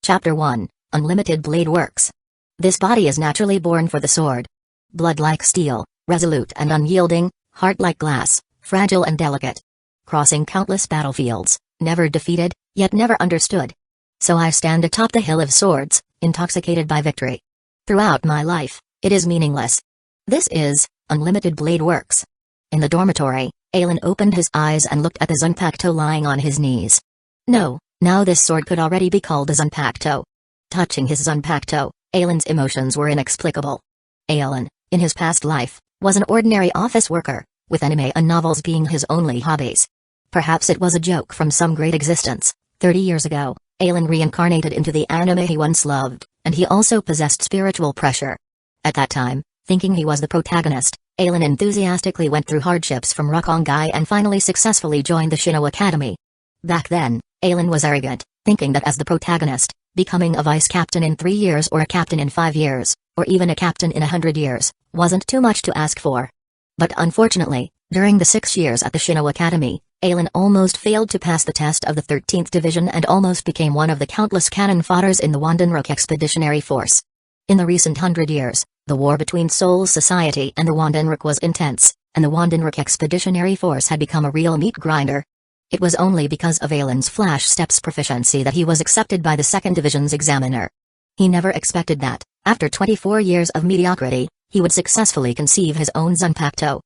Chapter 1, Unlimited Blade Works. This body is naturally born for the sword. Blood like steel, resolute and unyielding, heart like glass, fragile and delicate. Crossing countless battlefields, never defeated, yet never understood. So I stand atop the hill of swords, intoxicated by victory. Throughout my life, it is meaningless. This is, Unlimited Blade Works. In the dormitory, Alan opened his eyes and looked at the Zanpakuto lying on his knees. No, now this sword could already be called a Zanpakuto. Touching his Zanpakuto, Alan's emotions were inexplicable. Alan, in his past life, was an ordinary office worker, with anime and novels being his only hobbies. Perhaps it was a joke from some great existence. 30 years ago, Alan reincarnated into the anime he once loved, and he also possessed spiritual pressure. At that time, thinking he was the protagonist, Alan enthusiastically went through hardships from Rakongai and finally successfully joined the Shino Academy. Back then, Alan was arrogant, thinking that as the protagonist, becoming a vice captain in 3 years or a captain in 5 years, or even a captain in 100 years, wasn't too much to ask for. But unfortunately, during the 6 years at the Shino Academy, Alan almost failed to pass the test of the 13th Division and almost became one of the countless cannon fodders in the Wandenrook Expeditionary Force. In the recent 100 years, the war between Seoul's society and the Wandenrook was intense, and the Wandenrook Expeditionary Force had become a real meat grinder. It was only because of Alan's flash steps proficiency that he was accepted by the 2nd Division's examiner. He never expected that, after 24 years of mediocrity, he would successfully conceive his own Zanpakuto.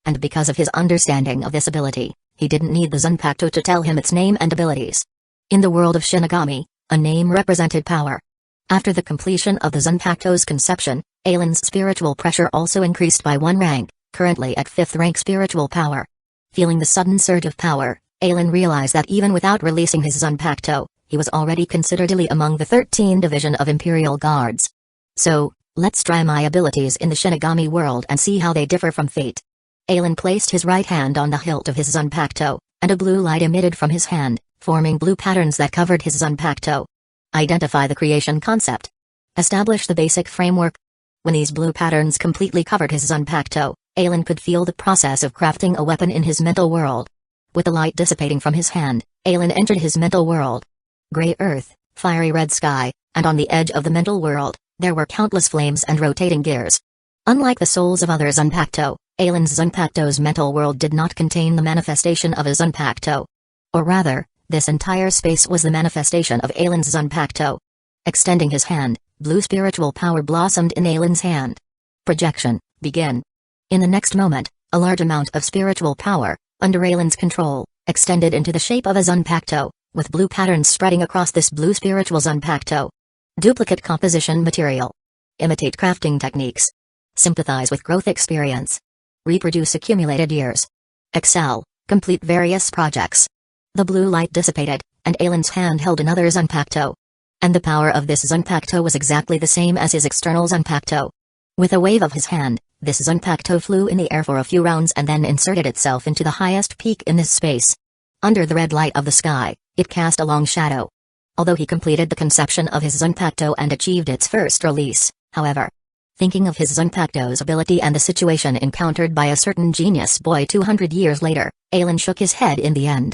And because of his understanding of this ability, he didn't need the Zanpakuto to tell him its name and abilities. In the world of Shinigami, a name represented power. After the completion of the Zanpakuto's conception, Alan's spiritual pressure also increased by 1 rank, currently at 5th rank spiritual power. Feeling the sudden surge of power, Alan realized that even without releasing his Zanpakuto, he was already considered elite among the 13th Division of Imperial Guards. So, let's try my abilities in the Shinigami world and see how they differ from Fate. Alan placed his right hand on the hilt of his Zanpakuto, and a blue light emitted from his hand, forming blue patterns that covered his Zanpakuto. Identify the creation concept. Establish the basic framework. When these blue patterns completely covered his Zanpakuto, Alan could feel the process of crafting a weapon in his mental world. With the light dissipating from his hand, Alan entered his mental world. Gray earth, fiery red sky, and on the edge of the mental world, there were countless flames and rotating gears. Unlike the souls of other Zanpakuto, Alan's Zanpakuto's mental world did not contain the manifestation of a Zanpakuto. Or rather, this entire space was the manifestation of Alan's Zanpakuto. Extending his hand, blue spiritual power blossomed in Alan's hand. Projection, begin. In the next moment, a large amount of spiritual power, under Alan's control, extended into the shape of a Zanpakuto, with blue patterns spreading across this blue spiritual Zanpakuto. Duplicate composition material. Imitate crafting techniques. Sympathize with growth experience. Reproduce accumulated years. Excel, complete various projects. The blue light dissipated, and Alan's hand held another Zanpakuto. And the power of this Zanpakuto was exactly the same as his external Zanpakuto. With a wave of his hand, this Zanpakuto flew in the air for a few rounds and then inserted itself into the highest peak in this space. Under the red light of the sky, it cast a long shadow. Although he completed the conception of his Zanpakuto and achieved its first release, however, thinking of his Zanpakuto's ability and the situation encountered by a certain genius boy 200 years later, Alan shook his head in the end.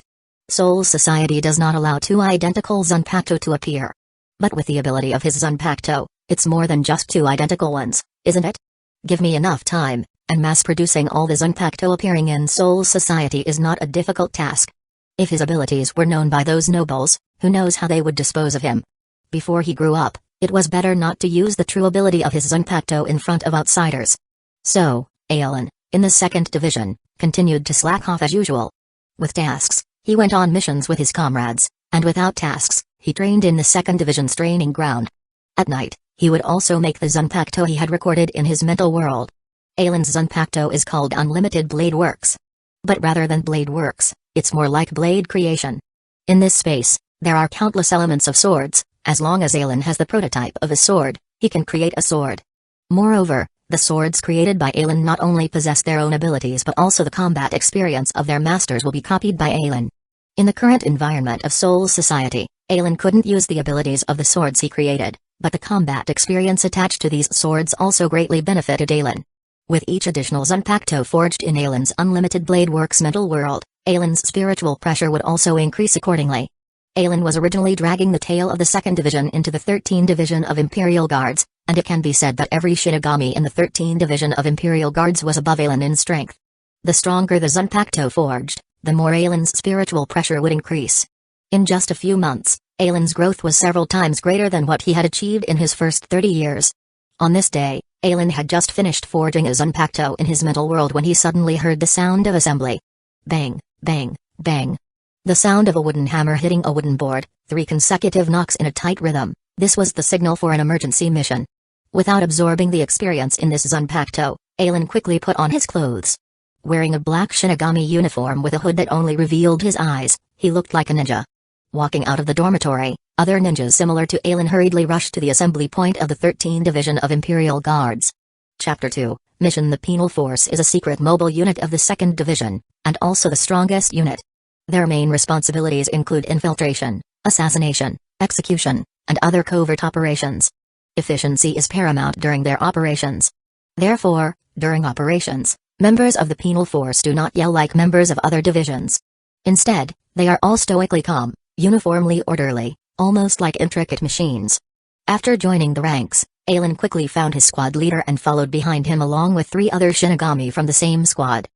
Soul's society does not allow 2 identical Zanpakuto to appear. But with the ability of his Zanpakuto, it's more than just 2 identical ones, isn't it? Give me enough time, and mass-producing all the Zanpakuto appearing in Soul's society is not a difficult task. If his abilities were known by those nobles, who knows how they would dispose of him? Before he grew up, it was better not to use the true ability of his Zanpakuto in front of outsiders. So, Alan, in the 2nd Division, continued to slack off as usual. With tasks, he went on missions with his comrades, and without tasks, he trained in the 2nd Division's training ground. At night, he would also make the Zanpakuto he had recorded in his mental world. Alan's Zanpakuto is called Unlimited Blade Works. But rather than blade works, it's more like blade creation. In this space, there are countless elements of swords. As long as Alan has the prototype of a sword, he can create a sword. Moreover, the swords created by Alan not only possess their own abilities but also the combat experience of their masters will be copied by Alan. In the current environment of Soul's society, Alan couldn't use the abilities of the swords he created, but the combat experience attached to these swords also greatly benefited Alan. With each additional Zanpakuto forged in Alan's Unlimited Blade Works mental world, Alan's spiritual pressure would also increase accordingly. Aelin was originally dragging the tail of the 2nd Division into the 13th Division of Imperial Guards, and it can be said that every Shinigami in the 13th Division of Imperial Guards was above Aelin in strength. The stronger the Zanpakuto forged, the more Aelin's spiritual pressure would increase. In just a few months, Aelin's growth was several times greater than what he had achieved in his first 30 years. On this day, Aelin had just finished forging a Zanpakuto in his mental world when he suddenly heard the sound of assembly. Bang, bang, bang. The sound of a wooden hammer hitting a wooden board, 3 consecutive knocks in a tight rhythm. This was the signal for an emergency mission. Without absorbing the experience in this Zanpakuto, Aelin quickly put on his clothes. Wearing a black Shinigami uniform with a hood that only revealed his eyes, he looked like a ninja. Walking out of the dormitory, other ninjas similar to Aelin hurriedly rushed to the assembly point of the 13th Division of Imperial Guards. Chapter 2, Mission. The Penal Force is a secret mobile unit of the 2nd Division, and also the strongest unit. Their main responsibilities include infiltration, assassination, execution, and other covert operations. Efficiency is paramount during their operations. Therefore, during operations, members of the Penal Force do not yell like members of other divisions. Instead, they are all stoically calm, uniformly orderly, almost like intricate machines. After joining the ranks, Aelin quickly found his squad leader and followed behind him along with 3 other Shinigami from the same squad.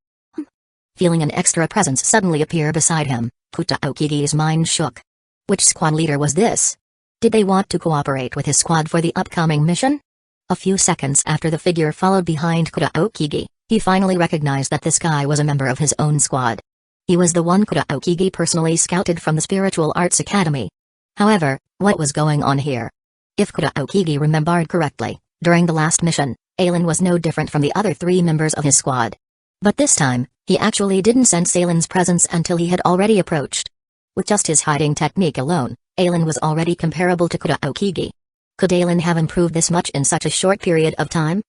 Feeling an extra presence suddenly appear beside him, Kusagakure's mind shook. Which squad leader was this? Did they want to cooperate with his squad for the upcoming mission? A few seconds after the figure followed behind Kusagakure, he finally recognized that this guy was a member of his own squad. He was the one Kusagakure personally scouted from the Spiritual Arts Academy. However, what was going on here? If Kusagakure remembered correctly, during the last mission, Aelin was no different from the other 3 members of his squad. But this time, he actually didn't sense Aelin's presence until he had already approached. With just his hiding technique alone, Aelin was already comparable to Kusagakure. Could Aelin have improved this much in such a short period of time?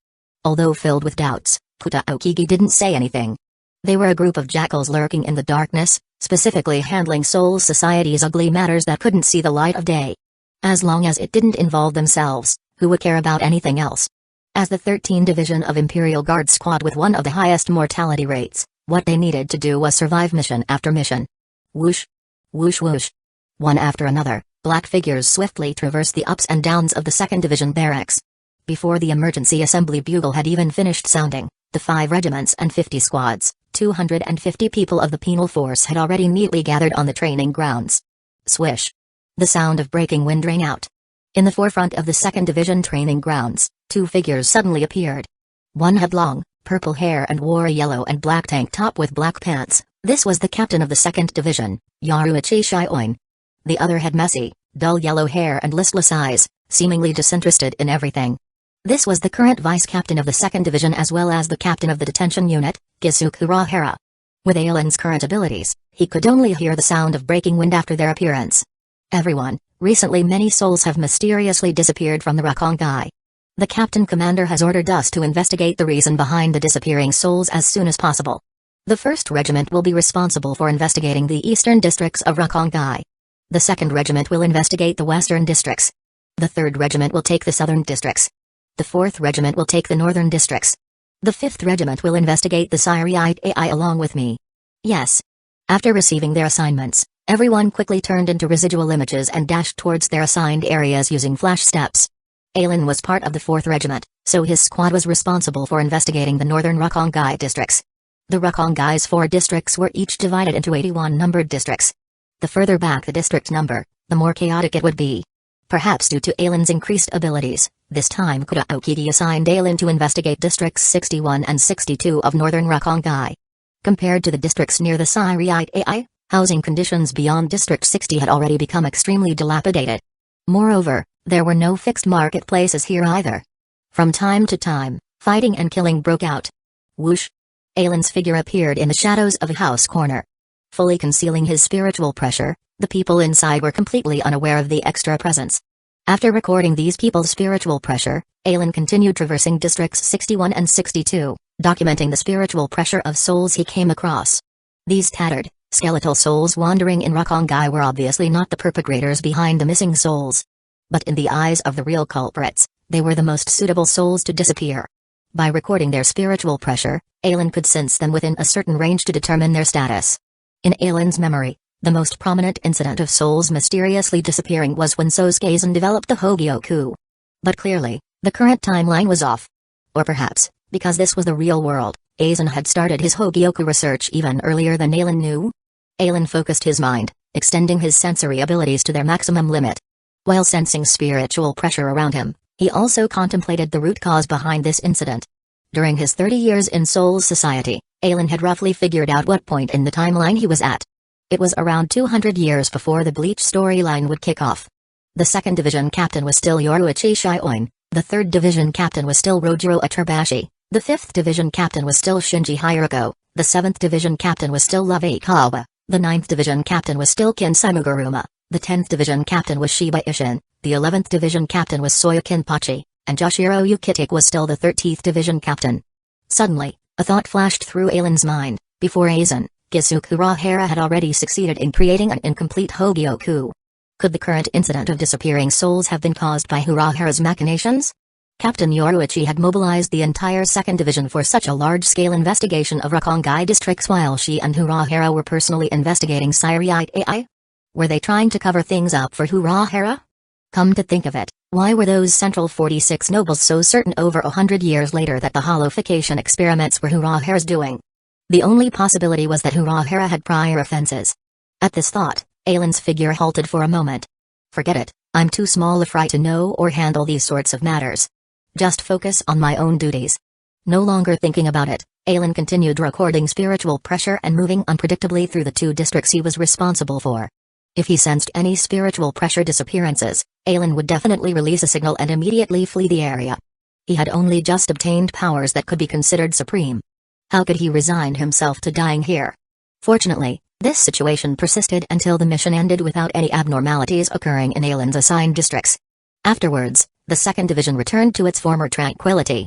Although filled with doubts, Kusagakure didn't say anything. They were a group of jackals lurking in the darkness, specifically handling Soul Society's ugly matters that couldn't see the light of day. As long as it didn't involve themselves, who would care about anything else? As the 13th Division of Imperial Guard squad with one of the highest mortality rates, what they needed to do was survive mission after mission. Whoosh! Whoosh whoosh! One after another, black figures swiftly traversed the ups and downs of the 2nd Division barracks. Before the emergency assembly bugle had even finished sounding, the 5 regiments and 50 squads, 250 people of the Penal Force had already neatly gathered on the training grounds. Swish! The sound of breaking wind rang out. In the forefront of the 2nd Division training grounds, 2 figures suddenly appeared. One had long, purple hair and wore a yellow and black tank top with black pants. This was the captain of the 2nd Division, Uchiha. The other had messy, dull yellow hair and listless eyes, seemingly disinterested in everything. This was the current vice captain of the 2nd Division as well as the captain of the detention unit, Kusagakure. With Aelin's current abilities, he could only hear the sound of breaking wind after their appearance. Everyone, recently many souls have mysteriously disappeared from the Rakongai. The captain commander has ordered us to investigate the reason behind the disappearing souls as soon as possible. The 1st Regiment will be responsible for investigating the eastern districts of Rakongai. The 2nd Regiment will investigate the western districts. The 3rd Regiment will take the southern districts. The 4th Regiment will take the northern districts. The 5th Regiment will investigate the Siriite AI along with me. Yes. After receiving their assignments, everyone quickly turned into residual images and dashed towards their assigned areas using flash steps. Aelin was part of the 4th Regiment, so his squad was responsible for investigating the northern Rakongai districts. The Rakongai's 4 districts were each divided into 81 numbered districts. The further back the district number, the more chaotic it would be. Perhaps due to Aelin's increased abilities, this time Kusagakure assigned Aelin to investigate districts 61 and 62 of northern Rakongai. Compared to the districts near the Siriite AI, housing conditions beyond District 60 had already become extremely dilapidated. Moreover, there were no fixed marketplaces here either. From time to time, fighting and killing broke out. Whoosh! Aelin's figure appeared in the shadows of a house corner. Fully concealing his spiritual pressure, the people inside were completely unaware of the extra presence. After recording these people's spiritual pressure, Aelin continued traversing districts 61 and 62, documenting the spiritual pressure of souls he came across. These tattered, skeletal souls wandering in Rakongai were obviously not the perpetrators behind the missing souls. But in the eyes of the real culprits, they were the most suitable souls to disappear. By recording their spiritual pressure, Aelin could sense them within a certain range to determine their status. In Aelin's memory, The most prominent incident of souls mysteriously disappearing was when Sosuke developed the Hogyoku. But clearly, the current timeline was off. Or perhaps, because this was the real world, Aizen had started his Hogyoku research even earlier than Aizen knew. Aizen focused his mind, extending his sensory abilities to their maximum limit. While sensing spiritual pressure around him, he also contemplated the root cause behind this incident. During his 30 years in Soul's society, Aizen had roughly figured out what point in the timeline he was at. It was around 200 years before the Bleach storyline would kick off. The 2nd Division captain was still Yoruichi Shioin, the 3rd Division captain was still Rojiro Aterbashi, the 5th Division captain was still Shinji Hiroko, the 7th Division captain was still Love Kawa, the 9th Division captain was still Kin Samuguruma, the 10th Division captain was Shiba Ishin, the 11th Division captain was Soya Kinpachi, and Joshiro Yukitake was still the 13th Division captain. Suddenly, a thought flashed through Aizen's mind. Before Aizen, Kisuke Urahara had already succeeded in creating an incomplete Hogyoku. Could the current incident of disappearing souls have been caused by Urahara's machinations? Captain Yoruichi had mobilized the entire 2nd Division for such a large-scale investigation of Rakongai districts while she and Urahara were personally investigating Siriite AI? Were they trying to cover things up for Urahara? Come to think of it, why were those Central 46 nobles so certain over 100 years later that the holification experiments were Urahara's doing? The only possibility was that Urahara had prior offenses. At this thought, Aizen's figure halted for a moment. Forget it, I'm too small a fry to know or handle these sorts of matters. Just focus on my own duties. No longer thinking about it, Aizen continued recording spiritual pressure and moving unpredictably through the 2 districts he was responsible for. If he sensed any spiritual pressure disappearances, Aizen would definitely release a signal and immediately flee the area. He had only just obtained powers that could be considered supreme. How could he resign himself to dying here? Fortunately, this situation persisted until the mission ended without any abnormalities occurring in Aizen's assigned districts. Afterwards, the 2nd Division returned to its former tranquility.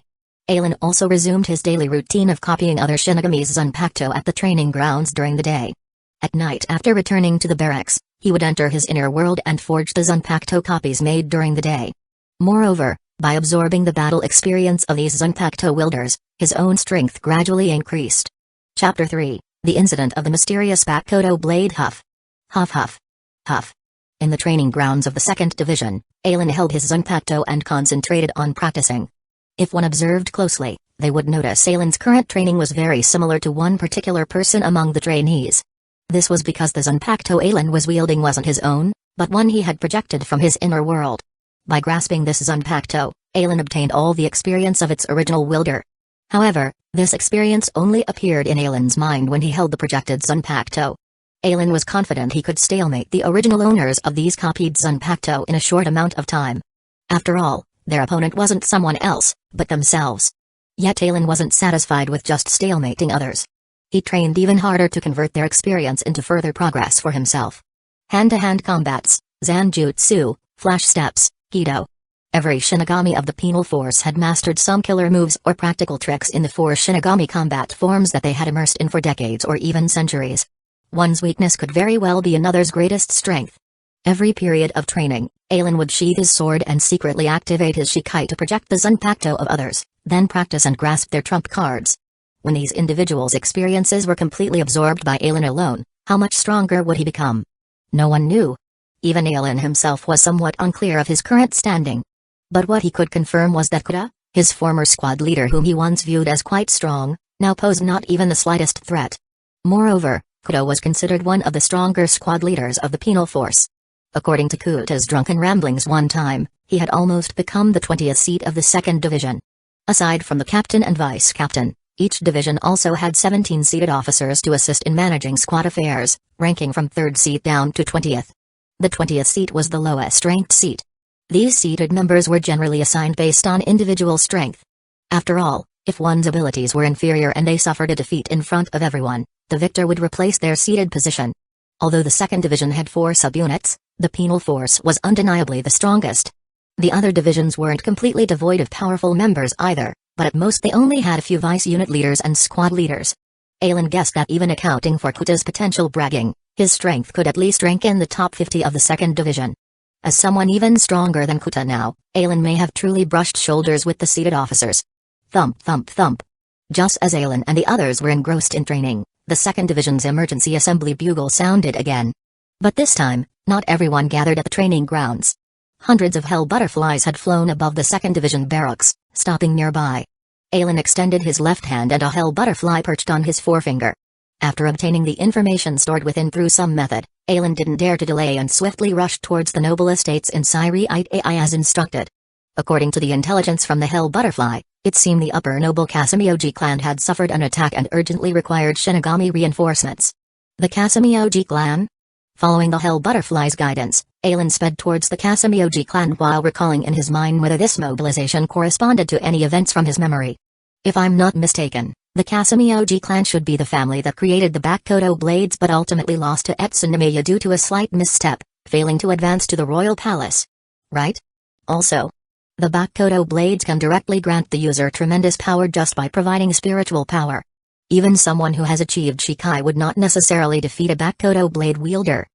Aizen also resumed his daily routine of copying other Shinigami's Zanpakuto at the training grounds during the day. At night after returning to the barracks, he would enter his inner world and forge the Zanpakuto copies made during the day. Moreover, by absorbing the battle experience of these Zanpakuto wielders, his own strength gradually increased. Chapter 3, The Incident of the Mysterious Bakuto Blade Huff. Huff huff. Huff. In the training grounds of the 2nd Division, Aizen held his Zanpakuto and concentrated on practicing. If one observed closely, they would notice Aizen's current training was very similar to one particular person among the trainees. This was because the Zanpakuto Aizen was wielding wasn't his own, but one he had projected from his inner world. By grasping this Zanpakuto, Aizen obtained all the experience of its original wielder. However, this experience only appeared in Aizen's mind when he held the projected Zanpakuto. Aizen was confident he could stalemate the original owners of these copied Zanpakuto in a short amount of time. After all, their opponent wasn't someone else, but themselves. Yet Aizen wasn't satisfied with just stalemating others. He trained even harder to convert their experience into further progress for himself. Hand-to-hand combats, Zanjutsu, flash steps, Kido. Every Shinigami of the Penal Force had mastered some killer moves or practical tricks in the 4 Shinigami combat forms that they had immersed in for decades or even centuries. One's weakness could very well be another's greatest strength. Every period of training, Aizen would sheath his sword and secretly activate his Shikai to project the Zanpakuto of others, then practice and grasp their trump cards. When these individuals' experiences were completely absorbed by Aizen alone, how much stronger would he become? No one knew. Even Aizen himself was somewhat unclear of his current standing. But what he could confirm was that Kuta, his former squad leader whom he once viewed as quite strong, now posed not even the slightest threat. Moreover, Kuta was considered one of the stronger squad leaders of the Penal Force. According to Kuta's drunken ramblings one time, he had almost become the 20th seat of the 2nd Division. Aside from the captain and vice-captain, each division also had 17 seated officers to assist in managing squad affairs, ranking from 3rd seat down to 20th. The 20th seat was the lowest ranked seat. These seated members were generally assigned based on individual strength. After all, if one's abilities were inferior and they suffered a defeat in front of everyone, the victor would replace their seated position. Although the 2nd Division had 4 subunits, the Penal Force was undeniably the strongest. The other divisions weren't completely devoid of powerful members either, but at most they only had a few vice-unit leaders and squad leaders. Aizen guessed that even accounting for Kuta's potential bragging, his strength could at least rank in the top 50 of the 2nd Division. As someone even stronger than Kuta now, Aizen may have truly brushed shoulders with the seated officers. Thump thump thump. Just as Aizen and the others were engrossed in training, the 2nd Division's emergency assembly bugle sounded again. But this time, not everyone gathered at the training grounds. Hundreds of hell butterflies had flown above the 2nd Division barracks, stopping nearby. Aelin extended his left hand and a hell butterfly perched on his forefinger. After obtaining the information stored within through some method, Aelin didn't dare to delay and swiftly rushed towards the noble estates in Syriite AI as instructed. According to the intelligence from the hell butterfly, it seemed the upper noble Casamioji clan had suffered an attack and urgently required Shinigami reinforcements. The Casamioji clan? Following the hell butterfly's guidance, Aelin sped towards the Casamioji clan while recalling in his mind whether this mobilization corresponded to any events from his memory. If I'm not mistaken, the Casamioji clan should be the family that created the Bakuto blades but ultimately lost to Etsunomiya due to a slight misstep, failing to advance to the royal palace. Right? Also, the Bakuto blades can directly grant the user tremendous power just by providing spiritual power. Even someone who has achieved Shikai would not necessarily defeat a Bakuto blade wielder.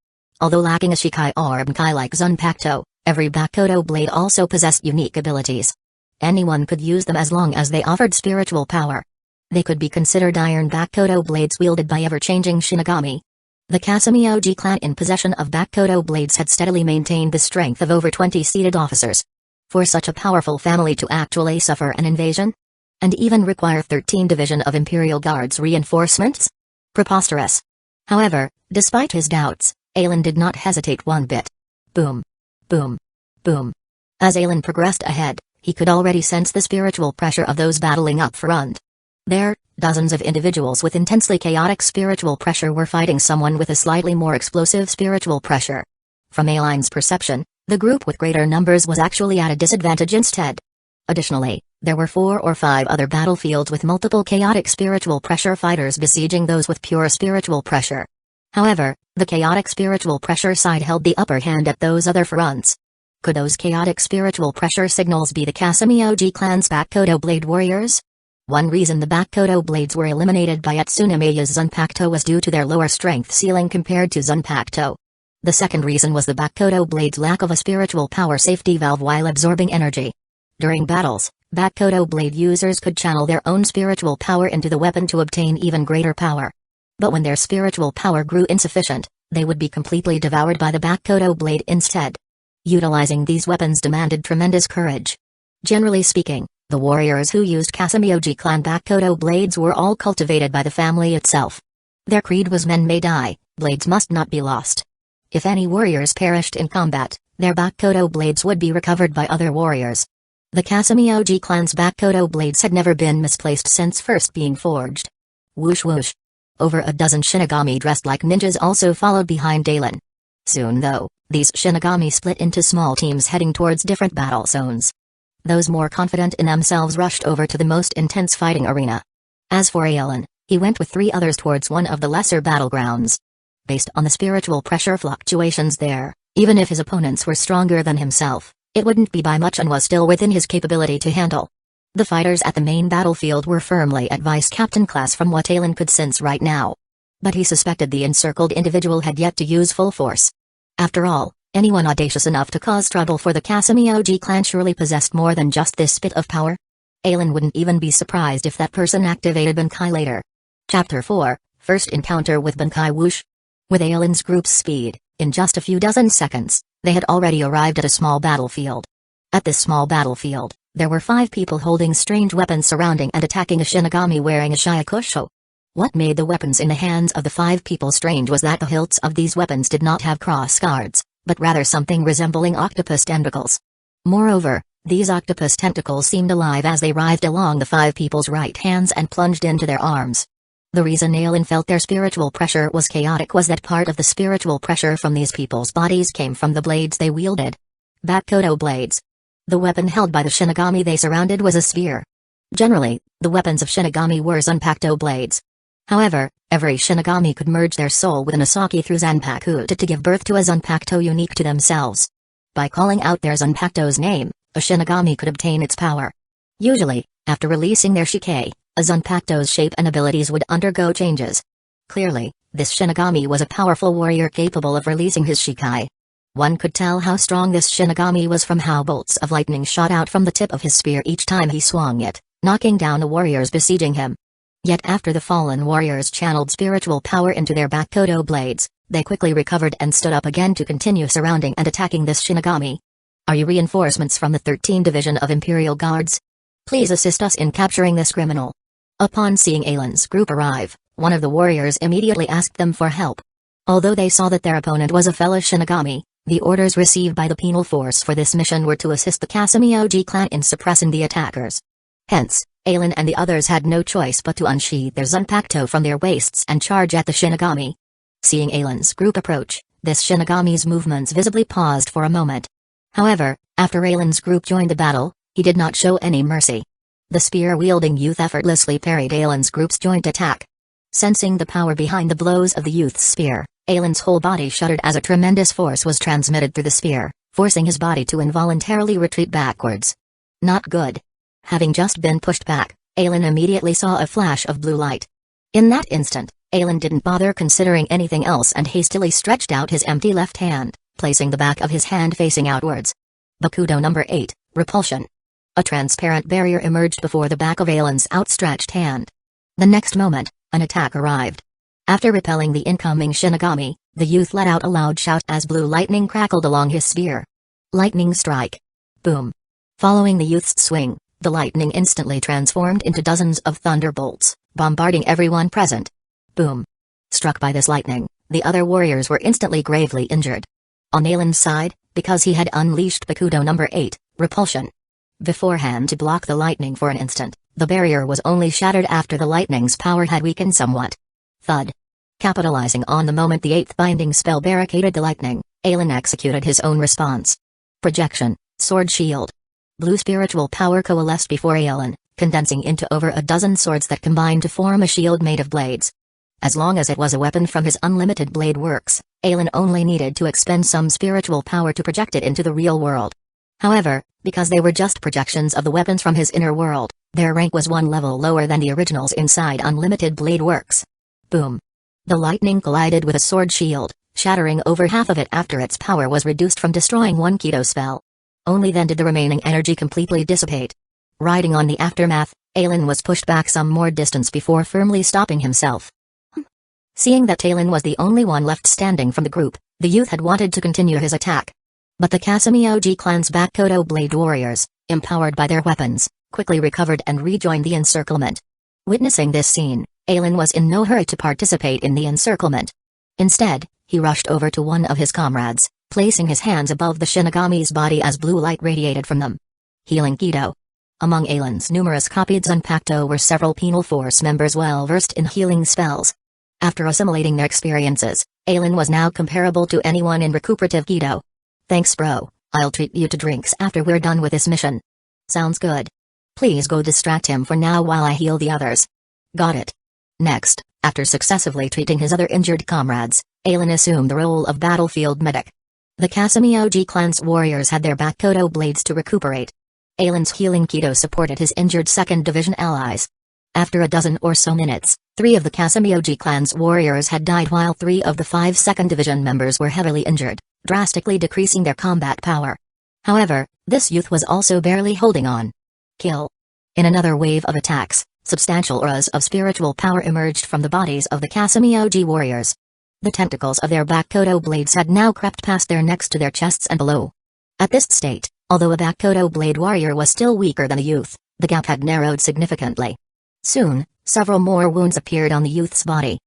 Although lacking a Shikai or Bankai like Zanpakuto, every Bakuto blade also possessed unique abilities. Anyone could use them as long as they offered spiritual power. They could be considered iron Bakuto blades wielded by ever-changing Shinigami. The Casamioji clan in possession of Bakuto blades had steadily maintained the strength of over 20 seated officers. For such a powerful family to actually suffer an invasion? And even require 13 division of Imperial Guards reinforcements? Preposterous. However, despite his doubts, Aelin did not hesitate one bit. Boom. Boom. Boom. As Aelin progressed ahead, he could already sense the spiritual pressure of those battling up front. There, dozens of individuals with intensely chaotic spiritual pressure were fighting someone with a slightly more explosive spiritual pressure. From Aelin's perception, the group with greater numbers was actually at a disadvantage instead. Additionally, there were 4 or 5 other battlefields with multiple chaotic spiritual pressure fighters besieging those with pure spiritual pressure. However, the chaotic spiritual pressure side held the upper hand at those other fronts. Could those chaotic spiritual pressure signals be the Casamioji clan's Bakuto blade warriors? One reason the Bakuto blades were eliminated by Etsunomiya's Zanpakuto was due to their lower strength ceiling compared to Zanpakuto. The second reason was the Bakuto blade's lack of a spiritual power safety valve while absorbing energy. During battles, Bakuto blade users could channel their own spiritual power into the weapon to obtain even greater power. But when their spiritual power grew insufficient, they would be completely devoured by the Bakuto blade instead. Utilizing these weapons demanded tremendous courage. Generally speaking, the warriors who used Casamioji clan Bakuto blades were all cultivated by the family itself. Their creed was men may die, blades must not be lost. If any warriors perished in combat, their Bakuto blades would be recovered by other warriors. The Casamioji clan's Bakuto blades had never been misplaced since first being forged. Whoosh whoosh. Over a dozen Shinigami dressed like ninjas also followed behind Aelin. Soon though, these Shinigami split into small teams heading towards different battle zones. Those more confident in themselves rushed over to the most intense fighting arena. As for Aelin, he went with 3 others towards one of the lesser battlegrounds. Based on the spiritual pressure fluctuations there, even if his opponents were stronger than himself, it wouldn't be by much and was still within his capability to handle. The fighters at the main battlefield were firmly at vice captain class from what Aelin could sense right now. But he suspected the encircled individual had yet to use full force. After all, anyone audacious enough to cause trouble for the Casamioji clan surely possessed more than just this bit of power. Aelin wouldn't even be surprised if that person activated Bankai later. Chapter 4, First Encounter with Bankai Whoosh. With Aelin's group's speed, in just a few dozen seconds, they had already arrived at a small battlefield. At this small battlefield, there were 5 people holding strange weapons surrounding and attacking a Shinigami wearing a Shyakusho. What made the weapons in the hands of the 5 people strange was that the hilts of these weapons did not have cross guards, but rather something resembling octopus tentacles. Moreover, these octopus tentacles seemed alive as they writhed along the 5 people's right hands and plunged into their arms. The reason Aelin felt their spiritual pressure was chaotic was that part of the spiritual pressure from these people's bodies came from the blades they wielded. Bakuto blades. The weapon held by the Shinigami they surrounded was a spear. Generally, the weapons of Shinigami were Zanpakuto blades. However, every Shinigami could merge their soul with an Asaki through Zanpakuto to give birth to a Zanpakuto unique to themselves. By calling out their Zanpakuto's name, a Shinigami could obtain its power. Usually, after releasing their Shikai, a Zanpakuto's shape and abilities would undergo changes. Clearly, this Shinigami was a powerful warrior capable of releasing his Shikai. One could tell how strong this Shinigami was from how bolts of lightning shot out from the tip of his spear each time he swung it, knocking down the warriors besieging him. Yet after the fallen warriors channeled spiritual power into their Bakuto blades, They quickly recovered and stood up again to continue surrounding and attacking this Shinigami. Are you reinforcements from the 13th Division of Imperial Guards? Please assist us in capturing this criminal. Upon seeing Aelin's group arrive, one of the warriors immediately asked them for help. Although they saw that their opponent was a fellow Shinigami, the orders received by the penal force for this mission were to assist the Calamity clan in suppressing the attackers. Hence, Aelin and the others had no choice but to unsheath their Zanpakuto from their waists and charge at the Shinigami. Seeing Aelin's group approach, this Shinigami's movements visibly paused for a moment. However, after Aelin's group joined the battle, he did not show any mercy. The spear-wielding youth effortlessly parried Aelin's group's joint attack. Sensing the power behind the blows of the youth's spear, Aelin's whole body shuddered as a tremendous force was transmitted through the spear, forcing his body to involuntarily retreat backwards. Not good. Having just been pushed back, Aelin immediately saw a flash of blue light. In that instant, Aelin didn't bother considering anything else and hastily stretched out his empty left hand, placing the back of his hand facing outwards. Bakudo number 8, Repulsion. A transparent barrier emerged before the back of Aelin's outstretched hand. The next moment, an attack arrived. After repelling the incoming Shinigami, the youth let out a loud shout as blue lightning crackled along his spear. Lightning strike. Boom. Following the youth's swing, the lightning instantly transformed into dozens of thunderbolts, bombarding everyone present. Boom. Struck by this lightning, the other warriors were instantly gravely injured. On Aelin's side, because he had unleashed Bakudo number 8, Repulsion. Beforehand to block the lightning for an instant, the barrier was only shattered after the lightning's power had weakened somewhat. Thud. Capitalizing on the moment the 8th binding spell barricaded the lightning, Aelin executed his own response. Projection, Sword Shield. Blue spiritual power coalesced before Aelin, condensing into over a dozen swords that combined to form a shield made of blades. As long as it was a weapon from his unlimited blade works, Aelin only needed to expend some spiritual power to project it into the real world. However, because they were just projections of the weapons from his inner world, their rank was one level lower than the originals inside unlimited blade works. Boom. The lightning collided with a sword shield, shattering over half of it after its power was reduced from destroying one Kido spell. Only then did the remaining energy completely dissipate. Riding on the aftermath, Aelin was pushed back some more distance before firmly stopping himself. Seeing that Aelin was the only one left standing from the group, the youth had wanted to continue his attack. But the Calamity clan's Bakudo Blade warriors, empowered by their weapons, quickly recovered and rejoined the encirclement. Witnessing this scene, Aelin was in no hurry to participate in the encirclement. Instead, he rushed over to one of his comrades, placing his hands above the Shinigami's body as blue light radiated from them. Healing Kido. Among Aelin's numerous copied Zanpakuto were several penal force members well versed in healing spells. After assimilating their experiences, Aelin was now comparable to anyone in recuperative Kido. Thanks bro, I'll treat you to drinks after we're done with this mission. Sounds good. Please go distract him for now while I heal the others. Got it. Next, after successively treating his other injured comrades, Aelin assumed the role of battlefield medic. The Calamity clan's warriors had their Bakudo blades to recuperate. Aelin's healing Kido supported his injured 2nd Division allies. After a dozen or so minutes, 3 of the Calamity clan's warriors had died while 3 of the 5 2nd Division members were heavily injured, drastically decreasing their combat power. However, this youth was also barely holding on. Kill. In another wave of attacks, substantial auras of spiritual power emerged from the bodies of the Calamity warriors. The tentacles of their Bakudo blades had now crept past their necks to their chests and below. At this state, although a Bakudo blade warrior was still weaker than the youth, the gap had narrowed significantly. Soon, several more wounds appeared on the youth's body.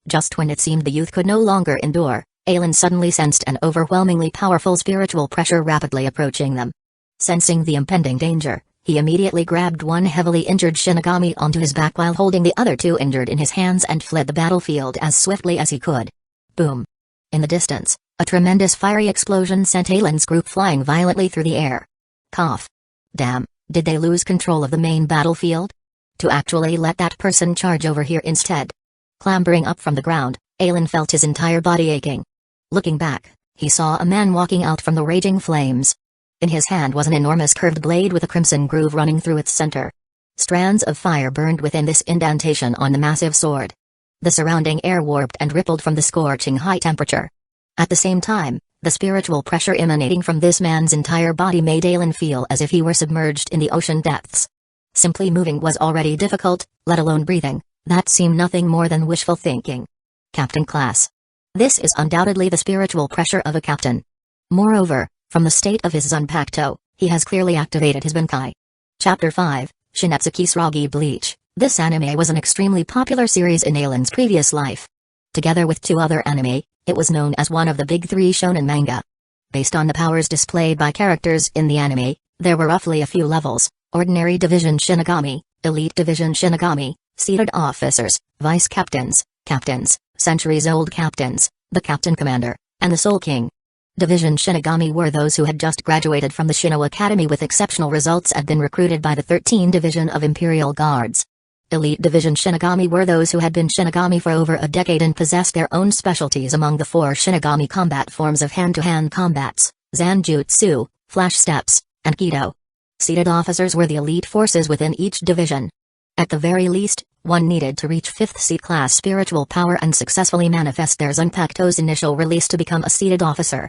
Just when it seemed the youth could no longer endure, Aelin suddenly sensed an overwhelmingly powerful spiritual pressure rapidly approaching them. Sensing the impending danger, he immediately grabbed one heavily injured Shinigami onto his back while holding the other 2 injured in his hands and fled the battlefield as swiftly as he could. Boom. In the distance, a tremendous fiery explosion sent Aelin's group flying violently through the air. Cough. Damn, did they lose control of the main battlefield? To actually let that person charge over here instead. Clambering up from the ground, Aelin felt his entire body aching. Looking back, he saw a man walking out from the raging flames. In his hand was an enormous curved blade with a crimson groove running through its center. Strands of fire burned within this indentation on the massive sword. The surrounding air warped and rippled from the scorching high temperature. At the same time, the spiritual pressure emanating from this man's entire body made Aelin feel as if he were submerged in the ocean depths. Simply moving was already difficult, let alone breathing. That seemed nothing more than wishful thinking. Captain Class. This is undoubtedly the spiritual pressure of a captain. Moreover, from the state of his Zanpakuto, he has clearly activated his Bankai. Chapter 5, Shinetsuki Suragi Bleach. This anime was an extremely popular series in Ailen's previous life. Together with 2 other anime, it was known as one of the big 3 shonen manga. Based on the powers displayed by characters in the anime, there were roughly a few levels: Ordinary Division Shinigami, Elite Division Shinigami, Seated Officers, Vice Captains, Captains, Centuries-Old Captains, the Captain Commander, and the Soul King. Division Shinigami were those who had just graduated from the Shino Academy with exceptional results and been recruited by the 13th Division of Imperial Guards. Elite Division Shinigami were those who had been Shinigami for over a decade and possessed their own specialties among the 4 Shinigami combat forms of hand-to-hand combats, Zanjutsu, Flash Steps, and Kido. Seated officers were the elite forces within each division. At the very least, one needed to reach 5th seat class spiritual power and successfully manifest their Zanpakuto's initial release to become a seated officer.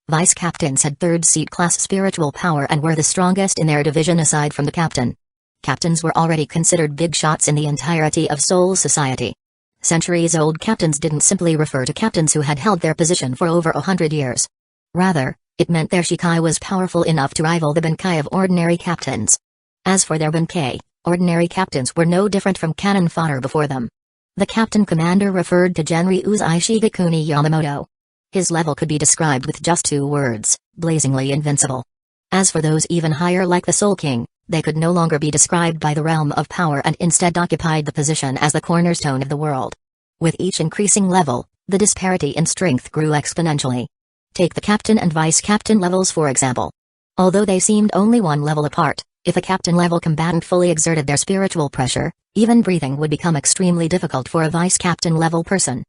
Vice captains had 3rd seat class spiritual power and were the strongest in their division aside from the captain. Captains were already considered big shots in the entirety of Soul Society. Centuries-old captains didn't simply refer to captains who had held their position for over 100 years. Rather, it meant their Shikai was powerful enough to rival the Bankai of ordinary captains. As for their Bankai, ordinary captains were no different from cannon fodder before them. The captain commander referred to Genryu's Shigekuni Yamamoto. His level could be described with just 2 words: blazingly invincible. As for those even higher like the Soul King, they could no longer be described by the realm of power and instead occupied the position as the cornerstone of the world. With each increasing level, the disparity in strength grew exponentially. Take the captain and vice captain levels for example. Although they seemed only 1 level apart, if a captain level combatant fully exerted their spiritual pressure, even breathing would become extremely difficult for a vice captain level person.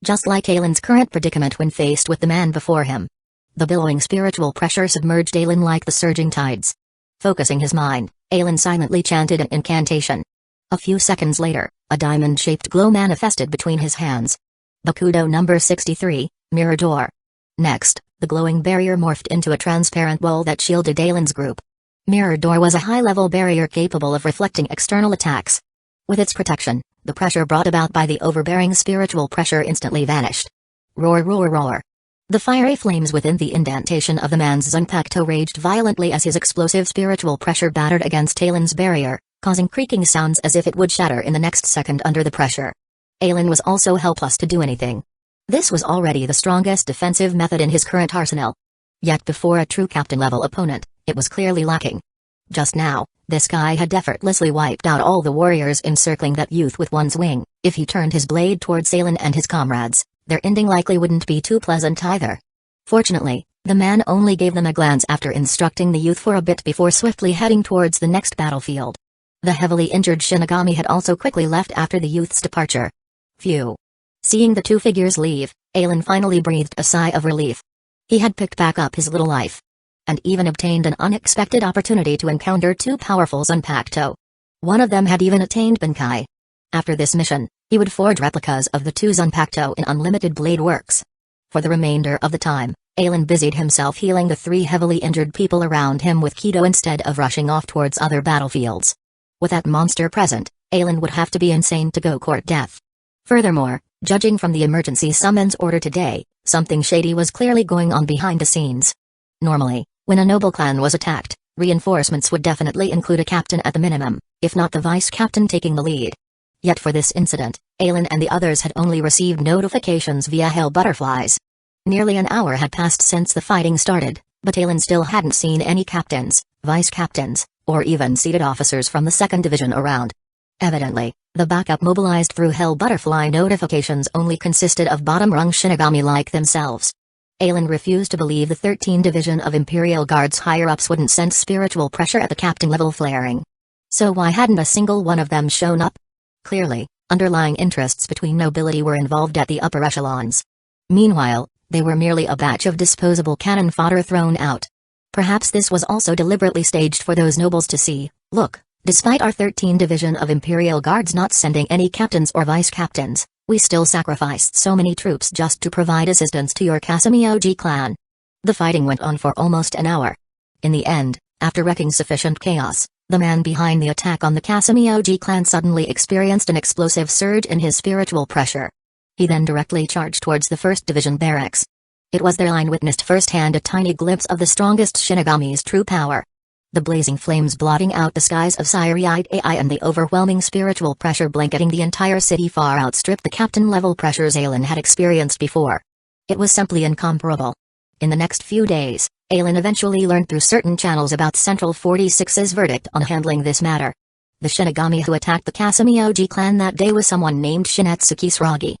Just like Ailen's current predicament when faced with the man before him. The billowing spiritual pressure submerged Ailen like the surging tides. Focusing his mind, Ailen silently chanted an incantation. A few seconds later, a diamond-shaped glow manifested between his hands. Bakudo number 63, Mirror Door. Next, the glowing barrier morphed into a transparent wall that shielded Ailen's group. Mirror Door was a high-level barrier capable of reflecting external attacks. With its protection, the pressure brought about by the overbearing spiritual pressure instantly vanished. Roar, roar, roar. The fiery flames within the indentation of the man's Zanpakuto raged violently as his explosive spiritual pressure battered against Ailen's barrier, causing creaking sounds as if it would shatter in the next second under the pressure. Ailen was also helpless to do anything. This was already the strongest defensive method in his current arsenal. Yet before a true captain-level opponent, it was clearly lacking. Just now, this guy had effortlessly wiped out all the warriors encircling that youth with one's wing. If he turned his blade towards Ailen and his comrades, their ending likely wouldn't be too pleasant either. Fortunately, the man only gave them a glance after instructing the youth for a bit before swiftly heading towards the next battlefield. The heavily injured Shinigami had also quickly left after the youth's departure. Phew. Seeing the 2 figures leave, Ailen finally breathed a sigh of relief. He had picked back up his little life. And even obtained an unexpected opportunity to encounter 2 powerful Zanpakuto. One of them had even attained Bankai. After this mission, he would forge replicas of the 2 Zanpakuto in unlimited blade works. For the remainder of the time, Ailen busied himself healing the 3 heavily injured people around him with Kido instead of rushing off towards other battlefields. With that monster present, Ailen would have to be insane to go court death. Furthermore, judging from the emergency summons order today, something shady was clearly going on behind the scenes. Normally, when a noble clan was attacked, reinforcements would definitely include a captain at the minimum, if not the vice captain taking the lead. Yet for this incident, Ailen and the others had only received notifications via hell butterflies. Nearly an hour had passed since the fighting started, but Ailen still hadn't seen any captains, vice captains, or even seated officers from the 2nd Division around. Evidently, the backup mobilized through hell butterfly notifications only consisted of bottom-rung Shinigami like themselves. Ailen refused to believe the 13th Division of Imperial Guards higher-ups wouldn't sense spiritual pressure at the captain level flaring. So why hadn't a single one of them shown up? Clearly, underlying interests between nobility were involved at the upper echelons. Meanwhile, they were merely a batch of disposable cannon fodder thrown out. Perhaps this was also deliberately staged for those nobles to see. Look, despite our 13th Division of Imperial Guards not sending any captains or vice-captains, we still sacrificed so many troops just to provide assistance to your Calamity clan. The fighting went on for almost an hour. In the end, after wrecking sufficient chaos, the man behind the attack on the Calamity clan suddenly experienced an explosive surge in his spiritual pressure. He then directly charged towards the 1st Division barracks. It was there Line witnessed firsthand a tiny glimpse of the strongest Shinigami's true power. The blazing flames blotting out the skies of Siriate AI and the overwhelming spiritual pressure blanketing the entire city far outstripped the captain-level pressures Aelin had experienced before. It was simply incomparable. In the next few days, Aelin eventually learned through certain channels about Central 46's verdict on handling this matter. The Shinigami who attacked the Kasumi clan that day was someone named Shinetsu Kisaragi.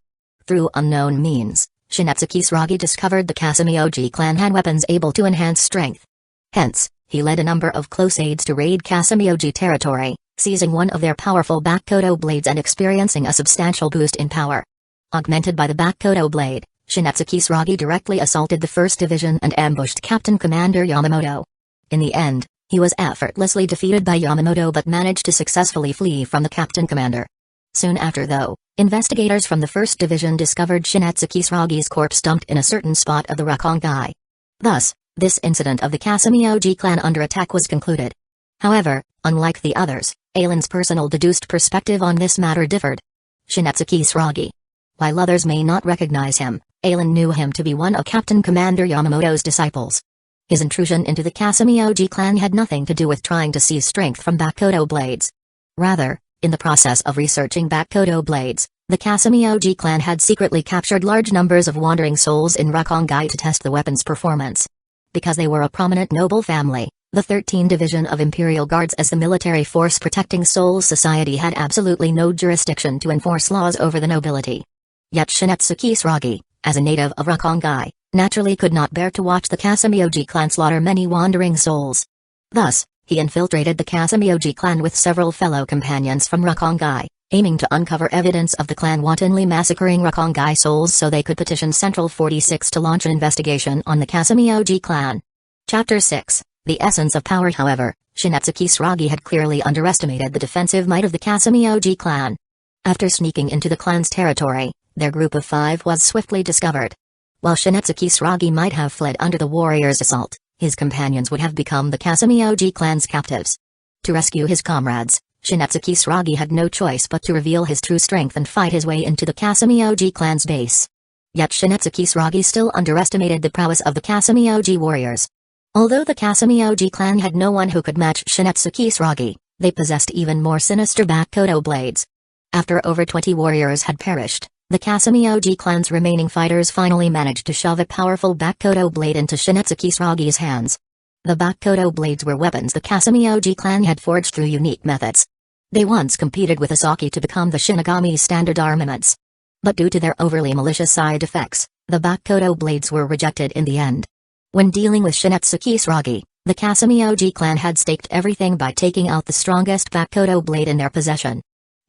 Through unknown means, Shinetsu Kisaragi discovered the Kasumi clan had weapons able to enhance strength. Hence, he led a number of close aids to raid Kasumi territory, seizing one of their powerful Bakuto blades and experiencing a substantial boost in power. Augmented by the Bakuto blade, Shinetsu Kisaragi directly assaulted the 1st Division and ambushed Captain Commander Yamamoto. In the end, he was effortlessly defeated by Yamamoto but managed to successfully flee from the Captain Commander. Soon after though, investigators from the 1st Division discovered Shinetsu Kisaragi's corpse dumped in a certain spot of the Rakongai. Thus, this incident of the Kasumi clan under attack was concluded. However, unlike the others, Aelin's personal deduced perspective on this matter differed. Shinetsu Kisaragi. While others may not recognize him, Aelin knew him to be one of Captain Commander Yamamoto's disciples. His intrusion into the Kasumi clan had nothing to do with trying to seize strength from Bakuto blades. Rather, in the process of researching Bakuto blades, the Kasumi clan had secretly captured large numbers of wandering souls in Rakongai to test the weapon's performance. Because they were a prominent noble family, the 13th Division of Imperial Guards as the military force protecting Soul Society had absolutely no jurisdiction to enforce laws over the nobility. Yet Shinetsu Kisaragi, as a native of Rakongai, naturally could not bear to watch the Kasumi clan slaughter many wandering souls. Thus, he infiltrated the Kasumi clan with several fellow companions from Rakongai, aiming to uncover evidence of the clan wantonly massacring Rakongai souls so they could petition Central 46 to launch an investigation on the Kasumi clan. Chapter 6, The Essence of Power. However, Shinetsu Kisaragi had clearly underestimated the defensive might of the Kasumi clan. After sneaking into the clan's territory, their group of 5 was swiftly discovered. While Shinetsu Kisaragi might have fled under the warriors' assault, his companions would have become the Kasumi clan's captives. To rescue his comrades, Shinetsu Kisaragi had no choice but to reveal his true strength and fight his way into the Kasumi clan's base. Yet Shinetsu Kisaragi still underestimated the prowess of the Kasumi warriors. Although the Kasumi clan had no one who could match Shinetsu Kisaragi, they possessed even more sinister Bakuto blades. After over 20 warriors had perished, the Kasumi clan's remaining fighters finally managed to shove a powerful Bakuto blade into Shinetsu Kisaragi's hands. The Bakuto blades were weapons the Kasumi clan had forged through unique methods. They once competed with Asaki to become the Shinigami's standard armaments. But due to their overly malicious side effects, the Bakuto blades were rejected in the end. When dealing with Shinetsu Kisaragi, the Kasumi clan had staked everything by taking out the strongest Bakuto blade in their possession.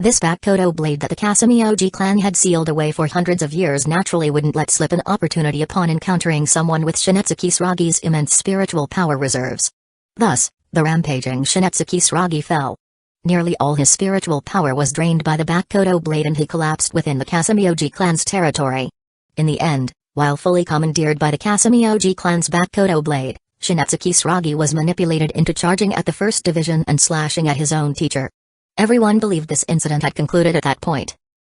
This Bakuto blade that the Kasumi clan had sealed away for hundreds of years naturally wouldn't let slip an opportunity upon encountering someone with Shinetsu Kisaragi's immense spiritual power reserves. Thus, the rampaging Shinetsu Kisaragi fell. Nearly all his spiritual power was drained by the Bakuto blade and he collapsed within the Kasumi clan's territory. In the end, while fully commandeered by the Kasumi clan's Bakuto blade, Shinetsu Kisaragi was manipulated into charging at the 1st Division and slashing at his own teacher. Everyone believed this incident had concluded at that point.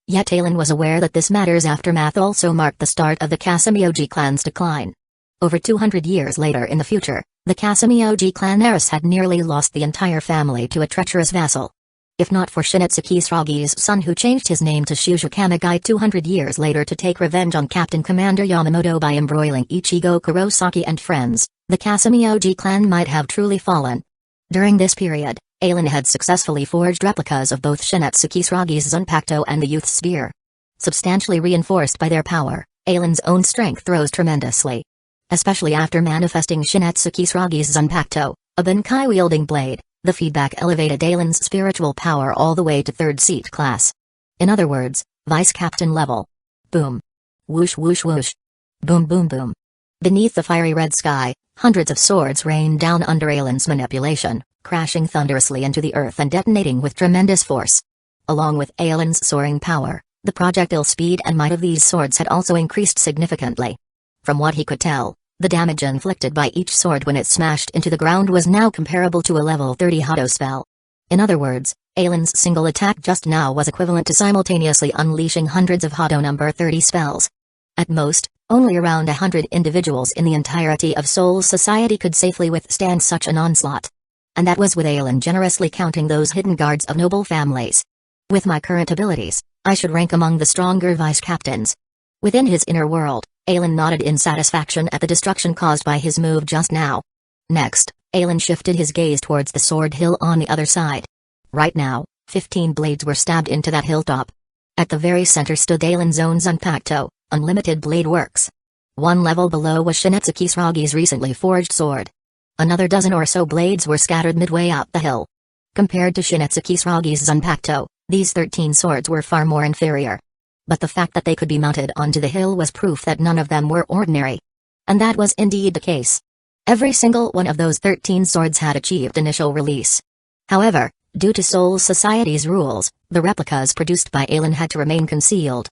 Yet Aelin was aware that this matter's aftermath also marked the start of the Kasumi clan's decline. Over 200 years later in the future, the Kasumi clan heiress had nearly lost the entire family to a treacherous vassal. If not for Shinetsu Kisaragi's son who changed his name to Shuja Kamigai 200 years later to take revenge on Captain Commander Yamamoto by embroiling Ichigo Kurosaki and friends, the Kasumi clan might have truly fallen. During this period, Aelin had successfully forged replicas of both Shinetsu Kisaragi's Zanpakuto and the Youth's Spear. Substantially reinforced by their power, Aelin's own strength rose tremendously. Especially after manifesting Shinetsu Kisaragi's Zanpakuto, a Bankai-wielding blade, the feedback elevated Aelin's spiritual power all the way to 3rd seat class. In other words, vice captain level. Boom. Whoosh whoosh whoosh. Boom boom boom. Beneath the fiery red sky, hundreds of swords rained down under Aelin's manipulation, crashing thunderously into the earth and detonating with tremendous force. Along with Aelin's soaring power, the projectile speed and might of these swords had also increased significantly. From what he could tell, the damage inflicted by each sword when it smashed into the ground was now comparable to a level 30 Hado spell. In other words, Ailen's single attack just now was equivalent to simultaneously unleashing hundreds of Hado number 30 spells. At most, only around 100 individuals in the entirety of Soul's society could safely withstand such an onslaught. And that was with Ailin generously counting those hidden guards of noble families. With my current abilities, I should rank among the stronger vice-captains. Within his inner world, Ailin nodded in satisfaction at the destruction caused by his move just now. Next, Ailin shifted his gaze towards the sword hill on the other side. Right now, 15 blades were stabbed into that hilltop. At the very center stood Ailin's own Zanpakuto, Unlimited Blade Works. One level below was Shinetsu Kisaragi's recently forged sword. Another dozen or so blades were scattered midway up the hill. Compared to Shinetsu Kisaragi's Zanpakuto, these 13 swords were far more inferior. But the fact that they could be mounted onto the hill was proof that none of them were ordinary. And that was indeed the case. Every single one of those 13 swords had achieved initial release. However, due to Soul Society's rules, the replicas produced by Ailin had to remain concealed.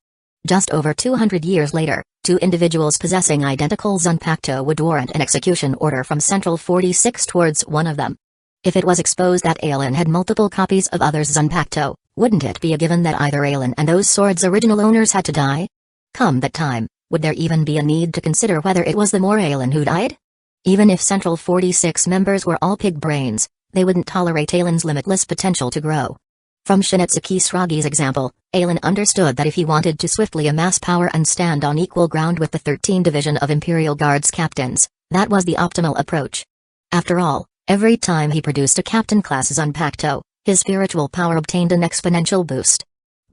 Just over 200 years later, 2 individuals possessing identical Zanpakuto would warrant an execution order from Central 46 towards one of them. If it was exposed that Ailin had multiple copies of others' Zanpakuto, wouldn't it be a given that either Ailin and those swords' original owners had to die? Come that time, would there even be a need to consider whether it was the more Ailin who died? Even if Central 46 members were all pig brains, they wouldn't tolerate Ailin's limitless potential to grow. From Shinetsu Kisaragi's example, Ailin understood that if he wanted to swiftly amass power and stand on equal ground with the 13 Division of Imperial Guards captains, that was the optimal approach. After all, every time he produced a captain-class Zanpakuto, his spiritual power obtained an exponential boost.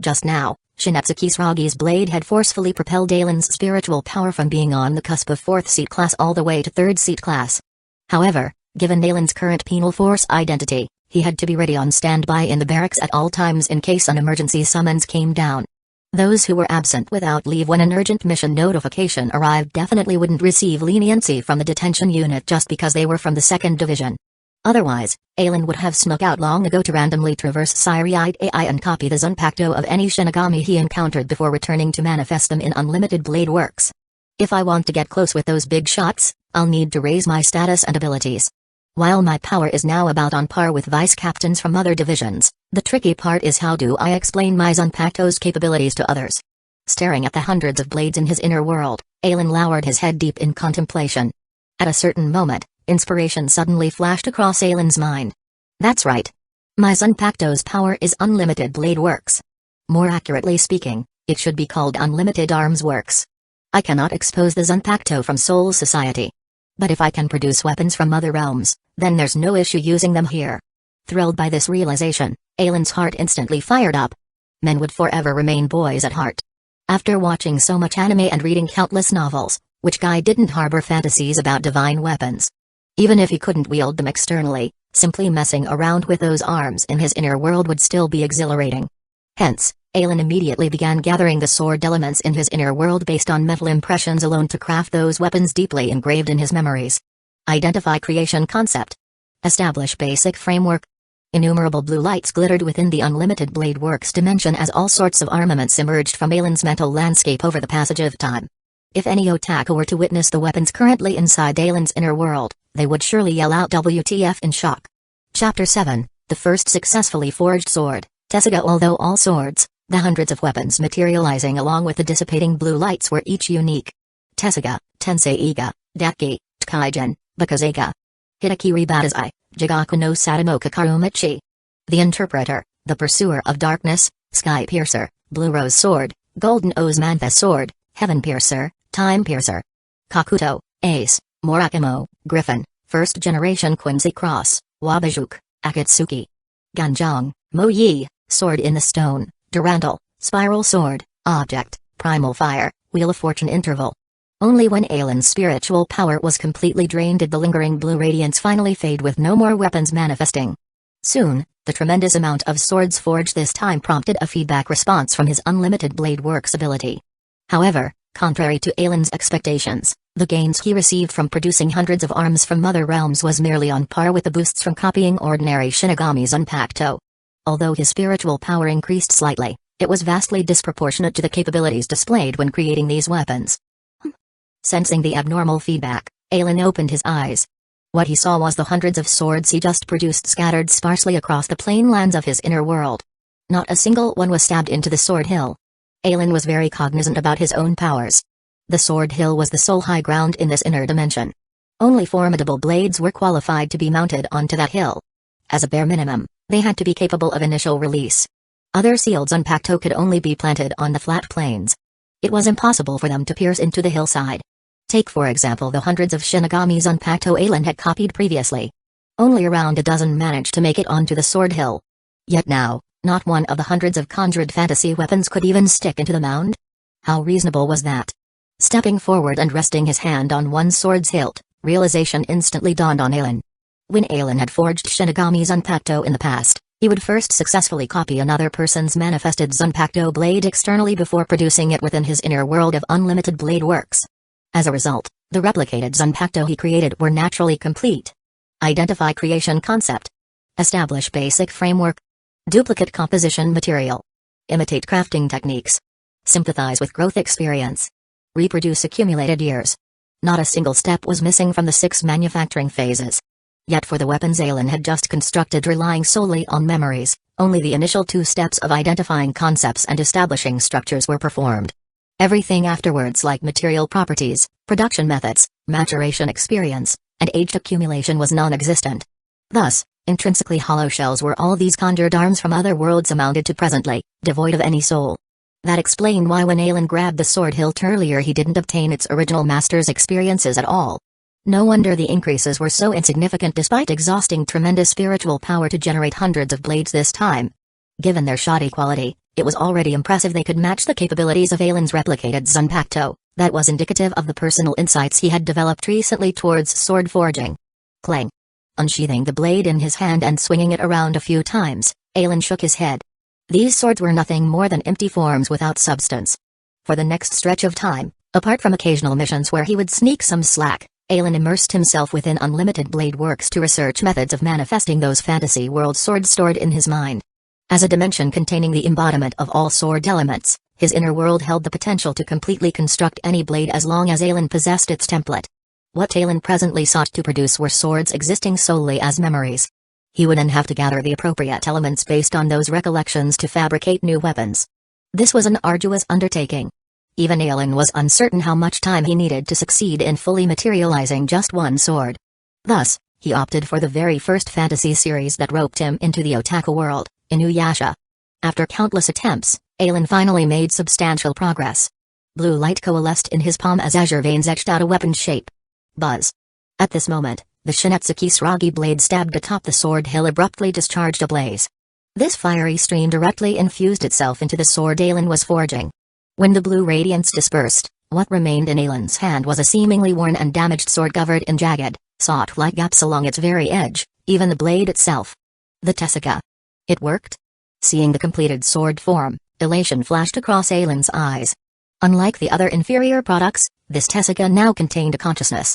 Just now, Shinetsu Kisaragi's blade had forcefully propelled Ailin's spiritual power from being on the cusp of 4th seat class all the way to 3rd seat class. However, given Ailin's current penal force identity, he had to be ready on standby in the barracks at all times in case an emergency summons came down. Those who were absent without leave when an urgent mission notification arrived definitely wouldn't receive leniency from the detention unit just because they were from the 2nd Division. Otherwise, Ailin would have snuck out long ago to randomly traverse Siriide AI and copy the Zanpakuto of any Shinigami he encountered before returning to manifest them in Unlimited Blade Works. If I want to get close with those big shots, I'll need to raise my status and abilities. While my power is now about on par with vice-captains from other divisions, the tricky part is how do I explain my Zanpakuto's capabilities to others? Staring at the hundreds of blades in his inner world, Ailin lowered his head deep in contemplation. At a certain moment, inspiration suddenly flashed across Ailin's mind. That's right. My Zanpakuto's power is Unlimited Blade Works. More accurately speaking, it should be called Unlimited Arms Works. I cannot expose the Zanpakuto from Soul Society. But if I can produce weapons from other realms, then there's no issue using them here. Thrilled by this realization, Ailin's heart instantly fired up. Men would forever remain boys at heart. After watching so much anime and reading countless novels, which guy didn't harbor fantasies about divine weapons? Even if he couldn't wield them externally, simply messing around with those arms in his inner world would still be exhilarating. Hence, Ailin immediately began gathering the sword elements in his inner world based on mental impressions alone to craft those weapons deeply engraved in his memories. Identify creation concept. Establish basic framework. Innumerable blue lights glittered within the Unlimited Blade Works dimension as all sorts of armaments emerged from Ailin's mental landscape over the passage of time. If any otaku were to witness the weapons currently inside Ailin's inner world, they would surely yell out WTF in shock. Chapter 7, The First Successfully Forged Sword, Tessaga. Although all swords, the hundreds of weapons materializing along with the dissipating blue lights were each unique. Tessaga, Tenseiga, Deki, Tkaijin, Bakazega. Hidakiri Batazai, Jigaku no Sadamoka Karumichi. The Interpreter, the Pursuer of Darkness, Sky Piercer, Blue Rose Sword, Golden Osmantha Sword, Heaven Piercer, Time Piercer. Kakuto, Ace, Morakimo, Griffin, First Generation Quincy Cross, Wabajuk, Akatsuki. Ganjong, Moyi, Sword in the Stone, Durandal, Spiral Sword, Object, Primal Fire, Wheel of Fortune Interval. Only when Ailin's spiritual power was completely drained did the lingering blue radiance finally fade with no more weapons manifesting. Soon, the tremendous amount of swords forged this time prompted a feedback response from his Unlimited Blade Works ability. However, contrary to Ailin's expectations, the gains he received from producing hundreds of arms from other realms was merely on par with the boosts from copying ordinary Shinigami's Zanpakuto. Although his spiritual power increased slightly, it was vastly disproportionate to the capabilities displayed when creating these weapons. Sensing the abnormal feedback, Ailin opened his eyes. What he saw was the hundreds of swords he just produced scattered sparsely across the plain lands of his inner world. Not a single one was stabbed into the sword hill. Aelin was very cognizant about his own powers. The sword hill was the sole high ground in this inner dimension. Only formidable blades were qualified to be mounted onto that hill. As a bare minimum, they had to be capable of initial release. Other sealed Zanpakuto could only be planted on the flat plains. It was impossible for them to pierce into the hillside. Take for example the hundreds of Shinigami Zanpakuto Aelin had copied previously. Only around a dozen managed to make it onto the sword hill. Yet now, not one of the hundreds of conjured fantasy weapons could even stick into the mound? How reasonable was that? Stepping forward and resting his hand on one sword's hilt, realization instantly dawned on Aelin. When Aelin had forged Shinigami Zanpakuto in the past, he would first successfully copy another person's manifested Zanpakuto blade externally before producing it within his inner world of unlimited blade works. As a result, the replicated Zanpakuto he created were naturally complete. Identify creation concept. Establish basic framework. Duplicate composition material. Imitate crafting techniques. Sympathize with growth experience. Reproduce accumulated years. Not a single step was missing from the 6 manufacturing phases. Yet for the weapons Aelin had just constructed relying solely on memories, only the initial 2 steps of identifying concepts and establishing structures were performed. Everything afterwards, like material properties, production methods, maturation experience, and aged accumulation, was non-existent. Thus, intrinsically hollow shells were all these conjured arms from other worlds amounted to presently, devoid of any soul. That explained why when Aelin grabbed the sword hilt earlier he didn't obtain its original master's experiences at all. No wonder the increases were so insignificant despite exhausting tremendous spiritual power to generate hundreds of blades this time. Given their shoddy quality, it was already impressive they could match the capabilities of Aelin's replicated Zanpakuto. That was indicative of the personal insights he had developed recently towards sword forging. Clang. Unsheathing the blade in his hand and swinging it around a few times, Aelin shook his head. These swords were nothing more than empty forms without substance. For the next stretch of time, apart from occasional missions where he would sneak some slack, Aelin immersed himself within unlimited blade works to research methods of manifesting those fantasy world swords stored in his mind. As a dimension containing the embodiment of all sword elements, his inner world held the potential to completely construct any blade as long as Aelin possessed its template. What Aelin presently sought to produce were swords existing solely as memories. He would then have to gather the appropriate elements based on those recollections to fabricate new weapons. This was an arduous undertaking. Even Aelin was uncertain how much time he needed to succeed in fully materializing just one sword. Thus, he opted for the very first fantasy series that roped him into the otaku world, Inuyasha. After countless attempts, Aelin finally made substantial progress. Blue light coalesced in his palm as azure veins etched out a weapon shape. Buzz. At this moment, the Shinetsuki Suragi blade stabbed atop the sword hill abruptly discharged a blaze. This fiery stream directly infused itself into the sword Aelin was forging. When the blue radiance dispersed, what remained in Aelin's hand was a seemingly worn and damaged sword covered in jagged, saw-like gaps along its very edge, even the blade itself. The Tessaka. It worked? Seeing the completed sword form, elation flashed across Aelin's eyes. Unlike the other inferior products, this Tessaka now contained a consciousness.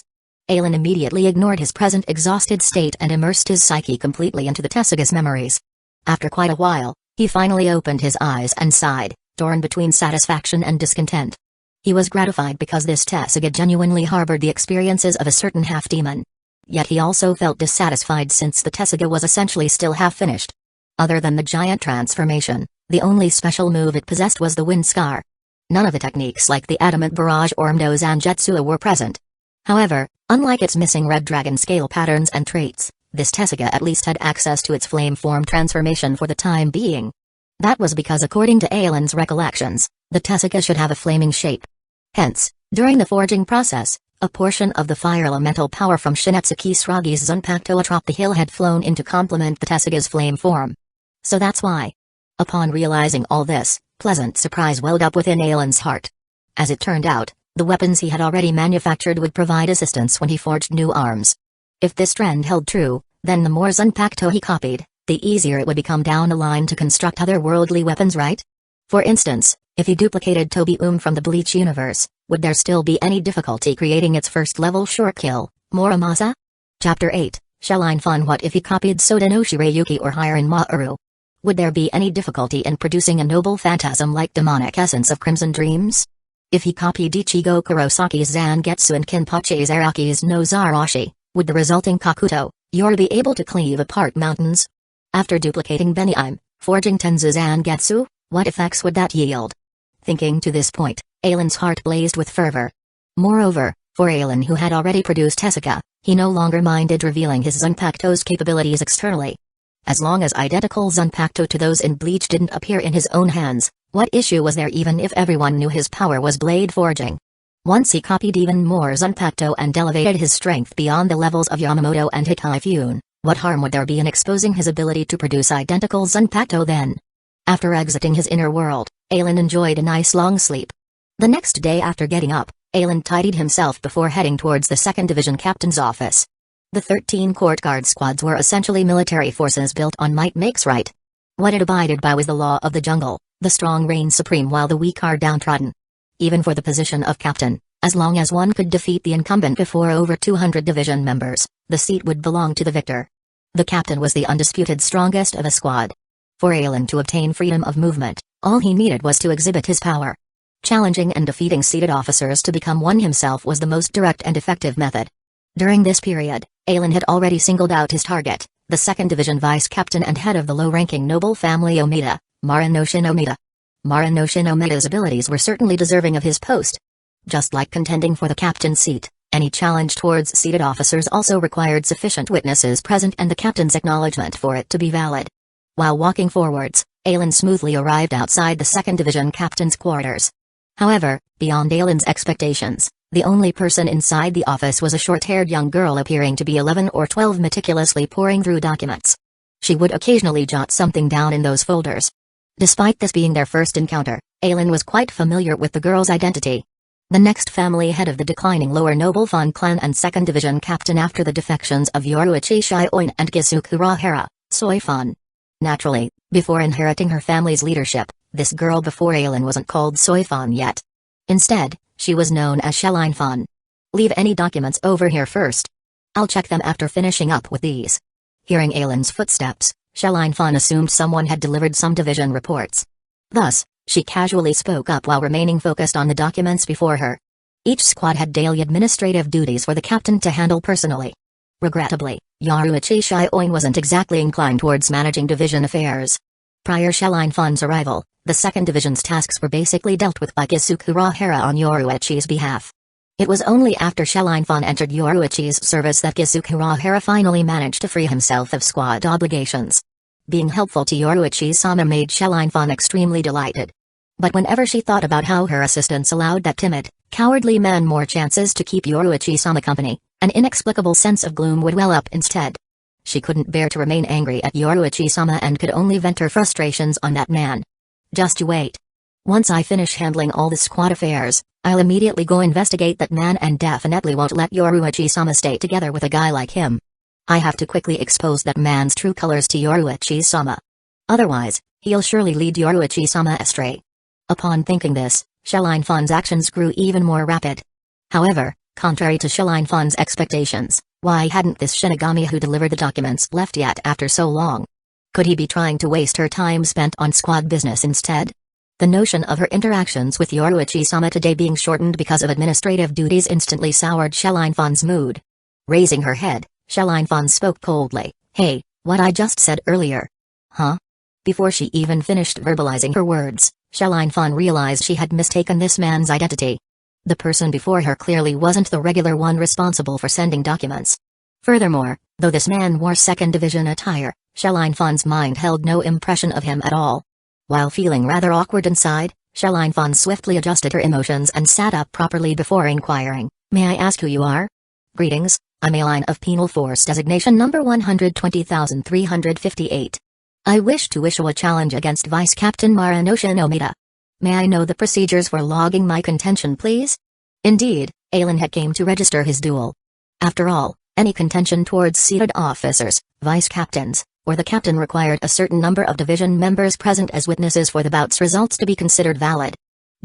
Aelin immediately ignored his present exhausted state and immersed his psyche completely into the Tessaka's memories. After quite a while, he finally opened his eyes and sighed, torn between satisfaction and discontent. He was gratified because this Tessaka genuinely harbored the experiences of a certain half-demon. Yet he also felt dissatisfied since the Tessaka was essentially still half-finished. Other than the giant transformation, the only special move it possessed was the wind scar. None of the techniques like the adamant barrage or Mdo Zangetsu were present. However, unlike its missing red dragon scale patterns and traits, this Tessaka at least had access to its flame form transformation for the time being. That was because according to Aelin's recollections, the Tessaka should have a flaming shape. Hence, during the forging process, a portion of the fire elemental power from Shinetsuki Suragi's Zanpakuto atop the hill had flown in to complement the Tessaka's flame form. So that's why. Upon realizing all this, pleasant surprise welled up within Aelin's heart. As it turned out, the weapons he had already manufactured would provide assistance when he forged new arms. If this trend held true, then the more Zanpakuto he copied, the easier it would become down the line to construct otherworldly weapons, right? For instance, if he duplicated Tobi from the Bleach universe, would there still be any difficulty creating its first-level short kill, Muramasa? Chapter 8, Shelline Fun. What if he copied Soda no Shirayuki or Hiren Mauru? Would there be any difficulty in producing a noble phantasm-like demonic essence of Crimson Dreams? If he copied Ichigo Kurosaki's Zangetsu and Kinpachi Zaraki's no Zarashi, Would the resulting Kakuto, Yoru be able to cleave apart mountains? After duplicating Benihime, forging Tenzu Zangetsu, what effects would that yield? Thinking to this point, Ailen's heart blazed with fervor. Moreover, for Ailen, who had already produced Tezuka, he no longer minded revealing his Zanpakuto's capabilities externally. As long as identical Zanpakuto to those in Bleach didn't appear in his own hands, what issue was there even if everyone knew his power was blade forging? Once he copied even more Zanpakuto and elevated his strength beyond the levels of Yamamoto and Hitaifune, what harm would there be in exposing his ability to produce identical Zanpakuto then? After exiting his inner world, Ailen enjoyed a nice long sleep. The next day after getting up, Ailen tidied himself before heading towards the 2nd Division captain's office. The 13 court guard squads were essentially military forces built on might makes right. What it abided by was the law of the jungle, the strong reign supreme while the weak are downtrodden. Even for the position of captain, as long as one could defeat the incumbent before over 200 division members, the seat would belong to the victor. The captain was the undisputed strongest of a squad. For Ailen to obtain freedom of movement, all he needed was to exhibit his power. Challenging and defeating seated officers to become one himself was the most direct and effective method. During this period, Ailen had already singled out his target, the 2nd Division vice captain and head of the low-ranking noble family Omida, Maranoshin Omida. Maranoshin Omida's abilities were certainly deserving of his post. Just like contending for the captain's seat, any challenge towards seated officers also required sufficient witnesses present and the captain's acknowledgement for it to be valid. While walking forwards, Ailen smoothly arrived outside the 2nd Division captain's quarters. However, beyond Ailen's expectations, the only person inside the office was a short-haired young girl appearing to be 11 or 12 meticulously poring through documents. She would occasionally jot something down in those folders. Despite this being their first encounter, Ailen was quite familiar with the girl's identity. The next family head of the declining lower noble Fan clan and 2nd Division captain after the defections of Yoruichi Shioin and Gisukura Hara, Soifan. Naturally, before inheriting her family's leadership, this girl before Ailen wasn't called Soifan yet. Instead, she was known as Sheline Fan. Leave any documents over here first. I'll check them after finishing up with these. Hearing Ailen's footsteps, Sheline Fan assumed someone had delivered some division reports. Thus, she casually spoke up while remaining focused on the documents before her. Each squad had daily administrative duties for the captain to handle personally. Regrettably, Yoruichi Shioin wasn't exactly inclined towards managing division affairs. Prior Sheline Fan's arrival, the 2nd Division's tasks were basically dealt with by Gisukura Hara on Yoruichi's behalf. It was only after Sheline Fan entered Yoruichi's service that Gisukura Hara finally managed to free himself of squad obligations. Being helpful to Yoruichi-sama made Sheline Fan extremely delighted. But whenever she thought about how her assistance allowed that timid, cowardly man more chances to keep Yoruichi-sama company, an inexplicable sense of gloom would well up instead. She couldn't bear to remain angry at Yoruichi-sama and could only vent her frustrations on that man. Just you wait. Once I finish handling all the squad affairs, I'll immediately go investigate that man and definitely won't let Yoruichi-sama stay together with a guy like him. I have to quickly expose that man's true colors to Yoruichi-sama. Otherwise, he'll surely lead Yoruichi-sama astray. Upon thinking this, Sheline Fan's actions grew even more rapid. However, contrary to Sheline Fan's expectations, why hadn't this Shinigami who delivered the documents left yet after so long? Could he be trying to waste her time spent on squad business instead? The notion of her interactions with Yoruichi-sama today being shortened because of administrative duties instantly soured Sheline Fan's mood. Raising her head, Sheline Fan spoke coldly, "Hey, what I just said earlier." Huh? Before she even finished verbalizing her words, Sheline Fan realized she had mistaken this man's identity. The person before her clearly wasn't the regular one responsible for sending documents. Furthermore, though this man wore 2nd Division attire, Sheline Fan's mind held no impression of him at all. While feeling rather awkward inside, Sheline Fan swiftly adjusted her emotions and sat up properly before inquiring, "May I ask who you are?" "Greetings, I'm a line of Penal Force designation number 120,358. I wish to issue a challenge against Vice Captain Maranoshin Omida. May I know the procedures for logging my contention please?" Indeed, Ailen had came to register his duel. After all, any contention towards seated officers, vice captains, or the captain required a certain number of division members present as witnesses for the bout's results to be considered valid.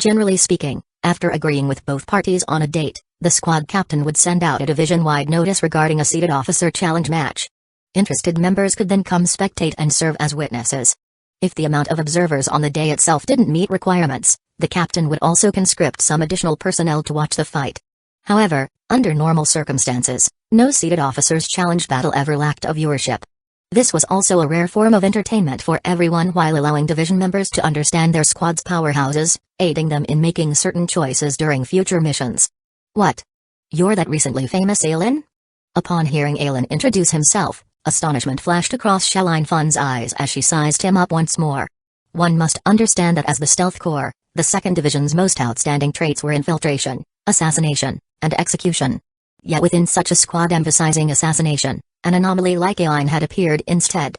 Generally speaking, after agreeing with both parties on a date, the squad captain would send out a division-wide notice regarding a seated officer challenge match. Interested members could then come spectate and serve as witnesses. If the amount of observers on the day itself didn't meet requirements, the captain would also conscript some additional personnel to watch the fight. However, Under normal circumstances, no seated officers challenge battle ever lacked of viewership. This was also a rare form of entertainment for everyone while allowing division members to understand their squad's powerhouses, aiding them in making certain choices during future missions. What? You're that recently famous alien? Upon hearing Alan introduce himself, astonishment flashed across Shalyn Fun's eyes as she sized him up once more. One must understand that as the Stealth Corps, the 2nd Division's most outstanding traits were infiltration, assassination, and execution. Yet within such a squad emphasizing assassination, an anomaly like Alan had appeared instead.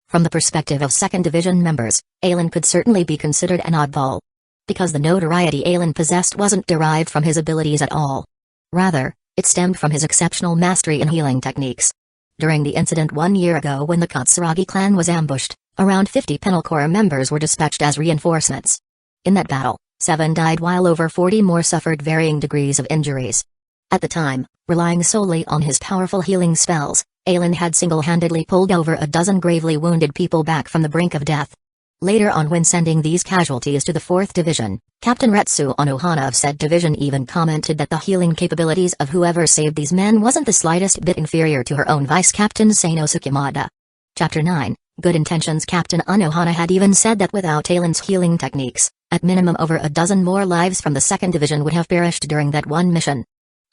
From the perspective of 2nd Division members, Alan could certainly be considered an oddball. Because the notoriety Alan possessed wasn't derived from his abilities at all. Rather, it stemmed from his exceptional mastery in healing techniques. During the incident 1 year ago when the Katsuragi clan was ambushed, around 50 Penal Corps members were dispatched as reinforcements. In that battle, 7 died while over 40 more suffered varying degrees of injuries. At the time, relying solely on his powerful healing spells, Alan had single-handedly pulled over a dozen gravely wounded people back from the brink of death. Later on, when sending these casualties to the 4th Division, Captain Retsu Onohana of said division even commented that the healing capabilities of whoever saved these men wasn't the slightest bit inferior to her own Vice Captain Seino Tsukimada. Chapter 9, Good Intentions. Captain Onohana had even said that without Alan's healing techniques, at minimum over a dozen more lives from the 2nd Division would have perished during that one mission.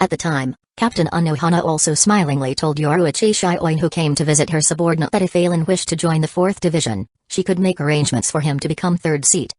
At the time, Captain Onohana also smilingly told Yoruichi Shioin, who came to visit her subordinate, that if Alan wished to join the 4th Division, she could make arrangements for him to become 3rd seat.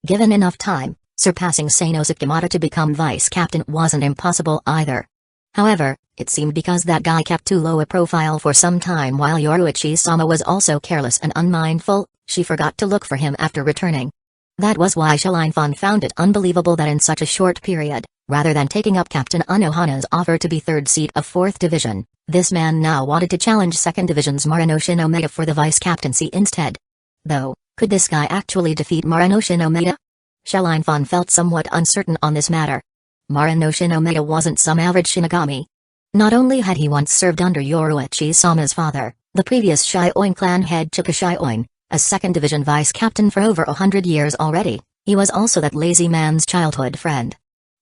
Given enough time, surpassing Seino Tsukimada to become vice captain wasn't impossible either. However, it seemed because that guy kept too low a profile for some time while Yoruichi-sama was also careless and unmindful, she forgot to look for him after returning. That was why Shalyn Fun found it unbelievable that in such a short period, rather than taking up Captain Onohana's offer to be 3rd seat of 4th Division, this man now wanted to challenge 2nd Division's Muranoshin Omega for the vice captaincy instead. Though, could this guy actually defeat Muranoshin Omega? Shalyn Fun felt somewhat uncertain on this matter. Muranoshin Omega wasn't some average Shinigami. Not only had he once served under Yoruichi-sama's father, the previous Shioin clan head Chika Shioin, as 2nd Division vice captain for over 100 years already, he was also that lazy man's childhood friend.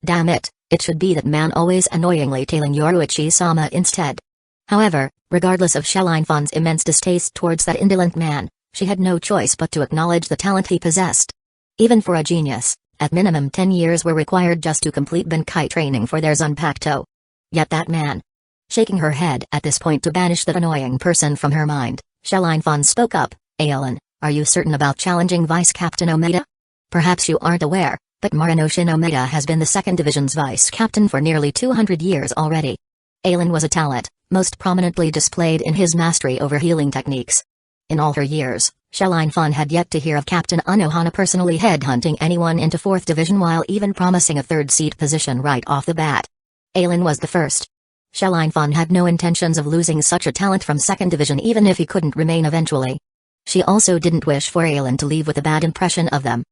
Damn it, it should be that man always annoyingly tailing Yoruichi-sama instead. However, regardless of Shalyn Fun's immense distaste towards that indolent man, she had no choice but to acknowledge the talent he possessed. Even for a genius, at minimum 10 years were required just to complete Benkai training for their Zanpakuto. Yet that man. Shaking her head at this point to banish that annoying person from her mind, Shalyn Fun spoke up. Alan, are you certain about challenging Vice Captain Omega? Perhaps you aren't aware, but Muranoshin Omega has been the 2nd Division's vice captain for nearly 200 years already. Alan was a talent, most prominently displayed in his mastery over healing techniques. In all her years, Shalyn Fun had yet to hear of Captain Onohana personally headhunting anyone into 4th Division while even promising a 3rd seat position right off the bat. Alan was the first. Shalyn Fun had no intentions of losing such a talent from 2nd Division even if he couldn't remain eventually. She also didn't wish for Alan to leave with a bad impression of them.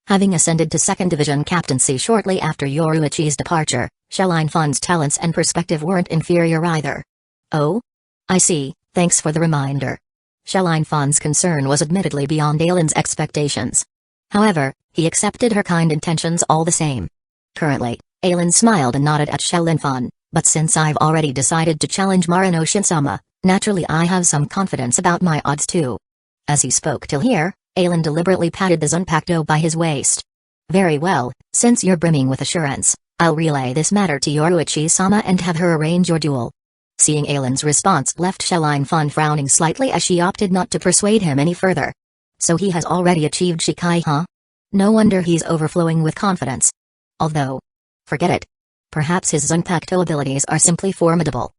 Having ascended to 2nd Division captaincy shortly after Yoruichi's departure, Shalyn Fun's talents and perspective weren't inferior either. Oh? I see, thanks for the reminder. Shalyn Fun's concern was admittedly beyond Alan's expectations. However, he accepted her kind intentions all the same. Currently, Alan smiled and nodded at Shalyn Fun, but since I've already decided to challenge Muranoshin-sama, naturally I have some confidence about my odds too. As he spoke till here, Alan deliberately patted the Zanpakuto by his waist. Very well, since you're brimming with assurance, I'll relay this matter to Yoruichi-sama and have her arrange your duel. Seeing Alan's response left Shalyn Fun frowning slightly as she opted not to persuade him any further. So he has already achieved Shikai, huh? No wonder he's overflowing with confidence. Although, forget it. Perhaps his Zanpakuto abilities are simply formidable.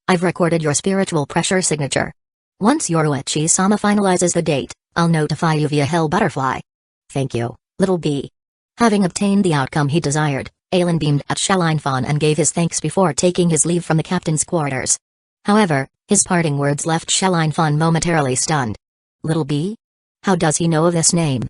I've recorded your spiritual pressure signature. Once Yoruichi-sama finalizes the date, I'll notify you via Hell Butterfly. Thank you, little B. Having obtained the outcome he desired, Alan beamed at Shalyn Fun and gave his thanks before taking his leave from the captain's quarters. However, his parting words left Shalyn Fun momentarily stunned. Little B? How does he know of this name?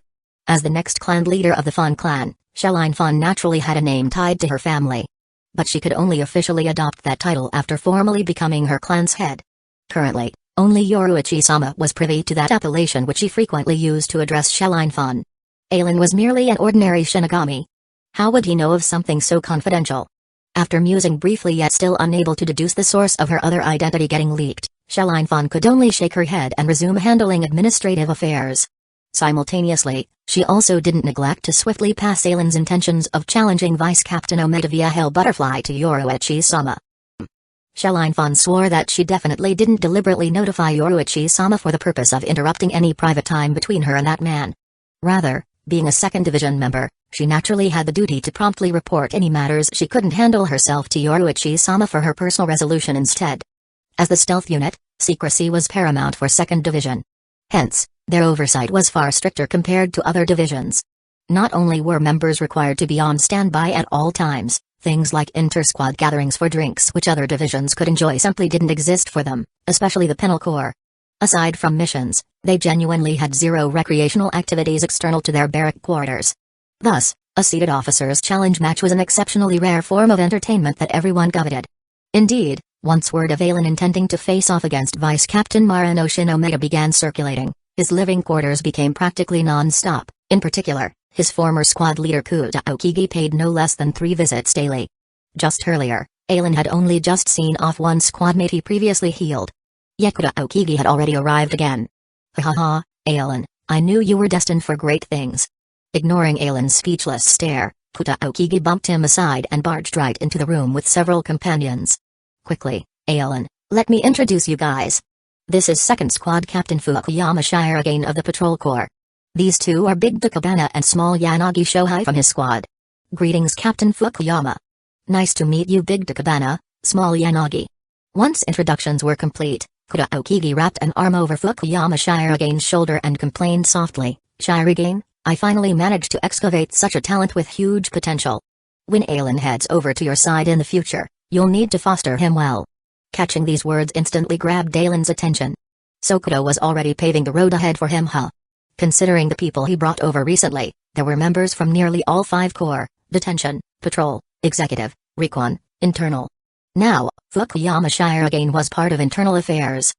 As the next clan leader of the Fun clan, Shalyn Fun naturally had a name tied to her family. But she could only officially adopt that title after formally becoming her clan's head. Currently, only Yoruichi-sama was privy to that appellation which he frequently used to address Shalyn Fun. Alan was merely an ordinary Shinigami. How would he know of something so confidential? After musing briefly yet still unable to deduce the source of her other identity getting leaked, Fan could only shake her head and resume handling administrative affairs. Simultaneously, she also didn't neglect to swiftly pass Ailen's intentions of challenging Vice Captain Omega via Hell Butterfly to Yoruichi-sama. Fan swore that she definitely didn't deliberately notify Yoruichi-sama for the purpose of interrupting any private time between her and that man. Rather, being a 2nd Division member, she naturally had the duty to promptly report any matters she couldn't handle herself to Yoruichi-sama for her personal resolution instead. As the stealth unit, secrecy was paramount for 2nd Division. Hence, their oversight was far stricter compared to other divisions. Not only were members required to be on standby at all times, things like inter-squad gatherings for drinks which other divisions could enjoy simply didn't exist for them, especially the Penal Corps. Aside from missions, they genuinely had zero recreational activities external to their barrack quarters. Thus, a seated officers' challenge match was an exceptionally rare form of entertainment that everyone coveted. Indeed, once word of Ailen intending to face off against Vice Captain Maranoshin Omega began circulating, his living quarters became practically non-stop. In particular, his former squad leader Kusagakure paid no less than 3 visits daily. Just earlier, Ailen had only just seen off one squad mate he previously healed. Yet Kusagakure had already arrived again. Ha ha, Ailen, I knew you were destined for great things. Ignoring Ailen's speechless stare, Kusagakure bumped him aside and barged right into the room with several companions. Quickly, Ailen, let me introduce you guys. This is 2nd Squad Captain Fukuyama Shirogane of the Patrol Corps. These two are Big Takabana and Small Yanagi Shohei from his squad. Greetings Captain Fukuyama. Nice to meet you Big Takabana, Small Yanagi. Once introductions were complete, Kusagakure wrapped an arm over Fukuyama Shirogane's shoulder and complained softly, Shirogane, I finally managed to excavate such a talent with huge potential. When Ailen heads over to your side in the future, you'll need to foster him well. Catching these words instantly grabbed Ailen's attention. Sokuto was already paving the road ahead for him Considering the people he brought over recently, there were members from nearly all 5 corps, detention, patrol, executive, recon, internal. Now, Fukuyama Shirogane was part of internal affairs.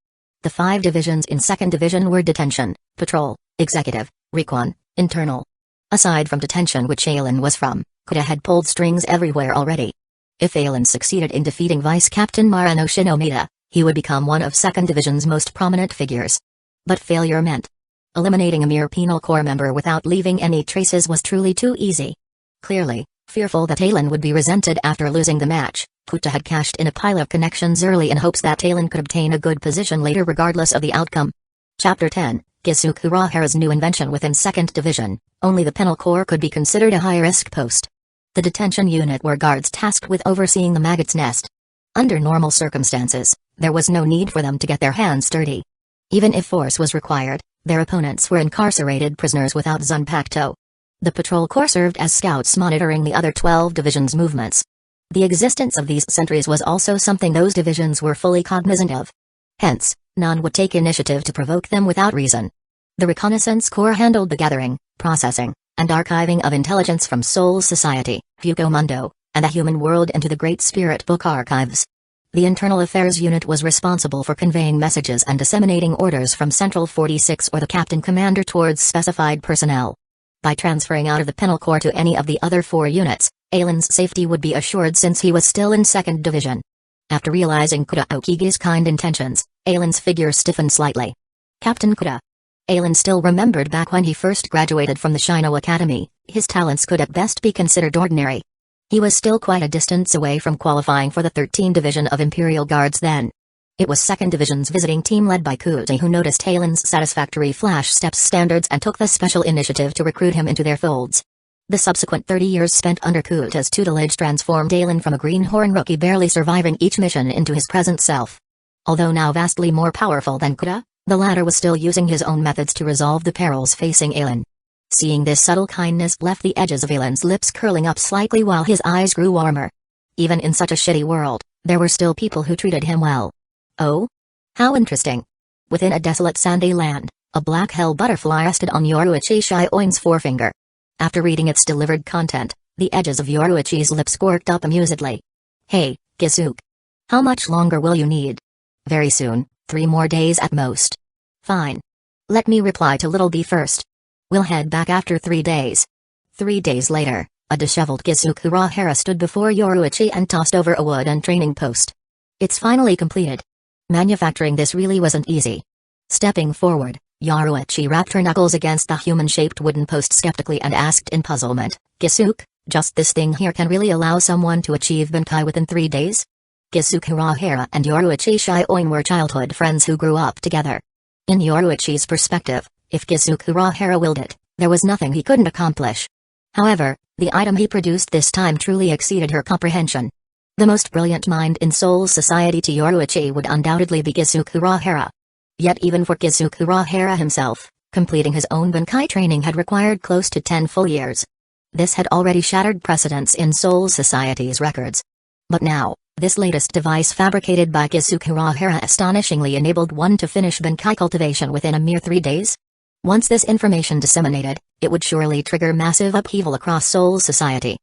The 5 divisions in 2nd Division were detention, patrol, executive, recon, internal. Aside from detention which Ailen was from, Kuta had pulled strings everywhere already. If Ailen succeeded in defeating Vice Captain Maranoshin Omega, he would become one of 2nd Division's most prominent figures. But failure meant eliminating a mere penal corps member without leaving any traces was truly too easy. Clearly, fearful that Ailen would be resented after losing the match, Kuta had cashed in a pile of connections early in hopes that Ailen could obtain a good position later regardless of the outcome. Chapter 10, Kusagakure new invention within 2nd Division, only the Penal Corps could be considered a high-risk post. The detention unit were guards tasked with overseeing the maggot's nest. Under normal circumstances, there was no need for them to get their hands dirty. Even if force was required, their opponents were incarcerated prisoners without Zunpacto. The patrol corps served as scouts monitoring the other 12 divisions' movements. The existence of these sentries was also something those divisions were fully cognizant of. Hence, none would take initiative to provoke them without reason. The Reconnaissance Corps handled the gathering, processing, and archiving of intelligence from Soul Society, Fuko Mundo, and the human world into the Great Spirit Book archives. The Internal Affairs Unit was responsible for conveying messages and disseminating orders from Central 46 or the Captain Commander towards specified personnel. By transferring out of the Penal Corps to any of the other 4 units, Ailen's safety would be assured since he was still in 2nd Division. After realizing Kusakure's kind intentions, Ailen's figure stiffened slightly. Captain Kuta. Ailen still remembered back when he first graduated from the Shino Academy, his talents could at best be considered ordinary. He was still quite a distance away from qualifying for the 13th Division of Imperial Guards then. It was 2nd Division's visiting team led by Kuti who noticed Ailen's satisfactory flash steps standards and took the special initiative to recruit him into their folds. The subsequent 30 years spent under Kuta's tutelage transformed Ailen from a greenhorn rookie barely surviving each mission into his present self. Although now vastly more powerful than Kuta, the latter was still using his own methods to resolve the perils facing Ailen. Seeing this subtle kindness left the edges of Ailen's lips curling up slightly while his eyes grew warmer. Even in such a shitty world, there were still people who treated him well. Oh? How interesting. Within a desolate sandy land, a black hell butterfly rested on Yoruichi Shioin's forefinger. After reading its delivered content, the edges of Yoruichi's lips quirked up amusedly. Hey, Kusuk. How much longer will you need? Very soon, 3 more days at most. Fine. Let me reply to Little B first. We'll head back after 3 days. 3 days later, A disheveled Kusagakure stood before Yoruichi and tossed over a wooden training post. It's finally completed. Manufacturing this really wasn't easy. Stepping forward, Yoruichi rapped her knuckles against the human-shaped wooden post skeptically and asked in puzzlement, Kisuke, just this thing here can really allow someone to achieve Bankai within 3 days? Kusagakure and Yoruichi Shioin were childhood friends who grew up together. In Yoruichi's perspective, if Kusagakure willed it, there was nothing he couldn't accomplish. However, the item he produced this time truly exceeded her comprehension. The most brilliant mind in Soul Society to Yoruichi would undoubtedly be Kusagakure. Yet even for Kusagakure himself, completing his own Bankai training had required close to 10 full years. This had already shattered precedents in Soul Society's records. But now, this latest device fabricated by Kusagakure astonishingly enabled one to finish Bankai cultivation within a mere 3 days. Once this information disseminated, it would surely trigger massive upheaval across Soul Society.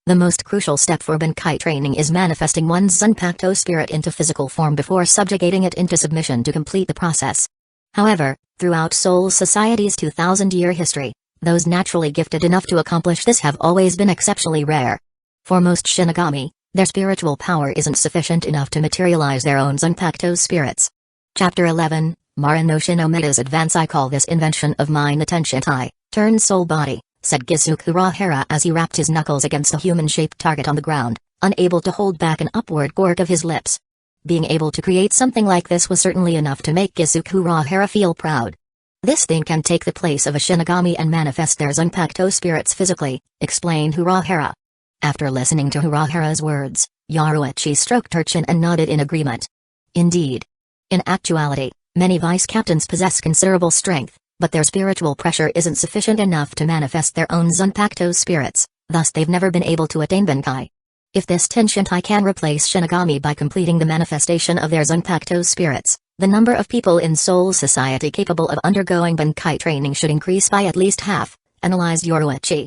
The most crucial step for Bankai training is manifesting one's Zanpakuto spirit into physical form before subjugating it into submission to complete the process. However, throughout Soul Society's 2,000-year history, those naturally gifted enough to accomplish this have always been exceptionally rare. For most Shinigami, their spiritual power isn't sufficient enough to materialize their own Zanpakuto spirits. Chapter 11, Marin no Shinomeda's Advance. I call this invention of mine the Tenshintai, turn soul body, said Kusagakure as he rapped his knuckles against a human-shaped target on the ground, unable to hold back an upward quirk of his lips. Being able to create something like this was certainly enough to make Kusagakure feel proud. This thing can take the place of a Shinigami and manifest their Zanpakuto spirits physically, explained Urahara. After listening to Urahara's words, Yoruichi stroked her chin and nodded in agreement. Indeed. In actuality, many vice captains possess considerable strength, but their spiritual pressure isn't sufficient enough to manifest their own Zanpakuto spirits, thus they've never been able to attain Bankai. If this Tenshintai can replace Shinigami by completing the manifestation of their Zanpakuto spirits, the number of people in Soul Society capable of undergoing Bankai training should increase by at least half, analyzed Yoruichi.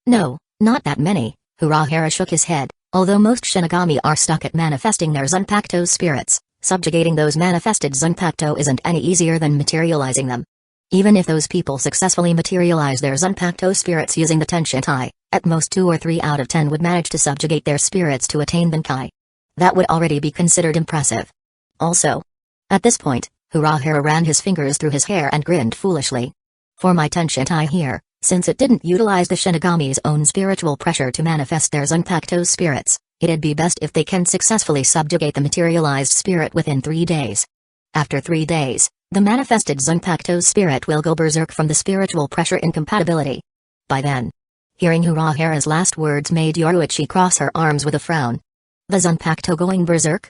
No, not that many, Urahara shook his head. Although most Shinigami are stuck at manifesting their Zanpakuto spirits, subjugating those manifested Zanpakuto isn't any easier than materializing them. Even if those people successfully materialize their Zanpakuto spirits using the Tenshintai, at most 2 or 3 out of 10 would manage to subjugate their spirits to attain Bankai. That would already be considered impressive. Also, at this point, Urahara ran his fingers through his hair and grinned foolishly. For my Tenshintai here, since it didn't utilize the Shinigami's own spiritual pressure to manifest their Zanpakuto spirits, it'd be best if they can successfully subjugate the materialized spirit within 3 days. After 3 days, the manifested Zanpakuto spirit will go berserk from the spiritual pressure incompatibility. By then, hearing Urahara's last words made Yoruichi cross her arms with a frown. The Zanpakuto going berserk?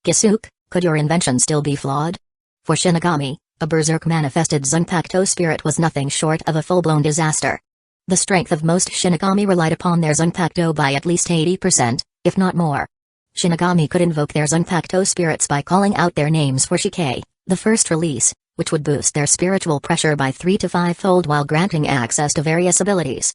Kisuke, could your invention still be flawed? For Shinigami, a berserk manifested Zanpakuto spirit was nothing short of a full-blown disaster. The strength of most Shinigami relied upon their Zanpakuto by at least 80%, if not more. Shinigami could invoke their Zanpakuto spirits by calling out their names for Shikai, the first release, which would boost their spiritual pressure by 3 to 5-fold while granting access to various abilities.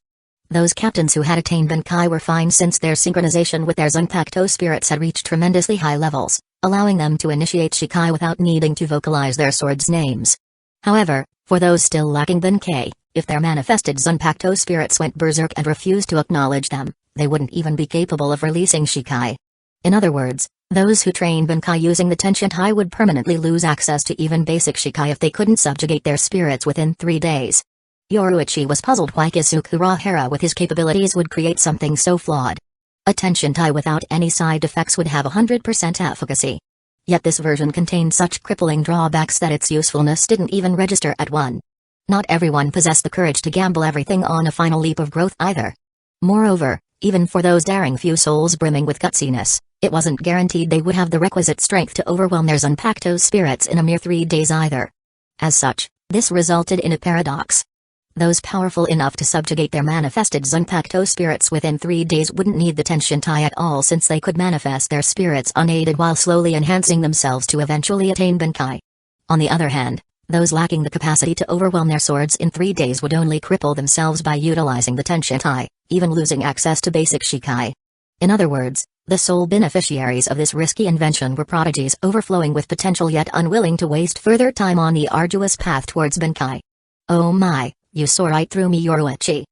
Those captains who had attained Bankai were fine since their synchronization with their Zanpakuto spirits had reached tremendously high levels, allowing them to initiate Shikai without needing to vocalize their swords' names. However, for those still lacking Bankai, if their manifested Zanpakuto spirits went berserk and refused to acknowledge them, they wouldn't even be capable of releasing Shikai. In other words, those who train Bankai using the Tenshintai would permanently lose access to even basic Shikai if they couldn't subjugate their spirits within 3 days. Yoruichi was puzzled why Kusagakure with his capabilities would create something so flawed. A Tenshintai without any side effects would have 100% efficacy. Yet this version contained such crippling drawbacks that its usefulness didn't even register at 1. Not everyone possessed the courage to gamble everything on a final leap of growth either. Moreover, even for those daring few souls brimming with gutsiness, it wasn't guaranteed they would have the requisite strength to overwhelm their Zanpakuto spirits in a mere 3 days either. As such, this resulted in a paradox. Those powerful enough to subjugate their manifested Zanpakuto spirits within 3 days wouldn't need the Tenshintai at all since they could manifest their spirits unaided while slowly enhancing themselves to eventually attain Bankai. On the other hand, those lacking the capacity to overwhelm their swords in 3 days would only cripple themselves by utilizing the Tenshintai, even losing access to basic Shikai. In other words, the sole beneficiaries of this risky invention were prodigies overflowing with potential yet unwilling to waste further time on the arduous path towards Bankai. Oh my, you saw right through me, Yoruichi.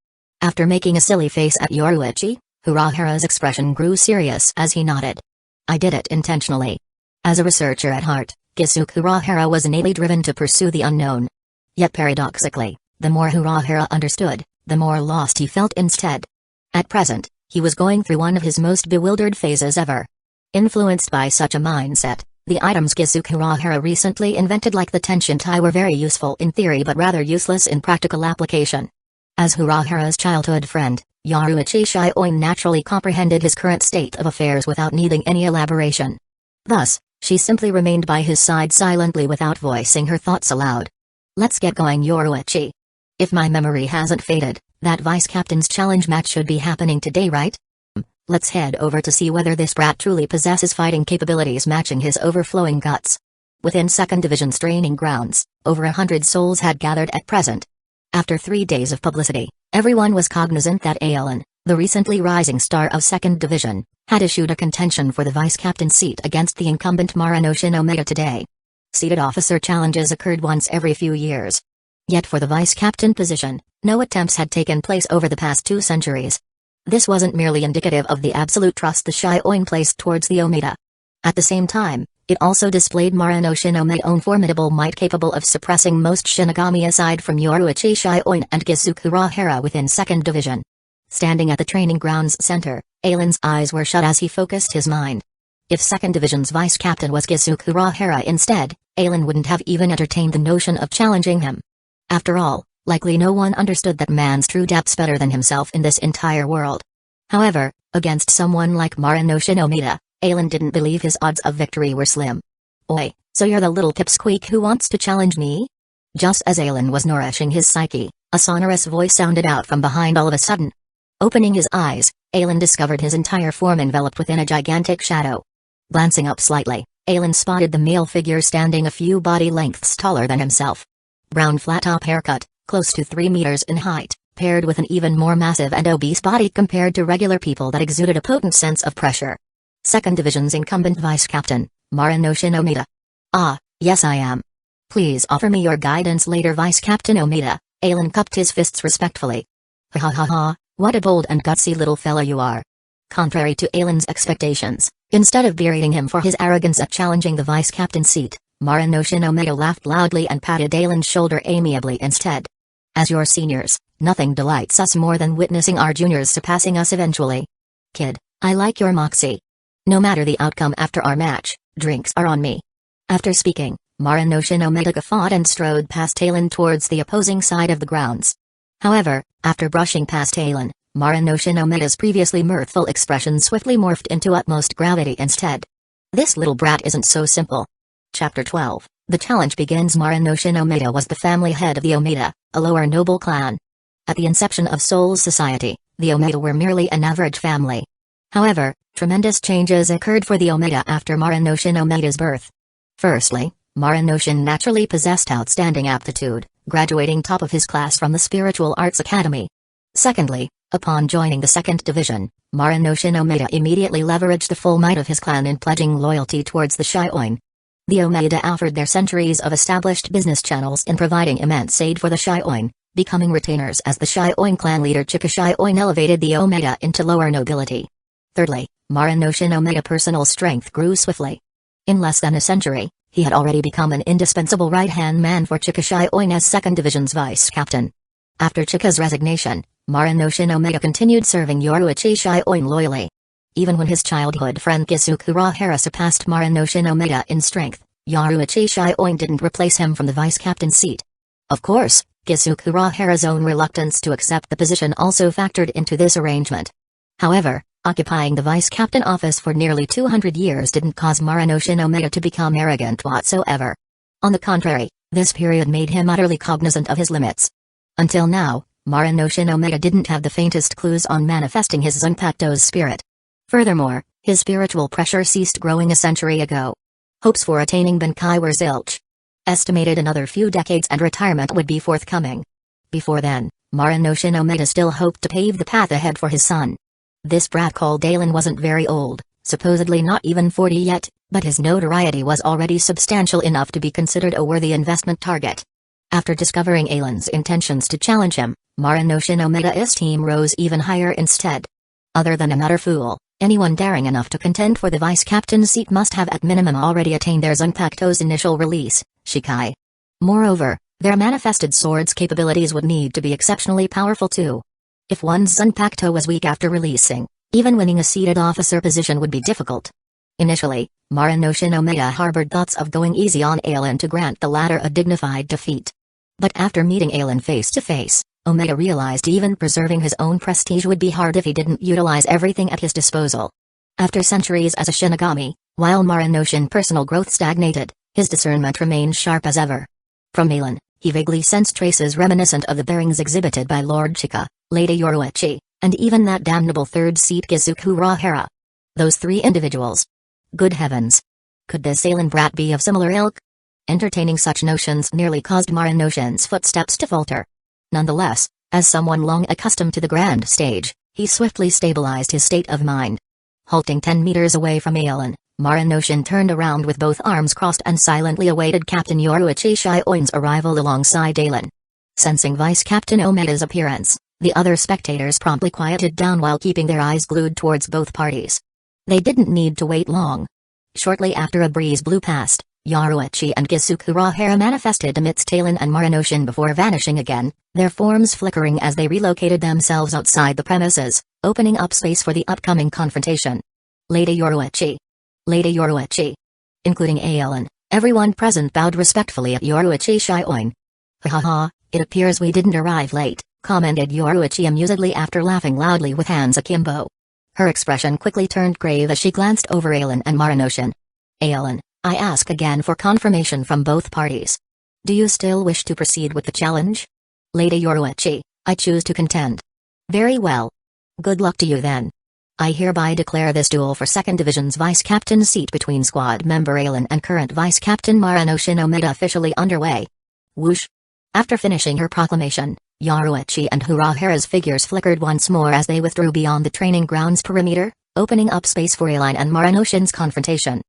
After making a silly face at Yoruichi, Urahara's expression grew serious as he nodded. I did it intentionally. As a researcher at heart, Kisuke Urahara was innately driven to pursue the unknown. Yet paradoxically, the more Urahara understood, the more lost he felt instead. At present, he was going through one of his most bewildered phases ever. Influenced by such a mindset, the items Kisuke Urahara recently invented like the tension tie were very useful in theory but rather useless in practical application. As Urahara's childhood friend, Yoruichi Shioin naturally comprehended his current state of affairs without needing any elaboration. Thus, she simply remained by his side silently without voicing her thoughts aloud. Let's get going, Yoruichi. If my memory hasn't faded, that vice captain's challenge match should be happening today, right? Let's head over to see whether this brat truly possesses fighting capabilities matching his overflowing guts. Within 2nd Division's training grounds, over 100 souls had gathered at present. After 3 days of publicity, everyone was cognizant that Alan, the recently rising star of 2nd Division, had issued a contention for the vice captain seat against the incumbent Maranoshin Omega today. Seated officer challenges occurred once every few years. Yet for the vice captain position, no attempts had taken place over the past 2 centuries. This wasn't merely indicative of the absolute trust the Shioin placed towards the Omega. At the same time, it also displayed Maranoshin Omega's own formidable might capable of suppressing most Shinigami aside from Yoruichi Shioin and Kisuke Urahara within 2nd Division. Standing at the training grounds center, Alan's eyes were shut as he focused his mind. If 2nd Division's vice captain was Kisuke Urahara instead, Alan wouldn't have even entertained the notion of challenging him. After all, likely no one understood that man's true depths better than himself in this entire world. However, against someone like Maranoshin Omega, Alan didn't believe his odds of victory were slim. Oi, so you're the little pipsqueak who wants to challenge me? Just as Alan was nourishing his psyche, a sonorous voice sounded out from behind all of a sudden. Opening his eyes, Alan discovered his entire form enveloped within a gigantic shadow. Glancing up slightly, Alan spotted the male figure standing a few body lengths taller than himself. Brown flat-top haircut, close to 3 meters in height, paired with an even more massive and obese body compared to regular people that exuded a potent sense of pressure. 2nd Division's incumbent vice captain, Maranoshin Omega. Ah, yes I am. Please offer me your guidance later, Vice Captain Omega. Alan cupped his fists respectfully. Ha ha ha ha, what a bold and gutsy little fella you are. Contrary to Alan's expectations, instead of berating him for his arrogance at challenging the vice captain seat, Maranoshin Omega laughed loudly and patted Alan's shoulder amiably instead. As your seniors, nothing delights us more than witnessing our juniors surpassing us eventually. Kid, I like your moxie. No matter the outcome after our match, drinks are on me. After speaking, Maranoshin Omega guffawed and strode past Alan towards the opposing side of the grounds. However, after brushing past Alan, Maranoshin Omega's previously mirthful expression swiftly morphed into utmost gravity instead. This little brat isn't so simple. Chapter 12, The Challenge begins. Maranoshin Omega was the family head of the Omega, a lower noble clan. At the inception of Soul's society, the Omega were merely an average family. However, tremendous changes occurred for the Omega after Maranoshin Omega's birth. Firstly, Maranoshin naturally possessed outstanding aptitude, graduating top of his class from the Spiritual Arts Academy. Secondly, upon joining the 2nd Division, Maranoshin Omega immediately leveraged the full might of his clan in pledging loyalty towards the Shioin. The Omega offered their centuries of established business channels in providing immense aid for the Shioin, becoming retainers as the Shioin clan leader Chika Shioin elevated the Omega into lower nobility. Thirdly, Maranoshin Omega's personal strength grew swiftly. In less than a century, he had already become an indispensable right-hand man for Chika Shioin as 2nd Division's vice captain. After Chika's resignation, Maranoshin Omega continued serving Yoruichi Shioin loyally. Even when his childhood friend Kisuke Urahara surpassed Maranoshin Omega in strength, Yoruichi Shioin didn't replace him from the vice captain seat. Of course, Kisuke Urahara's own reluctance to accept the position also factored into this arrangement. However, occupying the vice captain office for nearly 200 years didn't cause Maranoshin Omega to become arrogant whatsoever. On the contrary, this period made him utterly cognizant of his limits. Until now, Maranoshin Omega didn't have the faintest clues on manifesting his Zanpakuto's spirit. Furthermore, his spiritual pressure ceased growing a century ago. Hopes for attaining Bankai were zilch. Estimated another few decades and retirement would be forthcoming. Before then, Maranoshin Omega still hoped to pave the path ahead for his son. This brat called Alan wasn't very old, supposedly not even 40 yet, but his notoriety was already substantial enough to be considered a worthy investment target. After discovering Ailen's intentions to challenge him, Maranoshin Omeda's team rose even higher instead. Other than an utter fool, anyone daring enough to contend for the vice-captain seat must have at minimum already attained their Zanpakuto's initial release, Shikai. Moreover, their manifested sword's capabilities would need to be exceptionally powerful too. If one's Zanpakuto was weak after releasing, even winning a seated officer position would be difficult. Initially, Maranoshin Omeda harbored thoughts of going easy on Ailen to grant the latter a dignified defeat. But after meeting Ailen face to face, Omeda realized even preserving his own prestige would be hard if he didn't utilize everything at his disposal. After centuries as a Shinigami, while Maranoshin personal growth stagnated, his discernment remained sharp as ever. From Ailen, he vaguely sensed traces reminiscent of the bearings exhibited by Lord Chika, Lady Yoruichi, and even that damnable third seat Kusagakure Hera. Those three individuals. Good heavens! Could this Ailen brat be of similar ilk? Entertaining such notions nearly caused Maranoshin's footsteps to falter. Nonetheless, as someone long accustomed to the grand stage, he swiftly stabilized his state of mind. Halting 10 meters away from Ailen, Maranoshin turned around with both arms crossed and silently awaited Captain Yoruichi Shioin's arrival alongside Ailen. Sensing Vice Captain Omeda's appearance, the other spectators promptly quieted down while keeping their eyes glued towards both parties. They didn't need to wait long. Shortly after a breeze blew past, Yoruichi and Kusagakure Hera manifested amidst Ailen and Maranoshin before vanishing again, their forms flickering as they relocated themselves outside the premises, opening up space for the upcoming confrontation. Lady Yoruichi. Lady Yoruichi. Including Ailen, everyone present bowed respectfully at Yoruichi Shioin. Ha ha ha, it appears we didn't arrive late, commented Yoruichi amusedly after laughing loudly with hands akimbo. Her expression quickly turned grave as she glanced over Ailen and Maranoshin. Ailen, I ask again for confirmation from both parties. Do you still wish to proceed with the challenge? Lady Yoruichi, I choose to contend. Very well. Good luck to you then. I hereby declare this duel for 2nd Division's Vice-Captain seat between squad member Ailen and current Vice-Captain Maranoshin Omeda officially underway. Whoosh. After finishing her proclamation, Yoruichi and Hera's figures flickered once more as they withdrew beyond the training grounds perimeter, opening up space for Ailen and Maranoshin's confrontation.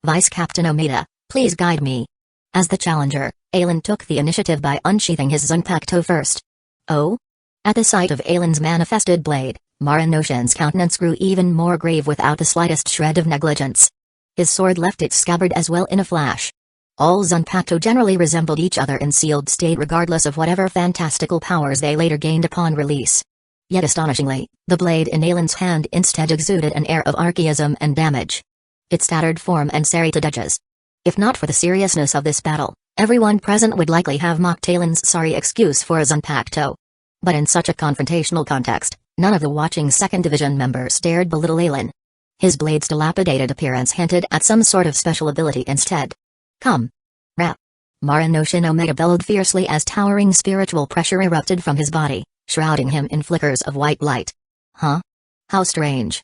Vice-Captain Omeda, please guide me. As the challenger, Ailen took the initiative by unsheathing his Zanpakuto first. Oh? At the sight of Ailen's manifested blade, Maranoshin's countenance grew even more grave without the slightest shred of negligence. His sword left its scabbard as well in a flash. All Zanpakuto generally resembled each other in sealed state regardless of whatever fantastical powers they later gained upon release. Yet astonishingly, the blade in Ailen's hand instead exuded an air of archaism and damage. Its tattered form and serrated edges. If not for the seriousness of this battle, everyone present would likely have mocked Ailen's sorry excuse for a Zanpakuto. But in such a confrontational context, none of the watching 2nd Division members dared belittle Ailen. His blade's dilapidated appearance hinted at some sort of special ability instead. Come. Rap. Maranoshin Omeda bellowed fiercely as towering spiritual pressure erupted from his body, shrouding him in flickers of white light. Huh? How strange.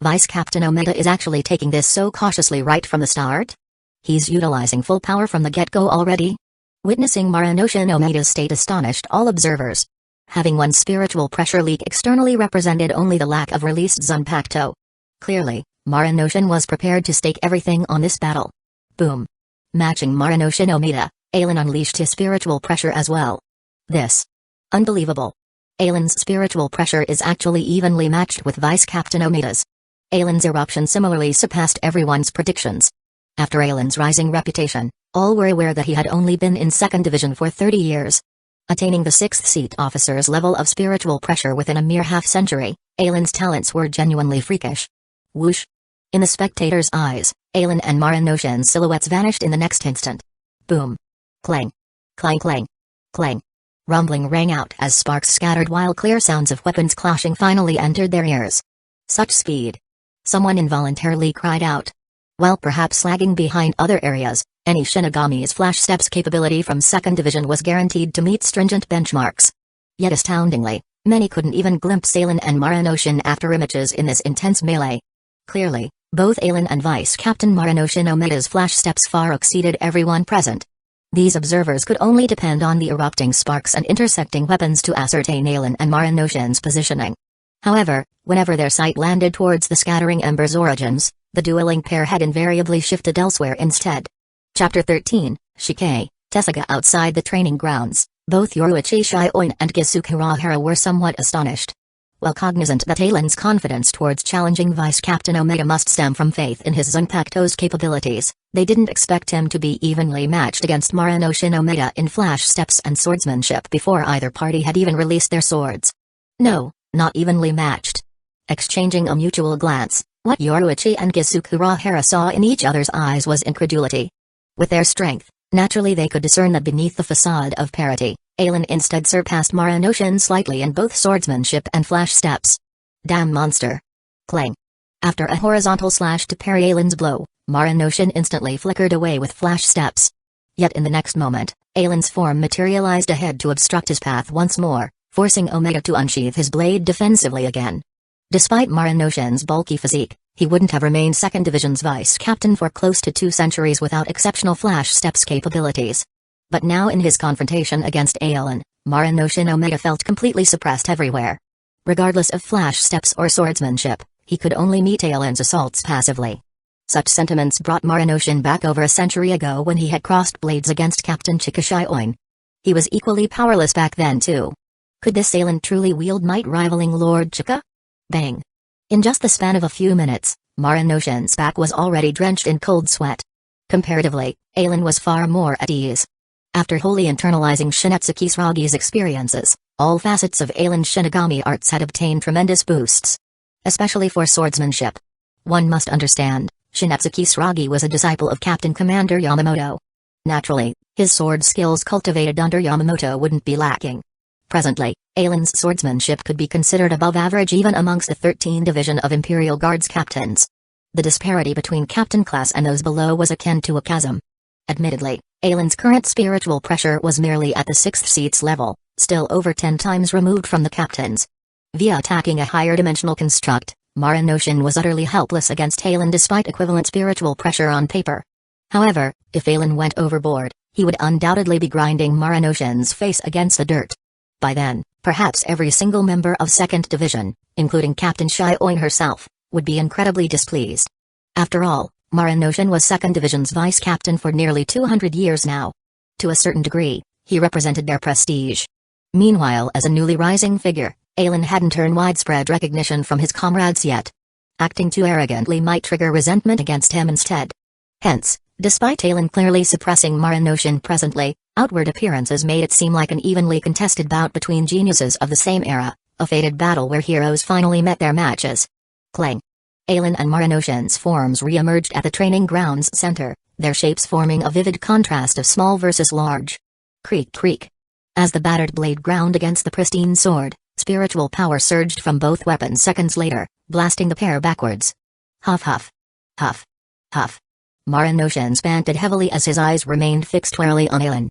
Vice-Captain Omeda is actually taking this so cautiously right from the start? He's utilizing full power from the get-go already? Witnessing Maranoshin Omeda's state astonished all observers. Having one spiritual pressure leak externally represented only the lack of released Zanpakuto. Clearly, Maranoshin was prepared to stake everything on this battle. Boom. Matching Maranoshin Omeda, Ailen unleashed his spiritual pressure as well. This. Unbelievable. Ailen's spiritual pressure is actually evenly matched with Vice-Captain Omeda's. Ailen's eruption similarly surpassed everyone's predictions. After Ailen's rising reputation, all were aware that he had only been in 2nd Division for 30 years. Attaining the 6th seat officer's level of spiritual pressure within a mere half-century, Ailen's talents were genuinely freakish. Whoosh. In the spectators' eyes, Ailen and Maranoshin's silhouettes vanished in the next instant. Boom. Clang. Clang clang. Clang. Rumbling rang out as sparks scattered while clear sounds of weapons clashing finally entered their ears. Such speed. Someone involuntarily cried out. While perhaps lagging behind other areas, any Shinigami's flash steps capability from 2nd Division was guaranteed to meet stringent benchmarks. Yet astoundingly, many couldn't even glimpse Ailen and Maranoshin after images in this intense melee. Clearly, both Ailen and Vice-Captain Maranoshin Omeda's flash steps far exceeded everyone present. These observers could only depend on the erupting sparks and intersecting weapons to ascertain Ailen and Maranoshin's positioning. However, whenever their sight landed towards the scattering embers' origins, the dueling pair had invariably shifted elsewhere instead. Chapter 13, Shikai, Saga outside the training grounds, both Yoruichi Shion and Kusagakure were somewhat astonished. While cognizant that Alan's confidence towards challenging Vice Captain Omega must stem from faith in his Zanpakuto's capabilities, they didn't expect him to be evenly matched against Maranoshin Omega in flash steps and swordsmanship before either party had even released their swords. No, not evenly matched. Exchanging a mutual glance, what Yoruichi and Kusagakure saw in each other's eyes was incredulity. With their strength, naturally they could discern that beneath the facade of parity, Alan instead surpassed Maranoshin slightly in both swordsmanship and flash steps. Damn monster. Clang. After a horizontal slash to parry Alan's blow, Maranoshin instantly flickered away with flash steps. Yet in the next moment, Alan's form materialized ahead to obstruct his path once more, forcing Omega to unsheath his blade defensively again. Despite Maranoshin's bulky physique, he wouldn't have remained 2nd Division's vice captain for close to 2 centuries without exceptional flash steps capabilities. But now in his confrontation against Alan, Maranoshin Omega felt completely suppressed everywhere. Regardless of flash steps or swordsmanship, he could only meet Alan's assaults passively. Such sentiments brought Maranoshin back over a century ago when he had crossed blades against Captain Chika. He was equally powerless back then too. Could this Alan truly wield might rivaling Lord Chika? Bang! In just the span of a few minutes, Maranoshin's back was already drenched in cold sweat. Comparatively, Alan was far more at ease. After wholly internalizing Shinetsuki Saragi's experiences, all facets of Alan's Shinigami arts had obtained tremendous boosts. Especially for swordsmanship. One must understand, Shinetsuki Saragi was a disciple of Captain Commander Yamamoto. Naturally, his sword skills cultivated under Yamamoto wouldn't be lacking. Presently, Alan's swordsmanship could be considered above average even amongst the 13th Division of Imperial Guards captains. The disparity between captain class and those below was akin to a chasm. Admittedly, Alan's current spiritual pressure was merely at the 6th seat's level, still over 10 times removed from the captain's. Via attacking a higher dimensional construct, Maranoshin was utterly helpless against Alan despite equivalent spiritual pressure on paper. However, if Alan went overboard, he would undoubtedly be grinding Maranoshin's face against the dirt. By then, perhaps every single member of 2nd Division, including Captain Shion herself, would be incredibly displeased. After all, Maranoshin was 2nd Division's vice captain for nearly 200 years now. To a certain degree, he represented their prestige. Meanwhile, as a newly rising figure, Alan hadn't earned widespread recognition from his comrades yet. Acting too arrogantly might trigger resentment against him instead. Hence, despite Alan clearly suppressing Maranoshin presently, outward appearances made it seem like an evenly contested bout between geniuses of the same era, a fated battle where heroes finally met their matches. Clang. Alan and Maranoshin's forms re-emerged at the training grounds center, their shapes forming a vivid contrast of small versus large. Creak creak. As the battered blade ground against the pristine sword, spiritual power surged from both weapons seconds later, blasting the pair backwards. Huff huff. Huff. Huff. Maranoshin panted heavily as his eyes remained fixed warily on Alan.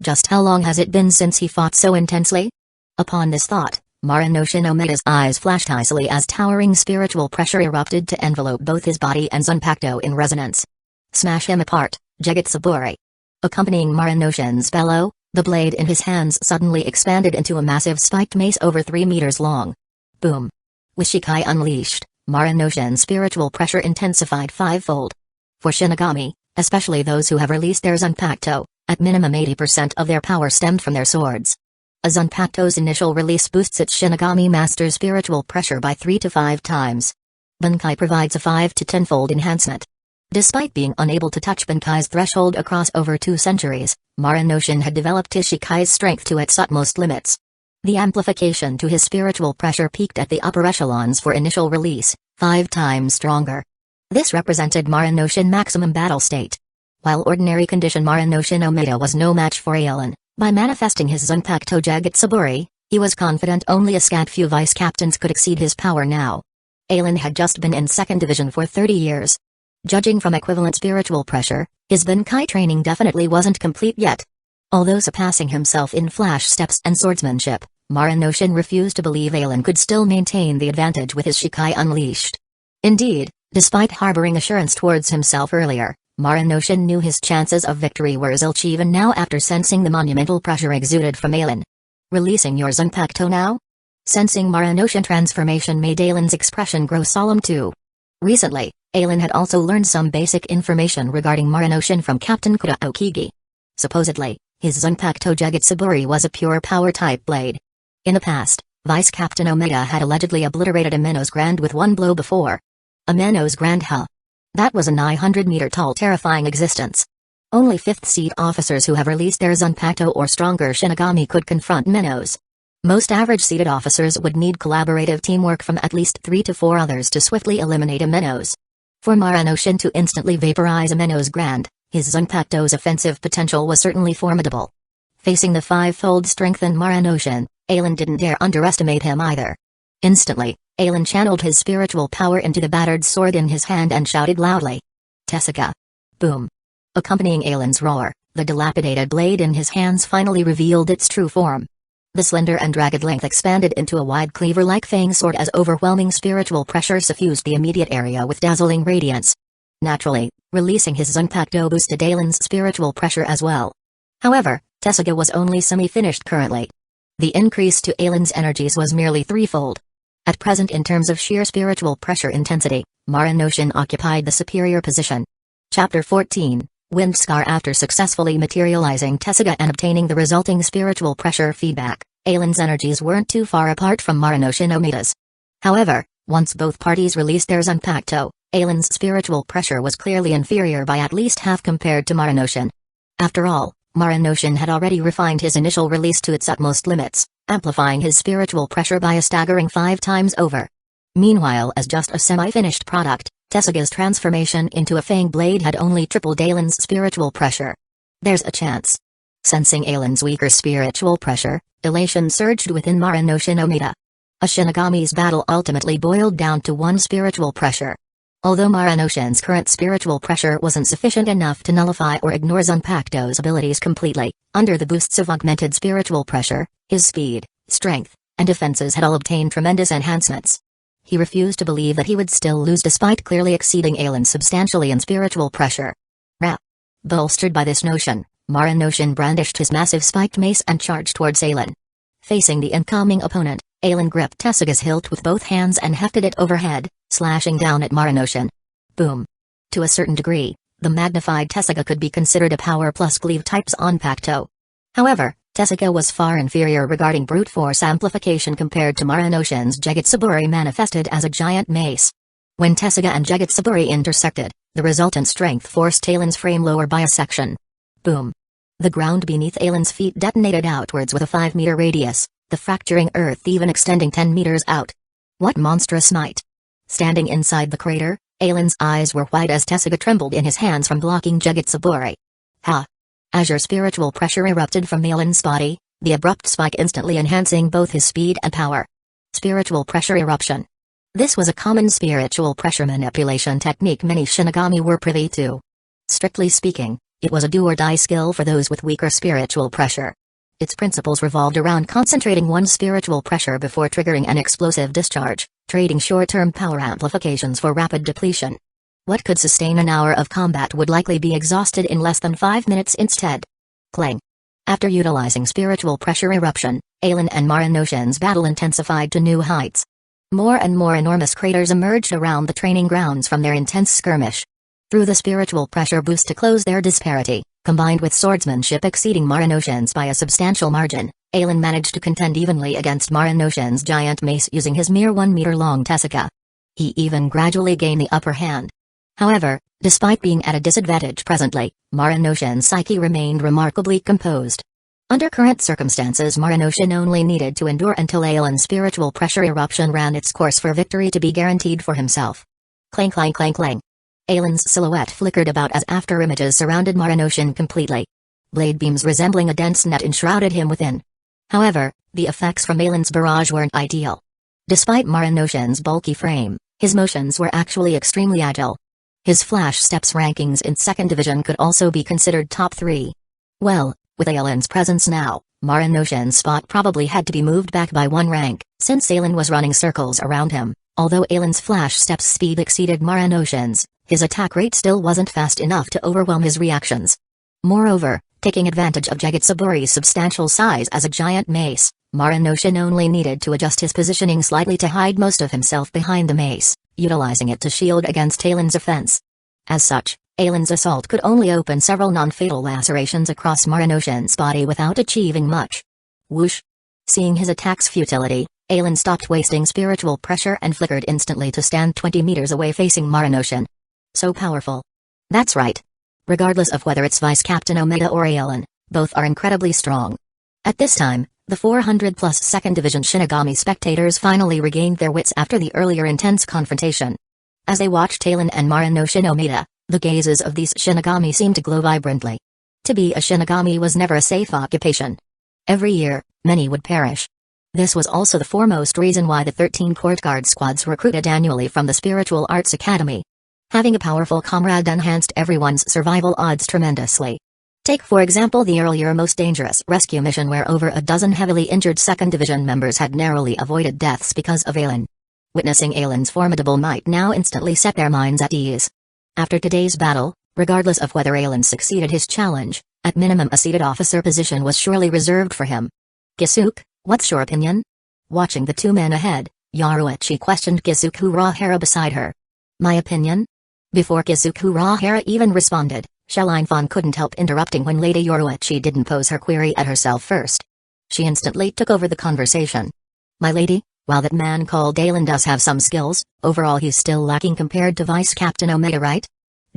Just how long has it been since he fought so intensely? Upon this thought, Maranoshin Omega's eyes flashed icily as towering spiritual pressure erupted to envelope both his body and Zanpakuto in resonance. Smash him apart, Jagatsuborii. Accompanying Maranoshin's bellow, the blade in his hands suddenly expanded into a massive spiked mace over 3 meters long. Boom. With Shikai unleashed, Maranoshin's spiritual pressure intensified 5-fold. For Shinigami, especially those who have released their Zanpakuto, at minimum 80% of their power stemmed from their swords. A Zanpakuto's initial release boosts its Shinigami master's spiritual pressure by 3 to 5 times. Bankai provides a 5 to 10-fold enhancement. Despite being unable to touch Bankai's threshold across over 2 centuries, Maranoshin had developed his Shikai's strength to its utmost limits. The amplification to his spiritual pressure peaked at the upper echelons for initial release, 5 times stronger. This represented Maranoshin maximum battle state. While ordinary condition Maranoshin Omega was no match for Alan, by manifesting his Zanpakuto Jagatsuborii, he was confident only a scant few vice captains could exceed his power now. Alan had just been in 2nd Division for 30 years. Judging from equivalent spiritual pressure, his Bankai training definitely wasn't complete yet. Although surpassing himself in flash steps and swordsmanship, Maranoshin refused to believe Alan could still maintain the advantage with his Shikai unleashed. Indeed, despite harboring assurance towards himself earlier, Maranoshin knew his chances of victory were zilch even now after sensing the monumental pressure exuded from Alan. Releasing your Zanpakuto now? Sensing Maranoshin transformation made Alan's expression grow solemn too. Recently, Alan had also learned some basic information regarding Maranoshin from Captain Kuda Okigi. Supposedly, His Zanpakuto Jagetsuburi was a pure power-type blade. In the past, Vice Captain Omega had allegedly obliterated Ameno's Grand with one blow before. Ameno's Grand, huh? That was a 900-meter-tall terrifying existence. Only 5th Seed officers who have released their Zanpakuto or stronger Shinigami could confront Minos. Most average-seeded officers would need collaborative teamwork from at least 3 to 4 others to swiftly eliminate a Minos. For Maranoshin to instantly vaporize a Minos Grand, his Zanpakuto's offensive potential was certainly formidable. Facing the 5-fold strengthened Maranoshin, Aelin didn't dare underestimate him either. Instantly, Aelin channeled his spiritual power into the battered sword in his hand and shouted loudly, "Tessica!" Boom! Accompanying Aelin's roar, the dilapidated blade in his hands finally revealed its true form. The slender and ragged length expanded into a wide cleaver-like fang sword as overwhelming spiritual pressure suffused the immediate area with dazzling radiance. Naturally, releasing his Zanpakuto boosted Aelin's spiritual pressure as well. However, Tessica was only semi-finished currently. The increase to Aelin's energies was merely threefold. At present, in terms of sheer spiritual pressure intensity, Maranoshin occupied the superior position. Chapter 14, Windscar. After successfully materializing Tessica and obtaining the resulting spiritual pressure feedback, Aelin's energies weren't too far apart from Maranoshin Omida's. However, once both parties released their Zanpakuto, Aelin's spiritual pressure was clearly inferior by at least half compared to Maranoshin. After all, Maranoshin had already refined his initial release to its utmost limits, amplifying his spiritual pressure by a staggering 5 times over. Meanwhile, as just a semi-finished product, Tessica's transformation into a fang blade had only tripled Aelin's spiritual pressure. There's a chance. Sensing Aelin's weaker spiritual pressure, elation surged within Maranoshin Omida. A Shinigami's battle ultimately boiled down to one spiritual pressure. Although Maranoshin's current spiritual pressure wasn't sufficient enough to nullify or ignore Zanpakuto's abilities completely, under the boosts of augmented spiritual pressure, his speed, strength, and defenses had all obtained tremendous enhancements. He refused to believe that he would still lose despite clearly exceeding Aelin substantially in spiritual pressure. Rap. Bolstered by this notion, Maranoshin brandished his massive spiked mace and charged towards Aelin. Facing the incoming opponent, Aelin gripped Tessica's hilt with both hands and hefted it overhead, slashing down at Maranoshin. Boom. To a certain degree, the magnified Tessica could be considered a power plus cleave type's Zanpakuto. However, Tessica was far inferior regarding brute force amplification compared to Maranoshin's Jagetsuburi manifested as a giant mace. When Tessica and Jagetsuburi intersected, the resultant strength forced Aelin's frame lower by a section. Boom. The ground beneath Aelin's feet detonated outwards with a 5-meter radius, the fracturing earth even extending 10 meters out. What monstrous might! Standing inside the crater, Aelin's eyes were wide as Tessica trembled in his hands from blocking Jagetsuburi. Ha! Azure spiritual pressure erupted from Aelin's body, the abrupt spike instantly enhancing both his speed and power. Spiritual pressure eruption. This was a common spiritual pressure manipulation technique many Shinigami were privy to. Strictly speaking, it was a do-or-die skill for those with weaker spiritual pressure. Its principles revolved around concentrating one's spiritual pressure before triggering an explosive discharge, trading short-term power amplifications for rapid depletion. What could sustain an hour of combat would likely be exhausted in less than 5 minutes instead. Clang. After utilizing spiritual pressure eruption, Aelin and Maranoshin's battle intensified to new heights. More and more enormous craters emerged around the training grounds from their intense skirmish. Through the spiritual pressure boost to close their disparity, combined with swordsmanship exceeding Maranoshin's by a substantial margin, Aelin managed to contend evenly against Maranoshin's giant mace using his mere 1-meter-long Tessica. He even gradually gained the upper hand. However, despite being at a disadvantage presently, Maranoshin's psyche remained remarkably composed. Under current circumstances, Maranoshin only needed to endure until Aelin's spiritual pressure eruption ran its course for victory to be guaranteed for himself. Clang clang clang clang. Aelin's silhouette flickered about as afterimages surrounded Maranoshin completely. Blade beams resembling a dense net enshrouded him within. However, the effects from Aelin's barrage weren't ideal. Despite Maranoshin's bulky frame, his motions were actually extremely agile. His flash steps rankings in 2nd Division could also be considered top 3. Well, with Aelin's presence now, Maranoshin's spot probably had to be moved back by 1 rank, since Aelin was running circles around him. Although Aelin's flash steps speed exceeded Maranoshin's, his attack rate still wasn't fast enough to overwhelm his reactions. Moreover, taking advantage of Jagetsuburi's substantial size as a giant mace, Maranoshin only needed to adjust his positioning slightly to hide most of himself behind the mace, utilizing it to shield against Aelin's offense. As such, Ailen's assault could only open several non-fatal lacerations across Marinoshin's body without achieving much. Whoosh! Seeing his attack's futility, Ailen stopped wasting spiritual pressure and flickered instantly to stand 20 meters away facing Marinoshin. So powerful. That's right. Regardless of whether it's Vice Captain Omega or Ailen, both are incredibly strong. At this time, the 400-plus 2nd Division Shinigami spectators finally regained their wits after the earlier intense confrontation. As they watched Ailen and Marinoshin Omega, the gazes of these Shinigami seemed to glow vibrantly. To be a Shinigami was never a safe occupation. Every year, many would perish. This was also the foremost reason why the 13 court guard squads recruited annually from the Spiritual Arts Academy. Having a powerful comrade enhanced everyone's survival odds tremendously. Take for example the earlier most dangerous rescue mission where over a dozen heavily injured 2nd Division members had narrowly avoided deaths because of Ailen. Witnessing Ailen's formidable might now instantly set their minds at ease. After today's battle, regardless of whether Ailen succeeded his challenge, at minimum a seated officer position was surely reserved for him. Kisuke, what's your opinion? Watching the two men ahead, Yoruichi questioned Kisuke Urahara beside her. My opinion? Before Kisuke Urahara even responded, Shelleinfon couldn't help interrupting when Lady Yoruichi didn't pose her query at herself first. She instantly took over the conversation. My lady, while that man called Ailen does have some skills, overall he's still lacking compared to Vice Captain Omega, right?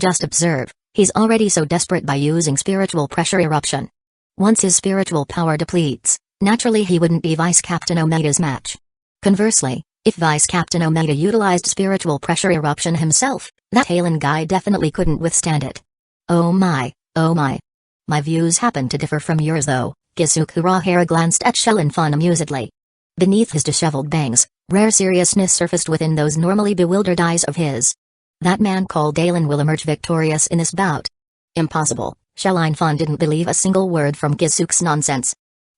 Just observe, he's already so desperate by using spiritual pressure eruption. Once his spiritual power depletes, naturally he wouldn't be Vice Captain Omega's match. Conversely, if Vice Captain Omega utilized spiritual pressure eruption himself, that Ailen guy definitely couldn't withstand it. Oh my, oh my. My views happen to differ from yours though, Kisuke Urahara glanced at Shelleinfon amusedly. Beneath his disheveled bangs, rare seriousness surfaced within those normally bewildered eyes of his. That man called Ailen will emerge victorious in this bout. Impossible, Shelleinfon didn't believe a single word from Kisuke's nonsense.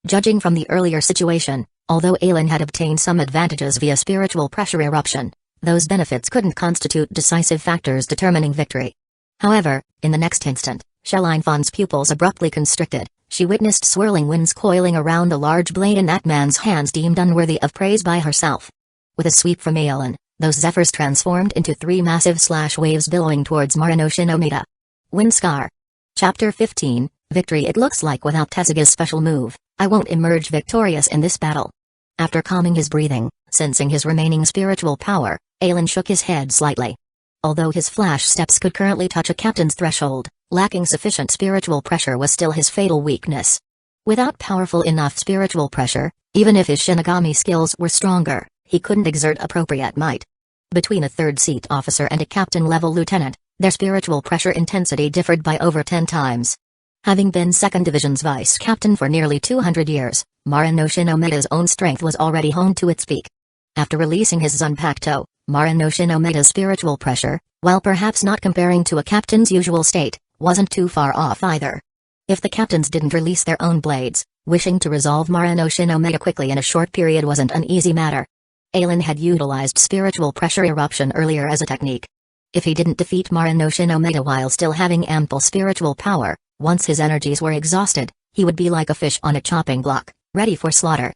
Judging from the earlier situation, although Ailen had obtained some advantages via spiritual pressure eruption, those benefits couldn't constitute decisive factors determining victory. However, in the next instant, Shelleinfon's pupils abruptly constricted. She witnessed swirling winds coiling around a large blade in that man's hands deemed unworthy of praise by herself. With a sweep from Ailen, those zephyrs transformed into 3 massive slash waves billowing towards Marinoshin Omega. Wind Scar. Chapter 15, Victory. It looks like without Tezuka's special move, I won't emerge victorious in this battle. After calming his breathing, sensing his remaining spiritual power, Ailen shook his head slightly. Although his flash steps could currently touch a captain's threshold, lacking sufficient spiritual pressure was still his fatal weakness. Without powerful enough spiritual pressure, even if his Shinigami skills were stronger, he couldn't exert appropriate might. Between a third-seat officer and a captain-level lieutenant, their spiritual pressure intensity differed by over 10 times. Having been 2nd Division's vice captain for nearly 200 years, Marinoshin Omega's own strength was already honed to its peak. After releasing his Zanpakuto, Marinoshin Omega's spiritual pressure, while perhaps not comparing to a captain's usual state, wasn't too far off either. If the captains didn't release their own blades, wishing to resolve Marinoshin Omega quickly in a short period wasn't an easy matter. Ailen had utilized spiritual pressure eruption earlier as a technique. If he didn't defeat Marinoshin Omega while still having ample spiritual power, once his energies were exhausted, he would be like a fish on a chopping block, ready for slaughter.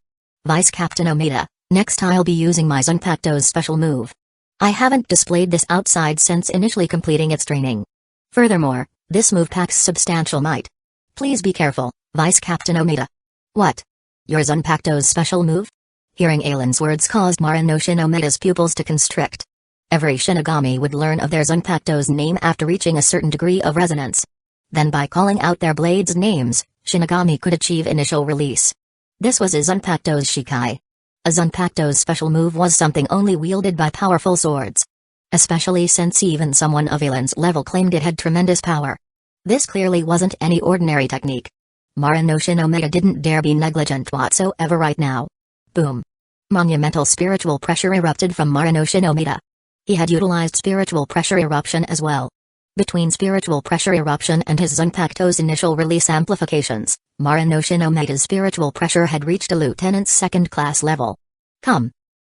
Vice Captain Omega, next I'll be using my Zanpakuto's special move. I haven't displayed this outside since initially completing its training. Furthermore, this move packs substantial might. Please be careful, Vice Captain Omega. What? Your Zanpakuto's special move? Hearing Ailen's words caused Marinoshin Omega's pupils to constrict. Every Shinigami would learn of their Zanpakuto's name after reaching a certain degree of resonance. Then by calling out their blades' names, Shinigami could achieve initial release. This was a Zanpakuto's Shikai. A Zanpakuto's special move was something only wielded by powerful swords. Especially since even someone of Ailen's level claimed it had tremendous power. This clearly wasn't any ordinary technique. Marinoshin Omega didn't dare be negligent whatsoever right now. Boom. Monumental spiritual pressure erupted from Marinoshin Omega. He had utilized spiritual pressure eruption as well. Between spiritual pressure eruption and his Zanpakuto's initial release amplifications, Marinoshin Omega's spiritual pressure had reached a lieutenant's second-class level. Come.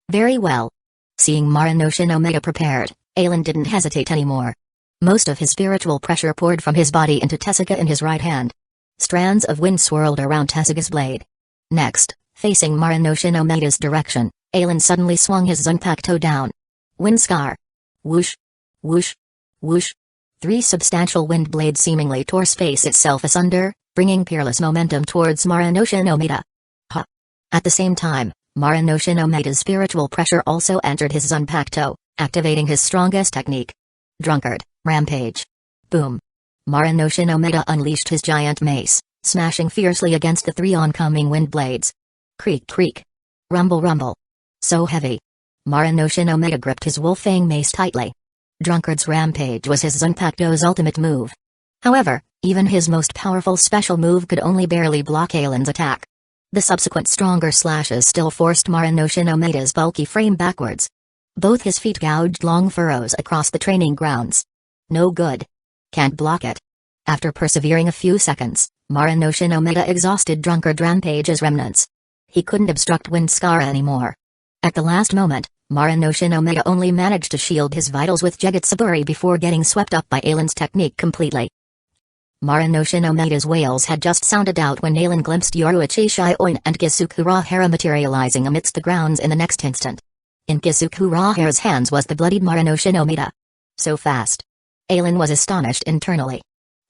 Very well. Seeing Marinoshin Omega prepared, Ailen didn't hesitate anymore. Most of his spiritual pressure poured from his body into Tezuka in his right hand. Strands of wind swirled around Tezuka's blade. Next, facing Marinoshin Omega's direction, Ailen suddenly swung his Zanpakuto down. Wind Scar. Whoosh. Whoosh. Whoosh. 3 substantial wind blades seemingly tore space itself asunder, bringing peerless momentum towards Maranoshin Omega. Ha! At the same time, Maranoshin Omega's spiritual pressure also entered his Zanpakuto, activating his strongest technique. Drunkard, Rampage. Boom! Maranoshin Omega unleashed his giant mace, smashing fiercely against the 3 oncoming wind blades. Creak creak. Rumble rumble. So heavy. Maranoshin Omega gripped his Wolfang mace tightly. Drunkard's Rampage was his Zanpakuto's ultimate move. However, even his most powerful special move could only barely block Ailen's attack. The subsequent stronger slashes still forced Maranoshin Omega's bulky frame backwards. Both his feet gouged long furrows across the training grounds. No good. Can't block it. After persevering a few seconds, Maranoshin Omega exhausted Drunkard Rampage's remnants. He couldn't obstruct Windscar anymore. At the last moment, Maranoshin Omega only managed to shield his vitals with Jagatsaburi before getting swept up by Ailen's technique completely. Maranoshin Omega's wails had just sounded out when Ailen glimpsed Yoruichi Shioin and Kusagakure materializing amidst the grounds in the next instant. In Kusakure's hands was the bloodied Maranoshin Omega. So fast. Ailen was astonished internally.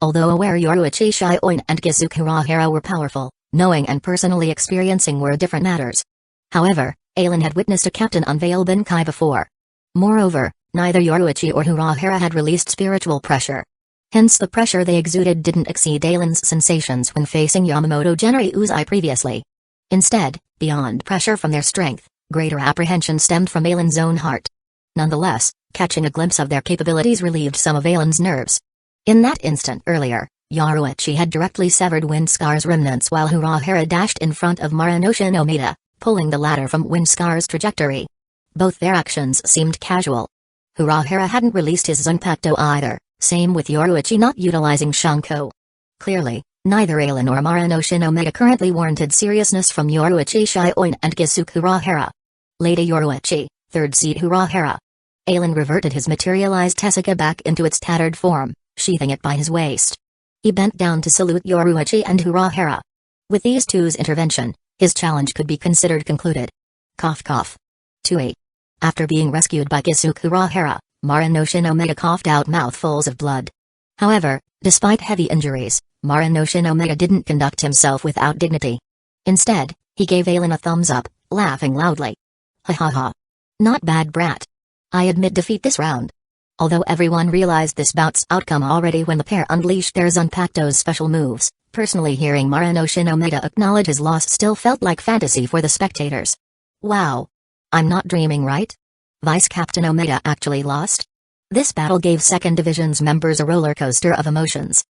Although aware Yoruichi Shioin and Kusagakure were powerful, knowing and personally experiencing were different matters. However, Ailen had witnessed a captain unveil Benkai before. Moreover, neither Yoruichi or Hirahara had released spiritual pressure. Hence the pressure they exuded didn't exceed Ailen's sensations when facing Yamamoto Genri Uzai previously. Instead, beyond pressure from their strength, greater apprehension stemmed from Ailen's own heart. Nonetheless, catching a glimpse of their capabilities relieved some of Ailen's nerves. In that instant earlier, Yoruichi had directly severed Windscar's remnants while Hirahara dashed in front of Maranoshin Omega, pulling the latter from Windscar's trajectory. Both their actions seemed casual. Hirahara hadn't released his Zanpakuto either, same with Yoruichi not utilizing Shanko. Clearly, neither Ailen or Maranoshin Omega currently warranted seriousness from Yoruichi Shioin and Kusagakure. Lady Yoruichi, 3rd Seat Hirahara. Ailen reverted his materialized Tezuka back into its tattered form, sheathing it by his waist. He bent down to salute Yoruichi and Hirahara. With these two's intervention, his challenge could be considered concluded. Cough cough. Tui. After being rescued by Kusagakure, Maranoshin Omega coughed out mouthfuls of blood. However, despite heavy injuries, Maranoshin Omega didn't conduct himself without dignity. Instead, he gave Ailen a thumbs up, laughing loudly. Ha ha ha. Not bad, brat. I admit defeat this round. Although everyone realized this bout's outcome already when the pair unleashed their Zanpakuto's special moves, personally hearing Maranoshin Omega acknowledge his loss still felt like fantasy for the spectators. Wow. I'm not dreaming, right? Vice Captain Omega actually lost? This battle gave 2nd Division's members a roller coaster of emotions.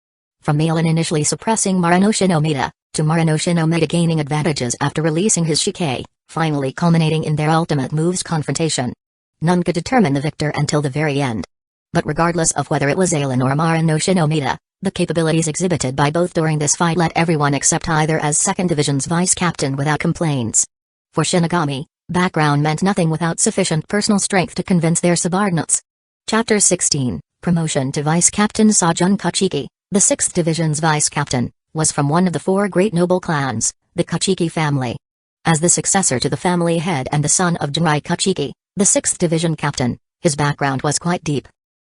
From Ailen initially suppressing Maranoshin Omega, to Maranoshin Omega gaining advantages after releasing his Shike, finally culminating in their ultimate moves confrontation. None could determine the victor until the very end. But regardless of whether it was Ailen or Maranoshin Omega, the capabilities exhibited by both during this fight let everyone accept either as 2nd Division's vice captain without complaints. For Shinigami, background meant nothing without sufficient personal strength to convince their subordinates. Chapter 16, Promotion to Vice Captain. Sajun Kachiki, the 6th Division's vice captain, was from one of the 4 great noble clans, the Kachiki family. As the successor to the family head and the son of Jinrai Kachiki, the 6th Division captain, his background was quite deep.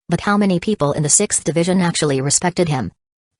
But how many people in the 6th Division actually respected him?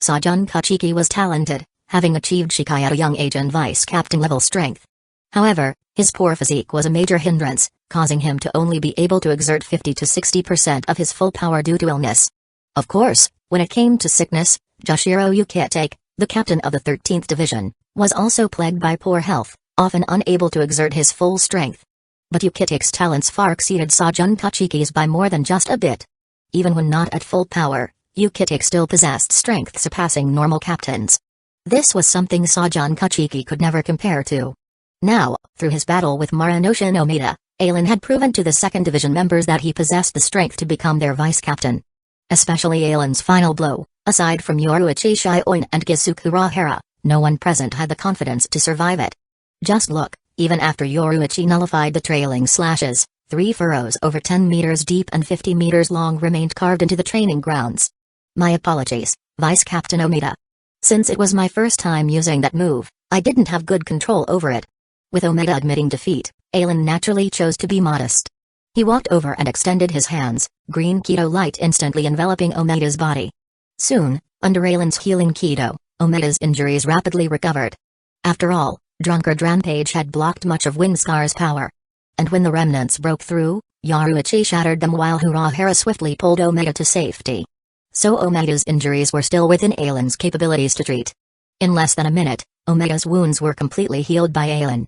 Sajun Kachiki was talented, having achieved Shikai at a young age and vice captain level strength. However, his poor physique was a major hindrance, causing him to only be able to exert 50 to 60% of his full power due to illness. Of course, when it came to sickness, Joshiro Yukitake, the captain of the 13th Division, was also plagued by poor health, often unable to exert his full strength. But Yukitake's talents far exceeded Sajun Kachiki's by more than just a bit. Even when not at full power, Yukitake still possessed strength surpassing normal captains. This was something Sajun Kachiki could never compare to. Now, through his battle with Maranoshin Omega, Ailen had proven to the 2nd Division members that he possessed the strength to become their vice-captain. Especially Ailen's final blow, aside from Yoruichi Shioin and Kusagakure, no one present had the confidence to survive it. Just look, even after Yoruichi nullified the trailing slashes, 3 furrows over 10 meters deep and 50 meters long remained carved into the training grounds. My apologies, Vice-Captain Omega. Since it was my first time using that move, I didn't have good control over it. With Omega admitting defeat, Ailen naturally chose to be modest. He walked over and extended his hands, green keto light instantly enveloping Omeda's body. Soon, under Aylan's healing keto, Omeda's injuries rapidly recovered. After all, Drunkard Rampage had blocked much of Windscar's power. And when the remnants broke through, Yoruichi shattered them while Urahara swiftly pulled Omeda to safety. So Omeda's injuries were still within Aylan's capabilities to treat. In less than a minute, Omeda's wounds were completely healed by Aylan.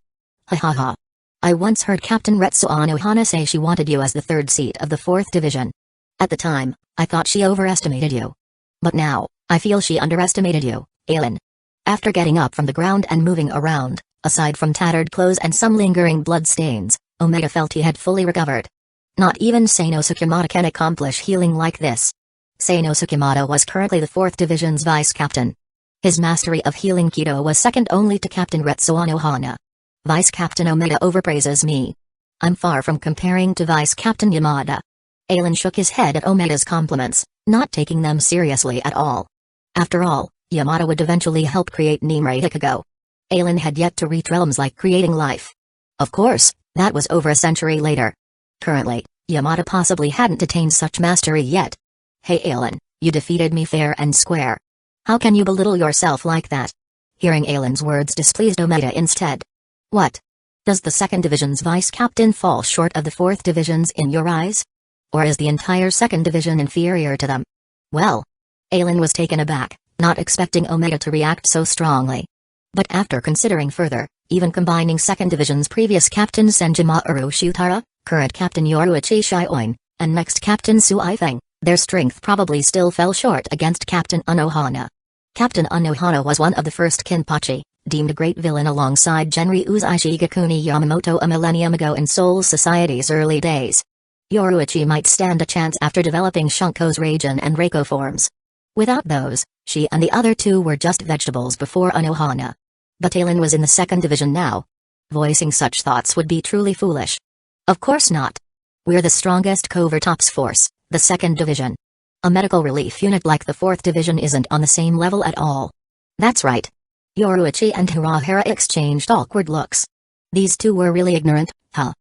Ha ha ha. I once heard Captain Retsuo Nohana say she wanted you as the third seat of the 4th Division. At the time, I thought she overestimated you. But now, I feel she underestimated you, Aylan. After getting up from the ground and moving around, aside from tattered clothes and some lingering blood stains, Omeda felt he had fully recovered. Not even Seino Sukimoto can accomplish healing like this. Seino Sukimoto was currently the 4th Division's vice captain. His mastery of healing keto was second only to Captain Retsuo Nohana. Vice Captain Omeda overpraises me. I'm far from comparing to Vice Captain Yamada. Aylan shook his head at Omeda's compliments, not taking them seriously at all. After all, Yamada would eventually help create Nimue Hikago. Aylan had yet to reach realms like creating life. Of course, that was over a century later. Currently, Yamada possibly hadn't attained such mastery yet. Hey Aylan, you defeated me fair and square. How can you belittle yourself like that? Hearing Aylan's words displeased Omeda instead. What? Does the 2nd Division's vice captain fall short of the 4th Division's in your eyes? Or is the entire 2nd Division inferior to them? Well. Aylan was taken aback, not expecting Omeda to react so strongly. But after considering further, even combining 2nd Division's previous captain Senjimaru Shutara, current captain Yoruichi Shioin, and next captain Suifeng, their strength probably still fell short against Captain Unohana. Captain Unohana was one of the first Kinpachi, deemed a great villain alongside Genryu's Ishigakuni Yamamoto a millennium ago in Soul Society's early days. Yoruichi might stand a chance after developing Shunko's Raijin and Reiko forms. Without those, she and the other two were just vegetables before Unohana. But Aylan was in the 2nd Division now. Voicing such thoughts would be truly foolish. Of course not. We're the strongest covert ops force, the 2nd Division. A medical relief unit like the 4th Division isn't on the same level at all. That's right. Yoruichi and Hirahara exchanged awkward looks. These two were really ignorant, huh?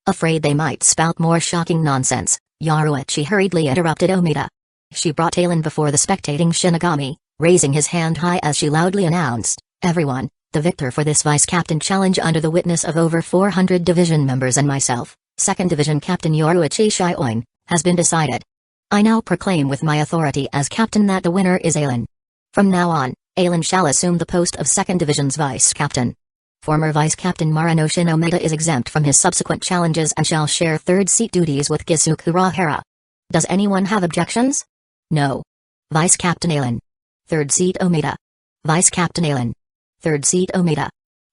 Afraid they might spout more shocking nonsense, Yoruichi hurriedly interrupted Omeda. She brought Aylan before the spectating Shinigami, raising his hand high as she loudly announced, "Everyone, the victor for this vice-captain challenge under the witness of over 400 division members and myself, 2nd Division Captain Yoruichi Shioin, has been decided. I now proclaim with my authority as captain that the winner is Aylan. From now on, Aylan shall assume the post of 2nd Division's vice-captain. Former vice-captain Maranoshin Omeda is exempt from his subsequent challenges and shall share third-seat duties with Kisuke Urahara. Does anyone have objections? No. Vice-captain Aylan. Third seat Omeda. Vice-captain Aylan. Third seat Omeda."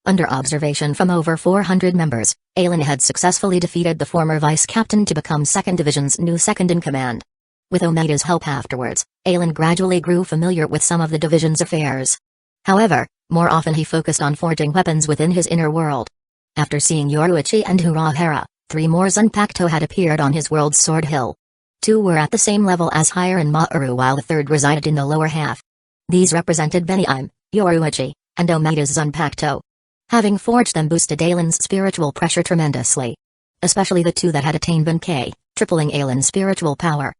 Under observation from over 400 members, Aylan had successfully defeated the former vice-captain to become 2nd Division's new second-in-command. With Omeda's help afterwards, Aylan gradually grew familiar with some of the division's affairs. However, more often he focused on forging weapons within his inner world. After seeing Yoruichi and Urahara, 3 more Zanpakuto had appeared on his world's Sword Hill. 2 were at the same level as Higher and Mauru while the third resided in the lower half. These represented Beniime, Yoruichi, and Omeda's Zanpakuto. Having forged them boosted Aylan's spiritual pressure tremendously. Especially the 2 that had attained Benkei, tripling Aylan's spiritual power.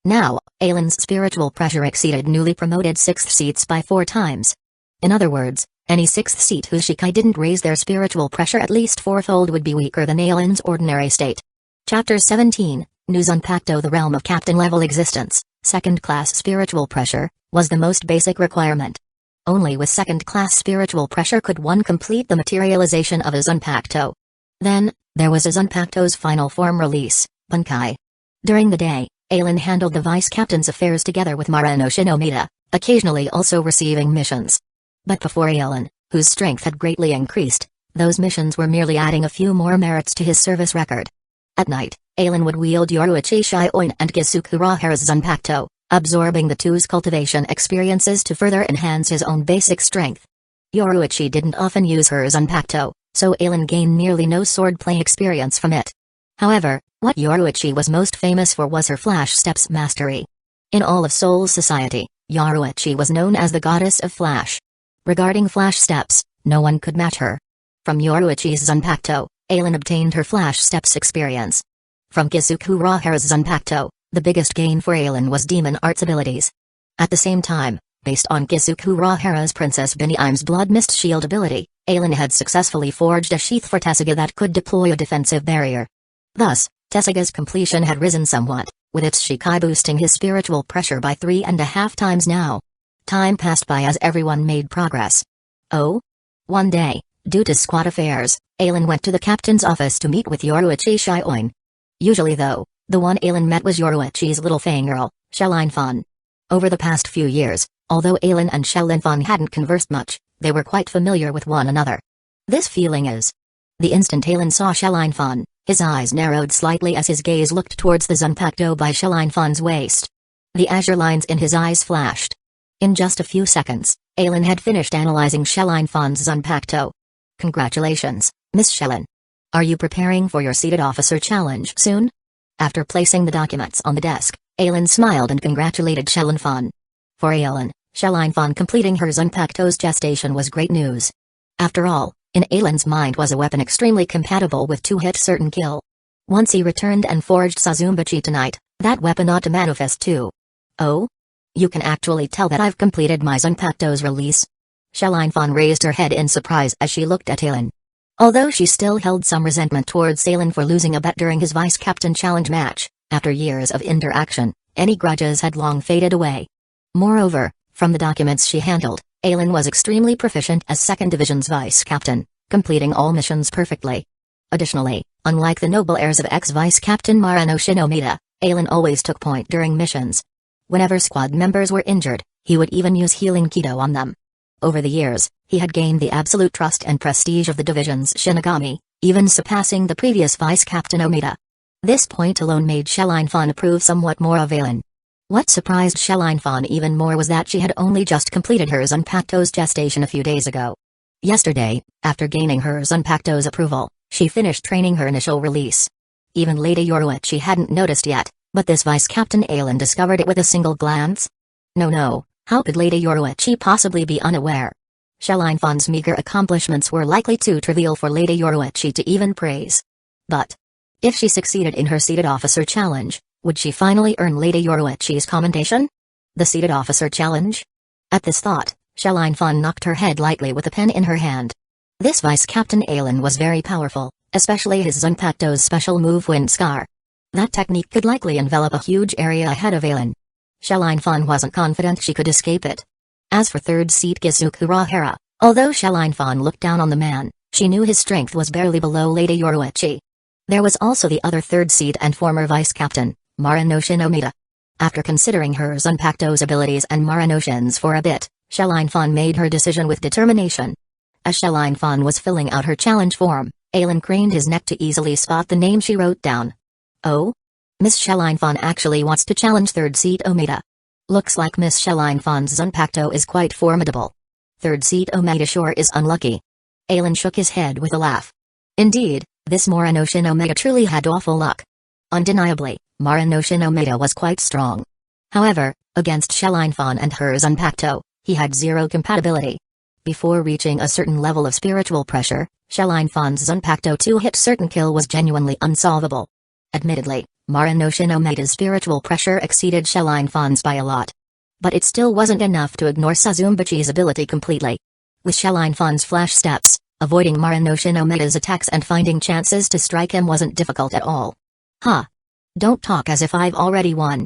Now, Aylan's spiritual pressure exceeded newly promoted 6th seats by 4 times. In other words, any 6th seat whose Shikai didn't raise their spiritual pressure at least 4-fold would be weaker than Aylan's ordinary state. Chapter 17, New Zanpakuto. The realm of captain-level existence, second-class spiritual pressure, was the most basic requirement. Only with second-class spiritual pressure could one complete the materialization of a Zanpakuto. Then, there was a Zanpakuto's final form release, Bunkai. During the day, Aylan handled the vice-captain's affairs together with Maranoshin Omeda, occasionally also receiving missions. But before Aylan, whose strength had greatly increased, those missions were merely adding a few more merits to his service record. At night, Aylan would wield Yoruichi Shioin and Kisuke Urahara's Zanpakuto, absorbing the two's cultivation experiences to further enhance his own basic strength. Yoruichi didn't often use her Zanpakuto, so Aylan gained nearly no swordplay experience from it. However, what Yoruichi was most famous for was her flash steps mastery. In all of Soul Society, Yoruichi was known as the goddess of flash. Regarding flash steps, no one could match her. From Yoruichi's Zanpakuto, Aylan obtained her flash steps experience. From Kusagakure Zanpakuto, the biggest gain for Aelin was demon arts abilities. At the same time, based on Kusagukure's Princess Benime's Blood Mist Shield ability, Aelin had successfully forged a sheath for Tessaga that could deploy a defensive barrier. Thus, Tessaga's completion had risen somewhat, with its Shikai boosting his spiritual pressure by 3.5 times now. Time passed by as everyone made progress. Oh? One day, due to squad affairs, Aelin went to the captain's office to meet with Yoruichi Shioin. Usually though, the one Aelin met was Yoruichi's little fangirl, Shellynfon. Over the past few years, although Aelin and Shellynfon hadn't conversed much, they were quite familiar with one another. This feeling is. The instant Aelin saw Shellynfon, his eyes narrowed slightly as his gaze looked towards the Zanpakuto by Shellynfon's waist. The azure lines in his eyes flashed. In just a few seconds, Aelin had finished analyzing Shellynfon's Zanpakuto. Congratulations, Miss Shellyn. Are you preparing for your seated officer challenge soon? After placing the documents on the desk, Aelin smiled and congratulated Shellynfon. For Aelin, Shellynfon completing her Zanpakuto's gestation was great news. After all, in Aelin's mind was a weapon extremely compatible with two-hit certain kill. Once he returned and forged Sazumbachi tonight, that weapon ought to manifest too. Oh? You can actually tell that I've completed my Zanpakuto's release? Shellynfon raised her head in surprise as she looked at Aelin. Although she still held some resentment towards Aelin for losing a bet during his vice-captain challenge match, after years of interaction, any grudges had long faded away. Moreover, from the documents she handled, Aelin was extremely proficient as 2nd Division's vice-captain, completing all missions perfectly. Additionally, unlike the noble heirs of ex-vice-captain Marano Shinomida, Aelin always took point during missions. Whenever squad members were injured, he would even use healing Kido on them. Over the years, he had gained the absolute trust and prestige of the division's Shinigami, even surpassing the previous vice-captain Omida. This point alone made Shellynfon approve somewhat more of Aelin. What surprised Shellynfon even more was that she had only just completed her Zanpakuto's gestation a few days ago. Yesterday, after gaining her Zanpakuto's approval, she finished training her initial release. Even Lady Yoruichi hadn't noticed yet, but this Vice-Captain Aelin discovered it with a single glance. No, how could Lady Yoruichi possibly be unaware? Shellynfon's meager accomplishments were likely too trivial for Lady Yoruichi to even praise. But if she succeeded in her seated officer challenge, would she finally earn Lady Yoruichi's commendation? The seated officer challenge? At this thought, Shellynfon knocked her head lightly with a pen in her hand. This Vice-Captain Aelin was very powerful, especially his Zanpakuto's special move Wind Scar. That technique could likely envelop a huge area ahead of Aelin. Shellynfon wasn't confident she could escape it. As for third seat Kusagakure, although Shellynfon looked down on the man, she knew his strength was barely below Lady Yoruichi. There was also the other third seat and former vice-captain, Marano Shinomida. After considering her Zanpakuto's abilities and Maranoshin's for a bit, Shellynfon made her decision with determination. As Shellynfon was filling out her challenge form, Aelin craned his neck to easily spot the name she wrote down. Oh? Miss Shellynfon actually wants to challenge third seat Omida. Looks like Miss Shellynfon's Zanpakuto is quite formidable. Third seat Omida sure is unlucky. Aelin shook his head with a laugh. Indeed, this Marano Shinomida truly had awful luck. Undeniably, Marano Shinomida was quite strong. However, against Shellynfon and her Zanpakuto, he had zero compatibility. Before reaching a certain level of spiritual pressure, Shellynfon's Zanpakuto two-hit certain kill was genuinely unsolvable. Admittedly, Marano Shinomida's spiritual pressure exceeded Shellynfon's by a lot. But it still wasn't enough to ignore Sazumbachi's ability completely. With Shellynfon's flash steps, avoiding Marano Shinomida's attacks and finding chances to strike him wasn't difficult at all. Huh. Don't talk as if I've already won.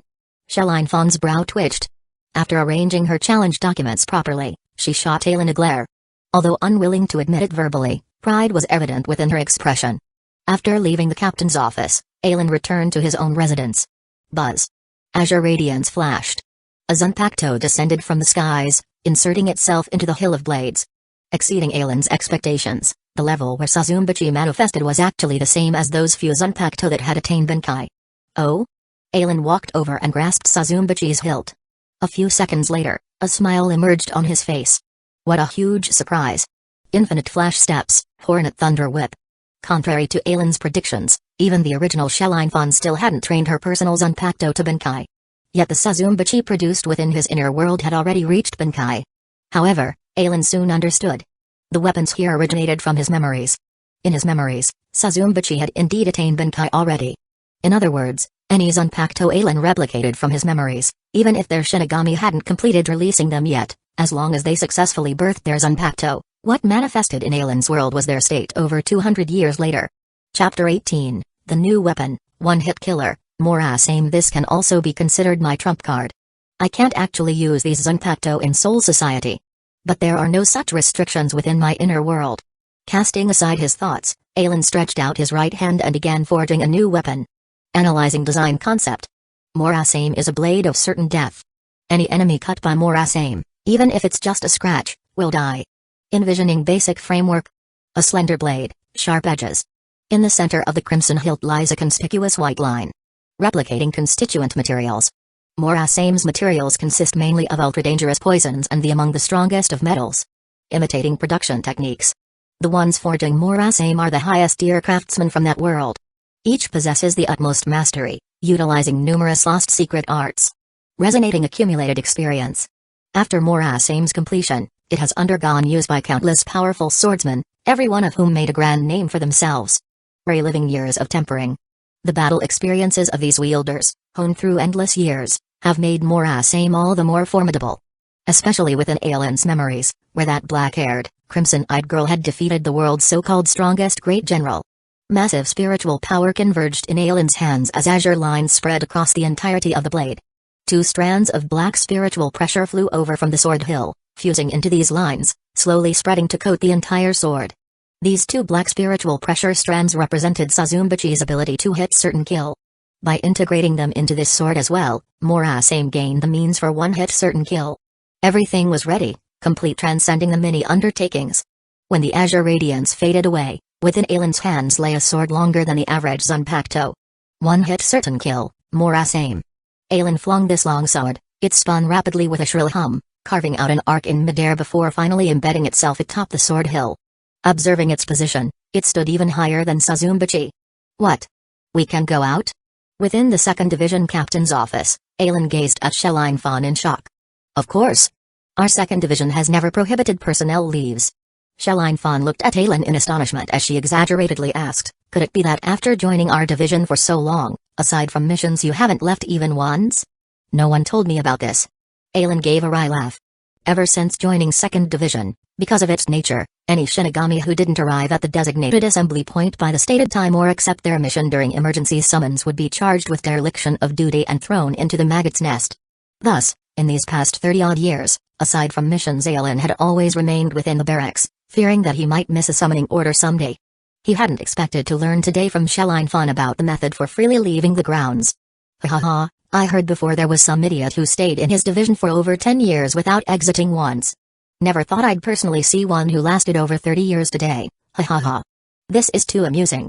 Shellynfon's brow twitched. After arranging her challenge documents properly, she shot Aelin a glare. Although unwilling to admit it verbally, pride was evident within her expression. After leaving the captain's office, Aelin returned to his own residence. Buzz. Azure radiance flashed. A Zanpakuto descended from the skies, inserting itself into the Hill of Blades. Exceeding Aelin's expectations, the level where Sazumbachi manifested was actually the same as those few Zanpakuto that had attained Benkai. Oh? Aelin walked over and grasped Sazumbachi's hilt. A few seconds later, a smile emerged on his face. What a huge surprise. Infinite flash steps, hornet thunder whip. Contrary to Aelin's predictions, even the original Shellynfon still hadn't trained her personal Zanpakuto to Benkai. Yet the Sazumbachi produced within his inner world had already reached Benkai. However, Aelin soon understood. The weapons here originated from his memories. In his memories, Sazumbachi had indeed attained Benkai already. In other words, any Zanpakuto alien replicated from his memories, even if their Shinigami hadn't completed releasing them yet, as long as they successfully birthed their Zanpakuto, what manifested in Ailen's world was their state over 200 years later. Chapter 18, The New Weapon, One-Hit Killer, Morasame. This can also be considered my trump card. I can't actually use these Zanpakuto in Soul Society. But there are no such restrictions within my inner world. Casting aside his thoughts, Ailen stretched out his right hand and began forging a new weapon. Analyzing design concept. Morasame is a blade of certain death. Any enemy cut by Morasame, even if it's just a scratch, will die. Envisioning basic framework. A slender blade, sharp edges. In the center of the crimson hilt lies a conspicuous white line. Replicating constituent materials. Morasame's materials consist mainly of ultra-dangerous poisons and among the strongest of metals. Imitating production techniques. The ones forging Morasame are the highest tier craftsmen from that world. Each possesses the utmost mastery, utilizing numerous lost secret arts. Resonating accumulated experience. After Morasame's completion, it has undergone use by countless powerful swordsmen, every one of whom made a grand name for themselves. Reliving years of tempering. The battle experiences of these wielders, honed through endless years, have made Morasame all the more formidable. Especially within Ailen's memories, where that black-haired, crimson-eyed girl had defeated the world's so-called strongest great general. Massive spiritual power converged in Ailen's hands as azure lines spread across the entirety of the blade. 2 strands of black spiritual pressure flew over from the sword hill, fusing into these lines, slowly spreading to coat the entire sword. These 2 black spiritual pressure strands represented Sazumbachi's ability to hit certain kill. By integrating them into this sword as well, Morasame gained the means for one-hit certain kill. Everything was ready, complete, transcending the many undertakings. When the azure radiance faded away, within Ailen's hands lay a sword longer than the average Zanpakuto. One-hit certain kill, Morasame. Ailen flung this long sword, it spun rapidly with a shrill hum, carving out an arc in midair before finally embedding itself atop the sword hill. Observing its position, it stood even higher than Sazumbachi. What? We can go out? Within the 2nd Division captain's office, Ailen gazed at Fan in shock. Of course. Our 2nd Division has never prohibited personnel leaves. Fan looked at Ailen in astonishment as she exaggeratedly asked, could it be that after joining our division for so long, aside from missions you haven't left even once? No one told me about this. Ailen gave a wry laugh. Ever since joining 2nd Division, because of its nature, any Shinigami who didn't arrive at the designated assembly point by the stated time or accept their mission during emergency summons would be charged with dereliction of duty and thrown into the maggot's nest. Thus, in these past 30-odd years, aside from missions, Ailen had always remained within the barracks, fearing that he might miss a summoning order someday. He hadn't expected to learn today from Fan about the method for freely leaving the grounds. Ha ha ha, I heard before there was some idiot who stayed in his division for over 10 years without exiting once. Never thought I'd personally see one who lasted over 30 years today, ha ha ha. This is too amusing.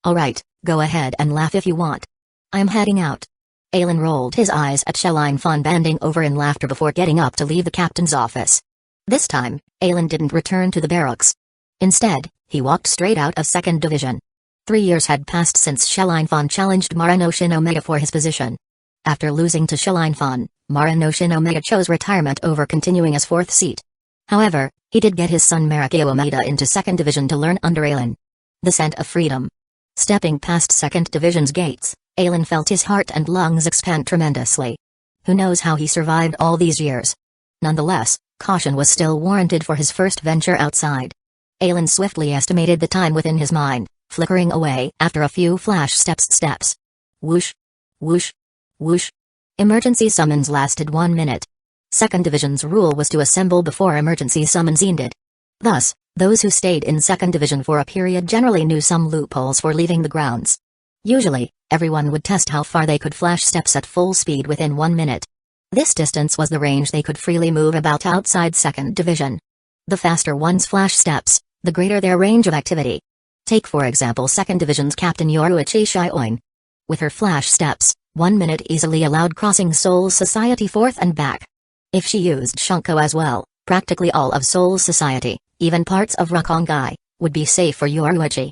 Alright, go ahead and laugh if you want. I'm heading out. Ailen rolled his eyes at Fan bending over in laughter before getting up to leave the captain's office. This time, Ailen didn't return to the barracks. Instead, he walked straight out of 2nd Division. 3 years had passed since Fan challenged Maranoshin Omega for his position. After losing to Fan, Maranoshin Omega chose retirement over continuing as 4th seat. However, he did get his son Marikyo Omeda into 2nd Division to learn under Ailen. The scent of freedom. Stepping past 2nd Division's gates, Ailen felt his heart and lungs expand tremendously. Who knows how he survived all these years? Nonetheless, caution was still warranted for his first venture outside. Ailen swiftly estimated the time within his mind, flickering away after a few flash steps. Whoosh. Whoosh. Whoosh. Emergency summons lasted 1 minute. 2nd Division's rule was to assemble before emergency summons ended. Thus, those who stayed in 2nd Division for a period generally knew some loopholes for leaving the grounds. Usually, everyone would test how far they could flash steps at full speed within 1 minute. This distance was the range they could freely move about outside 2nd Division. The faster one's flash steps, the greater their range of activity. Take for example 2nd Division's Captain Yoruichi Shioin. With her flash steps, 1 minute easily allowed crossing Soul Society forth and back. If she used Shunko as well, practically all of Soul Society, even parts of Rakongai, would be safe for Yoruichi.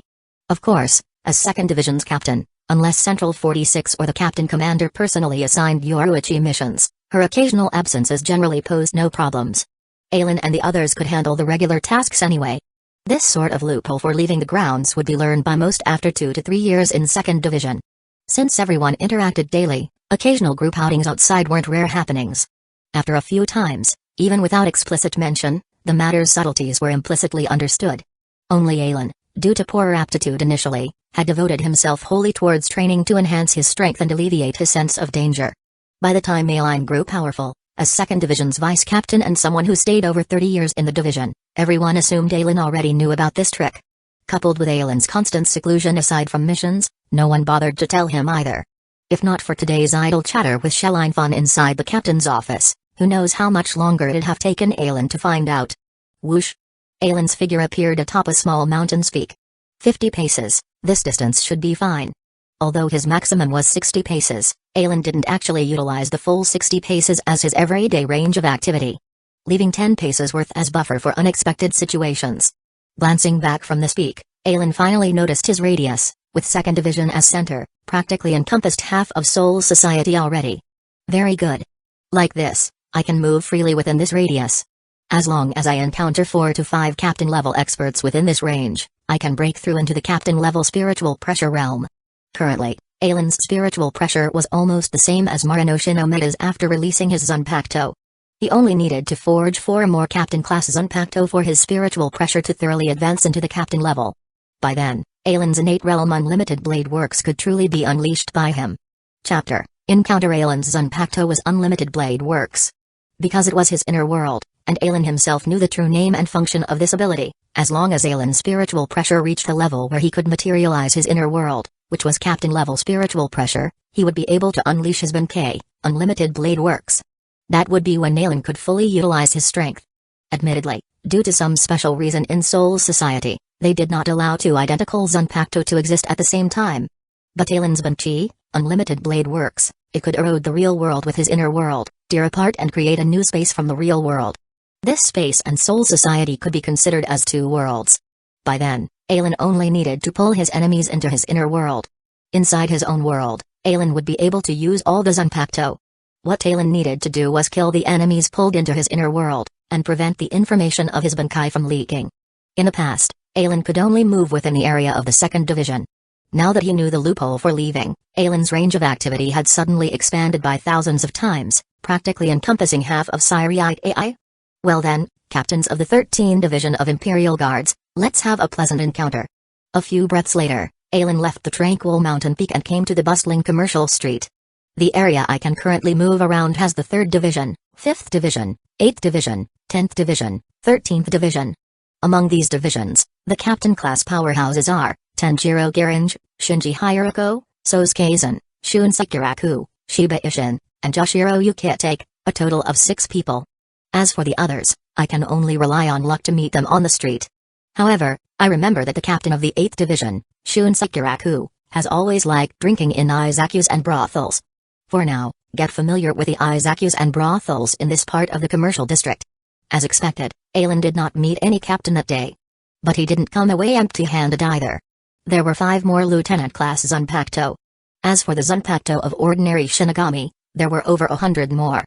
Of course, as 2nd Division's captain, unless Central 46 or the captain commander personally assigned Yoruichi missions, her occasional absences generally posed no problems. Ailen and the others could handle the regular tasks anyway. This sort of loophole for leaving the grounds would be learned by most after 2 to 3 years in 2nd Division. Since everyone interacted daily, occasional group outings outside weren't rare happenings. After a few times, even without explicit mention, the matter's subtleties were implicitly understood. Only Alan, due to poorer aptitude initially, had devoted himself wholly towards training to enhance his strength and alleviate his sense of danger. By the time Alan grew powerful, as 2nd Division's vice captain and someone who stayed over 30 years in the division, everyone assumed Alan already knew about this trick. Coupled with Alan's constant seclusion aside from missions, no one bothered to tell him either. If not for today's idle chatter with Shelline Fun inside the captain's office, who knows how much longer it'd have taken Alan to find out. Whoosh! Alan's figure appeared atop a small mountain's peak. 50 paces, this distance should be fine. Although his maximum was 60 paces, Alan didn't actually utilize the full 60 paces as his everyday range of activity, leaving 10 paces worth as buffer for unexpected situations. Glancing back from this peak, Alan finally noticed his radius, with 2nd Division as center, practically encompassed half of Soul Society already. Very good. Like this, I can move freely within this radius. As long as I encounter 4 to 5 captain-level experts within this range, I can break through into the captain-level spiritual pressure realm. Currently, Alan's spiritual pressure was almost the same as Marino Omega's after releasing his Zanpakuto. He only needed to forge 4 more captain-class Zanpakuto for his spiritual pressure to thoroughly advance into the captain level. By then, Alan's innate realm unlimited blade works could truly be unleashed by him. Chapter: Encounter. Alan's Zanpakuto was unlimited blade works. Because it was his inner world, and Alan himself knew the true name and function of this ability, as long as Alan's spiritual pressure reached the level where he could materialize his inner world, which was captain-level spiritual pressure, he would be able to unleash his Benkei, unlimited blade works. That would be when Alan could fully utilize his strength. Admittedly, due to some special reason in Soul Society, they did not allow 2 identical Zanpakuto to exist at the same time. But Alan's Benkei, unlimited blade works, it could erode the real world with his inner world, tear apart and create a new space from the real world. This space and Soul Society could be considered as 2 worlds. By then, Alan only needed to pull his enemies into his inner world. Inside his own world, Alan would be able to use all the Zanpakuto. What Alan needed to do was kill the enemies pulled into his inner world, and prevent the information of his Benkei from leaking. In the past, Alan could only move within the area of the 2nd Division. Now that he knew the loophole for leaving, Alan's range of activity had suddenly expanded by thousands of times, practically encompassing half of Syriite AI. Well then, captains of the 13th Division of Imperial Guards, let's have a pleasant encounter. A few breaths later, Alan left the tranquil mountain peak and came to the bustling commercial street. The area I can currently move around has the 3rd Division, 5th Division, 8th Division, 10th Division, 13th Division. Among these divisions, the captain-class powerhouses are Tenjiro Garange, Shinji Hiroko, Sosuke-san, Shun Sakuraku, Shiba Ishin, and Joshiro Yukitake, a total of 6 people. As for the others, I can only rely on luck to meet them on the street. However, I remember that the captain of the 8th Division, Shun Sakuraku, has always liked drinking in izakus and brothels. For now, get familiar with the izakus and brothels in this part of the commercial district. As expected, Alan did not meet any captain that day. But he didn't come away empty-handed either. There were 5 more lieutenant-class Zanpakuto. As for the Zanpakuto of ordinary Shinigami, there were over 100 more.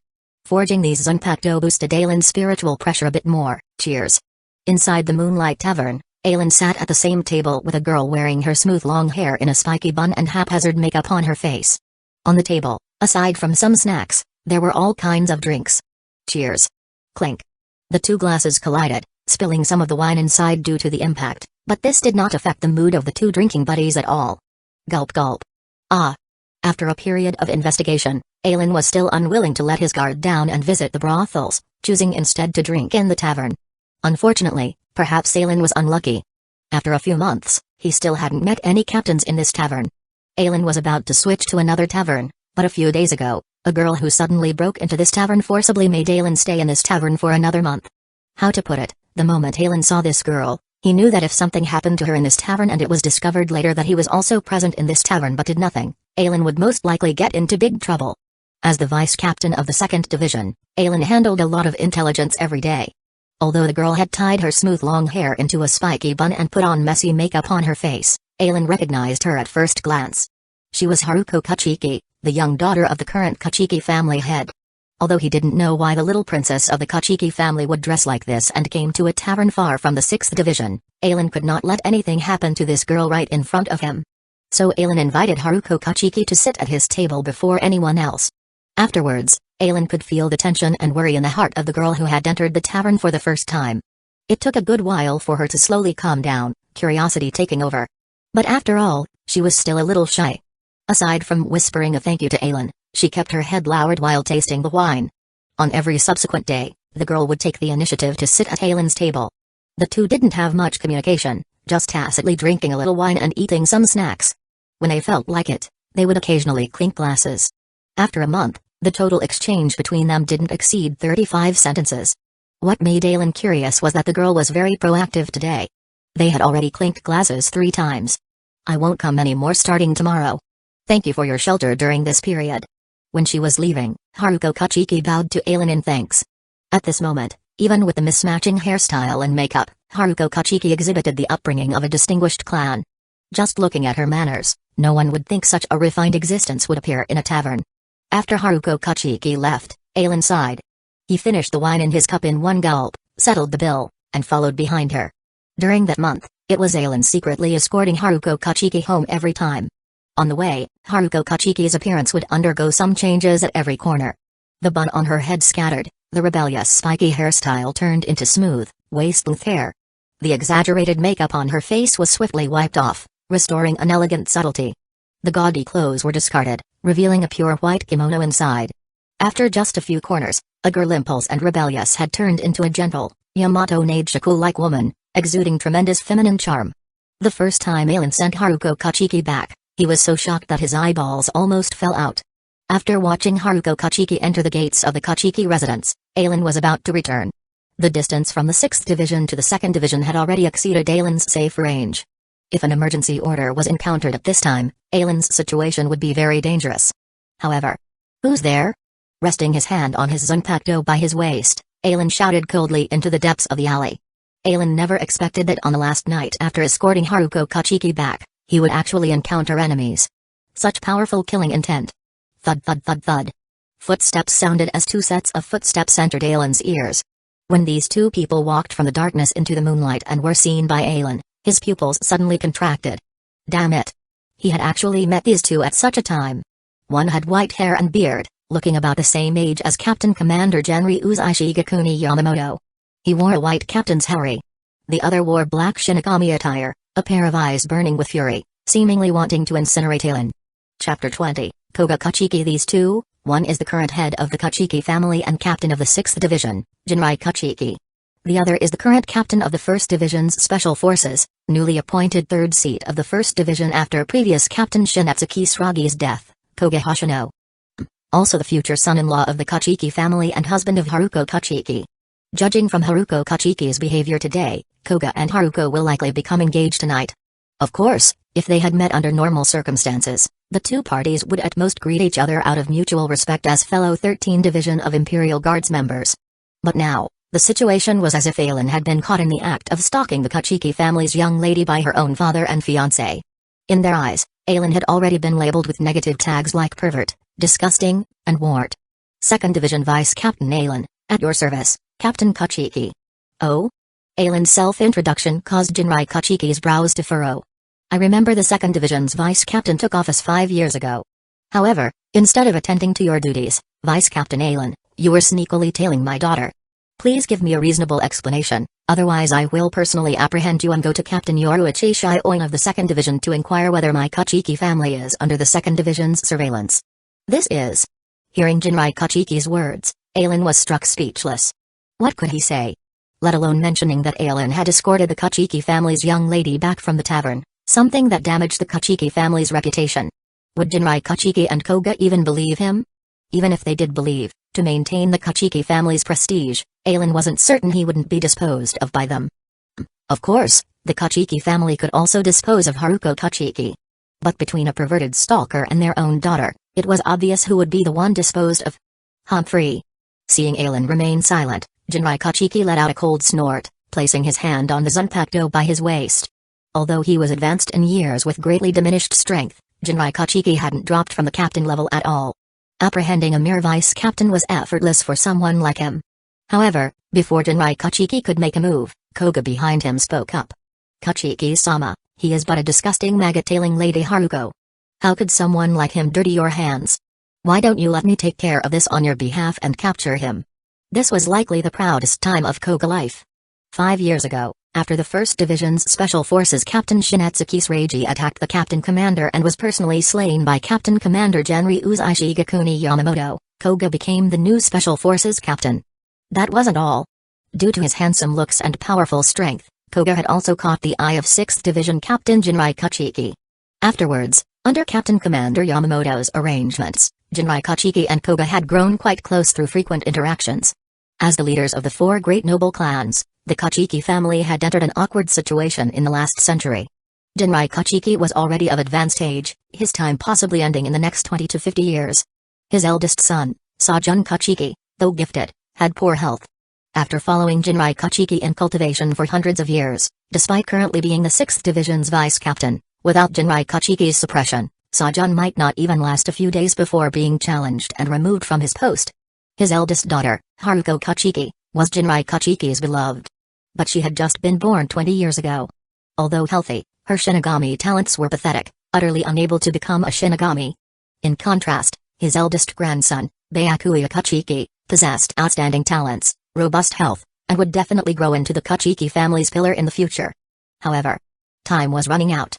Forging these Zanpakuto boosted Alan's spiritual pressure a bit more. Cheers. Inside the Moonlight Tavern, Alan sat at the same table with a girl wearing her smooth long hair in a spiky bun and haphazard makeup on her face. On the table, aside from some snacks, there were all kinds of drinks. Cheers. Clink. The 2 glasses collided, spilling some of the wine inside due to the impact, but this did not affect the mood of the 2 drinking buddies at all. Gulp gulp. Ah. After a period of investigation, Alan was still unwilling to let his guard down and visit the brothels, choosing instead to drink in the tavern. Unfortunately, perhaps Alan was unlucky. After a few months, he still hadn't met any captains in this tavern. Alan was about to switch to another tavern, but a few days ago, a girl who suddenly broke into this tavern forcibly made Alan stay in this tavern for another month. How to put it, the moment Alan saw this girl, he knew that if something happened to her in this tavern and it was discovered later that he was also present in this tavern but did nothing, Alan would most likely get into big trouble. As the vice captain of the 2nd Division, Alan handled a lot of intelligence every day. Although the girl had tied her smooth long hair into a spiky bun and put on messy makeup on her face, Alan recognized her at first glance. She was Haruko Kachiki, the young daughter of the current Kachiki family head. Although he didn't know why the little princess of the Kachiki family would dress like this and came to a tavern far from the 6th Division, Alan could not let anything happen to this girl right in front of him. So Ailen invited Haruko Kachiki to sit at his table before anyone else. Afterwards, Ailen could feel the tension and worry in the heart of the girl who had entered the tavern for the first time. It took a good while for her to slowly calm down, curiosity taking over. But after all, she was still a little shy. Aside from whispering a thank you to Ailen, she kept her head lowered while tasting the wine. On every subsequent day, the girl would take the initiative to sit at Ailen's table. The two didn't have much communication, just tacitly drinking a little wine and eating some snacks. When they felt like it, they would occasionally clink glasses. After a month, the total exchange between them didn't exceed 35 sentences. What made Ailen curious was that the girl was very proactive today. They had already clinked glasses 3 times. I won't come anymore starting tomorrow. Thank you for your shelter during this period. When she was leaving, Haruko Kachiki bowed to Ailen in thanks. At this moment, even with the mismatching hairstyle and makeup, Haruko Kachiki exhibited the upbringing of a distinguished clan. Just looking at her manners, no one would think such a refined existence would appear in a tavern. After Haruko Kachiki left, Ailen sighed. He finished the wine in his cup in one gulp, settled the bill, and followed behind her. During that month, it was Ailen secretly escorting Haruko Kachiki home every time. On the way, Haruko Kachiki's appearance would undergo some changes at every corner. The bun on her head scattered, the rebellious spiky hairstyle turned into smooth, waist-length hair. The exaggerated makeup on her face was swiftly wiped off, restoring an elegant subtlety. The gaudy clothes were discarded, revealing a pure white kimono inside. After just a few corners, a girl impulse and rebellious had turned into a gentle, Yamato Negishi-like woman, exuding tremendous feminine charm. The first time Ailen sent Haruko Kachiki back, he was so shocked that his eyeballs almost fell out. After watching Haruko Kachiki enter the gates of the Kachiki residence, Ailen was about to return. The distance from the 6th division to the 2nd division had already exceeded Ailen's safe range. If an emergency order was encountered at this time, Ailen's situation would be very dangerous. However, who's there? Resting his hand on his zanpakuto by his waist, Ailen shouted coldly into the depths of the alley. Ailen never expected that on the last night after escorting Haruko Kachiki back, he would actually encounter enemies. Such powerful killing intent. Thud thud thud thud. Footsteps sounded as 2 sets of footsteps entered Ailen's ears. When these 2 people walked from the darkness into the moonlight and were seen by Ailen, his pupils suddenly contracted. Damn it. He had actually met these 2 at such a time. One had white hair and beard, looking about the same age as Captain Commander Genryu's Ishigakuni Yamamoto. He wore a white captain's hari. The other wore black Shinigami attire, a pair of eyes burning with fury, seemingly wanting to incinerate Ailen. Chapter 20, Koga Kachiki. These 2, one is the current head of the Kachiki family and captain of the 6th division, Jinrai Kachiki. The other is the current captain of the 1st division's special forces, newly appointed 3rd seat of the 1st division after previous captain Shinetsuki Suragi's death, Koga Hoshino. Also the future son-in-law of the Kachiki family and husband of Haruko Kachiki. Judging from Haruko Kachiki's behavior today, Koga and Haruko will likely become engaged tonight. Of course, if they had met under normal circumstances, the 2 parties would at most greet each other out of mutual respect as fellow 13 Division of Imperial Guards members. But now, the situation was as if Ailen had been caught in the act of stalking the Kachiki family's young lady by her own father and fiancé. In their eyes, Ailen had already been labeled with negative tags like pervert, disgusting, and wart. 2nd Division Vice Captain Ailen, at your service, Captain Kachiki. Oh? Ailen's self-introduction caused Jinrai Kachiki's brows to furrow. I remember the 2nd Division's vice captain took office 5 years ago. However, instead of attending to your duties, Vice Captain Ailen, you were sneakily tailing my daughter. Please give me a reasonable explanation, otherwise I will personally apprehend you and go to Captain Yoruichi Shioin of the 2nd Division to inquire whether my Kachiki family is under the 2nd Division's surveillance. This is... Hearing Jinrai Kachiki's words, Ailen was struck speechless. What could he say? Let alone mentioning that Ailen had escorted the Kachiki family's young lady back from the tavern, something that damaged the Kachiki family's reputation. Would Jinrai Kachiki and Koga even believe him? Even if they did believe, to maintain the Kachiki family's prestige, Ailen wasn't certain he wouldn't be disposed of by them. Of course, the Kachiki family could also dispose of Haruko Kachiki. But between a perverted stalker and their own daughter, it was obvious who would be the one disposed of. Humphrey. Seeing Ailen remain silent, Jinrai Kachiki let out a cold snort, placing his hand on the zanpakuto by his waist. Although he was advanced in years with greatly diminished strength, Jinrai Kachiki hadn't dropped from the captain level at all. Apprehending a mere vice captain was effortless for someone like him. However, before Jinrai Kachiki could make a move, Koga behind him spoke up. Kachiki-sama, He is but a disgusting maggot-tailing Lady Haruko. How could someone like him dirty your hands? Why don't you let me take care of this on your behalf and capture him? This was likely the proudest time of Koga life. 5 years ago, after the 1st Division's Special Forces Captain Shinetsuki Sreiji attacked the Captain Commander and was personally slain by Captain Commander Genryu's Ushigakuni Yamamoto, Koga became the new Special Forces Captain. That wasn't all. Due to his handsome looks and powerful strength, Koga had also caught the eye of 6th Division Captain Jinrai Kachiki. Afterwards, under Captain Commander Yamamoto's arrangements, Jinrai Kachiki and Koga had grown quite close through frequent interactions. As the leaders of the 4 great noble clans, the Kachiki family had entered an awkward situation in the last century. Jinrai Kachiki was already of advanced age, his time possibly ending in the next 20 to 50 years. His eldest son, Sajun Kachiki, though gifted, had poor health. After following Jinrai Kachiki in cultivation for hundreds of years, despite currently being the 6th Division's vice-captain, without Jinrai Kachiki's suppression, Sajun might not even last a few days before being challenged and removed from his post. His eldest daughter, Haruko Kachiki, was Jinrai Kachiki's beloved. But she had just been born 20 years ago. Although healthy, her Shinigami talents were pathetic, utterly unable to become a Shinigami. In contrast, his eldest grandson, Byakuya Kachiki, possessed outstanding talents, robust health, and would definitely grow into the Kachiki family's pillar in the future. However, time was running out.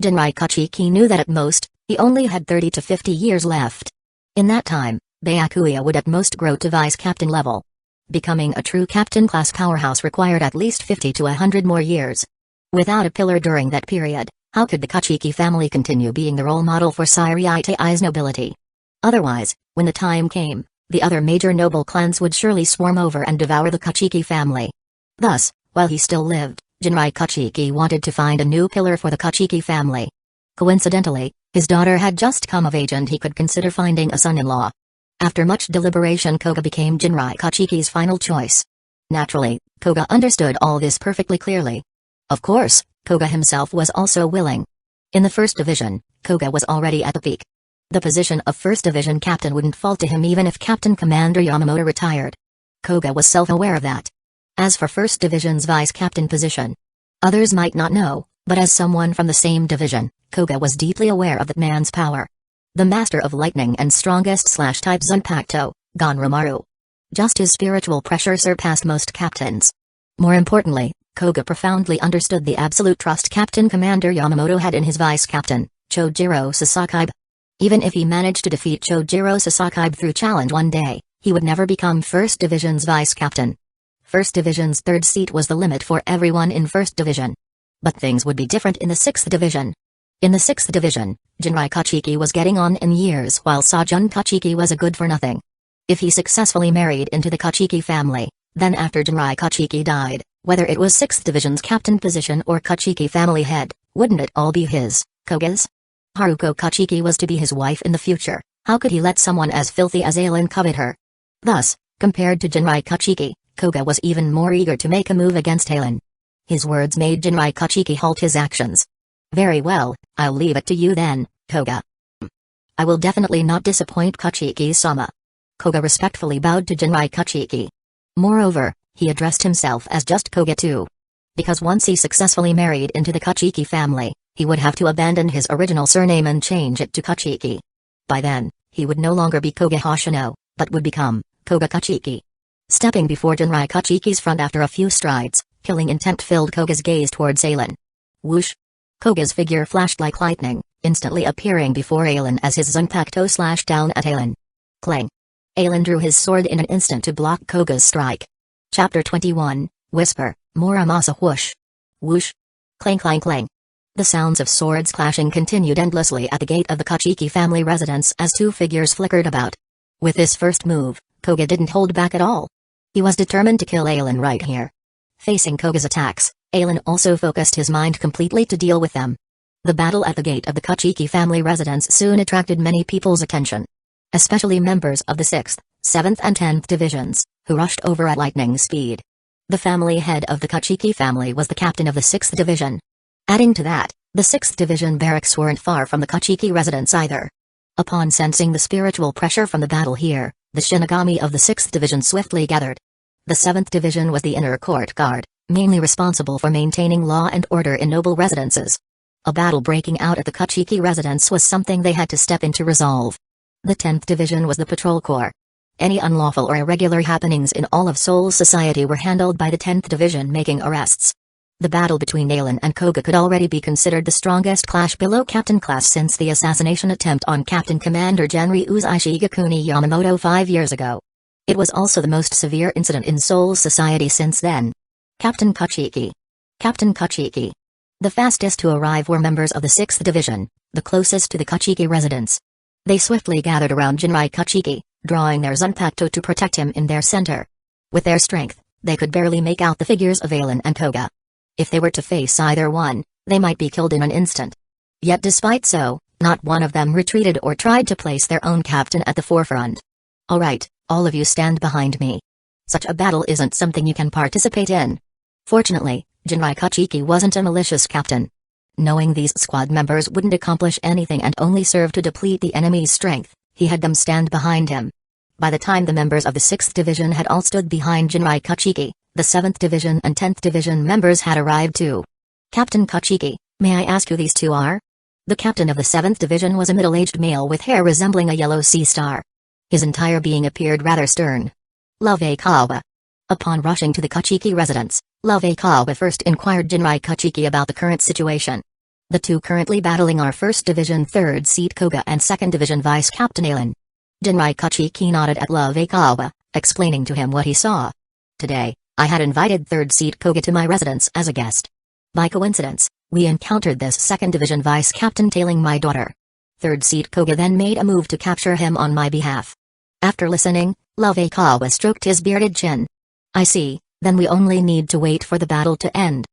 Jinrai Kachiki knew that at most, he only had 30 to 50 years left. In that time, Byakuya would at most grow to vice-captain level. Becoming a true captain-class powerhouse required at least 50 to 100 more years. Without a pillar during that period, how could the Kachiki family continue being the role model for Siriai's nobility? Otherwise, when the time came, the other major noble clans would surely swarm over and devour the Kachiki family. Thus, while he still lived, Jinrai Kachiki wanted to find a new pillar for the Kachiki family. Coincidentally, his daughter had just come of age and he could consider finding a son-in-law. After much deliberation, Koga became Jinrai Kachiki's final choice. Naturally, Koga understood all this perfectly clearly. Of course, Koga himself was also willing. In the 1st Division, Koga was already at the peak. The position of 1st Division captain wouldn't fall to him even if Captain Commander Yamamoto retired. Koga was self-aware of that. As for 1st Division's vice-captain position, others might not know, but as someone from the same division, Koga was deeply aware of that man's power. The master of lightning and strongest/type Zunpacto, Ganromaru. Just his spiritual pressure surpassed most captains. More importantly, Koga profoundly understood the absolute trust Captain Commander Yamamoto had in his vice-captain, Chojiro Sasakaibe. Even if he managed to defeat Chojiro Sasakaibe through challenge one day, he would never become 1st Division's vice-captain. 1st Division's 3rd seat was the limit for everyone in 1st Division. But things would be different in the 6th Division. In the 6th Division, Jinrai Kachiki was getting on in years while Sajun Kachiki was a good-for-nothing. If he successfully married into the Kachiki family, then after Jinrai Kachiki died, whether it was 6th Division's captain position or Kachiki family head, wouldn't it all be his, Koga's? Haruko Kachiki was to be his wife in the future. How could he let someone as filthy as Ailen covet her? Thus, compared to Jinrai Kachiki, Koga was even more eager to make a move against Ailen. His words made Jinrai Kachiki halt his actions. Very well, I'll leave it to you then, Koga. I will definitely not disappoint Kachiki-sama. Koga respectfully bowed to Jinrai Kachiki. Moreover, he addressed himself as just Koga too. Because once he successfully married into the Kachiki family, he would have to abandon his original surname and change it to Kachiki. By then, he would no longer be Koga Hoshino, but would become Koga Kachiki. Stepping before Jinrai Kachiki's front after a few strides, killing intent filled Koga's gaze towards Ailen. Whoosh! Koga's figure flashed like lightning, instantly appearing before Ailen as his Zunpacto slashed down at Ailen. Clang! Ailen drew his sword in an instant to block Koga's strike. Chapter 21, Whisper, Muramasa whoosh! Whoosh! Clang clang clang! The sounds of swords clashing continued endlessly at the gate of the Kachiki family residence as two figures flickered about. With this first move, Koga didn't hold back at all. He was determined to kill Ailen right here. Facing Koga's attacks, Ailen also focused his mind completely to deal with them. The battle at the gate of the Kachiki family residence soon attracted many people's attention. Especially members of the 6th, 7th and 10th divisions, who rushed over at lightning speed. The family head of the Kachiki family was the captain of the 6th division. Adding to that, the 6th division barracks weren't far from the Kachiki residence either. Upon sensing the spiritual pressure from the battle here, the Shinigami of the 6th division swiftly gathered. The 7th division was the inner court guard, mainly responsible for maintaining law and order in noble residences. A battle breaking out at the Kachiki residence was something they had to step in to resolve. The 10th Division was the patrol corps. Any unlawful or irregular happenings in all of Seoul's society were handled by the 10th Division, making arrests. The battle between Aelin and Koga could already be considered the strongest clash below captain class since the assassination attempt on Captain Commander Genryu's Ishigakuni Yamamoto 5 years ago. It was also the most severe incident in Seoul's society since then. Captain Kachiki. Captain Kachiki. The fastest to arrive were members of the 6th Division, the closest to the Kachiki residence. They swiftly gathered around Jinrai Kachiki, drawing their Zanpakuto to protect him in their center. With their strength, they could barely make out the figures of Aelin and Koga. If they were to face either one, they might be killed in an instant. Yet despite so, not one of them retreated or tried to place their own captain at the forefront. Alright, all of you stand behind me. Such a battle isn't something you can participate in. Fortunately, Jinrai Kachiki wasn't a malicious captain. Knowing these squad members wouldn't accomplish anything and only serve to deplete the enemy's strength, he had them stand behind him. By the time the members of the 6th Division had all stood behind Jinrai Kachiki, the 7th Division and 10th Division members had arrived too. Captain Kachiki, may I ask who these two are? The captain of the 7th Division was a middle-aged male with hair resembling a yellow sea star. His entire being appeared rather stern. Love Kawa. Upon rushing to the Kachiki residence, Love Kawa first inquired Jinrai Kachiki about the current situation. The two currently battling are 1st Division 3rd Seat Koga and 2nd Division Vice Captain Aelin. Jinrai Kachiki nodded at Love Kawa, explaining to him what he saw. Today, I had invited 3rd Seat Koga to my residence as a guest. By coincidence, we encountered this 2nd Division Vice Captain tailing my daughter. 3rd Seat Koga then made a move to capture him on my behalf. After listening, Love Kawa stroked his bearded chin. I see, then we only need to wait for the battle to end.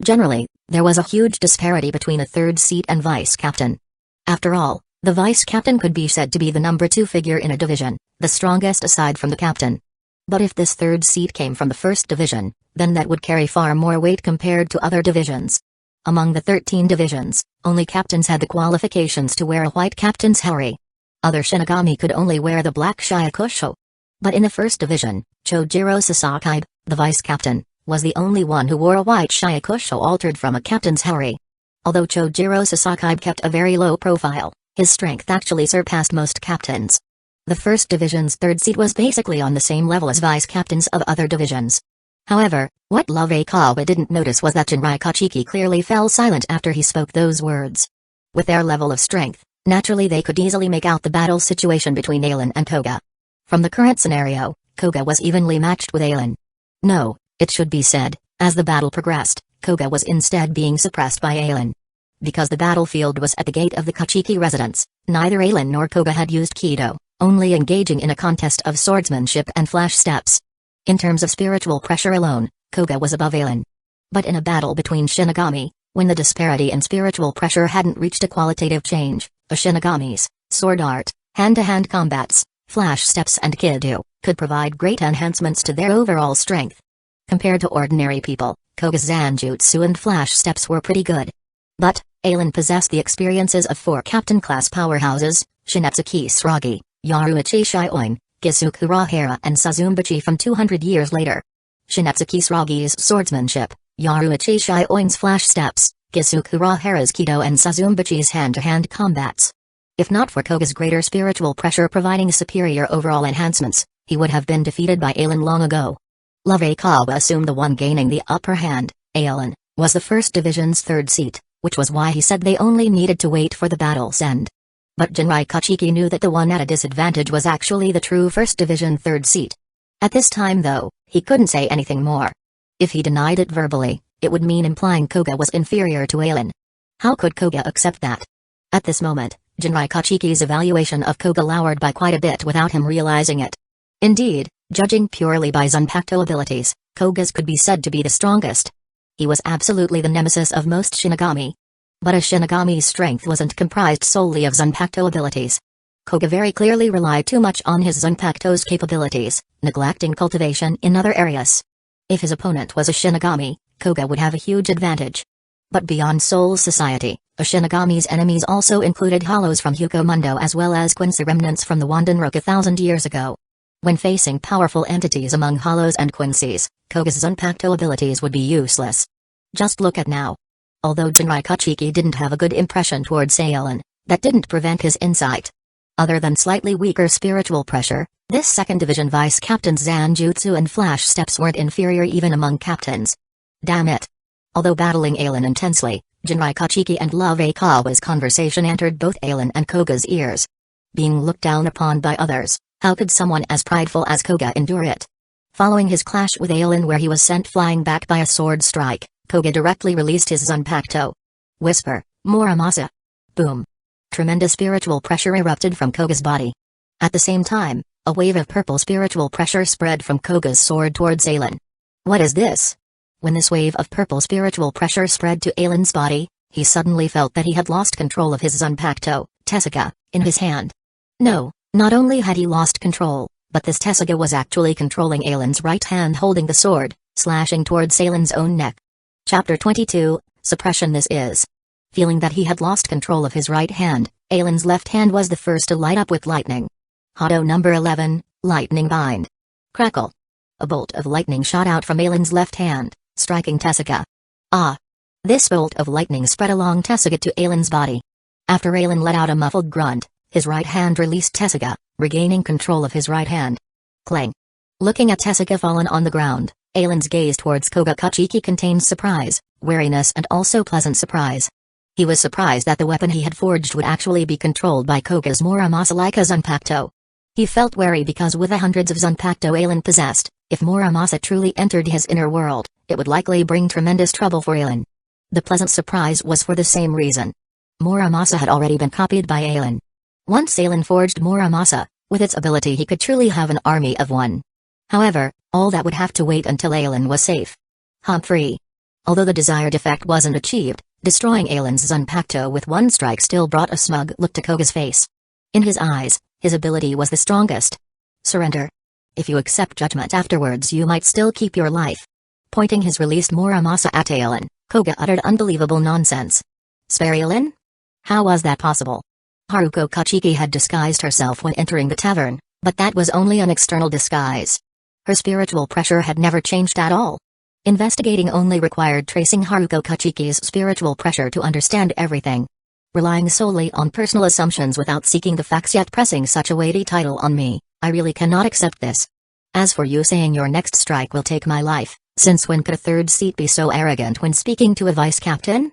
Generally, there was a huge disparity between a 3rd seat and vice captain. After all, the vice captain could be said to be the number 2 figure in a division, the strongest aside from the captain. But if this 3rd seat came from the 1st Division, then that would carry far more weight compared to other divisions. Among the 13 divisions, only captains had the qualifications to wear a white captain's hari. Other Shinigami could only wear the black Shyakusho. But in the 1st Division, Chojiro Sasaki, the vice captain, was the only one who wore a white Shyakusho altered from a captain's hari. Although Chojiro Sasaki kept a very low profile, his strength actually surpassed most captains. The 1st Division's 3rd seat was basically on the same level as vice captains of other divisions. However, what Love Kawa didn't notice was that Jinrai Kachiki clearly fell silent after he spoke those words. With their level of strength, naturally they could easily make out the battle situation between Aelin and Koga. From the current scenario, Koga was evenly matched with Aelin. No, it should be said, as the battle progressed, Koga was instead being suppressed by Aelin. Because the battlefield was at the gate of the Kachiki residence, neither Aelin nor Koga had used Kido, only engaging in a contest of swordsmanship and flash steps. In terms of spiritual pressure alone, Koga was above Aelin. But in a battle between Shinigami, when the disparity in spiritual pressure hadn't reached a qualitative change, a Shinigami's sword art, hand-to-hand combats, flash steps and Kido could provide great enhancements to their overall strength. Compared to ordinary people, Koga's Zanjutsu and flash steps were pretty good. But, Aelin possessed the experiences of 4 captain-class powerhouses, Shinetsuki Suragi, Yaruichi Shioin, Kusagakure and Sazumbachi from 200 years later. Shinetsuki Suragi's swordsmanship, Yaruichi Shioin's flash steps, Kusagure's Kido and Sazumbachi's hand-to-hand combats. If not for Koga's greater spiritual pressure providing superior overall enhancements, he would have been defeated by Aelin long ago. Love Kawa assumed the one gaining the upper hand, Aelin, was the 1st Division's 3rd seat, which was why he said they only needed to wait for the battle's end. But Jinrai Kachiki knew that the one at a disadvantage was actually the true 1st Division 3rd seat. At this time though, he couldn't say anything more. If he denied it verbally, it would mean implying Koga was inferior to Aelin. How could Koga accept that? At this moment, Jinrai Kachiki's evaluation of Koga lowered by quite a bit without him realizing it. Indeed, judging purely by Zanpakuto abilities, Koga's could be said to be the strongest. He was absolutely the nemesis of most Shinigami. But a Shinigami's strength wasn't comprised solely of Zanpakuto abilities. Koga very clearly relied too much on his Zanpakuto's capabilities, neglecting cultivation in other areas. If his opponent was a Shinigami, Koga would have a huge advantage. But beyond Soul's society, a Shinigami's enemies also included hollows from Hukomundo as well as Quincy remnants from the Wandenrook 1,000 years ago. When facing powerful entities among hollows and Quincy's, Koga's Zanpakuto abilities would be useless. Just look at now. Although Jinrai didn't have a good impression towards Aelin, that didn't prevent his insight. Other than slightly weaker spiritual pressure, this second division vice captain's Zanjutsu and flash steps weren't inferior even among captains. Damn it. Although battling Aelin intensely, Jinrai and Love Akawa's conversation entered both Aelin and Koga's ears. Being looked down upon by others, how could someone as prideful as Koga endure it? Following his clash with Aelin where he was sent flying back by a sword strike, Koga directly released his Zanpakuto. Whisper, Muramasa. Boom. Tremendous spiritual pressure erupted from Koga's body. At the same time, a wave of purple spiritual pressure spread from Koga's sword towards Aelin. What is this? When this wave of purple spiritual pressure spread to Aelin's body, he suddenly felt that he had lost control of his Zanpakuto, Tessaka, in his hand. No, not only had he lost control, but this Tessaka was actually controlling Aelin's right hand holding the sword, slashing towards Aelin's own neck. Chapter 22, Suppression. This is. Feeling that he had lost control of his right hand, Aelin's left hand was the first to light up with lightning. Hado number 11, Lightning Bind. Crackle. A bolt of lightning shot out from Aelin's left hand, striking Tessaka. Ah! This bolt of lightning spread along Tessaka to Aelin's body. After Aelin let out a muffled grunt, his right hand released Tessaka, regaining control of his right hand. Clang. Looking at Tessaka fallen on the ground, Aelin's gaze towards Koga contained surprise, wariness and also pleasant surprise. He was surprised that the weapon he had forged would actually be controlled by Koga's Muramasa like a Zanpakuto. He felt wary because with the hundreds of Zanpakuto Aelin possessed, if Muramasa truly entered his inner world, it would likely bring tremendous trouble for Aelin. The pleasant surprise was for the same reason. Muramasa had already been copied by Aelin. Once Aelin forged Muramasa, with its ability he could truly have an army of one. However, all that would have to wait until Aelin was safe. Free. Although the desired effect wasn't achieved, destroying Aelin's Zanpakuto with one strike still brought a smug look to Koga's face. In his eyes, his ability was the strongest. Surrender. If you accept judgment afterwards you might still keep your life. Pointing his released Muramasa at Aelin, Koga uttered unbelievable nonsense. Spare Aelin? How was that possible? Haruko Kachiki had disguised herself when entering the tavern, but that was only an external disguise. Her spiritual pressure had never changed at all. Investigating only required tracing Haruko Kachiki's spiritual pressure to understand everything. Relying solely on personal assumptions without seeking the facts yet pressing such a weighty title on me, I really cannot accept this. As for you saying your next strike will take my life, since when could a third seat be so arrogant when speaking to a vice captain?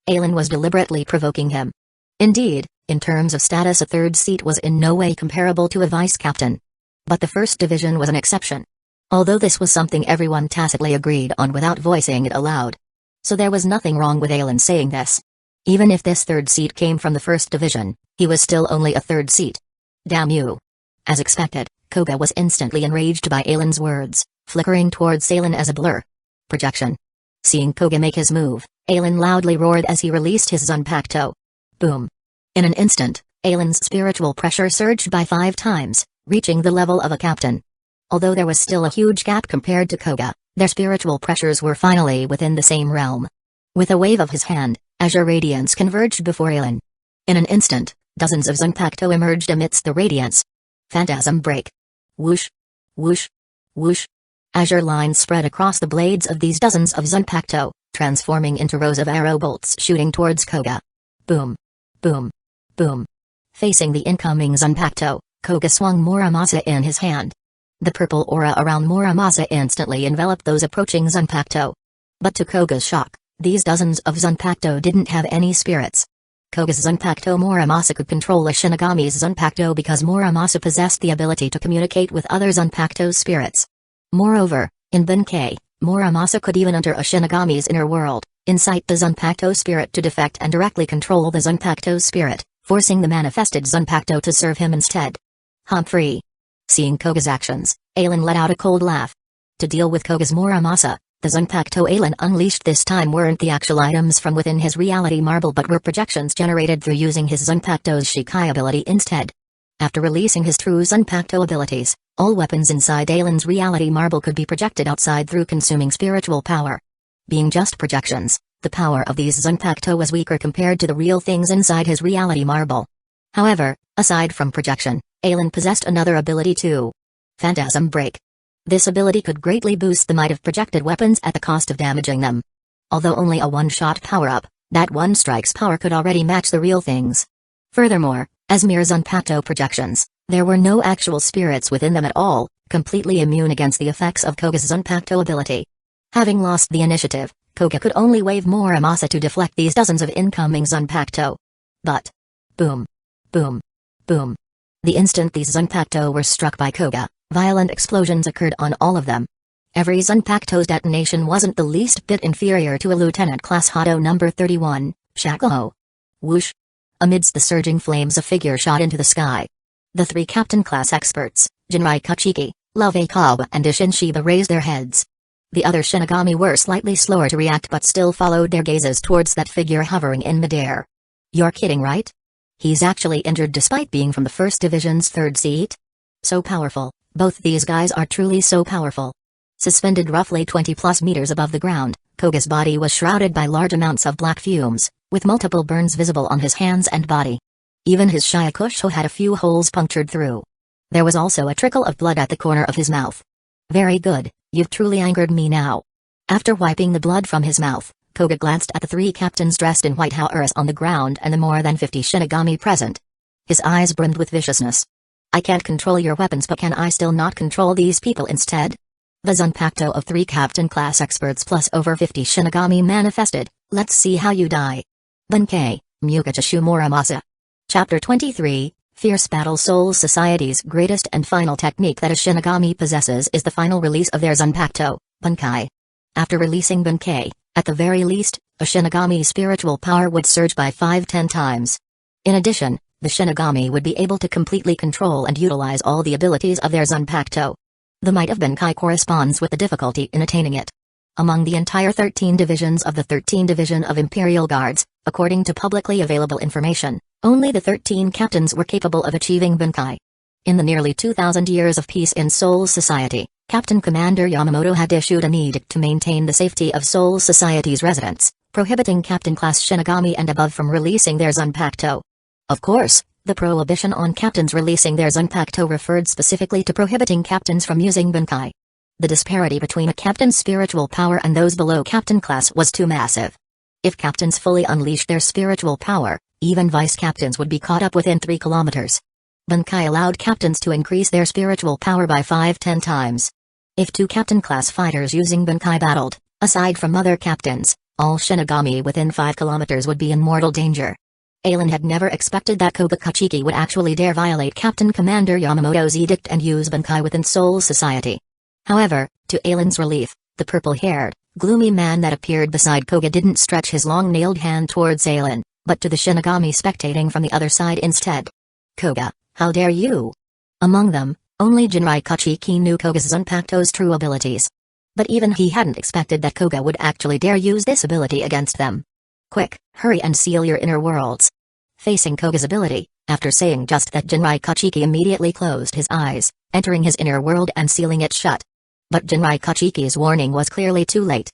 Aelin was deliberately provoking him. Indeed, in terms of status a third seat was in no way comparable to a vice captain. But the first division was an exception. Although this was something everyone tacitly agreed on without voicing it aloud. So there was nothing wrong with Aelin saying this. Even if this third seat came from the first division, he was still only a third seat. Damn you. As expected, Koga was instantly enraged by Aelin's words, flickering towards Aelin as a blur. Projection. Seeing Koga make his move, Aelin loudly roared as he released his Zanpakuto. Boom. In an instant, Aelin's spiritual pressure surged by 5 times, reaching the level of a captain. Although there was still a huge gap compared to Koga, their spiritual pressures were finally within the same realm. With a wave of his hand, azure radiance converged before Aelin. In an instant, dozens of Zanpakuto emerged amidst the radiance. Phantasm break. Whoosh. Whoosh. Whoosh. Azure lines spread across the blades of these dozens of Zanpakuto, transforming into rows of arrow bolts shooting towards Koga. Boom. Boom. Boom. Facing the incoming Zanpakuto, Koga swung Muramasa in his hand. The purple aura around Muramasa instantly enveloped those approaching Zanpakuto. But to Koga's shock, these dozens of Zanpakuto didn't have any spirits. Koga's Zanpakuto Muramasa could control a Shinigami's Zanpakuto because Muramasa possessed the ability to communicate with other Zanpakuto spirits. Moreover, in Benkei, Muramasa could even enter a Shinigami's inner world, incite the Zanpakuto spirit to defect and directly control the Zanpakuto spirit, forcing the manifested Zanpakuto to serve him instead. Free. Seeing Koga's actions, Aelin let out a cold laugh. To deal with Koga's Muramasa, the Zanpakuto Aelin unleashed this time weren't the actual items from within his reality marble but were projections generated through using his Zanpakuto's Shikai ability instead. After releasing his true Zanpakuto abilities, all weapons inside Aelin's reality marble could be projected outside through consuming spiritual power. Being just projections, the power of these Zanpakuto was weaker compared to the real things inside his reality marble. However, aside from projection, Aelin possessed another ability too. Phantasm break. This ability could greatly boost the might of projected weapons at the cost of damaging them. Although only a one-shot power-up, That one strike's power could already match the real things. Furthermore, as mere Zanpakuto projections, there were no actual spirits within them at all, completely immune against the effects of Koga's Zanpakuto ability. Having lost the initiative, Koga could only wave Muramasa to deflect these dozens of incoming Zanpakuto. But boom, boom, boom. The instant these Zanpakuto were struck by Koga, violent explosions occurred on all of them. Every Zanpakuto's detonation wasn't the least bit inferior to a lieutenant class Hado number 31, Shakuho. Whoosh! Amidst the surging flames a figure shot into the sky. The three captain class experts, Jinrai Kachiki, Love Kawa and Ishin Shiba raised their heads. The other Shinigami were slightly slower to react but still followed their gazes towards that figure hovering in midair. You're kidding, right? He's actually injured despite being from the First Division's third seat? So powerful, both these guys are truly so powerful. Suspended roughly 20 plus meters above the ground, Koga's body was shrouded by large amounts of black fumes, with multiple burns visible on his hands and body. Even his Shyakusho had a few holes punctured through. There was also a trickle of blood at the corner of his mouth. Very good, you've truly angered me now. After wiping the blood from his mouth, Koga glanced at the three captains dressed in white houris on the ground and the more than 50 Shinigami present. His eyes brimmed with viciousness. I can't control your weapons, but can I still not control these people instead? The Zanpakuto of 3 captain class experts plus over 50 Shinigami manifested. Let's see how you die. Benkei, Mukajishu Muramasa. Chapter 23, Fierce Battle. Soul Society's greatest and final technique that a Shinigami possesses is the final release of their Zanpakuto, Benkei. After releasing Benkei, at the very least, a Shinigami's spiritual power would surge by 5-10 times. In addition, the Shinigami would be able to completely control and utilize all the abilities of their Zanpakuto. The might of Benkei corresponds with the difficulty in attaining it. Among the entire 13 divisions of the 13 Division of Imperial Guards, according to publicly available information, only the 13 captains were capable of achieving Benkei. In the nearly 2,000 years of peace in Soul Society, Captain Commander Yamamoto had issued an edict to maintain the safety of Soul Society's residents, prohibiting captain-class Shinigami and above from releasing their Zanpakuto. Of course, the prohibition on captains releasing their Zanpakuto referred specifically to prohibiting captains from using Benkei. The disparity between a captain's spiritual power and those below captain class was too massive. If captains fully unleashed their spiritual power, even vice-captains would be caught up within 3 kilometers. Benkei allowed captains to increase their spiritual power by 5-10 times. If 2 captain-class fighters using Benkei battled, aside from other captains, all Shinigami within 5 kilometers would be in mortal danger. Ailen had never expected that Koga Kachiki would actually dare violate Captain Commander Yamamoto's edict and use Benkei within Soul Society. However, to Ailen's relief, the purple-haired, gloomy man that appeared beside Koga didn't stretch his long-nailed hand towards Ailen, but to the Shinigami spectating from the other side instead. Koga, how dare you? Among them, only Jinrai Kachiki knew Koga's Zanpakuto's true abilities. But even he hadn't expected that Koga would actually dare use this ability against them. Quick, hurry and seal your inner worlds. Facing Koga's ability, after saying just that, Jinrai Kachiki immediately closed his eyes, entering his inner world and sealing it shut. But Jinrai Kachiki's warning was clearly too late.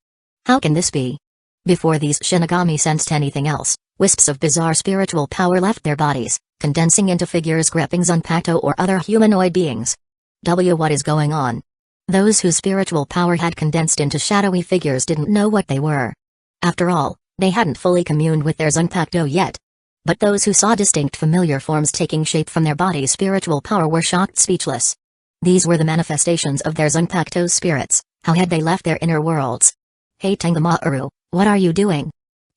How can this be? Before these Shinigami sensed anything else, wisps of bizarre spiritual power left their bodies, condensing into figures gripping Zanpakuto or other humanoid beings. What is going on? Those whose spiritual power had condensed into shadowy figures didn't know what they were. After all, they hadn't fully communed with their Zanpakuto yet. But those who saw distinct familiar forms taking shape from their body's spiritual power were shocked speechless. These were the manifestations of their Zanpakuto spirits. How had they left their inner worlds? Hey Tangamaru, what are you doing?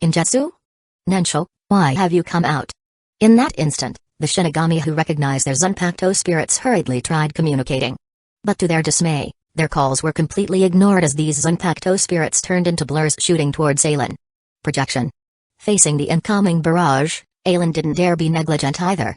Injutsu? Nensho, why have you come out? In that instant, the Shinigami who recognized their Zanpakuto spirits hurriedly tried communicating. But to their dismay, their calls were completely ignored as these Zanpakuto spirits turned into blurs shooting towards Ailen. Projection. Facing the incoming barrage, Ailen didn't dare be negligent either.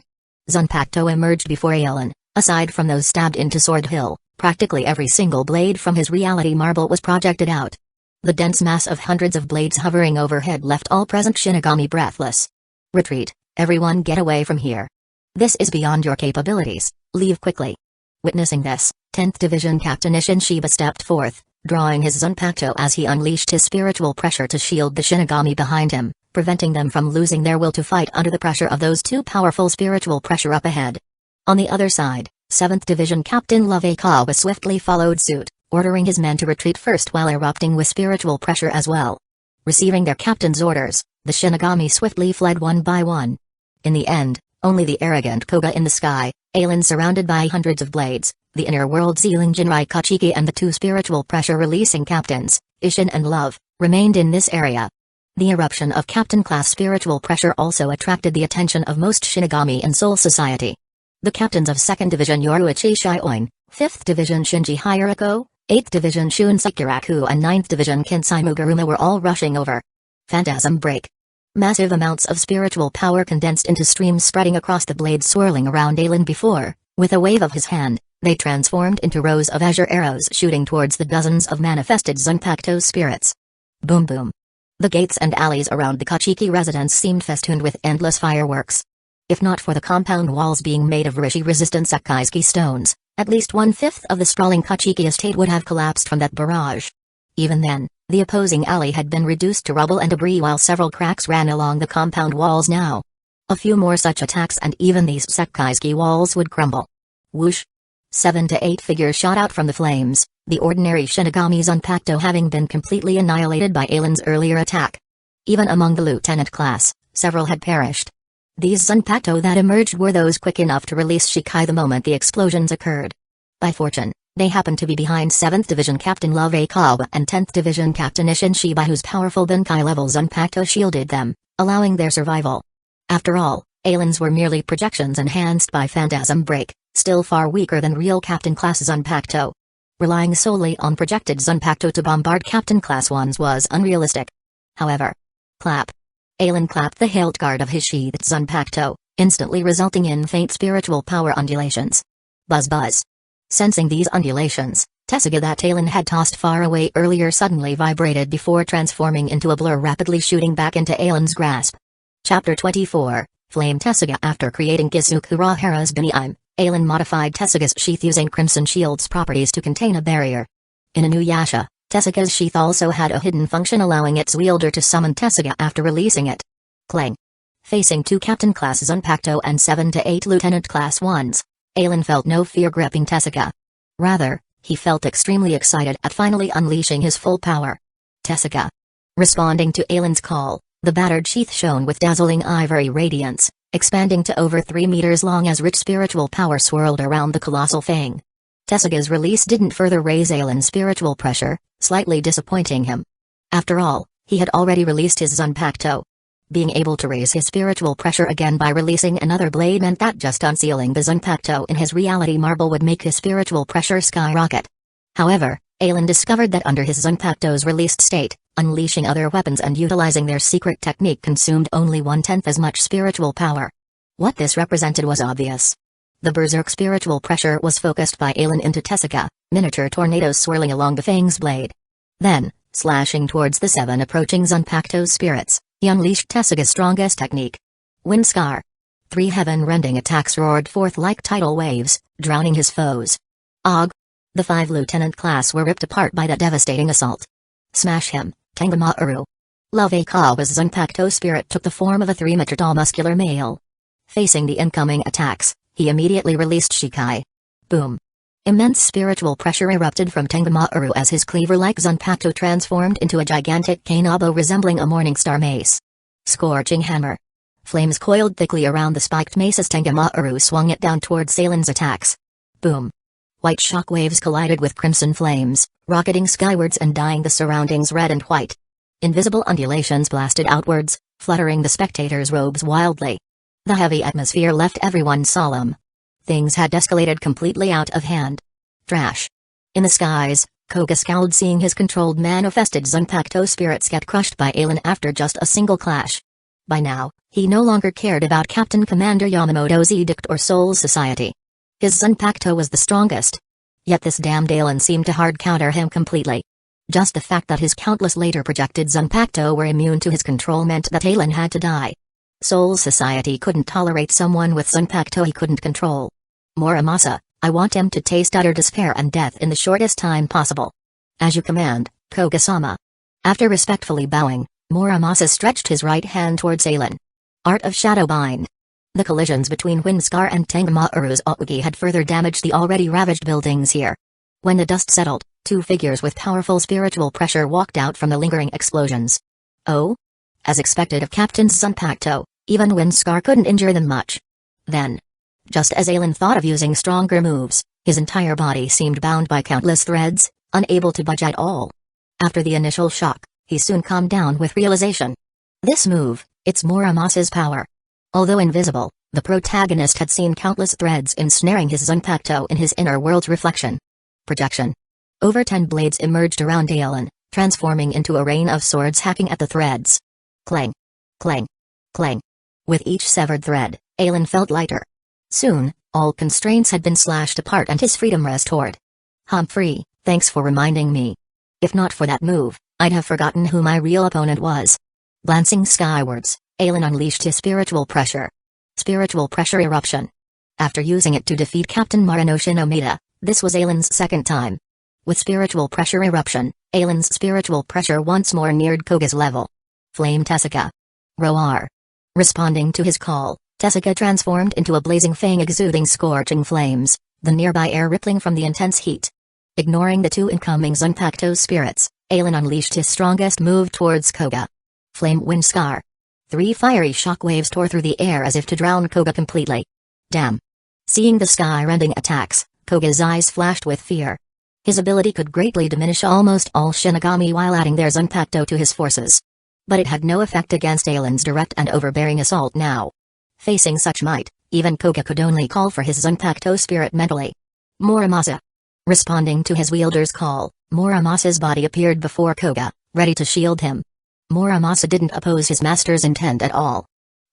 Zanpakuto emerged before Ailen. Aside from those stabbed into Sword Hill, practically every single blade from his reality marble was projected out. The dense mass of hundreds of blades hovering overhead left all present Shinigami breathless. Retreat, everyone get away from here. This is beyond your capabilities, leave quickly. Witnessing this, 10th Division Captain Ishin Shiba stepped forth, drawing his Zanpakuto as he unleashed his spiritual pressure to shield the Shinigami behind him, preventing them from losing their will to fight under the pressure of those too powerful spiritual pressure up ahead. On the other side, 7th Division Captain Love Kawa swiftly followed suit, ordering his men to retreat first while erupting with spiritual pressure as well. Receiving their captain's orders, The Shinigami swiftly fled one by one. In the end, only the arrogant Koga in the sky, Ailen surrounded by hundreds of blades, the inner world sealing Jinrai Kachiki and the two spiritual pressure-releasing captains, Ishin and Love, remained in this area. The eruption of captain-class spiritual pressure also attracted the attention of most Shinigami in Soul Society. The captains of 2nd Division Yoruichi Shioin, 5th Division Shinji Hirako, 8th Division Shun Sekiraku and 9th Division Kinsai Mugaruma were all rushing over. Phantasm break. Massive amounts of spiritual power condensed into streams spreading across the blades swirling around Ailen before, with a wave of his hand, they transformed into rows of azure arrows shooting towards the dozens of manifested Zanpakuto spirits. Boom boom. The gates and alleys around the Kachiki residence seemed festooned with endless fireworks. If not for the compound walls being made of Rishi-resistant Sakaiski stones, at least 1/5 of the sprawling Kachiki estate would have collapsed from that barrage. Even then, the opposing alley had been reduced to rubble and debris while several cracks ran along the compound walls now. A few more such attacks and even these Sakaiski walls would crumble. Whoosh! 7 to 8 figures shot out from the flames, the ordinary Shinigami Zanpakuto having been completely annihilated by Ailen's earlier attack. Even among the lieutenant class, several had perished. These Zanpakuto that emerged were those quick enough to release Shikai the moment the explosions occurred. By fortune, they happened to be behind 7th Division Captain Love Akawa and 10th Division Captain Ishin Shiba, whose powerful Benkai-level Zanpakuto shielded them, allowing their survival. After all, Ailen's were merely projections enhanced by Phantasm Break, still far weaker than real Captain Class Zanpakuto. Relying solely on projected Zanpakuto to bombard Captain Class ones was unrealistic. However, clap. Ailen clapped the hilt guard of his sheathed Zanpakuto, instantly resulting in faint spiritual power undulations. Buzz buzz. Sensing these undulations, Tessagga that Ailen had tossed far away earlier suddenly vibrated before transforming into a blur rapidly shooting back into Ailen's grasp. Chapter 24, Flame Tessagga. After creating Kisukura Hera's Biniime, Ailen modified Tessagga's sheath using Crimson Shield's properties to contain a barrier. In Inuyasha, Tessagga's sheath also had a hidden function allowing its wielder to summon Tessagga after releasing it. Clang. Facing 2 Captain Class Zanpakuto and 7 to 8 Lieutenant Class 1s, Ailen felt no fear gripping Tessagga. Rather, he felt extremely excited at finally unleashing his full power. Tessagga. Responding to Ailen's call, the battered sheath shone with dazzling ivory radiance, expanding to over 3 meters long as rich spiritual power swirled around the colossal fang. Tessagga's release didn't further raise Ailen's spiritual pressure, slightly disappointing him. After all, he had already released his Zanpakuto. Being able to raise his spiritual pressure again by releasing another blade meant that just unsealing the Zanpakuto in his reality marble would make his spiritual pressure skyrocket. However, Ailen discovered that under his Zanpakuto's released state, unleashing other weapons and utilizing their secret technique consumed only 1/10 as much spiritual power. What this represented was obvious. The berserk spiritual pressure was focused by Ailen into Tessagga, miniature tornadoes swirling along the fang's blade. Then, slashing towards the 7 approaching Zanpakuto spirits, he unleashed Tessagga's strongest technique. Wind Scar. 3 heaven-rending attacks roared forth like tidal waves, drowning his foes. Og. The 5 lieutenant class were ripped apart by that devastating assault. Smash him, Tangamaru. Love Akawa's Zanpakuto spirit took the form of a 3-meter-tall muscular male. Facing the incoming attacks, he immediately released Shikai. Boom. Immense spiritual pressure erupted from Tangamaru as his cleaver-like Zanpakuto transformed into a gigantic kanabo resembling a morning star mace. Scorching hammer. Flames coiled thickly around the spiked mace as Tangamaru swung it down towards Ailen's attacks. Boom. White shockwaves collided with crimson flames, rocketing skywards and dyeing the surroundings red and white. Invisible undulations blasted outwards, fluttering the spectators' robes wildly. The heavy atmosphere left everyone solemn. Things had escalated completely out of hand. Trash. In the skies, Koga scowled seeing his controlled manifested Zanpakuto spirits get crushed by Ailen after just a single clash. By now, he no longer cared about Captain Commander Yamamoto's edict or Soul Society. His Zanpakuto was the strongest. Yet this damned Ailen seemed to hard counter him completely. Just the fact that his countless later projected Zanpakuto were immune to his control meant that Ailen had to die. Soul Society couldn't tolerate someone with Zanpakuto he couldn't control. Muramasa, I want him to taste utter despair and death in the shortest time possible. As you command, Koga-sama. After respectfully bowing, Muramasa stretched his right hand towards Ailen. Art of Shadow Bind. The collisions between Windscar and Tangamaru's Ougi had further damaged the already ravaged buildings here. When the dust settled, 2 figures with powerful spiritual pressure walked out from the lingering explosions. Oh? as expected of Captains Zanpakuto, even Windscar couldn't injure them much. Then, just as Aelin thought of using stronger moves, his entire body seemed bound by countless threads, unable to budge at all. After the initial shock, he soon calmed down with realization. This move, it's Muramasa's power. Although invisible, the protagonist had seen countless threads ensnaring his Zanpakuto in his inner world's reflection. Projection. Over 10 blades emerged around Aelin, transforming into a rain of swords hacking at the threads. Clang. Clang. Clang. With each severed thread, Aelin felt lighter. Soon, all constraints had been slashed apart and his freedom restored. Humphrey, thanks for reminding me. If not for that move, I'd have forgotten who my real opponent was. Glancing skywards, Aelin unleashed his spiritual pressure. Spiritual pressure eruption. After using it to defeat Captain Marinoshi Nomita, this was Aelin's second time. With spiritual pressure eruption, Aelin's spiritual pressure once more neared Koga's level. Flame Tessica. Roar. Responding to his call, Tessica transformed into a blazing fang exuding scorching flames, the nearby air rippling from the intense heat. Ignoring the two incoming Zanpakuto spirits, Aelin unleashed his strongest move towards Koga. Flame Windscar. 3 fiery shockwaves tore through the air as if to drown Koga completely. Damn. Seeing the sky-rending attacks, Koga's eyes flashed with fear. His ability could greatly diminish almost all Shinigami while adding their Zanpakuto to his forces. But it had no effect against Aelin's direct and overbearing assault now. Facing such might, even Koga could only call for his Zanpakuto spirit mentally. Muramasa. Responding to his wielder's call, Muramasa's body appeared before Koga, ready to shield him. Muramasa didn't oppose his master's intent at all.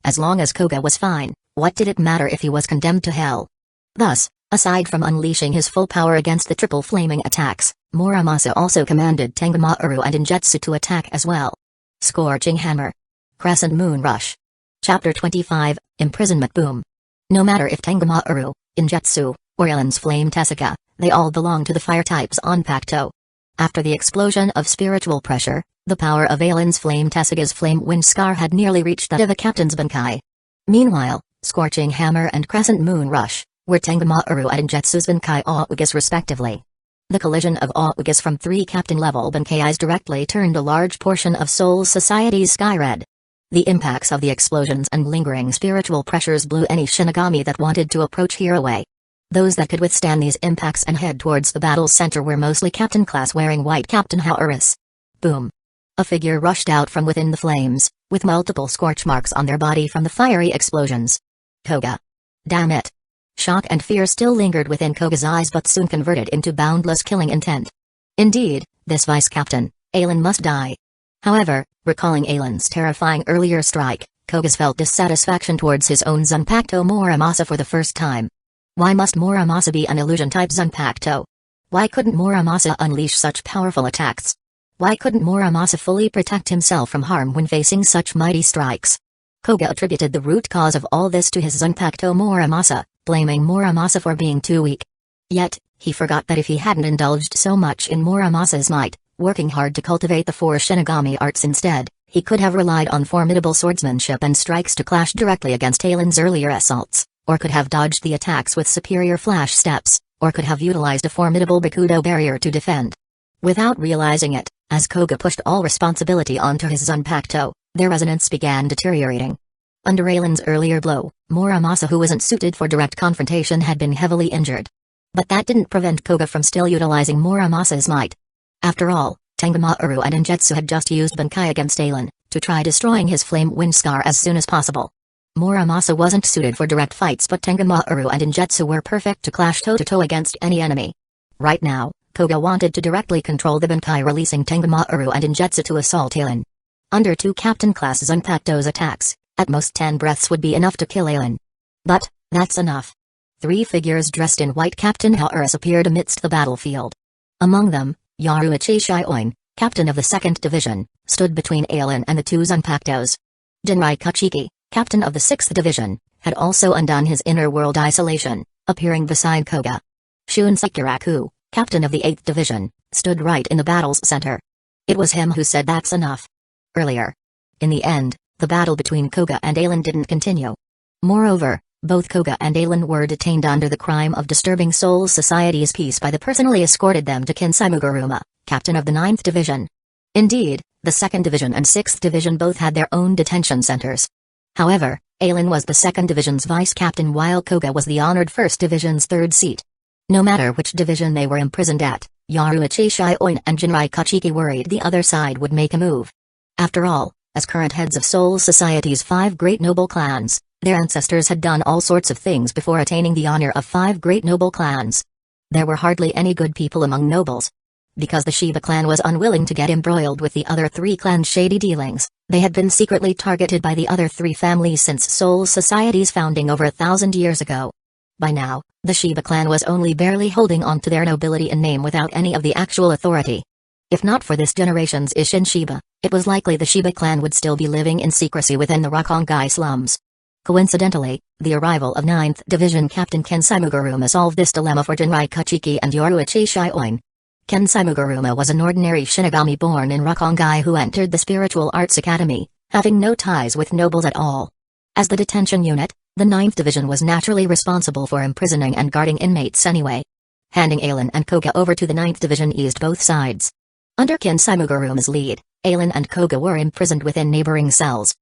As long as Koga was fine, what did it matter if he was condemned to hell? Thus, aside from unleashing his full power against the triple flaming attacks, Muramasa also commanded Tengamaru and Injetsu to attack as well. Scorching Hammer. Crescent Moon Rush. Chapter 25, Imprisonment Boom. No matter if Tengamaru, Injetsu, or Aelin's Flame Tessica, they all belong to the fire types Zanpakuto. After the explosion of spiritual pressure, the power of Aelin's Flame Tessica's Flame Windscar had nearly reached that of a captain's Bankai. Meanwhile, Scorching Hammer and Crescent Moon Rush were Tengamaru and Injetsu's Bankai Augas respectively. The collision of Augas from 3 captain-level Bankais directly turned a large portion of Soul Society's sky red. The impacts of the explosions and lingering spiritual pressures blew any Shinigami that wanted to approach here away. Those that could withstand these impacts and head towards the battle center were mostly captain class wearing white Captain Haoris. Boom. A figure rushed out from within the flames, with multiple scorch marks on their body from the fiery explosions. Koga. Damn it. Shock and fear still lingered within Koga's eyes but soon converted into boundless killing intent. Indeed, this vice-captain, Aelin must die. However, recalling Aelin's terrifying earlier strike, Koga felt dissatisfaction towards his own Zanpakuto Muramasa for the first time. Why must Muramasa be an illusion-type Zanpakuto? Why couldn't Muramasa unleash such powerful attacks? Why couldn't Muramasa fully protect himself from harm when facing such mighty strikes? Koga attributed the root cause of all this to his Zanpakuto Muramasa, blaming Muramasa for being too weak. Yet, he forgot that if he hadn't indulged so much in Muramasa's might, working hard to cultivate the 4 Shinigami arts instead, he could have relied on formidable swordsmanship and strikes to clash directly against Aelin's earlier assaults, or could have dodged the attacks with superior flash steps, or could have utilized a formidable Bakudo barrier to defend. Without realizing it, as Koga pushed all responsibility onto his Zanpakuto, their resonance began deteriorating. Under Aelin's earlier blow, Muramasa, who wasn't suited for direct confrontation, had been heavily injured. But that didn't prevent Koga from still utilizing Muramasa's might. After all, Tengamaru and Injetsu had just used Bankai against Aelin, to try destroying his Flame Windscar as soon as possible. Muramasa wasn't suited for direct fights, but Tengamaru and Injetsu were perfect to clash toe-to-toe against any enemy. Right now, Koga wanted to directly control the Bankai, releasing Tengamaru and Injetsu to assault Aelin. Under 2 captain-class Zanpakuto's attacks, at most 10 breaths would be enough to kill Aelin. But, that's enough. 3 figures dressed in white Captain Haoris appeared amidst the battlefield. Among them, Yaruichi Shioin, captain of the 2nd Division, stood between Aelin and the 2 Zanpakutos. Jinrai Kachiki, captain of the 6th Division, had also undone his inner world isolation, appearing beside Koga. Shun Sekiraku, captain of the 8th Division, stood right in the battle's center. It was him who said that's enough. Earlier. In the end, the battle between Koga and Aelin didn't continue. Moreover, both Koga and Aelin were detained under the crime of disturbing Soul Society's peace by the personally escorted them to Kinsaimuguruma, captain of the 9th Division. Indeed, The 2nd Division and 6th Division both had their own detention centers. However, Aelin was the 2nd Division's vice captain while Koga was the honored 1st Division's 3rd seat. No matter which division they were imprisoned at, Yaruichi Shioin and Jinrai Kachiki worried the other side would make a move. After all, as current heads of Soul Society's 5 great noble clans, their ancestors had done all sorts of things before attaining the honor of 5 great noble clans. There were hardly any good people among nobles. Because the Shiba clan was unwilling to get embroiled with the other 3 clans' shady dealings, they had been secretly targeted by the other 3 families since Soul Society's founding over 1,000 years ago. By now, the Shiba clan was only barely holding on to their nobility in name without any of the actual authority. If not for this generation's Ishin Shiba, it was likely the Shiba clan would still be living in secrecy within the Rakongai slums. Coincidentally, the arrival of 9th Division Captain Kensai Mugaruma solved this dilemma for Jinrai Kachiki and Yoruichi Shioin. Kensai Mugaruma was an ordinary Shinigami born in Rakongai who entered the Spiritual Arts Academy, having no ties with nobles at all. As the detention unit, the 9th Division was naturally responsible for imprisoning and guarding inmates anyway. Handing Aelin and Koga over to the 9th Division eased both sides. Under Kensai Muguruma's lead, Aelin and Koga were imprisoned within neighboring cells.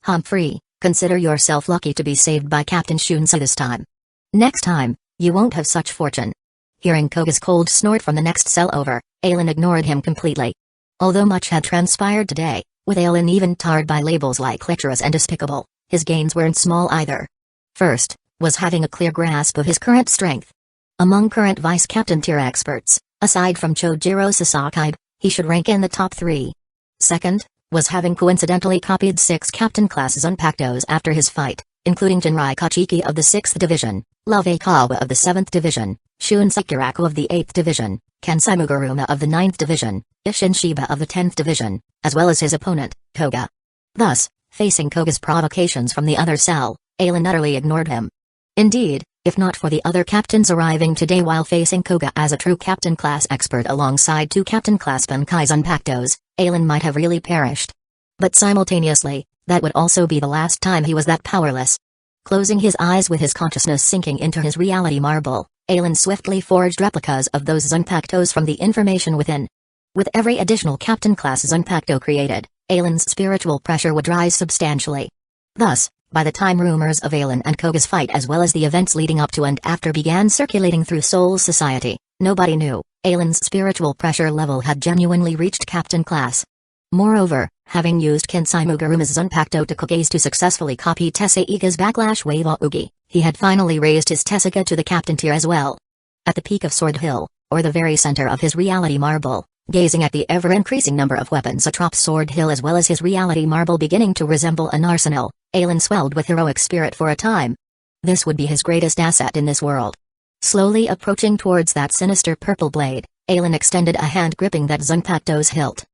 Humphrey, consider yourself lucky to be saved by Captain Shunsei this time. Next time, you won't have such fortune. Hearing Koga's cold snort from the next cell over, Aelin ignored him completely. Although much had transpired today, with Aelin even tarred by labels like lecherous and despicable, his gains weren't small either. First, was having a clear grasp of his current strength. Among current vice-captain tier experts, aside from Chojiro Sasaki, he should rank in the top 3. Second, was having coincidentally copied 6 captain class Zanpakutos after his fight, including Jinrai Kachiki of the 6th Division, Love Kawa of the 7th Division, Shun Sekiraku of the 8th Division, Kensai Mugaruma of the 9th Division, Ishin Shiba of the 10th Division, as well as his opponent, Koga. Thus, facing Koga's provocations from the other cell, Aelin utterly ignored him. Indeed, if not for the other captains arriving today while facing Koga as a true captain class expert alongside 2 captain class Bankai Zanpakutos, Aelin might have really perished. But simultaneously, that would also be the last time he was that powerless. Closing his eyes with his consciousness sinking into his reality marble, Aelin swiftly forged replicas of those Zanpakutos from the information within. With every additional captain class Zanpakuto created, Aelin's spiritual pressure would rise substantially. Thus, by the time rumors of Aelin and Koga's fight as well as the events leading up to and after began circulating through Soul Society, nobody knew Aelin's spiritual pressure level had genuinely reached captain class. Moreover, having used Kensai Muguruma's Zanpakuto to Koga's to successfully copy Tessaiga's Backlash Wave Ougi, he had finally raised his Tessaiga to the captain tier as well. At the peak of Sword Hill, or the very center of his reality marble, gazing at the ever-increasing number of weapons atop Sword Hill as well as his reality marble beginning to resemble an arsenal, Aelin swelled with heroic spirit for a time. This would be his greatest asset in this world. Slowly approaching towards that sinister purple blade, Aelin extended a hand gripping that Zanpakuto's hilt.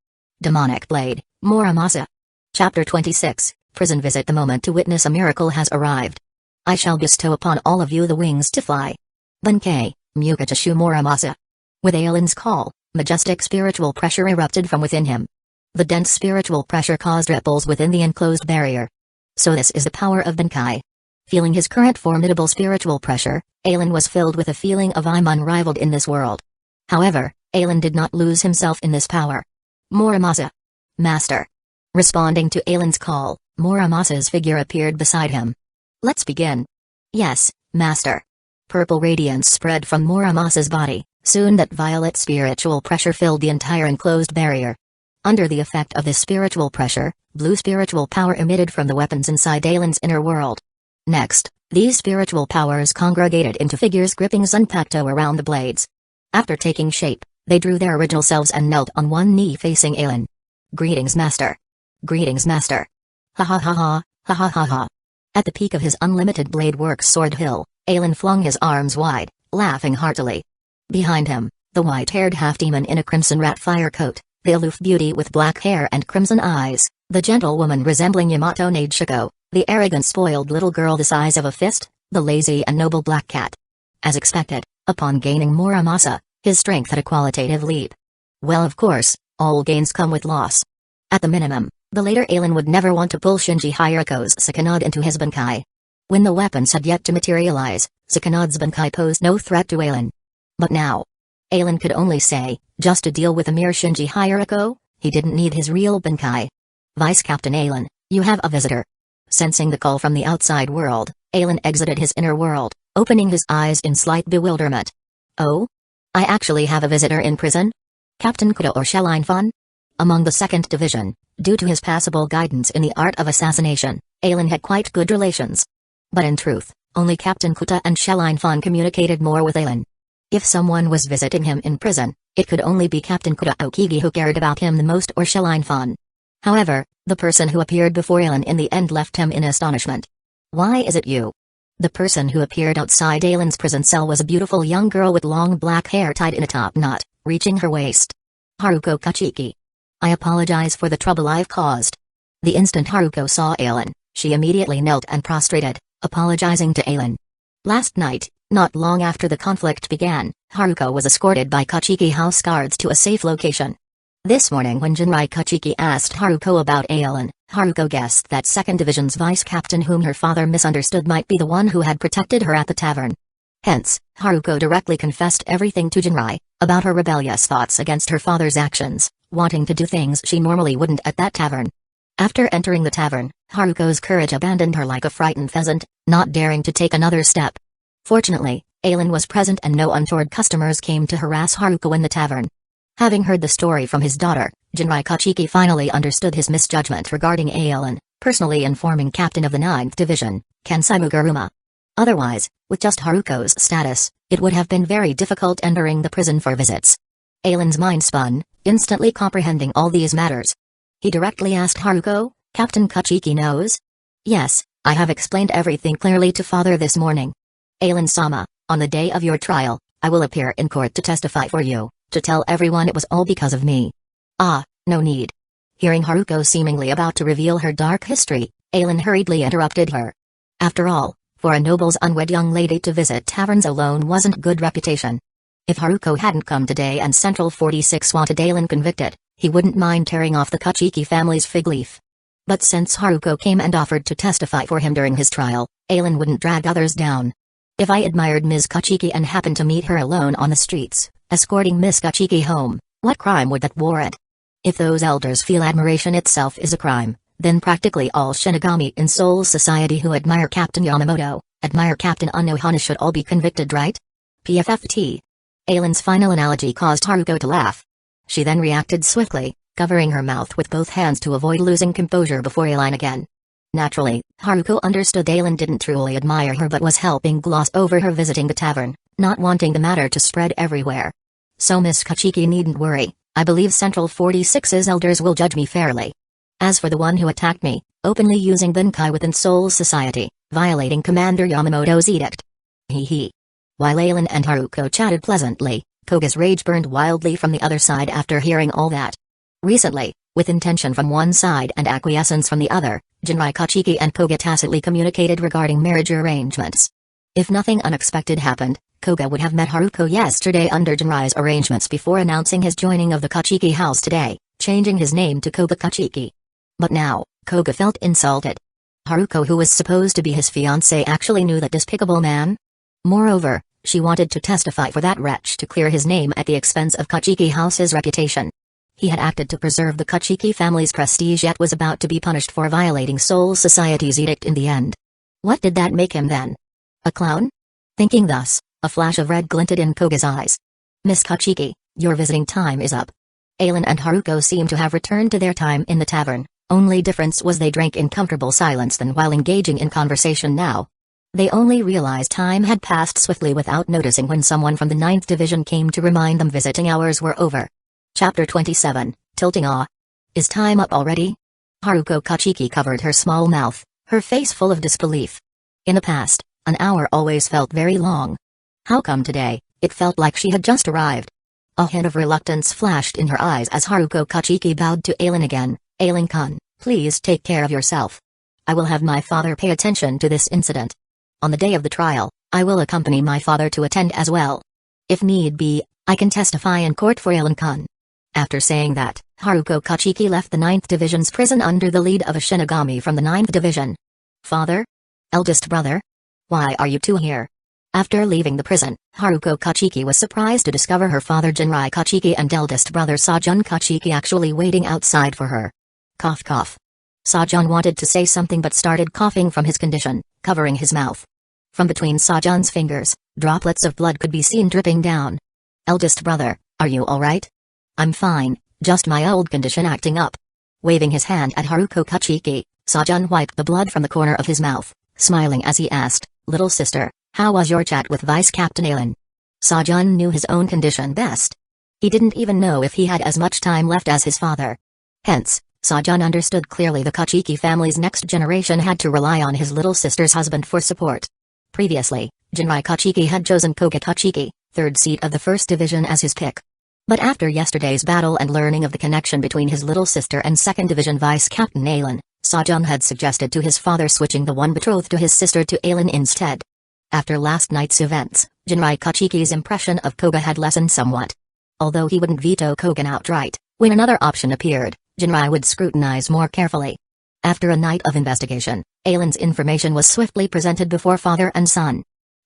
Demonic Blade, Muramasa. Chapter 26, Prison Visit. The moment to witness a miracle has arrived. I shall bestow upon all of you the wings to fly. Benkei, Mukajishu Muramasa. With Aelin's call, majestic spiritual pressure erupted from within him. The dense spiritual pressure caused ripples within the enclosed barrier. So this is the power of Benkei. Feeling his current formidable spiritual pressure, Aelin was filled with a feeling of I'm unrivaled in this world. However, Aelin did not lose himself in this power. Muramasa. Master. Responding to Aelin's call, Muramasa's figure appeared beside him. Let's begin. Yes, Master. Purple radiance spread from Muramasa's body, soon that violet spiritual pressure filled the entire enclosed barrier. Under the effect of this spiritual pressure, blue spiritual power emitted from the weapons inside Aelin's inner world. Next, these spiritual powers congregated into figures gripping Zanpakuto around the blades. After taking shape, they drew their original selves and knelt on one knee facing Aelin. Greetings, Master. Greetings, Master. Ha ha ha ha, ha ha ha ha. At the peak of his unlimited blade works Sword Hill, Aelin flung his arms wide, laughing heartily. Behind him, the white-haired half-demon in a crimson rat fire coat, the aloof beauty with black hair and crimson eyes, the gentle woman resembling Yamato Nadeshiko, the arrogant spoiled little girl the size of a fist, the lazy and noble black cat. As expected, upon gaining Muramasa, his strength had a qualitative leap. Well, of course, all gains come with loss. At the minimum, the later Aelin would never want to pull Shinji Hirako's Sakanad into his Bankai. When the weapons had yet to materialize, Sakanad's Bankai posed no threat to Aelin. But now, Aelin could only say, just to deal with a mere Shinji Hirako, He didn't need his real Bankai. Vice Captain Alan, you have a visitor. Sensing the call from the outside world, Alan exited his inner world, opening his eyes in slight bewilderment. Oh? I actually have a visitor in prison? Captain Kudo or Shelline Fun? Among the 2nd Division, due to his passable guidance in the art of assassination, Alan had quite good relations. But in truth, only Captain Kuta and Shelline Fun communicated more with Alan. If someone was visiting him in prison, it could only be Captain Kuta Okigi who cared about him the most or Shelline Fun. However, the person who appeared before Alan in the end left him in astonishment. Why is it you? The person who appeared outside Alan's prison cell was a beautiful young girl with long black hair tied in a top knot, reaching her waist. Haruko Kachiki. I apologize for the trouble I've caused. The instant Haruko saw Alan, she immediately knelt and prostrated, apologizing to Alan. Last night, not long after the conflict began, Haruko was escorted by Kachiki house guards to a safe location. This morning when Jinrai Kachiki asked Haruko about Alan, Haruko guessed that 2nd Division's vice captain whom her father misunderstood might be the one who had protected her at the tavern. Hence, Haruko directly confessed everything to Jinrai, about her rebellious thoughts against her father's actions, wanting to do things she normally wouldn't at that tavern. After entering the tavern, Haruko's courage abandoned her like a frightened pheasant, not daring to take another step. Fortunately, Alan was present and no untoward customers came to harass Haruko in the tavern. Having heard the story from his daughter, Jinrai Kachiki finally understood his misjudgment regarding Alan, personally informing Captain of the 9th Division, Kensai Mugaruma. Otherwise, with just Haruko's status, it would have been very difficult entering the prison for visits. Alan's mind spun, instantly comprehending all these matters. He directly asked Haruko, Captain Kachiki knows? Yes, I have explained everything clearly to father this morning. Alan-sama, on the day of your trial, I will appear in court to testify for you, to tell everyone it was all because of me. Ah, no need. Hearing Haruko seemingly about to reveal her dark history, Alan hurriedly interrupted her. After all, for a noble's unwed young lady to visit taverns alone wasn't good reputation. If Haruko hadn't come today and Central 46 wanted Alan convicted, he wouldn't mind tearing off the Kachiki family's fig leaf. But since Haruko came and offered to testify for him during his trial, Alan wouldn't drag others down. If I admired Ms. Kachiki and happened to meet her alone on the streets, escorting Miss Kachiki home, what crime would that warrant? If those elders feel admiration itself is a crime, then practically all Shinigami in Seoul society who admire Captain Yamamoto, admire Captain Unohana should all be convicted, right? PFFT. Alan's final analogy caused Haruko to laugh. She then reacted swiftly, covering her mouth with both hands to avoid losing composure before Alan again. Naturally, Haruko understood Alan didn't truly admire her but was helping gloss over her visiting the tavern, not wanting the matter to spread everywhere. So Miss Kachiki needn't worry, I believe Central 46's elders will judge me fairly. As for the one who attacked me, openly using Bunkai within Seoul society, violating Commander Yamamoto's edict. Hee. While Alan and Haruko chatted pleasantly, Koga's rage burned wildly from the other side after hearing all that. Recently, with intention from one side and acquiescence from the other, Jinrai Kachiki and Koga tacitly communicated regarding marriage arrangements. If nothing unexpected happened, Koga would have met Haruko yesterday under Jinrai's arrangements before announcing his joining of the Kachiki house today, changing his name to Koga Kachiki. But now, Koga felt insulted. Haruko, who was supposed to be his fiancé, actually knew that despicable man? Moreover, she wanted to testify for that wretch to clear his name at the expense of Kachiki house's reputation. He had acted to preserve the Kachiki family's prestige yet was about to be punished for violating Seoul society's edict in the end. What did that make him then? A clown? Thinking thus, a flash of red glinted in Koga's eyes. Miss Kachiki, your visiting time is up. Alan and Haruko seemed to have returned to their time in the tavern, only difference was they drank in comfortable silence than while engaging in conversation now. They only realized time had passed swiftly without noticing when someone from the 9th Division came to remind them visiting hours were over. Chapter 27, Tilting Awe. Is time up already? Haruko Kachiki covered her small mouth, her face full of disbelief. In the past, an hour always felt very long. How come today, it felt like she had just arrived? A hint of reluctance flashed in her eyes as Haruko Kachiki bowed to Alan again. Alan-kun, please take care of yourself. I will have my father pay attention to this incident. On the day of the trial, I will accompany my father to attend as well. If need be, I can testify in court for Alan-kun. After saying that, Haruko Kachiki left the 9th Division's prison under the lead of a Shinigami from the 9th Division. Father? Eldest brother? Why are you two here? After leaving the prison, Haruko Kachiki was surprised to discover her father Jinrai Kachiki and eldest brother Sajun Kachiki actually waiting outside for her. Cough cough. Sajun wanted to say something but started coughing from his condition, covering his mouth. From between Sajun's fingers, droplets of blood could be seen dripping down. Eldest brother, are you alright? I'm fine, just my old condition acting up. Waving his hand at Haruko Kachiki, Sajun wiped the blood from the corner of his mouth, smiling as he asked, little sister, how was your chat with Vice Captain Alan? Sajun knew his own condition best. He didn't even know if he had as much time left as his father. Hence, Sajun understood clearly the Kachiki family's next generation had to rely on his little sister's husband for support. Previously, Jinrai Kachiki had chosen Koga Kachiki, 3rd seat of the 1st Division as his pick. But after yesterday's battle and learning of the connection between his little sister and 2nd Division Vice Captain Alan, Sajun had suggested to his father switching the one betrothed to his sister to Alan instead. After last night's events, Jinrai Kachiki's impression of Koga had lessened somewhat. Although he wouldn't veto Koga outright, when another option appeared, Jinrai would scrutinize more carefully. After a night of investigation, Alan's information was swiftly presented before father and son.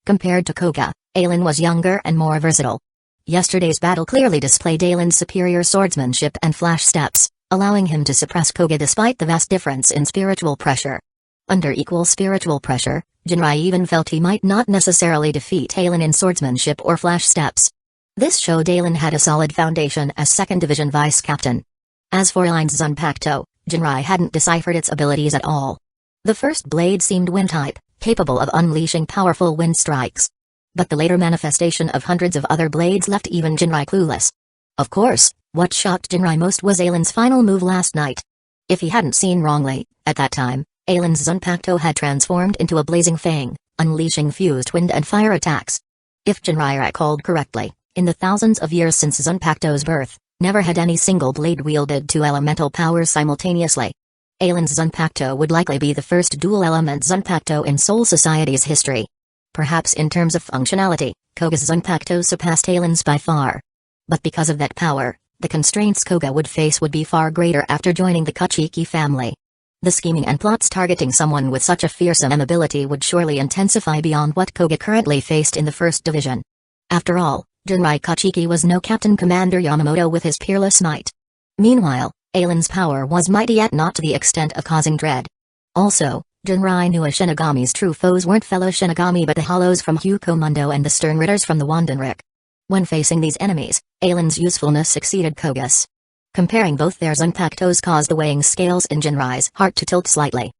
Compared to Koga, Alan was younger and more versatile. Yesterday's battle clearly displayed Alan's superior swordsmanship and flash steps, allowing him to suppress Koga despite the vast difference in spiritual pressure. Under equal spiritual pressure, Jinrai even felt he might not necessarily defeat Alan in swordsmanship or flash steps. This showed Alan had a solid foundation as 2nd Division Vice Captain. As for Alan's Zanpakuto, Jinrai hadn't deciphered its abilities at all. The first blade seemed wind-type, capable of unleashing powerful wind strikes. But the later manifestation of hundreds of other blades left even Jinrai clueless. Of course, what shocked Jinrai most was Alan's final move last night. If he hadn't seen wrongly, at that time, Alan's Zanpakuto had transformed into a blazing fang, unleashing fused wind and fire attacks. If Jinrai recalled correctly, in the thousands of years since Zanpakuto's birth, never had any single blade wielded two elemental powers simultaneously. Alan's Zanpakuto would likely be the first dual-element Zanpakuto in Soul Society's history. Perhaps in terms of functionality, Koga's Zanpakuto surpassed Alan's by far. But because of that power, the constraints Koga would face would be far greater after joining the Kachiki family. The scheming and plots targeting someone with such a fearsome ability would surely intensify beyond what Koga currently faced in the 1st Division. After all, Jinrai Kachiki was no Captain Commander Yamamoto with his peerless might. Meanwhile, Alan's power was mighty yet not to the extent of causing dread. Also, Jinrai knew a Shinigami's true foes weren't fellow Shinigami but the Hollows from Hukomundo and the Stern Ritters from the Wandenrick. When facing these enemies, Alan's usefulness exceeded Koga's. Comparing both their Zanpakutos caused the weighing scales in Jinrai's heart to tilt slightly.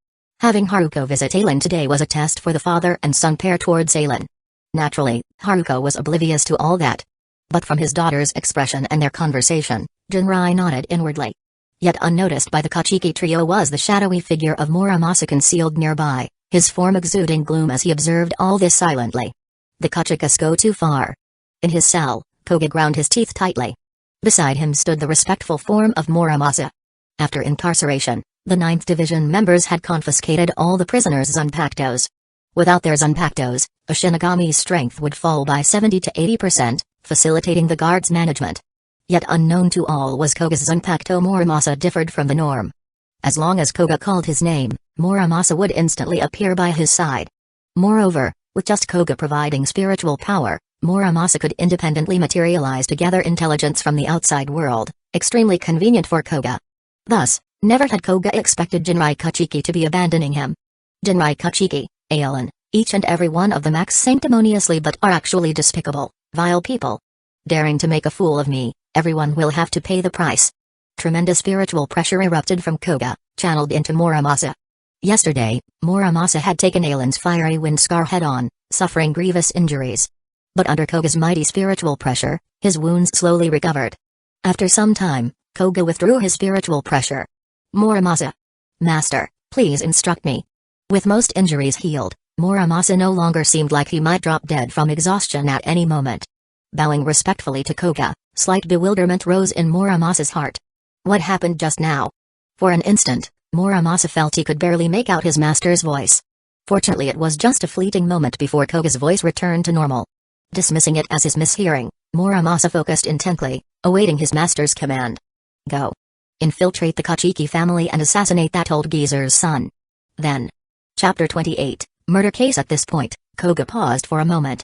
Having Haruko visit Alan today was a test for the father and son pair towards Alan. Naturally, Haruko was oblivious to all that. But from his daughter's expression and their conversation, Jinrai nodded inwardly. Yet unnoticed by the Kachiki trio was the shadowy figure of Muramasa concealed nearby, his form exuding gloom as he observed all this silently. The Kachikas go too far. In his cell, Koga ground his teeth tightly. Beside him stood the respectful form of Muramasa. After incarceration, the 9th Division members had confiscated all the prisoners' Zanpakutos. Without their Zanpakutos, a Shinigami's strength would fall by 70 to 80%, facilitating the guard's management. Yet unknown to all was Koga's Zanpakuto Muramasa differed from the norm. As long as Koga called his name, Muramasa would instantly appear by his side. Moreover, with just Koga providing spiritual power, Muramasa could independently materialize to gather intelligence from the outside world, extremely convenient for Koga. Thus, never had Koga expected Jinrai Kachiki to be abandoning him. Jinrai Kachiki, Alan, each and every one of them acts sanctimoniously but are actually despicable, vile people. Daring to make a fool of me, everyone will have to pay the price. Tremendous spiritual pressure erupted from Koga, channeled into Muramasa. Yesterday, Muramasa had taken Alan's fiery wind scar head-on, suffering grievous injuries. But under Koga's mighty spiritual pressure, his wounds slowly recovered. After some time, Koga withdrew his spiritual pressure. Muramasa. Master, please instruct me. With most injuries healed, Muramasa no longer seemed like he might drop dead from exhaustion at any moment. Bowing respectfully to Koga, slight bewilderment rose in Muramasa's heart. What happened just now? For an instant, Muramasa felt he could barely make out his master's voice. Fortunately it was just a fleeting moment before Koga's voice returned to normal. Dismissing it as his mishearing, Muramasa focused intently, awaiting his master's command. Go. Infiltrate the Kachiki family and assassinate that old geezer's son. Then. Chapter 28, Murder Case. At this point, Koga paused for a moment,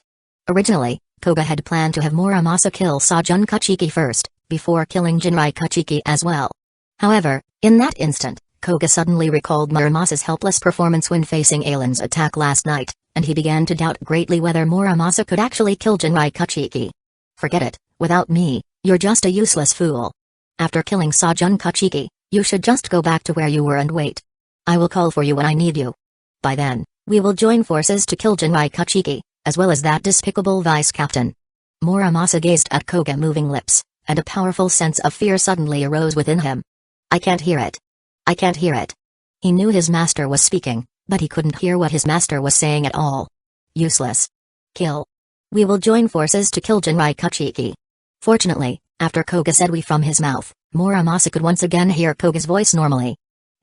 Originally, Koga had planned to have Muramasa kill Sajun Kachiki first, before killing Jinrai Kachiki as well. However, in that instant, Koga suddenly recalled Muramasa's helpless performance when facing Ailen's attack last night, and he began to doubt greatly whether Muramasa could actually kill Jinrai Kachiki. Forget it, without me, you're just a useless fool. After killing Sajun Kachiki, you should just go back to where you were and wait. I will call for you when I need you. By then, we will join forces to kill Jinrai Kachiki, as well as that despicable vice-captain. Muramasa gazed at Koga moving lips, and a powerful sense of fear suddenly arose within him. I can't hear it. I can't hear it. He knew his master was speaking, but he couldn't hear what his master was saying at all. Useless. Kill. We will join forces to kill Jinrai Kachiki. Fortunately, after Koga said "we" from his mouth, Muramasa could once again hear Koga's voice normally.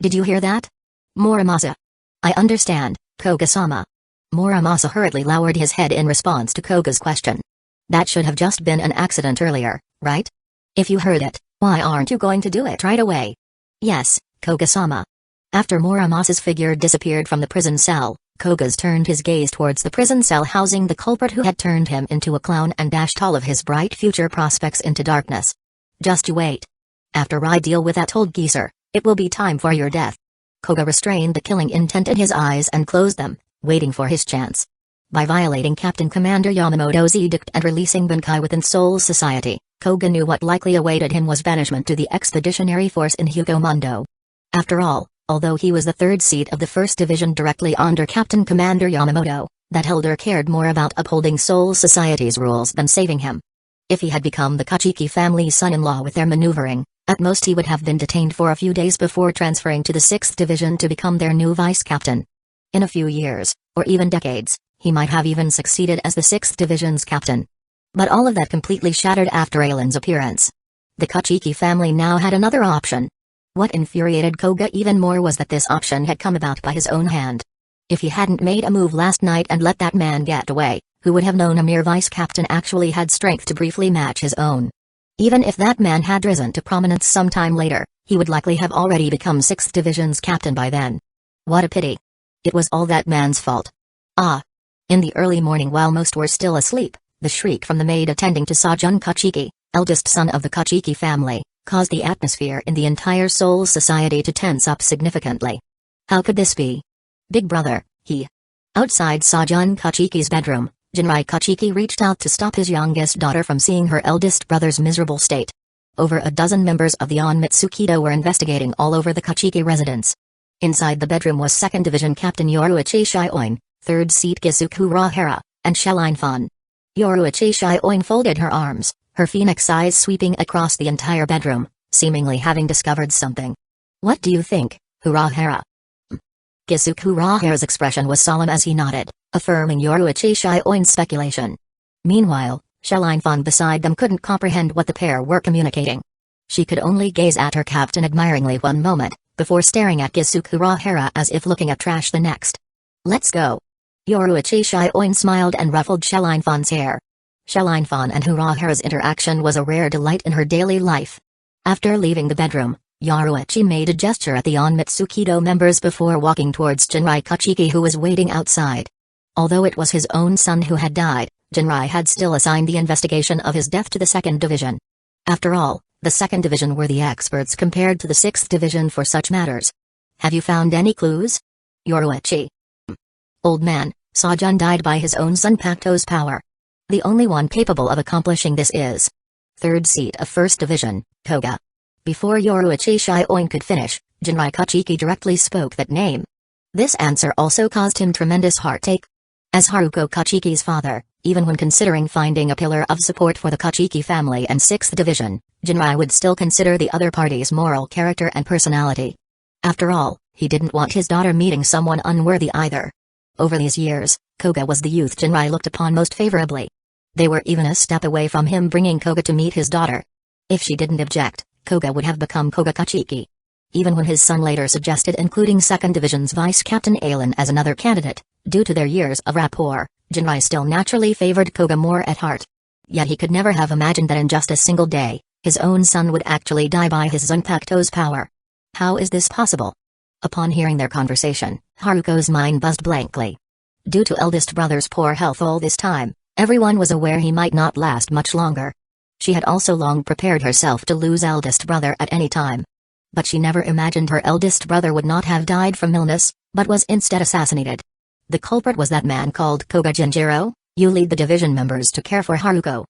Did you hear that? Muramasa. I understand, Koga-sama. Muramasa hurriedly lowered his head in response to Koga's question. That should have just been an accident earlier, right? If you heard it, why aren't you going to do it right away? Yes, Koga-sama. After Muramasa's figure disappeared from the prison cell, Koga's turned his gaze towards the prison cell housing the culprit who had turned him into a clown and dashed all of his bright future prospects into darkness. Just you wait. After I deal with that old geezer, it will be time for your death. Koga restrained the killing intent in his eyes and closed them, waiting for his chance. By violating Captain Commander Yamamoto's edict and releasing Bunkai within Soul Society, Koga knew what likely awaited him was banishment to the expeditionary force in Hugomondo. After all, although he was the third seat of the 1st Division directly under Captain Commander Yamamoto, that elder cared more about upholding Soul Society's rules than saving him. If he had become the Kachiki family's son-in-law with their maneuvering, at most he would have been detained for a few days before transferring to the 6th Division to become their new vice-captain. In a few years, or even decades, he might have even succeeded as the 6th Division's captain. But all of that completely shattered after Ailen's appearance. The Kachiki family now had another option. What infuriated Koga even more was that this option had come about by his own hand. If he hadn't made a move last night and let that man get away, who would have known a mere vice-captain actually had strength to briefly match his own? Even if that man had risen to prominence sometime later, he would likely have already become 6th Division's captain by then. What a pity. It was all that man's fault. Ah. In the early morning while most were still asleep, the shriek from the maid attending to Sajun Kachiki, eldest son of the Kachiki family, caused the atmosphere in the entire Soul Society to tense up significantly. How could this be? Big brother, he. Outside Sajun Kachiki's bedroom, Jinrai Kachiki reached out to stop his youngest daughter from seeing her eldest brother's miserable state. Over a dozen members of the Onmitsukido were investigating all over the Kachiki residence. Inside the bedroom was 2nd Division Captain Yoruichi Shioin, 3rd Seat Gizuku Rahara, and Shelline Fan. Yoruichi Shioin folded her arms, her phoenix eyes sweeping across the entire bedroom, seemingly having discovered something. What do you think, Urahara? Gizuku Rahara's expression was solemn as he nodded, affirming Yoruichi Shioin's speculation. Meanwhile, Shelline Fan beside them couldn't comprehend what the pair were communicating. She could only gaze at her captain admiringly one moment, before staring at Gizuku Rahara as if looking at trash the next. Let's go. Yoruichi Shioin smiled and ruffled Shelline Fan's hair. Shelline Fan and Urahara's interaction was a rare delight in her daily life. After leaving the bedroom, Yoruichi made a gesture at the Onmitsukido members before walking towards Jinrai Kachiki who was waiting outside. Although it was his own son who had died, Jinrai had still assigned the investigation of his death to the 2nd Division. After all, the 2nd Division were the experts compared to the 6th Division for such matters. Have you found any clues? Yoruichi. Old man, Sajun died by his own son Pakto's power. The only one capable of accomplishing this is 3rd seat of 1st Division, Koga. Before Yoruichi Shioin could finish, Jinrai Kachiki directly spoke that name. This answer also caused him tremendous heartache. As Haruko Kachiki's father, even when considering finding a pillar of support for the Kachiki family and 6th Division, Jinrai would still consider the other party's moral character and personality. After all, he didn't want his daughter meeting someone unworthy either. Over these years, Koga was the youth Jinrai looked upon most favorably. They were even a step away from him bringing Koga to meet his daughter. If she didn't object, Koga would have become Koga Kachiki. Even when his son later suggested including 2nd Division's Vice-Captain Ailen as another candidate, due to their years of rapport, Jinrai still naturally favored Koga more at heart. Yet he could never have imagined that in just a single day, his own son would actually die by his Zanpakuto's power. How is this possible? Upon hearing their conversation, Haruko's mind buzzed blankly. Due to eldest brother's poor health all this time, Everyone was aware he might not last much longer. She had also long prepared herself to lose eldest brother at any time. But she never imagined her eldest brother would not have died from illness, but was instead assassinated. The culprit was that man called Koga Jinjiro. You lead the division members to care for Haruko.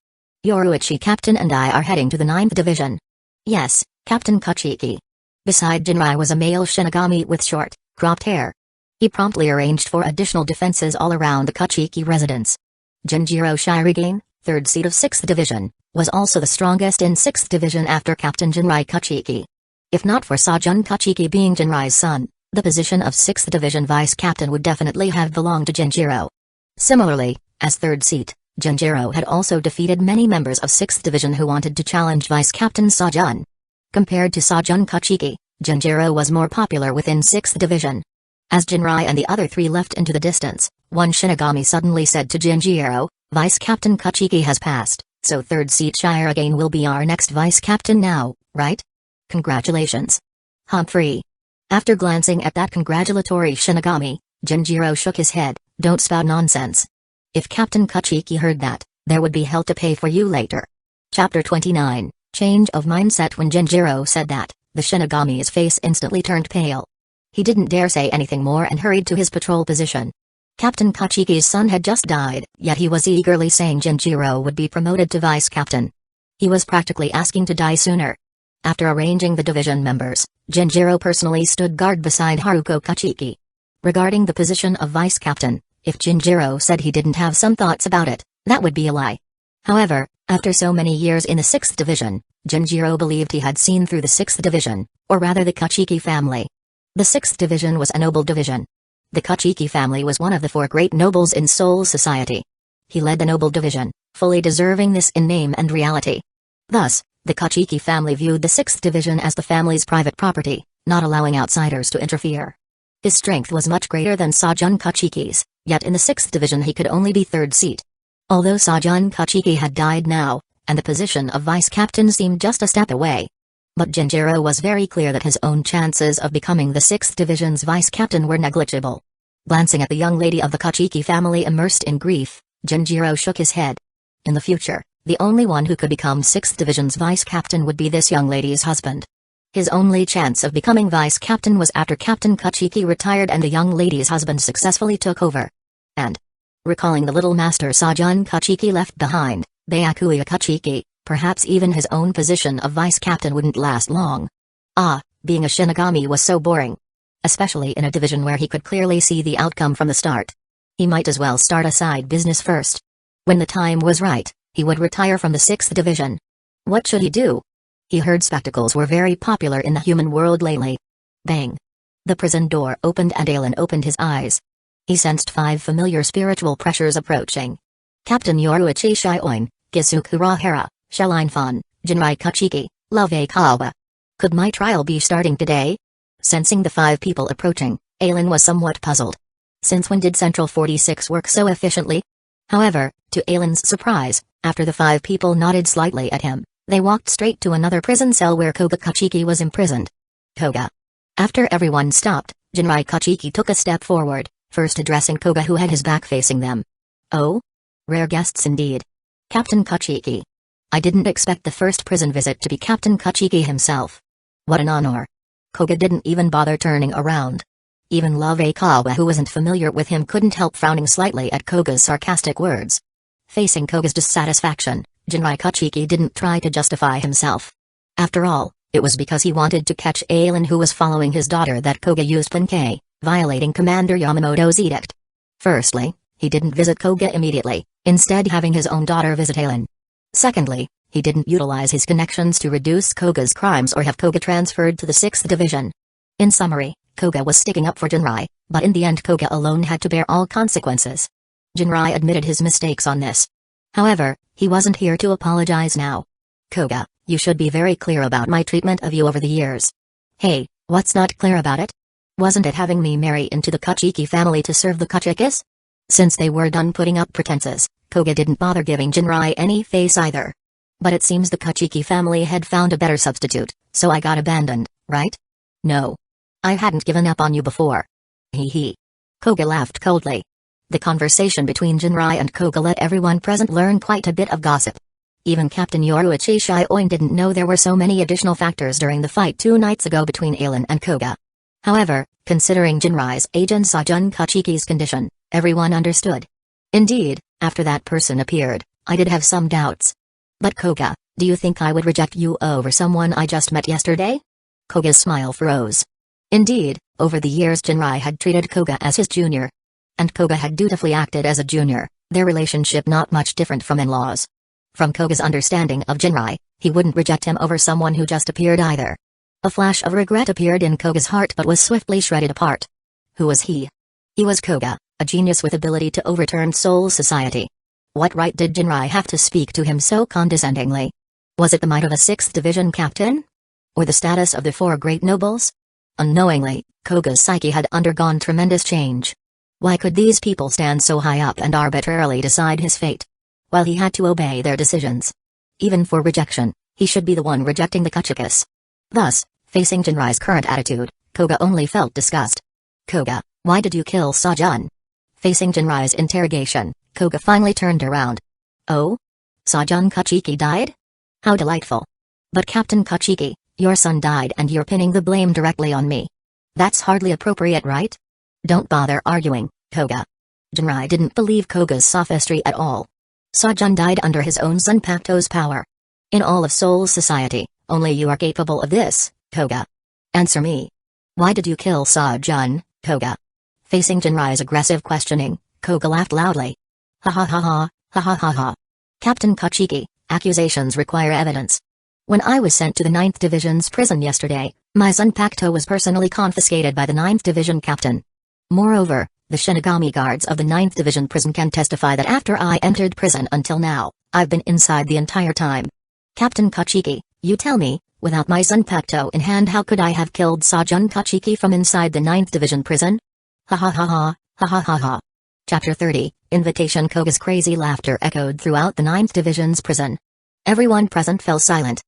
Yoruichi Captain and I are heading to the 9th Division. Yes, Captain Kachiki. Beside Jinrai was a male Shinigami with short, cropped hair. He promptly arranged for additional defenses all around the Kachiki residence. Jinjiro Shirigane, 3rd seat of 6th Division, was also the strongest in 6th Division after Captain Jinrai Kachiki. If not for Sajun Kachiki being Jinrai's son, the position of 6th Division Vice Captain would definitely have belonged to Jinjiro. Similarly, as 3rd seat, Jinjiro had also defeated many members of 6th Division who wanted to challenge Vice Captain Sajun. Compared to Sajun Kachiki, Jinjiro was more popular within 6th Division. As Jinrai and the other 3 left into the distance, one Shinigami suddenly said to Jinjiro, Vice Captain Kachiki has passed, so 3rd seat Shirigane will be our next Vice Captain now, right? Congratulations. Humphrey. After glancing at that congratulatory Shinigami, Jinjiro shook his head, don't spout nonsense. If Captain Kachiki heard that, there would be hell to pay for you later. Chapter 29, Change of Mindset. When Jinjiro said that, the Shinigami's face instantly turned pale. He didn't dare say anything more and hurried to his patrol position. Captain Kachiki's son had just died, yet he was eagerly saying Jinjiro would be promoted to vice captain. He was practically asking to die sooner. After arranging the division members, Jinjiro personally stood guard beside Haruko Kachiki. Regarding the position of vice captain, if Jinjiro said he didn't have some thoughts about it, that would be a lie. However, after so many years in the 6th Division, Jinjiro believed he had seen through the 6th Division, or rather the Kachiki family. The 6th Division was a noble division. The Kachiki family was one of the 4 great nobles in Seoul society. He led the noble division, fully deserving this in name and reality. Thus, the Kachiki family viewed the 6th Division as the family's private property, not allowing outsiders to interfere. His strength was much greater than Sajun Kachiki's, yet in the 6th Division he could only be 3rd seat. Although Sajun Kachiki had died now, and the position of vice captain seemed just a step away. But Jinjiro was very clear that his own chances of becoming the 6th Division's vice captain were negligible. Glancing at the young lady of the Kachiki family immersed in grief, Jinjiro shook his head. In the future, the only one who could become 6th Division's vice captain would be this young lady's husband. His only chance of becoming vice captain was after Captain Kachiki retired and the young lady's husband successfully took over. And, recalling the little master Sajun Kachiki left behind, Byakuya Kachiki, perhaps even his own position of vice captain wouldn't last long. Being a Shinigami was so boring. Especially in a division where he could clearly see the outcome from the start. He might as well start a side business first. When the time was right, he would retire from the 6th Division. What should he do? He heard spectacles were very popular in the human world lately. Bang! The prison door opened and Alan opened his eyes. He sensed 5 familiar spiritual pressures approaching. Captain Yoruichi Shioin, Gisukura Hara, Shelline Fan, Jinrai Kachiki, Love Kawa. Could my trial be starting today? Sensing the 5 people approaching, Alan was somewhat puzzled. Since when did Central 46 work so efficiently? However, to Alan's surprise, after the 5 people nodded slightly at him, they walked straight to another prison cell where Koga Kachiki was imprisoned. Koga. After everyone stopped, Jinrai Kachiki took a step forward, first addressing Koga who had his back facing them. Oh? Rare guests indeed. Captain Kachiki. I didn't expect the first prison visit to be Captain Kachiki himself. What an honor. Koga didn't even bother turning around. Even Love Kawa who wasn't familiar with him couldn't help frowning slightly at Koga's sarcastic words. Facing Koga's dissatisfaction, Jinrai Kachiki didn't try to justify himself. After all, it was because he wanted to catch Alan who was following his daughter that Koga used Pankei, violating Commander Yamamoto's edict. Firstly, he didn't visit Koga immediately, instead having his own daughter visit Alan. Secondly, he didn't utilize his connections to reduce Koga's crimes or have Koga transferred to the 6th Division. In summary, Koga was sticking up for Jinrai, but in the end Koga alone had to bear all consequences. Jinrai admitted his mistakes on this. However, he wasn't here to apologize now. Koga, you should be very clear about my treatment of you over the years. Hey, what's not clear about it? Wasn't it having me marry into the Kachiki family to serve the Kachikis? Since they were done putting up pretenses, Koga didn't bother giving Jinrai any face either. But it seems the Kachiki family had found a better substitute, so I got abandoned, right? No. I hadn't given up on you before. Hee hee. Koga laughed coldly. The conversation between Jinrai and Koga let everyone present learn quite a bit of gossip. Even Captain Yoruichi Shioin didn't know there were so many additional factors during the fight 2 nights ago between Ailen and Koga. However, considering Jinrai's age and Sajun Kachiki's condition, everyone understood. Indeed, after that person appeared, I did have some doubts. But Koga, do you think I would reject you over someone I just met yesterday? Koga's smile froze. Indeed, over the years Jinrai had treated Koga as his junior. And Koga had dutifully acted as a junior, their relationship not much different from in-laws. From Koga's understanding of Jinrai, he wouldn't reject him over someone who just appeared either. A flash of regret appeared in Koga's heart but was swiftly shredded apart. Who was he? He was Koga, a genius with ability to overturn Soul Society. What right did Jinrai have to speak to him so condescendingly? Was it the might of a 6th Division captain? Or the status of the 4 great nobles? Unknowingly, Koga's psyche had undergone tremendous change. Why could these people stand so high up and arbitrarily decide his fate? While he had to obey their decisions. Even for rejection, he should be the one rejecting the Kuchikas. Thus, facing Jinrai's current attitude, Koga only felt disgust. Koga, why did you kill Sajun? Facing Jinrai's interrogation, Koga finally turned around. Oh? Sajun Kachiki died? How delightful. But Captain Kachiki, your son died and you're pinning the blame directly on me. That's hardly appropriate, right? Don't bother arguing, Koga. Jinrai didn't believe Koga's sophistry at all. Sajun died under his own Zanpakuto's power. In all of Soul Society, only you are capable of this, Koga. Answer me. Why did you kill Sajun, Koga? Facing Jinrai's aggressive questioning, Koga laughed loudly. Ha ha ha ha, ha ha ha ha. Captain Kachiki, accusations require evidence. When I was sent to the 9th Division's prison yesterday, my Zanpakuto was personally confiscated by the 9th Division captain. Moreover, the Shinigami guards of the 9th Division prison can testify that after I entered prison until now, I've been inside the entire time. Captain Kachiki, you tell me, without my Zanpakuto in hand how could I have killed Sajun Kachiki from inside the 9th Division prison? Ha ha ha ha, ha ha ha ha. Chapter 30, Invitation. Koga's crazy laughter echoed throughout the 9th Division's prison. Everyone present fell silent.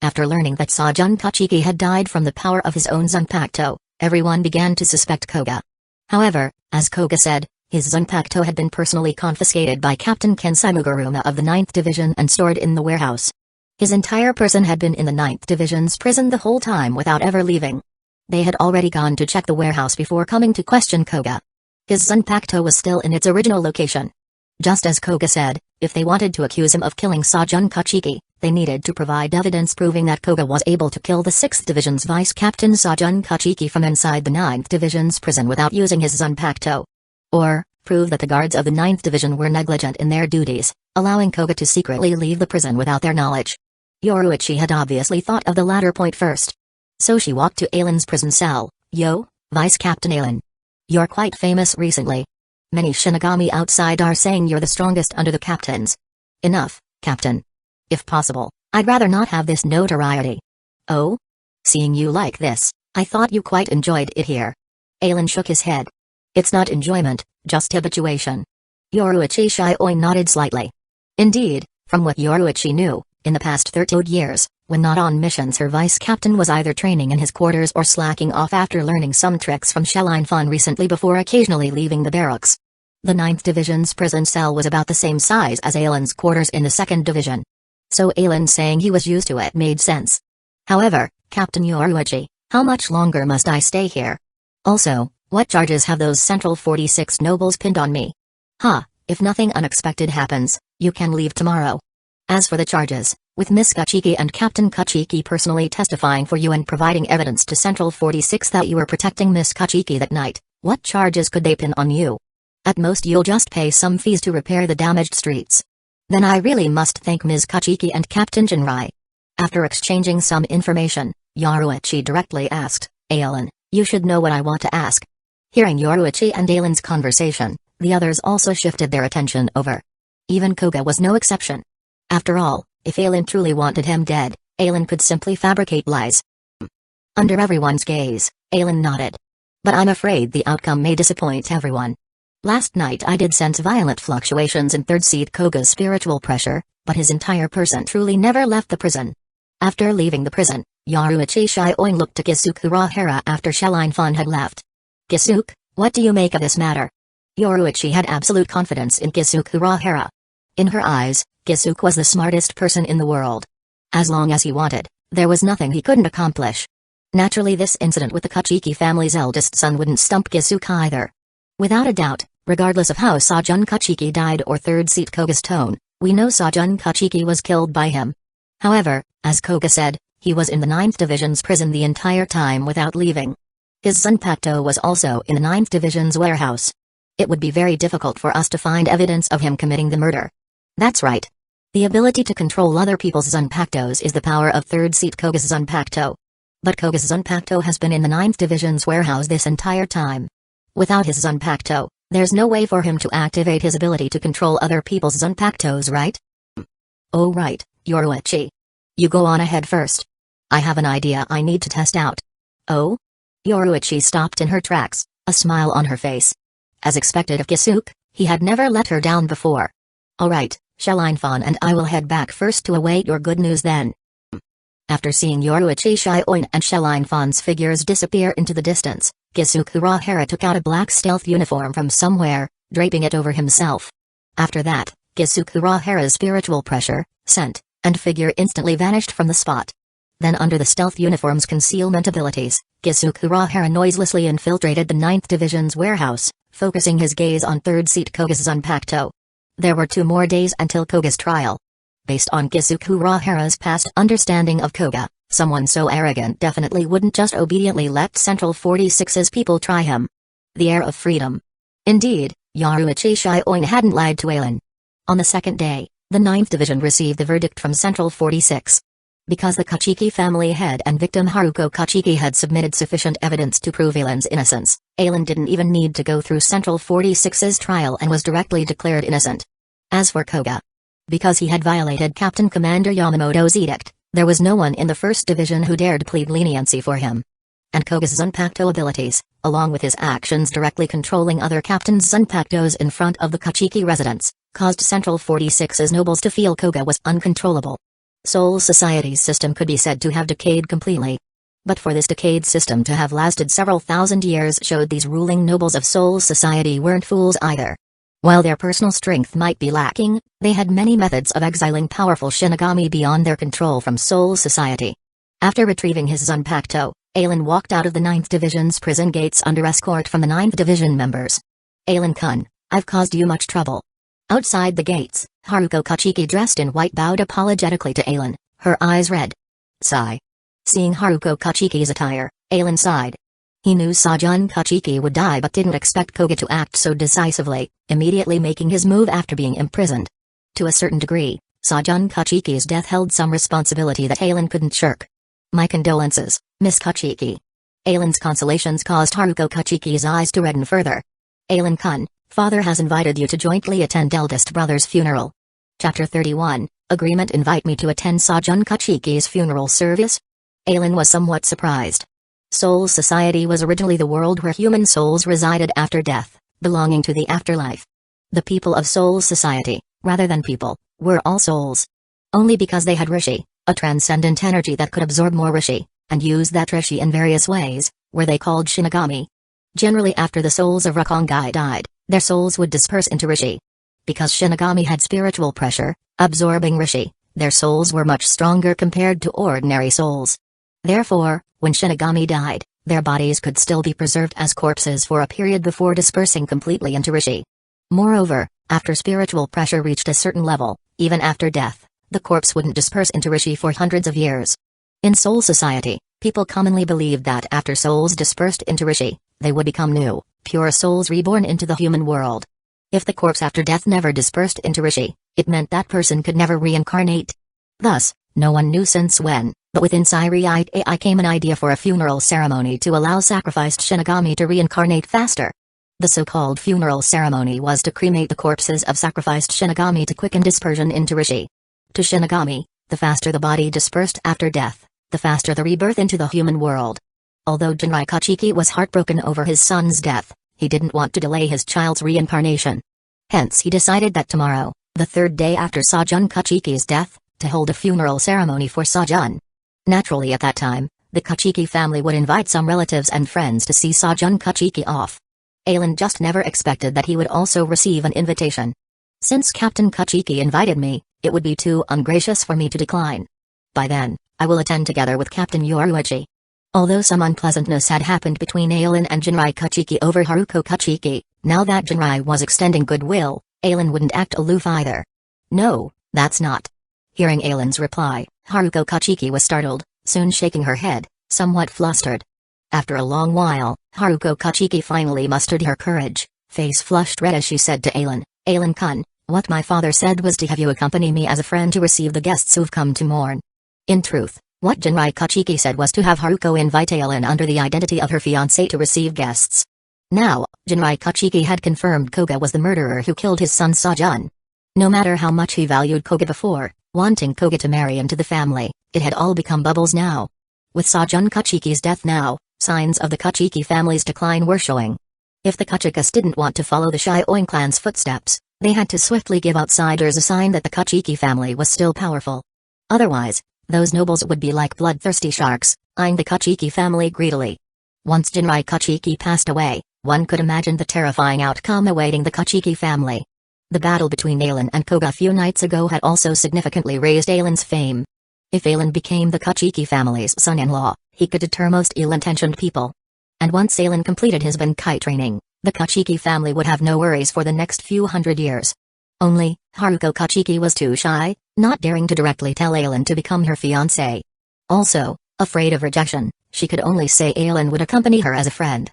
After learning that Sajun Kachiki had died from the power of his own Zanpakuto, everyone began to suspect Koga. However, as Koga said, his Zanpakuto had been personally confiscated by Captain Kensaimuguruma of the 9th Division and stored in the warehouse. His entire person had been in the 9th Division's prison the whole time without ever leaving. They had already gone to check the warehouse before coming to question Koga. His Zanpakuto was still in its original location. Just as Koga said, if they wanted to accuse him of killing Sajun Kachiki, they needed to provide evidence proving that Koga was able to kill the 6th Division's Vice Captain Sajun Kachiki from inside the 9th Division's prison without using his Zanpakuto. Or, prove that the guards of the 9th Division were negligent in their duties, allowing Koga to secretly leave the prison without their knowledge. Yoruichi had obviously thought of the latter point first. So she walked to Ailen's prison cell. Yo, Vice Captain Ailen. You're quite famous recently. Many Shinigami outside are saying you're the strongest under the captains. Enough, Captain. If possible, I'd rather not have this notoriety. Oh? Seeing you like this, I thought you quite enjoyed it here. Ailen shook his head. It's not enjoyment, just habituation. Yoruichi Shioi nodded slightly. Indeed, from what Yoruichi knew, in the past 30 years, when not on missions her vice captain was either training in his quarters or slacking off after learning some tricks from Shelline Fun recently before occasionally leaving the barracks. The 9th Division's prison cell was about the same size as Ailen's quarters in the 2nd Division. So Ailen saying he was used to it made sense. However, Captain Yoruichi, how much longer must I stay here? Also, what charges have those Central 46 nobles pinned on me? If nothing unexpected happens, you can leave tomorrow. As for the charges, with Miss Kachiki and Captain Kachiki personally testifying for you and providing evidence to Central 46 that you were protecting Miss Kachiki that night, what charges could they pin on you? At most you'll just pay some fees to repair the damaged streets. Then I really must thank Ms. Kachiki and Captain Jinrai. After exchanging some information, Yoruichi directly asked, Ailen, you should know what I want to ask. Hearing Yoruichi and Ailen's conversation, the others also shifted their attention over. Even Koga was no exception. After all, if Ailen truly wanted him dead, Ailen could simply fabricate lies. Under everyone's gaze, Ailen nodded. But I'm afraid the outcome may disappoint everyone. Last night I did sense violent fluctuations in Third Seed Koga's spiritual pressure, but his entire person truly never left the prison. After leaving the prison, Yoruichi Shioi looked to Kisuke Urahara after Shelline Fun had left. Kisuke, what do you make of this matter? Yoruichi had absolute confidence in Kusagakure. In her eyes, Kusuk was the smartest person in the world. As long as he wanted, there was nothing he couldn't accomplish. Naturally, this incident with the Kachiki family's eldest son wouldn't stump Kusuk either. Without a doubt, regardless of how Sajun Kachiki died or third seat Koga's tone, we know Sajun Kachiki was killed by him. However, as Koga said, he was in the 9th Division's prison the entire time without leaving. His Zanpakuto was also in the 9th Division's warehouse. It would be very difficult for us to find evidence of him committing the murder. That's right. The ability to control other people's Zanpakutos is the power of third seat Koga's Zanpakuto. But Koga's Zanpakuto has been in the 9th Division's warehouse this entire time. Without his Zanpakuto, there's no way for him to activate his ability to control other people's Zanpakutos, right? Oh right, Yoruichi. You go on ahead first. I have an idea I need to test out. Oh? Yoruichi stopped in her tracks, a smile on her face. As expected of Kusuk, he had never let her down before. Alright, Shellline-fan and I will head back first to await your good news then. After seeing Yoruichi Shioin and Shellline-fan's figures disappear into the distance, Kusagakure took out a black stealth uniform from somewhere, draping it over himself. After that, Kusagakure's spiritual pressure, scent, and figure instantly vanished from the spot. Then under the stealth uniform's concealment abilities, Kusagakure noiselessly infiltrated the 9th Division's warehouse, focusing his gaze on third seat Koga's Zanpakuto. There were 2 more days until Koga's trial. Based on Kusagakure's past understanding of Koga, someone so arrogant definitely wouldn't just obediently let Central 46's people try him. The air of freedom. Indeed, Yoruichi Shioin hadn't lied to Ailen. On the second day, the 9th Division received the verdict from Central 46. Because the Kachiki family head and victim Haruko Kachiki had submitted sufficient evidence to prove Ailen's innocence, Ailen didn't even need to go through Central 46's trial and was directly declared innocent. As for Koga, because he had violated Captain Commander Yamamoto's edict, there was no one in the 1st Division who dared plead leniency for him. And Koga's Zanpakuto abilities, along with his actions directly controlling other captains' Zanpakutos in front of the Kachiki residents, caused Central 46's nobles to feel Koga was uncontrollable. Soul Society's system could be said to have decayed completely. But for this decayed system to have lasted several thousand years showed these ruling nobles of Soul Society weren't fools either. While their personal strength might be lacking, they had many methods of exiling powerful Shinigami beyond their control from Soul Society. After retrieving his Zanpakuto, Ailen walked out of the 9th Division's prison gates under escort from the 9th Division members. Ailen-kun, I've caused you much trouble. Outside the gates, Haruko Kachiki dressed in white bowed apologetically to Ailen, her eyes red. Sigh. Seeing Haruko Kachiki's attire, Ailen sighed. He knew Sajun Kachiki would die but didn't expect Koga to act so decisively, immediately making his move after being imprisoned. To a certain degree, Sajun Kachiki's death held some responsibility that Ailen couldn't shirk. My condolences, Miss Kachiki. Ailen's consolations caused Haruko Kachiki's eyes to redden further. Ailen-kun, father has invited you to jointly attend eldest brother's funeral. Chapter 31, Agreement. Invite me to attend Sajun Kachiki's funeral service? Ailen was somewhat surprised. Soul Society was originally the world where human souls resided after death, belonging to the afterlife. The people of Soul Society, rather than people, were all souls. Only because they had Rishi, a transcendent energy that could absorb more Rishi, and use that Rishi in various ways, were they called Shinigami. Generally after the souls of Rakongai died, their souls would disperse into Rishi. Because Shinigami had spiritual pressure, absorbing Rishi, their souls were much stronger compared to ordinary souls. Therefore, when Shinigami died, their bodies could still be preserved as corpses for a period before dispersing completely into Rishi. Moreover, after spiritual pressure reached a certain level, even after death, the corpse wouldn't disperse into Rishi for hundreds of years. In Soul Society, people commonly believed that after souls dispersed into Rishi, they would become new, pure souls reborn into the human world. If the corpse after death never dispersed into Rishi, it meant that person could never reincarnate. Thus, no one knew since when, but within Siriite AI came an idea for a funeral ceremony to allow sacrificed Shinigami to reincarnate faster. The so-called funeral ceremony was to cremate the corpses of sacrificed Shinigami to quicken dispersion into Rishi. To Shinigami, the faster the body dispersed after death, the faster the rebirth into the human world. Although Jinrai Kachiki was heartbroken over his son's death, he didn't want to delay his child's reincarnation. Hence he decided that tomorrow, the 3rd day after Sajun Kachiki's death, to hold a funeral ceremony for Sajun. Naturally at that time, the Kachiki family would invite some relatives and friends to see Sajun Kachiki off. Alan just never expected that he would also receive an invitation. Since Captain Kachiki invited me, it would be too ungracious for me to decline. By then, I will attend together with Captain Yoruichi. Although some unpleasantness had happened between Alan and Jinrai Kachiki over Haruko Kachiki, now that Jinrai was extending goodwill, Alan wouldn't act aloof either. No, that's not. Hearing Alan's reply, Haruko Kachiki was startled, soon shaking her head, somewhat flustered. After a long while, Haruko Kachiki finally mustered her courage, face flushed red as she said to Alan, Alan-kun, what my father said was to have you accompany me as a friend to receive the guests who've come to mourn. In truth, what Jinrai Kachiki said was to have Haruko invite Alan under the identity of her fiancé to receive guests. Now, Jinrai Kachiki had confirmed Koga was the murderer who killed his son Sajun. No matter how much he valued Koga before, wanting Koga to marry into the family, it had all become bubbles now. With Sajun Kachiki's death now, signs of the Kachiki family's decline were showing. If the Kachikas didn't want to follow the Shioin clan's footsteps, they had to swiftly give outsiders a sign that the Kachiki family was still powerful. Otherwise, those nobles would be like bloodthirsty sharks, eyeing the Kachiki family greedily. Once Jinrai Kachiki passed away, one could imagine the terrifying outcome awaiting the Kachiki family. The battle between Alan and Koga a few nights ago had also significantly raised Alan's fame. If Alan became the Kachiki family's son-in-law, he could deter most ill-intentioned people. And once Alan completed his Bankai training, the Kachiki family would have no worries for the next few hundred years. Only, Haruko Kachiki was too shy, not daring to directly tell Alan to become her fiancé. Also, afraid of rejection, she could only say Alan would accompany her as a friend.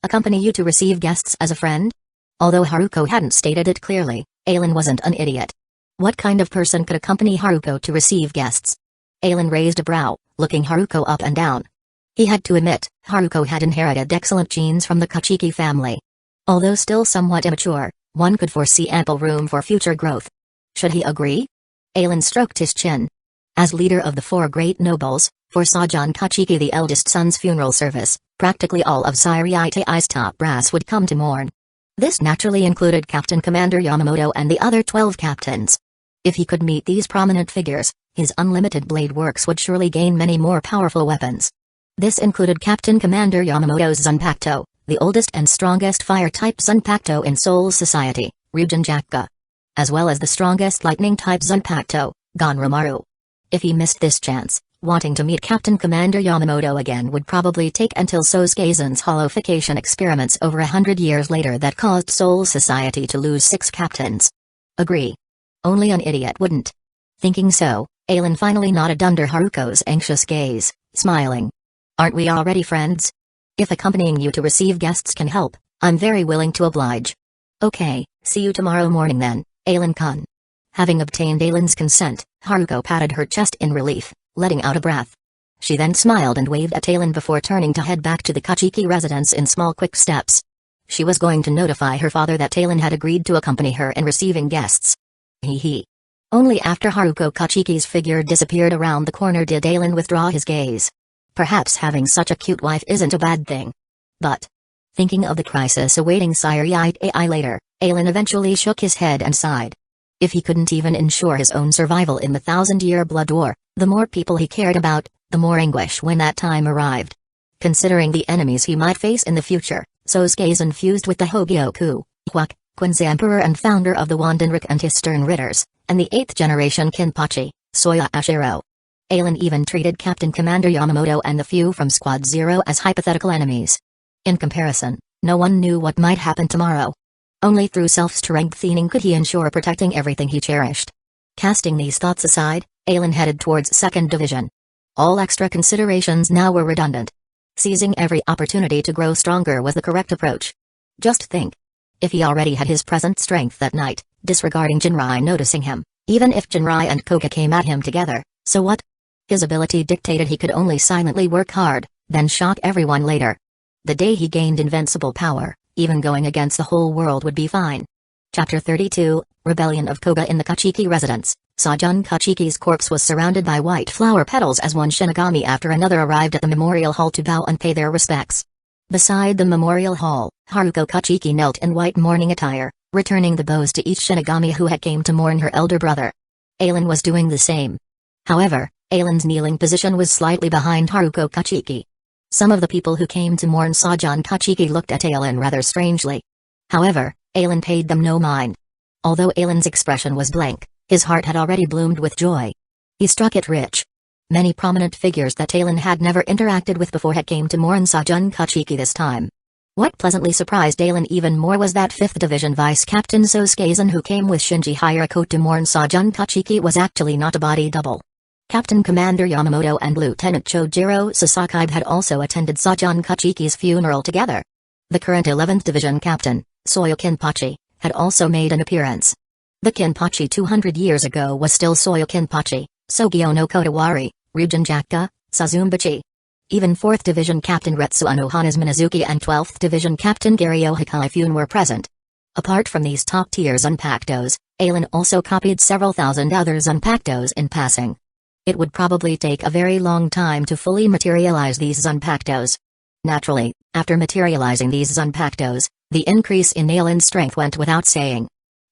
Accompany you to receive guests as a friend? Although Haruko hadn't stated it clearly, Alan wasn't an idiot. What kind of person could accompany Haruko to receive guests? Alan raised a brow, looking Haruko up and down. He had to admit, Haruko had inherited excellent genes from the Kachiki family. Although still somewhat immature, one could foresee ample room for future growth. Should he agree? Alan stroked his chin. As leader of the four great nobles, for Sajun Kachiki the eldest son's funeral service, practically all of Sariitei's top brass would come to mourn. This naturally included Captain Commander Yamamoto and the other 12 captains. If he could meet these prominent figures, his unlimited blade works would surely gain many more powerful weapons. This included Captain Commander Yamamoto's Zanpakuto, the oldest and strongest fire-type Zanpakuto in Seoul's society, Ryujin Jakka. As well as the strongest lightning-type Zanpakuto, Ganromaru. If he missed this chance, wanting to meet Captain Commander Yamamoto again would probably take until Sosuke-zan's holification experiments over 100 years later that caused Seoul's society to lose 6 captains. Agree. Only an idiot wouldn't. Thinking so, Alan finally nodded under Haruko's anxious gaze, smiling. Aren't we already friends? If accompanying you to receive guests can help, I'm very willing to oblige. Okay, see you tomorrow morning then, Alan-kun. Having obtained Alan's consent, Haruko patted her chest in relief, letting out a breath. She then smiled and waved at Alan before turning to head back to the Kachiki residence in small quick steps. She was going to notify her father that Alan had agreed to accompany her in receiving guests. Hee. Only after Haruko Kachiki's figure disappeared around the corner did Alan withdraw his gaze. Perhaps having such a cute wife isn't a bad thing. But, thinking of the crisis awaiting Sariitei later, Alan eventually shook his head and sighed. If he couldn't even ensure his own survival in the 1000-year blood war, the more people he cared about, the more anguish when that time arrived. Considering the enemies he might face in the future, Sosuke-zan fused with the Hogyoku, Quin's emperor and founder of the Wandenrik and his stern ridders, and the 8th generation Kinpachi, Soya Ashiro. Alan even treated Captain Commander Yamamoto and the few from Squad Zero as hypothetical enemies. In comparison, no one knew what might happen tomorrow. Only through self-strengthening could he ensure protecting everything he cherished. Casting these thoughts aside, Alan headed towards 2nd Division. All extra considerations now were redundant. Seizing every opportunity to grow stronger was the correct approach. Just think. If he already had his present strength that night, disregarding Jinrai noticing him, even if Jinrai and Koga came at him together, so what? His ability dictated he could only silently work hard, then shock everyone later. The day he gained invincible power, even going against the whole world would be fine. Chapter 32, Rebellion of Koga in the Kachiki Residence. Sajun Kachiki's corpse was surrounded by white flower petals as one Shinigami after another arrived at the memorial hall to bow and pay their respects. Beside the memorial hall, Haruko Kachiki knelt in white mourning attire, returning the bows to each Shinigami who had came to mourn her elder brother. Alan was doing the same. However, Alan's kneeling position was slightly behind Haruko Kachiki. Some of the people who came to mourn Sajan Kachiki looked at Aelin rather strangely. However, Aelin paid them no mind. Although Aelin's expression was blank, his heart had already bloomed with joy. He struck it rich. Many prominent figures that Aelin had never interacted with before had came to mourn Sajan Kachiki this time. What pleasantly surprised Aelin even more was that 5th Division Vice Captain Sosuke who came with Shinji Hirako to mourn Sajan Kachiki was actually not a body double. Captain Commander Yamamoto and Lieutenant Chojiro Sasaki had also attended Sajan Kachiki's funeral together. The current 11th Division Captain, Soyo Kinpachi, had also made an appearance. The Kinpachi 200 years ago was still Soyo Kinpachi, Sogyo no Kotawari, Ryujin Jakka, Sazumbachi. Even 4th Division Captain Retsuo Hana's Minazuki and 12th Division Captain Garyo Hikaifune were present. Apart from these top-tier Zanpakutos, Aelin also copied several thousand other Zanpakutos in passing. It would probably take a very long time to fully materialize these Zanpakutos. Naturally, after materializing these Zanpakutos, the increase in Aelin's strength went without saying.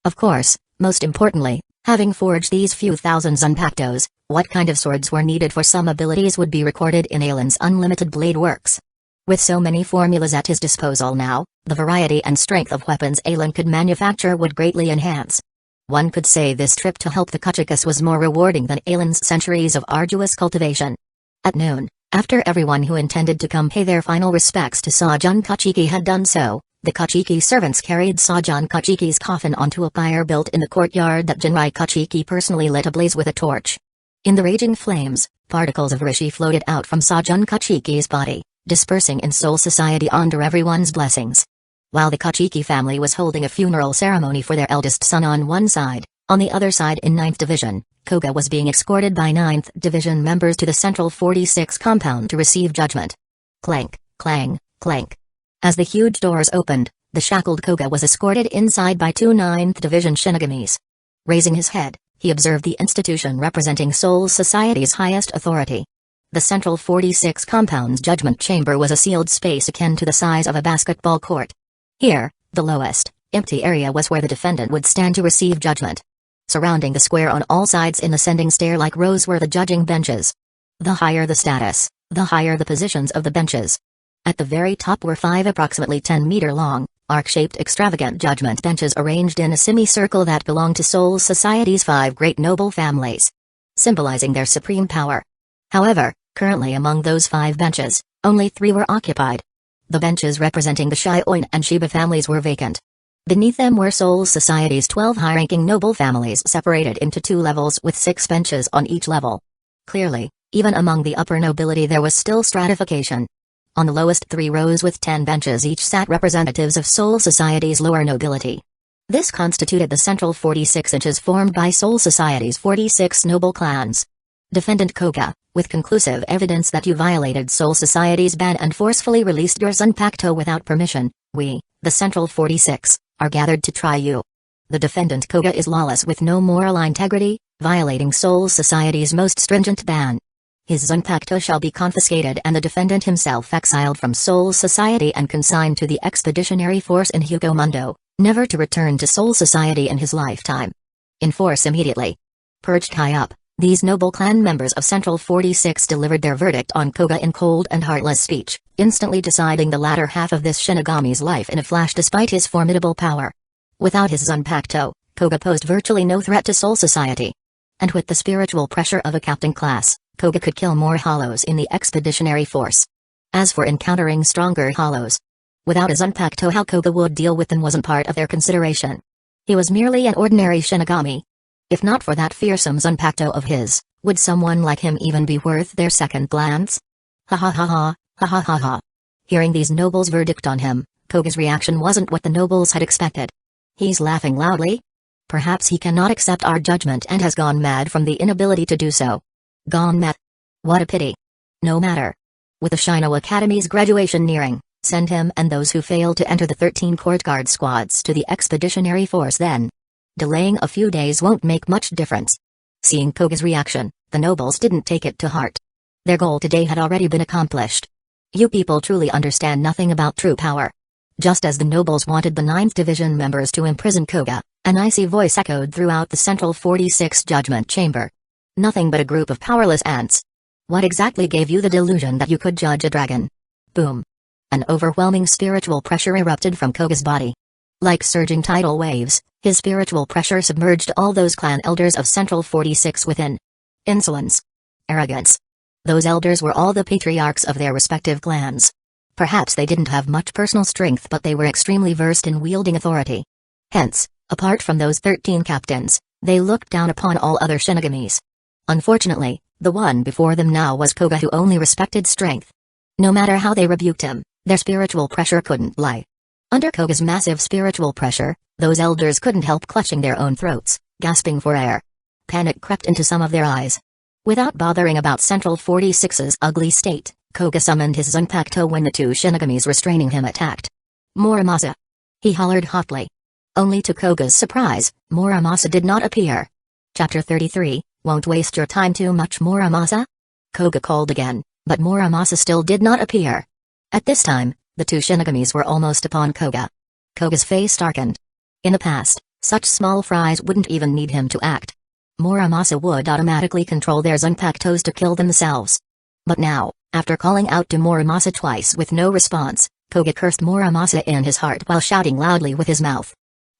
Of course, most importantly, having forged these few thousand Zanpakutos, what kind of swords were needed for some abilities would be recorded in Aelin's unlimited blade works. With so many formulas at his disposal now, the variety and strength of weapons Aelin could manufacture would greatly enhance. One could say this trip to help the Kuchikas was more rewarding than Aelin's centuries of arduous cultivation. At noon, after everyone who intended to come pay their final respects to Sajan Kachiki had done so, the Kachiki servants carried Sajan Kachiki's coffin onto a pyre built in the courtyard that Jinrai Kachiki personally lit ablaze with a torch. In the raging flames, particles of rishi floated out from Sajan Kachiki's body, dispersing in Soul Society under everyone's blessings. While the Kachiki family was holding a funeral ceremony for their eldest son on one side, on the other side in 9th Division, Koga was being escorted by 9th Division members to the Central 46 compound to receive judgment. Clank, clang, clank. As the huge doors opened, the shackled Koga was escorted inside by 2 9th Division Shinigamis. Raising his head, he observed the institution representing Soul Society's highest authority. The Central 46 compound's judgment chamber was a sealed space akin to the size of a basketball court. Here, the lowest, empty area was where the defendant would stand to receive judgment. Surrounding the square on all sides in ascending stair-like rows were the judging benches. The higher the status, the higher the positions of the benches. At the very top were 5 approximately 10-meter-long, arc-shaped extravagant judgment benches arranged in a semicircle that belonged to Soul Society's 5 great noble families, symbolizing their supreme power. However, currently among those 5 benches, only 3 were occupied. The benches representing the Shioin and Shiba families were vacant. Beneath them were Soul Society's 12 high-ranking noble families separated into 2 levels with 6 benches on each level. Clearly, even among the upper nobility there was still stratification. On the lowest 3 rows with 10 benches each sat representatives of Soul Society's lower nobility. This constituted the central 46 inches formed by Soul Society's 46 noble clans. Defendant Koga, with conclusive evidence that you violated Soul Society's ban and forcefully released your Zanpakuto without permission, we, the Central 46, are gathered to try you. The defendant Koga is lawless with no moral integrity, violating Soul Society's most stringent ban. His Zanpakuto shall be confiscated and the defendant himself exiled from Soul Society and consigned to the Expeditionary Force in Hugomundo, never to return to Soul Society in his lifetime. Enforce immediately. Purged high up, these noble clan members of Central 46 delivered their verdict on Koga in cold and heartless speech, instantly deciding the latter half of this Shinigami's life in a flash despite his formidable power. Without his Zanpakuto, Koga posed virtually no threat to Soul Society. And with the spiritual pressure of a captain class, Koga could kill more hollows in the Expeditionary Force. As for encountering stronger hollows, without a Zanpakuto how Koga would deal with them wasn't part of their consideration. He was merely an ordinary Shinigami. If not for that fearsome Zanpakuto of his, would someone like him even be worth their second glance? Ha ha ha ha, ha ha ha ha. Hearing these nobles' verdict on him, Koga's reaction wasn't what the nobles had expected. He's laughing loudly? Perhaps he cannot accept our judgment and has gone mad from the inability to do so. Gone mad? What a pity. No matter. With the Shino Academy's graduation nearing, send him and those who fail to enter the 13 court guard squads to the Expeditionary Force then. Delaying a few days won't make much difference. Seeing Koga's reaction, the nobles didn't take it to heart. Their goal today had already been accomplished. You people truly understand nothing about true power. Just as the nobles wanted the 9th Division members to imprison Koga, an icy voice echoed throughout the Central 46 judgment chamber. Nothing but a group of powerless ants. What exactly gave you the delusion that you could judge a dragon? Boom. An overwhelming spiritual pressure erupted from Koga's body. Like surging tidal waves, his spiritual pressure submerged all those clan elders of Central 46 within. Insolence. Arrogance. Those elders were all the patriarchs of their respective clans. Perhaps they didn't have much personal strength, but they were extremely versed in wielding authority. Hence, apart from those 13 captains, they looked down upon all other Shinigamis. Unfortunately, the one before them now was Koga, who only respected strength. No matter how they rebuked him, their spiritual pressure couldn't lie. Under Koga's massive spiritual pressure, those elders couldn't help clutching their own throats, gasping for air. Panic crept into some of their eyes. Without bothering about Central 46's ugly state, Koga summoned his Zanpakuto when the two Shinigamis restraining him attacked. Muramasa! He hollered hotly. Only to Koga's surprise, Muramasa did not appear. Chapter 33, Won't waste your time too much, Muramasa? Koga called again, but Muramasa still did not appear. At this time, the two Shinigamis were almost upon Koga. Koga's face darkened. In the past, such small fries wouldn't even need him to act. Muramasa would automatically control their Zanpakutos to kill themselves. But now, after calling out to Muramasa twice with no response, Koga cursed Muramasa in his heart while shouting loudly with his mouth.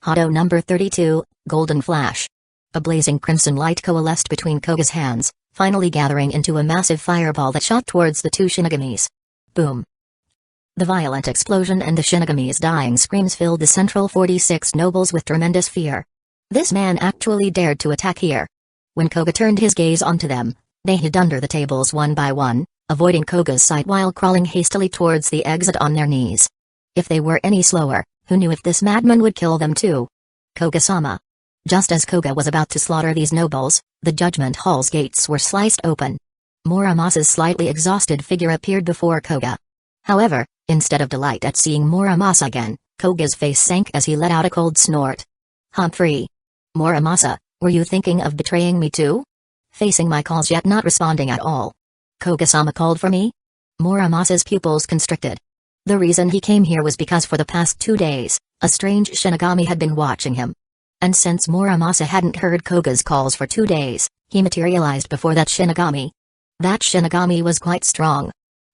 Hado number 32, Golden Flash. A blazing crimson light coalesced between Koga's hands, finally gathering into a massive fireball that shot towards the two Shinigamis. Boom. The violent explosion and the Shinigami's dying screams filled the Central 46 nobles with tremendous fear. This man actually dared to attack here. When Koga turned his gaze onto them, they hid under the tables one by one, avoiding Koga's sight while crawling hastily towards the exit on their knees. If they were any slower, who knew if this madman would kill them too? Koga-sama. Just as Koga was about to slaughter these nobles, the judgment hall's gates were sliced open. Muramasa's slightly exhausted figure appeared before Koga. However, instead of delight at seeing Muramasa again, Koga's face sank as he let out a cold snort. Humphrey. Muramasa, were you thinking of betraying me too? Facing my calls yet not responding at all. Koga-sama called for me? Muramasa's pupils constricted. The reason he came here was because for the past 2 days, a strange Shinigami had been watching him. And since Muramasa hadn't heard Koga's calls for 2 days, he materialized before that Shinigami. That Shinigami was quite strong.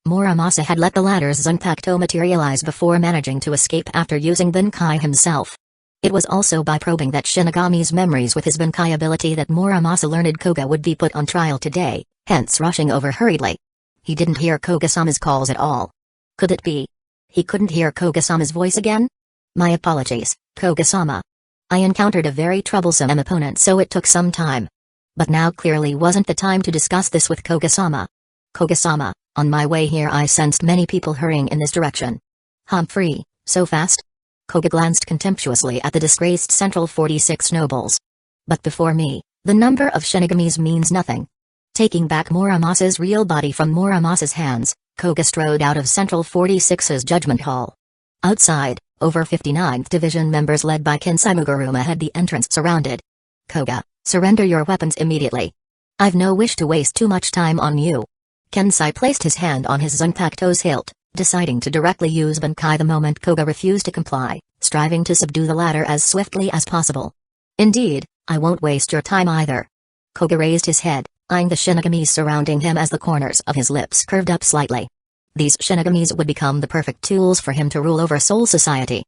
Muramasa had let the latter's Zanpakuto materialize before managing to escape after using Bankai himself. It was also by probing that Shinigami's memories with his Bankai ability that Muramasa learned Koga would be put on trial today, hence rushing over hurriedly. He didn't hear Koga-sama's calls at all. Could it be? He couldn't hear Koga-sama's voice again? My apologies, Koga-sama. I encountered a very troublesome opponent, so it took some time. But now clearly wasn't the time to discuss this with Koga-sama. Koga-sama, on my way here I sensed many people hurrying in this direction. Humphrey, so fast? Koga glanced contemptuously at the disgraced Central 46 nobles. But before me, the number of Shinigamis means nothing. Taking back Muramasa's real body from Muramasa's hands, Koga strode out of Central 46's judgment hall. Outside, over 59th Division members led by Kensai Mugaruma had the entrance surrounded. Koga, surrender your weapons immediately. I've no wish to waste too much time on you. Kensai placed his hand on his Zanpakuto's hilt, deciding to directly use Bankai the moment Koga refused to comply, striving to subdue the latter as swiftly as possible. Indeed, I won't waste your time either. Koga raised his head, eyeing the Shinigamis surrounding him as the corners of his lips curved up slightly. These Shinigamis would become the perfect tools for him to rule over Soul Society.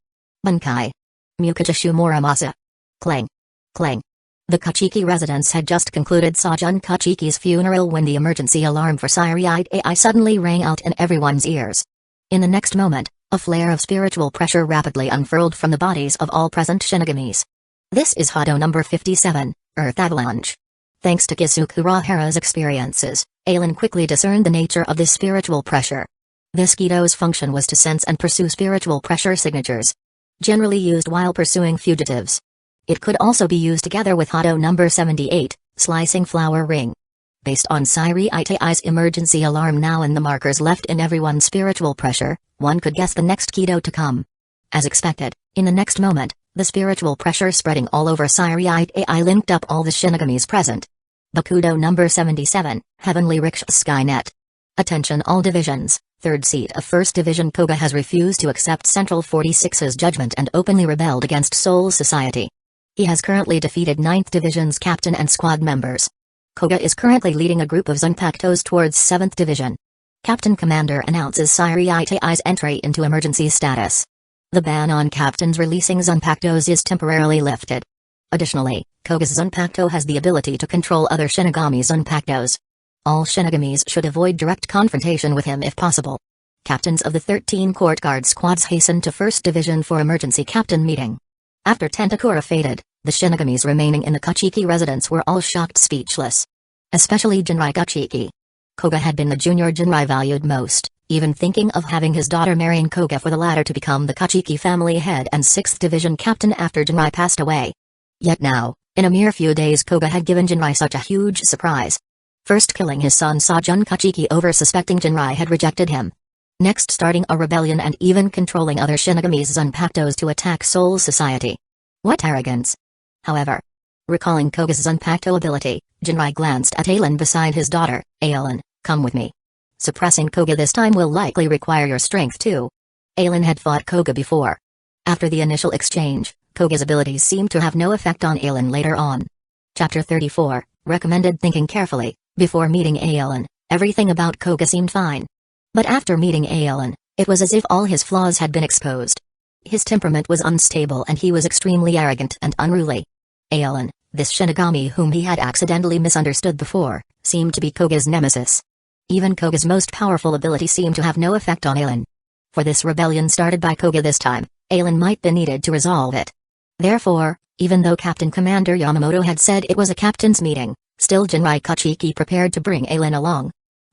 Bankai. Mukajishu Muramasa. Clang. Clang. The Kachiki residence had just concluded Sajun Kachiki's funeral when the emergency alarm for Siriite AI suddenly rang out in everyone's ears. In the next moment, a flare of spiritual pressure rapidly unfurled from the bodies of all present Shinigamis. This is Hado number 57, Earth Avalanche. Thanks to Kusagakure experiences, Aelin quickly discerned the nature of this spiritual pressure. This Kido's function was to sense and pursue spiritual pressure signatures. Generally used while pursuing fugitives. It could also be used together with Hado number 78, Slicing Flower Ring. Based on Siriite AI's emergency alarm now and the markers left in everyone's spiritual pressure, one could guess the next Kido to come. As expected, in the next moment, the spiritual pressure spreading all over Siriite AI linked up all the Shinigamis present. Bakudo number 77, Heavenly Rickshaw Skynet. Attention all divisions, 3rd seat of 1st Division. Koga has refused to accept Central 46's judgment and openly rebelled against Soul Society. He has currently defeated 9th Division's captain and squad members. Koga is currently leading a group of Zanpakutos towards 7th Division. Captain Commander announces Siriitai's entry into emergency status. The ban on captains releasing Zanpakutos is temporarily lifted. Additionally, Koga's Zanpakuto has the ability to control other Shinigami Zanpakutos. All Shinigamis should avoid direct confrontation with him if possible. Captains of the 13 Court Guard squads hasten to 1st Division for emergency captain meeting. After Tentacura faded, the Shinigamis remaining in the Kachiki residence were all shocked speechless. Especially Jinrai Kachiki. Koga had been the junior Jinrai valued most, even thinking of having his daughter marrying Koga for the latter to become the Kachiki family head and 6th Division captain after Jinrai passed away. Yet now, in a mere few days Koga had given Jinrai such a huge surprise. First killing his son Sajun Kachiki over suspecting Jinrai had rejected him. Next starting a rebellion and even controlling other Shinigami's Zanpakutos to attack Soul Society. What arrogance! However, recalling Koga's Zanpakuto ability, Jinrai glanced at Aelin beside his daughter. Aelin, come with me. Suppressing Koga this time will likely require your strength too. Aelin had fought Koga before. After the initial exchange, Koga's abilities seemed to have no effect on Aelin later on. Chapter 34, recommended thinking carefully. Before meeting Aelin, everything about Koga seemed fine. But after meeting Aelin, it was as if all his flaws had been exposed. His temperament was unstable and he was extremely arrogant and unruly. Aelin, this Shinigami whom he had accidentally misunderstood before, seemed to be Koga's nemesis. Even Koga's most powerful ability seemed to have no effect on Aelin. For this rebellion started by Koga this time, Aelin might be needed to resolve it. Therefore, even though Captain Commander Yamamoto had said it was a captain's meeting, still Jinrai Kachiki prepared to bring Aelin along.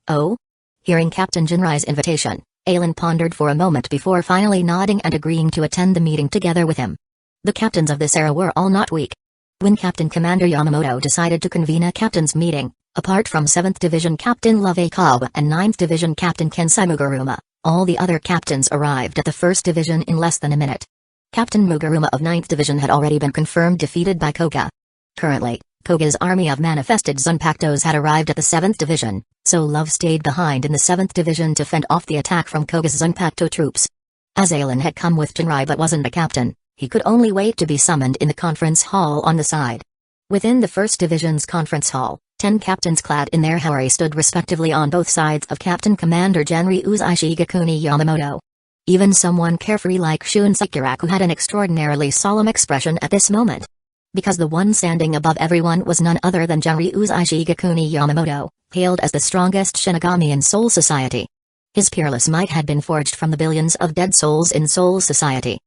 Oh? Hearing Captain Jinrai's invitation, Aelin pondered for a moment before finally nodding and agreeing to attend the meeting together with him. The captains of this era were all not weak. When Captain Commander Yamamoto decided to convene a captain's meeting, apart from 7th Division Captain Love Akawa and 9th Division Captain Kensai Mugaruma, all the other captains arrived at the 1st Division in less than a minute. Captain Mugaruma of 9th Division had already been confirmed defeated by Koga. Currently, Koga's army of manifested Zanpakutos had arrived at the 7th Division, so Love stayed behind in the 7th Division to fend off the attack from Koga's Zanpakuto troops. As Aelin had come with Jinrai but wasn't a captain, he could only wait to be summoned in the conference hall on the side. Within the 1st Division's conference hall, 10 captains clad in their hawari stood respectively on both sides of Captain Commander Genryu's Ishigakuni Yamamoto. Even someone carefree like Shun Sakuraku had an extraordinarily solemn expression at this moment. Because the one standing above everyone was none other than Genryu's Ishigakuni Yamamoto, hailed as the strongest Shinigami in Soul Society. His peerless might had been forged from the billions of dead souls in Soul Society.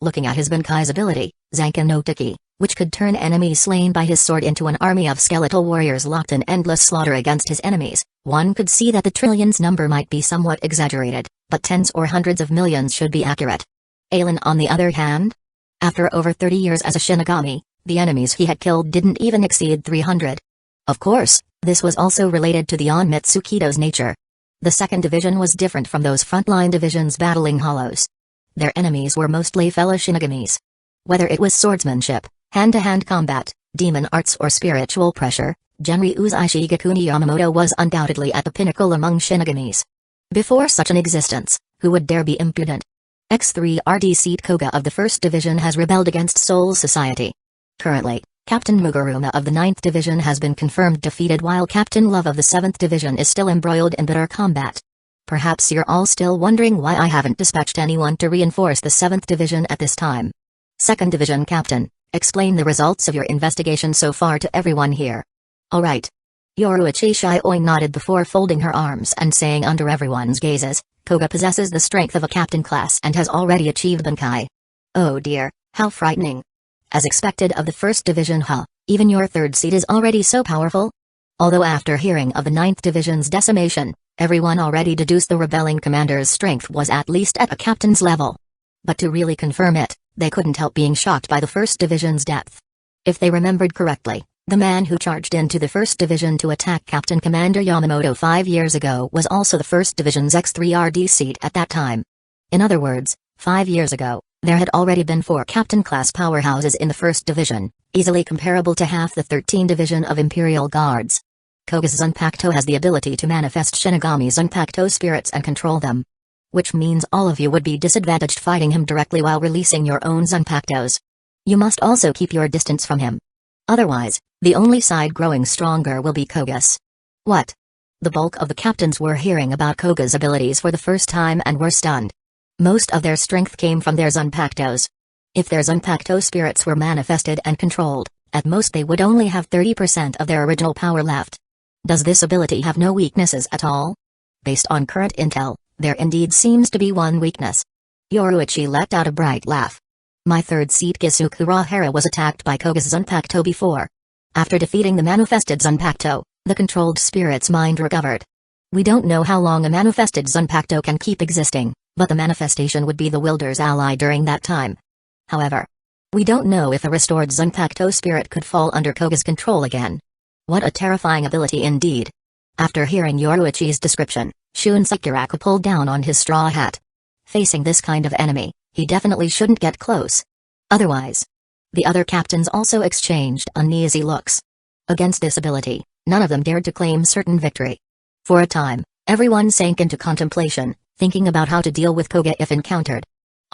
Looking at his Benkai's ability, Zanken no Tiki, which could turn enemies slain by his sword into an army of skeletal warriors locked in endless slaughter against his enemies, one could see that the trillions number might be somewhat exaggerated, but tens or hundreds of millions should be accurate. Aelin on the other hand? After over 30 years as a Shinigami, the enemies he had killed didn't even exceed 300. Of course, this was also related to the Onmitsukido's nature. The 2nd Division was different from those frontline divisions battling hollows. Their enemies were mostly fellow Shinigamis. Whether it was swordsmanship, hand-to-hand combat, demon arts or spiritual pressure, Genryu's Ishigakuni Yamamoto was undoubtedly at the pinnacle among Shinigamis. Before such an existence, who would dare be impudent? X3RD Seat Koga of the 1st Division has rebelled against Soul Society. Currently, Captain Mugaruma of the 9th Division has been confirmed defeated while Captain Love of the 7th Division is still embroiled in bitter combat. Perhaps you're all still wondering why I haven't dispatched anyone to reinforce the 7th Division at this time. 2nd Division Captain, explain the results of your investigation so far to everyone here. Alright. Yoruichi Shioi nodded before folding her arms and saying under everyone's gazes, Koga possesses the strength of a captain class and has already achieved Benkai. Oh dear, how frightening. As expected of the 1st Division, even your 3rd seat is already so powerful? Although after hearing of the 9th Division's decimation, everyone already deduced the rebelling commander's strength was at least at a captain's level. But to really confirm it, they couldn't help being shocked by the 1st Division's depth. If they remembered correctly, the man who charged into the 1st Division to attack Captain Commander Yamamoto 5 years ago was also the 1st Division's X3RD seat at that time. In other words, 5 years ago, there had already been 4 captain-class powerhouses in the 1st Division, easily comparable to half the 13th Division of Imperial Guards. Koga's Zanpakuto has the ability to manifest Shinigami Zanpakuto spirits and control them. Which means all of you would be disadvantaged fighting him directly while releasing your own Zanpakutos. You must also keep your distance from him. Otherwise, the only side growing stronger will be Koga's. What? The bulk of the captains were hearing about Koga's abilities for the first time and were stunned. Most of their strength came from their Zanpakutos. If their Zanpakuto spirits were manifested and controlled, at most they would only have 30% of their original power left. Does this ability have no weaknesses at all? Based on current intel, there indeed seems to be one weakness. Yoruichi let out a bright laugh. My third seat Kusagakure Hara was attacked by Koga's Zanpakuto before. After defeating the manifested Zanpakuto, the controlled spirit's mind recovered. We don't know how long a manifested Zanpakuto can keep existing, but the manifestation would be the wielder's ally during that time. However, we don't know if a restored Zanpakuto spirit could fall under Koga's control again. What a terrifying ability indeed. After hearing Yoruichi's description, Unserious pulled down on his straw hat. Facing this kind of enemy, he definitely shouldn't get close. Otherwise. The other captains also exchanged uneasy looks. Against this ability, none of them dared to claim certain victory. For a time, everyone sank into contemplation, thinking about how to deal with Koga if encountered.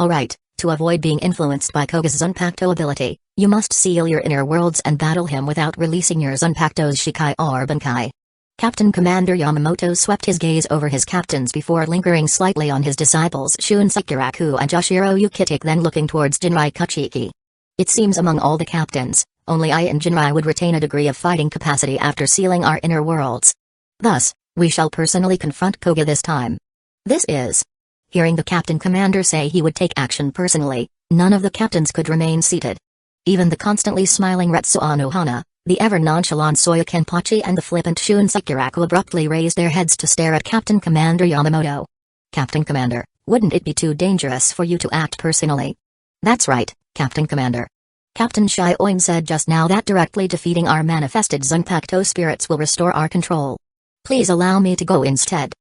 Alright, to avoid being influenced by Koga's Zanpakuto ability, you must seal your inner worlds and battle him without releasing your Zanpakuto's Shikai or Bankai. Captain Commander Yamamoto swept his gaze over his captains before lingering slightly on his disciples Unserious and Joshiro Yukitake, then looking towards Jinrai Kachiki. It seems among all the captains, only I and Jinrai would retain a degree of fighting capacity after sealing our inner worlds. Thus, we shall personally confront Koga this time. This is. Hearing the Captain Commander say he would take action personally, none of the captains could remain seated. Even the constantly smiling Retsuo no Hana, the ever-nonchalant Soya Kenpachi and the flippant Unserious abruptly raised their heads to stare at Captain Commander Yamamoto. Captain Commander, wouldn't it be too dangerous for you to act personally? That's right, Captain Commander. Captain Shioin said just now that directly defeating our manifested Zanpakuto spirits will restore our control. Please allow me to go instead.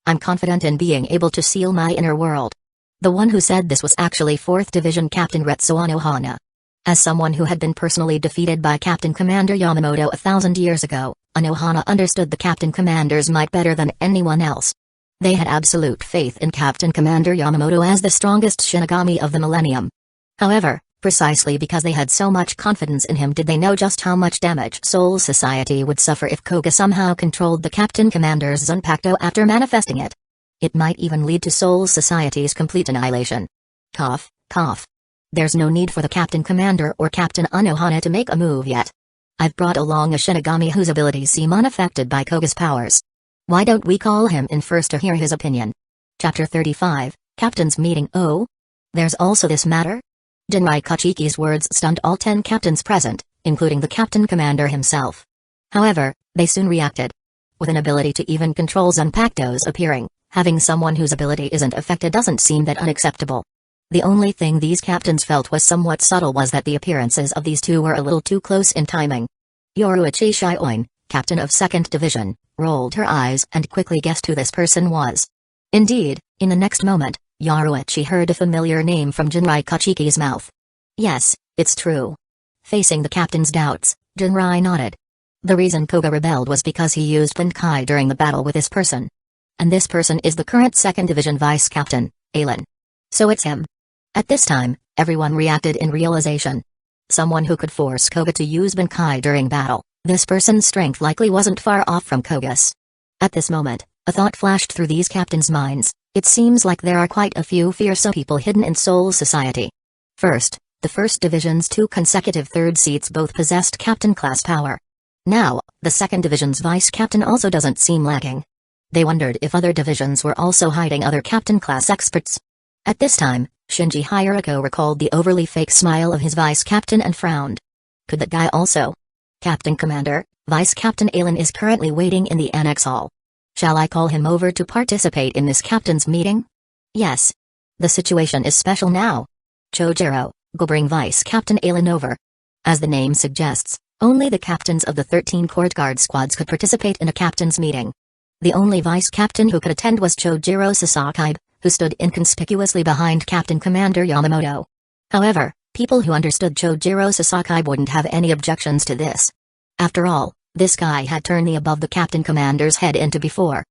I'm confident in being able to seal my inner world. The one who said this was actually 4th Division Captain Retsuo no Hana. As someone who had been personally defeated by Captain Commander Yamamoto 1,000 years ago, Anohana understood the Captain Commander's might better than anyone else. They had absolute faith in Captain Commander Yamamoto as the strongest Shinigami of the millennium. However, precisely because they had so much confidence in him did they know just how much damage Soul Society would suffer if Koga somehow controlled the Captain Commander's Zanpakuto after manifesting it. It might even lead to Soul Society's complete annihilation. Cough, cough. There's no need for the Captain Commander or Captain Anohana to make a move yet. I've brought along a Shinigami whose abilities seem unaffected by Koga's powers. Why don't we call him in first to hear his opinion? Chapter 35, Captain's Meeting. Oh? There's also this matter? Jinrai Kachiki's words stunned all 10 captains present, including the Captain Commander himself. However, they soon reacted. With an ability to even control Zanpakutos appearing, having someone whose ability isn't affected doesn't seem that unacceptable. The only thing these captains felt was somewhat subtle was that the appearances of these two were a little too close in timing. Yoruichi Shioin, captain of 2nd Division, rolled her eyes and quickly guessed who this person was. Indeed, in the next moment, Yoruichi heard a familiar name from Jinrai Kachiki's mouth. Yes, it's true. Facing the captain's doubts, Jinrai nodded. The reason Koga rebelled was because he used Bankai during the battle with this person. And this person is the current 2nd Division Vice Captain, Alan. So it's him. At this time, everyone reacted in realization. Someone who could force Koga to use Bankai during battle, this person's strength likely wasn't far off from Koga's. At this moment, a thought flashed through these captains' minds. It seems like there are quite a few fearsome people hidden in Soul Society. First, the 1st Division's 2 consecutive 3rd seats both possessed captain-class power. Now, the 2nd Division's vice captain also doesn't seem lacking. They wondered if other divisions were also hiding other captain-class experts. At this time, Shinji Hirako recalled the overly fake smile of his vice captain and frowned. Could that guy also? Captain Commander, Vice Captain Alan is currently waiting in the annex hall. Shall I call him over to participate in this captain's meeting? Yes. The situation is special now. Chojiro, go bring Vice Captain Alan over. As the name suggests, only the captains of the 13 court guard squads could participate in a captain's meeting. The only vice captain who could attend was Chojiro Sasaki, who stood inconspicuously behind Captain Commander Yamamoto. However, people who understood Chojiro Sasaki wouldn't have any objections to this. After all, this guy had turned the above the Captain Commander's head into before.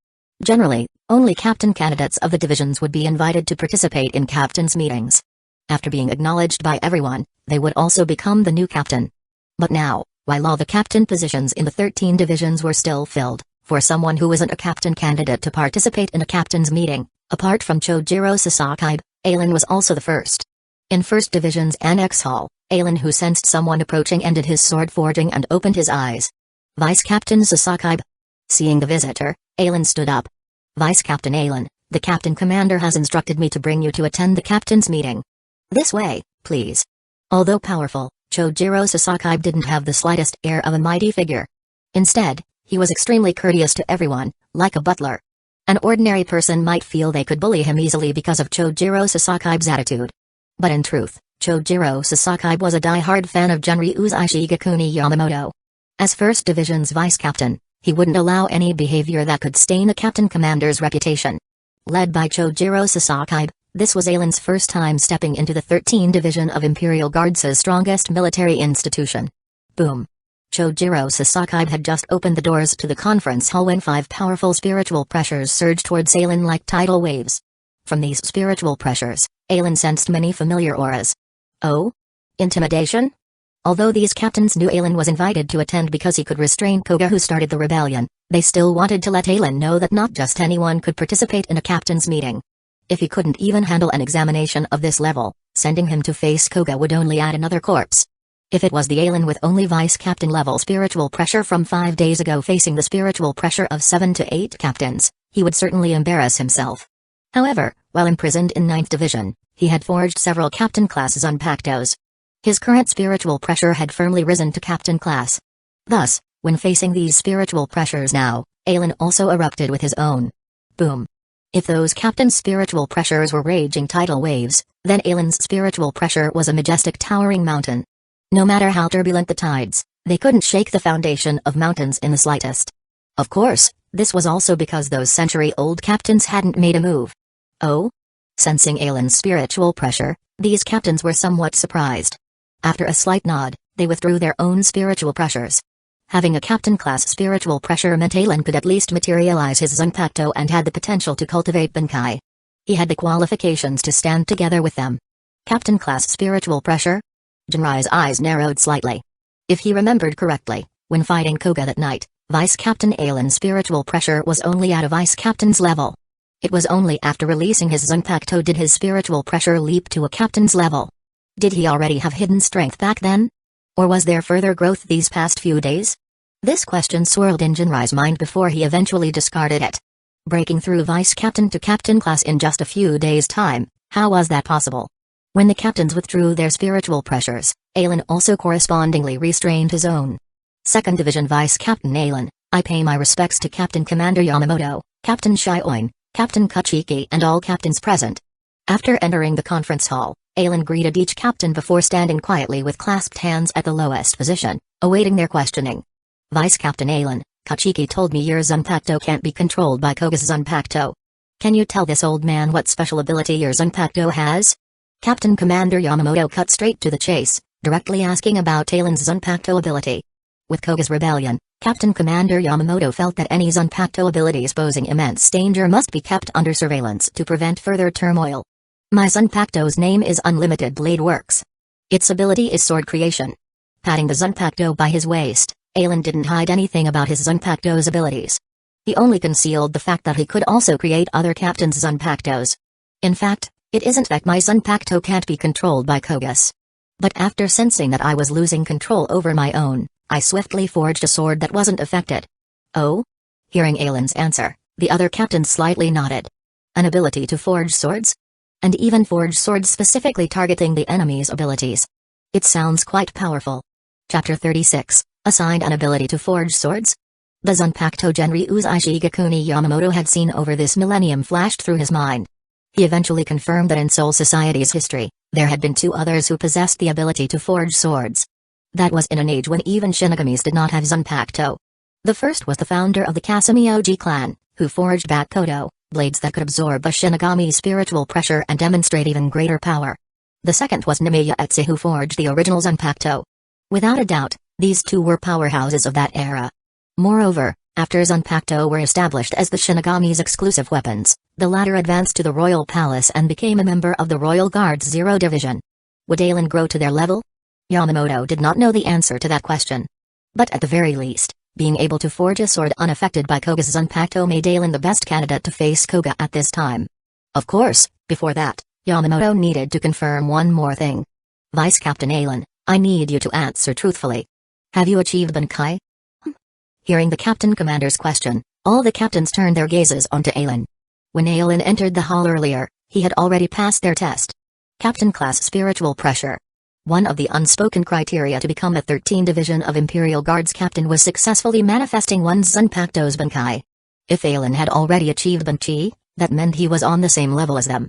Generally, only captain candidates of the divisions would be invited to participate in captain's meetings. After being acknowledged by everyone, they would also become the new captain. But now, while all the captain positions in the 13 divisions were still filled, For someone who isn't a captain candidate to participate in a captain's meeting, apart from Chojiro Sasaki, Aelin was also the first. In First Division's Annex Hall, Aelin, who sensed someone approaching, ended his sword forging and opened his eyes. Vice Captain Sasaki. Seeing the visitor, Aelin stood up. Vice Captain Aelin, the captain commander has instructed me to bring you to attend the captain's meeting. This way, please. Although powerful, Chojiro Sasaki didn't have the slightest air of a mighty figure. Instead, he was extremely courteous to everyone, like a butler. An ordinary person might feel they could bully him easily because of Chojiro Sasaki's attitude. But in truth, Chojiro Sasaki was a die-hard fan of Genryu's Ishigakuni Yamamoto. As First Division's vice-captain, he wouldn't allow any behavior that could stain a captain commander's reputation. Led by Chojiro Sasaki, this was Aelin's first time stepping into the 13th Division of Imperial Guards' strongest military institution. Boom. Chojiro Sasaki had just opened the doors to the conference hall when 5 powerful spiritual pressures surged towards Aelin like tidal waves. From these spiritual pressures, Aelin sensed many familiar auras. Oh? Intimidation? Although these captains knew Aelin was invited to attend because he could restrain Koga, who started the rebellion, they still wanted to let Aelin know that not just anyone could participate in a captain's meeting. If he couldn't even handle an examination of this level, sending him to face Koga would only add another corpse. If it was the Aelin with only vice-captain level spiritual pressure from 5 days ago facing the spiritual pressure of 7 to 8 captains, he would certainly embarrass himself. However, while imprisoned in 9th Division, he had forged several captain classes on Pactos. His current spiritual pressure had firmly risen to captain class. Thus, when facing these spiritual pressures now, Aelin also erupted with his own. Boom. If those captain's spiritual pressures were raging tidal waves, then Aelin's spiritual pressure was a majestic towering mountain. No matter how turbulent the tides, they couldn't shake the foundation of mountains in the slightest. Of course, this was also because those century-old captains hadn't made a move. Oh? Sensing Aelin's spiritual pressure, these captains were somewhat surprised. After a slight nod, they withdrew their own spiritual pressures. Having a captain-class spiritual pressure meant Aelin could at least materialize his Zanpakuto and had the potential to cultivate Bankai. He had the qualifications to stand together with them. Captain-class spiritual pressure? Jinrai's eyes narrowed slightly. If he remembered correctly, when fighting Koga that night, Vice-Captain Aelin's spiritual pressure was only at a vice-captain's level. It was only after releasing his Zanpakuto did his spiritual pressure leap to a captain's level. Did he already have hidden strength back then? Or was there further growth these past few days? This question swirled in Jinrai's mind before he eventually discarded it. Breaking through vice-captain to captain class in just a few days' time, how was that possible? When the captains withdrew their spiritual pressures, Aelin also correspondingly restrained his own. 2nd Division Vice-Captain Aelin, I pay my respects to Captain Commander Yamamoto, Captain Shioin, Captain Kuchiki and all captains present. After entering the conference hall, Aelin greeted each captain before standing quietly with clasped hands at the lowest position, awaiting their questioning. Vice-Captain Aelin, Kuchiki told me your Zanpakuto can't be controlled by Koga's Zanpakuto. Can you tell this old man what special ability your Zanpakuto has? Captain Commander Yamamoto cut straight to the chase, directly asking about Aelin's Zanpakuto ability. With Koga's rebellion, Captain Commander Yamamoto felt that any Zanpakuto abilities posing immense danger must be kept under surveillance to prevent further turmoil. My Zanpakuto's name is Unlimited Blade Works. Its ability is sword creation. Patting the Zanpakuto by his waist, Aelin didn't hide anything about his Zanpakuto's abilities. He only concealed the fact that he could also create other captains' Zanpakutos. In fact, it isn't that my Zanpakuto can't be controlled by Kogas. But after sensing that I was losing control over my own, I swiftly forged a sword that wasn't affected. Oh? Hearing Aelin's answer, the other captains slightly nodded. An ability to forge swords? And even forge swords specifically targeting the enemy's abilities. It sounds quite powerful. Chapter 36, Assigned an ability to forge swords? The Zanpakuto Genryu's Ishigakuni Yamamoto had seen over this millennium flashed through his mind. He eventually confirmed that in Soul Society's history, there had been 2 others who possessed the ability to forge swords. That was in an age when even Shinigamis did not have Zanpakuto. The first was the founder of the Kasumi clan, who forged Bakoto, blades that could absorb a Shinigami's spiritual pressure and demonstrate even greater power. The second was Namiya Etsu, who forged the original Zanpakuto. Without a doubt, these 2 were powerhouses of that era. Moreover, after Zanpakuto were established as the Shinigami's exclusive weapons, the latter advanced to the royal palace and became a member of the Royal Guard's 0 Division. Would Aelin grow to their level? Yamamoto did not know the answer to that question. But at the very least, Being able to forge a sword unaffected by Koga's Zanpakuto made Aelin the best candidate to face Koga at this time. Of course, before that, Yamamoto needed to confirm one more thing. Vice Captain Aelin, I need you to answer truthfully. Have you achieved Bankai? Hearing the Captain Commander's question, all the captains turned their gazes onto Aelin. When Aelin entered the hall earlier, he had already passed their test. Captain Class Spiritual Pressure. One of the unspoken criteria to become a 13 Division of Imperial Guards captain was successfully manifesting one's Zanpakuto's Bankai. If Aelin had already achieved Banchi, that meant he was on the same level as them.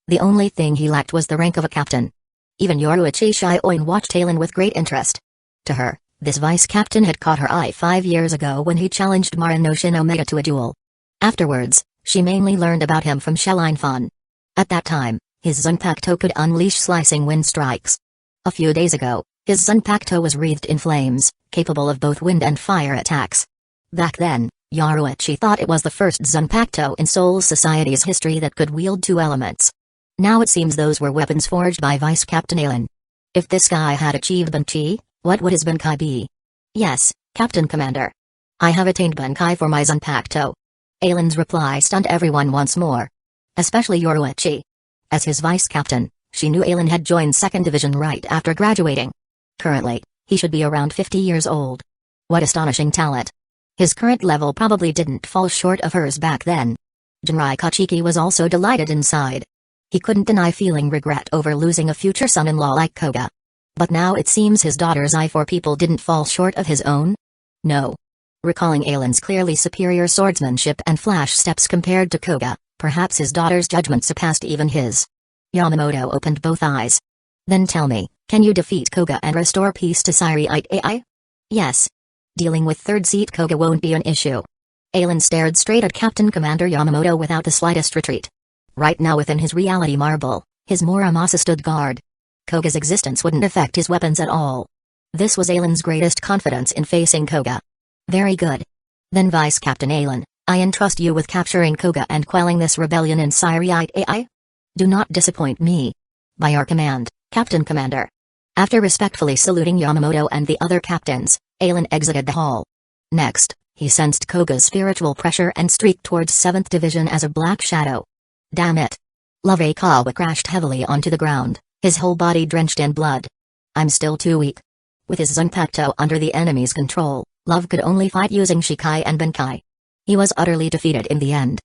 The only thing he lacked was the rank of a captain. Even Yoruichi Shioin watched Aelin with great interest. To her, this vice captain had caught her eye 5 years ago when he challenged Maranoshin Omega to a duel. Afterwards, she mainly learned about him from Shelline Fan. At that time, his Zanpakuto could unleash slicing wind strikes. A few days ago, his Zanpakuto was wreathed in flames, capable of both wind and fire attacks. Back then, Yoruichi thought it was the first Zanpakuto in Soul Society's history that could wield two elements. Now it seems those were weapons forged by Vice Captain Aelin. If this guy had achieved Banchi, what would his Bankai be? Yes, Captain Commander. I have attained Bankai for my Zanpakuto. Aelin's reply stunned everyone once more. Especially Yoruichi. As his vice captain, she knew Aelin had joined 2nd Division right after graduating. Currently, he should be around 50 years old. What astonishing talent. His current level probably didn't fall short of hers back then. Jinrai Kachiki was also delighted inside. He couldn't deny feeling regret over losing a future son-in-law like Koga. But now it seems his daughter's eye for people didn't fall short of his own? No. Recalling Aelin's clearly superior swordsmanship and flash steps compared to Koga, perhaps his daughter's judgment surpassed even his. Yamamoto opened both eyes. Then tell me, can you defeat Koga and restore peace to Siriite AI? Yes. Dealing with third seat Koga won't be an issue. Aelin stared straight at Captain Commander Yamamoto without the slightest retreat. Right now within his reality marble, his Muramasa stood guard. Koga's existence wouldn't affect his weapons at all. This was Aelin's greatest confidence in facing Koga. Very good. Then Vice Captain Aelin, I entrust you with capturing Koga and quelling this rebellion in Siriite AI? Do not disappoint me. By your command, Captain Commander. After respectfully saluting Yamamoto and the other captains, Aelin exited the hall. Next, he sensed Koga's spiritual pressure and streaked towards 7th Division as a black shadow. Damn it. Love Kawa crashed heavily onto the ground, his whole body drenched in blood. I'm still too weak. With his Zanpakuto under the enemy's control, Love could only fight using Shikai and Bankai. He was utterly defeated in the end.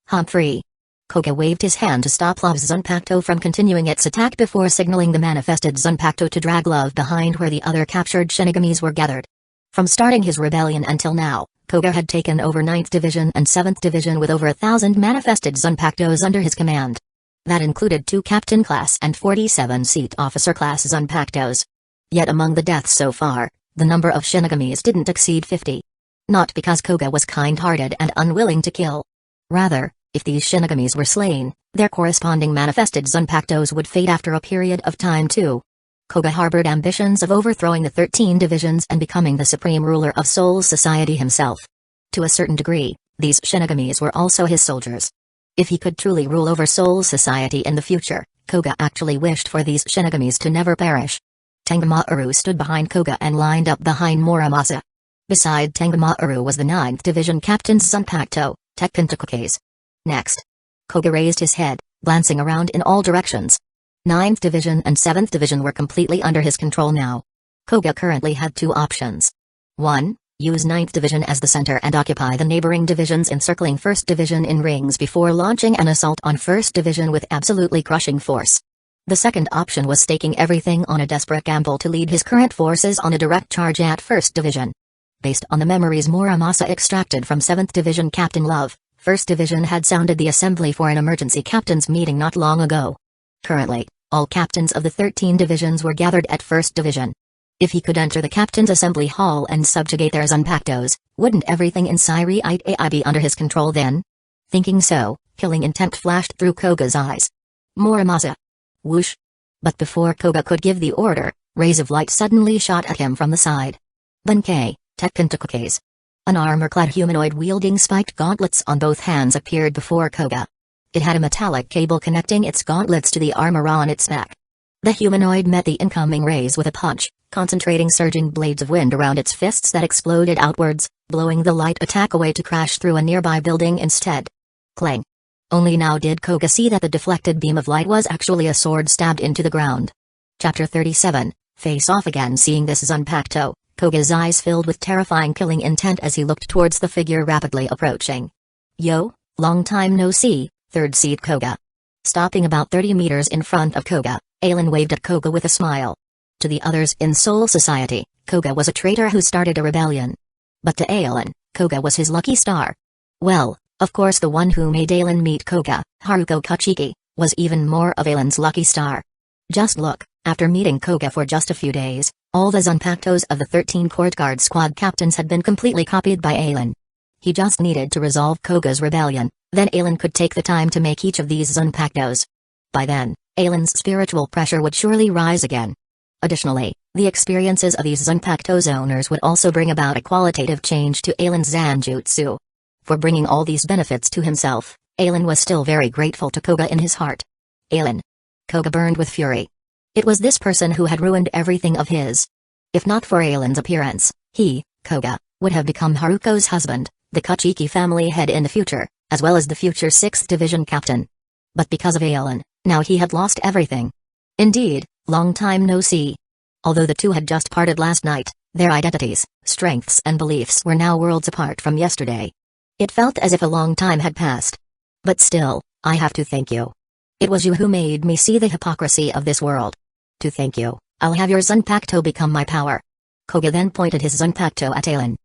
Humphrey. Koga waved his hand to stop Love's Zanpakuto from continuing its attack before signaling the manifested Zanpakuto to drag Love behind where the other captured Shinigamis were gathered. From starting his rebellion until now, Koga had taken over 9th Division and 7th Division with over 1,000 manifested Zanpakutos under his command. That included 2 captain class and 47-seat officer class Zanpakutos. Yet among the deaths so far, the number of Shinigamis didn't exceed 50. Not because Koga was kind-hearted and unwilling to kill. Rather, if these Shinigamis were slain, their corresponding manifested Zanpakutos would fade after a period of time too. Koga harbored ambitions of overthrowing the 13 divisions and becoming the supreme ruler of Soul Society himself. To a certain degree, these Shinigamis were also his soldiers. If he could truly rule over Soul Society in the future, Koga actually wished for these Shinigamis to never perish. Tengamaru stood behind Koga and lined up behind Muramasa. Beside Tengamaru was the 9th Division Captain's Zanpakuto, Tekkentokuke's. Next. Koga raised his head, glancing around in all directions. 9th Division and 7th Division were completely under his control now. Koga currently had 2 options. 1. Use 9th Division as the center and occupy the neighboring divisions encircling 1st Division in rings before launching an assault on 1st Division with absolutely crushing force. The second option was staking everything on a desperate gamble to lead his current forces on a direct charge at 1st Division. Based on the memories Muramasa extracted from 7th Division Captain Love, 1st Division had sounded the assembly for an emergency captain's meeting not long ago. Currently, all captains of the 13 divisions were gathered at 1st Division. If he could enter the captain's assembly hall and subjugate their Zanpakutos, wouldn't everything in Siriite AI be under his control then? Thinking so, killing intent flashed through Koga's eyes. Muramasa. Whoosh. But before Koga could give the order, rays of light suddenly shot at him from the side. Benkei, Tekkentokuke's. An armor-clad humanoid wielding spiked gauntlets on both hands appeared before Koga. It had a metallic cable connecting its gauntlets to the armor on its back. The humanoid met the incoming rays with a punch, concentrating surging blades of wind around its fists that exploded outwards, blowing the light attack away to crash through a nearby building instead. Clang. Only now did Koga see that the deflected beam of light was actually a sword stabbed into the ground. Chapter 37, Face Off Again. Seeing this Zanpakuto, Koga's eyes filled with terrifying killing intent as he looked towards the figure rapidly approaching. Yo, long time no see, third seed Koga. Stopping about 30 meters in front of Koga, Aelin waved at Koga with a smile. To the others in Soul Society, Koga was a traitor who started a rebellion. But to Aelin, Koga was his lucky star. Well, of course the one who made Aelin meet Koga, Haruko Kachiki, was even more of Aelin's lucky star. Just look, after meeting Koga for just a few days, all the Zanpakutos of the 13 Court Guard squad captains had been completely copied by Aelin. He just needed to resolve Koga's rebellion, then Aelin could take the time to make each of these Zanpakutos. By then, Aelin's spiritual pressure would surely rise again. Additionally, the experiences of these Zanpakuto's owners would also bring about a qualitative change to Aelin's Zanjutsu. For bringing all these benefits to himself, Aelin was still very grateful to Koga in his heart. Aelin. Koga burned with fury. It was this person who had ruined everything of his. If not for Aelin's appearance, he, Koga, would have become Haruko's husband, the Kachiki family head in the future, as well as the future 6th Division captain. But because of Aelin, now he had lost everything. Indeed, long time no see. Although the two had just parted last night, their identities, strengths and beliefs were now worlds apart from yesterday. It felt as if a long time had passed. But still, I have to thank you. It was you who made me see the hypocrisy of this world. To thank you, I'll have your Zanpakuto become my power. Koga then pointed his Zanpakuto at Aelin.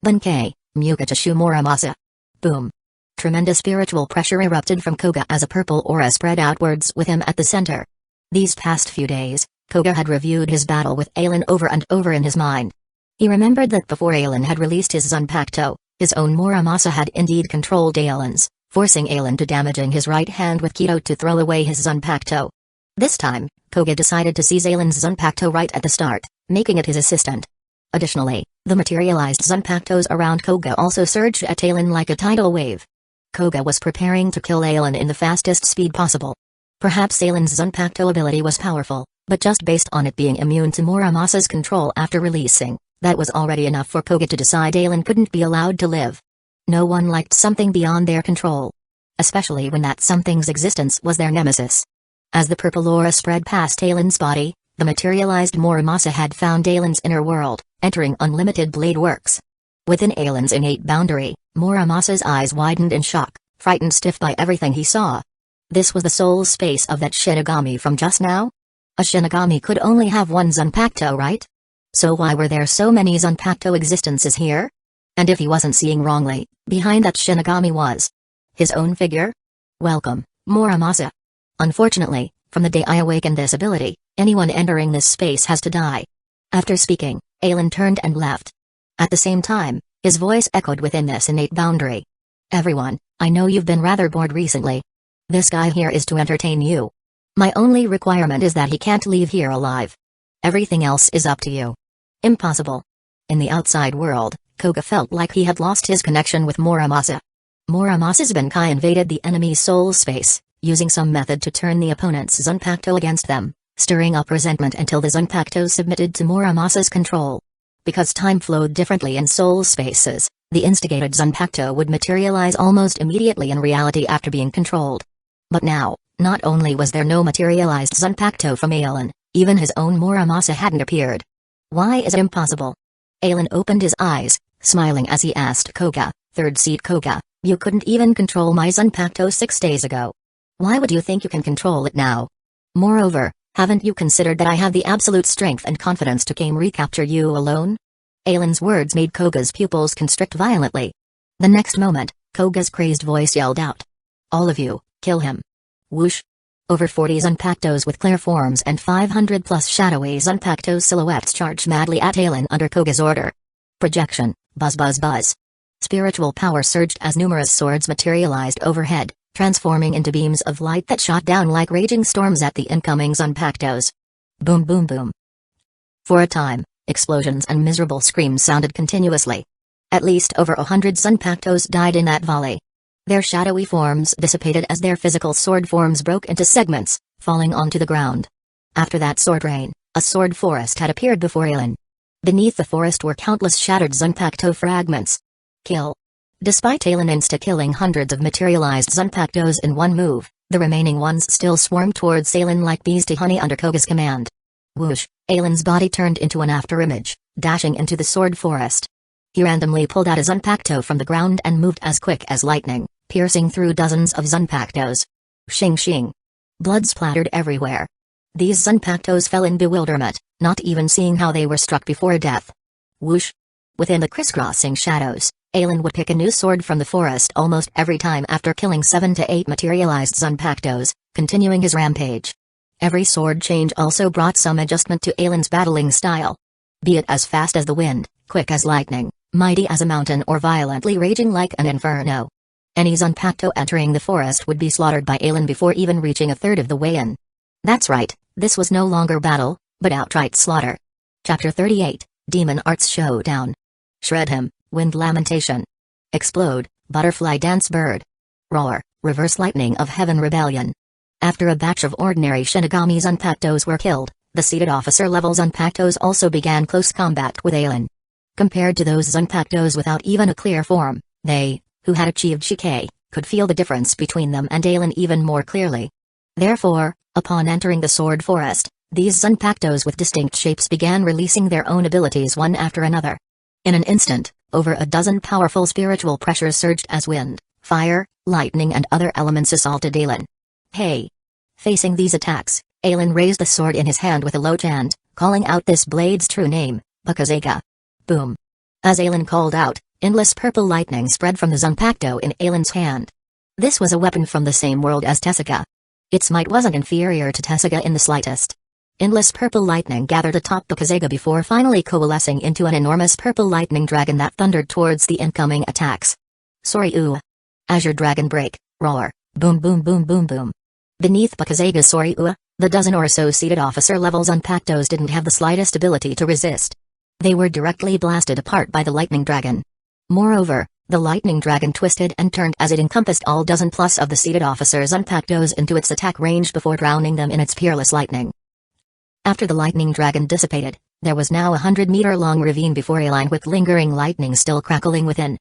Bunkei, Mukajishu Muramasa. Boom. Tremendous spiritual pressure erupted from Koga as a purple aura spread outwards with him at the center. These past few days, Koga had reviewed his battle with Aelin over and over in his mind. He remembered that before Aelin had released his Zanpakuto, his own Muramasa had indeed controlled Aelin's, forcing Aelin to damaging his right hand with Kido to throw away his Zanpakuto. This time, Koga decided to seize Aelin's Zanpakuto right at the start, making it his assistant. Additionally, the materialized Zanpakutos around Koga also surged at Aelin like a tidal wave. Koga was preparing to kill Aelin in the fastest speed possible. Perhaps Aelin's Zanpakuto ability was powerful, but just based on it being immune to Muramasa's control after releasing, that was already enough for Koga to decide Aelin couldn't be allowed to live. No one liked something beyond their control. Especially when that something's existence was their nemesis. As the purple aura spread past Aelin's body, the materialized Muramasa had found Aelin's inner world, entering unlimited blade works. Within Aelin's innate boundary, Muramasa's eyes widened in shock, frightened stiff by everything he saw. This was the soul space of that Shinigami from just now? A Shinigami could only have one Zanpakuto, right? So why were there so many Zanpakuto existences here? And if he wasn't seeing wrongly, behind that Shinigami was his own figure? Welcome, Muramasa. Unfortunately, from the day I awakened this ability, anyone entering this space has to die. After speaking, Aelin turned and left. At the same time, his voice echoed within this innate boundary. Everyone, I know you've been rather bored recently. This guy here is to entertain you. My only requirement is that he can't leave here alive. Everything else is up to you. Impossible. In the outside world, Koga felt like he had lost his connection with Muramasa. Muramasa's Bankai invaded the enemy's soul space, using some method to turn the opponent's Zanpakuto against them, stirring up resentment until the Zanpakuto submitted to Muramasa's control. Because time flowed differently in soul spaces, the instigated Zanpakuto would materialize almost immediately in reality after being controlled. But now, not only was there no materialized Zanpakuto from Aelin, even his own Muramasa hadn't appeared. Why is it impossible? Aelin opened his eyes, smiling as he asked Koga, third seed Koga, you couldn't even control my Zanpakuto 6 days ago. Why would you think you can control it now? Moreover, haven't you considered that I have the absolute strength and confidence to recapture you alone? Aelin's words made Koga's pupils constrict violently. The next moment, Koga's crazed voice yelled out. All of you, kill him. Whoosh. Over 40 Zanpakutos with clear forms and 500 plus shadowy Zanpakuto silhouettes charged madly at Aelin under Koga's order. Projection, buzz buzz buzz. Spiritual power surged as numerous swords materialized overhead, transforming into beams of light that shot down like raging storms at the incoming Zanpakutos. Boom boom boom. For a time, explosions and miserable screams sounded continuously. At least over 100 Zanpakutos died in that volley. Their shadowy forms dissipated as their physical sword forms broke into segments, falling onto the ground. After that sword rain, A sword forest had appeared before Aelin. Beneath the forest were countless shattered Zanpakuto fragments. Kill. Despite Aelin insta-killing hundreds of materialized Zanpakutos in one move, the remaining ones still swarmed towards Aelin like bees to honey under Koga's command. Whoosh, Aelin's body turned into an afterimage, dashing into the sword forest. He randomly pulled out a Zanpakuto from the ground and moved as quick as lightning, piercing through dozens of Zanpakutos. Shing shing. Blood splattered everywhere. These Zanpakutos fell in bewilderment, not even seeing how they were struck before death. Whoosh. Within the crisscrossing shadows, Aelin would pick a new sword from the forest almost every time after killing 7 to 8 materialized Zanpakutos, continuing his rampage. Every sword change also brought some adjustment to Aelin's battling style. Be it as fast as the wind, quick as lightning, mighty as a mountain, or violently raging like an inferno. Any Zanpakuto entering the forest would be slaughtered by Aelin before even reaching a third of the way in. That's right, this was no longer battle, but outright slaughter. Chapter 38, Demon Arts Showdown. Shred him, wind lamentation. Explode, butterfly dance bird. Roar, reverse lightning of heaven rebellion. After a batch of ordinary Shinigami Zanpakutos were killed, the seated officer-level Zanpakutos also began close combat with Aelin. Compared to those Zanpakutos without even a clear form, they, who had achieved Shike, could feel the difference between them and Aelin even more clearly. Therefore, upon entering the sword forest, these Zanpakutos with distinct shapes began releasing their own abilities one after another. In an instant, over a dozen powerful spiritual pressures surged as wind, fire, lightning and other elements assaulted Aelin. Hey! Facing these attacks, Aelin raised the sword in his hand with a low chant, calling out this blade's true name, Kusagakure. Boom! As Aelin called out, endless purple lightning spread from the Zanpakuto in Aelin's hand. This was a weapon from the same world as Tessaga. Its might wasn't inferior to Tessaga in the slightest. Endless purple lightning gathered atop Kusagakure before finally coalescing into an enormous purple lightning dragon that thundered towards the incoming attacks. Soryu! Azure Dragon Break, roar, boom boom boom boom boom. Beneath Kusagakure's Soryu, the dozen or so seated officer-level Zanpakutos didn't have the slightest ability to resist. They were directly blasted apart by the lightning dragon. Moreover, the lightning dragon twisted and turned as it encompassed all dozen plus of the seated officers Zanpakutos into its attack range before drowning them in its peerless lightning. After the lightning dragon dissipated, there was now a 100-meter-long ravine before Aelin with lingering lightning still crackling within.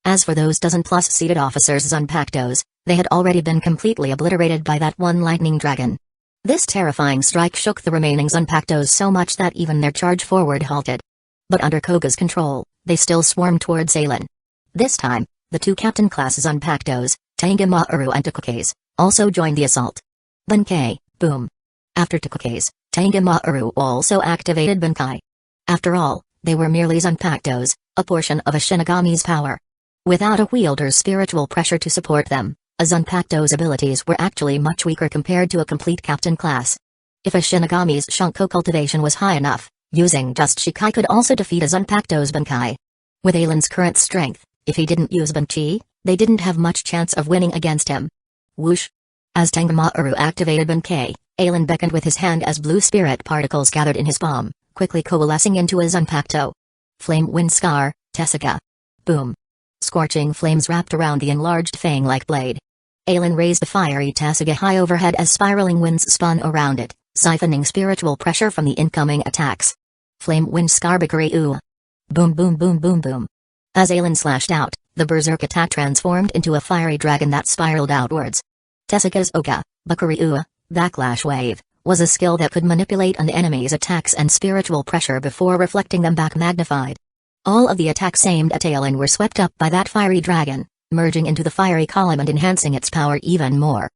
As for those dozen plus seated officers Zanpakutos, they had already been completely obliterated by that one lightning dragon. This terrifying strike shook the remaining Zanpakutos so much that even their charge forward halted. But under Koga's control, they still swarmed towards Aelin. This time, the two captain-class Zanpakutos, Tangemaru and Takuke's, also joined the assault. Bunkai, boom. After Takuke's, Tangemaru also activated Bunkai. After all, they were merely Zanpakutos, a portion of a Shinigami's power. Without a wielder's spiritual pressure to support them, a Zanpakuto's abilities were actually much weaker compared to a complete captain class. If a Shinigami's Shunko cultivation was high enough, using just Shikai could also defeat a Zanpakuto's Bunkai. With Aelin's current strength, if he didn't use Bunchi, they didn't have much chance of winning against him. Whoosh! As Tangemaru activated Bunkai, Aelin beckoned with his hand as blue spirit particles gathered in his palm, quickly coalescing into a Zanpakuto. Flame Wind Scar, Tessaga. Boom! Scorching flames wrapped around the enlarged fang-like blade. Aelin raised the fiery Tessaga high overhead as spiraling winds spun around it, siphoning spiritual pressure from the incoming attacks. Flame Wind Scar Bakuryu. Boom boom boom boom boom. As Aelin slashed out, the berserk attack transformed into a fiery dragon that spiraled outwards. Tessaga's Oka, Bakuryu, Backlash Wave, was a skill that could manipulate an enemy's attacks and spiritual pressure before reflecting them back magnified. All of the attacks aimed at Aelin were swept up by that fiery dragon, merging into the fiery column and enhancing its power even more.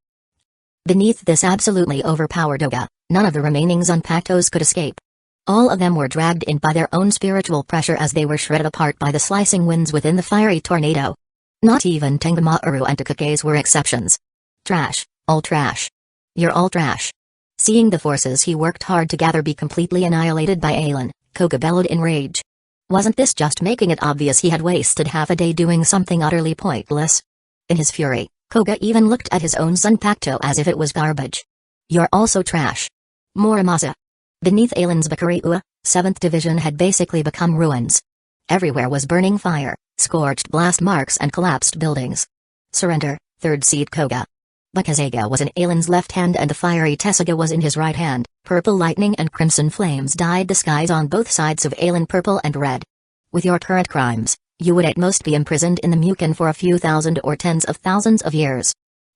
Beneath this absolutely overpowered Oga, none of the remaining Zanpakutos could escape. All of them were dragged in by their own spiritual pressure as they were shredded apart by the slicing winds within the fiery tornado. Not even Tangemaru and Takuke's were exceptions. Trash, all trash. You're all trash. Seeing the forces he worked hard to gather be completely annihilated by Aelin, Koga bellowed in rage. Wasn't this just making it obvious he had wasted half a day doing something utterly pointless? In his fury, Koga even looked at his own Zanpakuto as if it was garbage. You're also trash. Morimasa. Beneath Aelin's Bakuryu, 7th Division had basically become ruins. Everywhere was burning fire, scorched blast marks and collapsed buildings. Surrender, 3rd Seed Koga. But Kusagakure was in Ailen's left hand and the fiery Tsuga was in his right hand. Purple lightning and crimson flames dyed the skies on both sides of Ailen purple and red. With your current crimes, you would at most be imprisoned in the Mukin for a few thousand or tens of thousands of years.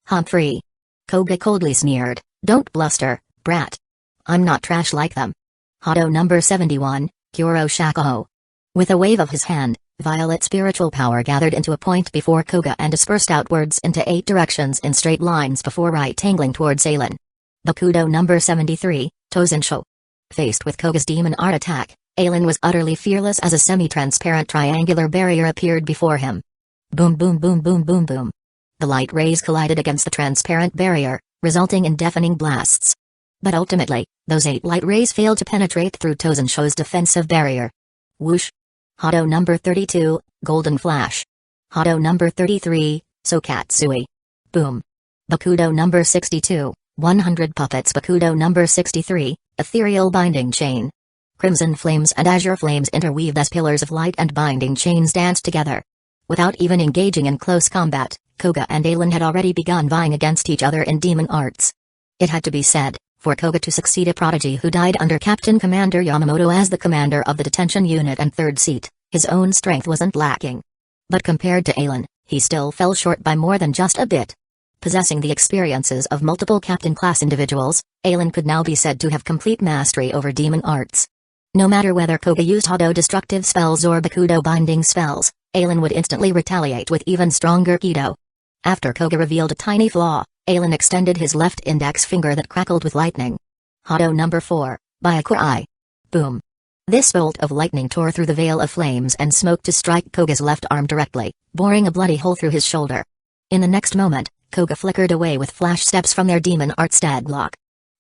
Humphrey. Koga coldly sneered, don't bluster, brat. I'm not trash like them. Hado number 71, Kuro Shakuho. With a wave of his hand, violet spiritual power gathered into a point before Koga and dispersed outwards into 8 directions in straight lines before right-angling towards Ailen. Bakudo number 73, Tozensho. Faced with Koga's demon art attack, Ailen was utterly fearless as a semi-transparent triangular barrier appeared before him. Boom boom boom boom boom boom. The light rays collided against the transparent barrier, resulting in deafening blasts. But ultimately, those 8 light rays failed to penetrate through Tozensho's defensive barrier. Whoosh. Hado number 32, Golden Flash. Hado number 33, Sokatsui. Boom. Bakudo number 62, 100 Puppets. Bakudo number 63, Ethereal Binding Chain. Crimson flames and azure flames interweaved as pillars of light and binding chains danced together. Without even engaging in close combat, Koga and Ailen had already begun vying against each other in demon arts. It had to be said, for Koga to succeed a prodigy who died under Captain Commander Yamamoto as the commander of the detention unit and third seat, his own strength wasn't lacking. But compared to Ailen, he still fell short by more than just a bit. Possessing the experiences of multiple captain-class individuals, Ailen could now be said to have complete mastery over demon arts. No matter whether Koga used Hado destructive spells or Bakudo binding spells, Ailen would instantly retaliate with even stronger Kido. After Koga revealed a tiny flaw, Ailen extended his left index finger that crackled with lightning. Hado number 4, Byakurai. Boom. This bolt of lightning tore through the veil of flames and smoke to strike Koga's left arm directly, boring a bloody hole through his shoulder. In the next moment, Koga flickered away with flash steps from their demon art staglock.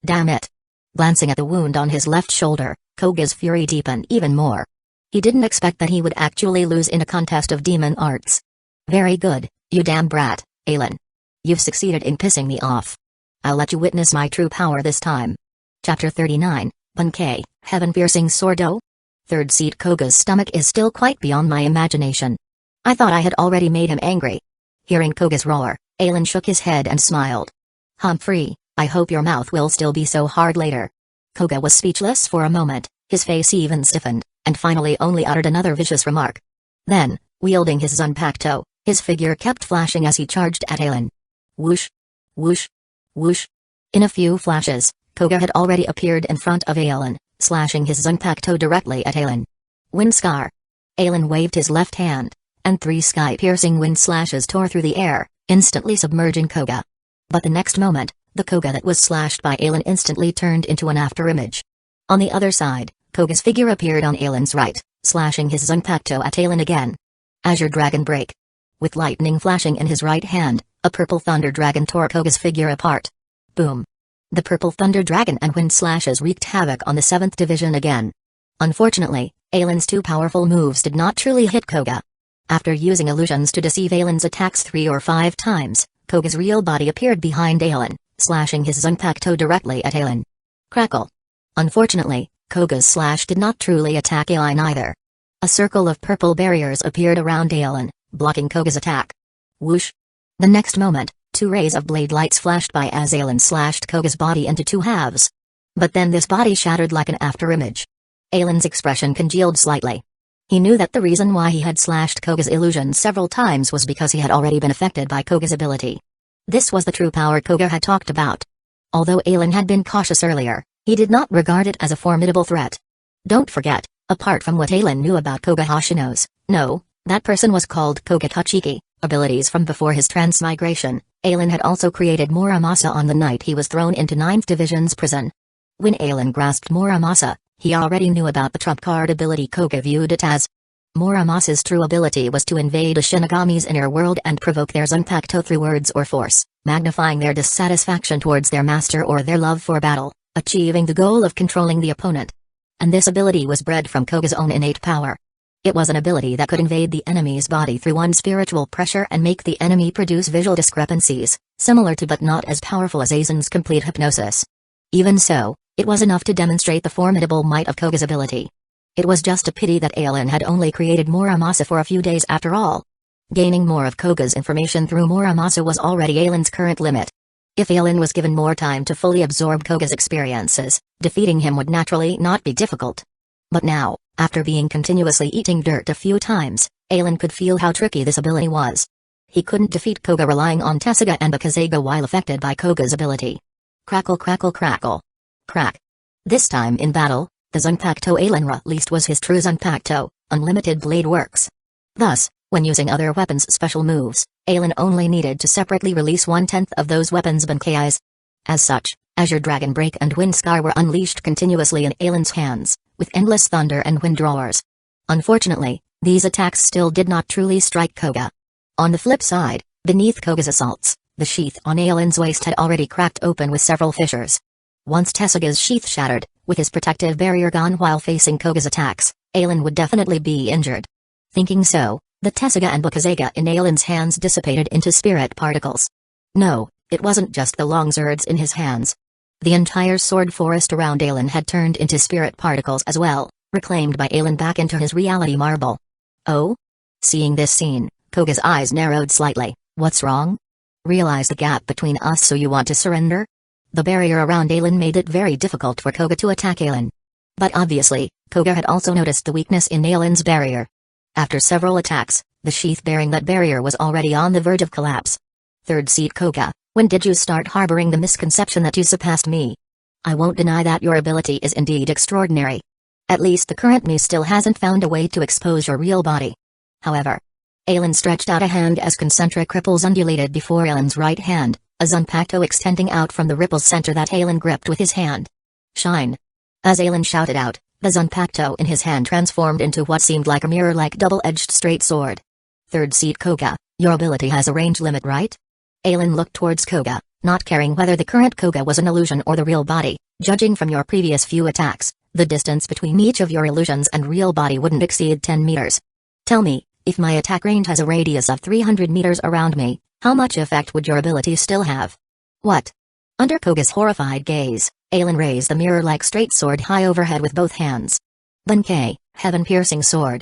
Damn it. Glancing at the wound on his left shoulder, Koga's fury deepened even more. He didn't expect that he would actually lose in a contest of demon arts. Very good, you damn brat, Ailen. You've succeeded in pissing me off. I'll let you witness my true power this time. Chapter 39, Bunkei, Heaven-Piercing Swordo? Third seat. Koga's stomach is still quite beyond my imagination. I thought I had already made him angry. Hearing Koga's roar, Ailen shook his head and smiled. Humphrey, I hope your mouth will still be so hard later. Koga was speechless for a moment, his face even stiffened, and finally only uttered another vicious remark. Then, wielding his Zanpakuto, his figure kept flashing as he charged at Ailen. Whoosh! Whoosh! Whoosh! In a few flashes, Koga had already appeared in front of Ailen, slashing his Zanpakuto directly at Ailen. Wind Scar. Ailen waved his left hand, and 3 sky-piercing wind slashes tore through the air, instantly submerging Koga. But the next moment, the Koga that was slashed by Ailen instantly turned into an afterimage. On the other side, Koga's figure appeared on Ailen's right, slashing his Zanpakuto at Ailen again. Azure Dragon Break. With lightning flashing in his right hand, a purple thunder dragon tore Koga's figure apart. Boom. The purple thunder dragon and wind slashes wreaked havoc on the 7th division again. Unfortunately, Ailen's 2 powerful moves did not truly hit Koga. After using illusions to deceive Ailen's attacks 3 or 5 times, Koga's real body appeared behind Ailen, slashing his Zanpakuto directly at Ailen. Crackle. Unfortunately, Koga's slash did not truly attack Ailen either. A circle of purple barriers appeared around Ailen, blocking Koga's attack. Whoosh. The next moment, 2 rays of blade lights flashed by as Ailen slashed Koga's body into 2 halves. But then this body shattered like an afterimage. Ailen's expression congealed slightly. He knew that the reason why he had slashed Koga's illusion several times was because he had already been affected by Koga's ability. This was the true power Koga had talked about. Although Ailen had been cautious earlier, he did not regard it as a formidable threat. Don't forget, apart from what Ailen knew about Koga Hashino's, no, that person was called Koga Kachiki, abilities from before his transmigration. Ailen had also created Muramasa on the night he was thrown into 9th Division's prison. When Ailen grasped Muramasa, he already knew about the trump card ability Koga viewed it as. Muramasa's true ability was to invade a Shinigami's inner world and provoke their Zanpakuto through words or force, magnifying their dissatisfaction towards their master or their love for battle, achieving the goal of controlling the opponent. And this ability was bred from Koga's own innate power. It was an ability that could invade the enemy's body through one spiritual pressure and make the enemy produce visual discrepancies, similar to but not as powerful as Aizen's complete hypnosis. Even so, it was enough to demonstrate the formidable might of Koga's ability. It was just a pity that Ailen had only created Muramasa for a few days after all. Gaining more of Koga's information through Muramasa was already Ailen's current limit. If Aelin was given more time to fully absorb Koga's experiences, defeating him would naturally not be difficult. But now, after being continuously eating dirt a few times, Aelin could feel how tricky this ability was. He couldn't defeat Koga relying on Tessagga and Kusagakure while affected by Koga's ability. Crackle crackle crackle. Crack. This time in battle, the Zanpakuto Aelin released was his true Zanpakuto, unlimited blade works. Thus, when using other weapons' special moves, Aelin only needed to separately release 1/10 of those weapons' Bankais. As such, Azure Dragon Break and Wind Scar were unleashed continuously in Aelin's hands, with endless thunder and wind roars. Unfortunately, these attacks still did not truly strike Koga. On the flip side, beneath Koga's assaults, the sheath on Aelin's waist had already cracked open with several fissures. Once Tessagga's sheath shattered, with his protective barrier gone while facing Koga's attacks, Aelin would definitely be injured. Thinking so, the Tessagga and Kusagakure in Aelin's hands dissipated into spirit particles. No, it wasn't just the long swords in his hands. The entire sword forest around Aelin had turned into spirit particles as well, reclaimed by Aelin back into his reality marble. Oh? Seeing this scene, Koga's eyes narrowed slightly. What's wrong? Realize the gap between us, so you want to surrender? The barrier around Aelin made it very difficult for Koga to attack Aelin. But obviously, Koga had also noticed the weakness in Aelin's barrier. After several attacks, the sheath bearing that barrier was already on the verge of collapse. Third seed Koga, when did you start harboring the misconception that you surpassed me? I won't deny that your ability is indeed extraordinary. At least the current me still hasn't found a way to expose your real body. However, Aelin stretched out a hand as concentric ripples undulated before Aelin's right hand, a Zanpakuto extending out from the ripple's center that Aelin gripped with his hand. Shine! As Aelin shouted out, the Zanpakuto in his hand transformed into what seemed like a mirror-like double-edged straight sword. Third seed Koga, your ability has a range limit, right? Aelin looked towards Koga, not caring whether the current Koga was an illusion or the real body. Judging from your previous few attacks, the distance between each of your illusions and real body wouldn't exceed 10 meters. Tell me, if my attack range has a radius of 300 meters around me, how much effect would your ability still have? What? Under Koga's horrified gaze, Aelin raised the mirror-like straight sword high overhead with both hands. Bankai, Heaven-Piercing Sword.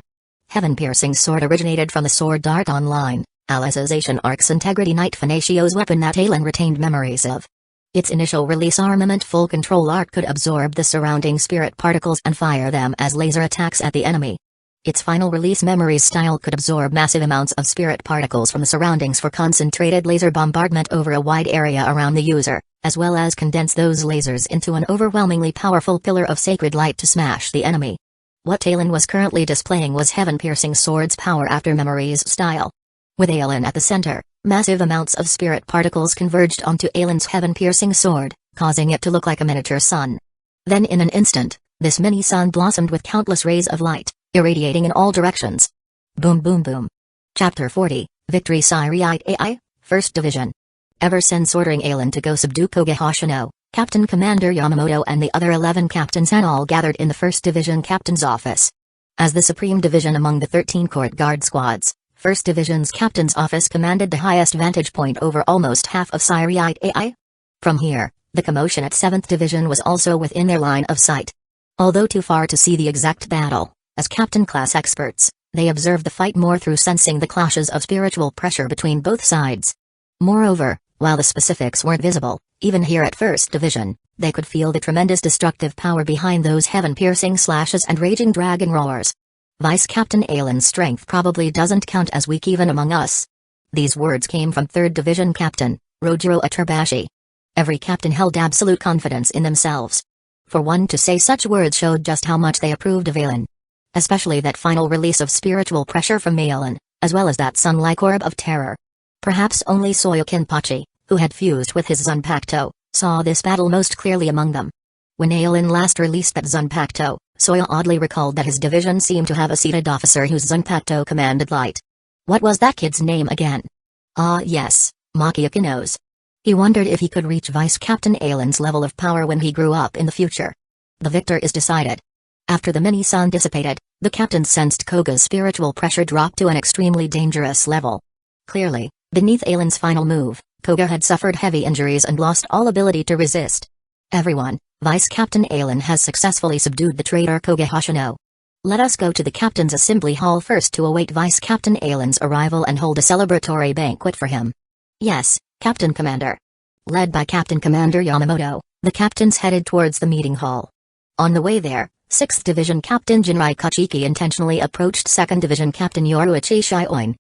Heaven-Piercing Sword originated from the Sword Art Online, Alicization Arc's Integrity Knight Finacio's weapon that Aelin retained memories of. Its initial release armament Full Control Art could absorb the surrounding spirit particles and fire them as laser attacks at the enemy. Its final release memories style could absorb massive amounts of spirit particles from the surroundings for concentrated laser bombardment over a wide area around the user, as well as condense those lasers into an overwhelmingly powerful pillar of sacred light to smash the enemy. What Aelin was currently displaying was Heaven-Piercing Sword's power after memories style. With Aelin at the center, massive amounts of spirit particles converged onto Aelin's Heaven-Piercing Sword, causing it to look like a miniature sun. Then in an instant, this mini sun blossomed with countless rays of light, irradiating in all directions. Boom boom boom. Chapter 40, Victory Siriite AI, 1st Division. Ever since ordering Aelin to go subdue Koga Hoshino, Captain Commander Yamamoto and the other 11 captains had all gathered in the 1st Division Captain's office. As the supreme division among the 13 court guard squads, 1st Division's Captain's office commanded the highest vantage point over almost half of Siriite AI. From here, the commotion at 7th Division was also within their line of sight. Although too far to see the exact battle, as captain-class experts, they observed the fight more through sensing the clashes of spiritual pressure between both sides. Moreover, while the specifics weren't visible, even here at 1st Division, they could feel the tremendous destructive power behind those heaven-piercing slashes and raging dragon roars. Vice Captain Aelin's strength probably doesn't count as weak even among us. These words came from 3rd Division Captain Rojiro Aturbashi. Every captain held absolute confidence in themselves. For one to say such words showed just how much they approved of Aelin. Especially that final release of spiritual pressure from Aelin, as well as that sun-like orb of terror. Perhaps only Soyo Kinpachi, who had fused with his Zanpakuto, saw this battle most clearly among them. When Aelin last released that Zanpakuto, Soyo oddly recalled that his division seemed to have a seated officer whose Zanpakuto commanded light. What was that kid's name again? Ah yes, Maki Akinos. He wondered if he could reach Vice Captain Aelin's level of power when he grew up in the future. The victor is decided. After the mini-sun dissipated, the captain sensed Koga's spiritual pressure drop to an extremely dangerous level. Clearly, beneath Aelin's final move, Koga had suffered heavy injuries and lost all ability to resist. Everyone, Vice Captain Aelin has successfully subdued the traitor Koga Hoshino. Let us go to the Captain's Assembly Hall first to await Vice Captain Aelin's arrival and hold a celebratory banquet for him. Yes, Captain Commander. Led by Captain Commander Yamamoto, the captains headed towards the meeting hall. On the way there, 6th Division Captain Jinrai Kachiki intentionally approached 2nd Division Captain Yoruichi Shioin.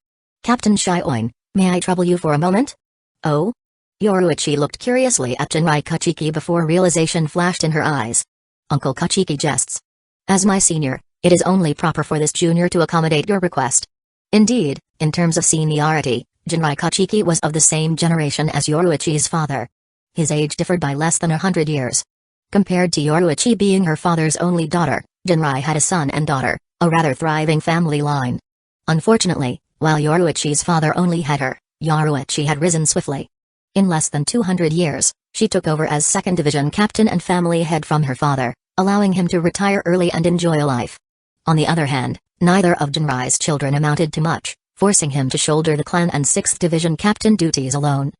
"Captain Shioin, may I trouble you for a moment?" "Oh?" Yoruichi looked curiously at Jinrai Kachiki before realization flashed in her eyes. Uncle Kachiki jests. "As my senior, it is only proper for this junior to accommodate your request." Indeed, in terms of seniority, Jinrai Kachiki was of the same generation as Yoruichi's father. His age differed by less than 100 years. Compared to Yoruichi being her father's only daughter, Jinrai had a son and daughter, a rather thriving family line. Unfortunately, while Yoruichi's father only had her, Yoruichi had risen swiftly. In less than 200 years, she took over as 2nd Division Captain and family head from her father, allowing him to retire early and enjoy life. On the other hand, neither of Jinrai's children amounted to much, forcing him to shoulder the clan and 6th Division Captain duties alone.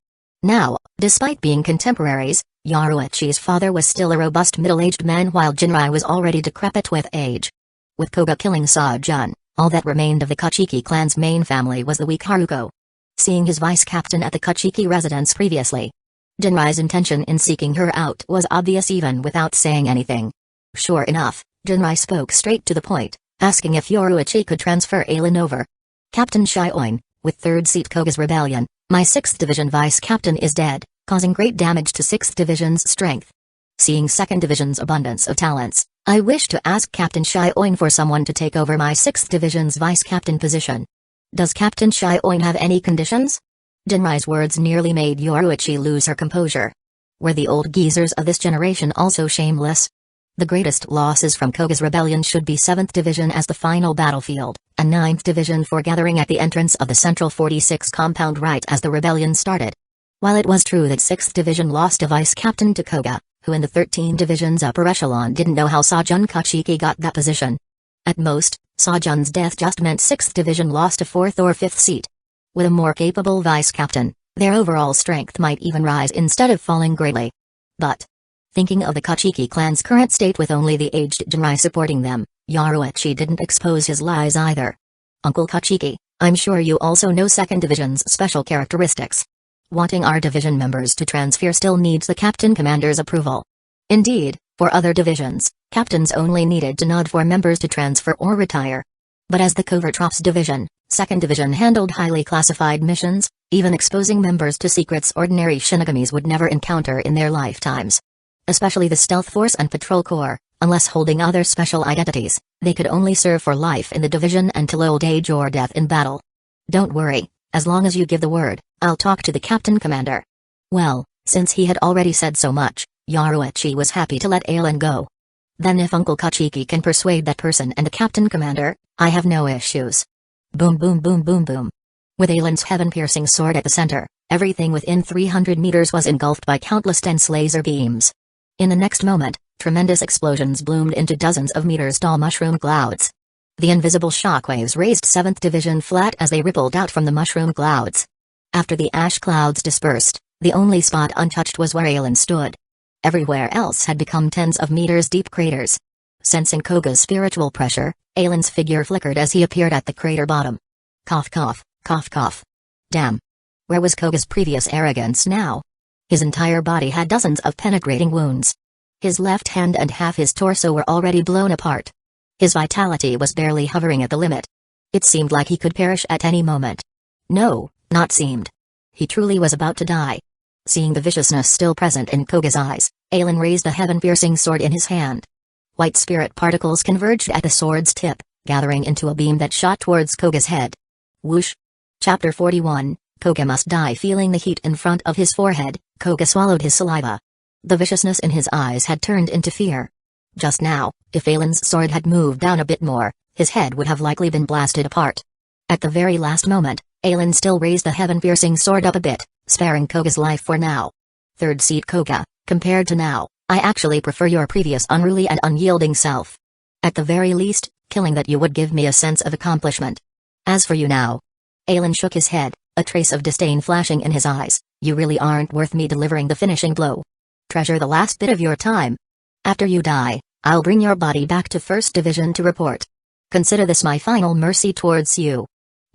Now, despite being contemporaries, Yoruichi's father was still a robust middle-aged man while Jinrai was already decrepit with age. With Koga killing Sa-jun, all that remained of the Kachiki clan's main family was the weak Haruko. Seeing his vice-captain at the Kachiki residence previously, Jinrai's intention in seeking her out was obvious even without saying anything. Sure enough, Jinrai spoke straight to the point, asking if Yoruichi could transfer Ailen over. "Captain Shioin, with 3rd Seat Koga's rebellion, my 6th Division vice-captain is dead, causing great damage to 6th Division's strength. Seeing 2nd Division's abundance of talents, I wish to ask Captain Shioin for someone to take over my 6th Division's vice-captain position. Does Captain Shioin have any conditions?" Jinrai's words nearly made Yoruichi lose her composure. Were the old geezers of this generation also shameless? The greatest losses from Koga's rebellion should be 7th Division as the final battlefield, and 9th Division for gathering at the entrance of the Central 46 compound right as the rebellion started. While it was true that 6th Division lost a vice-captain to Koga, who in the 13 Division's upper echelon didn't know how Sa-jun Kachiki got that position. At most, Sa-jun's death just meant 6th Division lost a 4th or 5th seat. With a more capable vice-captain, their overall strength might even rise instead of falling greatly. But, thinking of the Kachiki clan's current state with only the aged Jinrai supporting them, Yoruichi didn't expose his lies either. "Uncle Kachiki, I'm sure you also know 2nd Division's special characteristics. Wanting our division members to transfer still needs the captain commander's approval. Indeed, for other divisions, captains only needed to nod for members to transfer or retire. But as the Covert Ops Division, 2nd Division handled highly classified missions, even exposing members to secrets ordinary Shinigamis would never encounter in their lifetimes. Especially the Stealth Force and Patrol Corps, unless holding other special identities, they could only serve for life in the division until old age or death in battle. Don't worry, as long as you give the word, I'll talk to the captain commander." Well, since he had already said so much, Yoruichi was happy to let Ailen go. Then if Uncle Kachiki can persuade that person and the captain commander, I have no issues. Boom boom boom boom boom. With Ailen's heaven-piercing sword at the center, everything within 300 meters was engulfed by countless dense laser beams. In the next moment, tremendous explosions bloomed into dozens of meters tall mushroom clouds. The invisible shockwaves raised 7th Division flat as they rippled out from the mushroom clouds. After the ash clouds dispersed, the only spot untouched was where Ailen stood. Everywhere else had become tens of meters deep craters. Sensing Koga's spiritual pressure, Ailen's figure flickered as he appeared at the crater bottom. Cough cough, cough cough. Damn. Where was Koga's previous arrogance now? His entire body had dozens of penetrating wounds. His left hand and half his torso were already blown apart. His vitality was barely hovering at the limit. It seemed like he could perish at any moment. No, not seemed. He truly was about to die. Seeing the viciousness still present in Koga's eyes, Ailen raised a heaven-piercing sword in his hand. White spirit particles converged at the sword's tip, gathering into a beam that shot towards Koga's head. Whoosh! Chapter 41, Koga must die. Feeling the heat in front of his forehead, Koga swallowed his saliva. The viciousness in his eyes had turned into fear. Just now, if Ailen's sword had moved down a bit more, his head would have likely been blasted apart. At the very last moment, Ailen still raised the heaven-piercing sword up a bit, sparing Koga's life for now. 3rd Seat Koga, compared to now, I actually prefer your previous unruly and unyielding self. At the very least, killing that you would give me a sense of accomplishment. As for you now. Ailen shook his head, a trace of disdain flashing in his eyes. You really aren't worth me delivering the finishing blow. Treasure the last bit of your time. After you die, I'll bring your body back to 1st Division to report. Consider this my final mercy towards you.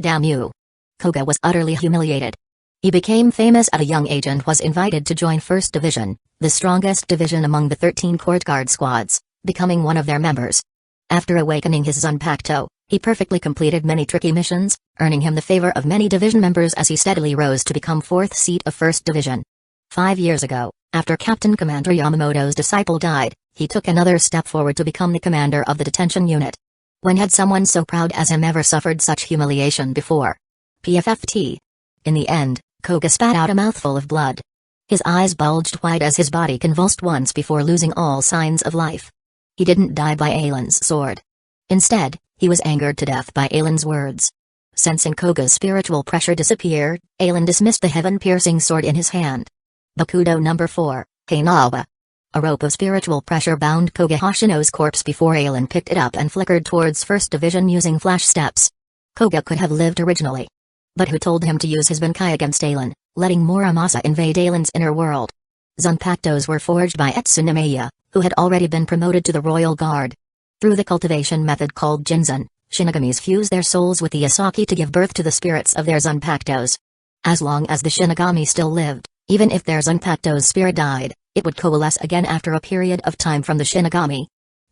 Damn you. Koga was utterly humiliated. He became famous at a young age and was invited to join 1st Division, the strongest division among the 13 court guard squads, becoming one of their members. After awakening his Zanpakuto, he perfectly completed many tricky missions, earning him the favor of many division members as he steadily rose to become 4th seat of 1st Division. 5 years ago, after Captain Commander Yamamoto's disciple died, he took another step forward to become the commander of the detention unit. When had someone so proud as him ever suffered such humiliation before? PFFT. In the end, Koga spat out a mouthful of blood. His eyes bulged wide as his body convulsed once before losing all signs of life. He didn't die by Ailen's sword. Instead, he was angered to death by Ailen's words. Sensing Koga's spiritual pressure disappear, Ailen dismissed the heaven-piercing sword in his hand. Bakudo number 4, Kainaba. A rope of spiritual pressure bound Koga Hoshino's corpse before Ailen picked it up and flickered towards 1st Division using flash steps. Koga could have lived originally. But who told him to use his Bankai against Ailen, letting Muramasa invade Ailen's inner world? Zanpakutos were forged by Tsunemaya, who had already been promoted to the Royal Guard. Through the cultivation method called Jinzan, Shinigami's fuse their souls with the Asaki to give birth to the spirits of their Zanpakutos. As long as the Shinigami still lived, even if their Zanpakuto's spirit died, it would coalesce again after a period of time from the Shinigami.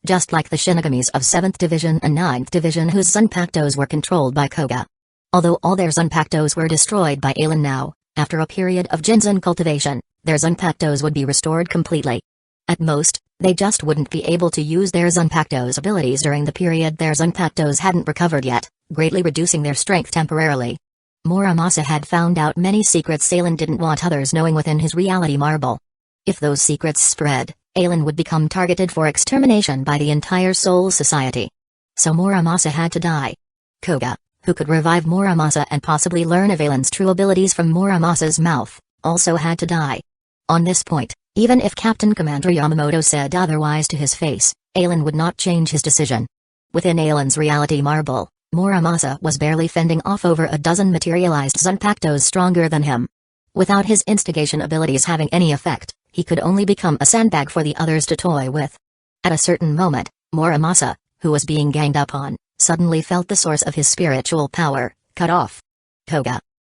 Just like the Shinigamis of 7th Division and 9th Division whose Zanpakutos were controlled by Koga. Although all their Zanpakutos were destroyed by Ailen now, after a period of Jinzan cultivation, their Zanpakutos would be restored completely. At most, they just wouldn't be able to use their Zanpakuto's abilities during the period their Zanpakutos hadn't recovered yet, greatly reducing their strength temporarily. Muramasa had found out many secrets Ailen didn't want others knowing within his reality marble. If those secrets spread, Ailen would become targeted for extermination by the entire Soul Society. So Muramasa had to die. Koga, who could revive Muramasa and possibly learn of Ailen's true abilities from Muramasa's mouth, also had to die. On this point, even if Captain Commander Yamamoto said otherwise to his face, Ailen would not change his decision. Within Ailen's reality marble, Muramasa was barely fending off over a dozen materialized Zanpakutos stronger than him. Without his instigation abilities having any effect, he could only become a sandbag for the others to toy with. At a certain moment, Muramasa, who was being ganged up on, suddenly felt the source of his spiritual power cut off. Koga.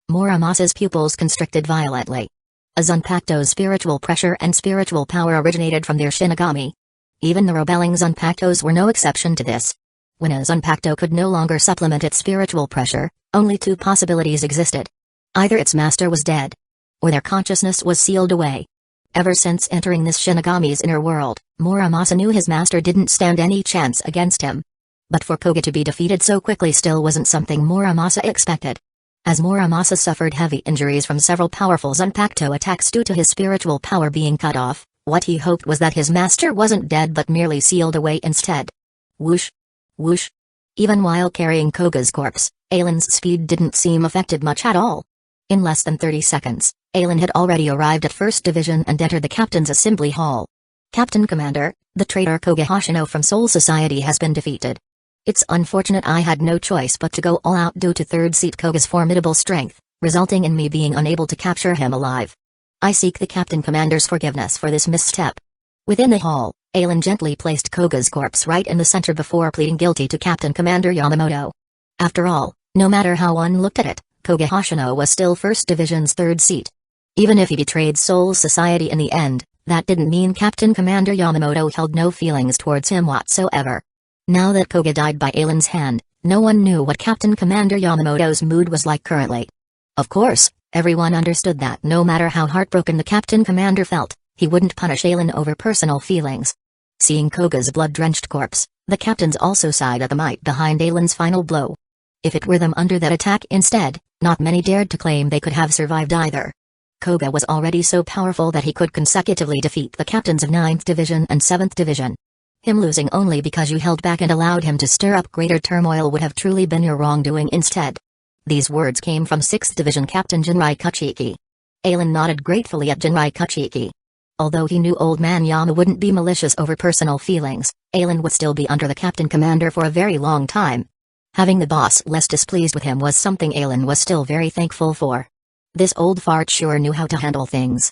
Muramasa's pupils constricted violently. A Zanpakuto's spiritual pressure and spiritual power originated from their Shinigami. Even the rebelling Zanpakutos were no exception to this. When a Zanpakuto could no longer supplement its spiritual pressure, only two possibilities existed. Either its master was dead, or their consciousness was sealed away. Ever since entering this Shinigami's inner world, Muramasa knew his master didn't stand any chance against him. But for Koga to be defeated so quickly still wasn't something Muramasa expected. As Muramasa suffered heavy injuries from several powerful Zanpakuto attacks due to his spiritual power being cut off, what he hoped was that his master wasn't dead but merely sealed away instead. Whoosh! Whoosh! Even while carrying Koga's corpse, Ailen's speed didn't seem affected much at all. In less than 30 seconds, Ailen had already arrived at 1st Division and entered the Captain's Assembly Hall. Captain Commander, the traitor Koga Hoshino from Soul Society has been defeated. It's unfortunate I had no choice but to go all out due to 3rd Seat Koga's formidable strength, resulting in me being unable to capture him alive. I seek the Captain Commander's forgiveness for this misstep. Within the hall, Ailen gently placed Koga's corpse right in the center before pleading guilty to Captain Commander Yamamoto. After all, no matter how one looked at it, Koga Hoshino was still 1st Division's 3rd seat. Even if he betrayed Soul Society in the end, that didn't mean Captain Commander Yamamoto held no feelings towards him whatsoever. Now that Koga died by Ailen's hand, no one knew what Captain Commander Yamamoto's mood was like currently. Of course, everyone understood that no matter how heartbroken the Captain Commander felt, he wouldn't punish Ailen over personal feelings. Seeing Koga's blood-drenched corpse, the captains also sighed at the might behind Ailen's final blow. If it were them under that attack instead, not many dared to claim they could have survived either. Koga was already so powerful that he could consecutively defeat the captains of 9th Division and 7th Division. Him losing only because you held back and allowed him to stir up greater turmoil would have truly been your wrongdoing instead. These words came from 6th Division Captain Jinrai Kuchiki. Ailen nodded gratefully at Jinrai Kuchiki. Although he knew Old Man Yama wouldn't be malicious over personal feelings, Ailen would still be under the Captain Commander for a very long time. Having the boss less displeased with him was something Ailen was still very thankful for. This old fart sure knew how to handle things.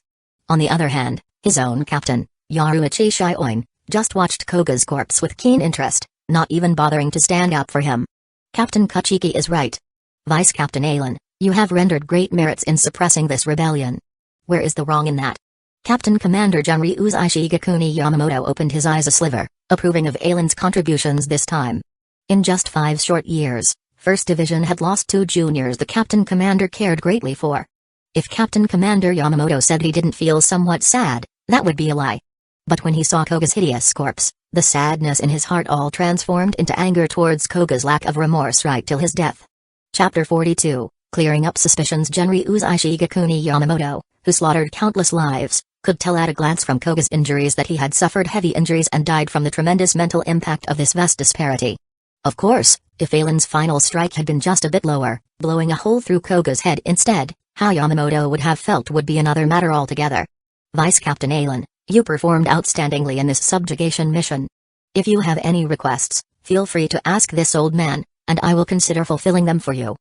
On the other hand, his own captain, Yaruichi Shioin, just watched Koga's corpse with keen interest, not even bothering to stand up for him. Captain Kuchiki is right. Vice Captain Ailen, You have rendered great merits in suppressing this rebellion. Where is the wrong in that? Captain Commander Junryu Kusagakure Yamamoto opened his eyes a sliver, approving of Ailen's contributions this time. In just 5 short years, 1st Division had lost 2 juniors the Captain Commander cared greatly for. If Captain Commander Yamamoto said he didn't feel somewhat sad, that would be a lie. But when he saw Koga's hideous corpse, the sadness in his heart all transformed into anger towards Koga's lack of remorse right till his death. Chapter 42, Clearing Up Suspicions. Junryu Kusagakure Yamamoto, who slaughtered countless lives, could tell at a glance from Koga's injuries that he had suffered heavy injuries and died from the tremendous mental impact of this vast disparity. Of course, if Ailen's final strike had been just a bit lower, blowing a hole through Koga's head instead, how Yamamoto would have felt would be another matter altogether. Vice Captain Ailen, you performed outstandingly in this subjugation mission. If you have any requests, feel free to ask this old man, and I will consider fulfilling them for you.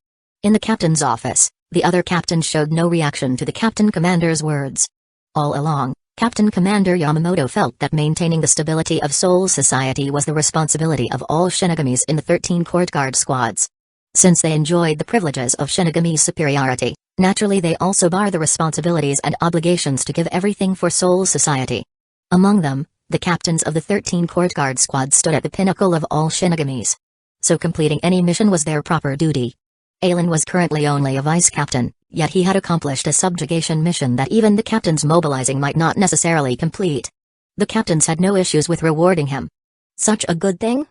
In the captain's office, the other captains showed no reaction to the captain commander's words. All along, Captain Commander Yamamoto felt that maintaining the stability of Soul Society was the responsibility of all Shinigamis in the 13 Court Guard squads. Since they enjoyed the privileges of Shinigami superiority, naturally they also bar the responsibilities and obligations to give everything for Soul Society. Among them, the captains of the 13 Court Guard squads stood at the pinnacle of all Shinigamis. So completing any mission was their proper duty. Ailen was currently only a vice captain, yet he had accomplished a subjugation mission that even the captains mobilizing might not necessarily complete. The captains had no issues with rewarding him. Such a good thing?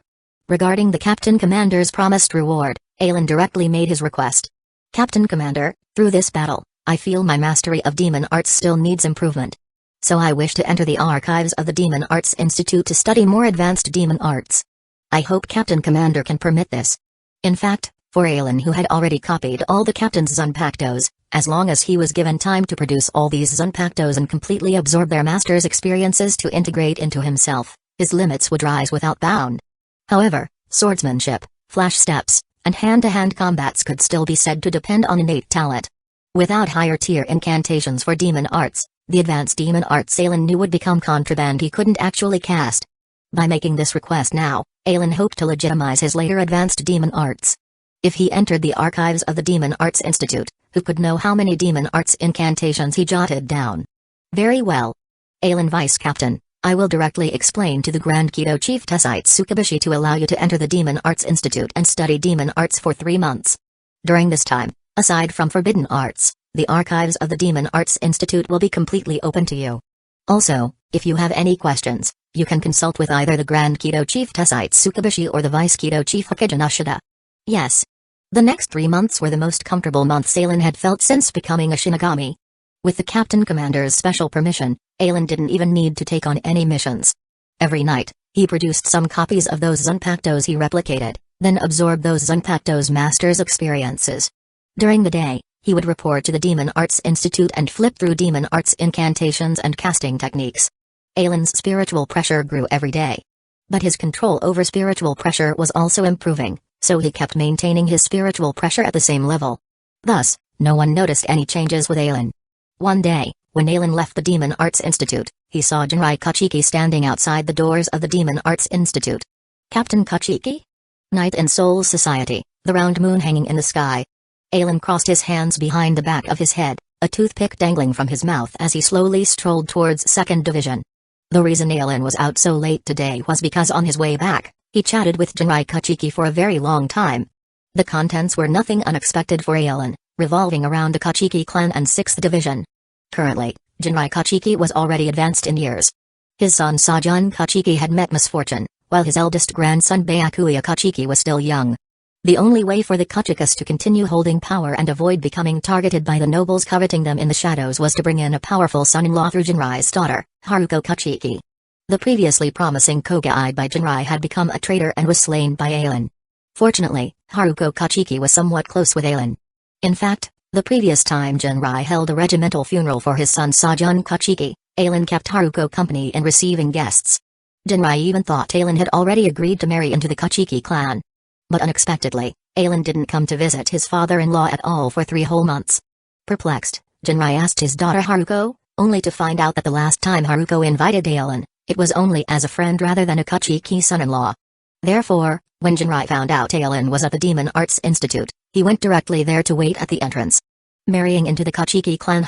Regarding the Captain Commander's promised reward, Ailen directly made his request. Captain Commander, through this battle, I feel my mastery of demon arts still needs improvement. So I wish to enter the archives of the Demon Arts Institute to study more advanced demon arts. I hope Captain Commander can permit this. In fact, for Ailen, who had already copied all the captain's Zanpakutos, as long as he was given time to produce all these Zanpakutos and completely absorb their master's experiences to integrate into himself, his limits would rise without bound. However, swordsmanship, flash steps, and hand-to-hand combats could still be said to depend on innate talent. Without higher-tier incantations for demon arts, the advanced demon arts Ailen knew would become contraband he couldn't actually cast. By making this request now, Ailen hoped to legitimize his later advanced demon arts. If he entered the archives of the Demon Arts Institute, who could know how many demon arts incantations he jotted down? Very well. Ailen Vice Captain, I will directly explain to the Grand Kido Chief Tessite Tsukubishi to allow you to enter the Demon Arts Institute and study demon arts for 3 months. During this time, aside from forbidden arts, the archives of the Demon Arts Institute will be completely open to you. Also, if you have any questions, you can consult with either the Grand Kido Chief Tessite Tsukubishi or the Vice Kido Chief Hokage Nishida. Yes. The next 3 months were the most comfortable months Ailen had felt since becoming a Shinigami. With the Captain Commander's special permission, Ailen didn't even need to take on any missions. Every night, he produced some copies of those Zanpakutos he replicated, then absorbed those Zanpakutos' master's experiences. During the day, he would report to the Demon Arts Institute and flip through demon arts incantations and casting techniques. Ailen's spiritual pressure grew every day. But his control over spiritual pressure was also improving, so he kept maintaining his spiritual pressure at the same level. Thus, no one noticed any changes with Ailen. One day, when Ailen left the Demon Arts Institute, he saw Jinrai Kachiki standing outside the doors of the Demon Arts Institute. Captain Kachiki? Night in Soul Society, the round moon hanging in the sky. Ailen crossed his hands behind the back of his head, a toothpick dangling from his mouth as he slowly strolled towards 2nd Division. The reason Ailen was out so late today was because on his way back, he chatted with Jinrai Kachiki for a very long time. The contents were nothing unexpected for Ailen, revolving around the Kachiki clan and 6th Division. Currently, Jinrai Kachiki was already advanced in years. His son Sajun Kachiki had met misfortune, while his eldest grandson Byakuya Kachiki was still young. The only way for the Kachikas to continue holding power and avoid becoming targeted by the nobles coveting them in the shadows was to bring in a powerful son-in-law through Jinrai's daughter, Haruko Kachiki. The previously promising Koga-i by Jinrai had become a traitor and was slain by Ailen. Fortunately, Haruko Kachiki was somewhat close with Ailen. In fact, the previous time Jinrai held a regimental funeral for his son Sajun Kachiki, Ailen kept Haruko company in receiving guests. Jinrai even thought Ailen had already agreed to marry into the Kachiki clan. But unexpectedly, Ailen didn't come to visit his father-in-law at all for 3 whole months. Perplexed, Jinrai asked his daughter Haruko, only to find out that the last time Haruko invited Ailen, it was only as a friend rather than a Kachiki son-in-law. Therefore, when Jinrai found out Ailen was at the Demon Arts Institute, He went directly there to wait at the entrance, marrying into the Kachiki clan.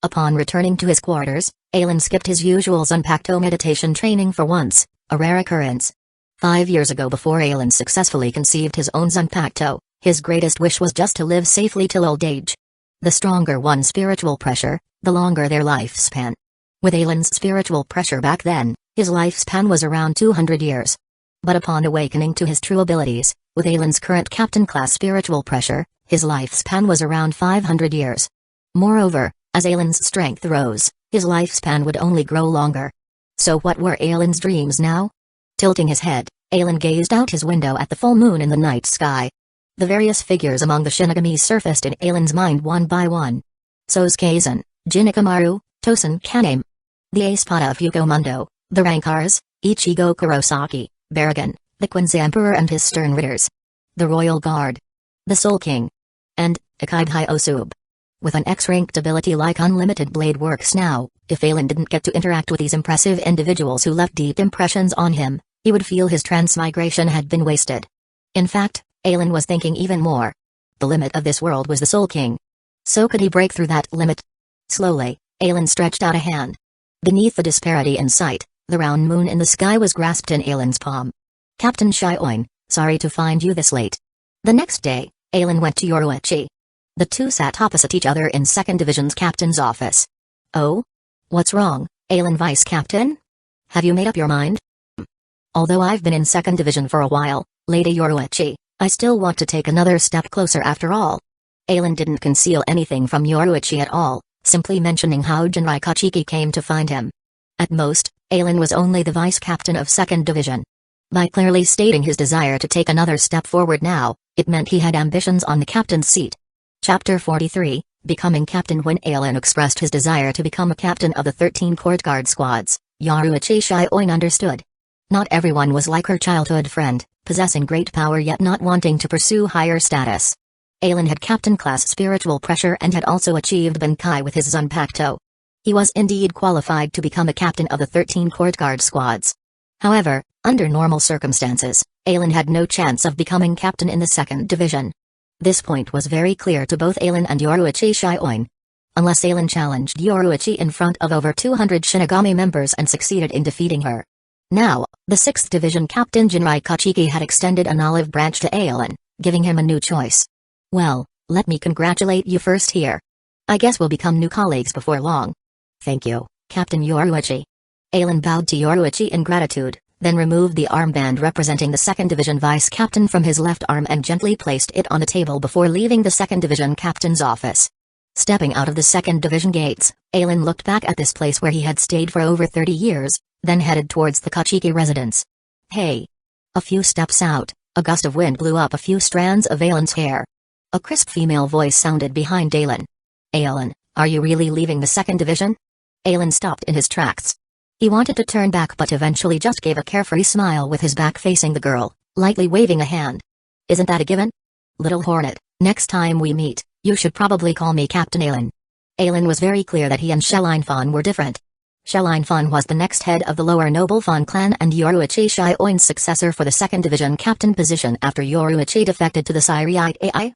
Upon returning to his quarters, Aelin skipped his usual Zanpakuto meditation training for once, a rare occurrence. 5 years ago, before Aelin successfully conceived his own Zanpakuto, his greatest wish was just to live safely till old age. The stronger one's spiritual pressure, the longer their lifespan. With Aelin's spiritual pressure back then, his lifespan was around 200 years. But upon awakening to his true abilities, with Aelin's current captain class spiritual pressure, his lifespan was around 500 years. Moreover, as Aelin's strength rose, his lifespan would only grow longer. So what were Aelin's dreams now? Tilting his head, Aelin gazed out his window at the full moon in the night sky. The various figures among the Shinigami surfaced in Aelin's mind one by one. Sosuke-san, Jinakamaru, Tosen Kaname. The Espada of Yugomundo, the Rankars, Ichigo Kurosaki, Baragon, the Quincy Emperor and his stern ridders. The Royal Guard. The Soul King. And, Ikaibai Osub. With an X-ranked ability like unlimited blade works now, if Aelin didn't get to interact with these impressive individuals who left deep impressions on him, he would feel his transmigration had been wasted. In fact, Aelin was thinking even more. The limit of this world was the Soul King. So could he break through that limit? Slowly, Aelin stretched out a hand. Beneath the disparity in sight, the round moon in the sky was grasped in Aelin's palm. Captain Shioin, sorry to find you this late. The next day, Aelin went to Yoruichi. The two sat opposite each other in 2nd Division's captain's office. Oh? What's wrong, Aelin Vice Captain? Have you made up your mind? Although I've been in 2nd Division for a while, Lady Yoruichi, I still want to take another step closer after all. Aelin didn't conceal anything from Yoruichi at all, simply mentioning how Jinrai Kachiki came to find him. At most, Aelin was only the vice captain of 2nd Division. By clearly stating his desire to take another step forward now, it meant he had ambitions on the captain's seat. Chapter 43, Becoming Captain. When Aelin expressed his desire to become a captain of the 13 court guard squads, Yoruichi Shioin understood. Not everyone was like her childhood friend, possessing great power yet not wanting to pursue higher status. Aelin had captain-class spiritual pressure and had also achieved Bankai with his Zanpakuto. He was indeed qualified to become a captain of the 13 court guard squads. However, under normal circumstances, Aelin had no chance of becoming captain in the 2nd Division. This point was very clear to both Aelin and Yoruichi Shioin. Unless Aelin challenged Yoruichi in front of over 200 Shinigami members and succeeded in defeating her. Now, the 6th Division Captain Jinrai Kachiki had extended an olive branch to Aelin, giving him a new choice. Well, let me congratulate you first here. I guess we'll become new colleagues before long. Thank you, Captain Yoruichi. Aelin bowed to Yoruichi in gratitude, then removed the armband representing the 2nd Division Vice Captain from his left arm and gently placed it on the table before leaving the 2nd Division Captain's office. Stepping out of the 2nd Division gates, Aelin looked back at this place where he had stayed for over 30 years, then headed towards the Kachiki residence. Hey! A few steps out, a gust of wind blew up a few strands of Aelin's hair. A crisp female voice sounded behind Aelin. Aelin, are you really leaving the 2nd Division? Aelin stopped in his tracks. He wanted to turn back but eventually just gave a carefree smile with his back facing the girl, lightly waving a hand. Isn't that a given? Little Hornet, next time we meet, you should probably call me Captain Aelin. Aelin was very clear that he and Shelleinfon were different. Shelleinfon was the next head of the lower noble Fon clan and Yoruichi Shioin's successor for the 2nd Division captain position after Yoruichi defected to the Siriite AI.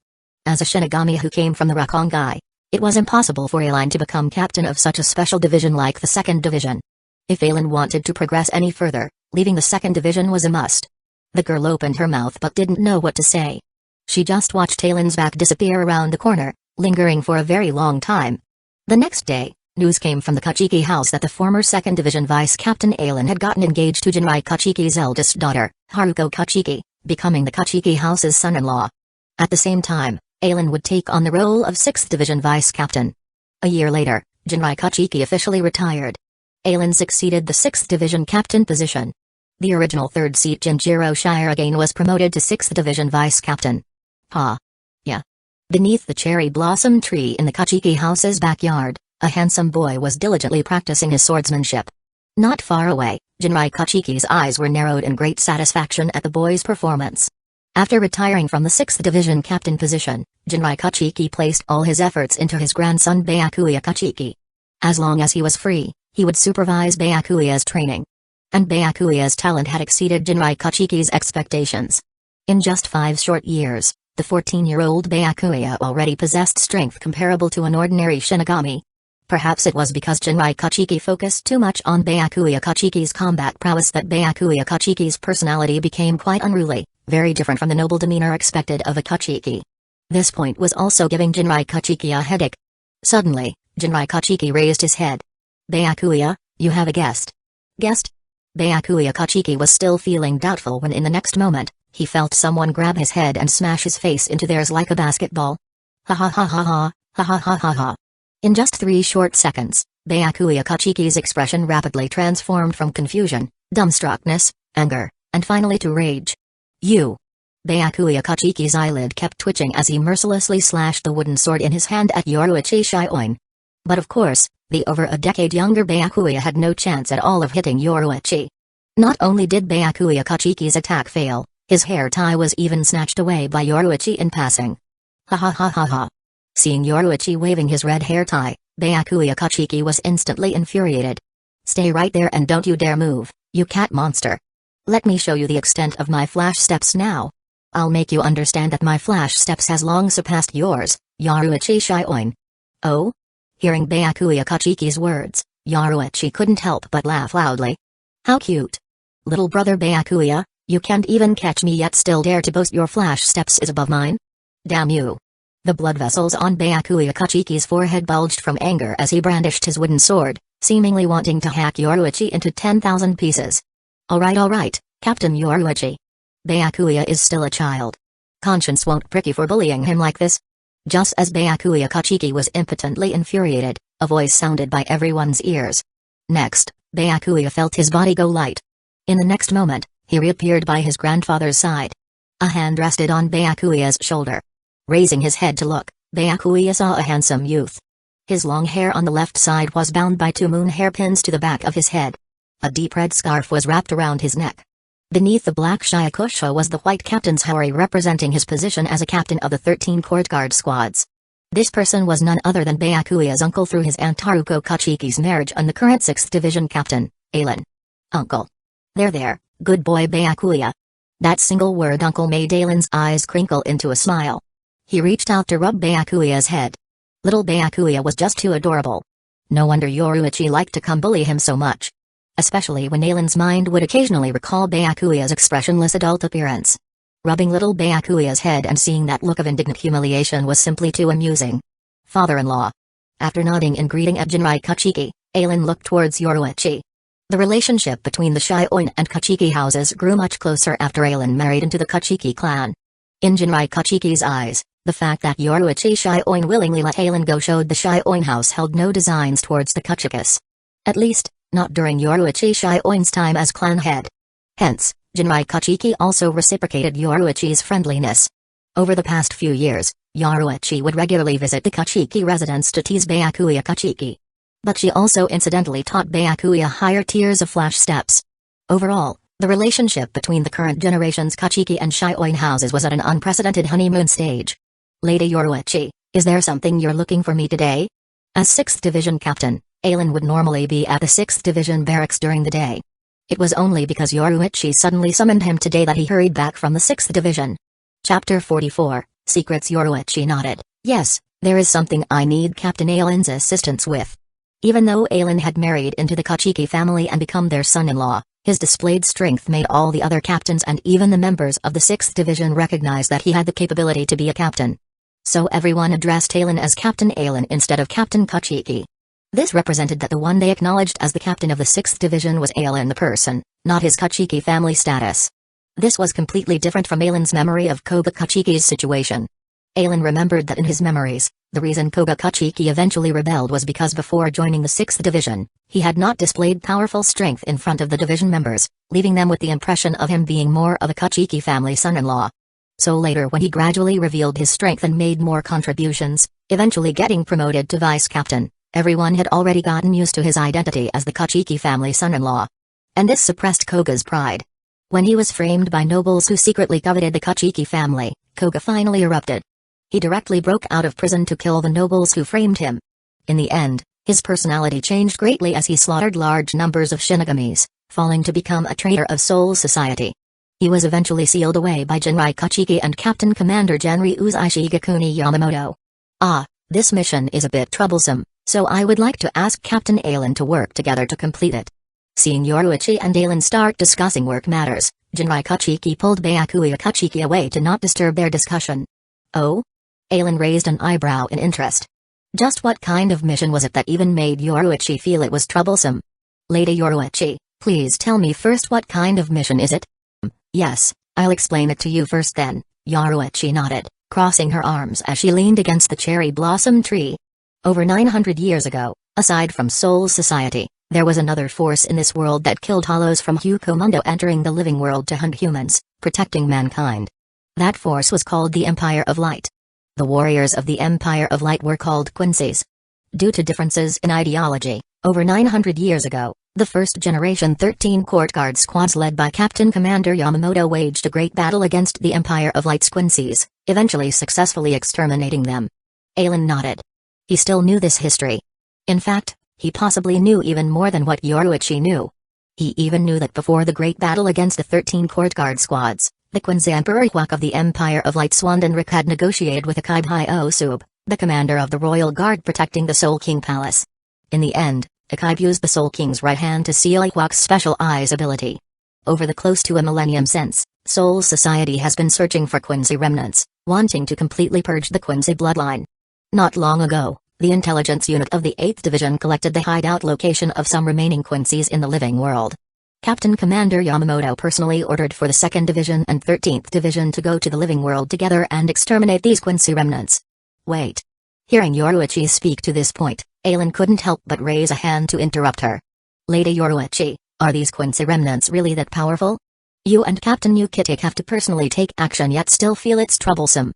As a Shinigami who came from the Rakongai, it was impossible for Aelin to become captain of such a special division like the 2nd Division. If Aelin wanted to progress any further, leaving the 2nd Division was a must. The girl opened her mouth but didn't know what to say. She just watched Aelin's back disappear around the corner, lingering for a very long time. The next day, news came from the Kachiki house that the former 2nd Division Vice Captain Aelin had gotten engaged to Jinrai Kachiki's eldest daughter, Haruko Kachiki, becoming the Kachiki house's son-in-law. At the same time, Aelin would take on the role of 6th Division Vice Captain. A year later, Jinrai Kachiki officially retired. Aelin succeeded the 6th Division Captain position. The original 3rd seat Jinjiro Shirogane was promoted to 6th Division Vice Captain. Yeah. Beneath the cherry blossom tree in the Kachiki house's backyard, a handsome boy was diligently practicing his swordsmanship. Not far away, Jinrai Kachiki's eyes were narrowed in great satisfaction at the boy's performance. After retiring from the 6th Division Captain position, Jinrai Kachiki placed all his efforts into his grandson Byakuya Kachiki. As long as he was free, he would supervise Byakuya's training. And Byakuya's talent had exceeded Jinrai Kachiki's expectations. In just 5 short years, The 14-year-old Byakuya already possessed strength comparable to an ordinary Shinigami. Perhaps it was because Jinrai Kachiki focused too much on Byakuya Kachiki's combat prowess that Byakuya Kachiki's personality became quite unruly, very different from the noble demeanor expected of a Kachiki. This point was also giving Jinrai Kachiki a headache. Suddenly, Jinrai Kachiki raised his head. "Byakuya, you have a guest." "Guest?" Byakuya Kachiki was still feeling doubtful when in the next moment, he felt someone grab his head and smash his face into theirs like a basketball. Ha ha ha ha ha, ha ha ha ha ha. In just 3 short seconds, Byakuya Kachiki's expression rapidly transformed from confusion, dumbstruckness, anger, and finally to rage. "You!" Byakuya Kachiki's eyelid kept twitching as he mercilessly slashed the wooden sword in his hand at Yoruichi Shioin. But of course, the over a decade younger Byakuya had no chance at all of hitting Yoruichi. Not only did Byakuya Kachiki's attack fail, his hair tie was even snatched away by Yoruichi in passing. Ha ha ha ha ha. Seeing Yoruichi waving his red hair tie, Byakuya Kachiki was instantly infuriated. "Stay right there and don't you dare move, you cat monster. Let me show you the extent of my flash steps now. I'll make you understand that my flash steps has long surpassed yours, Yoruichi Shioin." "Oh?" Hearing Byakuya Kachiki's words, Yoruichi couldn't help but laugh loudly. "How cute. Little brother Byakuya, you can't even catch me yet still dare to boast your flash steps is above mine? Damn you." The blood vessels on Byakuya Kachiki's forehead bulged from anger as he brandished his wooden sword, seemingly wanting to hack Yoruichi into 10,000 pieces. Alright, Captain Yoruichi. Byakuya is still a child. Conscience won't prick you for bullying him like this." Just as Byakuya Kachiki was impotently infuriated, a voice sounded by everyone's ears. Next, Byakuya felt his body go light. In the next moment, he reappeared by his grandfather's side. A hand rested on Byakuya's shoulder. Raising his head to look, Byakuya saw a handsome youth. His long hair on the left side was bound by 2 moon hairpins to the back of his head. A deep red scarf was wrapped around his neck. Beneath the black Shyakusha was the white captain's haori representing his position as a captain of the 13 court guard squads. This person was none other than Byakuya's uncle through his aunt Haruko Kachiki's marriage and the current 6th Division captain, Ailen. "Uncle. There, good boy Byakuya." That single word uncle made Ailen's eyes crinkle into a smile. He reached out to rub Byakuya's head. Little Byakuya was just too adorable. No wonder Yoruichi liked to come bully him so much. Especially when Ailen's mind would occasionally recall Byakuya's expressionless adult appearance. Rubbing little Byakuya's head and seeing that look of indignant humiliation was simply too amusing. Father-in-law. After nodding in greeting at Jinrai Kachiki, Ailen looked towards Yoruichi. The relationship between the Shioin and Kachiki houses grew much closer after Ailen married into the Kachiki clan. In Jinrai Kachiki's eyes, the fact that Yoruichi Shioin willingly let Ailen go showed the Shioin house held no designs towards the Kachikas. At least, not during Yoruichi Shioin's time as clan head. Hence, Jinrai Kachiki also reciprocated Yoruichi's friendliness. Over the past few years, Yoruichi would regularly visit the Kachiki residence to tease Byakuya Kachiki. But she also incidentally taught Byakuya higher tiers of flash steps. Overall, the relationship between the current generation's Kachiki and Shioin houses was at an unprecedented honeymoon stage. "Lady Yoruichi, is there something you're looking for me today?" As 6th Division captain, Ailen would normally be at the 6th Division barracks during the day. It was only because Yoruichi suddenly summoned him today that he hurried back from the 6th Division. Chapter 44, Secrets. Yoruichi nodded. "Yes, there is something I need Captain Ailen's assistance with." Even though Ailen had married into the Kachiki family and become their son-in-law, his displayed strength made all the other captains and even the members of the 6th Division recognize that he had the capability to be a captain. So everyone addressed Ailen as Captain Ailen instead of Captain Kachiki. This represented that the one they acknowledged as the captain of the 6th Division was Ailen the person, not his Kachiki family status. This was completely different from Ailen's memory of Koga Kachiki's situation. Ailen remembered that in his memories, the reason Koga Kachiki eventually rebelled was because before joining the 6th Division, he had not displayed powerful strength in front of the division members, leaving them with the impression of him being more of a Kachiki family son-in-law. So later when he gradually revealed his strength and made more contributions, eventually getting promoted to vice captain, everyone had already gotten used to his identity as the Kachiki family son-in-law. And this suppressed Koga's pride. When he was framed by nobles who secretly coveted the Kachiki family, Koga finally erupted. He directly broke out of prison to kill the nobles who framed him. In the end, his personality changed greatly as he slaughtered large numbers of shinigamis, falling to become a traitor of Soul Society. He was eventually sealed away by Jinrai Kachiki and Captain Commander Genryu's Ishigakuni Yamamoto. Ah, this mission is a bit troublesome, so I would like to ask Captain Alan to work together to complete it. Seeing Yoruichi and Alan start discussing work matters, Jinrai Kachiki pulled Byakuya Kachiki away to not disturb their discussion. Oh? Alan raised an eyebrow in interest. Just what kind of mission was it that even made Yoruichi feel it was troublesome? Lady Yoruichi, please tell me first what kind of mission is it? Yes, I'll explain it to you first then, Yoruichi nodded, crossing her arms as she leaned against the cherry blossom tree. Over 900 years ago, aside from Soul Society, there was another force in this world that killed hollows from Hukomundo entering the living world to hunt humans, protecting mankind. That force was called the Empire of Light. The warriors of the Empire of Light were called Quincy's. Due to differences in ideology, over 900 years ago, the first generation 13 court guard squads led by Captain Commander Yamamoto waged a great battle against the Empire of Light's Quincy's, eventually successfully exterminating them. Alan nodded. He still knew this history. In fact, he possibly knew even more than what Yoruichi knew. He even knew that before the great battle against the 13 court guard squads, the Quincy Emperor Iwak of the Empire of Light Swandenrik had negotiated with Akibai Osub, the commander of the royal guard protecting the Soul King Palace. In the end, Akibai used the Soul King's right hand to seal Iwak's special eyes ability. Over the close to a millennium since, Soul Society has been searching for Quincy remnants, wanting to completely purge the Quincy bloodline. Not long ago, the intelligence unit of the 8th Division collected the hideout location of some remaining Quincy's in the living world. Captain Commander Yamamoto personally ordered for the 2nd Division and 13th Division to go to the living world together and exterminate these Quincy remnants. Wait. Hearing Yoruichi speak to this point, Alan couldn't help but raise a hand to interrupt her. Lady Yoruichi, are these Quincy remnants really that powerful? You and Captain Ukitik have to personally take action yet still feel it's troublesome.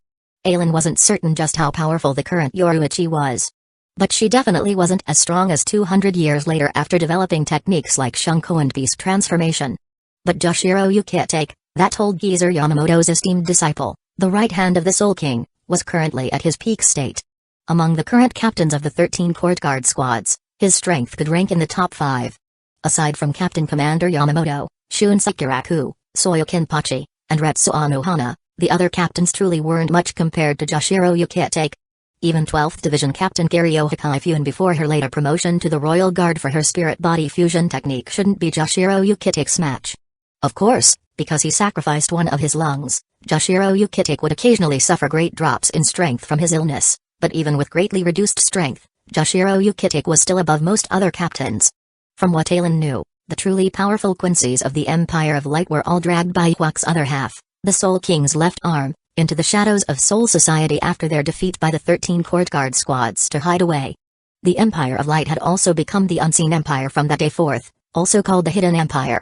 Alan wasn't certain just how powerful the current Yoruichi was. But she definitely wasn't as strong as 200 years later after developing techniques like Shunko and Beast transformation. But Joshiro Ukitik, that old geezer Yamamoto's esteemed disciple, the right hand of the Soul King, was currently at his peak state. Among the current captains of the 13 court guard squads, his strength could rank in the top 5. Aside from Captain Commander Yamamoto, Shun Sakuraku, Soyo Kinpachi, and Retsu Anohana, the other captains truly weren't much compared to Joshiro Ukitik. Even 12th Division Captain Kiryo Hikaifun before her later promotion to the Royal Guard for her spirit body fusion technique shouldn't be Joshiro Ukitik's match. Of course, because he sacrificed one of his lungs, Joshiro Ukitik would occasionally suffer great drops in strength from his illness, but even with greatly reduced strength, Joshiro Ukitik was still above most other captains. From what Alan knew, the truly powerful Quincy's of the Empire of Light were all dragged by Iwak's other half, the Soul King's left arm, into the shadows of Soul Society after their defeat by the 13 court guard squads to hide away. The Empire of Light had also become the Unseen Empire from that day forth, also called the Hidden Empire.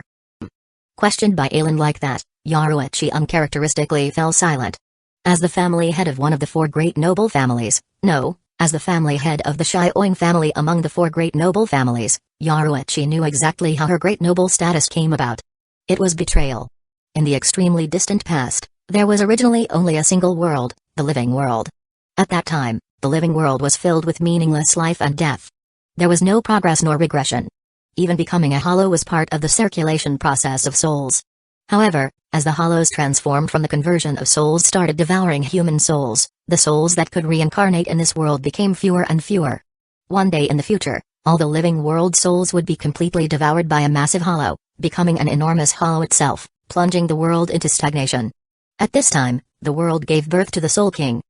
Questioned by Alan like that, Yoruichi uncharacteristically fell silent. As the family head of one of the 4 great noble families, no, as the family head of the Shioing family among the 4 great noble families, Yoruichi knew exactly how her great noble status came about. It was betrayal. In the extremely distant past, there was originally only a single world, the living world. At that time, the living world was filled with meaningless life and death. There was no progress nor regression. Even becoming a hollow was part of the circulation process of souls. However, as the hollows transformed from the conversion of souls started devouring human souls, the souls that could reincarnate in this world became fewer and fewer. One day in the future, all the living world souls would be completely devoured by a massive hollow, becoming an enormous hollow itself, plunging the world into stagnation. At this time, the world gave birth to the Soul King.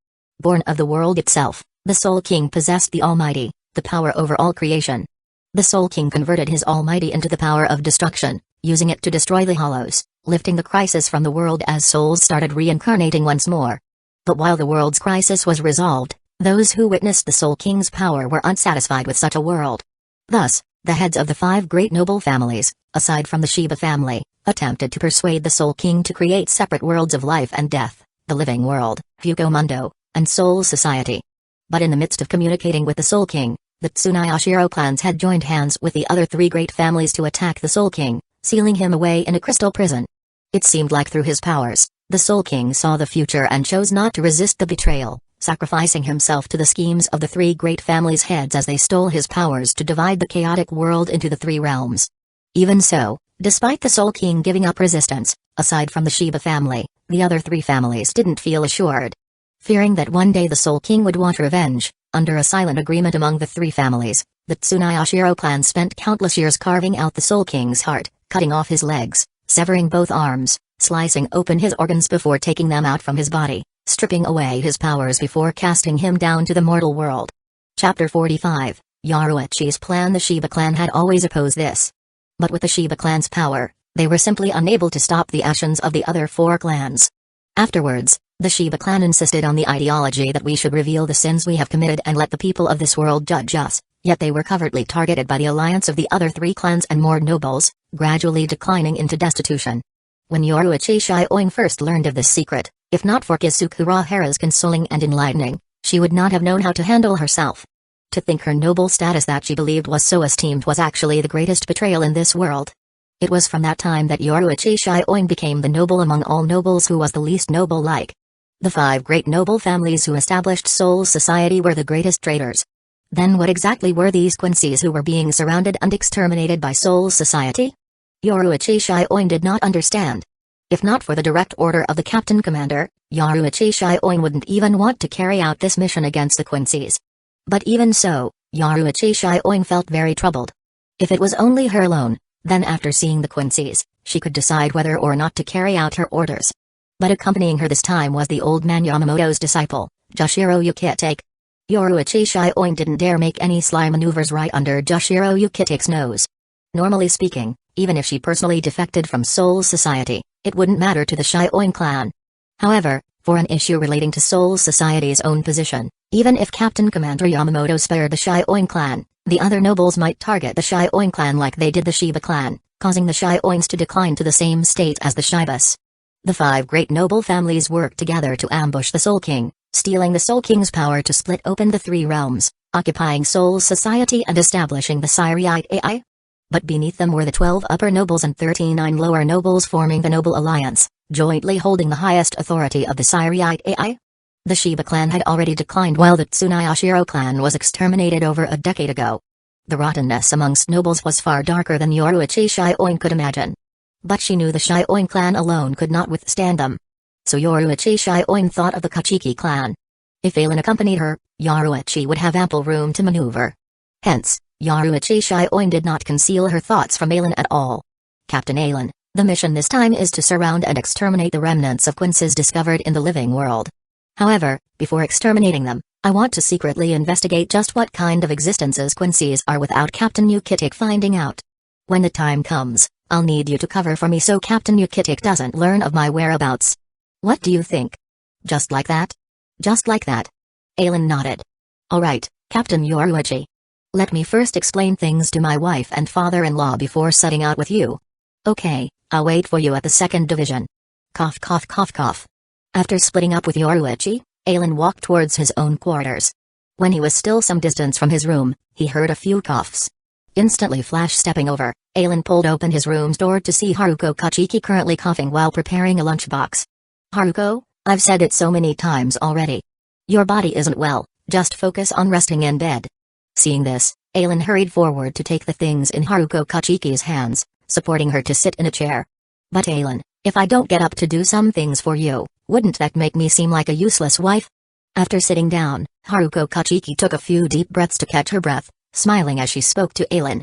Born of the world itself, the Soul King possessed the Almighty, the power over all creation. The Soul King converted his Almighty into the power of destruction, using it to destroy the hollows, lifting the crisis from the world as souls started reincarnating once more. But while the world's crisis was resolved, those who witnessed the Soul King's power were unsatisfied with such a world. Thus, the heads of the 5 great noble families, aside from the Shiba family, attempted to persuade the Soul King to create separate worlds of life and death, the living world, Fukomundo, and Soul Society. But in the midst of communicating with the Soul King, the Tsunayashiro clans had joined hands with the other 3 great families to attack the Soul King, sealing him away in a crystal prison. It seemed like through his powers, the Soul King saw the future and chose not to resist the betrayal, sacrificing himself to the schemes of the 3 great families' heads as they stole his powers to divide the chaotic world into the 3 realms. Even so, despite the Soul King giving up resistance, Aside from the Shiba family, the other three families didn't feel assured. Fearing that one day the Soul King would want revenge, under a silent agreement among the three families, the Tsunayashiro clan spent countless years carving out the Soul King's heart, cutting off his legs, severing both arms, slicing open his organs before taking them out from his body, stripping away his powers before casting him down to the mortal world. Chapter 45, Yoruichi's plan. The Shiba clan had always opposed this. But with the Shiba clan's power, they were simply unable to stop the actions of the other four clans. Afterwards, the Shiba clan insisted on the ideology that we should reveal the sins we have committed and let the people of this world judge us, yet they were covertly targeted by the alliance of the other three clans and more nobles, gradually declining into destitution. When Yoruichi Shioing first learned of this secret, if not for Kisukura Hara's consoling and enlightening, she would not have known how to handle herself. To think her noble status that she believed was so esteemed was actually the greatest betrayal in this world. It was from that time that Yoruichi Shioing became the noble among all nobles who was the least noble-like. The five great noble families who established Soul Society were the greatest traitors. Then what exactly were these Quincy's who were being surrounded and exterminated by Soul Society? Yoruichi Shioing did not understand. If not for the direct order of the Captain Commander, Yoruichi Shioing wouldn't even want to carry out this mission against the Quincy's. But even so, Yoruichi Shioing felt very troubled. If it was only her alone, then after seeing the Quincy's, she could decide whether or not to carry out her orders. But accompanying her this time was the old man Yamamoto's disciple, Jushiro Yukitake. Yoruichi Shioing didn't dare make any sly maneuvers right under Jushiro Yukitake's nose. Normally speaking, even if she personally defected from Soul Society, it wouldn't matter to the Shioing clan. However, for an issue relating to Soul Society's own position, even if Captain Commander Yamamoto spared the Shioing clan, the other nobles might target the Shioing clan like they did the Shiba clan, causing the Shioings to decline to the same state as the Shibas. The five great noble families worked together to ambush the Soul King, stealing the Soul King's power to split open the three realms, occupying Soul Society and establishing the Siriite AI. But beneath them were the 12 upper nobles and 39 lower nobles forming the Noble Alliance, jointly holding the highest authority of the Siriite AI. The Shiba clan had already declined while the Tsunayashiro clan was exterminated over a decade ago. The rottenness amongst nobles was far darker than Yoruichi Shioing could imagine. But she knew the Shioing clan alone could not withstand them. So Yoruichi Shioing thought of the Kachiki clan. If Ailin accompanied her, Yoruichi would have ample room to maneuver. Hence, Yoruichi Shioing did not conceal her thoughts from Ailin at all. Captain Ailin, the mission this time is to surround and exterminate the remnants of Quincy's discovered in the living world. However, before exterminating them, I want to secretly investigate just what kind of existences Quincy's are without Captain Yukitake finding out. When the time comes, I'll need you to cover for me so Captain Yukitake doesn't learn of my whereabouts. What do you think? Just like that? Just like that. Ailin nodded. Alright, Captain Yoruichi. Let me first explain things to my wife and father-in-law before setting out with you. Okay, I'll wait for you at the 2nd Division. Cough cough cough cough. After splitting up with Yoruichi, Ailin walked towards his own quarters. When he was still some distance from his room, he heard a few coughs. Instantly stepping over, Ailin pulled open his room's door to see Haruko Kachiki currently coughing while preparing a lunchbox. Haruko, I've said it so many times already. Your body isn't well, just focus on resting in bed. Seeing this, Ailin hurried forward to take the things in Haruko Kachiki's hands, supporting her to sit in a chair. But Ailin, if I don't get up to do some things for you, wouldn't that make me seem like a useless wife? After sitting down, Haruko Kachiki took a few deep breaths to catch her breath, smiling as she spoke to Ailin.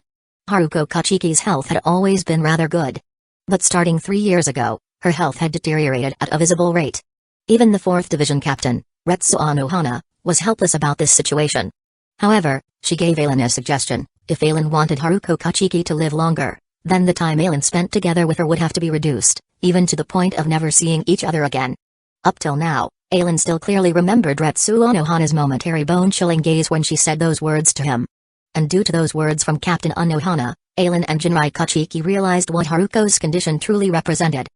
Haruko Kachiki's health had always been rather good. But starting 3 years ago, her health had deteriorated at a visible rate. Even the 4th Division captain, Retsuo Nohana, was helpless about this situation. However, she gave Ailin a suggestion: if Ailin wanted Haruko Kachiki to live longer, then the time Ailin spent together with her would have to be reduced, even to the point of never seeing each other again. Up till now, Ailin still clearly remembered Retsuo Nohana's momentary bone-chilling gaze when she said those words to him. And due to those words from Captain Nohana, Ailin and Jinrai Kachiki realized what Haruko's condition truly represented.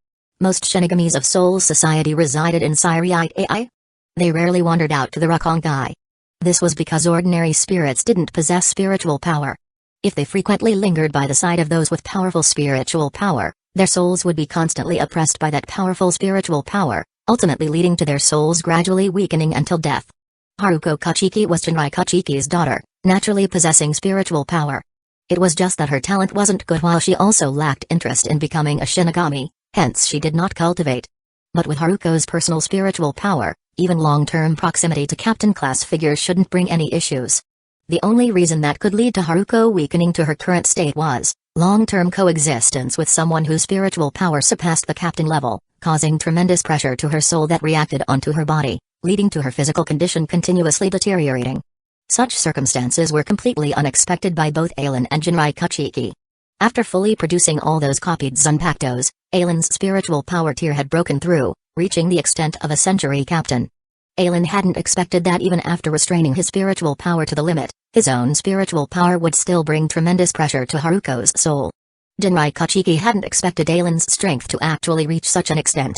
Most shinigamis of Soul Society resided in Siriite AI. They rarely wandered out to the Rakongai. This was because ordinary spirits didn't possess spiritual power. If they frequently lingered by the side of those with powerful spiritual power, their souls would be constantly oppressed by that powerful spiritual power, ultimately leading to their souls gradually weakening until death. Haruko Kachiki was Jinrai Kachiki's daughter, naturally possessing spiritual power. It was just that her talent wasn't good while she also lacked interest in becoming a shinigami, Hence she did not cultivate. But with Haruko's personal spiritual power, even long-term proximity to captain class figures shouldn't bring any issues. The only reason that could lead to Haruko weakening to her current state was long-term coexistence with someone whose spiritual power surpassed the captain level, causing tremendous pressure to her soul that reacted onto her body, leading to her physical condition continuously deteriorating. Such circumstances were completely unexpected by both Ailen and Jinrai Kachiki. After fully producing all those copied Zanpakutos, Ailen's spiritual power tier had broken through, reaching the extent of a century captain. Ailen hadn't expected that even after restraining his spiritual power to the limit, his own spiritual power would still bring tremendous pressure to Haruko's soul. Jinrai Kachiki hadn't expected Ailen's strength to actually reach such an extent.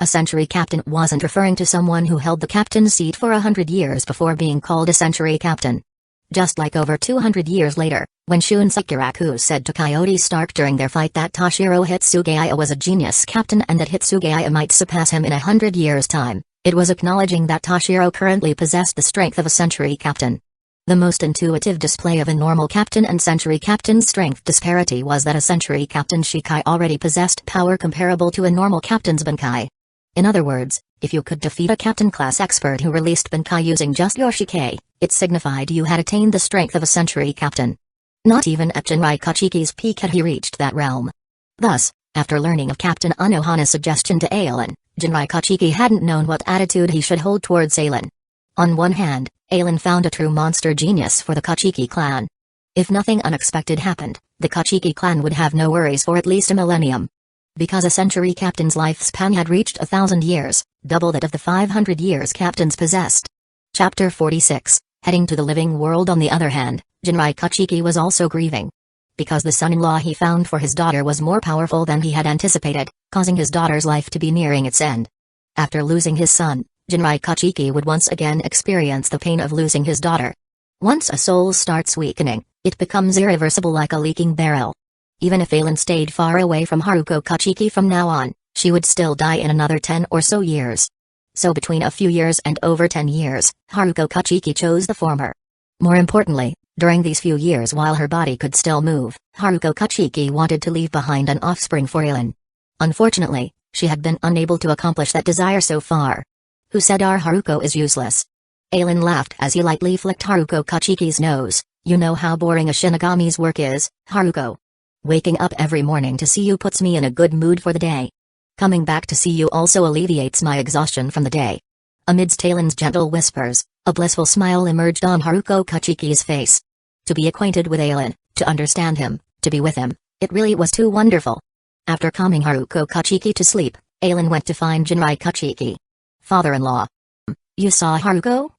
A century captain wasn't referring to someone who held the captain's seat for 100 years before being called a century captain. Just like over 200 years later, when Shun Sakuraku said to Coyote Stark during their fight that Toshiro Hitsugaya was a genius captain and that Hitsugaya might surpass him in 100 years' time, it was acknowledging that Toshiro currently possessed the strength of a century captain. The most intuitive display of a normal captain and century captain's strength disparity was that a century captain's Shikai already possessed power comparable to a normal captain's Bankai. In other words, if you could defeat a captain-class expert who released Bankai using just your Shikai, it signified you had attained the strength of a century captain. Not even at Jinrai Kachiki's peak had he reached that realm. Thus, after learning of Captain Anohana's suggestion to Ailen, Jinrai Kachiki hadn't known what attitude he should hold towards Ailen. On one hand, Ailen found a true monster genius for the Kachiki clan. If nothing unexpected happened, the Kachiki clan would have no worries for at least a millennium. Because a century captain's lifespan had reached 1,000 years, double that of the 500 years captains possessed. Chapter 46, Heading to the Living World. On the other hand, Jinrai Kachiki was also grieving. Because the son-in-law he found for his daughter was more powerful than he had anticipated, causing his daughter's life to be nearing its end. After losing his son, Jinrai Kachiki would once again experience the pain of losing his daughter. Once a soul starts weakening, it becomes irreversible like a leaking barrel. Even if Ailen stayed far away from Haruko Kachiki from now on, she would still die in another 10 or so years. So between a few years and over 10 years, Haruko Kachiki chose the former. More importantly, during these few years while her body could still move, Haruko Kachiki wanted to leave behind an offspring for Ailen. Unfortunately, she had been unable to accomplish that desire so far. Who said our Haruko is useless? Ailen laughed as he lightly flicked Haruko Kachiki's nose. You know how boring a Shinigami's work is, Haruko. Waking up every morning to see you puts me in a good mood for the day. Coming back to see you also alleviates my exhaustion from the day. Amidst Ailen's gentle whispers, a blissful smile emerged on Haruko Kachiki's face. To be acquainted with Ailen, to understand him, to be with him, it really was too wonderful. After calming Haruko Kachiki to sleep, Ailen went to find Jinrai Kachiki. Father-in-law. You saw Haruko?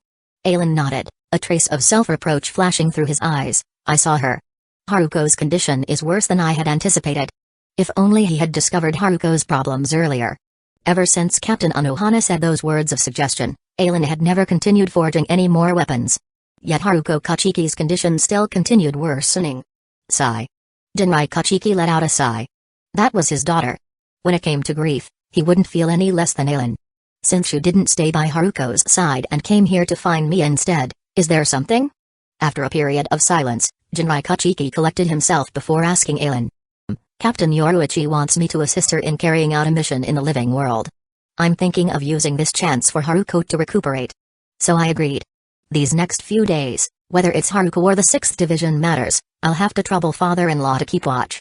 Ailen nodded, a trace of self-reproach flashing through his eyes. I saw her. Haruko's condition is worse than I had anticipated. If only he had discovered Haruko's problems earlier. Ever since Captain Anohana said those words of suggestion, Ailen had never continued forging any more weapons. Yet Haruko Kachiki's condition still continued worsening. Sigh. Jinrai Kachiki let out a sigh. That was his daughter. When it came to grief, he wouldn't feel any less than Ailen. Since you didn't stay by Haruko's side and came here to find me instead, is there something? After a period of silence, Jinrai Kachiki collected himself before asking Ailen. Captain Yoruichi wants me to assist her in carrying out a mission in the living world. I'm thinking of using this chance for Haruko to recuperate. So I agreed. These next few days, whether it's Haruko or the 6th Division matters, I'll have to trouble father-in-law to keep watch.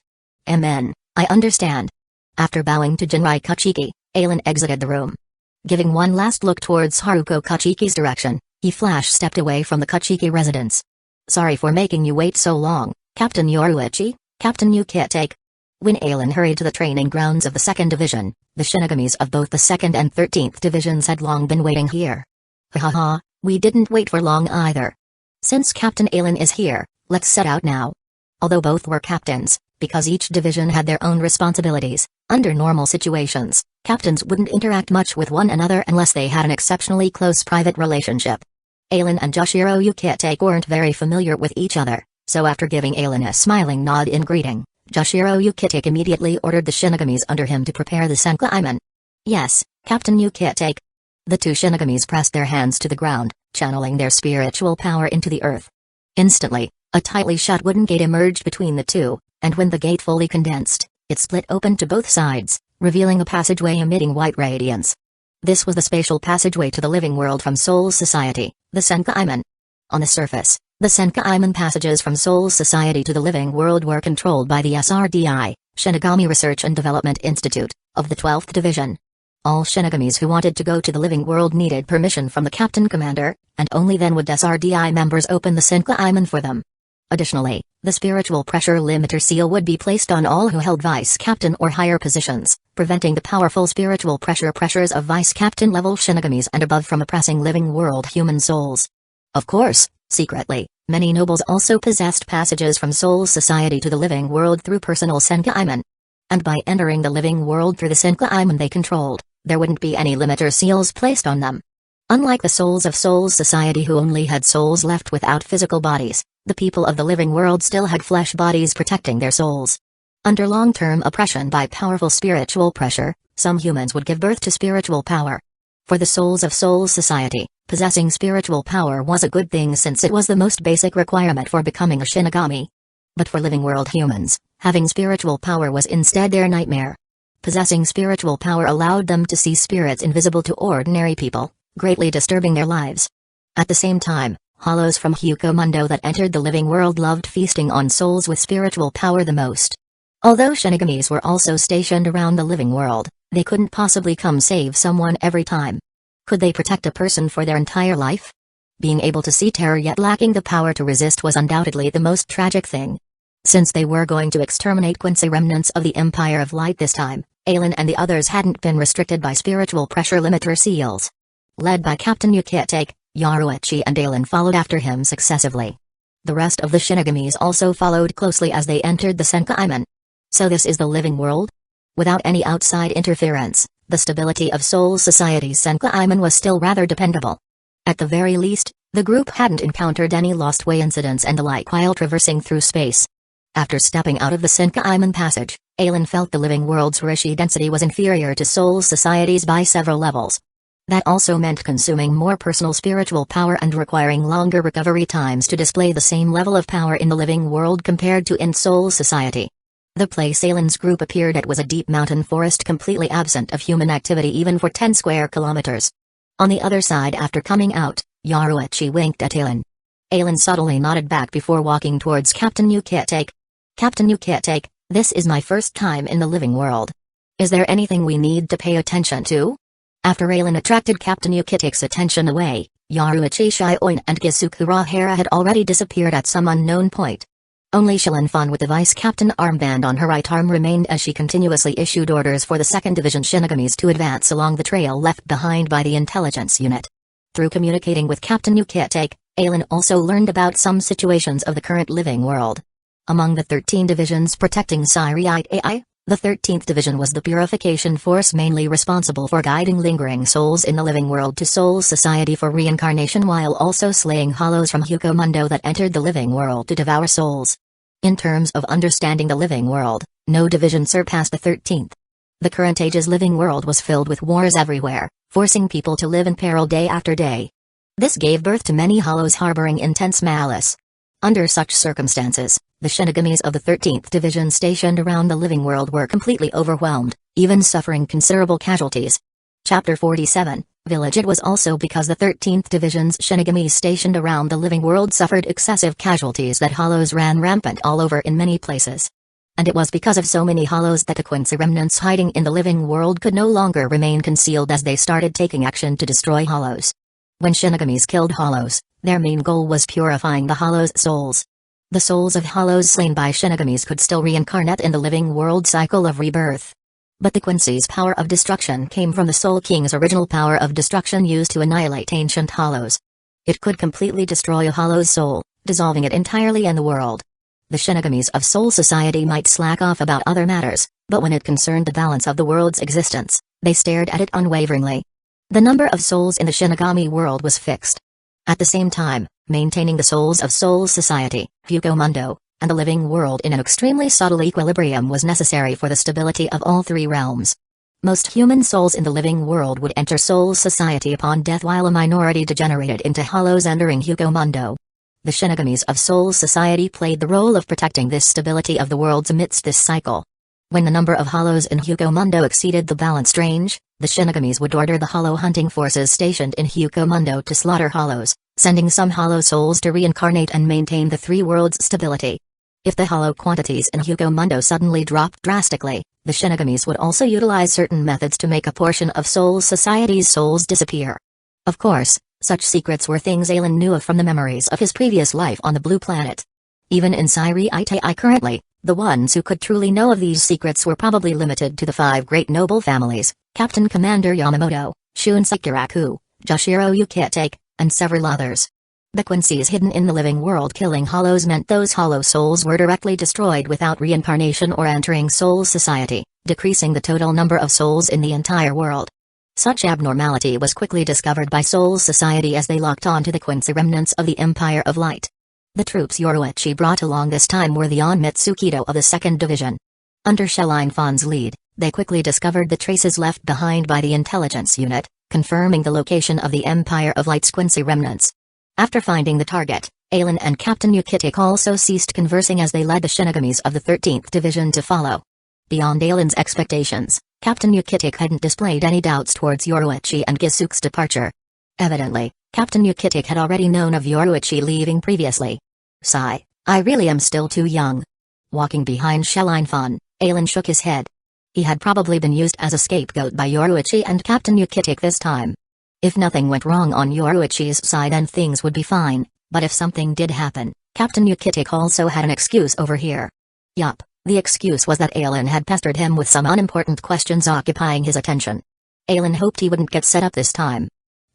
Amen, I understand. After bowing to Jinrai Kachiki, Ailen exited the room. Giving one last look towards Haruko Kachiki's direction, he flash-stepped away from the Kachiki residence. Sorry for making you wait so long, Captain Yoruichi, Captain Yukitake. When Ailen hurried to the training grounds of the 2nd Division, the Shinigamis of both the 2nd and 13th Divisions had long been waiting here. Ha, we didn't wait for long either. Since Captain Ailen is here, let's set out now. Although both were captains, because each division had their own responsibilities, under normal situations, captains wouldn't interact much with one another unless they had an exceptionally close private relationship. Ailen and Joshiro Yukitake weren't very familiar with each other, so after giving Ailen a smiling nod in greeting, Joshiro Yukitake immediately ordered the Shinigamis under him to prepare the Senkaiman. Yes, Captain Yukitake. The two Shinigamis pressed their hands to the ground, channeling their spiritual power into the earth. Instantly, a tightly shut wooden gate emerged between the two, and when the gate fully condensed, it split open to both sides, revealing a passageway emitting white radiance. This was the spatial passageway to the living world from Soul Society, the Senkaiman. On the surface, the Senkaiman passages from Soul Society to the living world were controlled by the SRDI, Shinigami Research and Development Institute, of the 12th Division. All Shinigamis who wanted to go to the living world needed permission from the Captain Commander, and only then would SRDI members open the Senkaiman for them. Additionally, the spiritual pressure limiter seal would be placed on all who held vice captain or higher positions, preventing the powerful spiritual pressures of vice captain level Shinigamis and above from oppressing living world human souls. Of course, secretly, many nobles also possessed passages from Soul Society to the living world through personal Senkaiman. And by entering the living world through the Senkaiman they controlled, there wouldn't be any limiter seals placed on them. Unlike the souls of Soul Society who only had souls left without physical bodies, the people of the living world still had flesh bodies protecting their souls. Under long-term oppression by powerful spiritual pressure, some humans would give birth to spiritual power. For the souls of Soul Society, possessing spiritual power was a good thing since it was the most basic requirement for becoming a Shinigami. But for living world humans, having spiritual power was instead their nightmare. Possessing spiritual power allowed them to see spirits invisible to ordinary people, greatly disturbing their lives. At the same time, hollows from Hukomundo that entered the living world loved feasting on souls with spiritual power the most. Although Shinigamis were also stationed around the living world, they couldn't possibly come save someone every time. Could they protect a person for their entire life? Being able to see terror yet lacking the power to resist was undoubtedly the most tragic thing. Since they were going to exterminate Quincy remnants of the Empire of Light this time, Aelin and the others hadn't been restricted by spiritual pressure limiter seals. Led by Captain Yukitake, Yaruichi and Aelin followed after him successively. The rest of the Shinigamis also followed closely as they entered the Senkaiman. So this is the living world? Without any outside interference, the stability of Soul Society's Senkaiman was still rather dependable. At the very least, the group hadn't encountered any lost way incidents and the like while traversing through space. After stepping out of the Senkaiman passage, Aelin felt the living world's Rishi density was inferior to Soul Society's by several levels. That also meant consuming more personal spiritual power and requiring longer recovery times to display the same level of power in the living world compared to in Soul Society. The place Aelin's group appeared at was a deep mountain forest completely absent of human activity even for 10 square kilometers. On the other side after coming out, Yaruichi winked at Aelin. Aelin subtly nodded back before walking towards Captain Yukitake. Captain Yukitake, this is my first time in the living world. Is there anything we need to pay attention to? After Aelin attracted Captain Yukitake's attention away, Yaruichi Shioin and Gisukura Hera had already disappeared at some unknown point. Only Shilinfan with the vice captain armband on her right arm remained as she continuously issued orders for the 2nd Division Shinigamis to advance along the trail left behind by the intelligence unit. Through communicating with Captain Yukitake, Aelin also learned about some situations of the current living world. Among the 13 divisions protecting Syriite AI, the 13th Division was the purification force mainly responsible for guiding lingering souls in the living world to Soul Society for reincarnation while also slaying hollows from Hukomundo that entered the living world to devour souls. In terms of understanding the living world, no division surpassed the 13th. The current age's living world was filled with wars everywhere, forcing people to live in peril day after day. This gave birth to many hollows harboring intense malice. Under such circumstances, the Shinigamis of the 13th Division stationed around the living world were completely overwhelmed, even suffering considerable casualties. Chapter 47, Village. It was also because the 13th Division's Shinigamis stationed around the living world suffered excessive casualties that hollows ran rampant all over in many places. And it was because of so many hollows that the Quincy remnants hiding in the living world could no longer remain concealed as they started taking action to destroy hollows. When Shinigamis killed hollows, their main goal was purifying the hollows' souls. The souls of hollows slain by Shinigamis could still reincarnate in the living world cycle of rebirth. But the Quincy's power of destruction came from the Soul King's original power of destruction used to annihilate ancient hollows. It could completely destroy a hollow's soul, dissolving it entirely in the world. The Shinigamis of Soul Society might slack off about other matters, but when it concerned the balance of the world's existence, they stared at it unwaveringly. The number of souls in the Shinigami world was fixed. At the same time, maintaining the souls of Soul Society, Hukomundo, and the living world in an extremely subtle equilibrium was necessary for the stability of all three realms. Most human souls in the living world would enter Soul Society upon death while a minority degenerated into hollows entering Hukomundo. The Shinigamis of Soul Society played the role of protecting this stability of the worlds amidst this cycle. When the number of hollows in Hugomundo exceeded the balanced range, the Shinigamis would order the hollow hunting forces stationed in Hugomundo to slaughter hollows, sending some hollow souls to reincarnate and maintain the three worlds' stability. If the hollow quantities in Hugomundo suddenly dropped drastically, the Shinigamis would also utilize certain methods to make a portion of Soul Society's souls disappear. Of course, such secrets were things Alan knew of from the memories of his previous life on the Blue Planet. Even in Siri-Itai currently, the ones who could truly know of these secrets were probably limited to the 5 great noble families, Captain Commander Yamamoto, Shun Sekiraku, Joshiro Yukitake, and several others. The Quincy's hidden in the living world killing hollows meant those hollow souls were directly destroyed without reincarnation or entering Soul Society, decreasing the total number of souls in the entire world. Such abnormality was quickly discovered by Soul Society as they locked onto the Quincy remnants of the Empire of Light. The troops Yoruichi brought along this time were the Onmitsukido of the 2nd Division. Under Shelline Fon's lead, they quickly discovered the traces left behind by the intelligence unit, confirming the location of the Empire of Light's Quincy remnants. After finding the target, Alan and Captain Yukitake also ceased conversing as they led the Shinigamis of the 13th Division to follow. Beyond Alan's expectations, Captain Yukitake hadn't displayed any doubts towards Yoruichi and Gisuke's departure. Evidently, Captain Yukitake had already known of Yoruichi leaving previously. Sigh, I really am still too young. Walking behind Shelline Fon, Alan shook his head. He had probably been used as a scapegoat by Yoruichi and Captain Yukitake this time. If nothing went wrong on Yoruichi's side then things would be fine, but if something did happen, Captain Yukitake also had an excuse over here. Yup, the excuse was that Alan had pestered him with some unimportant questions occupying his attention. Alan hoped he wouldn't get set up this time.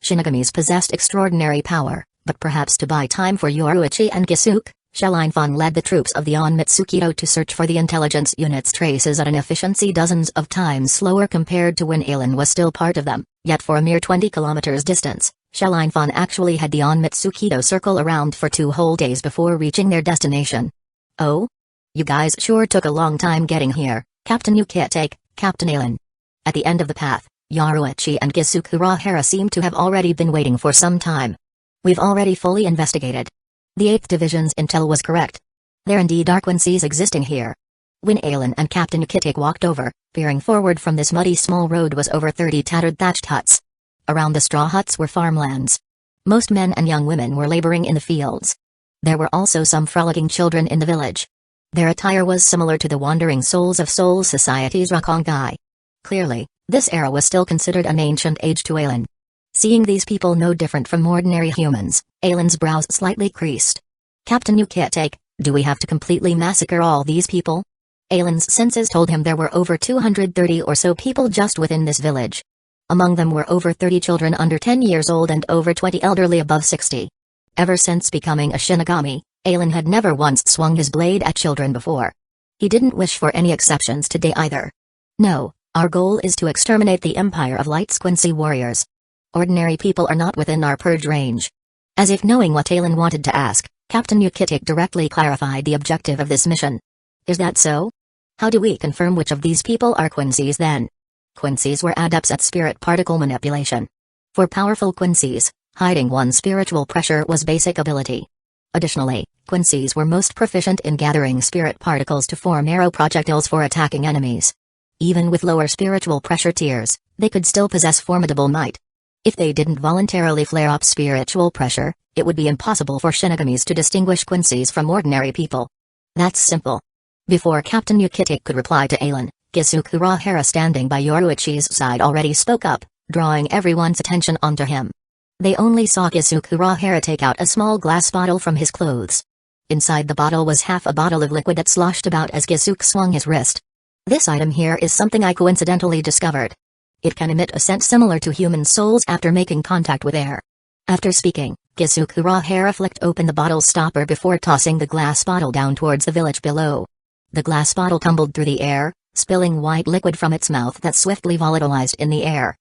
Shinigamis possessed extraordinary power, but perhaps to buy time for Yoruichi and Gisuke, Shelline Fon led the troops of the Onmitsukido to search for the intelligence unit's traces at an efficiency dozens of times slower compared to when Alan was still part of them, yet for a mere 20 kilometers distance, Shelline Fon actually had the Onmitsukido circle around for 2 whole days before reaching their destination. Oh? You guys sure took a long time getting here, Captain Yukitake, Captain Alan. At the end of the path, Yoruichi and Gisuke Urahara seemed to have already been waiting for some time. We've already fully investigated. The 8th Division's intel was correct. There indeed are Quincy's existing here. When Alan and Captain Yukitake walked over, peering forward from this muddy small road was over 30 tattered thatched huts. Around the straw huts were farmlands. Most men and young women were laboring in the fields. There were also some frolicking children in the village. Their attire was similar to the wandering souls of Soul Society's Rakongai. Clearly, this era was still considered an ancient age to Alan. Seeing these people no different from ordinary humans, Alan's brows slightly creased. Captain Yukitake, do we have to completely massacre all these people? Alan's senses told him there were over 230 or so people just within this village. Among them were over 30 children under 10 years old and over 20 elderly above 60. Ever since becoming a Shinigami, Alan had never once swung his blade at children before. He didn't wish for any exceptions today either. No, our goal is to exterminate the Empire of Light's Quincy warriors. Ordinary people are not within our purge range. As if knowing what Alan wanted to ask, Captain Yukitake directly clarified the objective of this mission. Is that so? How do we confirm which of these people are Quincy's then? Quincy's were adepts at spirit particle manipulation. For powerful Quincy's, hiding one's spiritual pressure was basic ability. Additionally, Quincy's were most proficient in gathering spirit particles to form arrow projectiles for attacking enemies. Even with lower spiritual pressure tiers, they could still possess formidable might. If they didn't voluntarily flare up spiritual pressure, it would be impossible for Shinigamis to distinguish Quincy's from ordinary people. That's simple. Before Captain Yukitake could reply to Alan, Gisuke Urahara standing by Yoruichi's side already spoke up, drawing everyone's attention onto him. They only saw Gisuke Urahara take out a small glass bottle from his clothes. Inside the bottle was half a bottle of liquid that sloshed about as Gisuke swung his wrist. This item here is something I coincidentally discovered. It can emit a scent similar to human souls after making contact with air. After speaking, Gisuke Urahara flicked open the bottle's stopper before tossing the glass bottle down towards the village below. The glass bottle tumbled through the air, spilling white liquid from its mouth that swiftly volatilized in the air.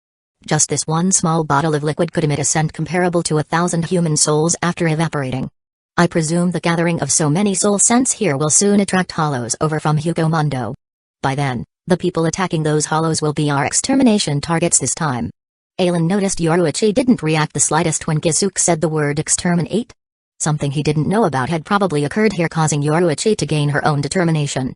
Just this one small bottle of liquid could emit a scent comparable to 1,000 human souls after evaporating. I presume the gathering of so many soul scents here will soon attract hollows over from Hugomundo. By then, the people attacking those hollows will be our extermination targets this time. Alan noticed Yoruichi didn't react the slightest when Gisuke said the word exterminate. Something he didn't know about had probably occurred here, causing Yoruichi to gain her own determination.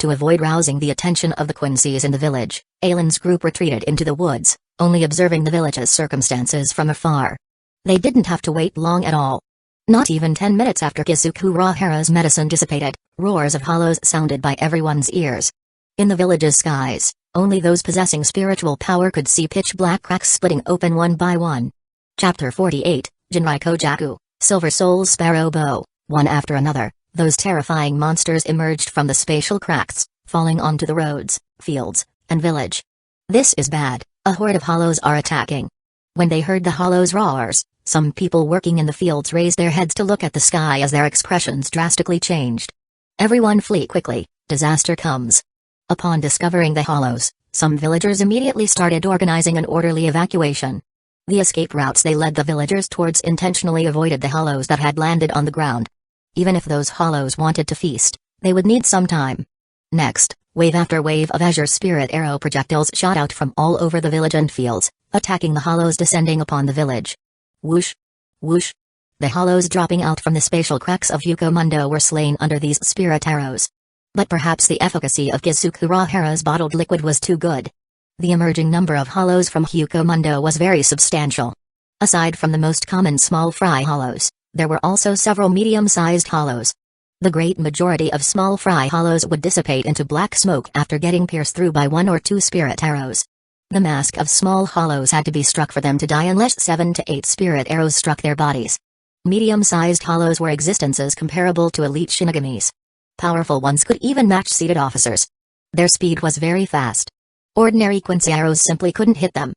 To avoid rousing the attention of the Quincy's in the village, Aylin's group retreated into the woods, only observing the village's circumstances from afar. They didn't have to wait long at all. Not even 10 minutes after Kusagakure medicine dissipated, roars of hollows sounded by everyone's ears. In the village's skies, only those possessing spiritual power could see pitch-black cracks splitting open one by one. Chapter 48, Jinrai Kojaku, Silver Soul's Sparrow Bow. One after another, those terrifying monsters emerged from the spatial cracks, falling onto the roads, fields, and village. This is bad, a horde of hollows are attacking. When they heard the hollows' roars, some people working in the fields raised their heads to look at the sky as their expressions drastically changed. Everyone flee quickly, disaster comes. Upon discovering the hollows, some villagers immediately started organizing an orderly evacuation. The escape routes they led the villagers towards intentionally avoided the hollows that had landed on the ground. Even if those hollows wanted to feast, they would need some time. Next, wave after wave of azure spirit arrow projectiles shot out from all over the village and fields, attacking the hollows descending upon the village. Whoosh! Whoosh! The hollows dropping out from the spatial cracks of Yukomundo were slain under these spirit arrows. But perhaps the efficacy of Kusagakura's bottled liquid was too good. The emerging number of hollows from Yukomundo was very substantial. Aside from the most common small fry hollows, there were also several medium-sized hollows. The great majority of small fry hollows would dissipate into black smoke after getting pierced through by 1 or 2 spirit arrows. The mask of small hollows had to be struck for them to die unless 7 to 8 spirit arrows struck their bodies. Medium-sized hollows were existences comparable to elite shinigamis. Powerful ones could even match seated officers. Their speed was very fast. Ordinary Quincy arrows simply couldn't hit them.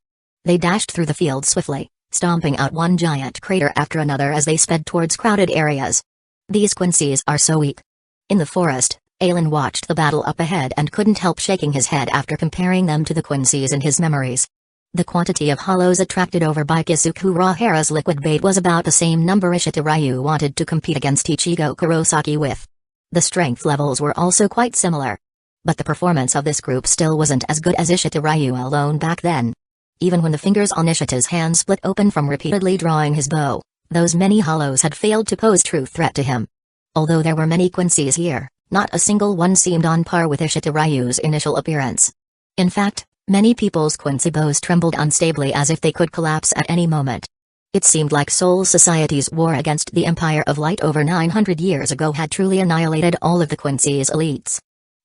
They dashed through the field swiftly, stomping out one giant crater after another as they sped towards crowded areas. These Quincy's are so weak. In the forest, Aylin watched the battle up ahead and couldn't help shaking his head after comparing them to the Quincy's in his memories. The quantity of hollows attracted over by Kusagakura's liquid bait was about the same number Ishita Ryu wanted to compete against Ichigo Kurosaki with. The strength levels were also quite similar. But the performance of this group still wasn't as good as Ishita Ryu alone back then. Even when the fingers on Ishita's hand split open from repeatedly drawing his bow, those many hollows had failed to pose true threat to him. Although there were many Quincy's here, not a single one seemed on par with Ishita Ryu's initial appearance. In fact, many people's Quincy bows trembled unstably as if they could collapse at any moment. It seemed like Soul Society's war against the Empire of Light over 900 years ago had truly annihilated all of the Quincy's elites.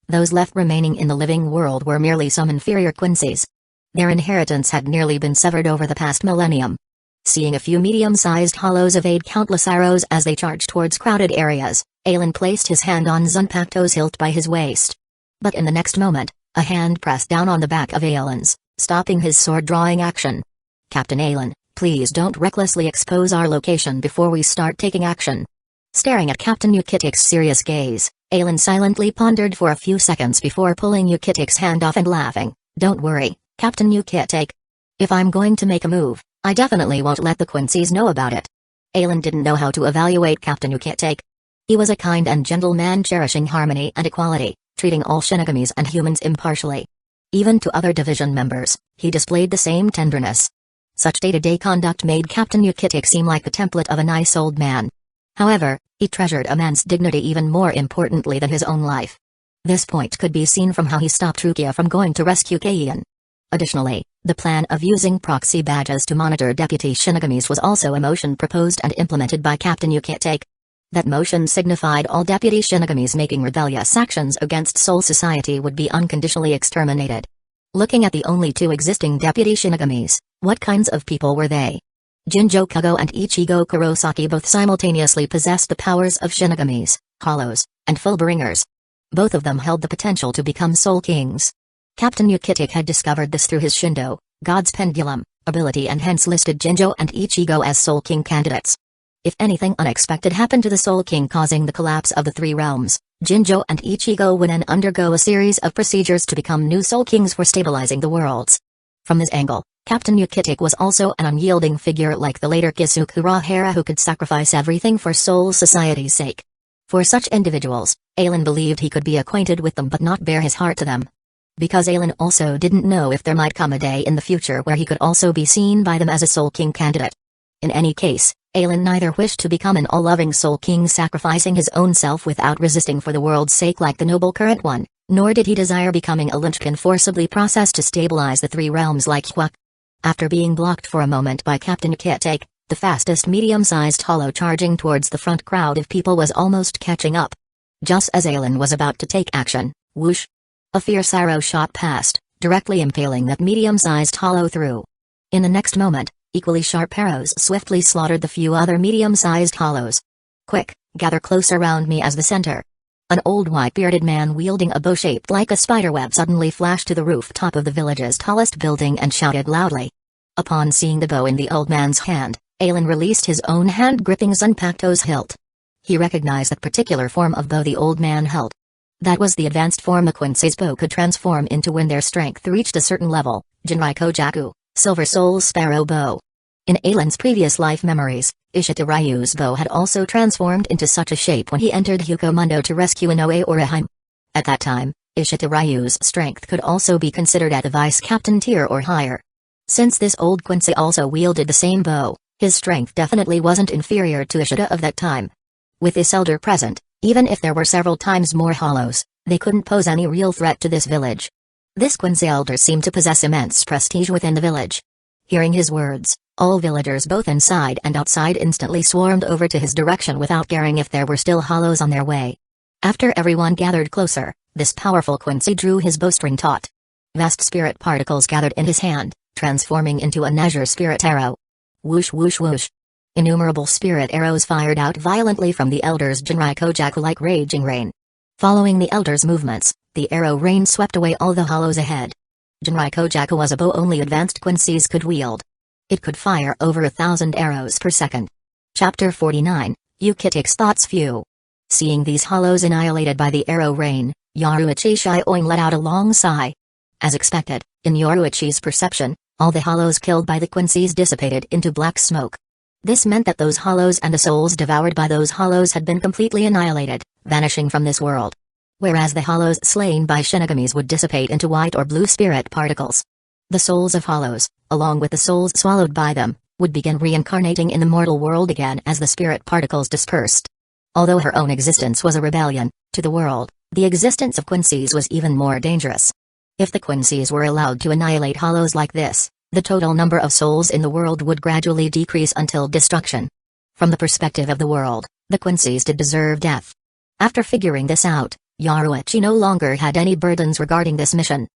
Those left remaining in the living world were merely some inferior Quincy's. Their inheritance had nearly been severed over the past millennium. Seeing a few medium-sized hollows evade countless arrows as they charged towards crowded areas, Aylin placed his hand on Zunpacto's hilt by his waist. But in the next moment, a hand pressed down on the back of Aylin's, stopping his sword-drawing action. "Captain Aylin, please don't recklessly expose our location before we start taking action." Staring at Captain Yukitik's serious gaze, Aylin silently pondered for a few seconds before pulling Yukitik's hand off and laughing. "Don't worry, Captain Yukitik. If I'm going to make a move, I definitely won't let the Quincy's know about it." Aylin didn't know how to evaluate Captain Yukitik. He was a kind and gentle man cherishing harmony and equality, treating all shinigamis and humans impartially. Even to other division members, he displayed the same tenderness. Such day-to-day conduct made Captain Yukitik seem like the template of a nice old man. However, he treasured a man's dignity even more importantly than his own life. This point could be seen from how he stopped Rukia from going to rescue Keian. Additionally, the plan of using proxy badges to monitor deputy shinigamis was also a motion proposed and implemented by Captain Yukitik. That motion signified all deputy shinigamis making rebellious actions against Soul Society would be unconditionally exterminated. Looking at the only 2 existing deputy shinigamis, what kinds of people were they? Jinjo Kugo and Ichigo Kurosaki both simultaneously possessed the powers of shinigamis, hollows, and fullbringers. Both of them held the potential to become Soul Kings. Captain Yukitik had discovered this through his Shindo, God's Pendulum, ability and hence listed Jinjo and Ichigo as Soul King candidates. If anything unexpected happened to the Soul King causing the collapse of the 3 realms, Jinjo and Ichigo would then undergo a series of procedures to become new Soul Kings for stabilizing the worlds. From this angle, Captain Yukitik was also an unyielding figure like the later Kusagakure who could sacrifice everything for Soul Society's sake. For such individuals, Aylin believed he could be acquainted with them but not bare his heart to them. Because Aylin also didn't know if there might come a day in the future where he could also be seen by them as a Soul King candidate. In any case, Aylin neither wished to become an all-loving Soul King sacrificing his own self without resisting for the world's sake like the noble current one, Nor did he desire becoming a linchpin forcibly processed to stabilize the three realms like Huck. After being blocked for a moment by Captain Kitake, the fastest medium-sized hollow charging towards the front crowd of people was almost catching up. Just as Aelin was about to take action, whoosh! A fierce arrow shot past, directly impaling that medium-sized hollow through. In the next moment, equally sharp arrows swiftly slaughtered the few other medium-sized hollows. Quick, gather close around me as the center. An old white-bearded man wielding a bow shaped like a spiderweb suddenly flashed to the rooftop of the village's tallest building and shouted loudly. Upon seeing the bow in the old man's hand, Aelin released his own hand gripping Zunpacto's hilt. He recognized that particular form of bow the old man held. That was the advanced form a Quincy's bow could transform into when their strength reached a certain level, Jinrai Kojaku, Silver Soul's Sparrow Bow. In Aelin's previous life memories, Ishita Ryu's bow had also transformed into such a shape when he entered Hukomundo to rescue Inoue Orihime. At that time, Ishita Ryu's strength could also be considered at the vice-captain tier or higher. Since this old Quincy also wielded the same bow, his strength definitely wasn't inferior to Ishita of that time. With this elder present, even if there were several times more hollows, they couldn't pose any real threat to this village. This Quincy elder seemed to possess immense prestige within the village. Hearing his words, all villagers both inside and outside instantly swarmed over to his direction without caring if there were still hollows on their way. After everyone gathered closer, this powerful Quincy drew his bowstring taut. Vast spirit particles gathered in his hand, transforming into a Nazure spirit arrow. Whoosh whoosh whoosh. Innumerable spirit arrows fired out violently from the elder's Jinrai Kojaku like raging rain. Following the elder's movements, the arrow rain swept away all the hollows ahead. Jinrai Kojaku was a bow only advanced Quincy's could wield. It could fire over 1,000 arrows per second. Chapter 49, Ukitake's Thoughts Few. Seeing these hollows annihilated by the arrow rain, Yoruichi Shioin let out a long sigh. As expected, in Yoruichi's perception, all the hollows killed by the Quincy's dissipated into black smoke. This meant that those hollows and the souls devoured by those hollows had been completely annihilated, vanishing from this world. Whereas the hollows slain by shinigamis would dissipate into white or blue spirit particles. The souls of hollows, along with the souls swallowed by them, would begin reincarnating in the mortal world again as the spirit particles dispersed. Although her own existence was a rebellion, to the world, the existence of Quincy's was even more dangerous. If the Quincy's were allowed to annihilate hollows like this, the total number of souls in the world would gradually decrease until destruction. From the perspective of the world, the Quincy's did deserve death. After figuring this out, Yoruichi no longer had any burdens regarding this mission.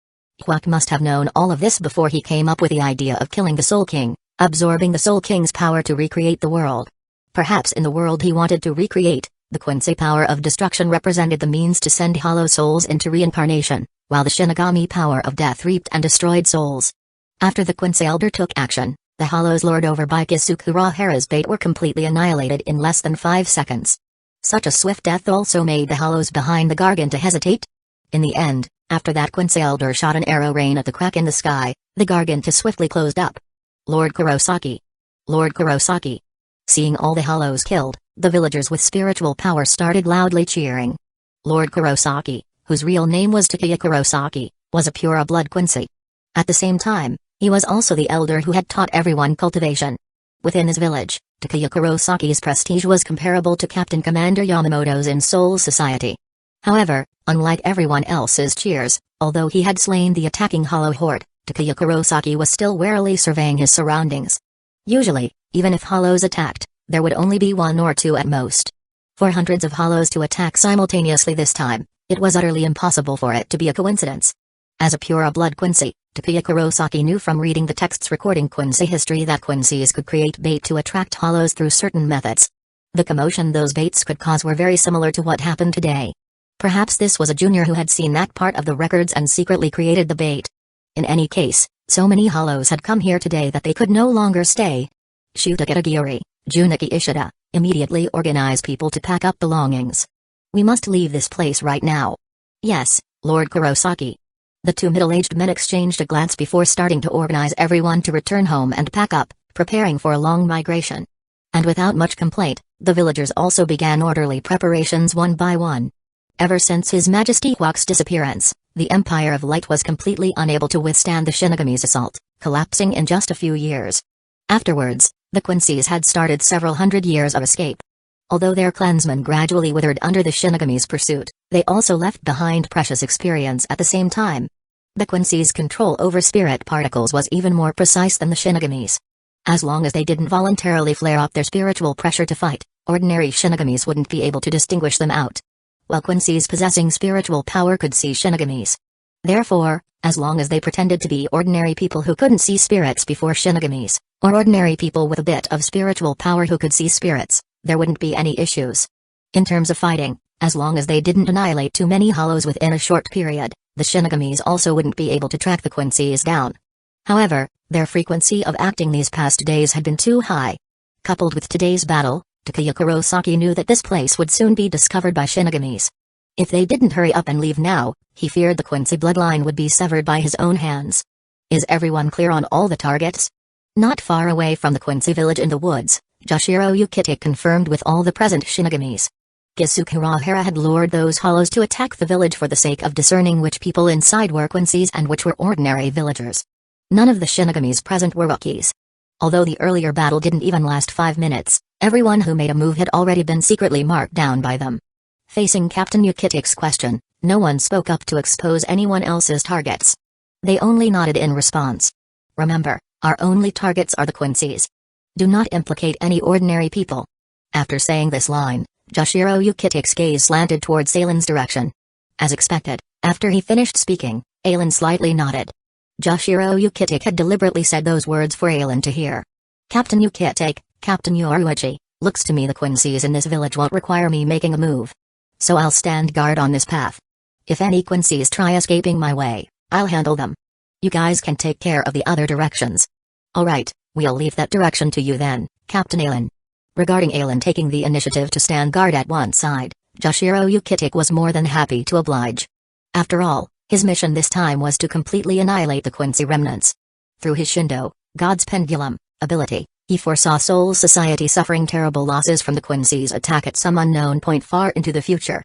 Huck must have known all of this before he came up with the idea of killing the Soul King, absorbing the Soul King's power to recreate the world. Perhaps in the world he wanted to recreate, the Quincy power of destruction represented the means to send hollow souls into reincarnation, while the Shinigami power of death reaped and destroyed souls. After the Quincy elder took action, the hollows lured over by Kisukura Hera's bait were completely annihilated in less than 5 seconds. Such a swift death also made the hollows behind the Gargant to hesitate. In the end, after that Quincy elder shot an arrow rain at the crack in the sky, the Gargant swiftly closed up. Lord Kurosaki! Lord Kurosaki! Seeing all the hollows killed, the villagers with spiritual power started loudly cheering. Lord Kurosaki, whose real name was Takeya Kurosaki, was a pure-blood Quincy. At the same time, he was also the elder who had taught everyone cultivation. Within his village, Takeya Kurosaki's prestige was comparable to Captain Commander Yamamoto's in Soul Society. However, unlike everyone else's cheers, although he had slain the attacking hollow horde, Takeya Kurosaki was still warily surveying his surroundings. Usually, even if hollows attacked, there would only be 1 or 2 at most. For hundreds of hollows to attack simultaneously this time, it was utterly impossible for it to be a coincidence. As a pure-blood Quincy, Takeya Kurosaki knew from reading the texts recording Quincy history that Quincy's could create bait to attract hollows through certain methods. The commotion those baits could cause were very similar to what happened today. Perhaps this was a junior who had seen that part of the records and secretly created the bait. In any case, so many hollows had come here today that they could no longer stay. Shuta Kitagiri, Junichi Ishida, immediately organize people to pack up belongings. We must leave this place right now. Yes, Lord Kurosaki. The 2 middle-aged men exchanged a glance before starting to organize everyone to return home and pack up, preparing for a long migration. And without much complaint, the villagers also began orderly preparations one by one. Ever since His Majesty Huck's disappearance, the Empire of Light was completely unable to withstand the Shinigami's assault, collapsing in just a few years. Afterwards, the Quincy's had started several hundred years of escape. Although their clansmen gradually withered under the Shinigami's pursuit, they also left behind precious experience at the same time. The Quincy's control over spirit particles was even more precise than the Shinigami's. As long as they didn't voluntarily flare up their spiritual pressure to fight, ordinary Shinigamis wouldn't be able to distinguish them out. While Quincy's possessing spiritual power could see Shinigamis. Therefore, as long as they pretended to be ordinary people who couldn't see spirits before Shinigamis, or ordinary people with a bit of spiritual power who could see spirits, there wouldn't be any issues. In terms of fighting, as long as they didn't annihilate too many hollows within a short period, the Shinigamis also wouldn't be able to track the Quincy's down. However, their frequency of acting these past days had been too high. Coupled with today's battle, Takuya Kurosaki knew that this place would soon be discovered by Shinigamis. If they didn't hurry up and leave now, he feared the Quincy bloodline would be severed by his own hands. Is everyone clear on all the targets? Not far away from the Quincy village in the woods, Joshiro Yukite confirmed with all the present Shinigamis. Kusagakure had lured those hollows to attack the village for the sake of discerning which people inside were Quincy's and which were ordinary villagers. None of the Shinigamis present were rookies. Although the earlier battle didn't even last 5 minutes, everyone who made a move had already been secretly marked down by them. Facing Captain Yukite's question, no one spoke up to expose anyone else's targets. They only nodded in response. Remember, our only targets are the Quincy's. Do not implicate any ordinary people. After saying this line, Joshiro Yukite's gaze slanted towards Ailen's direction. As expected, after he finished speaking, Ailen slightly nodded. Joshiro Yukite had deliberately said those words for Ailen to hear. Captain Yukite, Captain Yoruichi, looks to me the Quincy's in this village won't require me making a move. So I'll stand guard on this path. If any Quincy's try escaping my way, I'll handle them. You guys can take care of the other directions. Alright, we'll leave that direction to you then, Captain Ailen. Regarding Ailen taking the initiative to stand guard at one side, Joshiro Yukite was more than happy to oblige. After all, his mission this time was to completely annihilate the Quincy remnants. Through his Shindo, God's Pendulum, ability, he foresaw Soul Society suffering terrible losses from the Quincy's attack at some unknown point far into the future.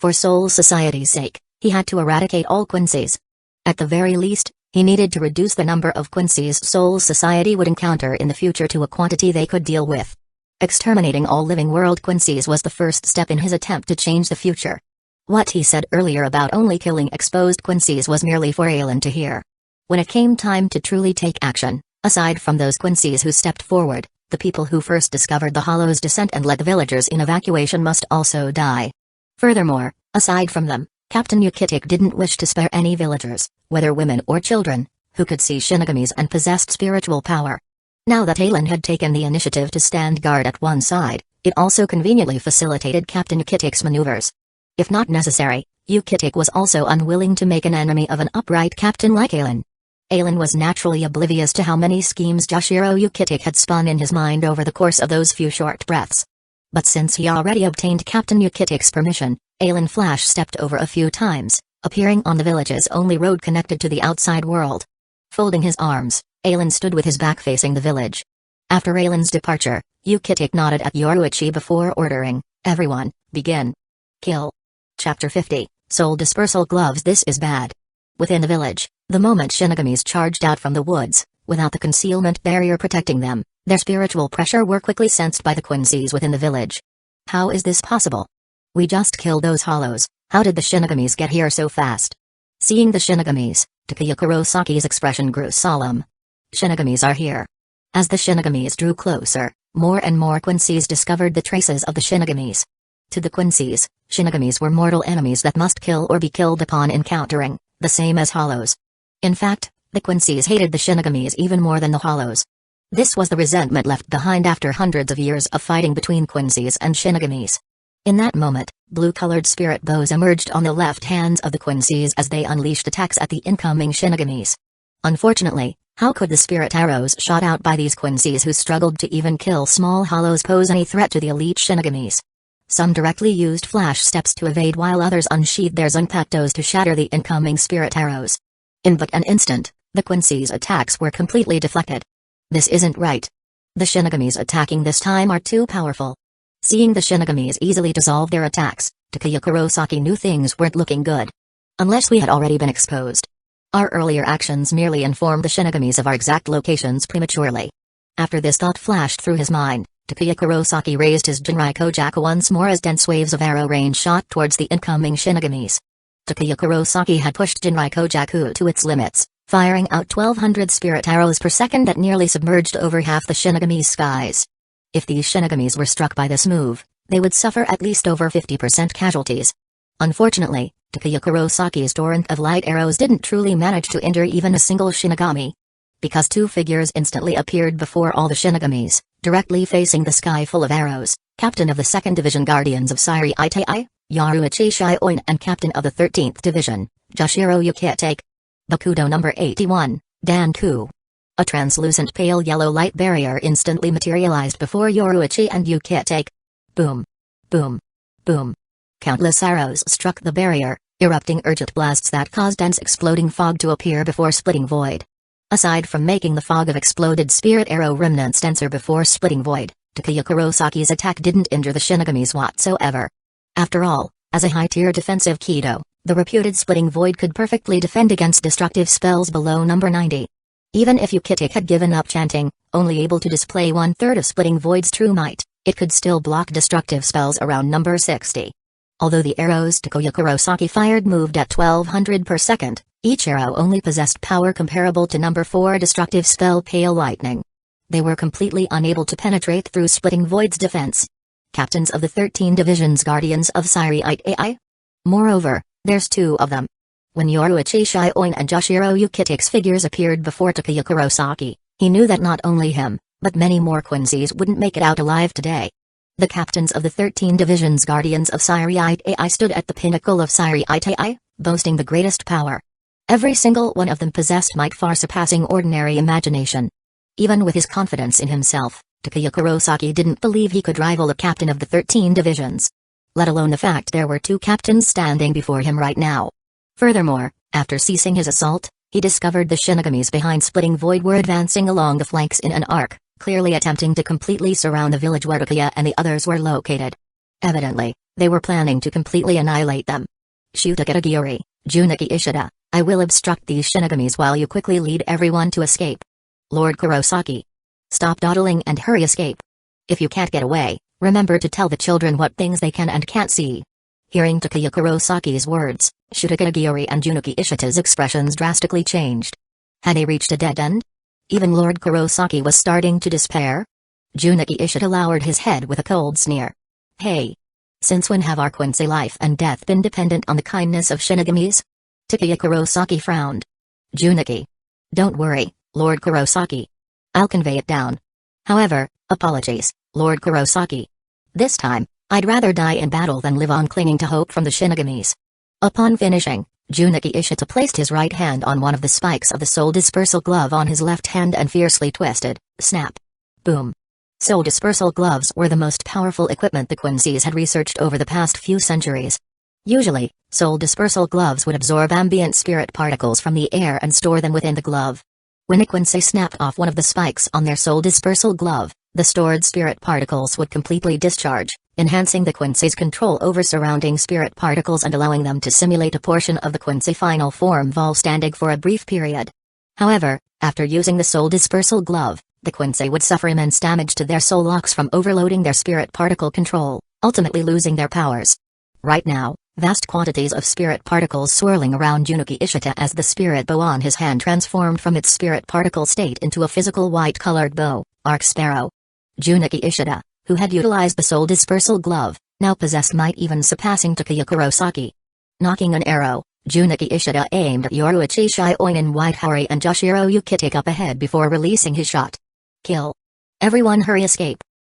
For Soul Society's sake, he had to eradicate all Quincy's. At the very least, he needed to reduce the number of Quincy's Soul Society would encounter in the future to a quantity they could deal with. Exterminating all living world Quincy's was the first step in his attempt to change the future. What he said earlier about only killing exposed Quincy's was merely for Ailen to hear. When it came time to truly take action, aside from those Quincy's who stepped forward, the people who first discovered the Hollow's descent and led the villagers in evacuation must also die. Furthermore, aside from them, Captain Yukite didn't wish to spare any villagers, whether women or children, who could see Shinigamis and possessed spiritual power. Now that Ailen had taken the initiative to stand guard at one side, it also conveniently facilitated Captain Yukite's maneuvers. If not necessary, Yukite was also unwilling to make an enemy of an upright captain like Ailen. Ailen was naturally oblivious to how many schemes Joshiro Yukite had spun in his mind over the course of those few short breaths. But since he already obtained Captain Yukite's permission, Ailen flash stepped over a few times, appearing on the village's only road connected to the outside world. Folding his arms, Ailen stood with his back facing the village. After Ailen's departure, Yukite nodded at Yoruichi before ordering, "Everyone, begin. Kill." Chapter 50, Soul Dispersal Gloves. This is bad. Within the village, the moment Shinigamis charged out from the woods, without the concealment barrier protecting them, their spiritual pressure were quickly sensed by the Quincy's within the village. How is this possible? We just killed those hollows, how did the Shinigamis get here so fast? Seeing the Shinigamis, Takuya Kurosaki's expression grew solemn. Shinigamis are here. As the Shinigamis drew closer, more and more Quincy's discovered the traces of the Shinigamis. To the Quincy's, Shinigamis were mortal enemies that must kill or be killed upon encountering, the same as hollows. In fact, the Quincy's hated the Shinigamis even more than the hollows. This was the resentment left behind after hundreds of years of fighting between Quincy's and Shinigamis. In that moment, blue-colored spirit bows emerged on the left hands of the Quincy's as they unleashed attacks at the incoming Shinigamis. Unfortunately, how could the spirit arrows shot out by these Quincy's who struggled to even kill small hollows pose any threat to the elite Shinigamis? Some directly used flash steps to evade while others unsheathed their Zanpakutos to shatter the incoming spirit arrows. In but an instant, the Quincy's attacks were completely deflected. This isn't right. The Shinigamis attacking this time are too powerful. Seeing the Shinigamis easily dissolve their attacks, Takuya Kurosaki knew things weren't looking good. Unless we had already been exposed. Our earlier actions merely informed the Shinigamis of our exact locations prematurely. After this thought flashed through his mind, Takuya Kurosaki raised his Jinrai Kojaka once more as dense waves of arrow rain shot towards the incoming Shinigamis. Takuya Kurosaki had pushed Jinrai Kojaku to its limits, firing out 1,200 spirit arrows per second that nearly submerged over half the Shinigami's skies. If these Shinigamis were struck by this move, they would suffer at least over 50% casualties. Unfortunately, Takuya Kurosaki's torrent of light arrows didn't truly manage to injure even a single Shinigami. Because two figures instantly appeared before all the Shinigamis, directly facing the sky full of arrows, Captain of the 2nd Division Guardians of Sairi Itai, Yaruichi Shioin, and Captain of the 13th Division, Joshiro Yukitake. Bakudo number 81, Danku. A translucent pale yellow light barrier instantly materialized before Yoruichi and Yukitake. Boom. Boom. Boom. Countless arrows struck the barrier, erupting urgent blasts that caused dense exploding fog to appear before splitting void. Aside from making the fog of exploded spirit arrow remnants denser before splitting void, Takuya Kurosaki's attack didn't injure the Shinigamis whatsoever. After all, as a high-tier defensive Kido, the reputed splitting void could perfectly defend against destructive spells below number 90. Even if Yukitake had given up chanting, only able to display 1/3 of splitting void's true might, it could still block destructive spells around number 60. Although the arrows Takuya Kurosaki fired moved at 1,200 per second, each arrow only possessed power comparable to number 4 destructive spell Pale Lightning. They were completely unable to penetrate through Splitting Void's defense. Captains of the 13 Division's Guardians of Sairi Itai. Moreover, there's 2 of them. When Yoruichi Shioin and Joshiro Yukitake's figures appeared before Takuya Kurosaki, he knew that not only him, but many more Quincy's wouldn't make it out alive today. The captains of the 13 Division's Guardians of Sairi Itai stood at the pinnacle of Sairi Itai, boasting the greatest power. Every single one of them possessed might far surpassing ordinary imagination. Even with his confidence in himself, Takuya Kurosaki didn't believe he could rival a captain of the 13 divisions. Let alone the fact there were 2 captains standing before him right now. Furthermore, after ceasing his assault, he discovered the Shinigamis behind Splitting Void were advancing along the flanks in an arc, clearly attempting to completely surround the village where Takuya and the others were located. Evidently, they were planning to completely annihilate them. Shutagure, Junichi Ishida, I will obstruct these Shinigamis while you quickly lead everyone to escape. Lord Kurosaki. Stop dawdling and hurry escape. If you can't get away, remember to tell the children what things they can and can't see. Hearing Takuya Kurosaki's words, Shutagure and Junichi Ishida's expressions drastically changed. Had they reached a dead end? Even Lord Kurosaki was starting to despair. Junichi Ishida lowered his head with a cold sneer. Hey! Since when have our Quincy life and death been dependent on the kindness of Shinigamis? Takuya Kurosaki frowned. Junichi. Don't worry, Lord Kurosaki. I'll convey it down. However, apologies, Lord Kurosaki. This time, I'd rather die in battle than live on clinging to hope from the Shinigamis. Upon finishing, Junichi Ishida placed his right hand on one of the spikes of the soul dispersal glove on his left hand and fiercely twisted. Snap. Boom. Soul dispersal gloves were the most powerful equipment the Quincy's had researched over the past few centuries. Usually, soul dispersal gloves would absorb ambient spirit particles from the air and store them within the glove. When a Quincy snapped off one of the spikes on their soul dispersal glove, the stored spirit particles would completely discharge, enhancing the Quincy's control over surrounding spirit particles and allowing them to simulate a portion of the Quincy final form while standing for a brief period. However, after using the soul dispersal glove, the Quincy would suffer immense damage to their soul locks from overloading their spirit particle control, ultimately losing their powers. Right now, vast quantities of spirit particles swirling around Junichi Ishida as the spirit bow on his hand transformed from its spirit particle state into a physical white-colored bow, Arc Sparrow. Junichi Ishida, who had utilized the soul dispersal glove, now possessed might even surpassing Takuya Kurosaki. Knocking an arrow, Junichi Ishida aimed at Yoruichi Shioin in wide hurry and Joshiro Yukitake up ahead before releasing his shot. Kill. Everyone hurry escape.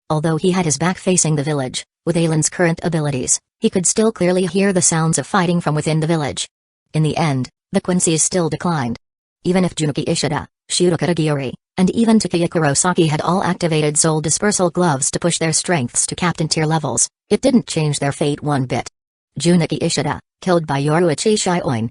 Although he had his back facing the village, with Ailen's current abilities, he could still clearly hear the sounds of fighting from within the village. In the end, the Quincy's still declined. Even if Junichi Ishida, Shutagure, and even Takuya Kurosaki had all activated soul dispersal gloves to push their strengths to captain tier levels, it didn't change their fate one bit. Junichi Ishida, killed by Yoruichi Shioin.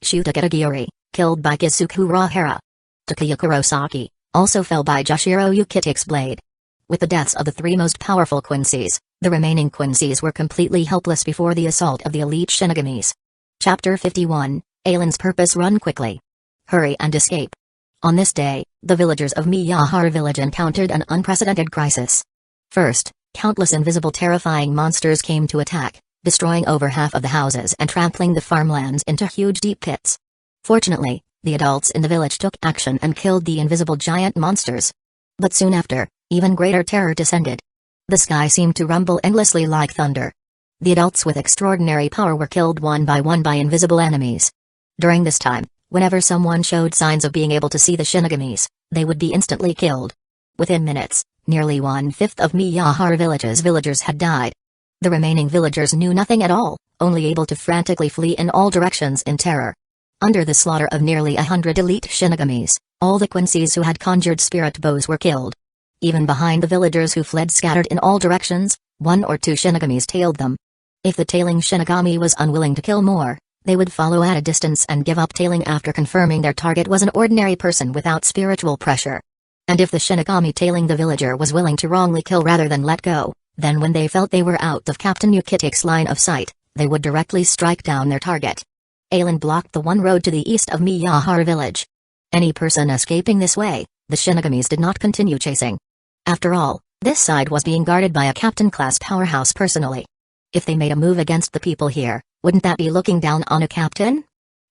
Shutagure, killed by Kisukura Hara. Takuya Kurosaki, also fell by Joshiro Yukitake's blade. With the deaths of the 3 most powerful Quincy's, the remaining Quincy's were completely helpless before the assault of the elite Shinigamis. Chapter 51, Ailen's Purpose. Run quickly. Hurry and escape. On this day, the villagers of Miyahara village encountered an unprecedented crisis. First, countless invisible terrifying monsters came to attack, destroying over half of the houses and trampling the farmlands into huge deep pits. Fortunately, the adults in the village took action and killed the invisible giant monsters. But soon after, even greater terror descended. The sky seemed to rumble endlessly like thunder. The adults with extraordinary power were killed one by invisible enemies. During this time, whenever someone showed signs of being able to see the Shinigamis, they would be instantly killed. Within minutes, nearly 1/5 of Miyahara village's villagers had died. The remaining villagers knew nothing at all, only able to frantically flee in all directions in terror. Under the slaughter of nearly 100 elite Shinigamis, all the Quincy's who had conjured spirit bows were killed. Even behind the villagers who fled scattered in all directions, 1 or 2 Shinigamis tailed them. If the tailing Shinigami was unwilling to kill more, they would follow at a distance and give up tailing after confirming their target was an ordinary person without spiritual pressure. And if the Shinigami tailing the villager was willing to wrongly kill rather than let go, then when they felt they were out of Captain Yukitik's line of sight, they would directly strike down their target. Aelin blocked the one road to the east of Miyahara village. Any person escaping this way, the Shinigamis did not continue chasing. After all, this side was being guarded by a captain-class powerhouse personally. If they made a move against the people here, wouldn't that be looking down on a captain?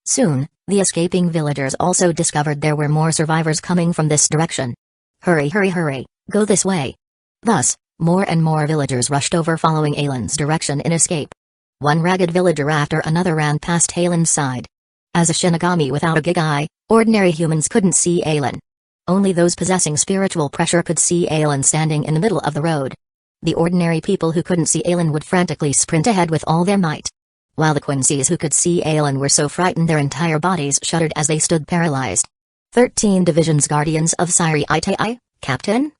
Soon, the escaping villagers also discovered there were more survivors coming from this direction. Hurry, hurry, hurry, go this way. Thus, more and more villagers rushed over following Aelin's direction in escape. One ragged villager after another ran past Aelin's side. As a Shinigami without a gig eye, ordinary humans couldn't see Aelin. Only those possessing spiritual pressure could see Aelin standing in the middle of the road. The ordinary people who couldn't see Aelin would frantically sprint ahead with all their might. While the Quincy's who could see Aelin were so frightened their entire bodies shuddered as they stood paralyzed. 13 Division's Guardians of Siri Itai, Captain?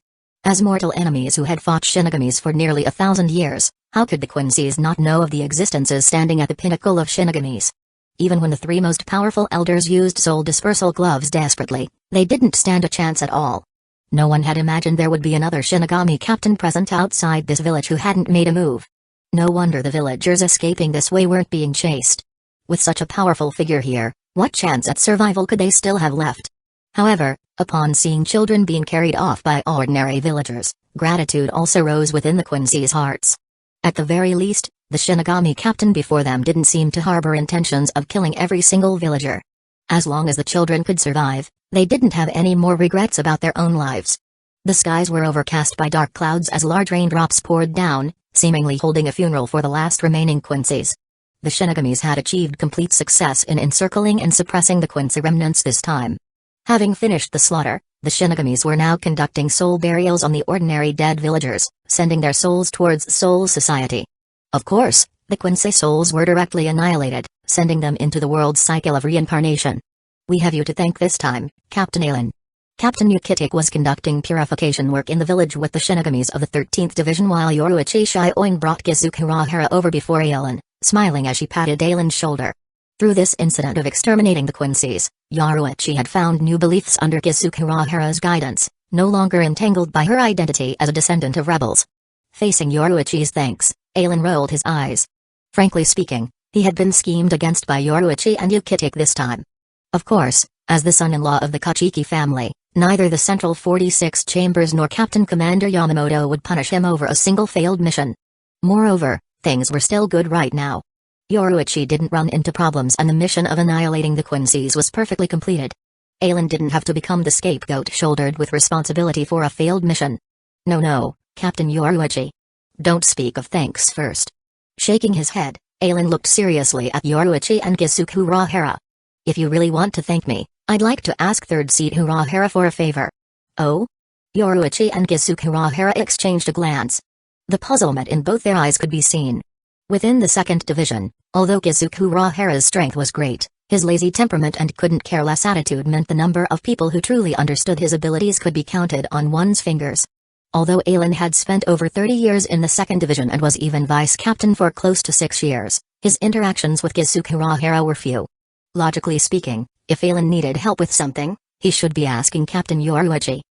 As mortal enemies who had fought Shinigamis for nearly 1,000 years, how could the Quincy's not know of the existences standing at the pinnacle of Shinigamis? Even when the 3 most powerful elders used soul dispersal gloves desperately, they didn't stand a chance at all. No one had imagined there would be another Shinigami captain present outside this village who hadn't made a move. No wonder the villagers escaping this way weren't being chased. With such a powerful figure here, what chance at survival could they still have left? However, upon seeing children being carried off by ordinary villagers, gratitude also rose within the Quincy's hearts. At the very least, the Shinigami captain before them didn't seem to harbor intentions of killing every single villager. As long as the children could survive, they didn't have any more regrets about their own lives. The skies were overcast by dark clouds as large raindrops poured down, seemingly holding a funeral for the last remaining Quincy's. The Shinigamis had achieved complete success in encircling and suppressing the Quincy remnants this time. Having finished the slaughter, the Shinigamis were now conducting soul burials on the ordinary dead villagers, sending their souls towards Soul Society. Of course, the Quincy souls were directly annihilated, sending them into the world's cycle of reincarnation. We have you to thank this time, Captain Aelin. Captain Yukitik was conducting purification work in the village with the Shinigamis of the 13th Division while Yoruichi Shioin brought Kusagakure over before Aelin, smiling as she patted Aelin's shoulder. Through this incident of exterminating the Quincy's, Yoruichi had found new beliefs under Kusagure's guidance, no longer entangled by her identity as a descendant of rebels. Facing Yoruichi's thanks, Aelin rolled his eyes. Frankly speaking, he had been schemed against by Yoruichi and Yukitik this time. Of course, as the son-in-law of the Kachiki family, neither the Central 46 Chambers nor Captain Commander Yamamoto would punish him over a single failed mission. Moreover, things were still good right now. Yoruichi didn't run into problems and the mission of annihilating the Quincy's was perfectly completed. Aelin didn't have to become the scapegoat shouldered with responsibility for a failed mission. No, Captain Yoruichi. Don't speak of thanks first. Shaking his head, Aelin looked seriously at Yoruichi and Kusagakure. If you really want to thank me, I'd like to ask Third Seat Urahara for a favor. Oh? Yoruichi and Kusagakure exchanged a glance. The puzzlement in both their eyes could be seen. Within the 2nd Division, although Kusagakura's strength was great, his lazy temperament and couldn't-care-less attitude meant the number of people who truly understood his abilities could be counted on one's fingers. Although Aelin had spent over 30 years in the 2nd Division and was even vice-captain for close to 6 years, his interactions with Kusagakure were few. Logically speaking, if Aelin needed help with something, he should be asking Captain Yoruichi.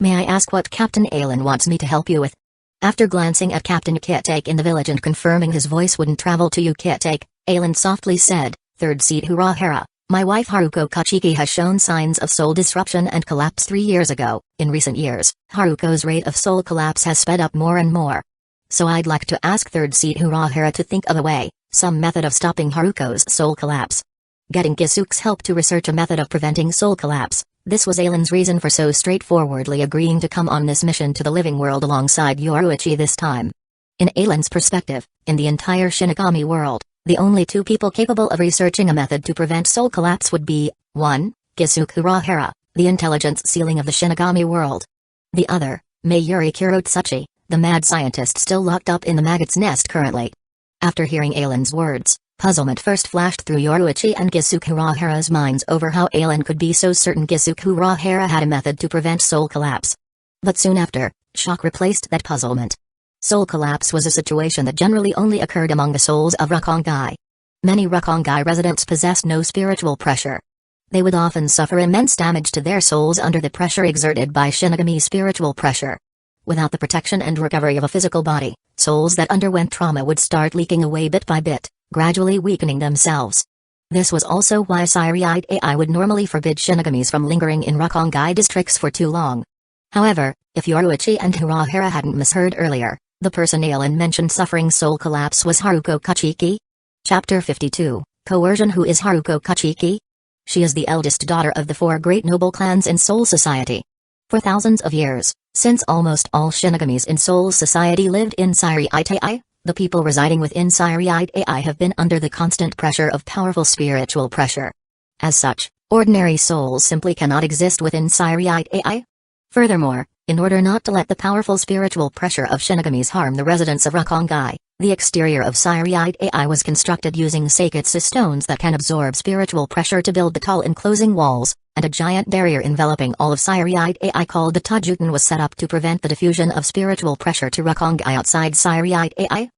May I ask what Captain Aelin wants me to help you with? After glancing at Captain Yukitik in the village and confirming his voice wouldn't travel to Yukitik, Aelin softly said, Third Seat Urahara, My wife Haruko Kachiki has shown signs of soul disruption and collapse 3 years ago. In recent years, Haruko's rate of soul collapse has sped up more and more. So I'd like to ask third seat Urahara to think of a way, some method of stopping Haruko's soul collapse. Getting Gisuke's help to research a method of preventing soul collapse. This was Ailen's reason for so straightforwardly agreeing to come on this mission to the living world alongside Yoruichi this time. In Ailen's perspective, in the entire Shinigami world, the only two people capable of researching a method to prevent soul collapse would be, 1. Gisuke Urahara, the intelligence ceiling of the Shinigami world. The other, Mayuri Kurotsuchi, the mad scientist still locked up in the maggot's nest currently. After hearing Ailen's words, puzzlement first flashed through Yoruichi and Gisuke Urahara's minds over how Ailen could be so certain Gisuke Urahara had a method to prevent soul collapse. But soon after, shock replaced that puzzlement. Soul collapse was a situation that generally only occurred among the souls of Rakongai. Many Rakongai residents possessed no spiritual pressure. They would often suffer immense damage to their souls under the pressure exerted by Shinigami spiritual pressure. Without the protection and recovery of a physical body, souls that underwent trauma would start leaking away bit by bit, gradually weakening themselves. This was also why Siriite AI would normally forbid Shinigamis from lingering in Rakongai districts for too long. However, if Yoruichi and Urahara hadn't misheard earlier, the person Ailen mentioned suffering soul collapse was Haruko Kachiki. Chapter 52, Coercion. Who is Haruko Kachiki? She is the eldest daughter of the 4 great noble clans in Soul Society. For thousands of years, since almost all Shinigamis in Soul Society lived in Siriite AI, the people residing within Siriite AI have been under the constant pressure of powerful spiritual pressure. As such, ordinary souls simply cannot exist within Siriite AI. Furthermore, in order not to let the powerful spiritual pressure of Shinigamis harm the residents of Rakongai, the exterior of Siriite AI was constructed using Saketsu stones that can absorb spiritual pressure to build the tall enclosing walls, and a giant barrier enveloping all of Siriite AI called the Tajutan was set up to prevent the diffusion of spiritual pressure to Rakongai outside Siriite AI.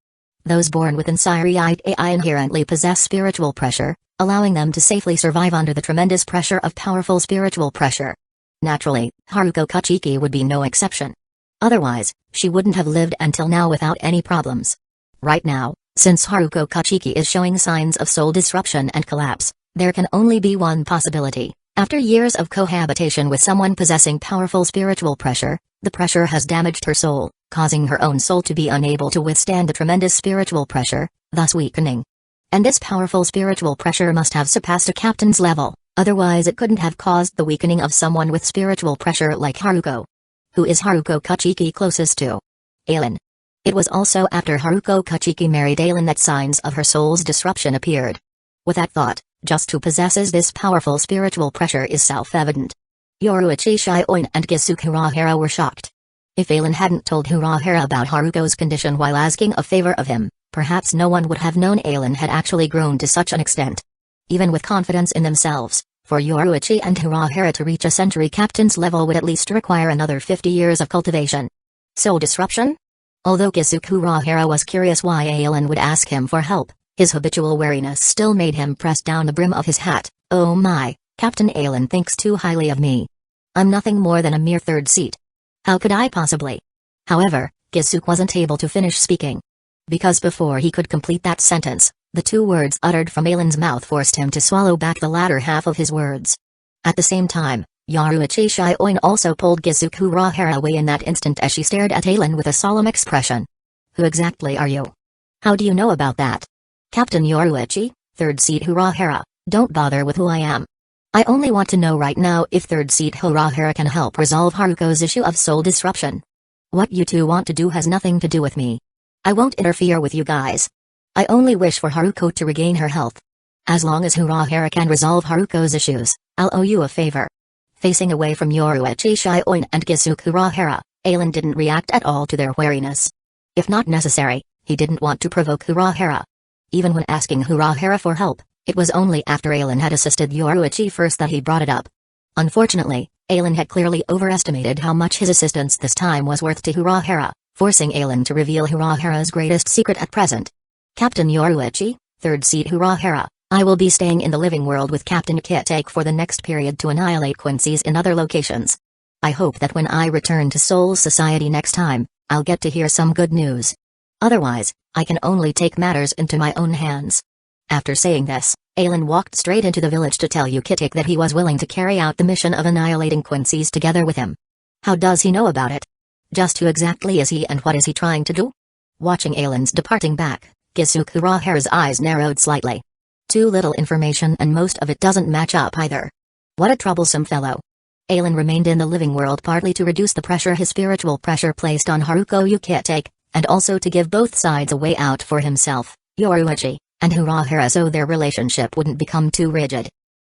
Those born within Siriite AI inherently possess spiritual pressure, allowing them to safely survive under the tremendous pressure of powerful spiritual pressure. Naturally, Haruko Kachiki would be no exception. Otherwise, she wouldn't have lived until now without any problems. Right now, since Haruko Kachiki is showing signs of soul disruption and collapse, there can only be one possibility. After years of cohabitation with someone possessing powerful spiritual pressure, the pressure has damaged her soul, causing her own soul to be unable to withstand the tremendous spiritual pressure, thus weakening. And this powerful spiritual pressure must have surpassed a captain's level. Otherwise it couldn't have caused the weakening of someone with spiritual pressure like Haruko. Who is Haruko Kachiki closest to? Ailen. It was also after Haruko Kachiki married Ailen that signs of her soul's disruption appeared. With that thought, just who possesses this powerful spiritual pressure is self-evident. Yoruichi Shioin and Gisuke Urahara were shocked. If Ailen hadn't told Urahara about Haruko's condition while asking a favor of him, perhaps no one would have known Ailen had actually grown to such an extent. Even with confidence in themselves, for Yoruichi and Urahara to reach a century captain's level would at least require another 50 years of cultivation. Soul disruption? Although Gisuke Urahara was curious why Ailen would ask him for help, his habitual wariness still made him press down the brim of his hat. Oh my, Captain Ailen thinks too highly of me. I'm nothing more than a mere third seat. How could I possibly? However, Gisuke wasn't able to finish speaking. Because before he could complete that sentence, the 2 words uttered from Ailen's mouth forced him to swallow back the latter half of his words. At the same time, Yoruichi Shioin also pulled Gisuke Urahara away in that instant as she stared at Ailen with a solemn expression. Who exactly are you? How do you know about that? Captain Yoruichi, third seat Urahara, don't bother with who I am. I only want to know right now if third seat Urahara can help resolve Haruko's issue of soul disruption. What you two want to do has nothing to do with me. I won't interfere with you guys. I only wish for Haruko to regain her health. As long as Urahara can resolve Haruko's issues, I'll owe you a favor. Facing away from Yoruichi Shioin and Gisuke Urahara, Ailen didn't react at all to their wariness. If not necessary, he didn't want to provoke Urahara. Even when asking Urahara for help, it was only after Ailen had assisted Yoruichi first that he brought it up. Unfortunately, Ailen had clearly overestimated how much his assistance this time was worth to Urahara, forcing Ailen to reveal Urahara's greatest secret at present. Captain Yoruichi, third seat Urahara, I will be staying in the living world with Captain Kitake for the next period to annihilate Quincy's in other locations. I hope that when I return to Soul Society next time, I'll get to hear some good news. Otherwise, I can only take matters into my own hands. After saying this, Aelin walked straight into the village to tell Uchiha that he was willing to carry out the mission of annihilating Quincy's together with him. How does he know about it? Just who exactly is he and what is he trying to do? Watching Aelin's departing back, Kusagakure eyes narrowed slightly. Too little information and most of it doesn't match up either. What a troublesome fellow. Aelin remained in the living world partly to reduce the pressure his spiritual pressure placed on Haruko Uchiha, and also to give both sides a way out for himself, Yoruichi, and Urahara so their relationship wouldn't become too rigid.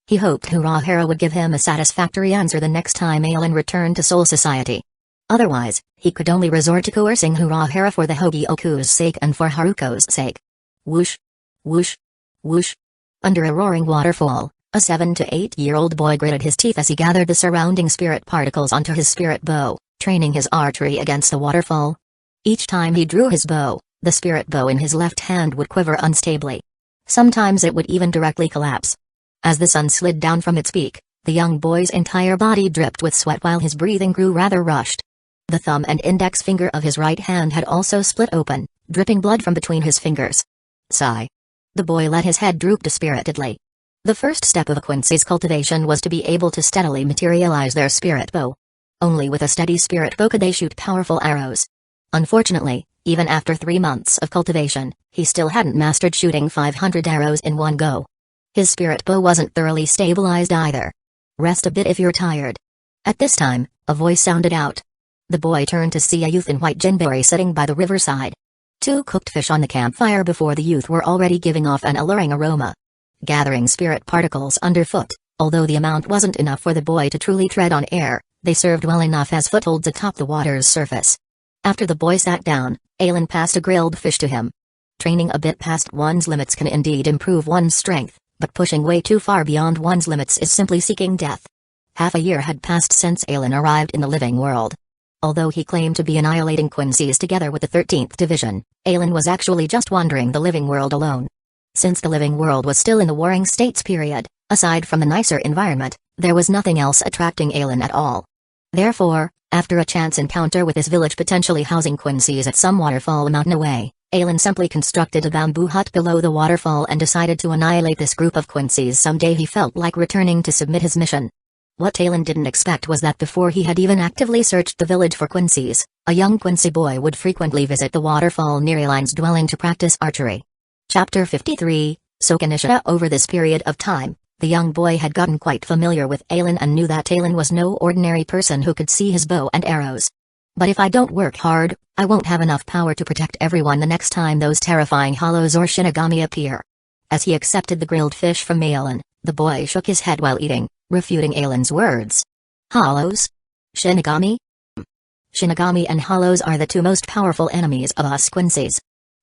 He hoped Urahara would give him a satisfactory answer the next time Aelin returned to Soul Society. Otherwise, he could only resort to coercing Urahara for the Hogyoku's sake and for Haruko's sake. Whoosh! Whoosh! Whoosh! Under a roaring waterfall, a 7 to 8-year-old boy gritted his teeth as he gathered the surrounding spirit particles onto his spirit bow, training his archery against the waterfall. Each time he drew his bow, the spirit bow in his left hand would quiver unstably. Sometimes it would even directly collapse. As the sun slid down from its peak, the young boy's entire body dripped with sweat while his breathing grew rather rushed. The thumb and index finger of his right hand had also split open, dripping blood from between his fingers. Sigh. The boy let his head droop dispiritedly. The first step of a Quincy's cultivation was to be able to steadily materialize their spirit bow. Only with a steady spirit bow could they shoot powerful arrows. Unfortunately, even after 3 months of cultivation, he still hadn't mastered shooting 500 arrows in one go. His spirit bow wasn't thoroughly stabilized either. Rest a bit if you're tired. At this time, a voice sounded out. The boy turned to see a youth in white jinbei sitting by the riverside. 2 cooked fish on the campfire before the youth were already giving off an alluring aroma. Gathering spirit particles underfoot, although the amount wasn't enough for the boy to truly tread on air, they served well enough as footholds atop the water's surface. After the boy sat down, Aelin passed a grilled fish to him. Training a bit past one's limits can indeed improve one's strength, but pushing way too far beyond one's limits is simply seeking death. Half a year had passed since Aelin arrived in the living world. Although he claimed to be annihilating Quincy's together with the 13th Division, Aelin was actually just wandering the living world alone. Since the living world was still in the Warring States period, aside from the nicer environment, there was nothing else attracting Aelin at all. Therefore, after a chance encounter with this village potentially housing Quincy's at some waterfall a mountain away, Aelin simply constructed a bamboo hut below the waterfall and decided to annihilate this group of Quincy's someday he felt like returning to submit his mission. What Aelin didn't expect was that before he had even actively searched the village for Quincy's, a young Quincy boy would frequently visit the waterfall near Aelin's dwelling to practice archery. Chapter 53, Sokanisha. Over this period of time, the young boy had gotten quite familiar with Aelin and knew that Aelin was no ordinary person who could see his bow and arrows. But if I don't work hard, I won't have enough power to protect everyone the next time those terrifying hollows or Shinigami appear. As he accepted the grilled fish from Aelin, the boy shook his head while eating, refuting Aelin's words. Hollows? Shinigami? Shinigami and hollows are the 2 most powerful enemies of us Quincy's.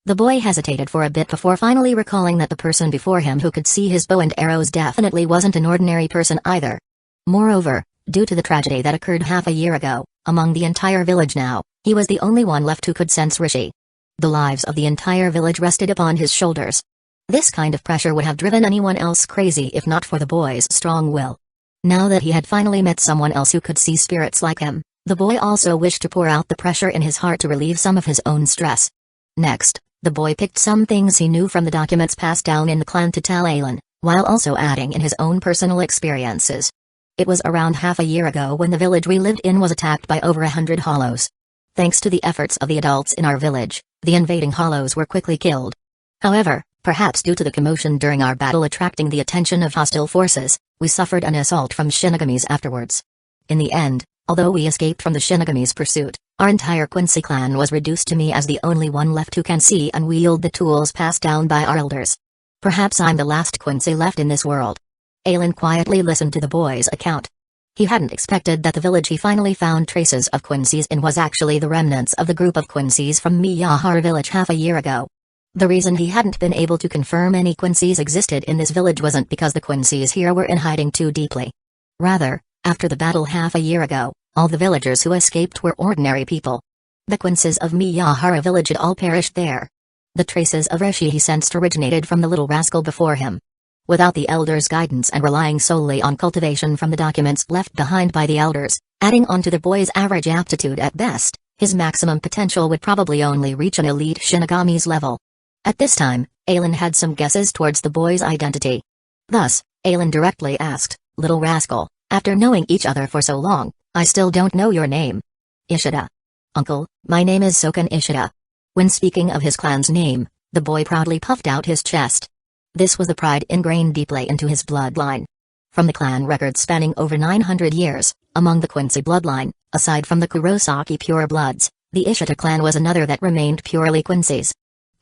The boy hesitated for a bit before finally recalling that the person before him who could see his bow and arrows definitely wasn't an ordinary person either. Moreover, due to the tragedy that occurred half a year ago, among the entire village now, he was the only one left who could sense Rishi. The lives of the entire village rested upon his shoulders. This kind of pressure would have driven anyone else crazy if not for the boy's strong will. Now that he had finally met someone else who could see spirits like him, the boy also wished to pour out the pressure in his heart to relieve some of his own stress. Next, the boy picked some things he knew from the documents passed down in the clan to tell Aelin, while also adding in his own personal experiences. It was around half a year ago when the village we lived in was attacked by over 100 hollows. Thanks to the efforts of the adults in our village, the invading hollows were quickly killed. However, perhaps due to the commotion during our battle attracting the attention of hostile forces, we suffered an assault from Shinigamis afterwards. In the end, although we escaped from the Shinigamis' pursuit, our entire Quincy clan was reduced to me as the only one left who can see and wield the tools passed down by our elders. Perhaps I'm the last Quincy left in this world. Aelin quietly listened to the boy's account. He hadn't expected that the village he finally found traces of Quincy's in was actually the remnants of the group of Quincy's from Miyahara village half a year ago. The reason he hadn't been able to confirm any Quincy's existed in this village wasn't because the Quincy's here were in hiding too deeply. Rather, after the battle half a year ago, all the villagers who escaped were ordinary people. The Quincy's of Miyahara village had all perished there. The traces of Rishi he sensed originated from the little rascal before him. Without the elders' guidance and relying solely on cultivation from the documents left behind by the elders, adding on to the boy's average aptitude at best, his maximum potential would probably only reach an elite Shinigami's level. At this time, Aelin had some guesses towards the boy's identity. Thus, Aelin directly asked, "Little rascal, after knowing each other for so long, I still don't know your name." "Ishida. Uncle, my name is Soken Ishida." When speaking of his clan's name, the boy proudly puffed out his chest. This was the pride ingrained deeply into his bloodline. From the clan records spanning over 900 years, among the Quincy bloodline, aside from the Kurosaki purebloods, the Ishida clan was another that remained purely Quincy's.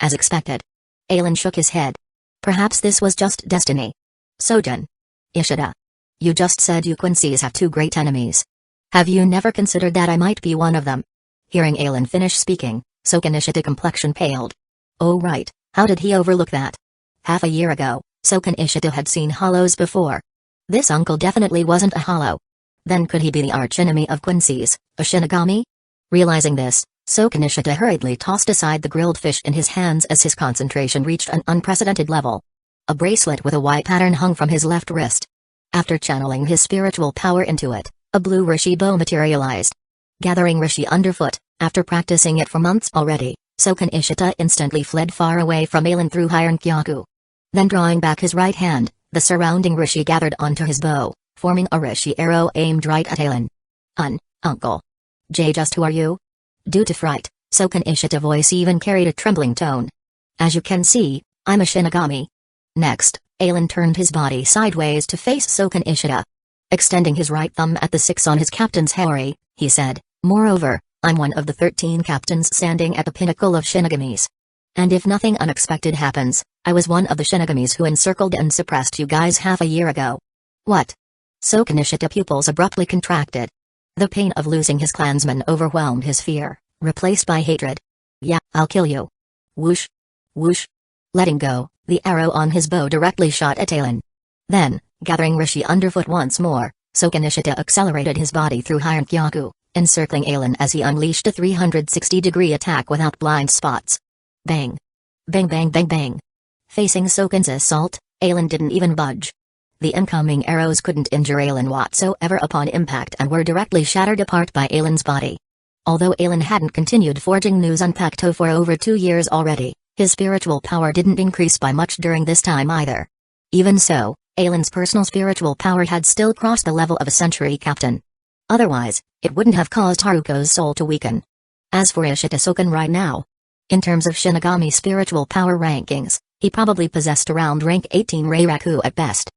As expected. Aelin shook his head. Perhaps this was just destiny. "Sojin. Ishida. You just said you Quincy's have two great enemies. Have you never considered that I might be one of them?" Hearing Aelin finish speaking, Soken Ishida's complexion paled. Oh right, how did he overlook that? Half a year ago, Soken Ishida had seen hollows before. This uncle definitely wasn't a hollow. Then could he be the archenemy of Quincy's, a Shinigami? Realizing this, Soken Ishida hurriedly tossed aside the grilled fish in his hands as his concentration reached an unprecedented level. A bracelet with a white pattern hung from his left wrist. After channeling his spiritual power into it, a blue Rishi bow materialized. Gathering Rishi underfoot, after practicing it for months already, Soken Ishida instantly fled far away from Aelin through Kyaku. Then drawing back his right hand, the surrounding Rishi gathered onto his bow, forming a Rishi arrow aimed right at Aelin. Uncle. Just who are you?" Due to fright, Soken Ishida's voice even carried a trembling tone. "As you can see, I'm a Shinigami." Next, Aelin turned his body sideways to face Soken Ishida. Extending his right thumb at the 6 on his captain's hori, he said, "Moreover, I'm one of the 13 captains standing at the pinnacle of Shinigamis. And if nothing unexpected happens, I was one of the Shinigamis who encircled and suppressed you guys half a year ago." "What?" Soken Ishida's pupils abruptly contracted. The pain of losing his clansmen overwhelmed his fear, replaced by hatred. "Yeah, I'll kill you." Whoosh. Whoosh. Letting go, the arrow on his bow directly shot at Aelin. Then, gathering Rishi underfoot once more, Soken Ishida accelerated his body through Kyaku, encircling Aelin as he unleashed a 360-degree attack without blind spots. Bang. Bang bang bang bang. Facing Soken's assault, Aelin didn't even budge. The incoming arrows couldn't injure Aelin whatsoever upon impact and were directly shattered apart by Aelin's body. Although Aelin hadn't continued forging new Zanpakuto for over 2 years already, his spiritual power didn't increase by much during this time either. Even so, Aelin's personal spiritual power had still crossed the level of a century captain. Otherwise, it wouldn't have caused Haruko's soul to weaken. As for Ishida Soken right now, in terms of Shinigami spiritual power rankings, he probably possessed around rank 18 Reiraku at best.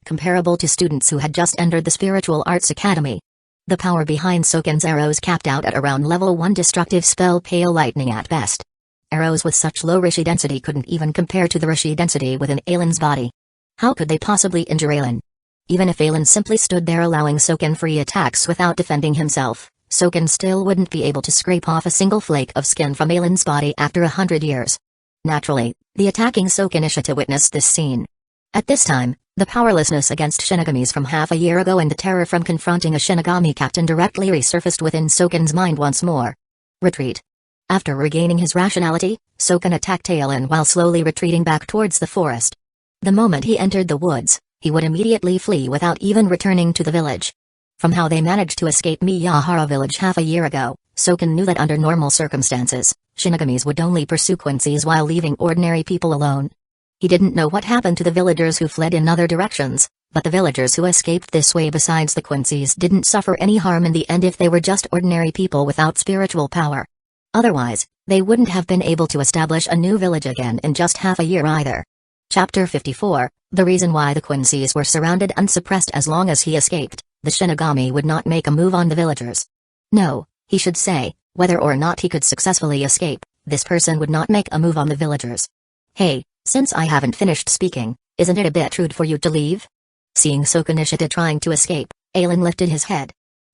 Comparable to students who had just entered the Spiritual Arts Academy. The power behind Soken's arrows capped out at around level 1 destructive spell Pale Lightning at best. Arrows with such low Rishi density couldn't even compare to the Rishi density within Aelin's body. How could they possibly injure Aelin? Even if Aelin simply stood there allowing Soken free attacks without defending himself, Soken still wouldn't be able to scrape off a single flake of skin from Aelin's body after 100 years. Naturally, the attacking Soken Ishida witnessed this scene. At this time, the powerlessness against Shinigamis from half a year ago and the terror from confronting a Shinigami captain directly resurfaced within Soken's mind once more. Retreat. After regaining his rationality, Soken attacked Aelin while slowly retreating back towards the forest. The moment he entered the woods, he would immediately flee without even returning to the village. From how they managed to escape Miyahara village half a year ago, Soken knew that under normal circumstances, Shinigamis would only pursue Quincy's while leaving ordinary people alone. He didn't know what happened to the villagers who fled in other directions, but the villagers who escaped this way besides the Quincy's didn't suffer any harm in the end if they were just ordinary people without spiritual power. Otherwise, they wouldn't have been able to establish a new village again in just half a year either. Chapter 54, The reason why the Quincy's were surrounded and suppressed. As long as he escaped, the Shinigami would not make a move on the villagers. No, he should say, whether or not he could successfully escape, this person would not make a move on the villagers. "Hey, since I haven't finished speaking, isn't it a bit rude for you to leave?" Seeing Soken Ishida trying to escape, Aelin lifted his head.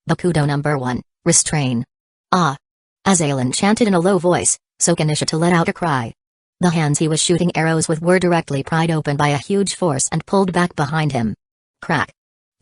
Bakudo number 1, restrain. Ah. As Aelin chanted in a low voice, Soken Ishida let out a cry. The hands he was shooting arrows with were directly pried open by a huge force and pulled back behind him. Crack.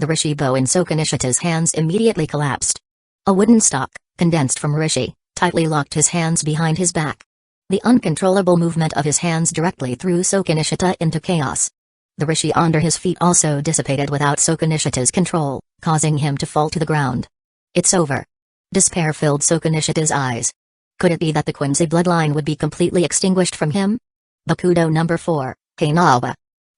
The Rishi bow in Soken Ishida's hands immediately collapsed. A wooden stock, condensed from Rishi, tightly locked his hands behind his back. The uncontrollable movement of his hands directly threw Soken Ishida into chaos. The Rishi under his feet also dissipated without Soken Ishida's control, causing him to fall to the ground. It's over. Despair filled Soken Ishida's eyes. Could it be that the Quincy bloodline would be completely extinguished from him? Bakudo number 4, Kainawa.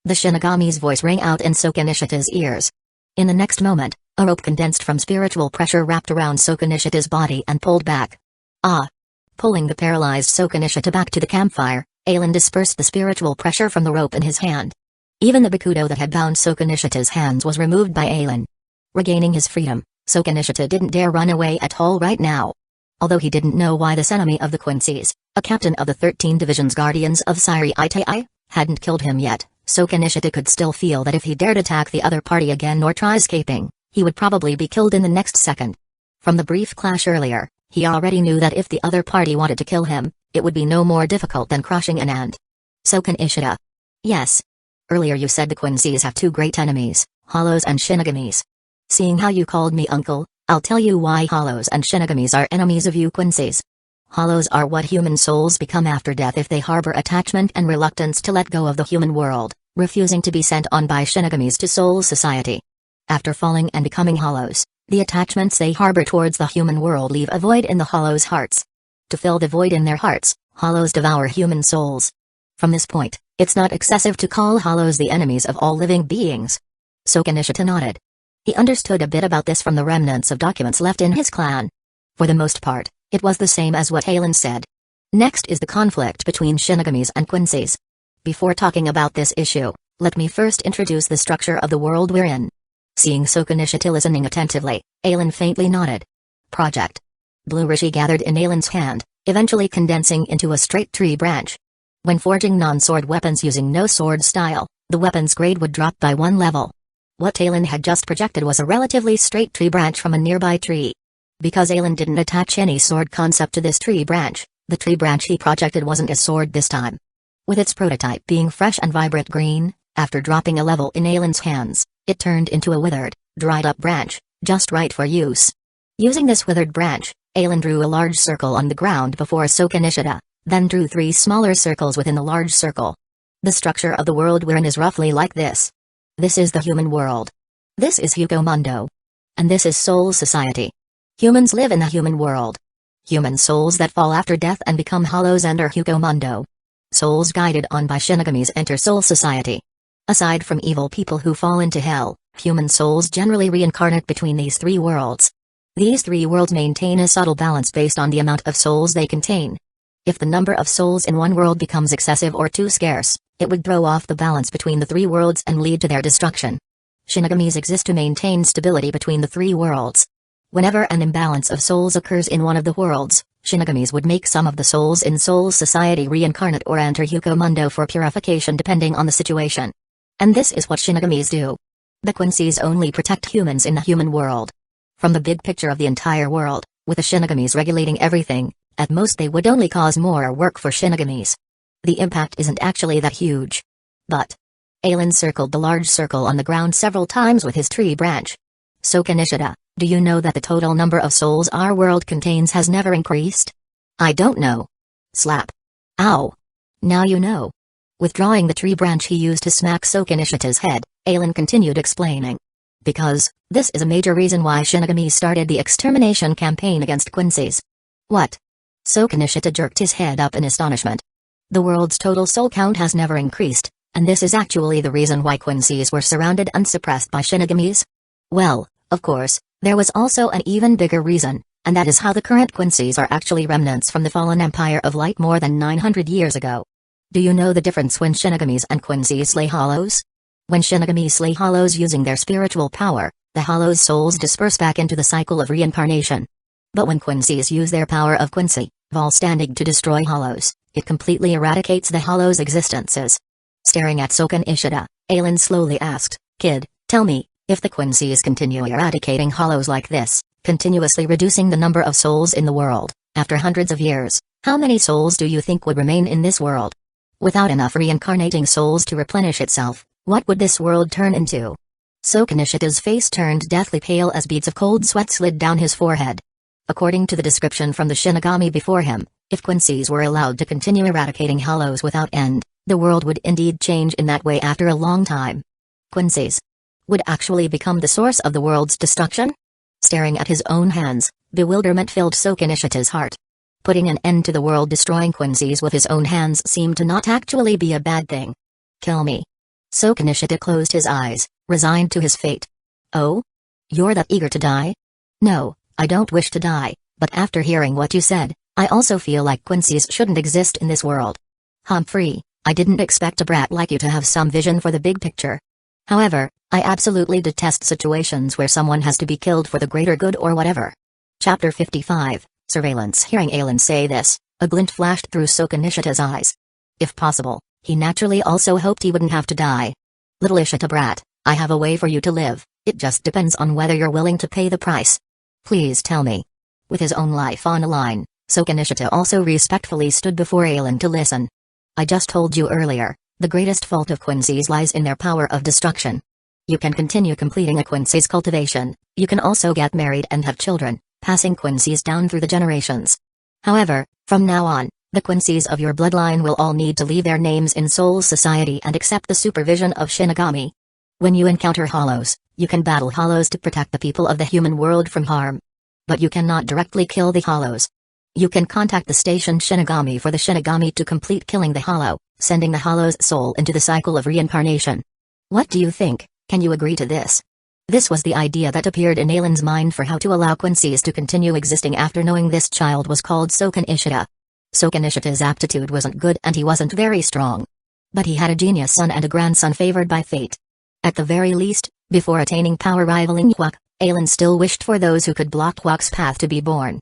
The Shinigami's voice rang out in Sokanishita's ears. In the next moment, a rope condensed from spiritual pressure wrapped around Sokanishita's body and pulled back. Ah! Pulling the paralyzed Sokanishita back to the campfire, Aelin dispersed the spiritual pressure from the rope in his hand. Even the bakudo that had bound Sokanishita's hands was removed by Aelin. Regaining his freedom, Sokanishita didn't dare run away at all right now. Although he didn't know why this enemy of the Quincy's, a captain of the 13 Division's Guardians of Siri Itai, hadn't killed him yet, Sokanishita could still feel that if he dared attack the other party again or try escaping, he would probably be killed in the next second. From the brief clash earlier, he already knew that if the other party wanted to kill him, it would be no more difficult than crushing an ant. Sokanishita. Yes. Earlier you said the Quincy's have two great enemies, Hollows and Shinigamis. Seeing how you called me uncle, I'll tell you why Hollows and Shinigamis are enemies of you Quincy's. Hollows are what human souls become after death if they harbor attachment and reluctance to let go of the human world, refusing to be sent on by Shinigamis to Soul Society. After falling and becoming Hollows, the attachments they harbor towards the human world leave a void in the Hollows' hearts. To fill the void in their hearts, Hollows devour human souls. From this point, it's not excessive to call Hollows the enemies of all living beings. Sokanishita nodded. He understood a bit about this from the remnants of documents left in his clan. For the most part, it was the same as what Aelin said. Next is the conflict between Shinigamis and Quincy's. Before talking about this issue, let me first introduce the structure of the world we're in. Seeing Sokanishita listening attentively, Aelin faintly nodded. Project. Blue Rishi gathered in Aelin's hand, eventually condensing into a straight tree branch. When forging non-sword weapons using no sword style, the weapon's grade would drop by 1 level. What Aelin had just projected was a relatively straight tree branch from a nearby tree. Because Aelin didn't attach any sword concept to this tree branch, the tree branch he projected wasn't a sword this time. With its prototype being fresh and vibrant green, after dropping a level in Aelin's hands, it turned into a withered, dried-up branch, just right for use. Using this withered branch, Aelin drew a large circle on the ground before Sokanishita, then drew 3 smaller circles within the large circle. The structure of the world we're in is roughly like this. This is the human world. This is Hugomundo. And this is Soul Society. Humans live in the human world. Human souls that fall after death and become Hollows enter Hugomundo. Souls guided on by Shinigamis enter Soul Society. Aside from evil people who fall into hell, human souls generally reincarnate between these 3 worlds. These 3 worlds maintain a subtle balance based on the amount of souls they contain. If the number of souls in one world becomes excessive or too scarce, it would throw off the balance between the 3 worlds and lead to their destruction. Shinigamis exist to maintain stability between the 3 worlds. Whenever an imbalance of souls occurs in one of the worlds, Shinigamis would make some of the souls in Soul Society reincarnate or enter Hugomundo for purification depending on the situation. And this is what Shinigamis do. The Quincy's only protect humans in the human world. From the big picture of the entire world, with the Shinigamis regulating everything, at most they would only cause more work for Shinigamis. The impact isn't actually that huge. But Aelin circled the large circle on the ground several times with his tree branch. Sokanishita, do you know that the total number of souls our world contains has never increased? I don't know. Slap. Ow. Now you know. Withdrawing the tree branch he used to smack Sokanishita's head, Aelin continued explaining. Because, this is a major reason why Shinigami started the extermination campaign against Quincy's. What? Sokanishita jerked his head up in astonishment. The world's total soul count has never increased, and this is actually the reason why Quincy's were surrounded and suppressed by Shinigamis? Well, of course, there was also an even bigger reason, and that is how the current Quincy's are actually remnants from the fallen Empire of Light more than 900 years ago. Do you know the difference when Shinigamis and Quincy's slay Hollows? When Shinigamis slay Hollows using their spiritual power, the Hollows' souls disperse back into the cycle of reincarnation. But when Quincy's use their power of Quincy, while standing to destroy Hollows, it completely eradicates the Hollows' existences. Staring at Sokanishita, Aelin slowly asked, Kid, tell me, if the Quincy's continue eradicating Hollows like this, continuously reducing the number of souls in the world, after hundreds of years, how many souls do you think would remain in this world? Without enough reincarnating souls to replenish itself, what would this world turn into? Sokanishita's face turned deathly pale as beads of cold sweat slid down his forehead. According to the description from the Shinigami before him, if Quincy's were allowed to continue eradicating Hollows without end, the world would indeed change in that way after a long time. Quincy's would actually become the source of the world's destruction? Staring at his own hands, bewilderment filled Sokanishita's heart. Putting an end to the world destroying Quincy's with his own hands seemed to not actually be a bad thing. Kill me. So Kanishita closed his eyes, resigned to his fate. Oh? You're that eager to die? No, I don't wish to die, but after hearing what you said, I also feel like Quincy's shouldn't exist in this world. Humphrey, I didn't expect a brat like you to have some vision for the big picture. However, I absolutely detest situations where someone has to be killed for the greater good or whatever. Chapter 55, Surveillance. Hearing Aelin say this, a glint flashed through So Kanishita's eyes. If possible, he naturally also hoped he wouldn't have to die. Little Ishita brat, I have a way for you to live, it just depends on whether you're willing to pay the price. Please tell me. With his own life on the line, So Kanishita also respectfully stood before Aelin to listen. I just told you earlier, the greatest fault of Quincy's lies in their power of destruction. You can continue completing a Quincy's cultivation, you can also get married and have children, passing Quincy's down through the generations. However, from now on, the Quincy's of your bloodline will all need to leave their names in Soul Society and accept the supervision of Shinigami. When you encounter Hollows, you can battle Hollows to protect the people of the human world from harm. But you cannot directly kill the Hollows. You can contact the station Shinigami for the Shinigami to complete killing the Hollow, sending the Hollow's soul into the cycle of reincarnation. What do you think? Can you agree to this? This was the idea that appeared in Aelin's mind for how to allow Quincy's to continue existing after knowing this child was called So Kanishita. So Kanishita's aptitude wasn't good and he wasn't very strong. But he had a genius son and a grandson favored by fate. At the very least, before attaining power rivaling Hwuk, Aelin still wished for those who could block Hwuk's path to be born.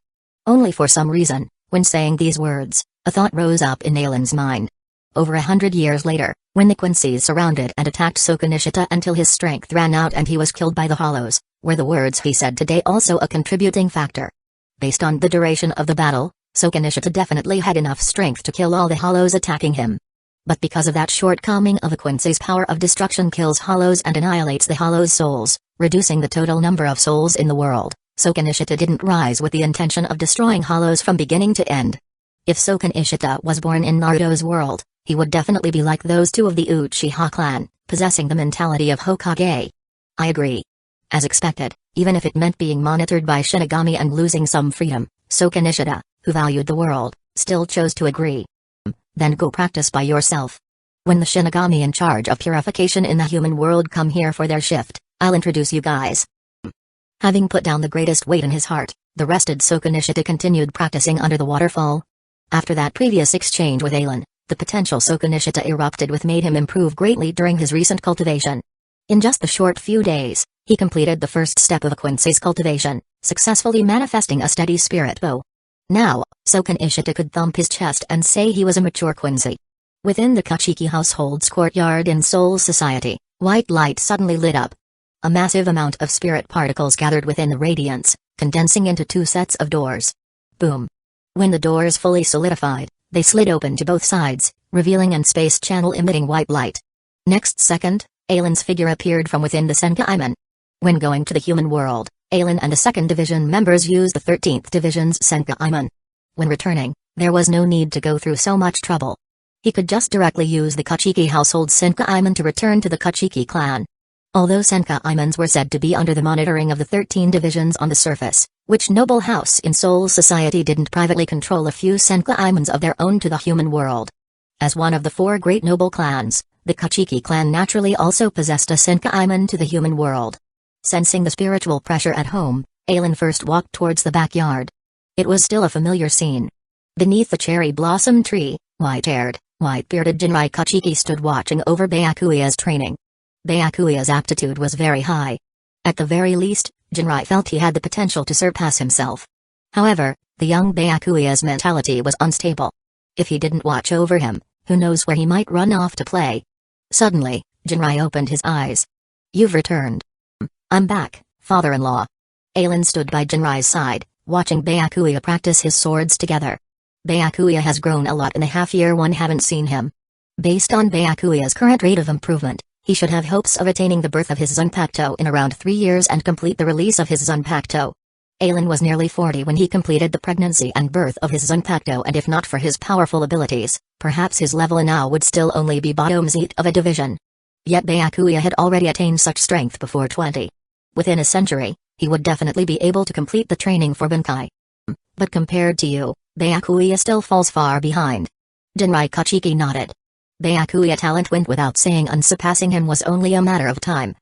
Only for some reason, when saying these words, a thought rose up in Aelin's mind. Over 100 years later, when the Quincy's surrounded and attacked So Kanishita until his strength ran out and he was killed by the Hollows, were the words he said today also a contributing factor? Based on the duration of the battle, So Kanishita definitely had enough strength to kill all the Hollows attacking him. But because of that shortcoming of a Quincy's power of destruction kills Hollows and annihilates the Hollows' souls, reducing the total number of souls in the world, So Kanishita didn't rise with the intention of destroying Hollows from beginning to end. If So Kanishita was born in Naruto's world, he would definitely be like those two of the Uchiha clan, possessing the mentality of Hokage. I agree. As expected, even if it meant being monitored by Shinigami and losing some freedom, So Kanishita, who valued the world, still chose to agree. Then go practice by yourself. When the Shinigami in charge of purification in the human world come here for their shift, I'll introduce you guys. Having put down the greatest weight in his heart, the rested So Kanishita continued practicing under the waterfall. After that previous exchange with Aelin, the potential So Kanishita erupted with made him improve greatly during his recent cultivation. In just the short few days, he completed the first step of a Quincy's cultivation, successfully manifesting a steady spirit bow. Now, So Kanishita could thump his chest and say he was a mature Quincy. Within the Kachiki household's courtyard in Soul Society, white light suddenly lit up. A massive amount of spirit particles gathered within the radiance, condensing into two sets of doors. Boom. When the doors fully solidified, they slid open to both sides, revealing an space channel emitting white light. Next second, Aelin's figure appeared from within the Senkaiman. When going to the human world, Aelin and the 2nd Division members used the 13th Division's Senkaiman. When returning, there was no need to go through so much trouble. He could just directly use the Kachiki household Senkaiman to return to the Kachiki clan. Although Senkaimans were said to be under the monitoring of the 13 divisions on the surface, which noble house in Soul Society didn't privately control a few Senkaimans of their own to the human world? As one of the 4 great noble clans, the Kachiki clan naturally also possessed a Senkaiman to the human world. Sensing the spiritual pressure at home, Aelin first walked towards the backyard. It was still a familiar scene. Beneath the cherry blossom tree, white-haired, white-bearded Jinrai Kachiki stood watching over Byakuya's training. Byakuya's aptitude was very high. At the very least, Jinrai felt he had the potential to surpass himself. However, the young Byakuya's mentality was unstable. If he didn't watch over him, who knows where he might run off to play. Suddenly, Jinrai opened his eyes. You've returned. I'm back, father-in-law. Aelin stood by Jinrai's side, watching Byakuya practice his swords together. Byakuya has grown a lot in the half-year one haven't seen him. Based on Byakuya's current rate of improvement, he should have hopes of attaining the birth of his Zanpakuto in around 3 years and complete the release of his Zanpakuto. Aelin was nearly 40 when he completed the pregnancy and birth of his Zanpakuto, and if not for his powerful abilities, perhaps his level now would still only be bottom seat of a division. Yet Byakuya had already attained such strength before 20. Within a century, he would definitely be able to complete the training for Bunkai. But compared to you, Byakuya still falls far behind. Jinrai Kachiki nodded. Byakuya talent went without saying, and surpassing him was only a matter of time.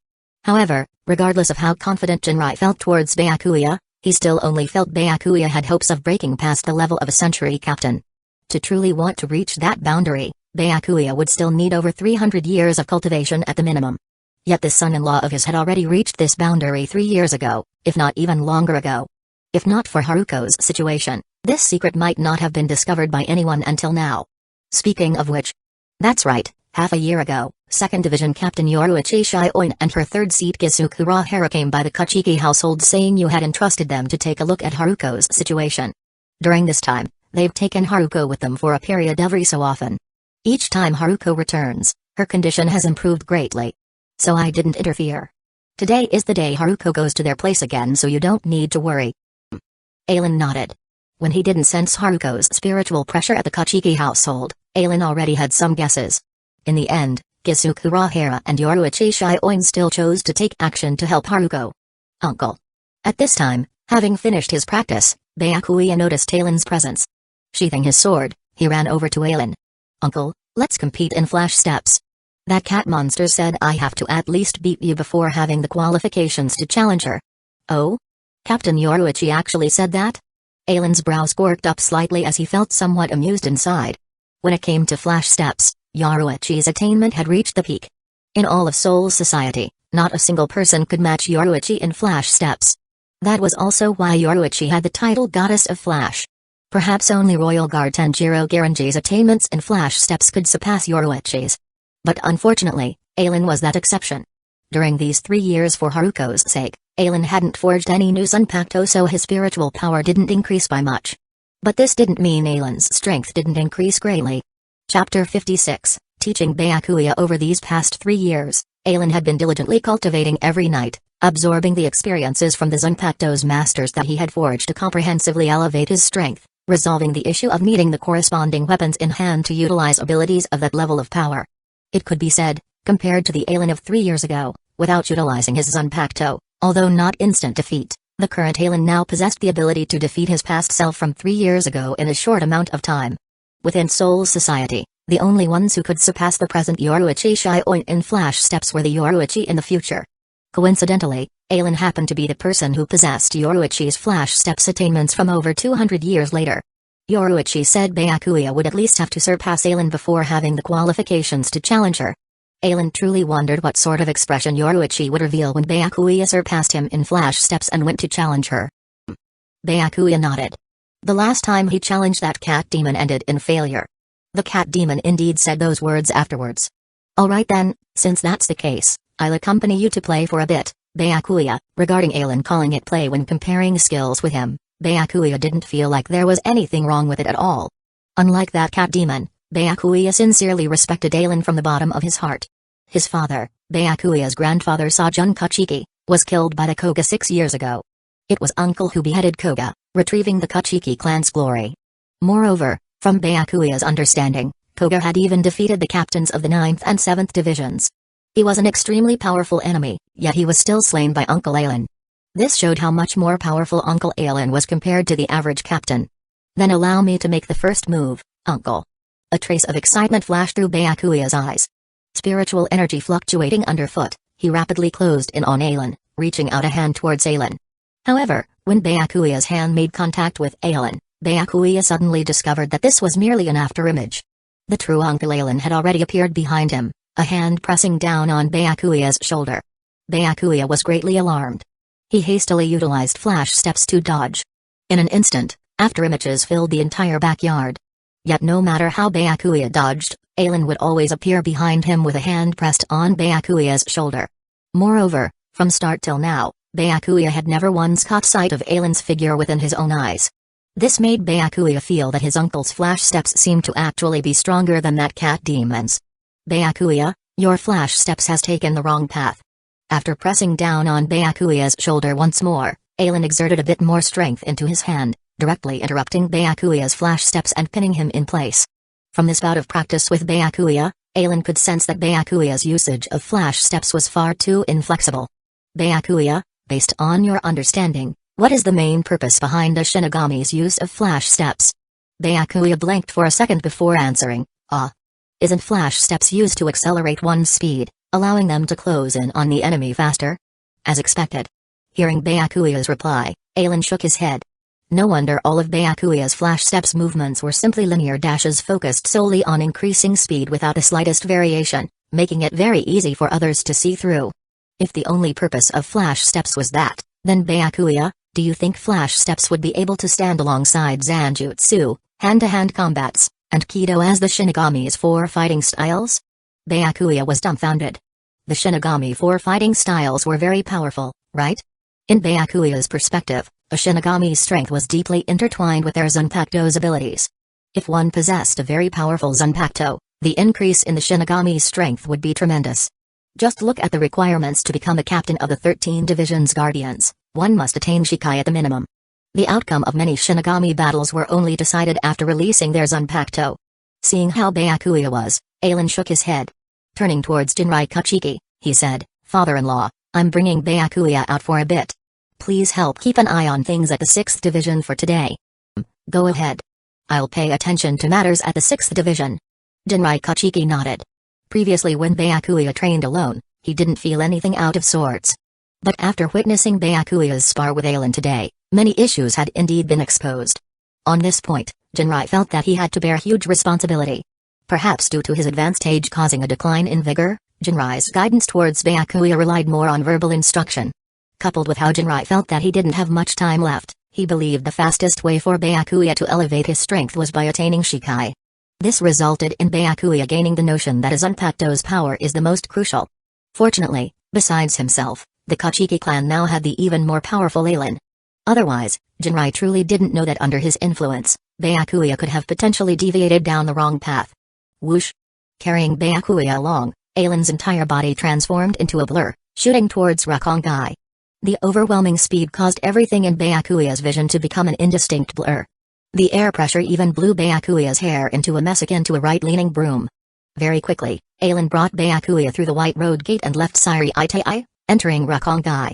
However, regardless of how confident Jinrai felt towards Byakuya, he still only felt Byakuya had hopes of breaking past the level of a century captain. To truly want to reach that boundary, Byakuya would still need over 300 years of cultivation at the minimum. Yet this son-in-law of his had already reached this boundary 3 years ago, if not even longer ago. If not for Haruko's situation, this secret might not have been discovered by anyone until now. Speaking of which, that's right, half a year ago, 2nd Division Captain Yoruichi Shioin and her third seat Kusagakure came by the Kachiki household saying you had entrusted them to take a look at Haruko's situation. During this time, they've taken Haruko with them for a period every so often. Each time Haruko returns, her condition has improved greatly. So I didn't interfere. Today is the day Haruko goes to their place again, so you don't need to worry. Aelin nodded. When he didn't sense Haruko's spiritual pressure at the Kachiki household, Aelin already had some guesses. In the end, Kusagakure and Yoruichi Shioin still chose to take action to help Haruko. Uncle. At this time, having finished his practice, Byakuya noticed Aelin's presence. Sheathing his sword, he ran over to Aelin. Uncle, let's compete in flash steps. That cat monster said I have to at least beat you before having the qualifications to challenge her. Oh? Captain Yoruichi actually said that? Aelin's brow squirked up slightly as he felt somewhat amused inside. When it came to flash steps, Yoruichi's attainment had reached the peak. In all of Soul Society, not a single person could match Yoruichi in flash steps. That was also why Yoruichi had the title Goddess of Flash. Perhaps only Royal Guard Tenjiro Garanji's attainments in flash steps could surpass Yoruichi's. But unfortunately, Aelin was that exception. During these 3 years for Haruko's sake, Aelin hadn't forged any new Zanpakuto, so his spiritual power didn't increase by much. But this didn't mean Aelin's strength didn't increase greatly. Chapter 56, Teaching Byakuya. Over these past 3 years, Aelin had been diligently cultivating every night, absorbing the experiences from the Zanpakuto's masters that he had forged to comprehensively elevate his strength, resolving the issue of needing the corresponding weapons in hand to utilize abilities of that level of power. It could be said, compared to the Aelin of 3 years ago, without utilizing his Zanpakuto, although not instant defeat, the current Aelin now possessed the ability to defeat his past self from 3 years ago in a short amount of time. Within Soul Society, the only ones who could surpass the present Yoruichi Shioin in flash steps were the Yoruichi in the future. Coincidentally, Aelin happened to be the person who possessed Yoruichi's flash steps attainments from over 200 years later. Yoruichi said Byakuya would at least have to surpass Aelin before having the qualifications to challenge her. Aelin truly wondered what sort of expression Yoruichi would reveal when Byakuya surpassed him in flash steps and went to challenge her. Byakuya nodded. The last time he challenged that cat demon ended in failure. The cat demon indeed said those words afterwards. Alright then, since that's the case, I'll accompany you to play for a bit, Byakuya. Regarding Aelin calling it play when comparing skills with him, Byakuya didn't feel like there was anything wrong with it at all. Unlike that cat demon, Byakuya sincerely respected Aelin from the bottom of his heart. His father, Byakuya's grandfather Sajun Kachiki, was killed by the Koga 6 years ago. It was uncle who beheaded Koga, retrieving the Kachiki clan's glory. Moreover, from Byakuya's understanding, Koga had even defeated the captains of the 9th and 7th divisions. He was an extremely powerful enemy, yet he was still slain by Uncle Aelin. This showed how much more powerful Uncle Aelin was compared to the average captain. Then allow me to make the first move, Uncle. A trace of excitement flashed through Byakuya's eyes. Spiritual energy fluctuating underfoot, he rapidly closed in on Aelin, reaching out a hand towards Aelin. However, when Byakuya's hand made contact with Aelin, Byakuya suddenly discovered that this was merely an afterimage. The true Uncle Aelin had already appeared behind him, a hand pressing down on Byakuya's shoulder. Byakuya was greatly alarmed. He hastily utilized flash steps to dodge. In an instant, afterimages filled the entire backyard. Yet no matter how Byakuya dodged, Aelin would always appear behind him with a hand pressed on Byakuya's shoulder. Moreover, from start till now, Byakuya had never once caught sight of Aelin's figure within his own eyes. This made Byakuya feel that his uncle's flash steps seemed to actually be stronger than that cat demon's. Byakuya, your flash steps has taken the wrong path. After pressing down on Byakuya's shoulder once more, Aelin exerted a bit more strength into his hand, directly interrupting Byakuya's flash steps and pinning him in place. From this bout of practice with Byakuya, Aelin could sense that Byakuya's usage of flash steps was far too inflexible. Byakuya, based on your understanding, what is the main purpose behind a Shinigami's use of flash steps? Byakuya blanked for a second before answering, Isn't flash steps used to accelerate one's speed, allowing them to close in on the enemy faster? As expected. Hearing Byakuya's reply, Aelin shook his head. No wonder all of Byakuya's flash steps movements were simply linear dashes focused solely on increasing speed without the slightest variation, making it very easy for others to see through. If the only purpose of flash steps was that, then Byakuya, do you think flash steps would be able to stand alongside Zanjutsu, hand-to-hand combats, and Kido as the Shinigami's 4 fighting styles? Byakuya was dumbfounded. The Shinigami 4 fighting styles were very powerful, right? In Byakuya's perspective, a Shinigami's strength was deeply intertwined with their Zanpakuto's abilities. If one possessed a very powerful Zanpakuto, the increase in the Shinigami's strength would be tremendous. Just look at the requirements to become a captain of the 13 Division's Guardians. One must attain Shikai at the minimum. The outcome of many Shinigami battles were only decided after releasing their Zanpakuto. Seeing how Byakuya was, Aelin shook his head. Turning towards Jinrai Kachiki, he said, "Father-in-law, I'm bringing Byakuya out for a bit. Please help keep an eye on things at the 6th Division for today." "Go ahead. I'll pay attention to matters at the 6th Division." Jinrai Kachiki nodded. Previously when Byakuya trained alone, he didn't feel anything out of sorts. But after witnessing Byakuya's spar with Aelin today, many issues had indeed been exposed. On this point, Jinrai felt that he had to bear huge responsibility. Perhaps due to his advanced age causing a decline in vigor, Jinrai's guidance towards Byakuya relied more on verbal instruction. Coupled with how Jinrai felt that he didn't have much time left, he believed the fastest way for Byakuya to elevate his strength was by attaining Shikai. This resulted in Byakuya gaining the notion that his Zanpakuto's power is the most crucial. Fortunately, besides himself, the Kachiki clan now had the even more powerful Aelin. Otherwise, Jinrai truly didn't know that under his influence, Byakuya could have potentially deviated down the wrong path. Whoosh! Carrying Byakuya along, Aelin's entire body transformed into a blur, shooting towards Rakongai. The overwhelming speed caused everything in Byakuya's vision to become an indistinct blur. The air pressure even blew Byakuya's hair into a mess akin to a right-leaning broom. Very quickly, Aelin brought Byakuya through the White Road Gate and left Siri-Itai, entering Rakongai.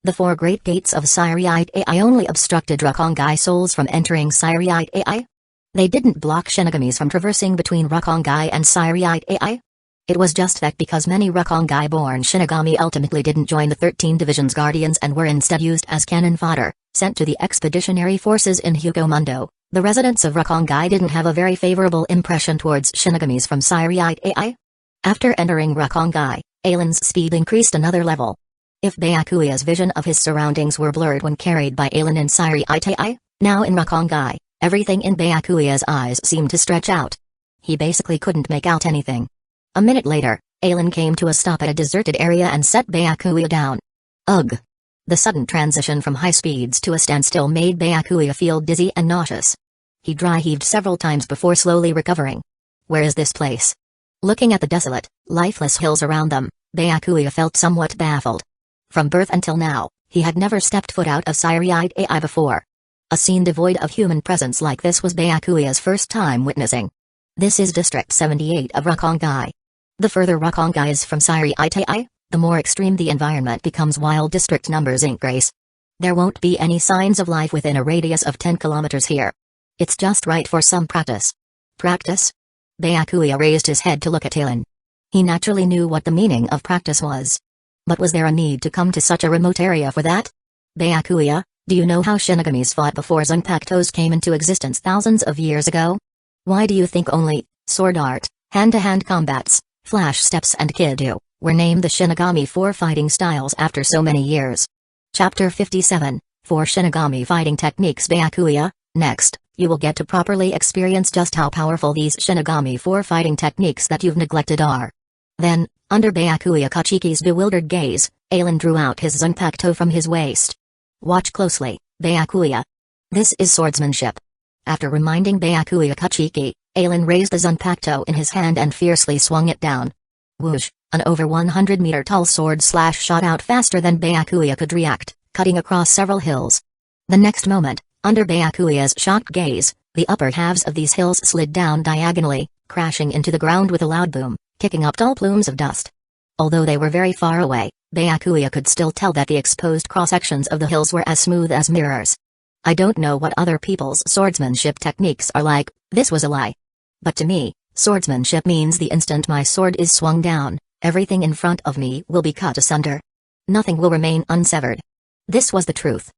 The 4 great gates of Siri-Itai only obstructed Rakongai souls from entering Siri-Itai. They didn't block Shinigamis from traversing between Rakongai and Siri-Itai. It was just that because many Rakongai-born Shinigami ultimately didn't join the 13 Division's Guardians and were instead used as cannon fodder, sent to the expeditionary forces in Hugomundo, the residents of Rakongai didn't have a very favorable impression towards Shinigamis from Siri-Itai. After entering Rakongai, Aelin's speed increased another level. If Byakuya's vision of his surroundings were blurred when carried by Aelin in Siri-Itai, now in Rakongai, everything in Byakuya's eyes seemed to stretch out. He basically couldn't make out anything. A minute later, Aelin came to a stop at a deserted area and set Byakuya down. Ugh! The sudden transition from high speeds to a standstill made Byakuya feel dizzy and nauseous. He dry-heaved several times before slowly recovering. Where is this place? Looking at the desolate, lifeless hills around them, Byakuya felt somewhat baffled. From birth until now, he had never stepped foot out of Siri-Itai before. A scene devoid of human presence like this was Byakuya's first time witnessing. This is District 78 of Rakongai. The further Rakongai is from Siri-Itai, the more extreme the environment becomes. While district numbers increase, there won't be any signs of life within a radius of 10 kilometers here. It's just right for some practice. Practice? Byakuya raised his head to look at Aelin. He naturally knew what the meaning of practice was. But was there a need to come to such a remote area for that? Byakuya, do you know how Shinigamis fought before Zanpakutos came into existence thousands of years ago? Why do you think only sword art, hand-to-hand combats, flash steps and Kido were named the Shinigami 4 fighting styles after so many years? Chapter 57, 4 Shinigami Fighting Techniques. Byakuya, next, you will get to properly experience just how powerful these Shinigami 4 fighting techniques that you've neglected are. Then, under Byakuya Kachiki's bewildered gaze, Aelin drew out his Zanpakuto from his waist. Watch closely, Byakuya. This is swordsmanship. After reminding Byakuya Kachiki, Aelin raised the Zanpakuto in his hand and fiercely swung it down. Whoosh, an over 100-meter tall sword slash shot out faster than Byakuya could react, cutting across several hills. The next moment, under Byakuya's shocked gaze, the upper halves of these hills slid down diagonally, crashing into the ground with a loud boom, kicking up tall plumes of dust. Although they were very far away, Byakuya could still tell that the exposed cross-sections of the hills were as smooth as mirrors. I don't know what other people's swordsmanship techniques are like, this was a lie. But to me, Swordsmanship means the instant my sword is swung down, everything in front of me will be cut asunder. Nothing will remain unsevered. This was the truth.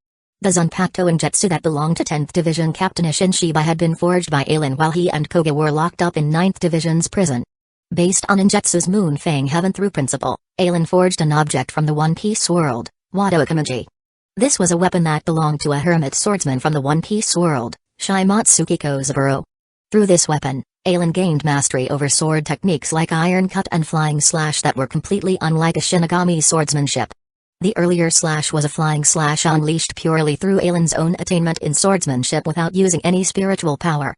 The Zanpakuto Injutsu that belonged to 10th Division Captain Ishinshiba had been forged by Ailen while he and Koga were locked up in 9th Division's prison. Based on Injutsu's Moon Fang Heaven Through principle, Ailen forged an object from the One Piece world, Wado Akamaji. This was a weapon that belonged to a hermit swordsman from the One Piece world, Shimatsuki Kozaburo. Through this weapon, Ailen gained mastery over sword techniques like Iron Cut and Flying Slash that were completely unlike a Shinigami swordsmanship. The earlier slash was a flying slash unleashed purely through Ailen's own attainment in swordsmanship without using any spiritual power.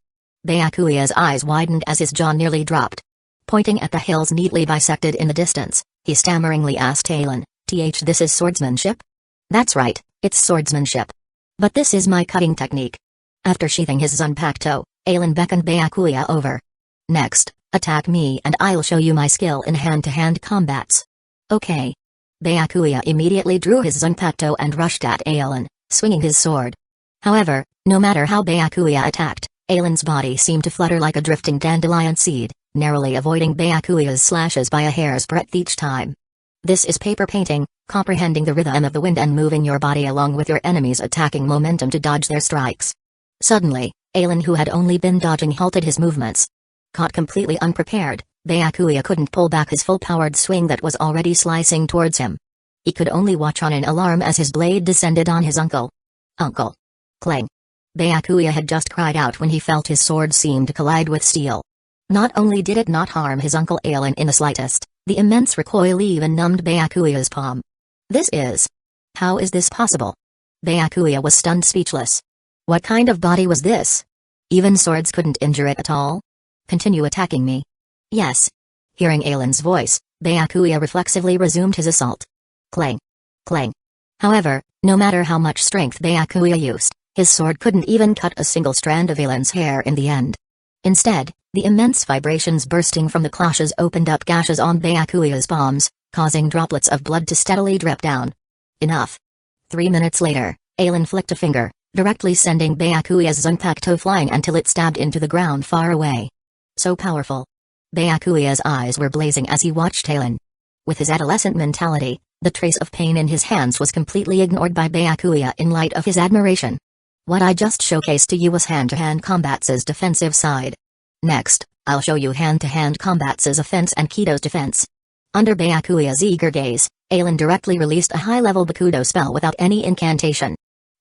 Byakuya's eyes widened as his jaw nearly dropped. Pointing at the hills neatly bisected in the distance, he stammeringly asked Ailen, this is swordsmanship? That's right, it's swordsmanship. But this is my cutting technique. After sheathing his Zanpakuto, Ailen beckoned Byakuya over. Next, attack me and I'll show you my skill in hand-to-hand combats. Okay. Byakuya immediately drew his Zanpakuto and rushed at Ailen, swinging his sword. However, no matter how Byakuya attacked, Ailen's body seemed to flutter like a drifting dandelion seed, narrowly avoiding Byakuya's slashes by a hair's breadth each time. This is paper painting, comprehending the rhythm of the wind and moving your body along with your enemy's attacking momentum to dodge their strikes. Suddenly, Ailen, who had only been dodging, halted his movements. Caught completely unprepared, Byakuya couldn't pull back his full-powered swing that was already slicing towards him. He could only watch on in alarm as his blade descended on his uncle. Uncle! Clang! Byakuya had just cried out when he felt his sword seem to collide with steel. Not only did it not harm his uncle Ailen in the slightest, the immense recoil even numbed Byakuya's palm. How is this possible? Byakuya was stunned speechless. What kind of body was this? Even swords couldn't injure it at all? Continue attacking me. Yes. Hearing Ailen's voice, Byakuya reflexively resumed his assault. Clang. Clang. However, no matter how much strength Byakuya used, his sword couldn't even cut a single strand of Ailen's hair in the end. Instead, the immense vibrations bursting from the clashes opened up gashes on Byakuya's palms, causing droplets of blood to steadily drip down. Enough. 3 minutes later, Ailen flicked a finger, directly sending Byakuya's Zanpakuto flying until it stabbed into the ground far away. So powerful. Byakuya's eyes were blazing as he watched Ailen. With his adolescent mentality, the trace of pain in his hands was completely ignored by Byakuya in light of his admiration. What I just showcased to you was hand-to-hand combat's defensive side. Next, I'll show you hand-to-hand combat's offense and Kido's defense. Under Byakuya's eager gaze, Ailen directly released a high-level Bakudo spell without any incantation.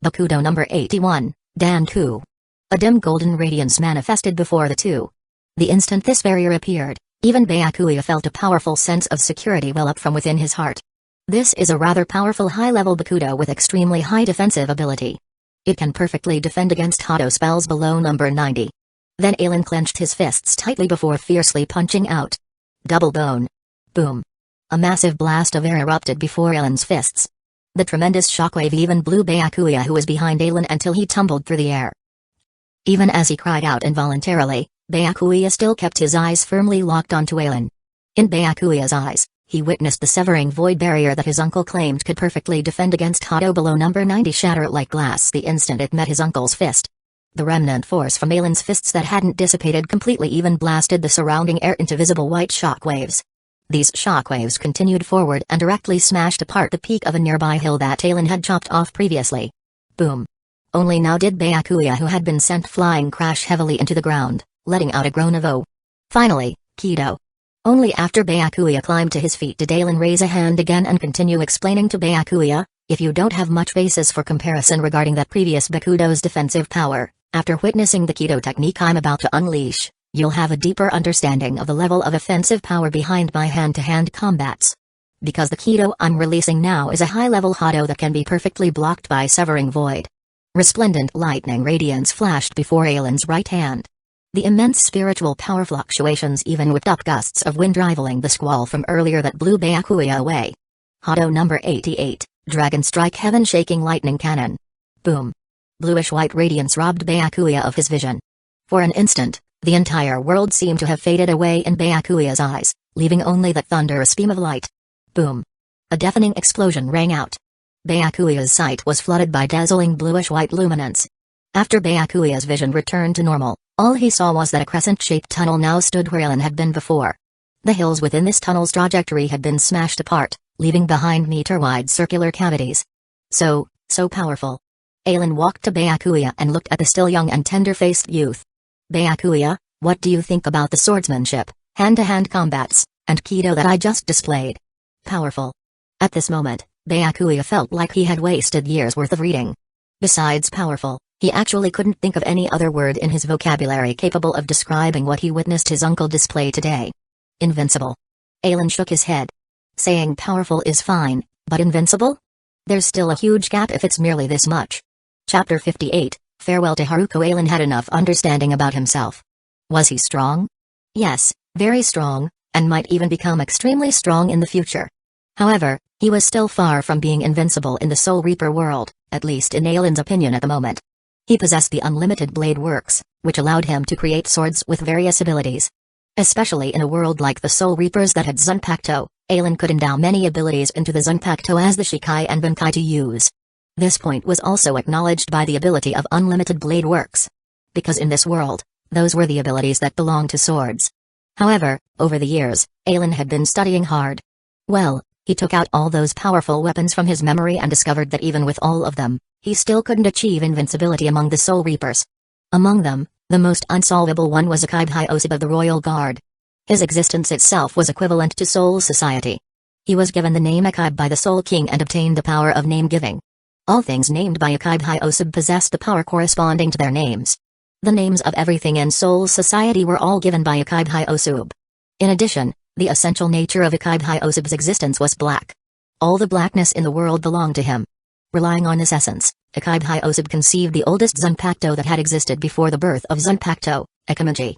Bakudo number 81, Danku. A dim golden radiance manifested before the two. The instant this barrier appeared, even Byakuya felt a powerful sense of security well up from within his heart. This is a rather powerful high-level Bakudo with extremely high defensive ability. It can perfectly defend against Hado spells below number 90. Then Ailen clenched his fists tightly before fiercely punching out. Double bone. Boom. A massive blast of air erupted before Ailen's fists. The tremendous shockwave even blew Byakuya, who was behind Ailen, until he tumbled through the air. Even as he cried out involuntarily, Byakuya still kept his eyes firmly locked onto Ailen. In Byakuya's eyes, he witnessed the severing void barrier that his uncle claimed could perfectly defend against Hado below number 90 shatter like glass the instant it met his uncle's fist. The remnant force from Ailen's fists that hadn't dissipated completely even blasted the surrounding air into visible white shockwaves. These shockwaves continued forward and directly smashed apart the peak of a nearby hill that Ailen had chopped off previously. Boom. Only now did Byakuya, who had been sent flying, crash heavily into the ground, letting out a groan of "Oh." Finally, Kido. Only after Byakuya climbed to his feet did Ailen raise a hand again and continue explaining to Byakuya, if you don't have much basis for comparison regarding that previous Bakudo's defensive power, after witnessing the Kido technique I'm about to unleash, you'll have a deeper understanding of the level of offensive power behind my hand-to-hand combats. Because the Kido I'm releasing now is a high-level Hado that can be perfectly blocked by Severing Void. Resplendent lightning radiance flashed before Ailen's right hand. The immense spiritual power fluctuations even whipped up gusts of wind rivaling the squall from earlier that blew Byakuya away. Hado number 88, Dragon Strike Heaven Shaking Lightning Cannon. Boom. Bluish-white radiance robbed Byakuya of his vision. For an instant, the entire world seemed to have faded away in Byakuya's eyes, leaving only that thunderous beam of light. Boom. A deafening explosion rang out. Byakuya's sight was flooded by dazzling bluish-white luminance. After Byakuya's vision returned to normal, All he saw was that a crescent-shaped tunnel now stood where Alan had been before. The hills within this tunnel's trajectory had been smashed apart, leaving behind meter-wide circular cavities. So powerful. Alan walked to Byakuya and looked at the still young and tender-faced youth. Byakuya, what do you think about the swordsmanship, hand-to-hand combats, and Kido that I just displayed? Powerful. At this moment, Byakuya felt like he had wasted years' worth of reading. Besides powerful, he actually couldn't think of any other word in his vocabulary capable of describing what he witnessed his uncle display today. Invincible. Alan shook his head. Saying powerful is fine, but invincible? There's still a huge gap if it's merely this much. Chapter 58, Farewell to Haruko. Alan had enough understanding about himself. Was he strong? Yes, very strong, and might even become extremely strong in the future. However, he was still far from being invincible in the Soul Reaper world, at least in Alan's opinion at the moment. He possessed the unlimited blade works, which allowed him to create swords with various abilities. Especially in a world like the Soul Reapers that had Zanpakuto, Alan could endow many abilities into the Zanpakuto as the Shikai and Bankai to use. This point was also acknowledged by the ability of unlimited blade works. Because in this world, those were the abilities that belonged to swords. However, over the years, Alan had been studying hard. Well, he took out all those powerful weapons from his memory and discovered that even with all of them, he still couldn't achieve invincibility among the Soul Reapers. Among them, the most unsolvable one was Akibe Hyosub of the Royal Guard. His existence itself was equivalent to Soul Society. He was given the name Akibe by the Soul King and obtained the power of name-giving. All things named by Akibe Hyosub possessed the power corresponding to their names. The names of everything in Soul Society were all given by Akibe Hyosub. In addition, the essential nature of Akibe Hyosub's existence was black. All the blackness in the world belonged to him. Relying on this essence, Akibe Hyosub conceived the oldest Zanpakuto that had existed before the birth of Zanpakuto, Akamaji.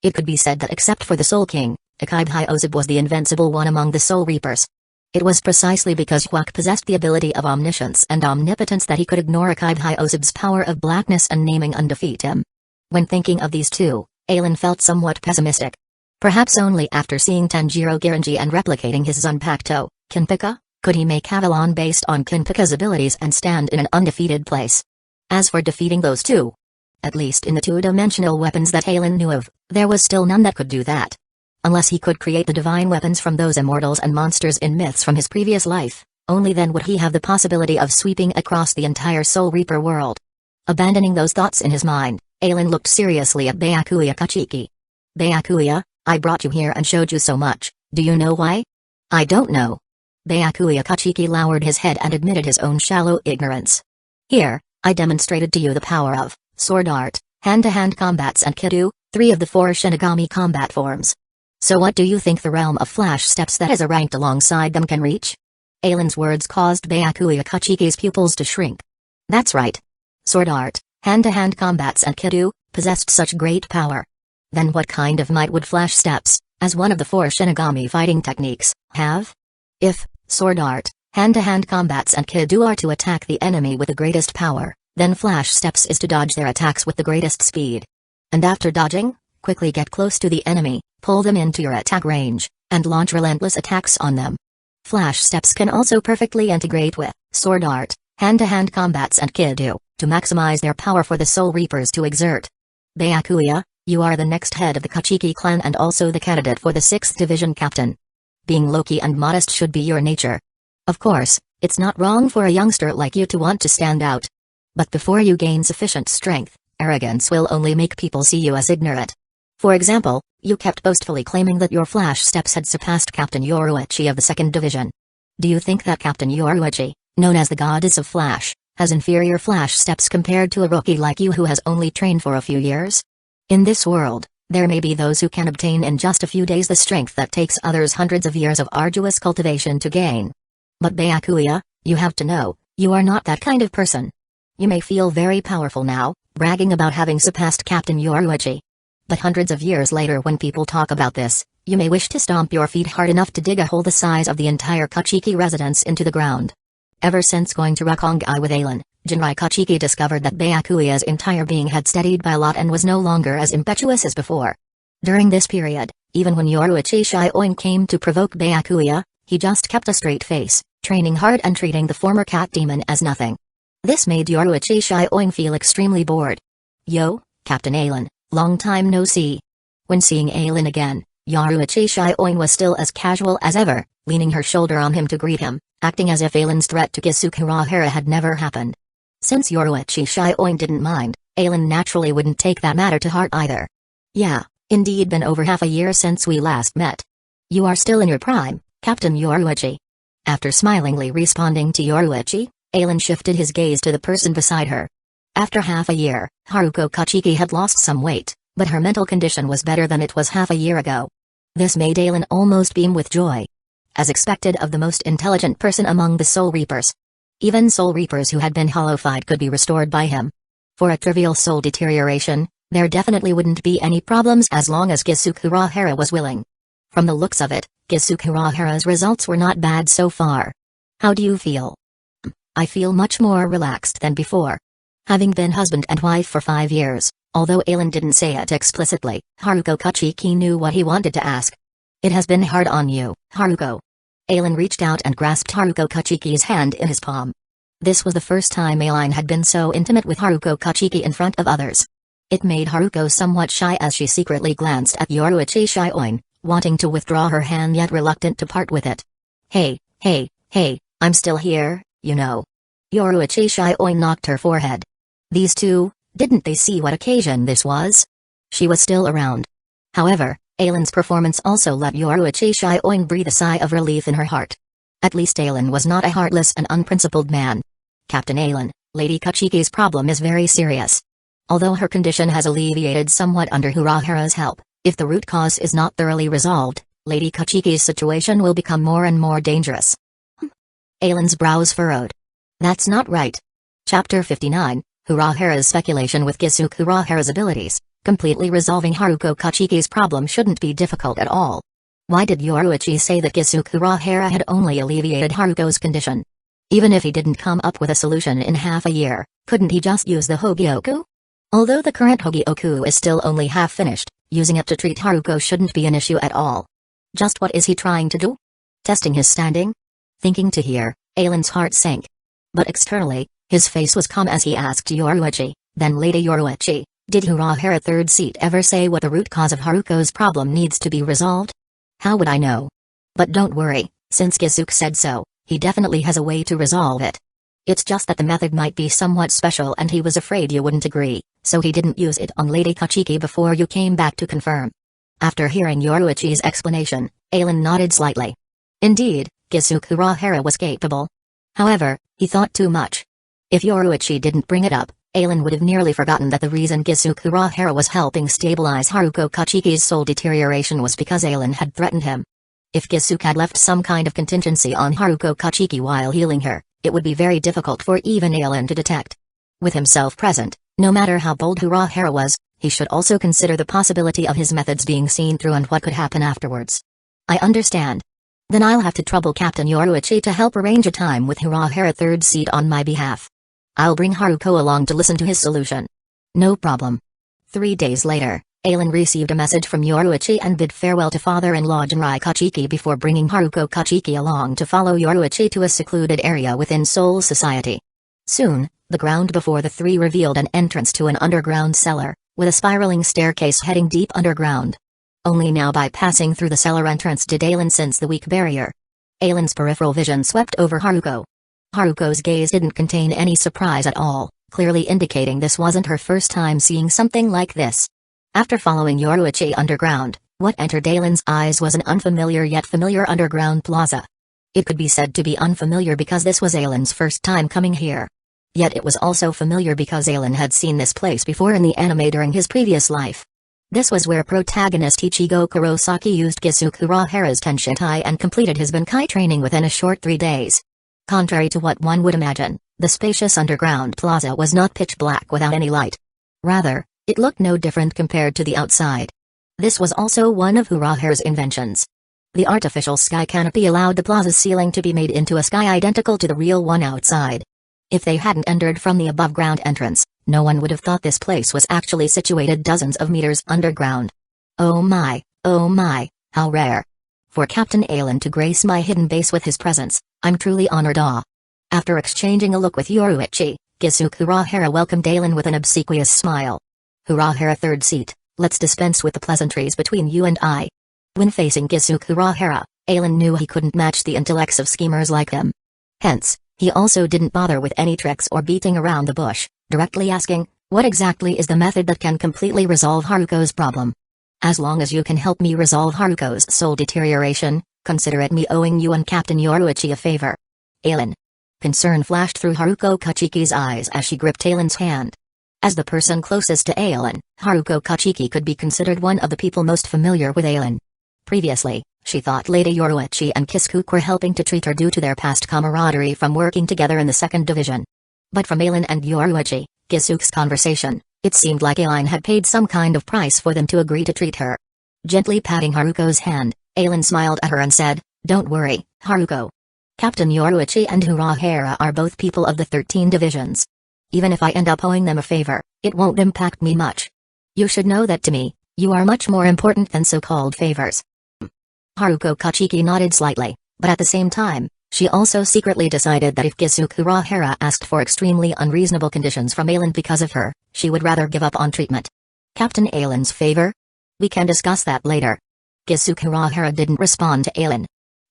It could be said that except for the Soul King, Akibe Hyosub was the invincible one among the Soul Reapers. It was precisely because Huak possessed the ability of omniscience and omnipotence that he could ignore Akibe Hyosub's power of blackness and naming and defeat him. When thinking of these two, Alan felt somewhat pessimistic. Perhaps only after seeing Tanjiro Girinji and replicating his Zanpakuto, Kinpika, could he make Avalon based on Kinpika's abilities and stand in an undefeated place. As for defeating those two, at least in the two-dimensional weapons that Alan knew of, there was still none that could do that. Unless he could create the divine weapons from those immortals and monsters in myths from his previous life, only then would he have the possibility of sweeping across the entire Soul Reaper world. Abandoning those thoughts in his mind, Alan looked seriously at Byakuya Kachiki. Byakuya, I brought you here and showed you so much, do you know why? I don't know. Byakuya Kachiki lowered his head and admitted his own shallow ignorance. Here, I demonstrated to you the power of sword art, hand-to-hand combats and Kido, 3 of the 4 Shinigami combat forms. So what do you think the realm of flash steps that is ranked alongside them can reach? Alan's words caused Byakuya Kachiki's pupils to shrink. That's right. Sword art, hand-to-hand combats and Kido, possessed such great power. Then what kind of might would flash steps, as one of the 4 Shinigami fighting techniques, have? If sword art, hand-to-hand combats and Kido are to attack the enemy with the greatest power, then flash steps is to dodge their attacks with the greatest speed. And after dodging, quickly get close to the enemy, pull them into your attack range, and launch relentless attacks on them. Flash steps can also perfectly integrate with sword art, hand-to-hand combats and Kido, to maximize their power for the Soul Reapers to exert. Byakuya, you are the next head of the Kachiki clan and also the candidate for the 6th Division captain. Being low-key and modest should be your nature. Of course, it's not wrong for a youngster like you to want to stand out. But before you gain sufficient strength, arrogance will only make people see you as ignorant. For example, you kept boastfully claiming that your flash steps had surpassed Captain Yoruichi of the 2nd Division. Do you think that Captain Yoruichi, known as the Goddess of Flash, has inferior flash steps compared to a rookie like you who has only trained for a few years? In this world, there may be those who can obtain in just a few days the strength that takes others hundreds of years of arduous cultivation to gain. But Byakuya, you have to know, you are not that kind of person. You may feel very powerful now, bragging about having surpassed Captain Yoruichi. But hundreds of years later when people talk about this, you may wish to stomp your feet hard enough to dig a hole the size of the entire Kachiki residence into the ground. Ever since going to Rakongai with Alan, Jinrai Kachiki discovered that Byakuya's entire being had steadied by a lot and was no longer as impetuous as before. During this period, even when Yoruichi Shioin came to provoke Byakuya, he just kept a straight face, training hard and treating the former cat demon as nothing. This made Yoruichi Shioin feel extremely bored. Yo, Captain Alan, Long time no see. When seeing Aelin again, Yoruichi Shioin was still as casual as ever, leaning her shoulder on him to greet him, acting as if Aelin's threat to Kusagakure had never happened. Since Yoruichi Shioin didn't mind, Aelin naturally wouldn't take that matter to heart either. Yeah, indeed been over half a year since we last met. You are still in your prime, Captain Yoruichi. After smilingly responding to Yoruichi, Aelin shifted his gaze to the person beside her. After half a year, Haruko Kachiki had lost some weight, but her mental condition was better than it was half a year ago. This made Aelin almost beam with joy. As expected of the most intelligent person among the Soul Reapers. Even Soul Reapers who had been hollowified could be restored by him. For a trivial soul deterioration, there definitely wouldn't be any problems as long as Kusagakure was willing. From the looks of it, Kusagakure's results were not bad so far. How do you feel? I feel much more relaxed than before. Having been husband and wife for 5 years, although Aelin didn't say it explicitly, Haruko Kachiki knew what he wanted to ask. It has been hard on you, Haruko. Aelin reached out and grasped Haruko Kachiki's hand in his palm. This was the first time Aelin had been so intimate with Haruko Kachiki in front of others. It made Haruko somewhat shy as she secretly glanced at Yoruichi Shioin, wanting to withdraw her hand yet reluctant to part with it. Hey, I'm still here, you know. Yoruichi Shioin knocked her forehead. These two, didn't they see what occasion this was? She was still around. However, Aelin's performance also let Yoruichi Shioin breathe a sigh of relief in her heart. At least Aelin was not a heartless and unprincipled man. Captain Aelin, Lady Kachiki's problem is very serious. Although her condition has alleviated somewhat under Huraharu's help, if the root cause is not thoroughly resolved, Lady Kachiki's situation will become more and more dangerous. Aelin's brows furrowed. That's not right. Chapter 59, Huraharu's speculation with Kusagakura's abilities. Completely resolving Haruko Kachiki's problem shouldn't be difficult at all. Why did Yoruichi say that Kusagakure had only alleviated Haruko's condition? Even if he didn't come up with a solution in half a year, couldn't he just use the Hogyoku? Although the current Hogyoku is still only half finished, using it to treat Haruko shouldn't be an issue at all. Just what is he trying to do? Testing his standing? Thinking to hear, Aelin's heart sank. But externally, his face was calm as he asked Yoruichi, then Lady Yoruichi, did Huraharu third seat ever say what the root cause of Haruko's problem needs to be resolved? How would I know? But don't worry, since Kusuk said so, he definitely has a way to resolve it. It's just that the method might be somewhat special and he was afraid you wouldn't agree, so he didn't use it on Lady Kachiki before you came back to confirm. After hearing Yoruichi's explanation, Aelin nodded slightly. Indeed, Kusagakure was capable. However, he thought too much. If Yoruichi didn't bring it up, Aelin would have nearly forgotten that the reason Kusagakure was helping stabilize Haruko Kachiki's soul deterioration was because Aelin had threatened him. If Kusuk had left some kind of contingency on Haruko Kachiki while healing her, it would be very difficult for even Aelin to detect. With himself present, no matter how bold Huraharu was, he should also consider the possibility of his methods being seen through and what could happen afterwards. I understand. Then I'll have to trouble Captain Yoruichi to help arrange a time with Huraharu third seat on my behalf. I'll bring Haruko along to listen to his solution. No problem. 3 days later, Aelin received a message from Yoruichi and bid farewell to father-in-law Jinrai Kachiki before bringing Haruko Kachiki along to follow Yoruichi to a secluded area within Soul Society. Soon, the ground before the three revealed an entrance to an underground cellar, with a spiraling staircase heading deep underground. Only now by passing through the cellar entrance did Aelin sense the weak barrier. Aelin's peripheral vision swept over Haruko. Haruko's gaze didn't contain any surprise at all, clearly indicating this wasn't her first time seeing something like this. After following Yoruichi underground, what entered Aelin's eyes was an unfamiliar yet familiar underground plaza. It could be said to be unfamiliar because this was Aelin's first time coming here. Yet it was also familiar because Aelin had seen this place before in the anime during his previous life. This was where protagonist Ichigo Kurosaki used Kusagakura's Tenshintai and completed his Bankai training within a short 3 days. Contrary to what one would imagine, the spacious underground plaza was not pitch black without any light. Rather, it looked no different compared to the outside. This was also one of Huraharu's inventions. The artificial sky canopy allowed the plaza's ceiling to be made into a sky identical to the real one outside. If they hadn't entered from the above-ground entrance, no one would have thought this place was actually situated dozens of meters underground. Oh my, how rare. For Captain Aelin to grace my hidden base with his presence, I'm truly honored. After exchanging a look with Yoruichi, Kusagakure welcomed Aelin with an obsequious smile. Huraharu third seat, Let's dispense with the pleasantries between you and I. When facing Kusagakure, Aelin knew he couldn't match the intellects of schemers like him. Hence, he also didn't bother with any tricks or beating around the bush, directly asking, what exactly is the method that can completely resolve Haruko's problem? As long as you can help me resolve Haruko's soul deterioration, consider it me owing you and Captain Yoruichi a favor. Aelin. Concern flashed through Haruko Kachiki's eyes as she gripped Aelin's hand. As the person closest to Aelin, Haruko Kachiki could be considered one of the people most familiar with Aelin. Previously, she thought Lady Yoruichi and Kusagakure were helping to treat her due to their past camaraderie from working together in the 2nd Division. But from Aelin and Yoruichi, Kisuke's conversation, it seemed like Aelin had paid some kind of price for them to agree to treat her. Gently patting Haruko's hand, Aelin smiled at her and said, "Don't worry, Haruko. Captain Yoruichi and Urahara are both people of the 13 divisions. Even if I end up owing them a favor, it won't impact me much. You should know that to me, you are much more important than so-called favors." Haruko Kachiki nodded slightly, but at the same time, she also secretly decided that if Kusagakure asked for extremely unreasonable conditions from Aelin because of her, she would rather give up on treatment. Captain Aelin's favor? We can discuss that later. Kusagakure didn't respond to Aelin.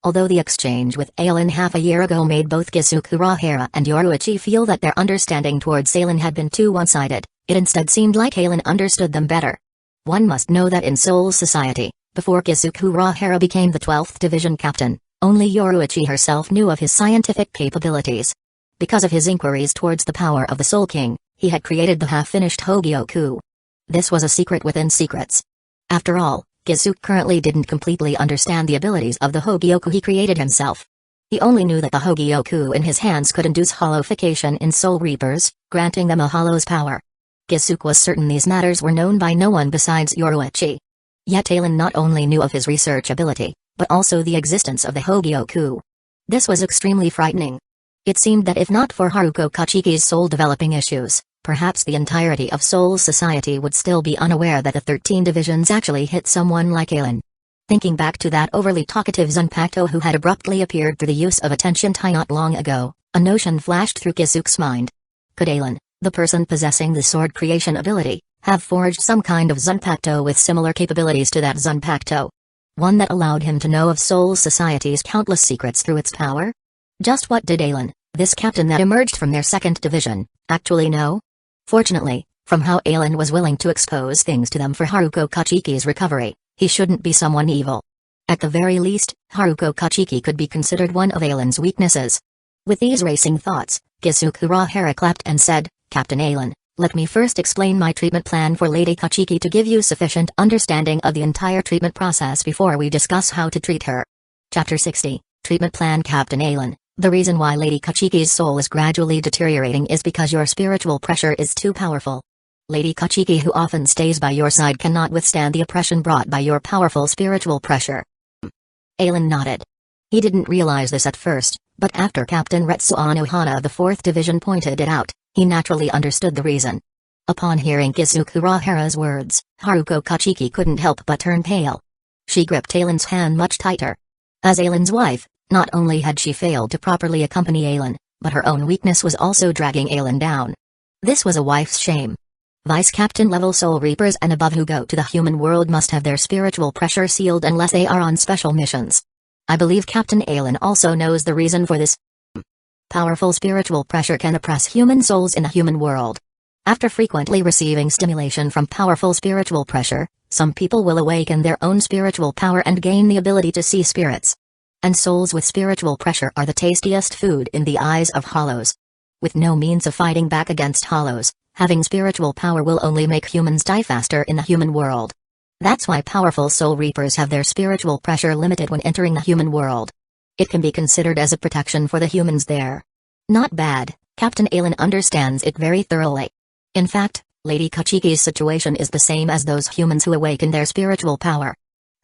Although the exchange with Aelin half a year ago made both Kusagakure and Yoruichi feel that their understanding towards Aelin had been too one-sided, it instead seemed like Aelin understood them better. One must know that in Soul Society, before Kusagakure became the 12th Division captain, only Yoruichi herself knew of his scientific capabilities. Because of his inquiries towards the power of the Soul King, he had created the half-finished Hogyoku. This was a secret within secrets. After all, Kisuke currently didn't completely understand the abilities of the Hogyoku he created himself. He only knew that the Hogyoku in his hands could induce hollowification in Soul Reapers, granting them a hollow's power. Kisuke was certain these matters were known by no one besides Yoruichi. Yet Aelin not only knew of his research ability, but also the existence of the Hogyoku. This was extremely frightening. It seemed that if not for Haruko Kachiki's soul-developing issues, perhaps the entirety of Soul Society would still be unaware that the 13 divisions actually hit someone like Aelin. Thinking back to that overly talkative Zanpakuto who had abruptly appeared through the use of attention tie not long ago, a notion flashed through Kisuke's mind. Could Aelin, the person possessing the sword creation ability, have forged some kind of Zanpakuto with similar capabilities to that Zanpakuto? One that allowed him to know of Soul Society's countless secrets through its power? Just what did Aelin, this captain that emerged from their 2nd division, actually know? Fortunately, from how Aelin was willing to expose things to them for Haruko Kachiki's recovery, he shouldn't be someone evil. At the very least, Haruko Kachiki could be considered one of Aelin's weaknesses. With these racing thoughts, Kusagakure clapped and said, "Captain Aelin, let me first explain my treatment plan for Lady Kachiki to give you sufficient understanding of the entire treatment process before we discuss how to treat her." Chapter 60, Treatment Plan. Captain Aelin, the reason why Lady Kachiki's soul is gradually deteriorating is because your spiritual pressure is too powerful. Lady Kachiki, who often stays by your side, cannot withstand the oppression brought by your powerful spiritual pressure. Aelin nodded. He didn't realize this at first, but after Captain Retsuano Hana of the 4th Division pointed it out, he naturally understood the reason. Upon hearing Kusagakura's words, Haruko Kachiki couldn't help but turn pale. She gripped Aelin's hand much tighter. As Aelin's wife, not only had she failed to properly accompany Aelin, but her own weakness was also dragging Aelin down. This was a wife's shame. Vice-captain level Soul Reapers and above who go to the human world must have their spiritual pressure sealed unless they are on special missions. I believe Captain Aelin also knows the reason for this. Powerful spiritual pressure can oppress human souls in the human world. After frequently receiving stimulation from powerful spiritual pressure, some people will awaken their own spiritual power and gain the ability to see spirits. And souls with spiritual pressure are the tastiest food in the eyes of hollows. With no means of fighting back against hollows, having spiritual power will only make humans die faster in the human world. That's why powerful Soul Reapers have their spiritual pressure limited when entering the human world. It can be considered as a protection for the humans there. Not bad, Captain Aelin understands it very thoroughly. In fact, Lady Kachiki's situation is the same as those humans who awaken their spiritual power.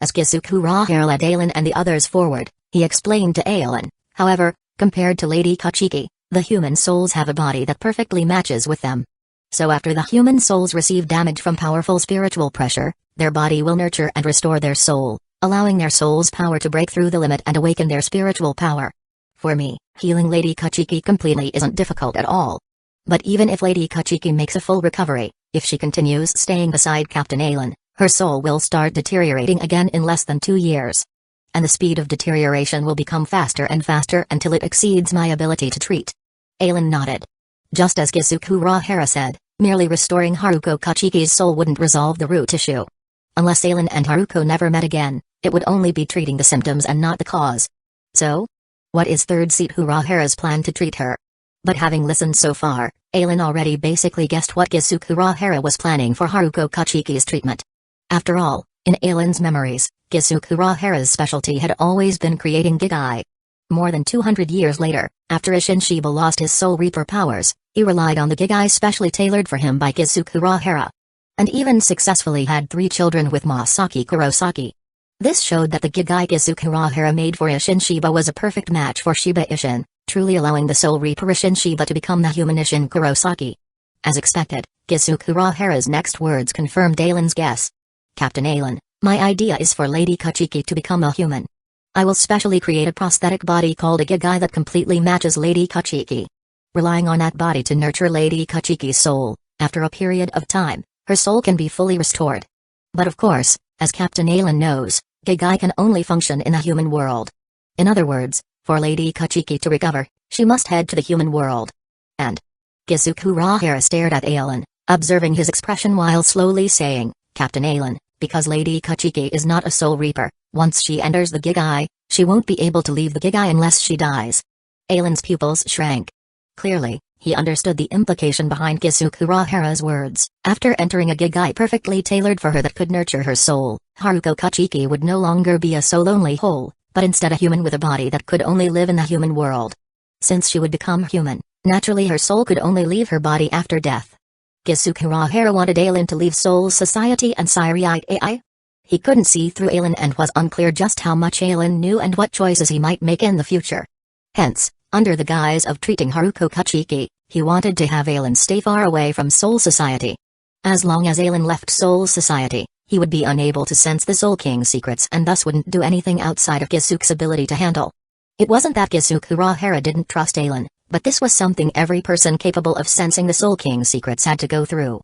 As Kusagakure led Aelin and the others forward, he explained to Aelin, however, compared to Lady Kachiki, the human souls have a body that perfectly matches with them. So after the human souls receive damage from powerful spiritual pressure, their body will nurture and restore their soul, allowing their soul's power to break through the limit and awaken their spiritual power. For me, healing Lady Kachiki completely isn't difficult at all. But even if Lady Kachiki makes a full recovery, if she continues staying beside Captain Aelin, her soul will start deteriorating again in less than 2 years. And the speed of deterioration will become faster and faster until it exceeds my ability to treat. Aelin nodded. Just as Kusagakure said, merely restoring Haruko Kachiki's soul wouldn't resolve the root issue. Unless Aelin and Haruko never met again, it would only be treating the symptoms and not the cause. So? What is Third Seat Kusagakura's plan to treat her? But having listened so far, Aelin already basically guessed what Kusagakure was planning for Haruko Kachiki's treatment. After all, in Aelin's memories, Kusagukure's specialty had always been creating Gigai. More than 200 years later, after Isshin Shiba lost his Soul Reaper powers, he relied on the Gigai specially tailored for him by Kusagakure. And even successfully had 3 children with Masaki Kurosaki. This showed that the Gigai Kusagakure made for Isshin Shiba was a perfect match for Shiba Isshin, truly allowing the Soul Reaper Isshin Shiba to become the human Isshin Kurosaki. As expected, Kusagukure's next words confirmed Aelin's guess. Captain Aelin, my idea is for Lady Kachiki to become a human. I will specially create a prosthetic body called a Gigai that completely matches Lady Kachiki. Relying on that body to nurture Lady Kachiki's soul, after a period of time, her soul can be fully restored. But of course, as Captain Aelin knows, Gigai can only function in the human world. In other words, for Lady Kachiki to recover, she must head to the human world. And Kusagakure stared at Aelin, observing his expression while slowly saying, Captain Aelin, because Lady Kachiki is not a Soul Reaper, once she enters the Gigai, she won't be able to leave the Gigai unless she dies. Aelin's pupils shrank. Clearly, he understood the implication behind Kusagukure's words. After entering a Gigai perfectly tailored for her that could nurture her soul, Haruko Kachiki would no longer be a soul-only whole, but instead a human with a body that could only live in the human world. Since she would become human, naturally her soul could only leave her body after death. Kusagakure wanted Aelin to leave Soul Society and Siriate AI? He couldn't see through Aelin and was unclear just how much Aelin knew and what choices he might make in the future. Hence, under the guise of treating Haruko Kachiki, he wanted to have Aelin stay far away from Soul Society. As long as Aelin left Soul Society, he would be unable to sense the Soul King's secrets and thus wouldn't do anything outside of Kusag's ability to handle. It wasn't that Kusagakure didn't trust Aelin, but this was something every person capable of sensing the Soul King's secrets had to go through.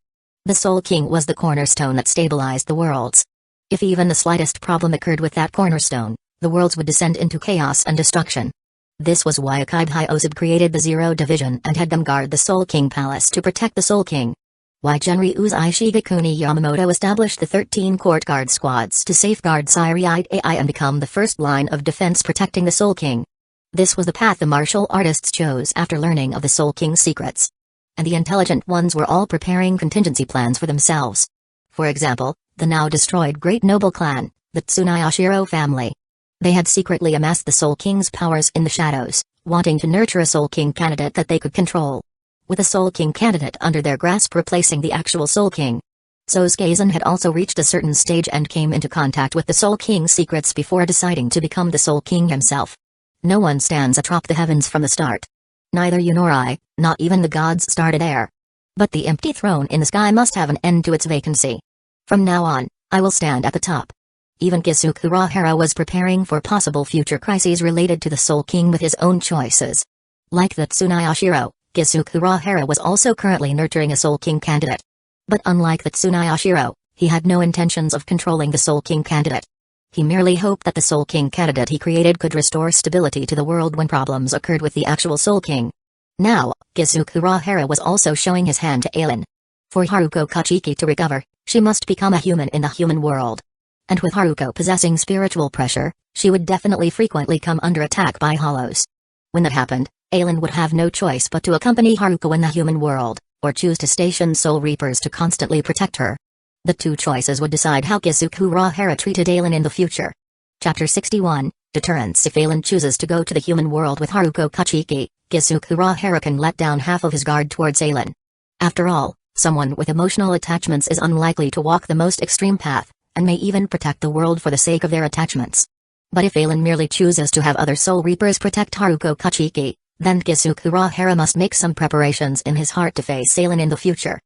The Soul King was the cornerstone that stabilized the worlds. If even the slightest problem occurred with that cornerstone, the worlds would descend into chaos and destruction. This was why Akaibai Ozab created the Zero Division and had them guard the Soul King Palace to protect the Soul King. Why Genryu's Ishigakuni Yamamoto established the 13 court guard squads to safeguard Siriate AI and become the first line of defense protecting the Soul King. This was the path the martial artists chose after learning of the Soul King's secrets. And the intelligent ones were all preparing contingency plans for themselves. For example, the now destroyed Great Noble Clan, the Tsunayashiro family. They had secretly amassed the Soul King's powers in the shadows, wanting to nurture a Soul King candidate that they could control. With a Soul King candidate under their grasp replacing the actual Soul King. Sosukazan had also reached a certain stage and came into contact with the Soul King's secrets before deciding to become the Soul King himself. No one stands atop the heavens from the start. Neither you nor I, not even the gods started there. But the empty throne in the sky must have an end to its vacancy. From now on, I will stand at the top. Even Kusagakure was preparing for possible future crises related to the Soul King with his own choices. Like the Tsunayashiro, Kusagakure was also currently nurturing a Soul King candidate. But unlike the Tsunayashiro, he had no intentions of controlling the Soul King candidate. He merely hoped that the Soul King candidate he created could restore stability to the world when problems occurred with the actual Soul King. Now, Kusagakure was also showing his hand to Aelin. For Haruko Kachiki to recover, she must become a human in the human world. And with Haruko possessing spiritual pressure, she would definitely frequently come under attack by hollows. When that happened, Aelin would have no choice but to accompany Haruko in the human world, or choose to station Soul Reapers to constantly protect her. The two choices would decide how Kusagakure treated Aelin in the future. Chapter 61, Deterrence. If Aelin chooses to go to the human world with Haruko Kachiki, Kusagakure can let down half of his guard towards Aelin. After all, someone with emotional attachments is unlikely to walk the most extreme path, and may even protect the world for the sake of their attachments. But if Aelin merely chooses to have other Soul Reapers protect Haruko Kachiki, then Kusagakure must make some preparations in his heart to face Aelin in the future.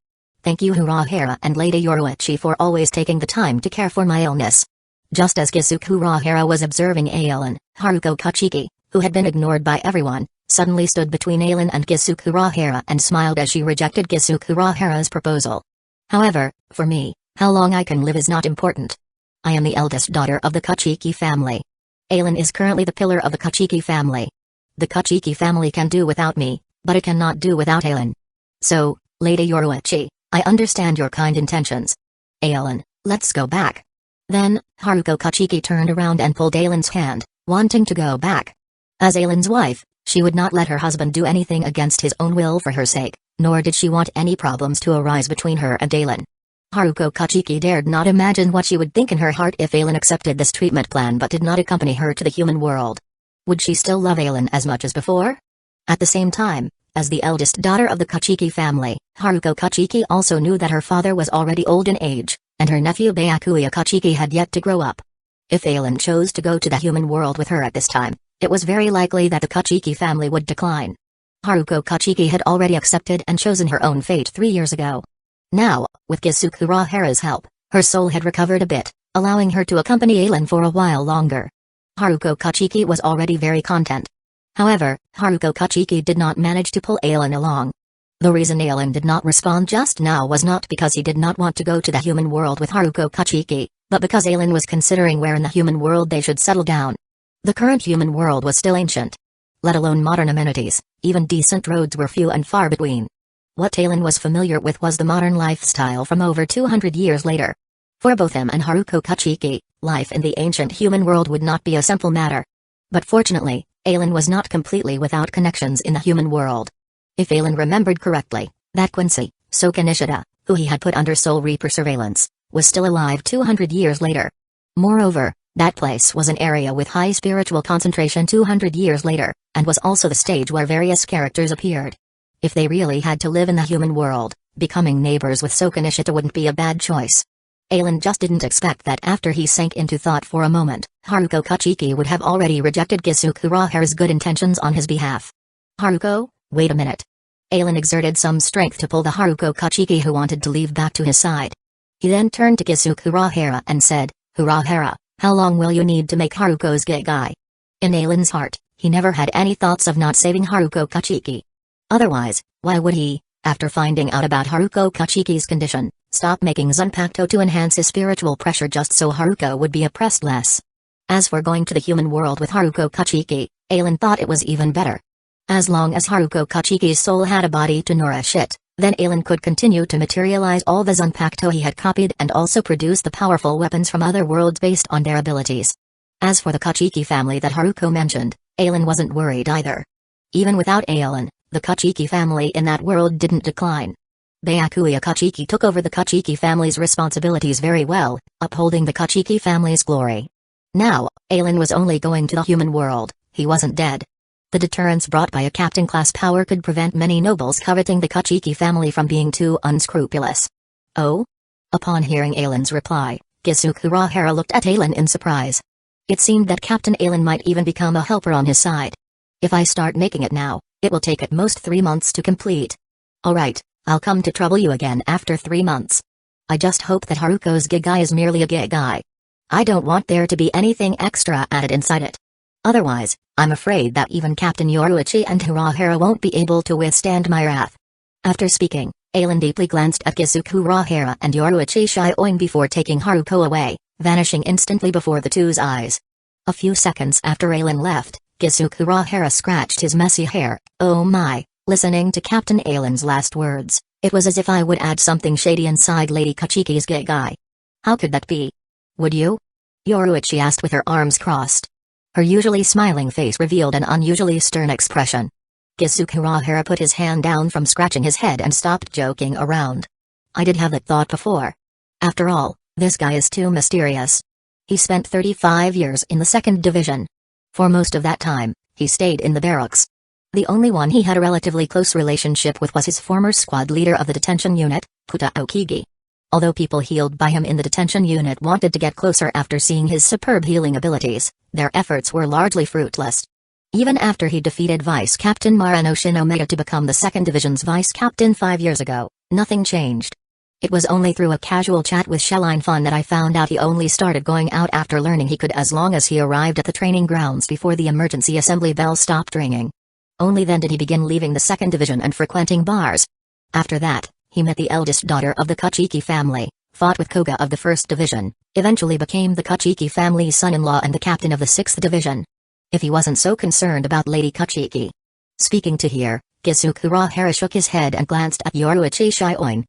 Thank you Kusagakure and Lady Yoruichi for always taking the time to care for my illness. Just as Kusagakure was observing Aelin, Haruko Kachiki, who had been ignored by everyone, suddenly stood between Aelin and Kusagakure and smiled as she rejected Kusagukure's proposal. However, for me, How long I can live is not important. I am the eldest daughter of the Kachiki family. Aelin is currently the pillar of the Kachiki family. The Kachiki family can do without me, but it cannot do without Aelin. So, Lady Yoruichi, I understand your kind intentions. Aelin, let's go back. Then, Haruko Kachiki turned around and pulled Aelin's hand, wanting to go back. As Aelin's wife, she would not let her husband do anything against his own will for her sake, nor did she want any problems to arise between her and Aelin. Haruko Kachiki dared not imagine what she would think in her heart if Aelin accepted this treatment plan but did not accompany her to the human world. Would she still love Aelin as much as before? At the same time, as the eldest daughter of the Kachiki family, Haruko Kachiki also knew that her father was already old in age, and her nephew Byakuya Kachiki had yet to grow up. If Aelin chose to go to the human world with her at this time, it was very likely that the Kachiki family would decline. Haruko Kachiki had already accepted and chosen her own fate 3 years ago. Now, with Kusagakure help, her soul had recovered a bit, allowing her to accompany Aelin for a while longer. Haruko Kachiki was already very content. However, Haruko Kachiki did not manage to pull Aelin along. The reason Aelin did not respond just now was not because he did not want to go to the human world with Haruko Kachiki, but because Aelin was considering where in the human world they should settle down. The current human world was still ancient. Let alone modern amenities, even decent roads were few and far between. What Aelin was familiar with was the modern lifestyle from over 200 years later. For both him and Haruko Kachiki, life in the ancient human world would not be a simple matter. But fortunately, Aelin was not completely without connections in the human world. If Aelin remembered correctly, that Quincy, Soka Nishida, who he had put under Soul Reaper surveillance, was still alive 200 years later. Moreover, that place was an area with high spiritual concentration 200 years later, and was also the stage where various characters appeared. If they really had to live in the human world, becoming neighbors with Soka Nishida wouldn't be a bad choice. Aelin just didn't expect that after he sank into thought for a moment, Haruko Kachiki would have already rejected Kusagakura's good intentions on his behalf. Haruko, wait a minute. Aelin exerted some strength to pull the Haruko Kachiki who wanted to leave back to his side. He then turned to Kusagakure and said, Kurahara, how long will you need to make Haruko's Gigai? In Ailin's heart, he never had any thoughts of not saving Haruko Kachiki. Otherwise, why would he, after finding out about Haruko Kachiki's condition, stop making Zanpakuto to enhance his spiritual pressure just so Haruko would be oppressed less? As for going to the human world with Haruko Kachiki, Aelin thought it was even better. As long as Haruko Kachiki's soul had a body to nourish it, then Aelin could continue to materialize all the Zanpakuto he had copied and also produce the powerful weapons from other worlds based on their abilities. As for the Kachiki family that Haruko mentioned, Aelin wasn't worried either. Even without Aelin, the Kachiki family in that world didn't decline. Byakuya Kachiki took over the Kachiki family's responsibilities very well, upholding the Kachiki family's glory. Now, Aelin was only going to the human world, he wasn't dead. The deterrence brought by a captain-class power could prevent many nobles coveting the Kachiki family from being too unscrupulous. Oh? Upon hearing Aelin's reply, Kusagakure looked at Aelin in surprise. It seemed that Captain Aelin might even become a helper on his side. If I start making it now, it will take at most 3 months to complete. Alright, I'll come to trouble you again after 3 months. I just hope that Haruko's Gigai is merely a Gigai. I don't want there to be anything extra added inside it. Otherwise, I'm afraid that even Captain Yoruichi and Hirahara won't be able to withstand my wrath. After speaking, Aelin deeply glanced at Kusagakure and Yoruichi Shioing before taking Haruko away, vanishing instantly before the two's eyes. A few seconds after Aelin left, Kusagakure scratched his messy hair. Oh my, listening to Captain Aelin's last words, it was as if I would add something shady inside Lady Kachiki's Gigai. How could that be? Would you? Yoruichi asked with her arms crossed. Her usually smiling face revealed an unusually stern expression. Kusagakure put his hand down from scratching his head and stopped joking around. I did have that thought before. After all, this guy is too mysterious. He spent 35 years in the 2nd Division. For most of that time, he stayed in the barracks. The only one he had a relatively close relationship with was his former squad leader of the detention unit, Puta Okigi. Although people healed by him in the detention unit wanted to get closer after seeing his superb healing abilities, their efforts were largely fruitless. Even after he defeated Vice Captain Marano Shinomega to become the 2nd Division's vice captain 5 years ago, nothing changed. It was only through a casual chat with Shelline Fun that I found out he only started going out after learning he could as long as he arrived at the training grounds before the emergency assembly bell stopped ringing. Only then did he begin leaving the 2nd Division and frequenting bars. After that, he met the eldest daughter of the Kachiki family, fought with Koga of the 1st Division, eventually became the Kachiki family's son-in-law and the captain of the 6th Division. If he wasn't so concerned about Lady Kachiki. Speaking to here, Kusagakure shook his head and glanced at Yoruichi Shioin.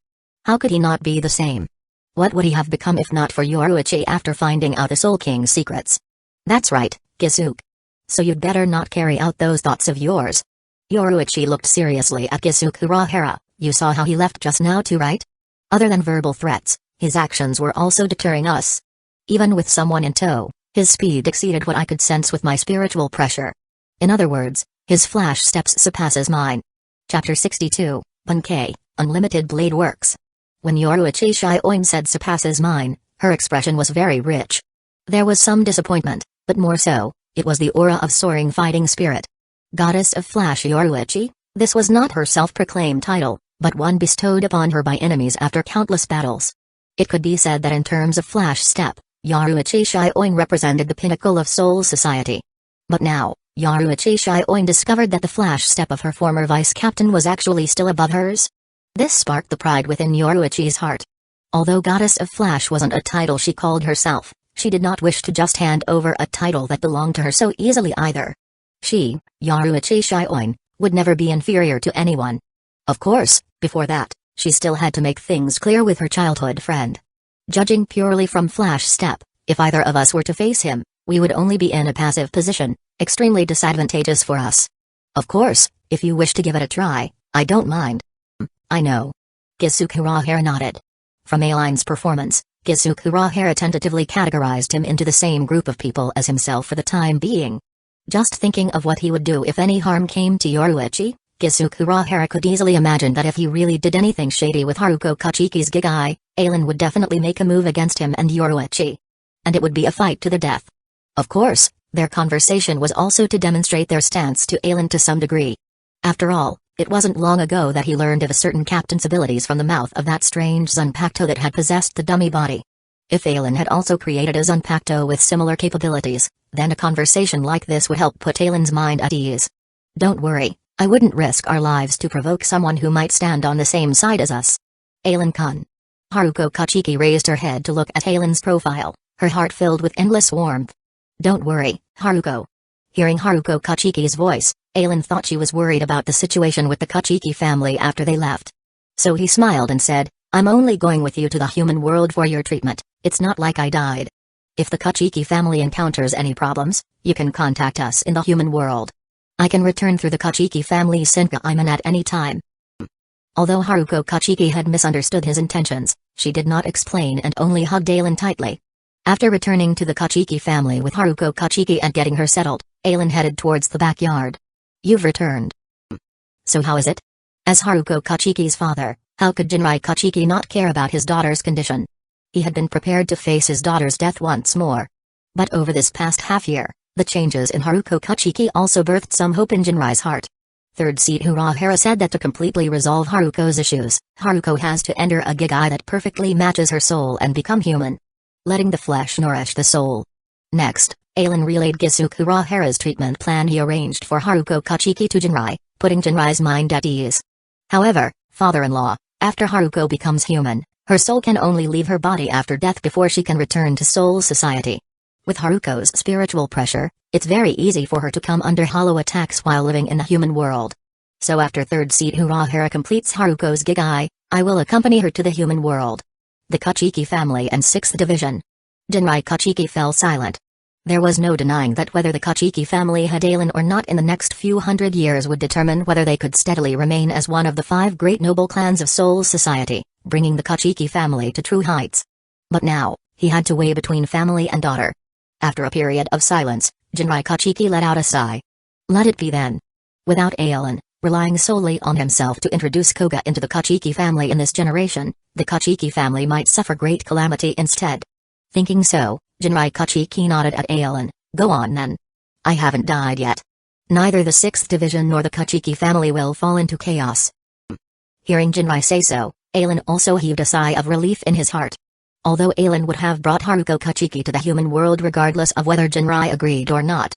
How could he not be the same? What would he have become if not for Yoruichi after finding out the Soul King's secrets? That's right, Kusuk. So you'd better not carry out those thoughts of yours. Yoruichi looked seriously at Kusagakure. You saw how he left just now too, right? Other than verbal threats, his actions were also deterring us. Even with someone in tow, his speed exceeded what I could sense with my spiritual pressure. In other words, his flash steps surpasses mine. Chapter 62, Bunkei, Unlimited Blade Works. When Yoruichi Shioin said surpasses mine, her expression was very rich. There was some disappointment, but more so, it was the aura of soaring fighting spirit. Goddess of Flash Yoruichi, this was not her self-proclaimed title, but one bestowed upon her by enemies after countless battles. It could be said that in terms of flash step, Yoruichi Shioin represented the pinnacle of Soul Society. But now, Yoruichi Shioin discovered that the flash step of her former vice-captain was actually still above hers. This sparked the pride within Yoruichi's heart. Although Goddess of Flash wasn't a title she called herself, she did not wish to just hand over a title that belonged to her so easily either. She, Yoruichi Shioin, would never be inferior to anyone. Of course, before that, she still had to make things clear with her childhood friend. Judging purely from flash step, if either of us were to face him, we would only be in a passive position, extremely disadvantageous for us. Of course, if you wish to give it a try, I don't mind. I know. Kusagakure nodded. From Aline's performance, Kusagakure tentatively categorized him into the same group of people as himself for the time being. Just thinking of what he would do if any harm came to Yoruichi, Kusagakure could easily imagine that if he really did anything shady with Haruko Kachiki's Gigai, Ailin would definitely make a move against him and Yoruichi. And it would be a fight to the death. Of course, their conversation was also to demonstrate their stance to Ailin to some degree. After all, it wasn't long ago that he learned of a certain captain's abilities from the mouth of that strange Zanpakuto that had possessed the dummy body. If Ailin had also created a Zanpakuto with similar capabilities, then a conversation like this would help put Ailin's mind at ease. Don't worry, I wouldn't risk our lives to provoke someone who might stand on the same side as us. Ailin-kun. Haruko Kachiki raised her head to look at Ailin's profile, her heart filled with endless warmth. Don't worry, Haruko. Hearing Haruko Kachiki's voice, Ailin thought she was worried about the situation with the Kachiki family after they left. So he smiled and said, I'm only going with you to the human world for your treatment, it's not like I died. If the Kachiki family encounters any problems, you can contact us in the human world. I can return through the Kachiki family's Senka-iman at any time. Although Haruko Kachiki had misunderstood his intentions, she did not explain and only hugged Ailin tightly. After returning to the Kachiki family with Haruko Kachiki and getting her settled, Ailin headed towards the backyard. You've returned. So how is it? As Haruko Kachiki's father, how could Jinrai Kachiki not care about his daughter's condition? He had been prepared to face his daughter's death once more. But over this past half-year, the changes in Haruko Kachiki also birthed some hope in Jinrai's heart. 3rd Seat Urahara said that to completely resolve Haruko's issues, Haruko has to enter a Gigai that perfectly matches her soul and become human. Letting the flesh nourish the soul. Next, Ailin relayed Kusagakura's treatment plan he arranged for Haruko Kachiki to Jinrai, putting Jinrai's mind at ease. However, father-in-law, after Haruko becomes human, her soul can only leave her body after death before she can return to Soul Society. With Haruko's spiritual pressure, it's very easy for her to come under hollow attacks while living in the human world. So after 3rd Seat Urahara completes Haruko's Gigai, I will accompany her to the human world. The Kachiki family and 6th Division. Jinrai Kachiki fell silent. There was no denying that whether the Kachiki family had Ailin or not in the next few hundred years would determine whether they could steadily remain as one of the 5 great noble clans of Soul Society, bringing the Kachiki family to true heights. But now, he had to weigh between family and daughter. After a period of silence, Jinrai Kachiki let out a sigh. Let it be then. Without Ailin, relying solely on himself to introduce Koga into the Kachiki family in this generation, the Kachiki family might suffer great calamity instead. Thinking so, Jinrai Kachiki nodded at Ailin. Go on then. I haven't died yet. Neither the 6th Division nor the Kachiki family will fall into chaos. Hearing Jinrai say so, Ailin also heaved a sigh of relief in his heart. Although Ailin would have brought Haruko Kachiki to the human world regardless of whether Jinrai agreed or not.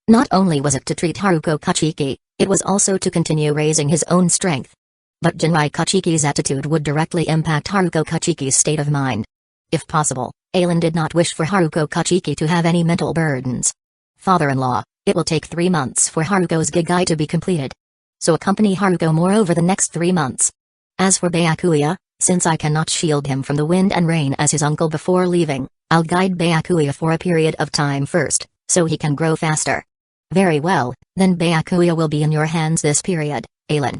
Not only was it to treat Haruko Kachiki, it was also to continue raising his own strength. But Jinrai Kachiki's attitude would directly impact Haruko Kachiki's state of mind. If possible, Aelin did not wish for Haruko Kachiki to have any mental burdens. Father-in-law, it will take 3 months for Haruko's Gigai to be completed. So accompany Haruko more over the next 3 months. As for Byakuya, since I cannot shield him from the wind and rain as his uncle before leaving, I'll guide Byakuya for a period of time first, so he can grow faster. Very well, then Byakuya will be in your hands this period, Aelin.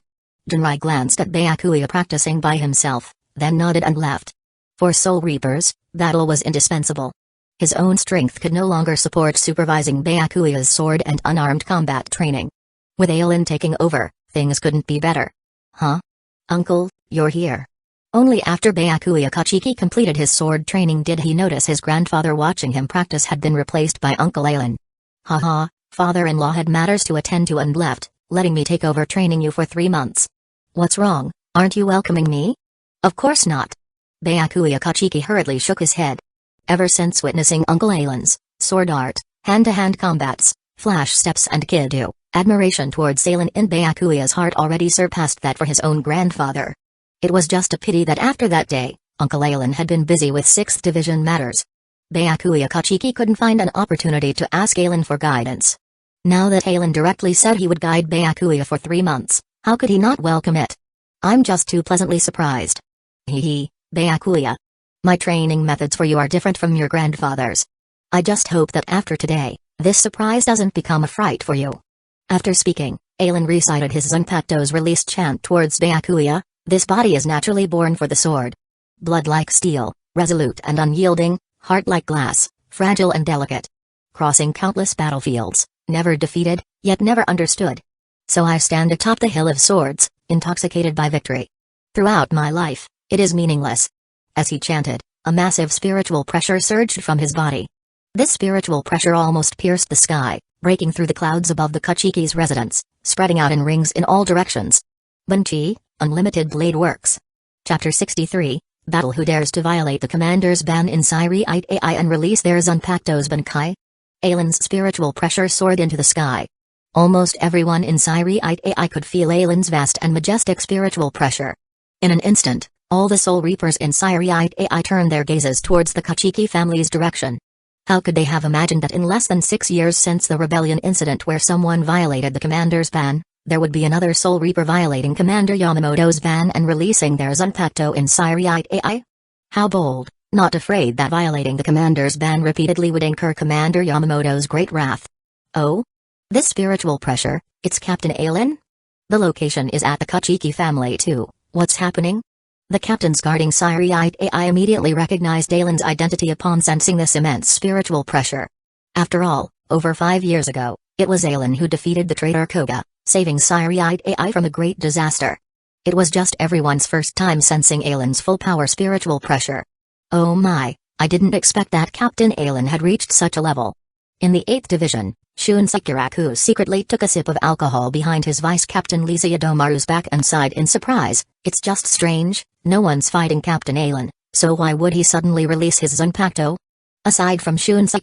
Jinrai glanced at Byakuya practicing by himself, then nodded and left. For Soul Reapers, battle was indispensable. His own strength could no longer support supervising Byakuya's sword and unarmed combat training. With Aelin taking over, things couldn't be better. Huh? Uncle, you're here. Only after Byakuya Kachiki completed his sword training did he notice his grandfather watching him practice had been replaced by Uncle Aelin. Haha, father-in-law had matters to attend to and left, letting me take over training you for 3 months. What's wrong, aren't you welcoming me? Of course not. Byakuya Kachiki hurriedly shook his head. Ever since witnessing Uncle Aelin's sword art, hand-to-hand combats, flash steps and Kido, admiration towards Aelin in Byakuya's heart already surpassed that for his own grandfather. It was just a pity that after that day, Uncle Aelin had been busy with 6th Division matters. Byakuya Kachiki couldn't find an opportunity to ask Aelin for guidance. Now that Aelin directly said he would guide Byakuya for 3 months, how could he not welcome it? I'm just too pleasantly surprised. Hee, Byakuya. My training methods for you are different from your grandfather's. I just hope that after today, this surprise doesn't become a fright for you. After speaking, Aelin recited his Zanpakuto's release chant towards Byakuya. This body is naturally born for the sword. Blood like steel, resolute and unyielding, heart like glass, fragile and delicate. Crossing countless battlefields, never defeated, yet never understood. So I stand atop the hill of swords, intoxicated by victory. Throughout my life, it is meaningless. As he chanted, a massive spiritual pressure surged from his body. This spiritual pressure almost pierced the sky, breaking through the clouds above the Kachiki's residence, spreading out in rings in all directions. Bunchi, Unlimited Blade Works. Chapter 63, Battle. Who dares to violate the commander's ban in Siriite AI and release their Zanpakuto's Bankai? Aelin's spiritual pressure soared into the sky. Almost everyone in Siriite AI could feel Aelin's vast and majestic spiritual pressure. In an instant, all the Soul Reapers in Siriite AI turned their gazes towards the Kachiki family's direction. How could they have imagined that in less than 6 years since the rebellion incident where someone violated the commander's ban, there would be another Soul Reaper violating Commander Yamamoto's ban and releasing their Zanpakuto in Siriite AI? How bold, not afraid that violating the commander's ban repeatedly would incur Commander Yamamoto's great wrath. Oh? This spiritual pressure, it's Captain Aelin? The location is at the Kachiki family too, what's happening? The captains guarding Siriite AI immediately recognized Aelin's identity upon sensing this immense spiritual pressure. After all, over 5 years ago, it was Aelin who defeated the traitor Koga, saving Siriite AI from a great disaster. It was just everyone's first time sensing Aelin's full power spiritual pressure. Oh my, I didn't expect that Captain Aelin had reached such a level. In the 8th Division, Unserious secretly took a sip of alcohol behind his vice-captain Lisa Yadomaru's back and sighed in surprise. It's just strange, no one's fighting Captain Aelin, so why would he suddenly release his Zanpakuto? Aside from Unserious,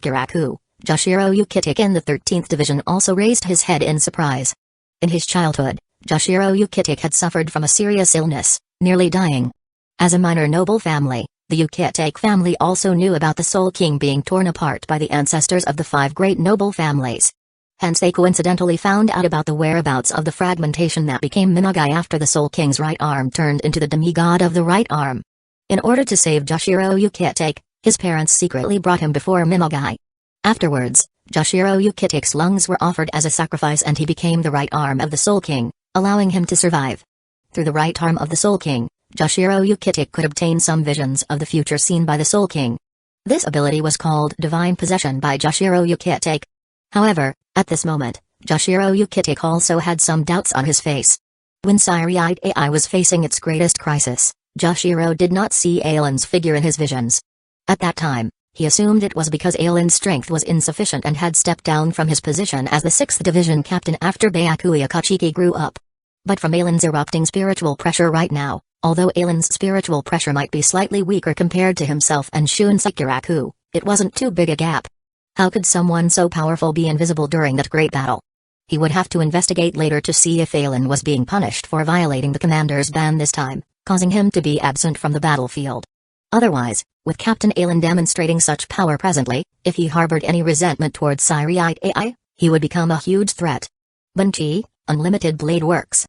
Joshiro Yukitik in the 13th Division also raised his head in surprise. In his childhood, Joshiro Yukitik had suffered from a serious illness, nearly dying. As a minor noble family, the Yukitik family also knew about the Soul King being torn apart by the ancestors of the 5 great noble families. Hence they coincidentally found out about the whereabouts of the fragmentation that became Minagai after the Soul King's right arm turned into the demigod of the right arm. In order to save Joshiro Yukitik, his parents secretly brought him before Minagai. Afterwards, Joshiro Yukitik's lungs were offered as a sacrifice and he became the right arm of the Soul King, allowing him to survive. Through the right arm of the Soul King, Joshiro Yukitik could obtain some visions of the future seen by the Soul King. This ability was called Divine Possession by Joshiro Yukitik. However, at this moment, Joshiro Yukitik also had some doubts on his face. When Siriite AI was facing its greatest crisis, Joshiro did not see Aelin's figure in his visions. At that time, he assumed it was because Aelin's strength was insufficient and had stepped down from his position as the 6th Division captain after Byakuya Kachiki grew up. But from Aelin's erupting spiritual pressure right now, although Aelin's spiritual pressure might be slightly weaker compared to himself and Unserious, it wasn't too big a gap. How could someone so powerful be invisible during that great battle? He would have to investigate later to see if Aelin was being punished for violating the commander's ban this time, causing him to be absent from the battlefield. Otherwise, with Captain Alan demonstrating such power presently, if he harbored any resentment towards Syriite AI, he would become a huge threat. Bunchi, Unlimited Blade Works.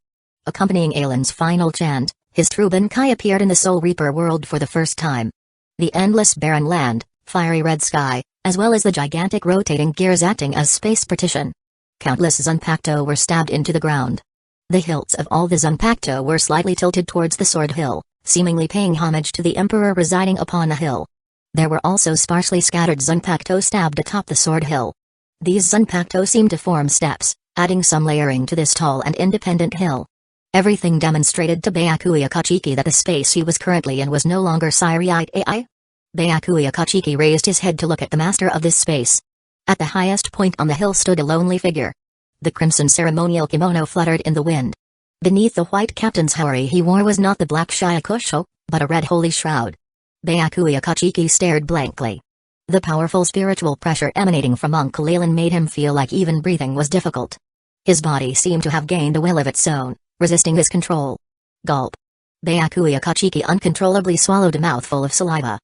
Accompanying Alan's final chant, his true Bankai appeared in the Soul Reaper world for the first time. The endless barren land, fiery red sky, as well as the gigantic rotating gears acting as space partition. Countless Zanpakuto were stabbed into the ground. The hilts of all the Zanpakuto were slightly tilted towards the Sword Hill, seemingly paying homage to the Emperor residing upon the hill. There were also sparsely scattered Zanpakuto stabbed atop the Sword Hill. These Zanpakuto seemed to form steps, adding some layering to this tall and independent hill. Everything demonstrated to Byakuya Kachiki that the space he was currently in was no longer Syriite AI. Byakuya Kachiki raised his head to look at the master of this space. At the highest point on the hill stood a lonely figure. The crimson ceremonial kimono fluttered in the wind. Beneath the white captain's hori he wore was not the black shiakusho, but a red holy shroud. Byakuya Kachiki stared blankly. The powerful spiritual pressure emanating from Uncle Alan made him feel like even breathing was difficult. His body seemed to have gained a will of its own, resisting his control. Gulp. Byakuya Kachiki uncontrollably swallowed a mouthful of saliva.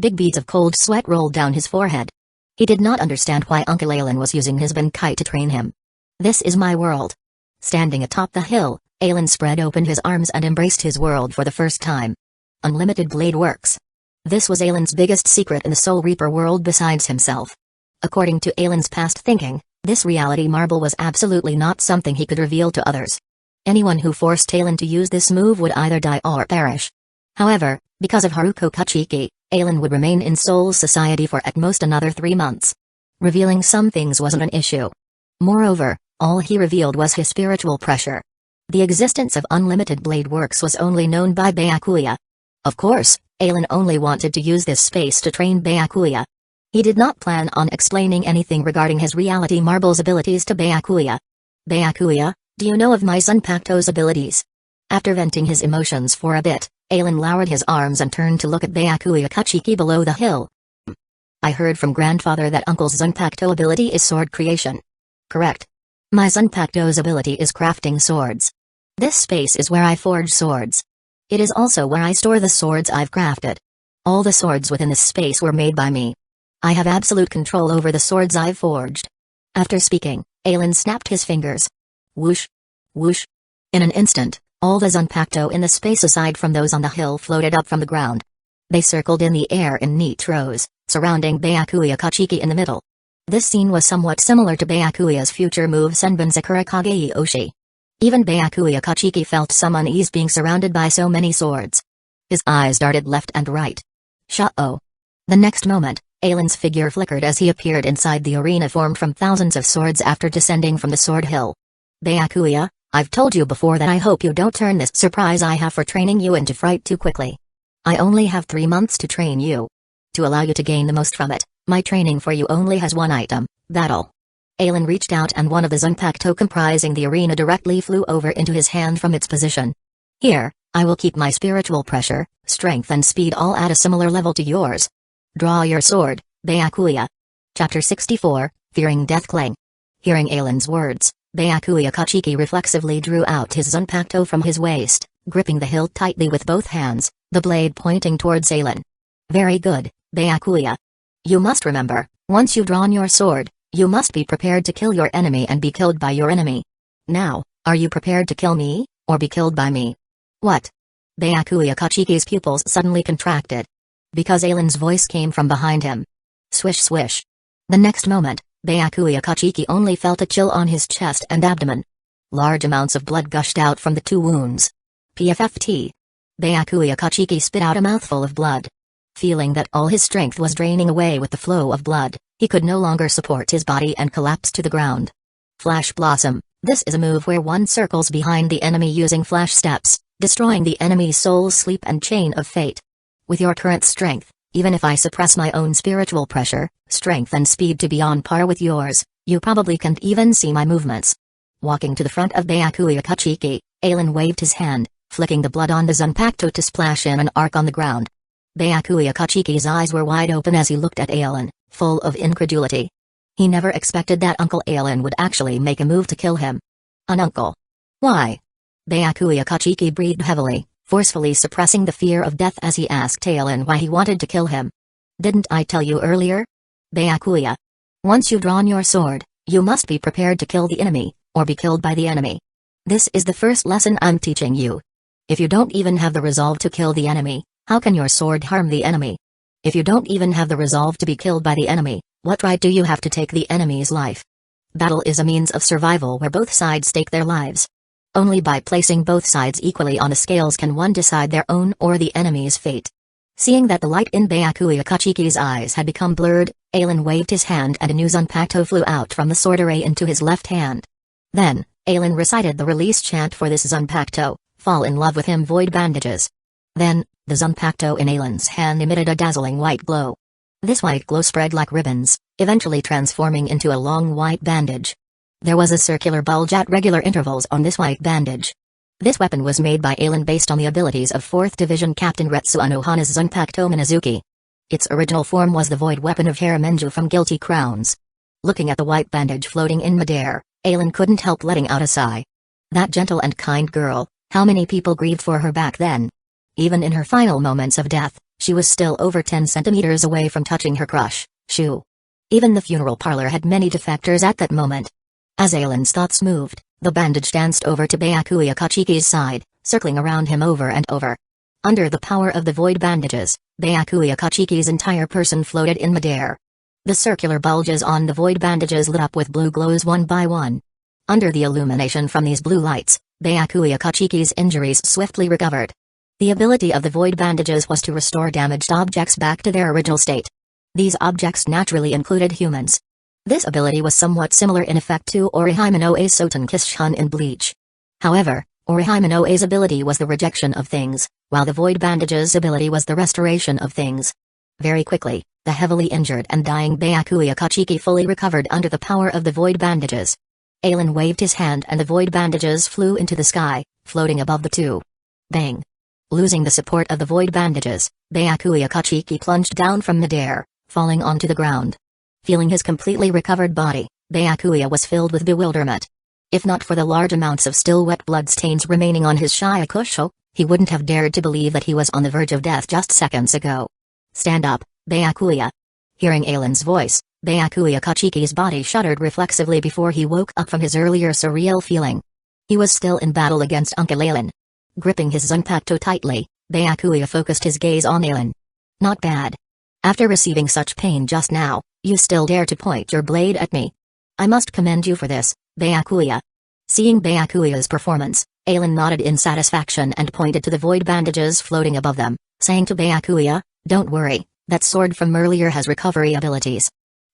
Big beads of cold sweat rolled down his forehead. He did not understand why Uncle Alan was using his Bankai to train him. This is my world. Standing atop the hill, Alan spread open his arms and embraced his world for the first time. Unlimited Blade Works. This was Alan's biggest secret in the Soul Reaper world besides himself. According to Alan's past thinking, this reality marble was absolutely not something he could reveal to others. Anyone who forced Alan to use this move would either die or perish. However, because of Haruko Kachiki, Alan would remain in Soul Society for at most another 3 months. Revealing some things wasn't an issue. Moreover, all he revealed was his spiritual pressure. The existence of Unlimited Blade Works was only known by Byakuya. Of course, Alan only wanted to use this space to train Byakuya. He did not plan on explaining anything regarding his reality marble's abilities to Byakuya. Byakuya, do you know of my Zanpakuto's abilities? After venting his emotions for a bit, Alan lowered his arms and turned to look at Byakuya Kachiki below the hill. I heard from grandfather that uncle's Zanpakuto ability is sword creation. Correct. My Zanpakuto's ability is crafting swords. This space is where I forge swords. It is also where I store the swords I've crafted. All the swords within this space were made by me. I have absolute control over the swords I've forged. After speaking, Alan snapped his fingers. Whoosh. Whoosh. In an instant, all the Zanpakuto in the space aside from those on the hill floated up from the ground. They circled in the air in neat rows, surrounding Byakuya Kachiki in the middle. This scene was somewhat similar to Byakuya's future move Senbon Sakura Kage Oshi. Even Byakuya Kachiki felt some unease being surrounded by so many swords. His eyes darted left and right. Shut-oh. The next moment, Alan's figure flickered as he appeared inside the arena formed from thousands of swords after descending from the sword hill. Byakuya, I've told you before that I hope you don't turn this surprise I have for training you into fright too quickly. I only have 3 months to train you. To allow you to gain the most from it, my training for you only has one item, battle. Alan reached out and one of the Zanpakuto comprising the arena directly flew over into his hand from its position. Here, I will keep my spiritual pressure, strength and speed all at a similar level to yours. Draw your sword, Byakuya. Chapter 64, Fearing Death Clang. Hearing Alan's words, Byakuya Kachiki reflexively drew out his Zanpakuto from his waist, gripping the hilt tightly with both hands, the blade pointing towards Alan. Very good, Byakuya. You must remember, once you've drawn your sword, you must be prepared to kill your enemy and be killed by your enemy. Now, are you prepared to kill me, or be killed by me? What? Byakuya Kachiki's pupils suddenly contracted. Because Alan's voice came from behind him. Swish swish. The next moment, Byakuya Kachiki only felt a chill on his chest and abdomen. Large amounts of blood gushed out from the 2 wounds. PFFT. Byakuya Kachiki spit out a mouthful of blood. Feeling that all his strength was draining away with the flow of blood, he could no longer support his body and collapsed to the ground. Flash Blossom. This is a move where one circles behind the enemy using flash steps, destroying the enemy's soul sleep and chain of fate. With your current strength, even if I suppress my own spiritual pressure, strength and speed to be on par with yours, you probably can't even see my movements. Walking to the front of Byakuya Kachiki, Alan waved his hand, flicking the blood on the Zanpakuto to splash in an arc on the ground. Byakuya Kachiki's eyes were wide open as he looked at Alan, full of incredulity. He never expected that Uncle Alan would actually make a move to kill him. An uncle? Why? Byakuya Kachiki breathed heavily, forcefully suppressing the fear of death as he asked Aelin why he wanted to kill him. "Didn't I tell you earlier? Byakuya. Once you've drawn your sword, you must be prepared to kill the enemy, or be killed by the enemy. This is the first lesson I'm teaching you. If you don't even have the resolve to kill the enemy, how can your sword harm the enemy? If you don't even have the resolve to be killed by the enemy, what right do you have to take the enemy's life? Battle is a means of survival where both sides stake their lives. Only by placing both sides equally on the scales can one decide their own or the enemy's fate." Seeing that the light in Byakuya Kachiki's eyes had become blurred, Aelin waved his hand and a new Zanpakuto flew out from the sword array into his left hand. Then, Aelin recited the release chant for this Zanpakuto, "Fall in love with him, void bandages." Then, the Zanpakuto in Aelin's hand emitted a dazzling white glow. This white glow spread like ribbons, eventually transforming into a long white bandage. There was a circular bulge at regular intervals on this white bandage. This weapon was made by Aelin based on the abilities of 4th Division Captain Retsuo Nohana's Zanpakuto Minazuki. Its original form was the void weapon of Haramenju from Guilty Crowns. Looking at the white bandage floating in midair, Aelin couldn't help letting out a sigh. That gentle and kind girl, how many people grieved for her back then? Even in her final moments of death, she was still over 10 centimeters away from touching her crush, Shu. Even the funeral parlor had many defectors at that moment. As Aelin's thoughts moved, the bandage danced over to Byakuya Kachiki's side, circling around him over and over. Under the power of the void bandages, Byakuya Kachiki's entire person floated in midair. The circular bulges on the void bandages lit up with blue glows one by one. Under the illumination from these blue lights, Byakuya Kachiki's injuries swiftly recovered. The ability of the void bandages was to restore damaged objects back to their original state. These objects naturally included humans. This ability was somewhat similar in effect to Orihime no A's Soten Kishun in Bleach. However, Orihime no A's ability was the rejection of things, while the void bandages' ability was the restoration of things. Very quickly, the heavily injured and dying Byakuya Kachiki fully recovered under the power of the void bandages. Aelin waved his hand and the void bandages flew into the sky, floating above the two. Bang! Losing the support of the void bandages, Byakuya Kachiki plunged down from midair, falling onto the ground. Feeling his completely recovered body, Byakuya was filled with bewilderment. If not for the large amounts of still wet blood stains remaining on his Shyakusho, he wouldn't have dared to believe that he was on the verge of death just seconds ago. "Stand up, Byakuya." Hearing Aelin's voice, Byakuya Kachiki's body shuddered reflexively before he woke up from his earlier surreal feeling. He was still in battle against Uncle Aelin. Gripping his Zanpakuto tightly, Byakuya focused his gaze on Aelin. "Not bad. After receiving such pain just now, you still dare to point your blade at me. I must commend you for this, Byakuya." Seeing Byakuya's performance, Aelin nodded in satisfaction and pointed to the void bandages floating above them, saying to Byakuya, "Don't worry, that sword from earlier has recovery abilities.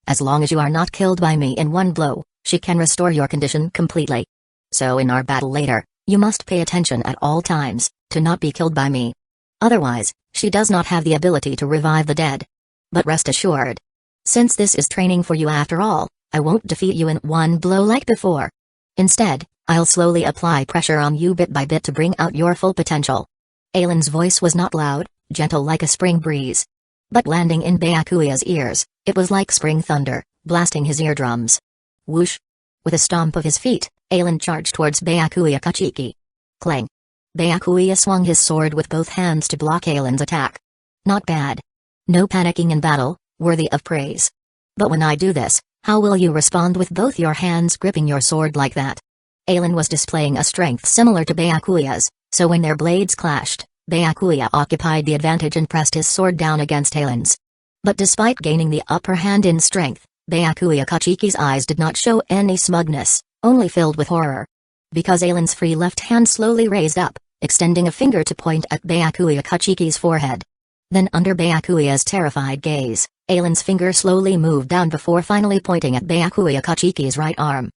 As long as you are not killed by me in one blow, she can restore your condition completely. So in our battle later, you must pay attention at all times, to not be killed by me. Otherwise, she does not have the ability to revive the dead. But rest assured. Since this is training for you after all, I won't defeat you in one blow like before. Instead, I'll slowly apply pressure on you bit by bit to bring out your full potential." Aelin's voice was not loud, gentle like a spring breeze. But landing in Byakuya's ears, it was like spring thunder, blasting his eardrums. Whoosh! With a stomp of his feet, Aelin charged towards Byakuya Kachiki. Clang! Byakuya swung his sword with both hands to block Aelin's attack. "Not bad. No panicking in battle, worthy of praise. But when I do this, how will you respond with both your hands gripping your sword like that?" Aelin was displaying a strength similar to Byakuya's, so when their blades clashed, Byakuya occupied the advantage and pressed his sword down against Aelin's. But despite gaining the upper hand in strength, Byakuya Kachiki's eyes did not show any smugness, only filled with horror. Because Aelin's free left hand slowly raised up, extending a finger to point at Byakuya Kachiki's forehead. Then under Byakuya's terrified gaze, Aelin's finger slowly moved down before finally pointing at Byakuya Kachiki's right arm.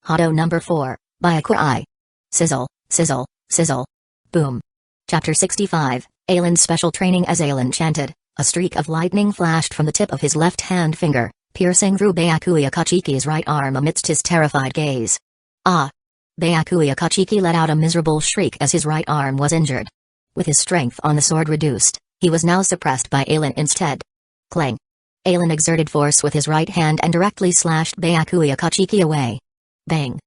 Hado number 4, Byakuya. Sizzle, sizzle, sizzle. Boom. Chapter 65, Aelin's special training. As Aelin chanted, a streak of lightning flashed from the tip of his left hand finger, piercing through Byakuya Kachiki's right arm amidst his terrified gaze. Ah! Byakuya Kachiki let out a miserable shriek as his right arm was injured. With his strength on the sword reduced, he was now suppressed by Aelin instead. Clang! Aelin exerted force with his right hand and directly slashed Byakuya Kachiki away. Bang!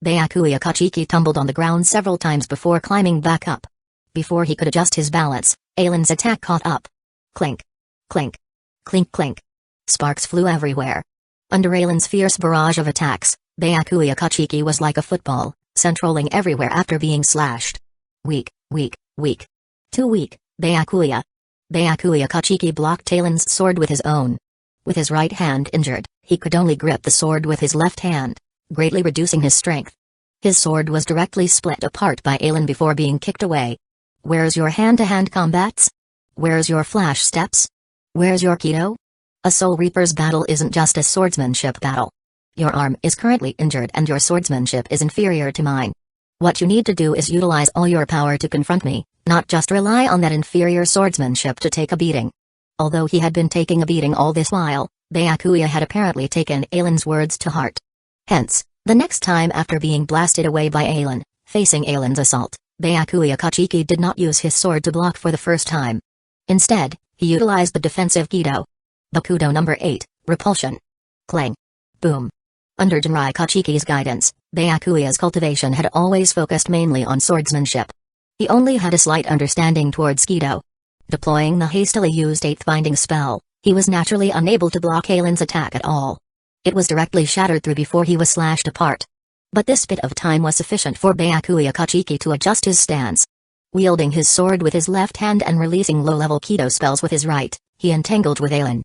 Byakuya Kachiki tumbled on the ground several times before climbing back up. Before he could adjust his balance, Aelin's attack caught up. Clink. Clink. Clink clink. Sparks flew everywhere. Under Aelin's fierce barrage of attacks, Byakuya Kachiki was like a football, centralling everywhere after being slashed. Weak, weak, weak. Too weak, Byakuya. Byakuya Kachiki blocked Aelin's sword with his own. With his right hand injured, he could only grip the sword with his left hand, greatly reducing his strength. His sword was directly split apart by Aelin before being kicked away. Where's your hand-to-hand combats? Where's your flash steps? Where's your Kido? A Soul Reaper's battle isn't just a swordsmanship battle. Your arm is currently injured and your swordsmanship is inferior to mine. What you need to do is utilize all your power to confront me, not just rely on that inferior swordsmanship to take a beating. Although he had been taking a beating all this while, Byakuya had apparently taken Aelin's words to heart. Hence, the next time after being blasted away by Aelin, facing Aelin's assault, Byakuya Kachiki did not use his sword to block for the first time. Instead, he utilized the defensive Kido. Bakudo number 8, Repulsion. Clang. Boom. Under Jinrai Kachiki's guidance, Byakuya's cultivation had always focused mainly on swordsmanship. He only had a slight understanding towards Kido. Deploying the hastily used 8th binding spell, he was naturally unable to block Aelin's attack at all. It was directly shattered through before he was slashed apart. But this bit of time was sufficient for Byakuya Kachiki to adjust his stance. Wielding his sword with his left hand and releasing low-level Kido spells with his right, he entangled with Aelin.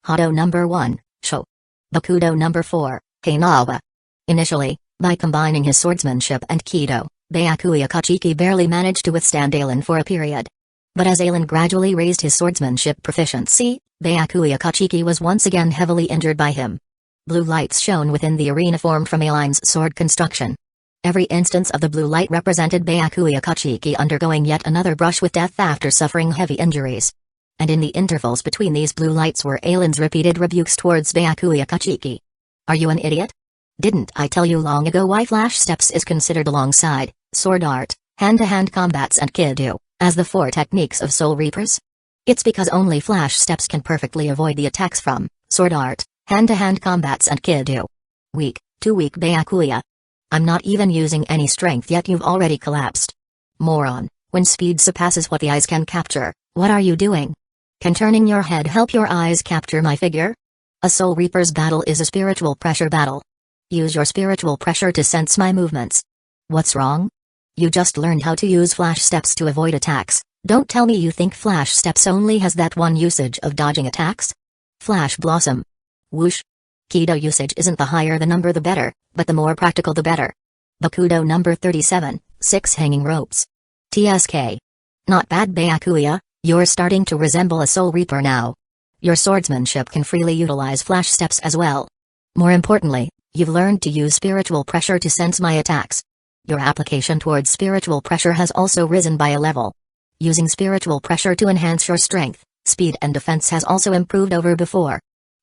Hado number 1, Sho. Bakudo number 4, Kainawa. Initially, by combining his swordsmanship and Kido, Byakuya Kachiki barely managed to withstand Aelin for a period. But as Aelin gradually raised his swordsmanship proficiency, Byakuya Kachiki was once again heavily injured by him. Blue lights shone within the arena formed from Aelin's sword construction. Every instance of the blue light represented Byakuya Kachiki undergoing yet another brush with death after suffering heavy injuries. And in the intervals between these blue lights were Aelin's repeated rebukes towards Byakuya Kachiki. Are you an idiot? Didn't I tell you long ago why flash steps is considered alongside sword art, hand-to-hand combats and Kido as the 4 techniques of Soul Reapers? It's because only flash steps can perfectly avoid the attacks from sword art, hand-to-hand combats and Kido. Weak, too weak Byakuya. I'm not even using any strength yet you've already collapsed. Moron, when speed surpasses what the eyes can capture, what are you doing? Can turning your head help your eyes capture my figure? A Soul Reaper's battle is a spiritual pressure battle. Use your spiritual pressure to sense my movements. What's wrong? You just learned how to use flash steps to avoid attacks. Don't tell me you think flash steps only has that one usage of dodging attacks? Flash Blossom. Whoosh. Kido usage isn't the higher the number the better, but the more practical the better. Bakudo number 37, 6 Hanging Ropes. TSK. Not bad Byakuya, you're starting to resemble a Soul Reaper now. Your swordsmanship can freely utilize flash steps as well. More importantly, you've learned to use spiritual pressure to sense my attacks. Your application towards spiritual pressure has also risen by a level. Using spiritual pressure to enhance your strength, speed and defense has also improved over before.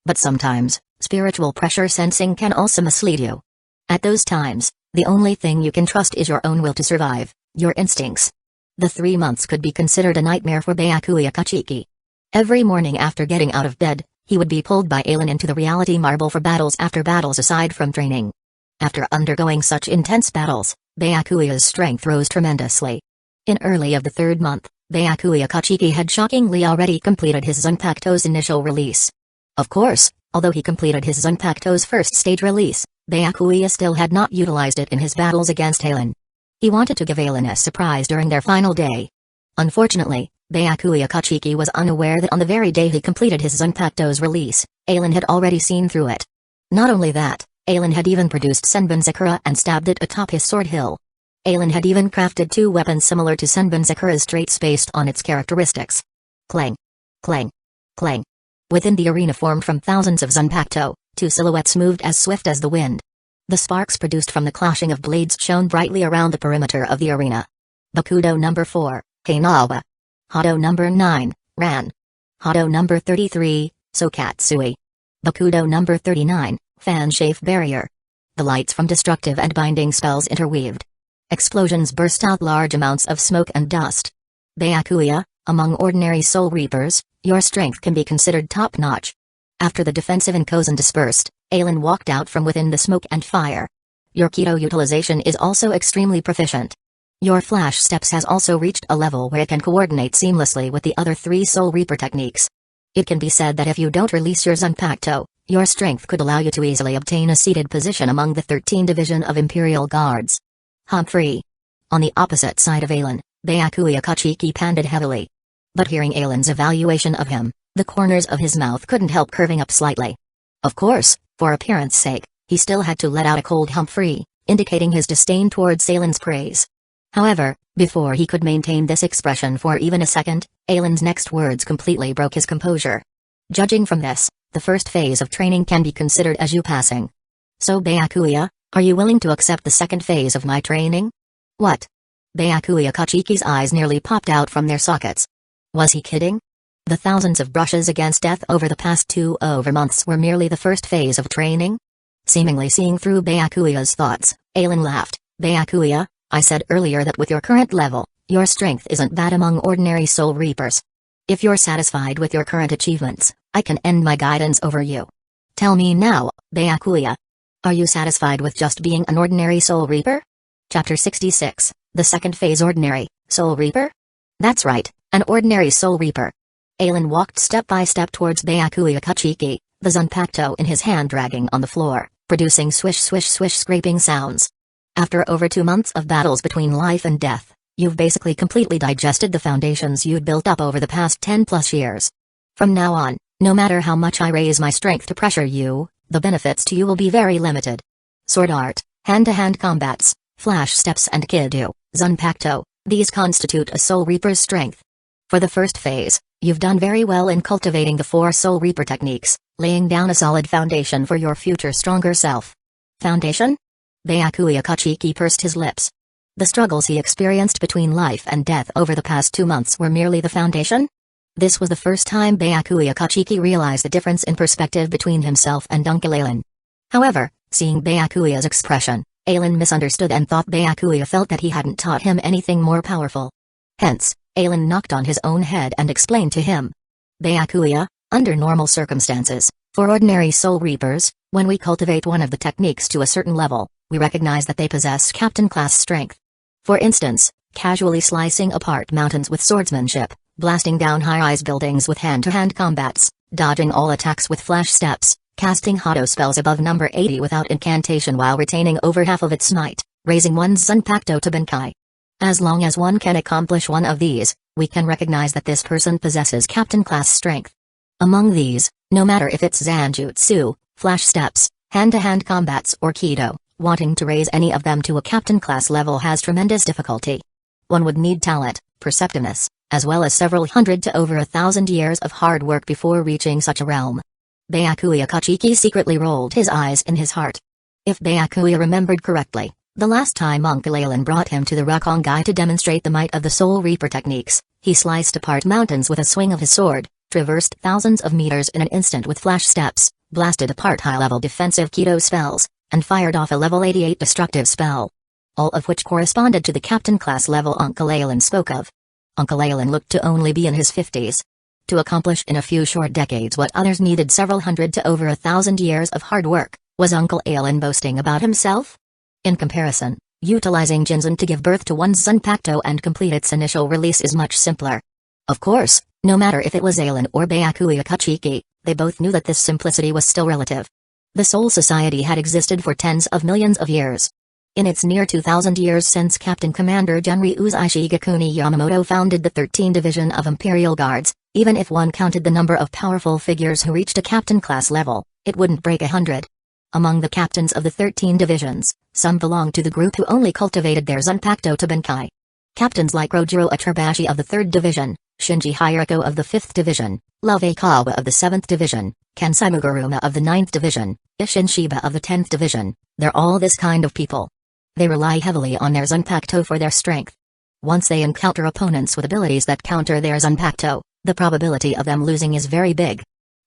But sometimes, spiritual pressure sensing can also mislead you. At those times, the only thing you can trust is your own will to survive, your instincts. The 3 months could be considered a nightmare for Byakuya Kachiki. Every morning after getting out of bed, he would be pulled by Aelin into the reality marble for battles after battles aside from training. After undergoing such intense battles, Byakuya's strength rose tremendously. In early of the 3rd month, Byakuya Kachiki had shockingly already completed his Zanpakuto's initial release. Of course, although he completed his Zanpakuto's first stage release, Byakuya still had not utilized it in his battles against Aelin. He wanted to give Aelin a surprise during their final day. Unfortunately, Byakuya Kachiki was unaware that on the very day he completed his Zanpakuto's release, Aelin had already seen through it. Not only that, Aelin had even produced Senbonzakura and stabbed it atop his sword hill. Aelin had even crafted 2 weapons similar to Senbonzakura's traits based on its characteristics. Clang. Clang. Clang. Within the arena formed from thousands of Zanpakuto, 2 silhouettes moved as swift as the wind. The sparks produced from the clashing of blades shone brightly around the perimeter of the arena. Bakudo number 4, Kainawa. Hado number 9, Ran. Hado number 33, Sokatsui. Bakudo number 39, Fan-Shape Barrier. The lights from destructive and binding spells interweaved. Explosions burst out large amounts of smoke and dust. Byakuya, among ordinary Soul Reapers, your strength can be considered top-notch. After the defensive Inkozen dispersed, Aelin walked out from within the smoke and fire. Your Kido utilization is also extremely proficient. Your Flash Steps has also reached a level where it can coordinate seamlessly with the other 3 Soul Reaper techniques. It can be said that if you don't release your Zanpakuto, your strength could allow you to easily obtain a seated position among the 13 Division of Imperial Guards. Humphrey. On the opposite side of Alan, Byakuya Kachiki panted heavily. But hearing Alan's evaluation of him, the corners of his mouth couldn't help curving up slightly. Of course, for appearance sake, he still had to let out a cold Humphrey, indicating his disdain towards Alan's praise. However, before he could maintain this expression for even a second, Alan's next words completely broke his composure. Judging from this, the first phase of training can be considered as you passing. So Byakuya, are you willing to accept the second phase of my training? What? Byakuya Kachiki's eyes nearly popped out from their sockets. Was he kidding? The thousands of brushes against death over the past 2 months were merely the first phase of training? Seemingly seeing through Byakuya's thoughts, Alan laughed. Byakuya, I said earlier that with your current level, your strength isn't bad among ordinary Soul Reapers. If you're satisfied with your current achievements, I can end my guidance over you. Tell me now, Byakuya. Are you satisfied with just being an ordinary Soul Reaper? Chapter 66, the second phase Ordinary Soul Reaper? That's right, an ordinary Soul Reaper. Alan walked step by step towards Byakuya Kachiki, the Zanpakuto in his hand dragging on the floor, producing swish swish swish scraping sounds. After over 2 months of battles between life and death, you've basically completely digested the foundations you'd built up over the past 10+ years. From now on, no matter how much I raise my strength to pressure you, the benefits to you will be very limited. Sword art, hand-to-hand combats, Flash Steps and Kido, Zanpakuto, these constitute a Soul Reaper's strength. For the first phase, you've done very well in cultivating the 4 Soul Reaper techniques, laying down a solid foundation for your future stronger self. Foundation? Byakuya Kachiki pursed his lips. The struggles he experienced between life and death over the past 2 months were merely the foundation? This was the first time Byakuya Kachiki realized the difference in perspective between himself and Uncle Alan. However, seeing Byakuya's expression, Alan misunderstood and thought Byakuya felt that he hadn't taught him anything more powerful. Hence, Alan knocked on his own head and explained to him. Byakuya, under normal circumstances, for ordinary Soul Reapers, when we cultivate one of the techniques to a certain level, we recognize that they possess captain-class strength. For instance, casually slicing apart mountains with swordsmanship, blasting down high-rise buildings with hand-to-hand combats, dodging all attacks with flash steps, casting auto spells above number 80 without incantation while retaining over half of its might, raising one's Zanpakuto to Benkai. As long as one can accomplish one of these, we can recognize that this person possesses captain-class strength. Among these, no matter if it's Zanjutsu, flash steps, hand-to-hand combats or Kido, wanting to raise any of them to a captain-class level has tremendous difficulty. One would need talent, perceptiveness, as well as several hundred to over 1,000 years of hard work before reaching such a realm. Byakuya Kachiki secretly rolled his eyes in his heart. If Byakuya remembered correctly, the last time Uncle Alan brought him to the Rakongai to demonstrate the might of the Soul Reaper techniques, he sliced apart mountains with a swing of his sword, traversed thousands of meters in an instant with flash steps, blasted apart high-level defensive Kido spells, and fired off a level 88 destructive spell. All of which corresponded to the captain-class level Uncle Alan spoke of. Uncle Alan looked to only be in his 50s. To accomplish in a few short decades what others needed several hundred to over 1,000 years of hard work, was Uncle Alan boasting about himself? In comparison, utilizing Jinzan to give birth to one's Zanpakuto and complete its initial release is much simpler. Of course, no matter if it was Alan or Byakuya Kachiki, they both knew that this simplicity was still relative. The Soul Society had existed for tens of millions of years. In its near 2,000 years since Captain Commander Genri Shigakuni Yamamoto founded the 13 Division of Imperial Guards, even if one counted the number of powerful figures who reached a captain-class level, it wouldn't break 100. Among the captains of the 13 divisions, some belonged to the group who only cultivated their Zanpakuto to Benkai. Captains like Rojiro Aturbashi of the 3rd Division, Shinji Hirako of the 5th Division, Love Kawa of the 7th Division, Kensai Muguruma of the 9th Division, Ishin Shiba of the 10th Division, they're all this kind of people. They rely heavily on their Zanpakuto for their strength. Once they encounter opponents with abilities that counter their Zanpakuto, the probability of them losing is very big.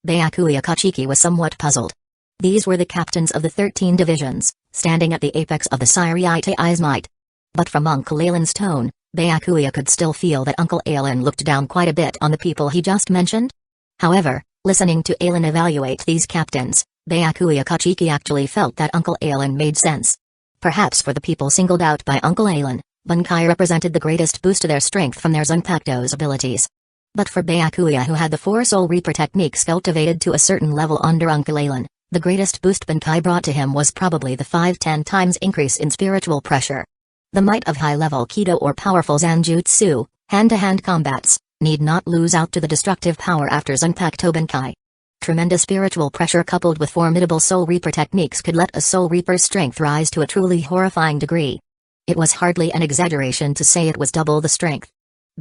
Byakuya Kachiki was somewhat puzzled. These were the captains of the 13 divisions, standing at the apex of the Siriitai's might. But from Uncle Alan's tone, Byakuya could still feel that Uncle Alan looked down quite a bit on the people he just mentioned. However, listening to Alan evaluate these captains, Byakuya Kachiki actually felt that Uncle Alan made sense. Perhaps for the people singled out by Uncle Alan, Bunkai represented the greatest boost to their strength from their Zanpakuto's abilities. But for Byakuya, who had the 4 Soul Reaper techniques cultivated to a certain level under Uncle Alan, the greatest boost Bunkai brought to him was probably the 5-10 times increase in spiritual pressure. The might of high-level Kido or powerful Zanjutsu, hand-to-hand combats, need not lose out to the destructive power after Zanpakuto Bunkai. Tremendous spiritual pressure coupled with formidable Soul Reaper techniques could let a Soul Reaper's strength rise to a truly horrifying degree. It was hardly an exaggeration to say it was double the strength.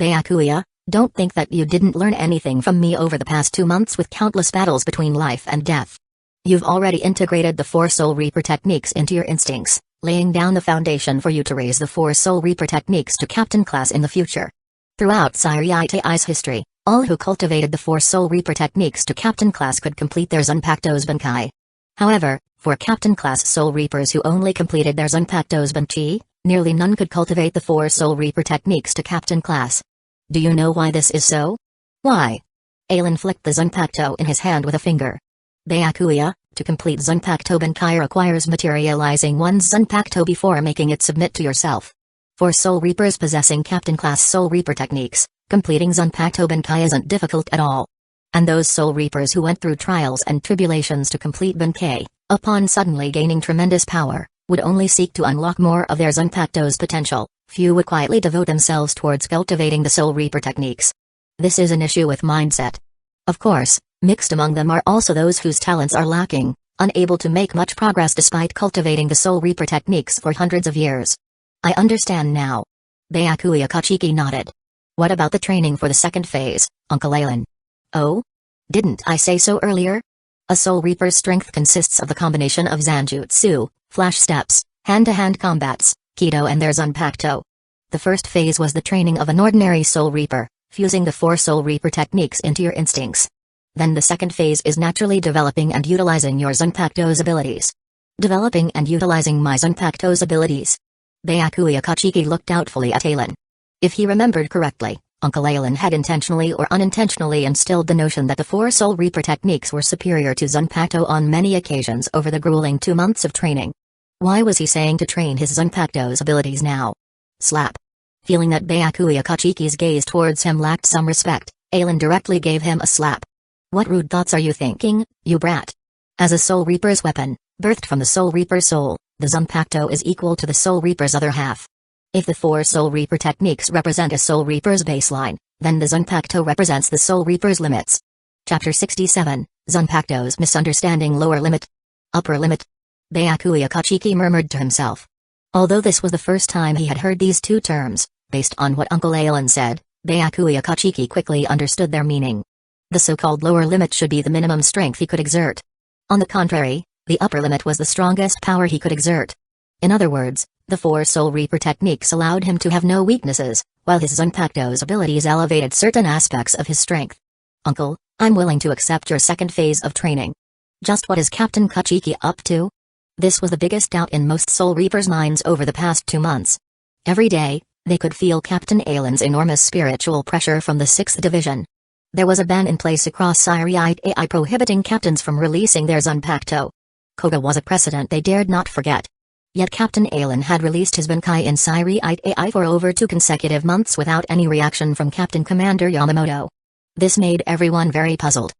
Byakuya, don't think that you didn't learn anything from me over the past 2 months with countless battles between life and death. You've already integrated the 4 Soul Reaper techniques into your instincts, laying down the foundation for you to raise the 4 Soul Reaper techniques to captain class in the future. Throughout Sairai's history, all who cultivated the 4 Soul Reaper techniques to captain class could complete their Zanpakuto's Bunkai. However, for captain class Soul Reapers who only completed their Zanpakuto's Bunchi, nearly none could cultivate the 4 Soul Reaper techniques to captain class. Do you know why this is so? Why? Alan flicked the Zanpakuto in his hand with a finger. Byakuya, to complete Zanpakuto Bunkai requires materializing one's Zanpakuto before making it submit to yourself. For Soul Reapers possessing Captain Class Soul Reaper techniques, completing Zanpakuto Bunkai isn't difficult at all. And those Soul Reapers who went through trials and tribulations to complete Bunkai, upon suddenly gaining tremendous power, would only seek to unlock more of their Zanpakuto's potential. Few would quietly devote themselves towards cultivating the Soul Reaper techniques. This is an issue with mindset. Of course, mixed among them are also those whose talents are lacking, unable to make much progress despite cultivating the Soul Reaper techniques for hundreds of years. I understand now. Byakuya Kachiki nodded. What about the training for the second phase, Uncle Alan? Oh? Didn't I say so earlier? A Soul Reaper's strength consists of the combination of Zanjutsu, flash steps, hand-to-hand combats, Kido and their Zanpakuto. The first phase was the training of an ordinary Soul Reaper, fusing the 4 Soul Reaper techniques into your instincts. Then the second phase is naturally developing and utilizing your Zanpakuto's abilities. Developing and utilizing my Zanpakuto's abilities. Byakuya Kachiki looked doubtfully at Alan. If he remembered correctly, Uncle Alan had intentionally or unintentionally instilled the notion that the 4 Soul Reaper techniques were superior to Zanpakuto on many occasions over the grueling 2 months of training. Why was he saying to train his Zanpakuto's abilities now? Slap. Feeling that Byakuya Kachiki's gaze towards him lacked some respect, Alan directly gave him a slap. What rude thoughts are you thinking, you brat? As a Soul Reaper's weapon, birthed from the Soul Reaper's soul, the Zanpakuto is equal to the Soul Reaper's other half. If the 4 Soul Reaper techniques represent a Soul Reaper's baseline, then the Zanpakuto represents the Soul Reaper's limits. Chapter 67, Zanpakuto's Misunderstanding Lower Limit. Upper Limit. Byakuya Kachiki murmured to himself. Although this was the first time he had heard these two terms, based on what Uncle Alan said, Byakuya Kachiki quickly understood their meaning. The so-called lower limit should be the minimum strength he could exert. On the contrary, the upper limit was the strongest power he could exert. In other words, the 4 Soul Reaper techniques allowed him to have no weaknesses, while his Zanpakuto's abilities elevated certain aspects of his strength. Uncle, I'm willing to accept your second phase of training. Just what is Captain Kachiki up to? This was the biggest doubt in most Soul Reapers' minds over the past 2 months. Every day, they could feel Captain Alan's enormous spiritual pressure from the 6th Division. There was a ban in place across Sairaitai prohibiting captains from releasing their Zanpakuto. Koga was a precedent they dared not forget. Yet Captain Alan had released his Bunkai in Sairaitai for over 2 consecutive months without any reaction from Captain Commander Yamamoto. This made everyone very puzzled.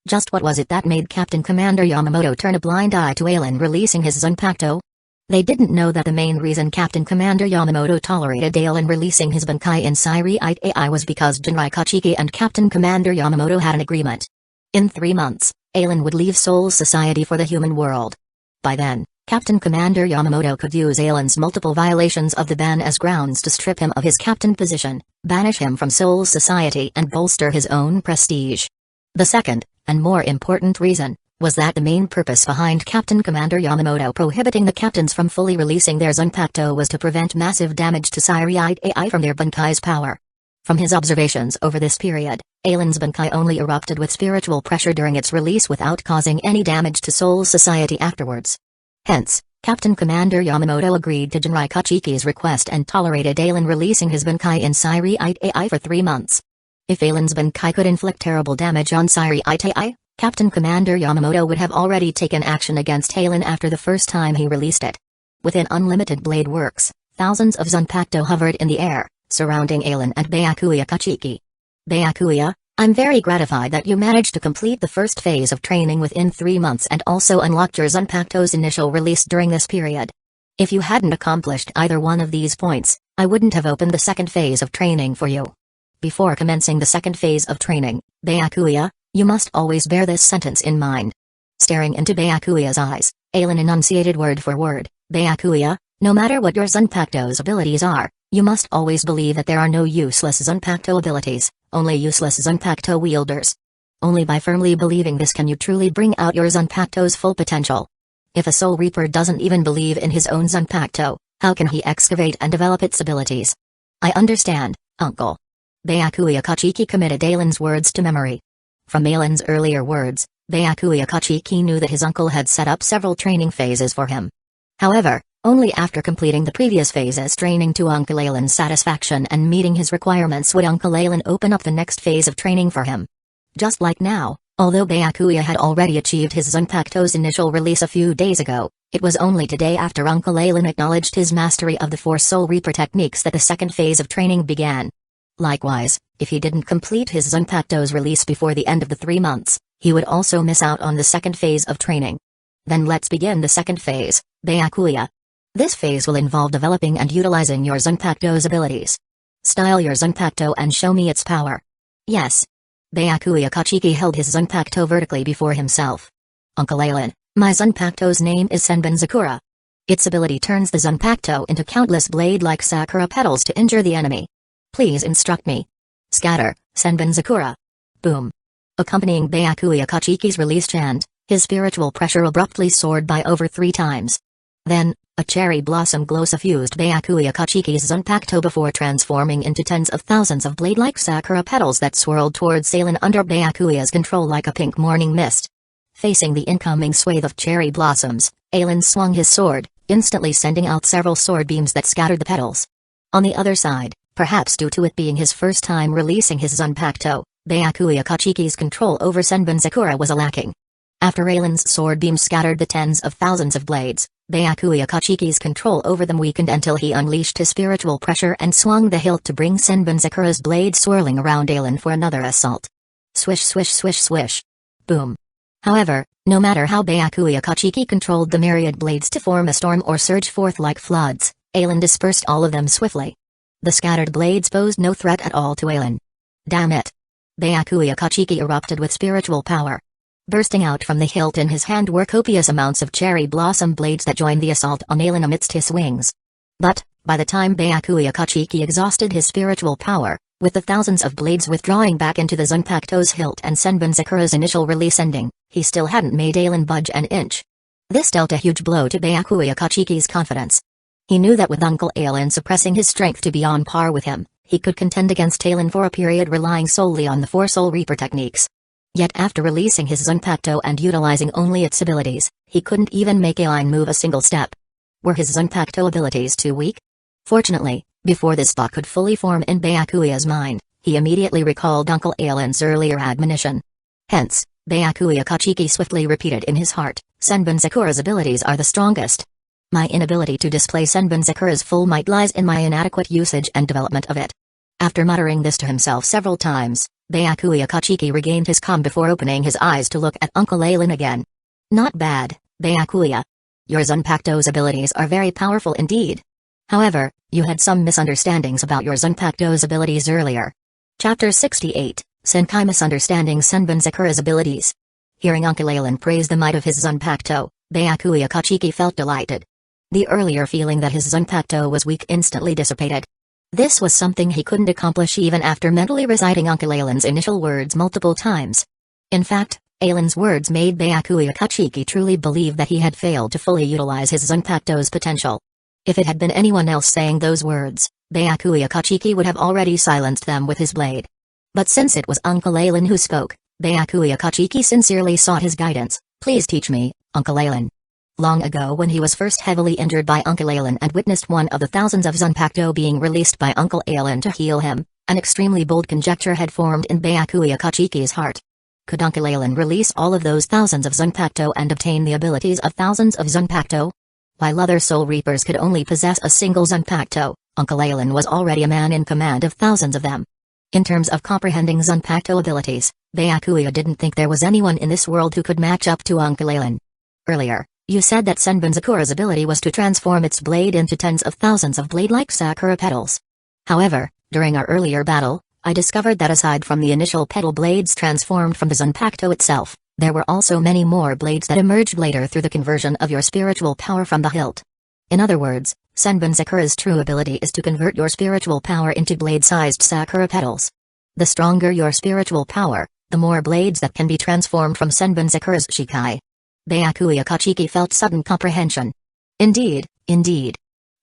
Just what was it that made Captain Commander Yamamoto turn a blind eye to Alan releasing his Zanpakuto? They didn't know that the main reason Captain Commander Yamamoto tolerated Alan releasing his Bunkai in Sairaitai was because Jinrai Kachiki and Captain Commander Yamamoto had an agreement. In 3 months, Alan would leave Soul Society for the human world. By then, Captain Commander Yamamoto could use Alan's multiple violations of the ban as grounds to strip him of his captain position, banish him from Soul Society and bolster his own prestige. The second, and more important reason, was that the main purpose behind Captain Commander Yamamoto prohibiting the captains from fully releasing their Zanpakuto was to prevent massive damage to Sairaitai from their Bunkai's power. From his observations over this period, Alan's Bunkai only erupted with spiritual pressure during its release without causing any damage to Soul Society afterwards. Hence, Captain Commander Yamamoto agreed to Jinrai Kachiki's request and tolerated Alan releasing his Bunkai in Sairaitai for 3 months. If Alan's Bunkai could inflict terrible damage on Sairaitai, Captain Commander Yamamoto would have already taken action against Alan after the first time he released it. Within Unlimited Blade Works, Thousands of Zanpakuto hovered in the air, surrounding Ailen and Byakuya Kachiki. Byakuya, I'm very gratified that you managed to complete the first phase of training within 3 months and also unlocked your Zanpakuto's initial release during this period. If you hadn't accomplished either one of these points, I wouldn't have opened the second phase of training for you. Before commencing the second phase of training, Byakuya, you must always bear this sentence in mind. Staring into Byakuya's eyes, Ailen enunciated word for word, Byakuya, no matter what your Zanpakuto's abilities are, you must always believe that there are no useless Zanpakuto abilities, only useless Zanpakuto wielders. Only by firmly believing this can you truly bring out your Zanpakuto's full potential. If a Soul Reaper doesn't even believe in his own Zanpakuto, how can he excavate and develop its abilities? I understand, uncle. Byakuya Kachiki committed Ailen's words to memory. From Ailen's earlier words, Byakuya Kachiki knew that his uncle had set up several training phases for him. However, only after completing the previous phases training to Uncle Ailen's satisfaction and meeting his requirements would Uncle Ailen open up the next phase of training for him. Just like now, although Byakuya had already achieved his Zanpakuto's initial release a few days ago, it was only today after Uncle Ailen acknowledged his mastery of the 4 Soul Reaper techniques that the second phase of training began. Likewise, if he didn't complete his Zanpakuto's release before the end of the 3 months, he would also miss out on the second phase of training. Then let's begin the second phase, Byakuya. This phase will involve developing and utilizing your Zanpakuto's abilities. Style your Zanpakuto and show me its power. Yes. Byakuya Kachiki held his Zanpakuto vertically before himself. Uncle Ailen, my Zanpakuto's name is Senbon Sakura. Its ability turns the Zanpakuto into countless blade-like sakura petals to injure the enemy. Please instruct me. Scatter, Senbon Sakura. Boom. Accompanying Byakuya Kachiki's released chant, his spiritual pressure abruptly soared by over 3 times. Then, a cherry blossom glow suffused Byakuya Kachiki's Zanpakuto before transforming into tens of thousands of blade-like sakura petals that swirled towards Ailen under Byakuya's control like a pink morning mist. Facing the incoming swathe of cherry blossoms, Ailen swung his sword, instantly sending out several sword beams that scattered the petals. On the other side, perhaps due to it being his first time releasing his Zanpakuto, Byakuya Kachiki's control over Senbon Sakura was lacking. After Ailen's sword beam scattered the tens of thousands of blades, Byakuya Kachiki's control over them weakened until he unleashed his spiritual pressure and swung the hilt to bring Senbon Sakura's blade swirling around Ailen for another assault. Swish swish swish swish. Boom. However, no matter how Byakuya Kachiki controlled the myriad blades to form a storm or surge forth like floods, Ailen dispersed all of them swiftly. The scattered blades posed no threat at all to Ailen. Damn it. Byakuya Kachiki erupted with spiritual power. Bursting out from the hilt in his hand were copious amounts of cherry blossom blades that joined the assault on Ailen amidst his wings. But, by the time Byakuya Kachiki exhausted his spiritual power, with the thousands of blades withdrawing back into the Zanpakuto's hilt and Senbon Sakura's initial release ending, he still hadn't made Ailen budge an inch. This dealt a huge blow to Byakuya Kachiki's confidence. He knew that with Uncle Ailen suppressing his strength to be on par with him, he could contend against Ailen for a period relying solely on the 4 Soul Reaper techniques. Yet after releasing his Zanpakuto and utilizing only its abilities, he couldn't even make Ailen move a single step. Were his Zanpakuto abilities too weak? Fortunately, before this thought could fully form in Byakuya's mind, he immediately recalled Uncle Ailen's earlier admonition. Hence, Byakuya Kachiki swiftly repeated in his heart, Senbon Sakura's abilities are the strongest. My inability to display Senbon Sakura's full might lies in my inadequate usage and development of it. After muttering this to himself several times, Byakuya Kachiki regained his calm before opening his eyes to look at Uncle Ailen again. Not bad, Byakuya. Your Zanpakuto's abilities are very powerful indeed. However, you had some misunderstandings about your Zanpakuto's abilities earlier. Chapter 68, Senkai Misunderstanding Senbon Sakura's Abilities. Hearing Uncle Ailen praise the might of his Zanpakuto, Byakuya Kachiki felt delighted. The earlier feeling that his Zanpakuto was weak instantly dissipated. This was something he couldn't accomplish even after mentally reciting Uncle Ailen's initial words multiple times. In fact, Ailen's words made Byakuya Kachiki truly believe that he had failed to fully utilize his Zanpakuto's potential. If it had been anyone else saying those words, Byakuya Kachiki would have already silenced them with his blade. But since it was Uncle Ailen who spoke, Byakuya Kachiki sincerely sought his guidance. Please teach me, Uncle Ailen. Long ago when he was first heavily injured by Uncle Ailen and witnessed one of the thousands of Zanpakuto being released by Uncle Ailen to heal him, an extremely bold conjecture had formed in Byakuya Kachiki's heart. Could Uncle Ailen release all of those thousands of Zanpakuto and obtain the abilities of thousands of Zanpakuto? While other Soul Reapers could only possess a single Zanpakuto, Uncle Alan was already a man in command of thousands of them. In terms of comprehending Zanpakuto abilities, Byakuya didn't think there was anyone in this world who could match up to Uncle Alan. Earlier, you said that Senbin Sakura's ability was to transform its blade into tens of thousands of blade-like sakura petals. However, during our earlier battle, I discovered that aside from the initial petal blades transformed from the Zanpakuto itself, there were also many more blades that emerged later through the conversion of your spiritual power from the hilt. In other words, Senbin Sakura's true ability is to convert your spiritual power into blade-sized sakura petals. The stronger your spiritual power, the more blades that can be transformed from Senbin Sakura's Shikai. Byakuya Kachiki felt sudden comprehension. Indeed.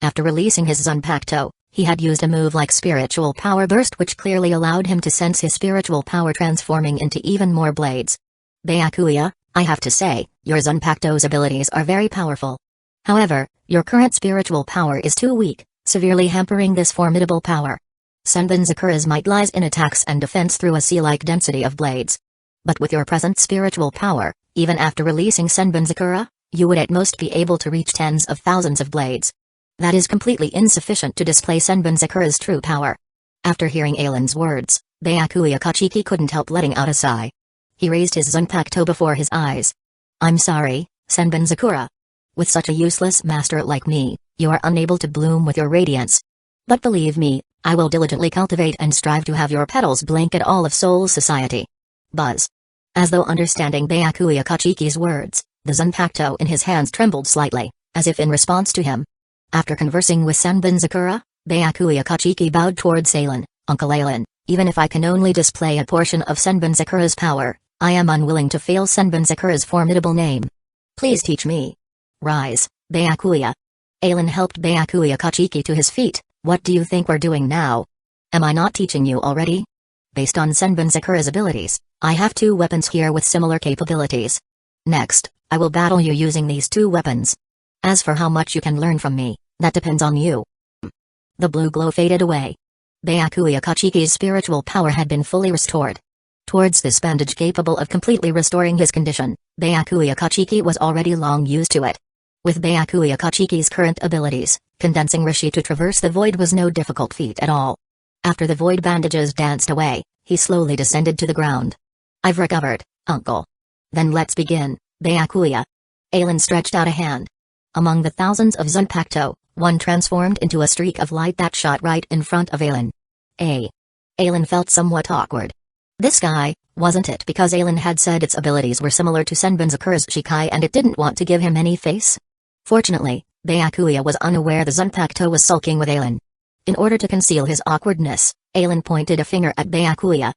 After releasing his Zanpakuto, he had used a move like Spiritual Power Burst, which clearly allowed him to sense his spiritual power transforming into even more blades. Byakuya, I have to say, your Zanpakuto's abilities are very powerful. However, your current spiritual power is too weak, severely hampering this formidable power. Senbin Sakura's might lies in attacks and defense through a sea-like density of blades. But with your present spiritual power, even after releasing Senbin Sakura, you would at most be able to reach tens of thousands of blades. That is completely insufficient to display Senbin Sakura's true power. After hearing Alan's words, Byakuya Kachiki couldn't help letting out a sigh. He raised his Zanpakuto before his eyes. I'm sorry, Senbin Sakura. With such a useless master like me, you are unable to bloom with your radiance. But believe me, I will diligently cultivate and strive to have your petals blanket all of Soul Society. Buzz. As though understanding Byakuya Kachiki's words, the Zanpakuto in his hands trembled slightly, as if in response to him. After conversing with Senbin Sakura, Byakuya Kachiki bowed towards Alan. Uncle Alan, even if I can only display a portion of Senbin Sakura's power, I am unwilling to fail Senbin Sakura's formidable name. Please teach me. Rise, Byakuya. Alan helped Byakuya Kachiki to his feet. What do you think we're doing now? Am I not teaching you already? Based on Senbin Sakura's abilities, I have two weapons here with similar capabilities. Next, I will battle you using these two weapons. As for how much you can learn from me, that depends on you. The blue glow faded away. Byakuya Kachiki's spiritual power had been fully restored. Towards this bandage capable of completely restoring his condition, Byakuya Kachiki was already long used to it. With Byakuya Kachiki's current abilities, condensing Rishi to traverse the void was no difficult feat at all. After the void bandages danced away, he slowly descended to the ground. I've recovered, uncle. Then let's begin, Byakuya. Alan stretched out a hand. Among the thousands of Zanpakuto, one transformed into a streak of light that shot right in front of Alan. Alan felt somewhat awkward. This guy, wasn't it because Alan had said its abilities were similar to Senbin Sakura's Shikai and it didn't want to give him any face? Fortunately, Byakuya was unaware the Zanpakuto was sulking with Alan. In order to conceal his awkwardness, Alan pointed a finger at Byakuya.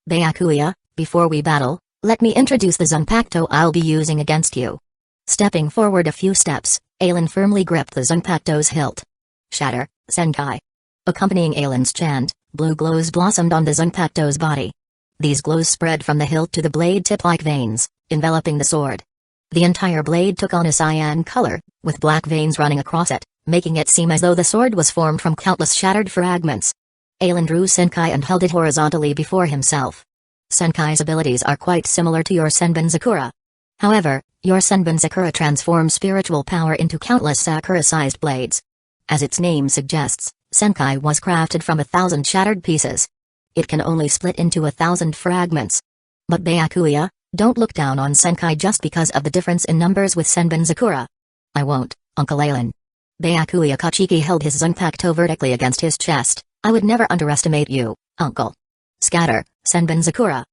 Byakuya, before we battle, let me introduce the Zanpakuto I'll be using against you. Stepping forward a few steps, Alan firmly gripped the Zanpakuto's hilt. Shatter, Senkai. Accompanying Alan's chant, blue glows blossomed on the Zanpakuto's body. These glows spread from the hilt to the blade tip like veins, enveloping the sword. The entire blade took on a cyan color, with black veins running across it, making it seem as though the sword was formed from countless shattered fragments. Alan drew Senkai and held it horizontally before himself. Senkai's abilities are quite similar to your Senbin Sakura. However, your Senbin Sakura transforms spiritual power into countless Sakura-sized blades. As its name suggests, Senkai was crafted from 1,000 shattered pieces. It can only split into 1,000 fragments. But Byakuya, don't look down on Senkai just because of the difference in numbers with Senbin Sakura. I won't, Uncle Alan. Byakuya Kachiki held his Zanpakuto vertically against his chest. I would never underestimate you, uncle. Scatter, Senbin Sakura.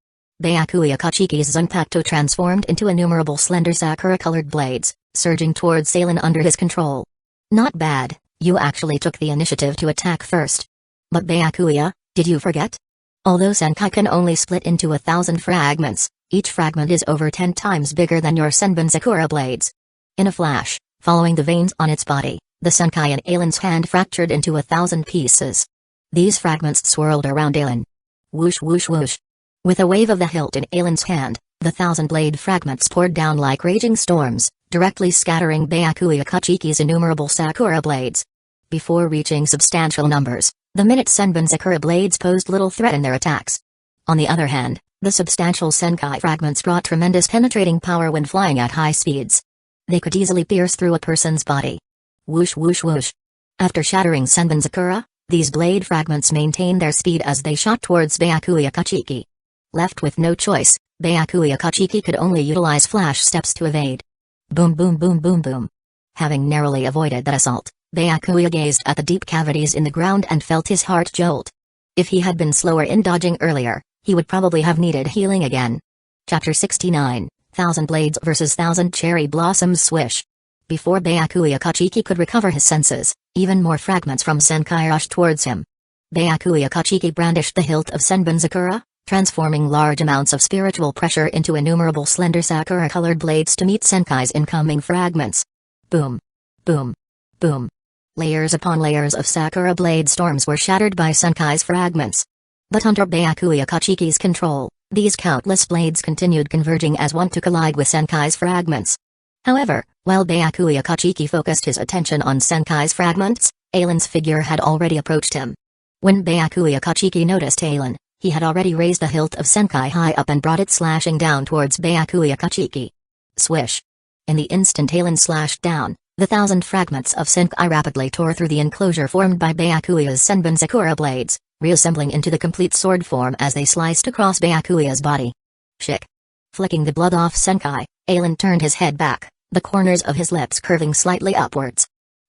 Byakuya Kachiki's Zanpakuto transformed into innumerable slender sakura-colored blades, surging towards Alan under his control. Not bad, you actually took the initiative to attack first. But Byakuya, did you forget? Although Senkai can only split into 1,000 fragments, each fragment is over 10 times bigger than your Senbin Sakura blades. In a flash, following the veins on its body, the Senkai in Alan's hand fractured into 1,000 pieces. These fragments swirled around Alan. Whoosh whoosh whoosh. With a wave of the hilt in Alan's hand, the 1,000-blade fragments poured down like raging storms, directly scattering Byakuya Kachiki's innumerable Sakura blades. Before reaching substantial numbers, the minute Senbin Sakura blades posed little threat in their attacks. On the other hand, the substantial Senkai fragments brought tremendous penetrating power when flying at high speeds. They could easily pierce through a person's body. Whoosh whoosh whoosh. After shattering Senbonzakura, these blade fragments maintained their speed as they shot towards Byakuya Kachiki. Left with no choice, Byakuya Kachiki could only utilize flash steps to evade. Boom boom boom boom boom. Having narrowly avoided that assault, Byakuya gazed at the deep cavities in the ground and felt his heart jolt. If he had been slower in dodging earlier, he would probably have needed healing again. Chapter 69, 1000 Blades vs 1000 Cherry Blossoms Swish. Before Byakuya Kachiki could recover his senses, even more fragments from Senkai rushed towards him. Byakuya Kachiki brandished the hilt of Senbonzakura, transforming large amounts of spiritual pressure into innumerable slender sakura-colored blades to meet Senkai's incoming fragments. Boom. Boom. Boom. Layers upon layers of sakura blade storms were shattered by Senkai's fragments. But under Byakuya Kachiki's control, these countless blades continued converging as one to collide with Senkai's fragments. However, while Byakuya Kachiki focused his attention on Senkai's fragments, Ailen's figure had already approached him. When Byakuya Kachiki noticed Ailen, he had already raised the hilt of Senkai high up and brought it slashing down towards Byakuya Kachiki. Swish. In the instant Ailen slashed down, the 1000 fragments of Senkai rapidly tore through the enclosure formed by Byakuya's Senbonzakura blades, reassembling into the complete sword form as they sliced across Byakuya's body. Shick. Flicking the blood off Senkai, Ailen turned his head back, the corners of his lips curving slightly upwards.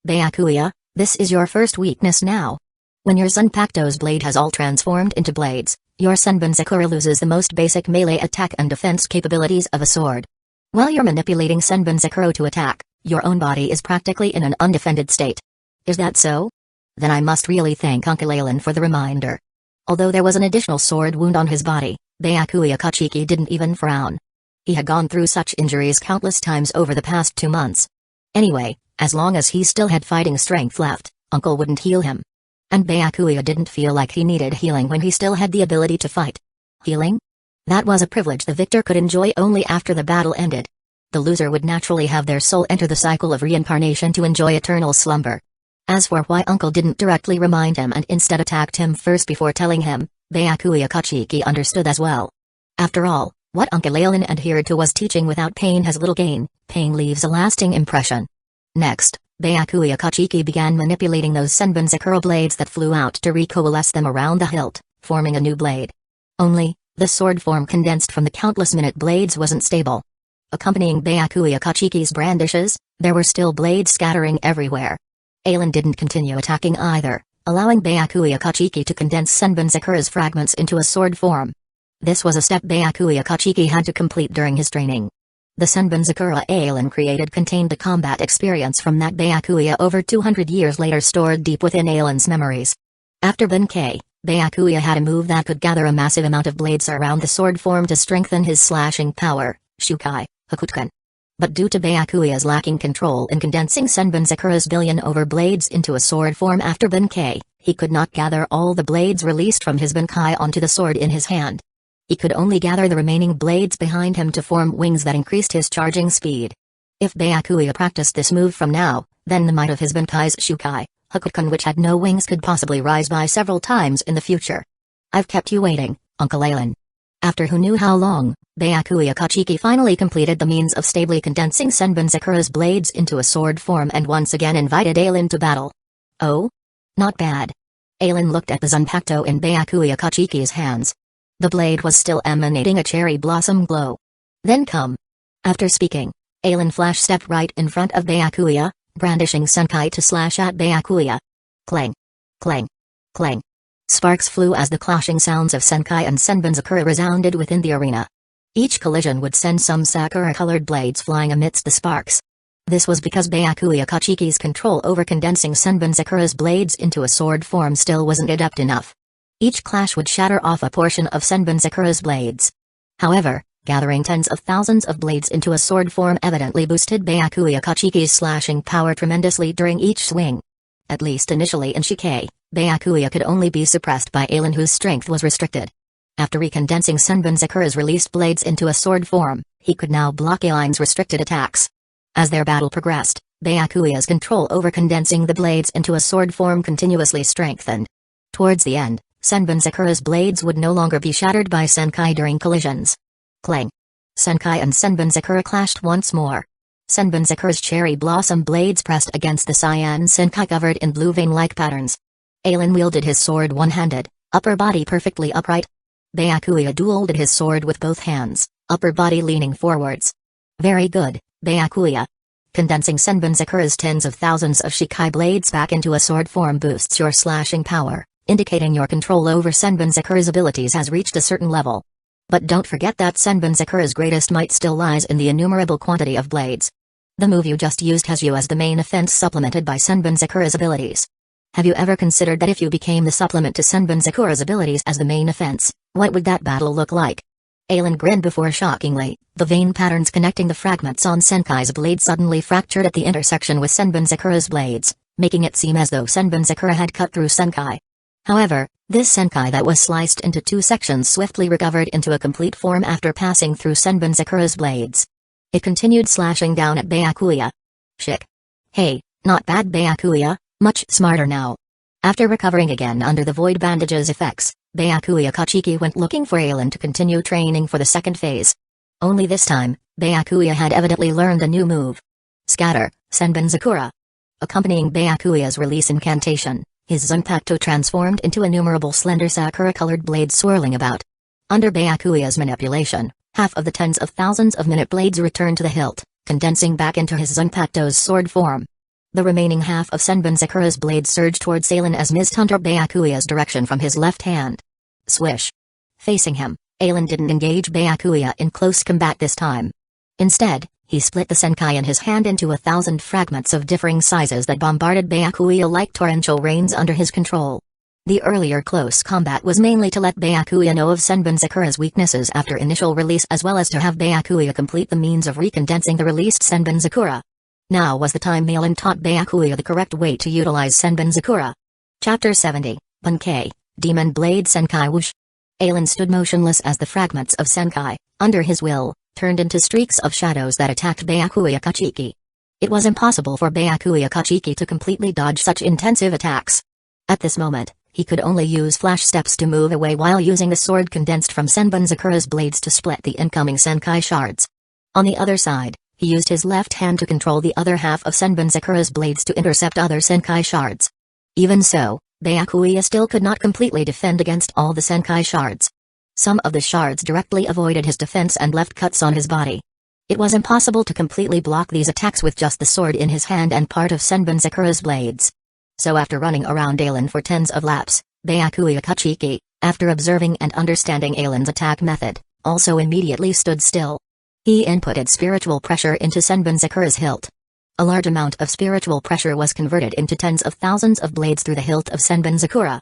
Byakuya, this is your first weakness now. When your Zanpakuto's blade has all transformed into blades, your Senbonzakura loses the most basic melee attack and defense capabilities of a sword. While you're manipulating Senbonzakura to attack, your own body is practically in an undefended state. Is that so? Then I must really thank Uncle Ailen for the reminder. Although there was an additional sword wound on his body, Byakuya Kachiki didn't even frown. He had gone through such injuries countless times over the past 2 months. Anyway, as long as he still had fighting strength left, Uncle wouldn't heal him. And Byakuya didn't feel like he needed healing when he still had the ability to fight. Healing? That was a privilege the victor could enjoy only after the battle ended. The loser would naturally have their soul enter the cycle of reincarnation to enjoy eternal slumber. As for why Uncle didn't directly remind him and instead attacked him first before telling him, Byakuya Kachiki understood as well. After all, what Uncle Ailen adhered to was teaching without pain has little gain, pain leaves a lasting impression. Next, Byakuya Kachiki began manipulating those Senbonzakura blades that flew out to recoalesce them around the hilt, forming a new blade. Only, the sword form condensed from the countless minute blades wasn't stable. Accompanying Byakuya Kachiki's brandishes, there were still blades scattering everywhere. Ailen didn't continue attacking either, allowing Byakuya Kachiki to condense Senbonzakura's fragments into a sword form. This was a step Byakuya Kachiki had to complete during his training. The Senbonzakura Ailen created contained a combat experience from that Byakuya over 200 years later stored deep within Ailen's memories. After Benkei, Byakuya had a move that could gather a massive amount of blades around the sword form to strengthen his slashing power, Shukai, Hakutukan. But due to Byakuya's lacking control in condensing Senbonzakura's billion over blades into a sword form after Benkei, he could not gather all the blades released from his Benkai onto the sword in his hand. He could only gather the remaining blades behind him to form wings that increased his charging speed. If Byakuya practiced this move from now, then the might of his Benkai's Shukai, Hakutukan which had no wings could possibly rise by several times in the future. I've kept you waiting, Uncle Ailen. After who knew how long, Byakuya Kachiki finally completed the means of stably condensing Senbonzakura's blades into a sword form and once again invited Ailen to battle. Oh? Not bad. Ailen looked at the Zanpakuto in Byakuya Kachiki's hands. The blade was still emanating a cherry blossom glow. Then come. After speaking, Ailen flash-stepped right in front of Byakuya, brandishing Senkai to slash at Byakuya. Clang. Clang. Clang. Sparks flew as the clashing sounds of Senkai and Senbonzakura resounded within the arena. Each collision would send some sakura-colored blades flying amidst the sparks. This was because Byakuya Kachiki's control over condensing Senbonzakura's blades into a sword form still wasn't adept enough. Each clash would shatter off a portion of Senbonzakura's blades. However, gathering tens of thousands of blades into a sword form evidently boosted Byakuya Kachiki's slashing power tremendously during each swing. At least initially in Shikai, Byakuya could only be suppressed by Ailen whose strength was restricted. After recondensing Senbonzakura's released blades into a sword form, he could now block Ailen's restricted attacks. As their battle progressed, Byakuya's control over condensing the blades into a sword form continuously strengthened. Towards the end, Senbonzakura's blades would no longer be shattered by Senkai during collisions. Clang. Senkai and Senbonzakura clashed once more. Senbonzakure's cherry blossom blades pressed against the cyan senkai covered in blue vein-like patterns. Ailen wielded his sword one-handed, upper body perfectly upright. Byakuya dueled his sword with both hands, upper body leaning forwards. Very good, Byakuya. Condensing Senbonzakure's tens of thousands of Shikai blades back into a sword form boosts your slashing power, indicating your control over Senbonzakure's abilities has reached a certain level. But don't forget that Senbonzakure's greatest might still lies in the innumerable quantity of blades. The move you just used has you as the main offense supplemented by Senbonzakure's abilities. Have you ever considered that if you became the supplement to Senbonzakure's abilities as the main offense, what would that battle look like? Ailen grinned before shockingly, the vein patterns connecting the fragments on Senkai's blade suddenly fractured at the intersection with Senbonzakure's blades, making it seem as though Senbonzakure had cut through Senkai. However, this Senkai that was sliced into two sections swiftly recovered into a complete form after passing through Senbonzakure's blades. It continued slashing down at Byakuya. Shick. Hey, not bad Byakuya, much smarter now. After recovering again under the void bandage's effects, Byakuya Kachiki went looking for Ailen to continue training for the second phase. Only this time, Byakuya had evidently learned a new move. Scatter, Senbonzakure. Accompanying Byakuya's release incantation, his Zanpakuto transformed into innumerable slender sakura-colored blades swirling about. Under Byakuya's manipulation, half of the tens of thousands of minute blades returned to the hilt, condensing back into his Zanpakuto's sword form. The remaining half of Senbonzakure's blade surged towards Ailen as mist under Byakuya's direction from his left hand. Swish. Facing him, Ailen didn't engage Byakuya in close combat this time. Instead, he split the Senkai in his hand into 1,000 fragments of differing sizes that bombarded Byakuya like torrential rains under his control. The earlier close combat was mainly to let Byakuya know of Senbonzakure's weaknesses after initial release as well as to have Byakuya complete the means of recondensing the released Senbonzakure. Now was the time Ailen taught Byakuya the correct way to utilize Senbonzakure. Chapter 70, Bunkei, Demon Blade Senkai Whoosh. Ailen stood motionless as the fragments of Senkai, under his will, turned into streaks of shadows that attacked Byakuya Kachiki. It was impossible for Byakuya Kachiki to completely dodge such intensive attacks. At this moment, he could only use flash steps to move away while using the sword condensed from Senbonzakure's blades to split the incoming Senkai shards. On the other side, he used his left hand to control the other half of Senbonzakure's blades to intercept other Senkai shards. Even so, Byakuya still could not completely defend against all the Senkai shards. Some of the shards directly avoided his defense and left cuts on his body. It was impossible to completely block these attacks with just the sword in his hand and part of Senbonzakure's blades. So after running around Ailen for tens of laps, Byakuya Kachiki, after observing and understanding Ailen's attack method, also immediately stood still. He inputted spiritual pressure into Senbonzakure's hilt. A large amount of spiritual pressure was converted into tens of thousands of blades through the hilt of Senbonzakure.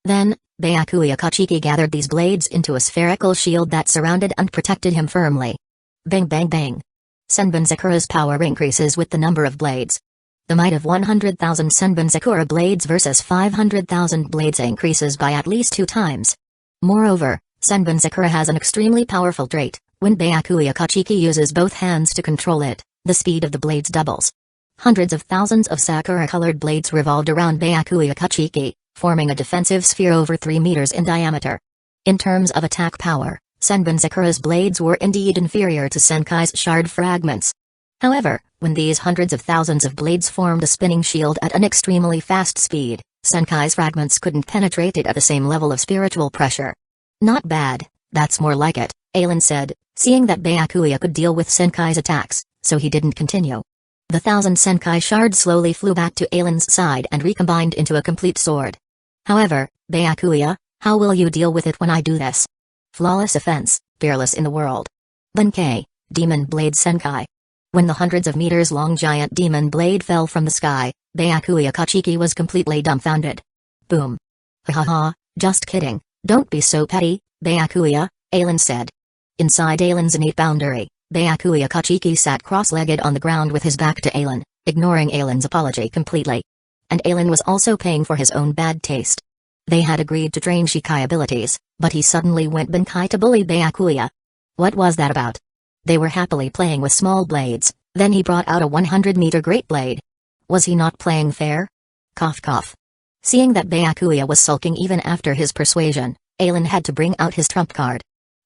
Then, Byakuya Kachiki gathered these blades into a spherical shield that surrounded and protected him firmly. Bang bang bang. Senbonzakure's power increases with the number of blades. The might of 100,000 Senbonzakure blades versus 500,000 blades increases by at least 2 times. Moreover, Senbonzakure has an extremely powerful trait. When Byakuya Kachiki uses both hands to control it, the speed of the blades doubles. Hundreds of thousands of sakura-colored blades revolved around Byakuya Kachiki, forming a defensive sphere over 3 meters in diameter. In terms of attack power, Senbonzakure's blades were indeed inferior to Senkai's shard fragments. However, when these hundreds of thousands of blades formed a spinning shield at an extremely fast speed, Senkai's fragments couldn't penetrate it at the same level of spiritual pressure. Not bad, that's more like it, Ailen said, seeing that Byakuya could deal with Senkai's attacks, so he didn't continue. The 1,000 Senkai shards slowly flew back to Ailen's side and recombined into a complete sword. However, Byakuya, how will you deal with it when I do this? Flawless offense, fearless in the world. Bunkei, Demon Blade Senkai. When the hundreds of meters long giant demon blade fell from the sky, Byakuya Kachiki was completely dumbfounded. Boom. Ha ha ha, just kidding, don't be so petty, Byakuya, Ailen said. Inside Ailen's innate boundary, Byakuya Kachiki sat cross-legged on the ground with his back to Ailen, ignoring Ailen's apology completely. And Ailen was also paying for his own bad taste. They had agreed to train Shikai abilities, but he suddenly went Bunkai to bully Byakuya. What was that about? They were happily playing with small blades, then he brought out a 100-meter great blade. Was he not playing fair? Cough cough. Seeing that Byakuya was sulking even after his persuasion, Ailen had to bring out his trump card.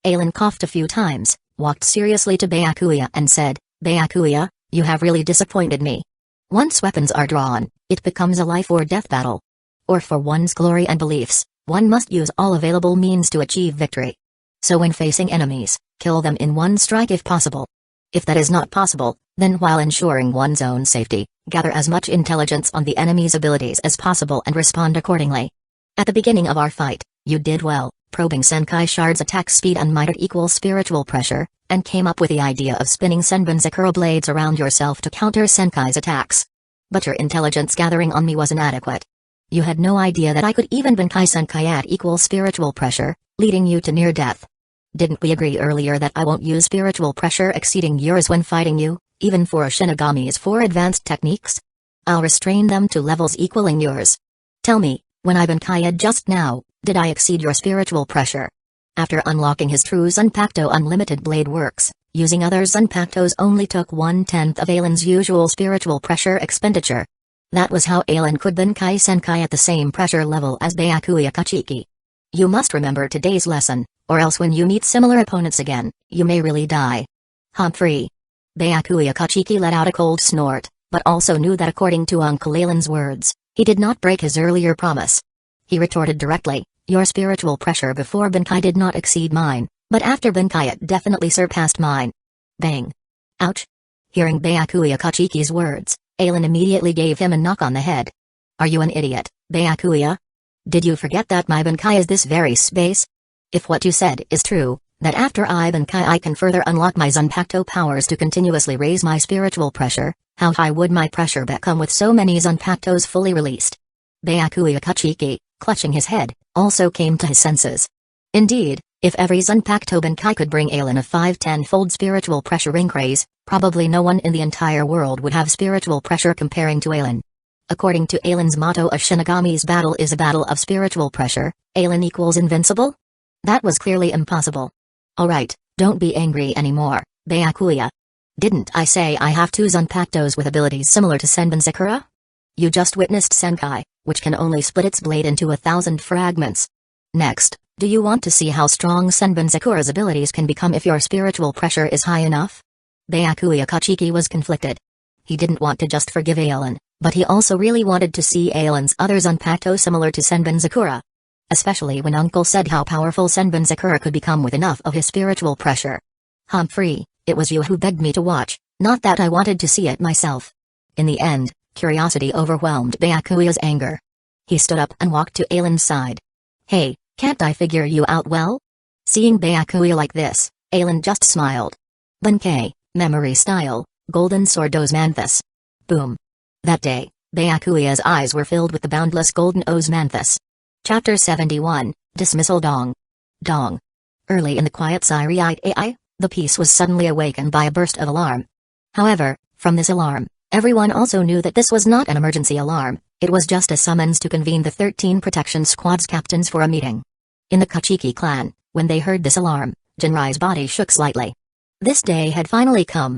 Ailen coughed a few times, walked seriously to Byakuya and said, Byakuya, You have really disappointed me. Once weapons are drawn, it becomes a life or death battle. Or for one's glory and beliefs, one must use all available means to achieve victory. So when facing enemies, kill them in one strike if possible. If that is not possible, then while ensuring one's own safety, gather as much intelligence on the enemy's abilities as possible and respond accordingly. At the beginning of our fight, you did well, probing Senkai Shard's attack speed and might equal spiritual pressure, and came up with the idea of spinning Senbon Sakura blades around yourself to counter Senkai's attacks. But your intelligence gathering on me was inadequate. You had no idea that I could even Bankai Senkai at equal spiritual pressure, leading you to near death. Didn't we agree earlier that I won't use spiritual pressure exceeding yours when fighting you, even for a Shinigami's 4 advanced techniques? I'll restrain them to levels equaling yours. Tell me, when I Bankai'd just now, did I exceed your spiritual pressure? After unlocking his true Zanpakuto Unlimited Blade Works, using other Zanpakutos only took 1/10 of Ailen's usual spiritual pressure expenditure. That was how Ailen could Bankai Senkai at the same pressure level as Byakuya Kachiki. You must remember today's lesson, or else when you meet similar opponents again, you may really die. Humphrey. Byakuya Kachiki let out a cold snort, but also knew that according to Uncle Ailen's words, he did not break his earlier promise. He retorted directly, your spiritual pressure before Bankai did not exceed mine, but after Bankai it definitely surpassed mine. Bang. Ouch. Hearing Byakuya Kachiki's words, Ailen immediately gave him a knock on the head. Are you an idiot, Byakuya? Did you forget that my Bankai is this very space? If what you said is true, that after I Bankai I can further unlock my Zanpakuto powers to continuously raise my spiritual pressure, how high would my pressure become with so many Zanpakutos fully released? Byakuya Kachiki, clutching his head, also came to his senses. Indeed, if every Zanpakuto Bankai could bring Ailen a 5-10-fold spiritual pressure increase, probably no one in the entire world would have spiritual pressure comparing to Ailen. According to Ailen's motto, a Shinigami's battle is a battle of spiritual pressure, Ailen equals invincible? That was clearly impossible. Alright, don't be angry anymore, Byakuya. Didn't I say I have 2 Zanpakutos with abilities similar to Senbon Sakura? You just witnessed Senkai, which can only split its blade into 1,000 fragments. Next, do you want to see how strong Senbon Sakura's abilities can become if your spiritual pressure is high enough? Byakuya Kachiki was conflicted. He didn't want to just forgive Ailen, but he also really wanted to see Ailen's other Zanpakuto similar to Senbon Sakura. Especially when Uncle said how powerful Senbon Sakura could become with enough of his spiritual pressure. Humphrey, it was you who begged me to watch, not that I wanted to see it myself. In the end, curiosity overwhelmed Byakuya's anger. He stood up and walked to Ailen's side. Hey, can't I figure you out well? Seeing Byakuya like this, Ailen just smiled. Bankai, memory style, golden sword Osmanthus. Boom. That day, Byakuya's eyes were filled with the boundless golden Osmanthus. Chapter 71, Dismissal Dong. Dong. Early in the quiet Syriite AI, the peace was suddenly awakened by a burst of alarm. However, from this alarm, everyone also knew that this was not an emergency alarm, it was just a summons to convene the 13 protection squad's captains for a meeting. In the Kachiki clan, when they heard this alarm, Jinrai's body shook slightly. This day had finally come.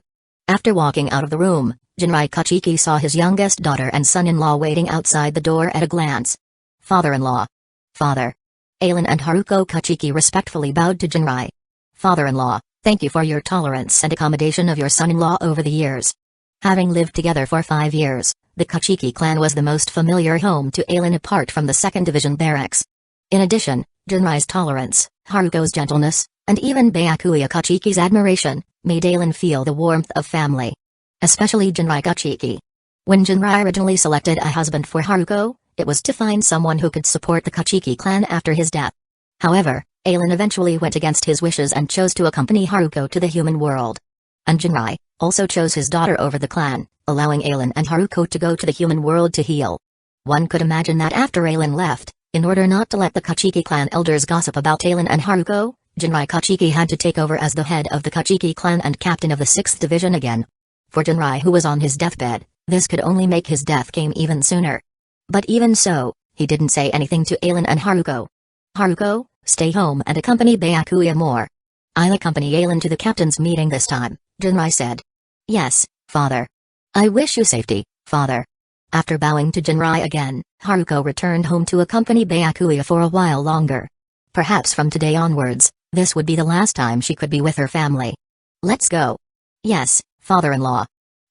After walking out of the room, Jinrai Kachiki saw his youngest daughter and son-in-law waiting outside the door at a glance. Father-in-law. Father. Ailen and Haruko Kachiki respectfully bowed to Jinrai. Father-in-law, thank you for your tolerance and accommodation of your son-in-law over the years. Having lived together for 5 years, the Kachiki clan was the most familiar home to Ailen apart from the 2nd Division barracks. In addition, Jinrai's tolerance, Haruko's gentleness, and even Byakuya Kachiki's admiration, made Ailen feel the warmth of family. Especially Jinrai Kachiki. When Jinrai originally selected a husband for Haruko, it was to find someone who could support the Kachiki clan after his death. However, Ailen eventually went against his wishes and chose to accompany Haruko to the human world. And Jinrai also chose his daughter over the clan, allowing Ailen and Haruko to go to the human world to heal. One could imagine that after Ailen left, in order not to let the Kachiki clan elders gossip about Ailen and Haruko, Jinrai Kachiki had to take over as the head of the Kachiki clan and captain of the 6th Division again. For Jinrai, who was on his deathbed, this could only make his death came even sooner. But even so, he didn't say anything to Ailen and Haruko. Haruko, stay home and accompany Byakuya more. I'll accompany Ailen to the captain's meeting this time, Jinrai said. Yes, father. I wish you safety, father. After bowing to Jinrai again, Haruko returned home to accompany Byakuya for a while longer. Perhaps from today onwards, this would be the last time she could be with her family. Let's go. Yes, father-in-law.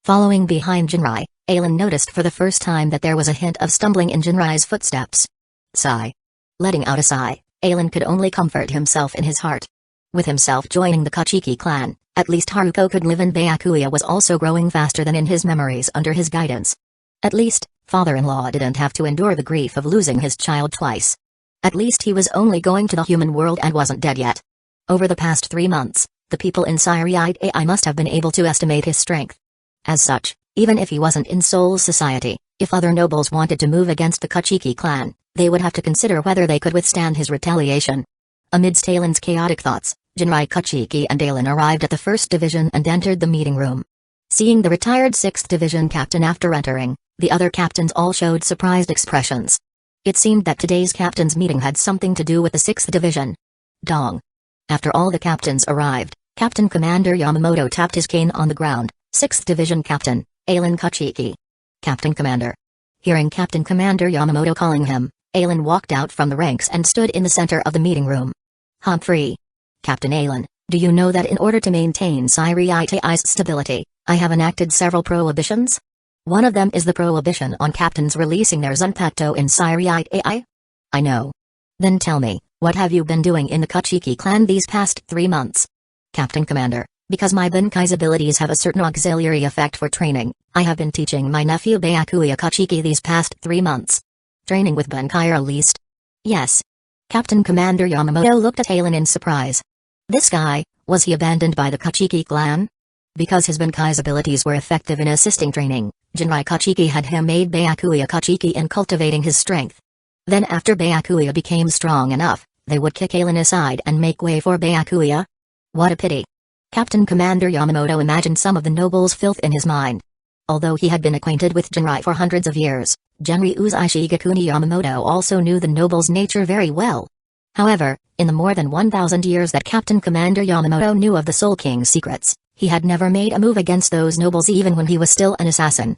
Following behind Jinrai, Aelin noticed for the first time that there was a hint of stumbling in Jinrai's footsteps. Sigh. Letting out a sigh, Aelin could only comfort himself in his heart. With himself joining the Kachiki clan, at least Haruko could live, and Byakuya was also growing faster than in his memories under his guidance. At least, father-in-law didn't have to endure the grief of losing his child twice. At least he was only going to the human world and wasn't dead yet. Over the past 3 months, the people in Siriate AI must have been able to estimate his strength. As such, even if he wasn't in Soul Society, if other nobles wanted to move against the Kachiki clan, they would have to consider whether they could withstand his retaliation. Amidst Aelin's chaotic thoughts, Jinrai, Kachiki and Aelin arrived at the 1st Division and entered the meeting room. Seeing the retired 6th Division captain after entering, the other captains all showed surprised expressions. It seemed that today's captains' meeting had something to do with the 6th Division. Dong. After all the captains arrived, Captain Commander Yamamoto tapped his cane on the ground. 6th Division Captain, Aelin Kachiki. Captain Commander. Hearing Captain Commander Yamamoto calling him, Aelin walked out from the ranks and stood in the center of the meeting room. Humphrey. Captain Aelin, do you know that in order to maintain Siriate AI's stability, I have enacted several prohibitions? One of them is the prohibition on captains releasing their Zanpakuto in Siriate AI? I know. Then tell me, what have you been doing in the Kachiki clan these past 3 months? Captain Commander. Because my Benkai's abilities have a certain auxiliary effect for training, I have been teaching my nephew Byakuya Kachiki these past 3 months. Training with Benkai at least? Yes. Captain Commander Yamamoto looked at Aelin in surprise. This guy, was he abandoned by the Kachiki clan? Because his Benkai's abilities were effective in assisting training, Jinrai Kachiki had him made Byakuya Kachiki in cultivating his strength. Then after Byakuya became strong enough, they would kick Aelin aside and make way for Byakuya? What a pity. Captain Commander Yamamoto imagined some of the nobles' filth in his mind. Although he had been acquainted with Jinrai for hundreds of years, Genryu's Ishigakuni Yamamoto also knew the nobles' nature very well. However, in the more than 1,000 years that Captain Commander Yamamoto knew of the Soul King's secrets, he had never made a move against those nobles even when he was still an assassin.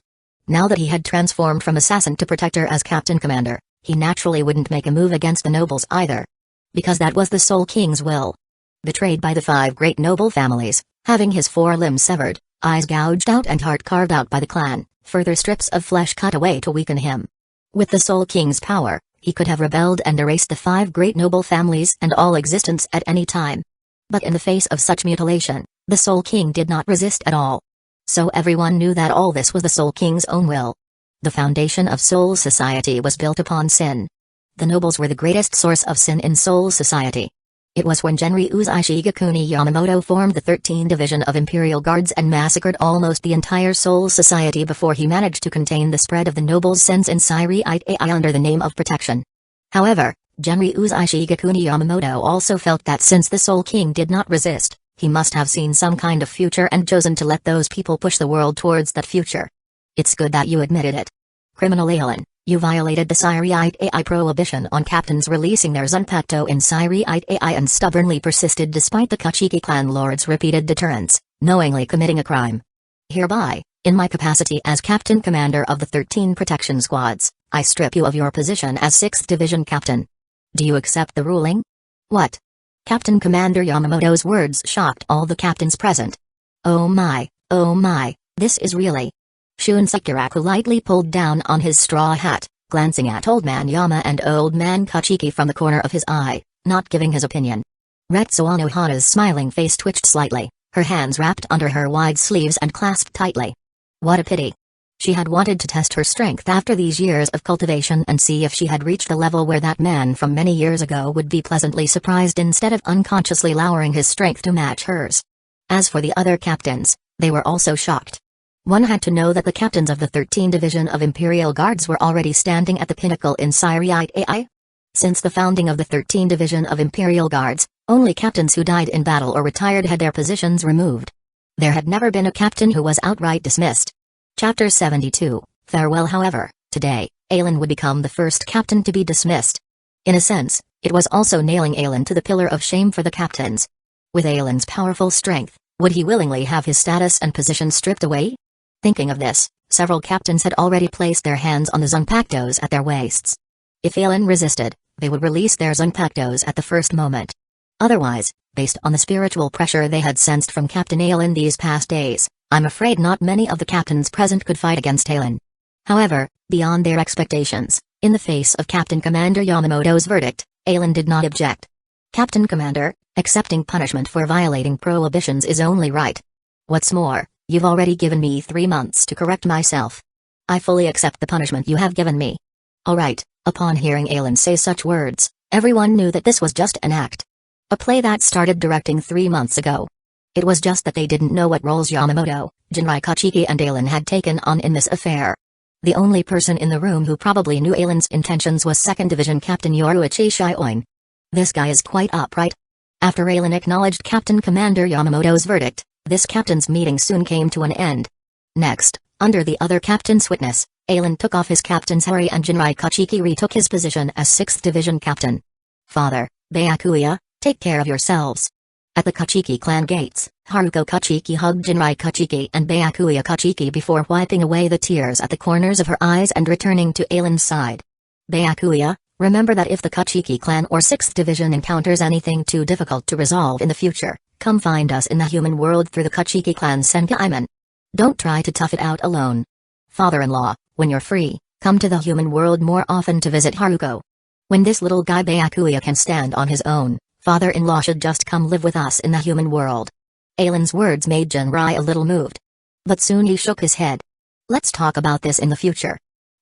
Now that he had transformed from assassin to protector as Captain Commander, he naturally wouldn't make a move against the nobles either. Because that was the Soul King's will. Betrayed by the 5 great noble families, having his 4 limbs severed, eyes gouged out and heart carved out by the clan, further strips of flesh cut away to weaken him. With the Soul King's power, he could have rebelled and erased the 5 great noble families and all existence at any time. But in the face of such mutilation, the Soul King did not resist at all. So everyone knew that all this was the Soul King's own will. The foundation of Soul Society was built upon sin. The nobles were the greatest source of sin in Soul Society. It was when Genryu's Ishigakuni Yamamoto formed the 13th Division of Imperial Guards and massacred almost the entire Soul Society before he managed to contain the spread of the nobles' sins in Siriate AI under the name of protection. However, Genryu's Ishigakuni Yamamoto also felt that since the Soul King did not resist, he must have seen some kind of future and chosen to let those people push the world towards that future. It's good that you admitted it. Criminal Aelin. You violated the Siriate AI prohibition on captains releasing their Zanpakuto in Siriate AI and stubbornly persisted despite the Kachiki clan lord's repeated deterrence, knowingly committing a crime. Hereby, in my capacity as Captain Commander of the 13 Protection Squads, I strip you of your position as 6th Division Captain. Do you accept the ruling? What? Captain Commander Yamamoto's words shocked all the captains present. Oh my, this is really... Shun Sakuraku lightly pulled down on his straw hat, glancing at Old Man Yama and Old Man Kachiki from the corner of his eye, not giving his opinion. Retsuo Hana's smiling face twitched slightly, her hands wrapped under her wide sleeves and clasped tightly. What a pity. She had wanted to test her strength after these years of cultivation and see if she had reached a level where that man from many years ago would be pleasantly surprised instead of unconsciously lowering his strength to match hers. As for the other captains, they were also shocked. One had to know that the captains of the 13th Division of Imperial Guards were already standing at the pinnacle in Siriate AI. Since the founding of the 13th Division of Imperial Guards, only captains who died in battle or retired had their positions removed. There had never been a captain who was outright dismissed. Chapter 72, Farewell. However, today, Aelin would become the first captain to be dismissed. In a sense, it was also nailing Aelin to the pillar of shame for the captains. With Aelin's powerful strength, would he willingly have his status and position stripped away? Thinking of this, several captains had already placed their hands on the Zanpakutos at their waists. If Aelin resisted, they would release their Zanpakutos at the first moment. Otherwise, based on the spiritual pressure they had sensed from Captain Aelin these past days, I'm afraid not many of the captains present could fight against Alan. However, beyond their expectations, in the face of Captain Commander Yamamoto's verdict, Alan did not object. Captain Commander, accepting punishment for violating prohibitions is only right. What's more, you've already given me 3 months to correct myself. I fully accept the punishment you have given me. Alright. Upon hearing Alan say such words, everyone knew that this was just an act. A play that started directing 3 months ago. It was just that they didn't know what roles Yamamoto, Jinrai Kachiki and Alan had taken on in this affair. The only person in the room who probably knew Alan's intentions was 2nd Division Captain Yoruichi Shioin. This guy is quite upright. After Alan acknowledged Captain Commander Yamamoto's verdict, this captain's meeting soon came to an end. Next, under the other captain's witness, Alan took off his captain's hari and Jinrai Kachiki retook his position as 6th Division Captain. Father, Byakuya, take care of yourselves. At the Kachiki clan gates, Haruko Kachiki hugged Jinrai Kachiki and Byakuya Kachiki before wiping away the tears at the corners of her eyes and returning to Alan's side. Byakuya, remember that if the Kachiki clan or 6th Division encounters anything too difficult to resolve in the future, come find us in the human world through the Kachiki clan Senkaiman. Don't try to tough it out alone. Father-in-law, when you're free, come to the human world more often to visit Haruko. When this little guy Byakuya can stand on his own, father-in-law should just come live with us in the human world. Alan's words made Jinrai a little moved. But soon he shook his head. Let's talk about this in the future.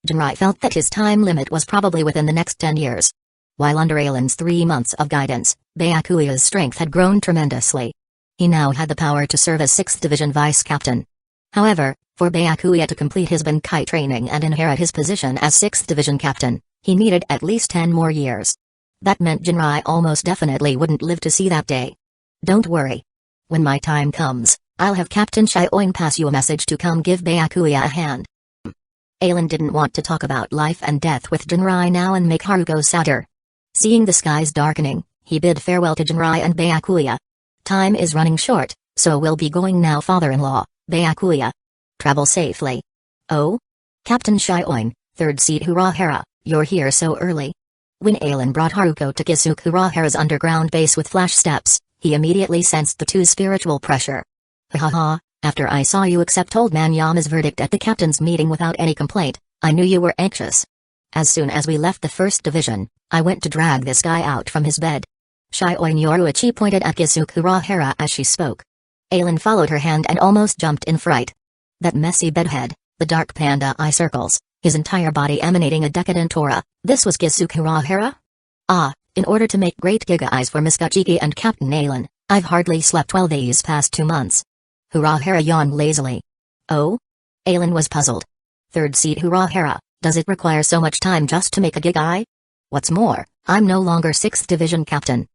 Jinrai felt that his time limit was probably within the next 10 years. While under Alan's 3 months of guidance, Byakuya's strength had grown tremendously. He now had the power to serve as 6th Division Vice Captain. However, for Byakuya to complete his Bankai training and inherit his position as 6th Division Captain, he needed at least 10 more years. That meant Jinrai almost definitely wouldn't live to see that day. Don't worry. When my time comes, I'll have Captain Shioin pass you a message to come give Byakuya a hand. Alan didn't want to talk about life and death with Jinrai now and make Haruko sadder. Seeing the skies darkening, he bid farewell to Jinrai and Byakuya. Time is running short, so we'll be going now, father-in-law, Byakuya. Travel safely. Oh? Captain Shioin, 3rd Seat Hurahara, you're here so early. When Alan brought Haruko to Kisukurahara's underground base with flash steps, he immediately sensed the two's spiritual pressure. Ha, after I saw you accept Old Man Yama's verdict at the captain's meeting without any complaint, I knew you were anxious. As soon as we left the 1st Division, I went to drag this guy out from his bed. Shioin Yoruichi pointed at Kisukurahara as she spoke. Alan followed her hand and almost jumped in fright. That messy bedhead, the dark panda eye circles, his entire body emanating a decadent aura, this was Kisukurahara? Ah, in order to make great giga eyes for Miss Kachiki and Captain Alan, I've hardly slept well these past 2 months. Hurahara yawned lazily. Oh? Alan was puzzled. 3rd Seat Hurahara, does it require so much time just to make a giga eye? What's more, I'm no longer 6th Division Captain.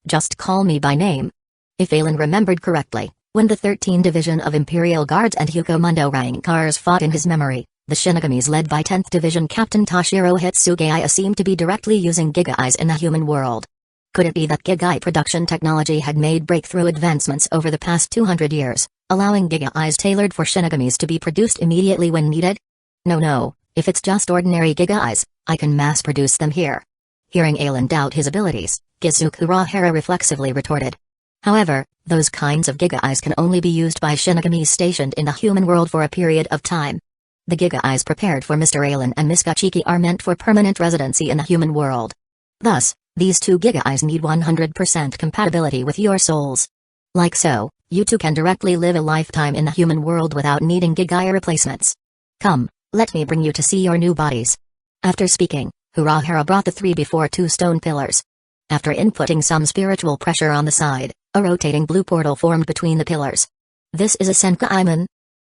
Just call me by name. If Alan remembered correctly, when the 13th Division of Imperial Guards and Hukomundo Rankars fought in his memory, the Shinigamis led by 10th Division Captain Toshiro Hitsugaya seemed to be directly using giga eyes in the human world. Could it be that giga eye production technology had made breakthrough advancements over the past 200 years, allowing giga eyes tailored for Shinigamis to be produced immediately when needed? No, if it's just ordinary giga eyes, I can mass produce them here. Hearing Alan doubt his abilities, Kisukurahara reflexively retorted. However, those kinds of giga eyes can only be used by Shinigamis stationed in the human world for a period of time. The giga eyes prepared for Mr. Alan and Miss Kachiki are meant for permanent residency in the human world. Thus, these 2 giga eyes need 100% compatibility with your souls. Like so, you two can directly live a lifetime in the human world without needing giga eye replacements. Come, let me bring you to see your new bodies. After speaking, Hurahara brought the 3 before 2 stone pillars. After inputting some spiritual pressure on the side, a rotating blue portal formed between the pillars. This is a Senkaiman?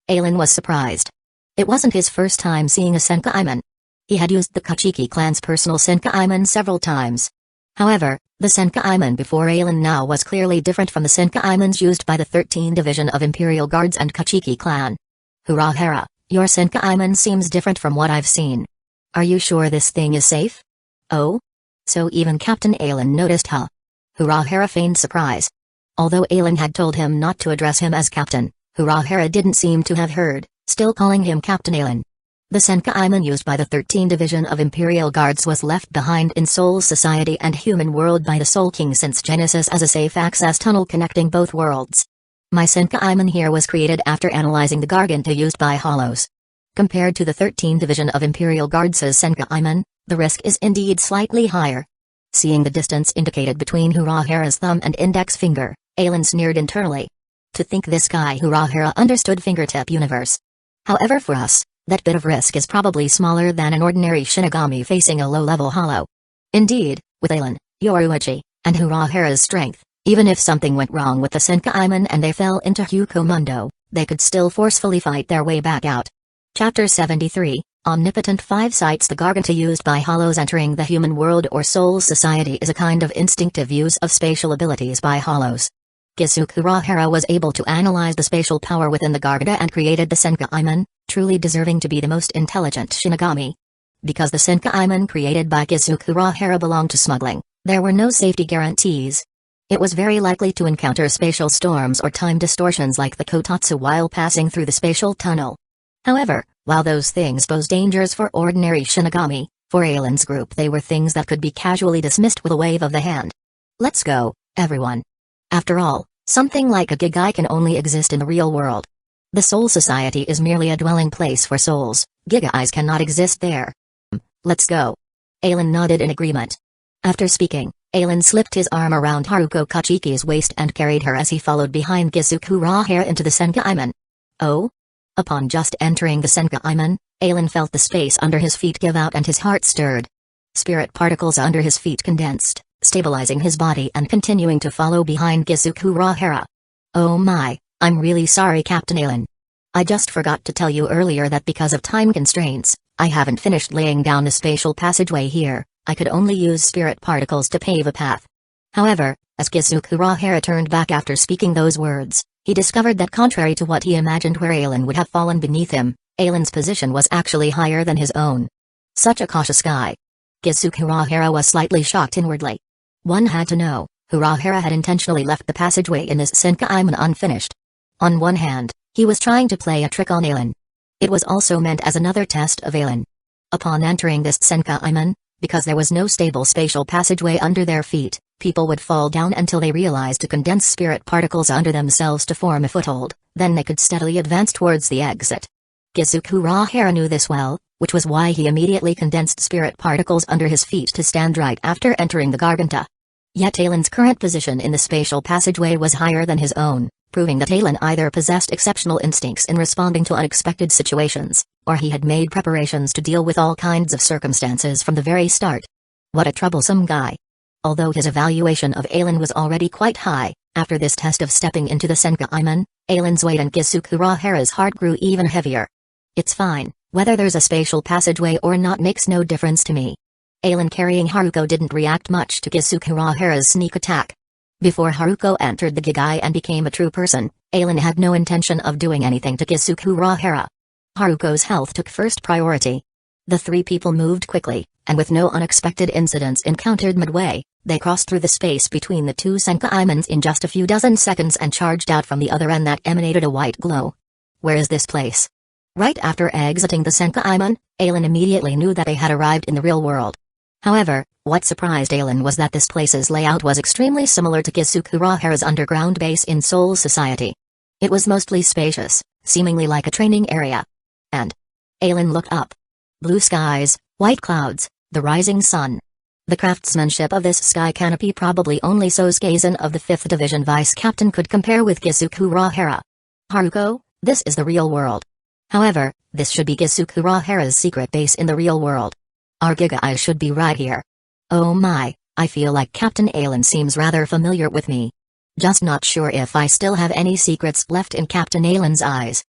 Alan was surprised. It wasn't his first time seeing a Senkaiman. He had used the Kachiki clan's personal Senkaiman several times. However, the Senkaiman before Alan now was clearly different from the Senkaimans used by the 13th Division of Imperial Guards and Kachiki clan. Hurahara, your Senkaiman seems different from what I've seen. Are you sure this thing is safe? Oh? So even Captain Alan noticed, huh? Hurahara feigned surprise. Although Alan had told him not to address him as Captain, Hurahara didn't seem to have heard, still calling him Captain Alan. The Senkaiman used by the 13th Division of Imperial Guards was left behind in Soul Society and Human World by the Soul King since Genesis as a safe access tunnel connecting both worlds. My Senkaiman here was created after analyzing the Garganta used by Hollows. Compared to the 13th Division of Imperial Guards' Senkaiman, the risk is indeed slightly higher. Seeing the distance indicated between Urahara's thumb and index finger, Aelin sneered internally. To think this guy Urahara understood fingertip universe. However, for us, that bit of risk is probably smaller than an ordinary Shinigami facing a low-level hollow. Indeed, with Aelin, Yoruichi, and Urahara's strength, even if something went wrong with the Senkaiman and they fell into Hukomundo, they could still forcefully fight their way back out. Chapter 73, Omnipotent 5 cites the Garganta used by Hollows entering the human world or Soul Society is a kind of instinctive use of spatial abilities by Hollows. Kisuke Urahara was able to analyze the spatial power within the Garganta and created the Senkaiman, truly deserving to be the most intelligent Shinigami. Because the Senkaiman created by Kisuke Urahara belonged to smuggling, there were no safety guarantees. It was very likely to encounter spatial storms or time distortions like the Kotatsu while passing through the spatial tunnel. However, while those things pose dangers for ordinary Shinigami, for Aelin's group they were things that could be casually dismissed with a wave of the hand. Let's go, everyone. After all, something like a Gigai can only exist in the real world. The Soul Society is merely a dwelling place for souls, Gigais cannot exist there. Let's go. Aelin nodded in agreement. After speaking, Aelin slipped his arm around Haruko Kachiki's waist and carried her as he followed behind Kisuke Urahara into the Senkaiman. Oh? Upon just entering the Senkaiman, Aelin felt the space under his feet give out and his heart stirred. Spirit particles under his feet condensed, stabilizing his body and continuing to follow behind Kisuke Urahara. Oh my, I'm really sorry Captain Aelin. I just forgot to tell you earlier that because of time constraints, I haven't finished laying down a spatial passageway here. I could only use spirit particles to pave a path. However, as Kisuke Urahara turned back after speaking those words, he discovered that contrary to what he imagined where Aelin would have fallen beneath him, Aelin's position was actually higher than his own. Such a cautious guy. Kisuke Urahara was slightly shocked inwardly. One had to know, Urahara had intentionally left the passageway in this Senkaiman unfinished. On one hand, he was trying to play a trick on Aelin. It was also meant as another test of Aelin. Upon entering this Senkaiman, because there was no stable spatial passageway under their feet, people would fall down until they realized to condense spirit particles under themselves to form a foothold, then they could steadily advance towards the exit. Kisuke Urahara knew this well, which was why he immediately condensed spirit particles under his feet to stand right after entering the Garganta. Yet Aelin's current position in the spatial passageway was higher than his own, proving that Aelin either possessed exceptional instincts in responding to unexpected situations, or he had made preparations to deal with all kinds of circumstances from the very start. What a troublesome guy. Although his evaluation of Aelin was already quite high, after this test of stepping into the Senkaiman, Aelin's weight and Kisuke Urahara's heart grew even heavier. It's fine, whether there's a spatial passageway or not makes no difference to me. Aelin carrying Haruko didn't react much to Kisuke Urahara's sneak attack. Before Haruko entered the Gigai and became a true person, Aelin had no intention of doing anything to Kisuke Urahara. Haruko's health took first priority. The three people moved quickly, and with no unexpected incidents encountered midway, they crossed through the space between the two Senkaimans in just a few dozen seconds and charged out from the other end that emanated a white glow. Where is this place? Right after exiting the Senkaiman, Aelin immediately knew that they had arrived in the real world. However, what surprised Aelin was that this place's layout was extremely similar to Kisuke Urahara's underground base in Soul Society. It was mostly spacious, seemingly like a training area. And Aelin looked up. Blue skies, white clouds, the rising sun. The craftsmanship of this sky canopy probably only Sosuke of the 5th Division Vice Captain could compare with Kisuke Urahara. Haruko, this is the real world. However, this should be Kisuke Urahara's secret base in the real world. Our Gigai should be right here. Oh my, I feel like Captain Aelin seems rather familiar with me. Just not sure if I still have any secrets left in Captain Aelin's eyes.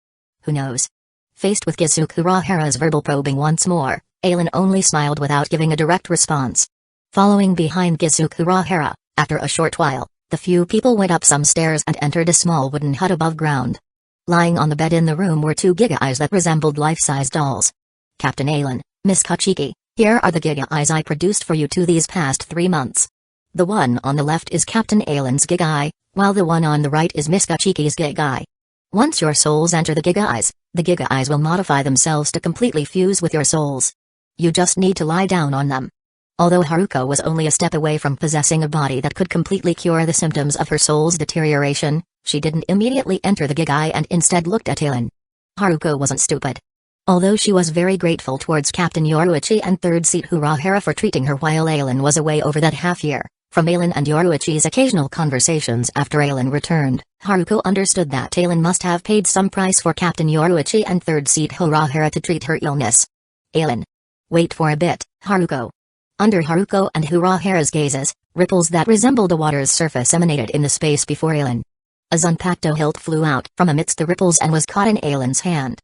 Who knows? Faced with Kisuke Urahara's verbal probing once more, Aelin only smiled without giving a direct response. Following behind Kisuke Urahara, after a short while, the few people went up some stairs and entered a small wooden hut above ground. Lying on the bed in the room were two Gigais that resembled life-size dolls. Captain Aelin, Miss Kachiki, here are the Gigais I produced for you these past 3 months. The one on the left is Captain Aelin's Gigai, while the one on the right is Miss Kachiki's Gigai. Once your souls enter the Gigais will modify themselves to completely fuse with your souls. You just need to lie down on them. Although Haruko was only a step away from possessing a body that could completely cure the symptoms of her soul's deterioration, She didn't immediately enter the Gigai and instead looked at Ailin. Haruko wasn't stupid. Although she was very grateful towards Captain Yoruichi and Third Seat Urahara for treating her while Ailin was away over that half year, from Ailin and Yoruichi's occasional conversations after Ailin returned, Haruko understood that Ailin must have paid some price for Captain Yoruichi and Third Seat Urahara to treat her illness. Ailin. Wait for a bit, Haruko. Under Haruko and Urahara's gazes, ripples that resembled a water's surface emanated in the space before Ailin. A Zanpakuto hilt flew out from amidst the ripples and was caught in Ailin's hand.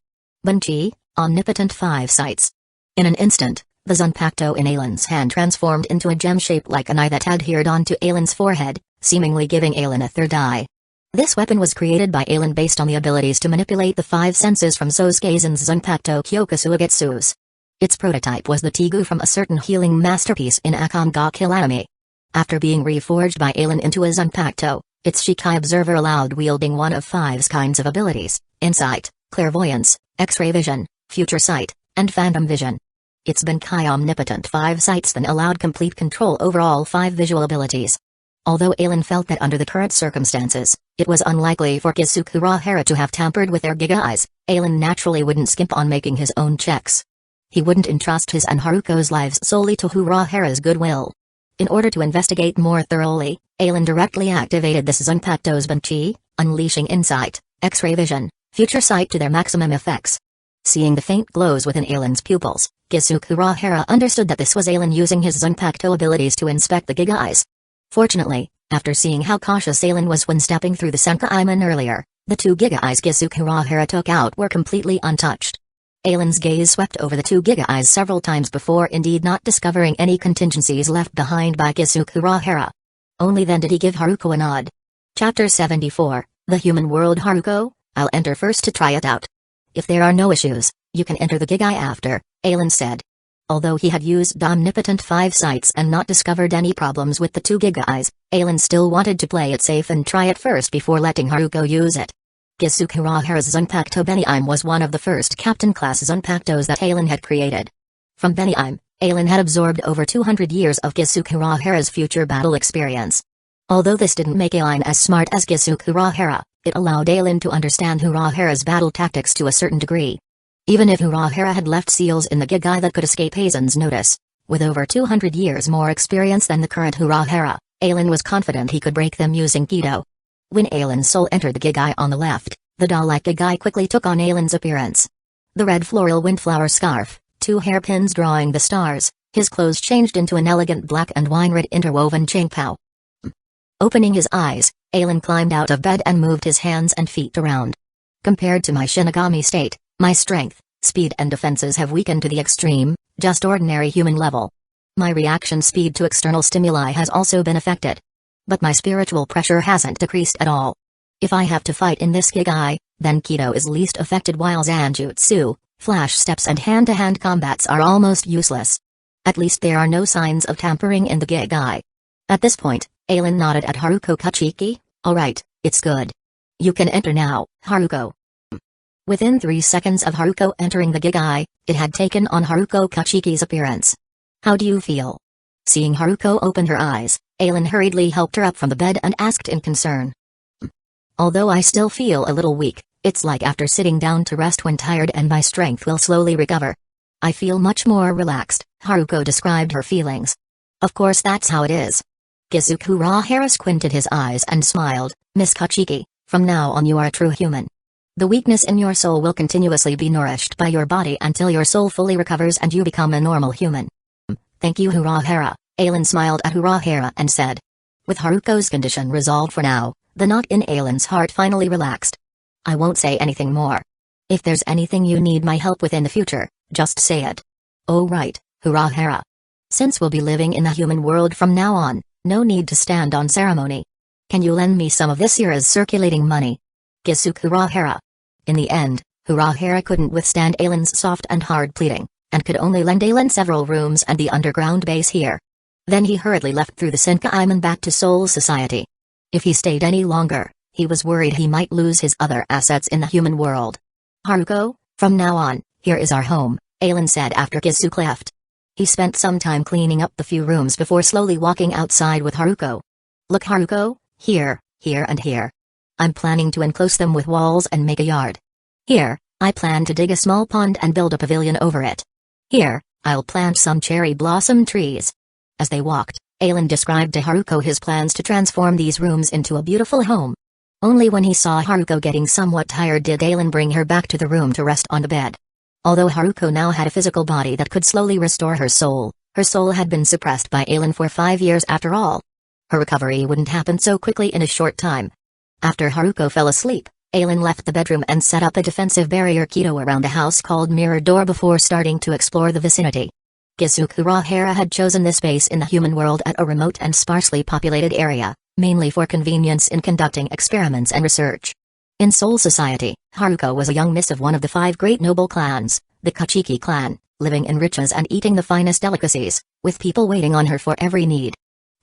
Bunchi, omnipotent 5 sights. In an instant, the Zanpakuto in Ailin's hand transformed into a gem shaped like an eye that adhered onto Ailin's forehead, seemingly giving Ailin a third eye. This weapon was created by Ailin based on the abilities to manipulate the 5 senses from Sosuke's Zanpakuto Kyokusuagetsu's. Its prototype was the Tegu from a certain healing masterpiece in Akame ga Calamity. After being reforged by Ailin into a Zanpakuto, its Shikai observer allowed wielding one of 5 kinds of abilities: insight, clairvoyance, X-ray vision, future sight, and phantom vision. Its Bankai omnipotent 5 sights then allowed complete control over all 5 visual abilities. Although Ailin felt that under the current circumstances, it was unlikely for Kisuke Urahara to have tampered with their Giga Eyes, Ailin naturally wouldn't skimp on making his own checks. He wouldn't entrust his and Haruko's lives solely to Urahara's goodwill. In order to investigate more thoroughly, Ailin directly activated this Zanpakuto's Banchi, unleashing insight, X-ray vision, future sight to their maximum effects. Seeing the faint glows within Ailin's pupils, Kisuke Urahara understood that this was Ailin using his Zanpakuto abilities to inspect the Giga Eyes. Fortunately, after seeing how cautious Ailin was when stepping through the Senkaiman earlier, the 2 Giga Eyes Kisuke Urahara took out were completely untouched. Ailin's gaze swept over the 2 Giga Eyes several times before indeed not discovering any contingencies left behind by Kisuke Urahara. Only then did he give Haruko a nod. Chapter 74, The Human World. Haruko, I'll enter first to try it out. If there are no issues, you can enter the Gigai after, Ailin said. Although he had used omnipotent 5 sights and not discovered any problems with the 2 Giga Eyes, Ailin still wanted to play it safe and try it first before letting Haruko use it. Kisuke Urahara's Zanpakuto Beniime was one of the first captain-class Zanpakutos that Ailin had created. From Beniime, Ailin had absorbed over 200 years of Kisuke Urahara's future battle experience. Although this didn't make Ailin as smart as Kisuke Urahara, it allowed Ailin to understand Urahara's battle tactics to a certain degree. Even if Urahara had left seals in the Gigai that could escape Aizen's notice, with over 200 years more experience than the current Urahara, Ailin was confident he could break them using Kido. When Ailin's soul entered the Gigai on the left, the doll-like Gigai quickly took on Ailin's appearance. The red floral windflower scarf, 2 hairpins drawing the stars, his clothes changed into an elegant black and wine-red interwoven chingpao. Opening his eyes, Ailin climbed out of bed and moved his hands and feet around. Compared to my Shinigami state, my strength, speed and defenses have weakened to the extreme, just ordinary human level. My reaction speed to external stimuli has also been affected. But my spiritual pressure hasn't decreased at all. If I have to fight in this Gigai, then Kido is least affected while Zanjutsu, flash steps and hand-to-hand combats are almost useless. At least there are no signs of tampering in the Gigai. At this point, Ailin nodded at Haruko Kachiki. Alright, it's good. You can enter now, Haruko. Within 3 seconds of Haruko entering the Gigai, it had taken on Haruko Kachiki's appearance. How do you feel? Seeing Haruko open her eyes, Ailin hurriedly helped her up from the bed and asked in concern. Although I still feel a little weak, it's like after sitting down to rest when tired and my strength will slowly recover. I feel much more relaxed, Haruko described her feelings. Of course that's how it is. Kisuke Urahara squinted his eyes and smiled. Miss Kachiki, from now on you are a true human. The weakness in your soul will continuously be nourished by your body until your soul fully recovers and you become a normal human. Thank you Urahara, Ailin smiled at Urahara and said. With Haruko's condition resolved for now, the knot in Ailin's heart finally relaxed. I won't say anything more. If there's anything you need my help with in the future, just say it. Oh right, Urahara. Since we'll be living in the human world from now on, no need to stand on ceremony. Can you lend me some of this year's circulating money? Kisuke Urahara. In the end, Urahara couldn't withstand Ailin's soft and hard pleading, and could only lend Ailin several rooms and the underground base here. Then he hurriedly left through the Senkaiman back to Soul Society. If he stayed any longer, he was worried he might lose his other assets in the human world. Haruko, from now on, here is our home, Ailin said after Kisuke left. He spent some time cleaning up the few rooms before slowly walking outside with Haruko. Look Haruko, here, here and here. I'm planning to enclose them with walls and make a yard. Here, I plan to dig a small pond and build a pavilion over it. Here, I'll plant some cherry blossom trees." As they walked, Aelin described to Haruko his plans to transform these rooms into a beautiful home. Only when he saw Haruko getting somewhat tired did Aelin bring her back to the room to rest on the bed. Although Haruko now had a physical body that could slowly restore her soul had been suppressed by Aelin for 5 years after all. Her recovery wouldn't happen so quickly in a short time. After Haruko fell asleep, Aelin left the bedroom and set up a defensive barrier keto around a house called Mirror Door before starting to explore the vicinity. Kusagakure had chosen this base in the human world at a remote and sparsely populated area, mainly for convenience in conducting experiments and research. In Soul Society, Haruko was a young miss of one of the 5 great noble clans, the Kachiki clan, living in riches and eating the finest delicacies, with people waiting on her for every need.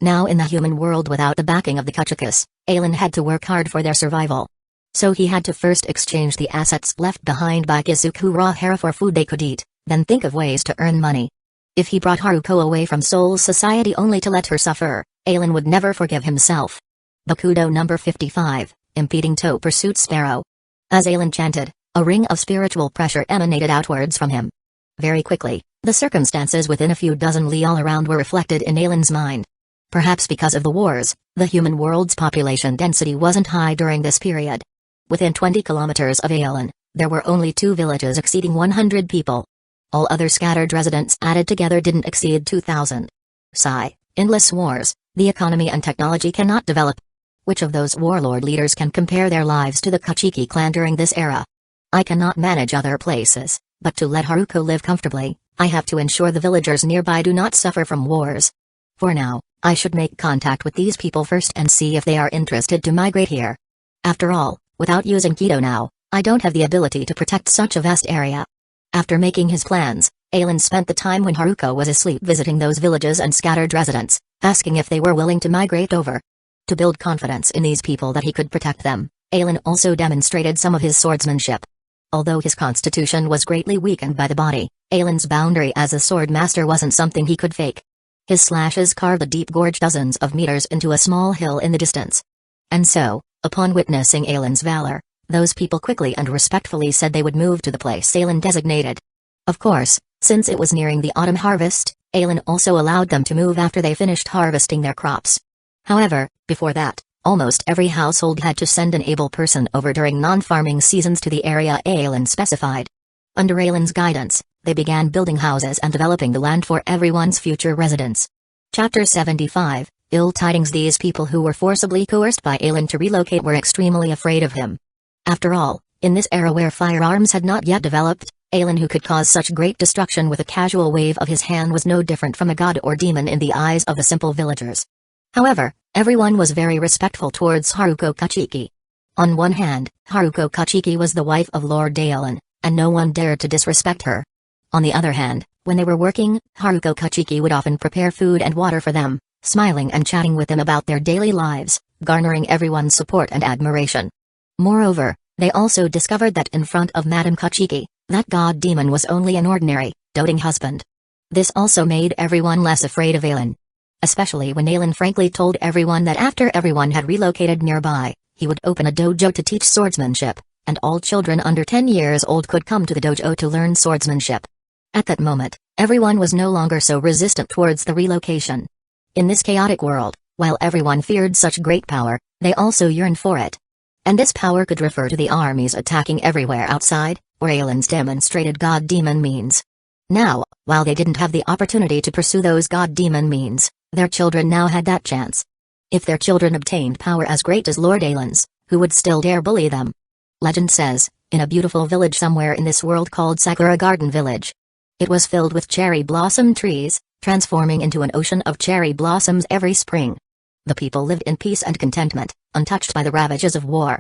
Now in the human world without the backing of the Kachikas, Aelin had to work hard for their survival. So he had to first exchange the assets left behind by Kusagakure for food they could eat, then think of ways to earn money. If he brought Haruko away from Soul Society only to let her suffer, Aelin would never forgive himself. Bakudo number 55, Impeding Toe Pursuit Sparrow. As Aelin chanted, a ring of spiritual pressure emanated outwards from him. Very quickly, the circumstances within a few dozen li all around were reflected in Aelin's mind. Perhaps because of the wars, the human world's population density wasn't high during this period. Within 20 kilometers of Aelin, there were only 2 villages exceeding 100 people. All other scattered residents added together didn't exceed 2,000. Sigh, endless wars, the economy and technology cannot develop. Which of those warlord leaders can compare their lives to the Kachiki clan during this era? I cannot manage other places, but to let Haruko live comfortably, I have to ensure the villagers nearby do not suffer from wars. For now, I should make contact with these people first and see if they are interested to migrate here. After all, without using keto now, I don't have the ability to protect such a vast area. After making his plans, Aelin spent the time when Haruko was asleep visiting those villages and scattered residents, asking if they were willing to migrate over. To build confidence in these people that he could protect them, Aelin also demonstrated some of his swordsmanship. Although his constitution was greatly weakened by the body, Aelin's boundary as a sword master wasn't something he could fake. His slashes carved a deep gorge dozens of meters into a small hill in the distance. And so, upon witnessing Aelin's valor, those people quickly and respectfully said they would move to the place Aelin designated. Of course, since it was nearing the autumn harvest, Aelin also allowed them to move after they finished harvesting their crops. However, before that, almost every household had to send an able person over during non-farming seasons to the area Aelin specified. Under Aelin's guidance, they began building houses and developing the land for everyone's future residence. Chapter 75, Ill Tidings. These people who were forcibly coerced by Aelin to relocate were extremely afraid of him. After all, in this era where firearms had not yet developed, Aelin, who could cause such great destruction with a casual wave of his hand, was no different from a god or demon in the eyes of the simple villagers. However, everyone was very respectful towards Haruko Kachiki. On one hand, Haruko Kachiki was the wife of Lord Aelin, and no one dared to disrespect her. On the other hand, when they were working, Haruko Kachiki would often prepare food and water for them, smiling and chatting with them about their daily lives, garnering everyone's support and admiration. Moreover, they also discovered that in front of Madame Kachiki, that god demon was only an ordinary, doting husband. This also made everyone less afraid of Aelin. Especially when Aelin frankly told everyone that after everyone had relocated nearby, he would open a dojo to teach swordsmanship, and all children under 10 years old could come to the dojo to learn swordsmanship. At that moment, everyone was no longer so resistant towards the relocation. In this chaotic world, while everyone feared such great power, they also yearned for it. And this power could refer to the armies attacking everywhere outside, or Aelin's demonstrated god-demon means. Now, while they didn't have the opportunity to pursue those god-demon means, their children now had that chance. If their children obtained power as great as Lord Aelin's, who would still dare bully them? Legend says, in a beautiful village somewhere in this world called Sakura Garden Village. It was filled with cherry blossom trees, transforming into an ocean of cherry blossoms every spring. The people lived in peace and contentment, untouched by the ravages of war.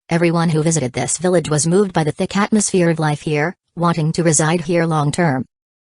Everyone who visited this village was moved by the thick atmosphere of life here, wanting to reside here long term.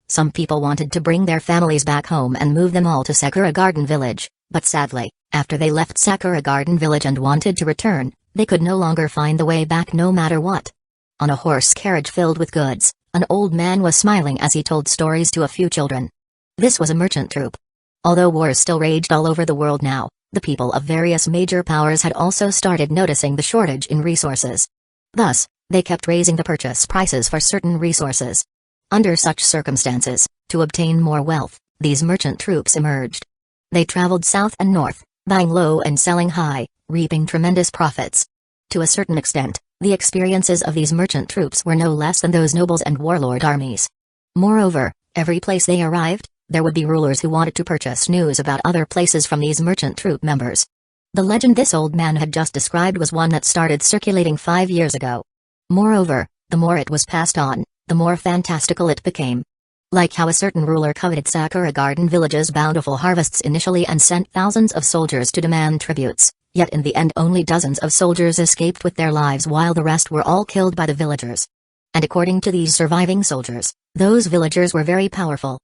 Some people wanted to bring their families back home and move them all to Sakura Garden Village, but sadly, after they left Sakura Garden Village and wanted to return, they could no longer find the way back no matter what. On a horse carriage filled with goods, an old man was smiling as he told stories to a few children. This was a merchant troupe. Although wars still raged all over the world now, The people of various major powers had also started noticing the shortage in resources. Thus, they kept raising the purchase prices for certain resources. Under such circumstances, to obtain more wealth, these merchant troops emerged. They traveled south and north, buying low and selling high, reaping tremendous profits. To a certain extent, the experiences of these merchant troops were no less than those nobles and warlord armies. Moreover, every place they arrived, there would be rulers who wanted to purchase news about other places from these merchant troop members. The legend this old man had just described was one that started circulating 5 years ago. Moreover, the more it was passed on, the more fantastical it became. Like how a certain ruler coveted Sakura Garden Village's bountiful harvests initially and sent thousands of soldiers to demand tributes, yet in the end only dozens of soldiers escaped with their lives while the rest were all killed by the villagers. And according to these surviving soldiers, those villagers were very powerful.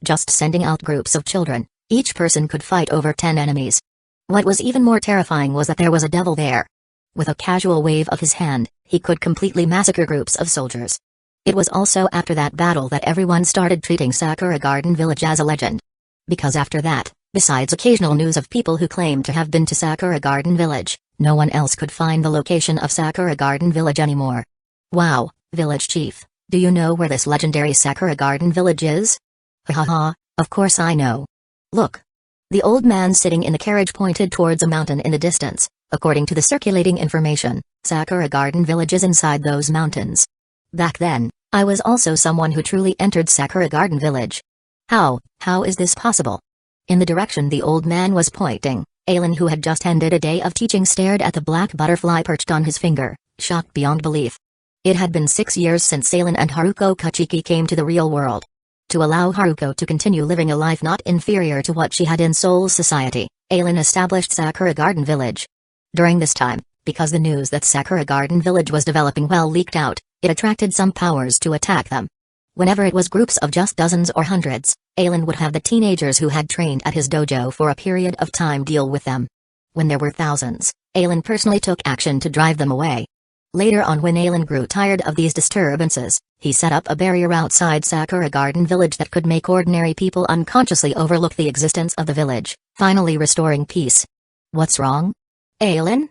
Just sending out groups of children, each person could fight over 10 enemies. What was even more terrifying was that there was a devil there. With a casual wave of his hand, he could completely massacre groups of soldiers. It was also after that battle that everyone started treating Sakura Garden Village as a legend. Because after that, besides occasional news of people who claimed to have been to Sakura Garden Village, no one else could find the location of Sakura Garden Village anymore. Wow, village chief, do you know where this legendary Sakura Garden Village is? Ha ha ha, of course I know. Look. The old man sitting in the carriage pointed towards a mountain in the distance. According to the circulating information, Sakura Garden Village is inside those mountains. Back then, I was also someone who truly entered Sakura Garden Village. How is this possible? In the direction the old man was pointing, Aelin, who had just ended a day of teaching, stared at the black butterfly perched on his finger, shocked beyond belief. It had been 6 years since Aelin and Haruko Kachiki came to the real world. To allow Haruko to continue living a life not inferior to what she had in Soul Society, Aelin established Sakura Garden Village. During this time, because the news that Sakura Garden Village was developing well leaked out, it attracted some powers to attack them. Whenever it was groups of just dozens or hundreds, Aelin would have the teenagers who had trained at his dojo for a period of time deal with them. When there were thousands, Aelin personally took action to drive them away. Later on, when Aelin grew tired of these disturbances, he set up a barrier outside Sakura Garden Village that could make ordinary people unconsciously overlook the existence of the village, finally restoring peace. What's wrong? Aelin?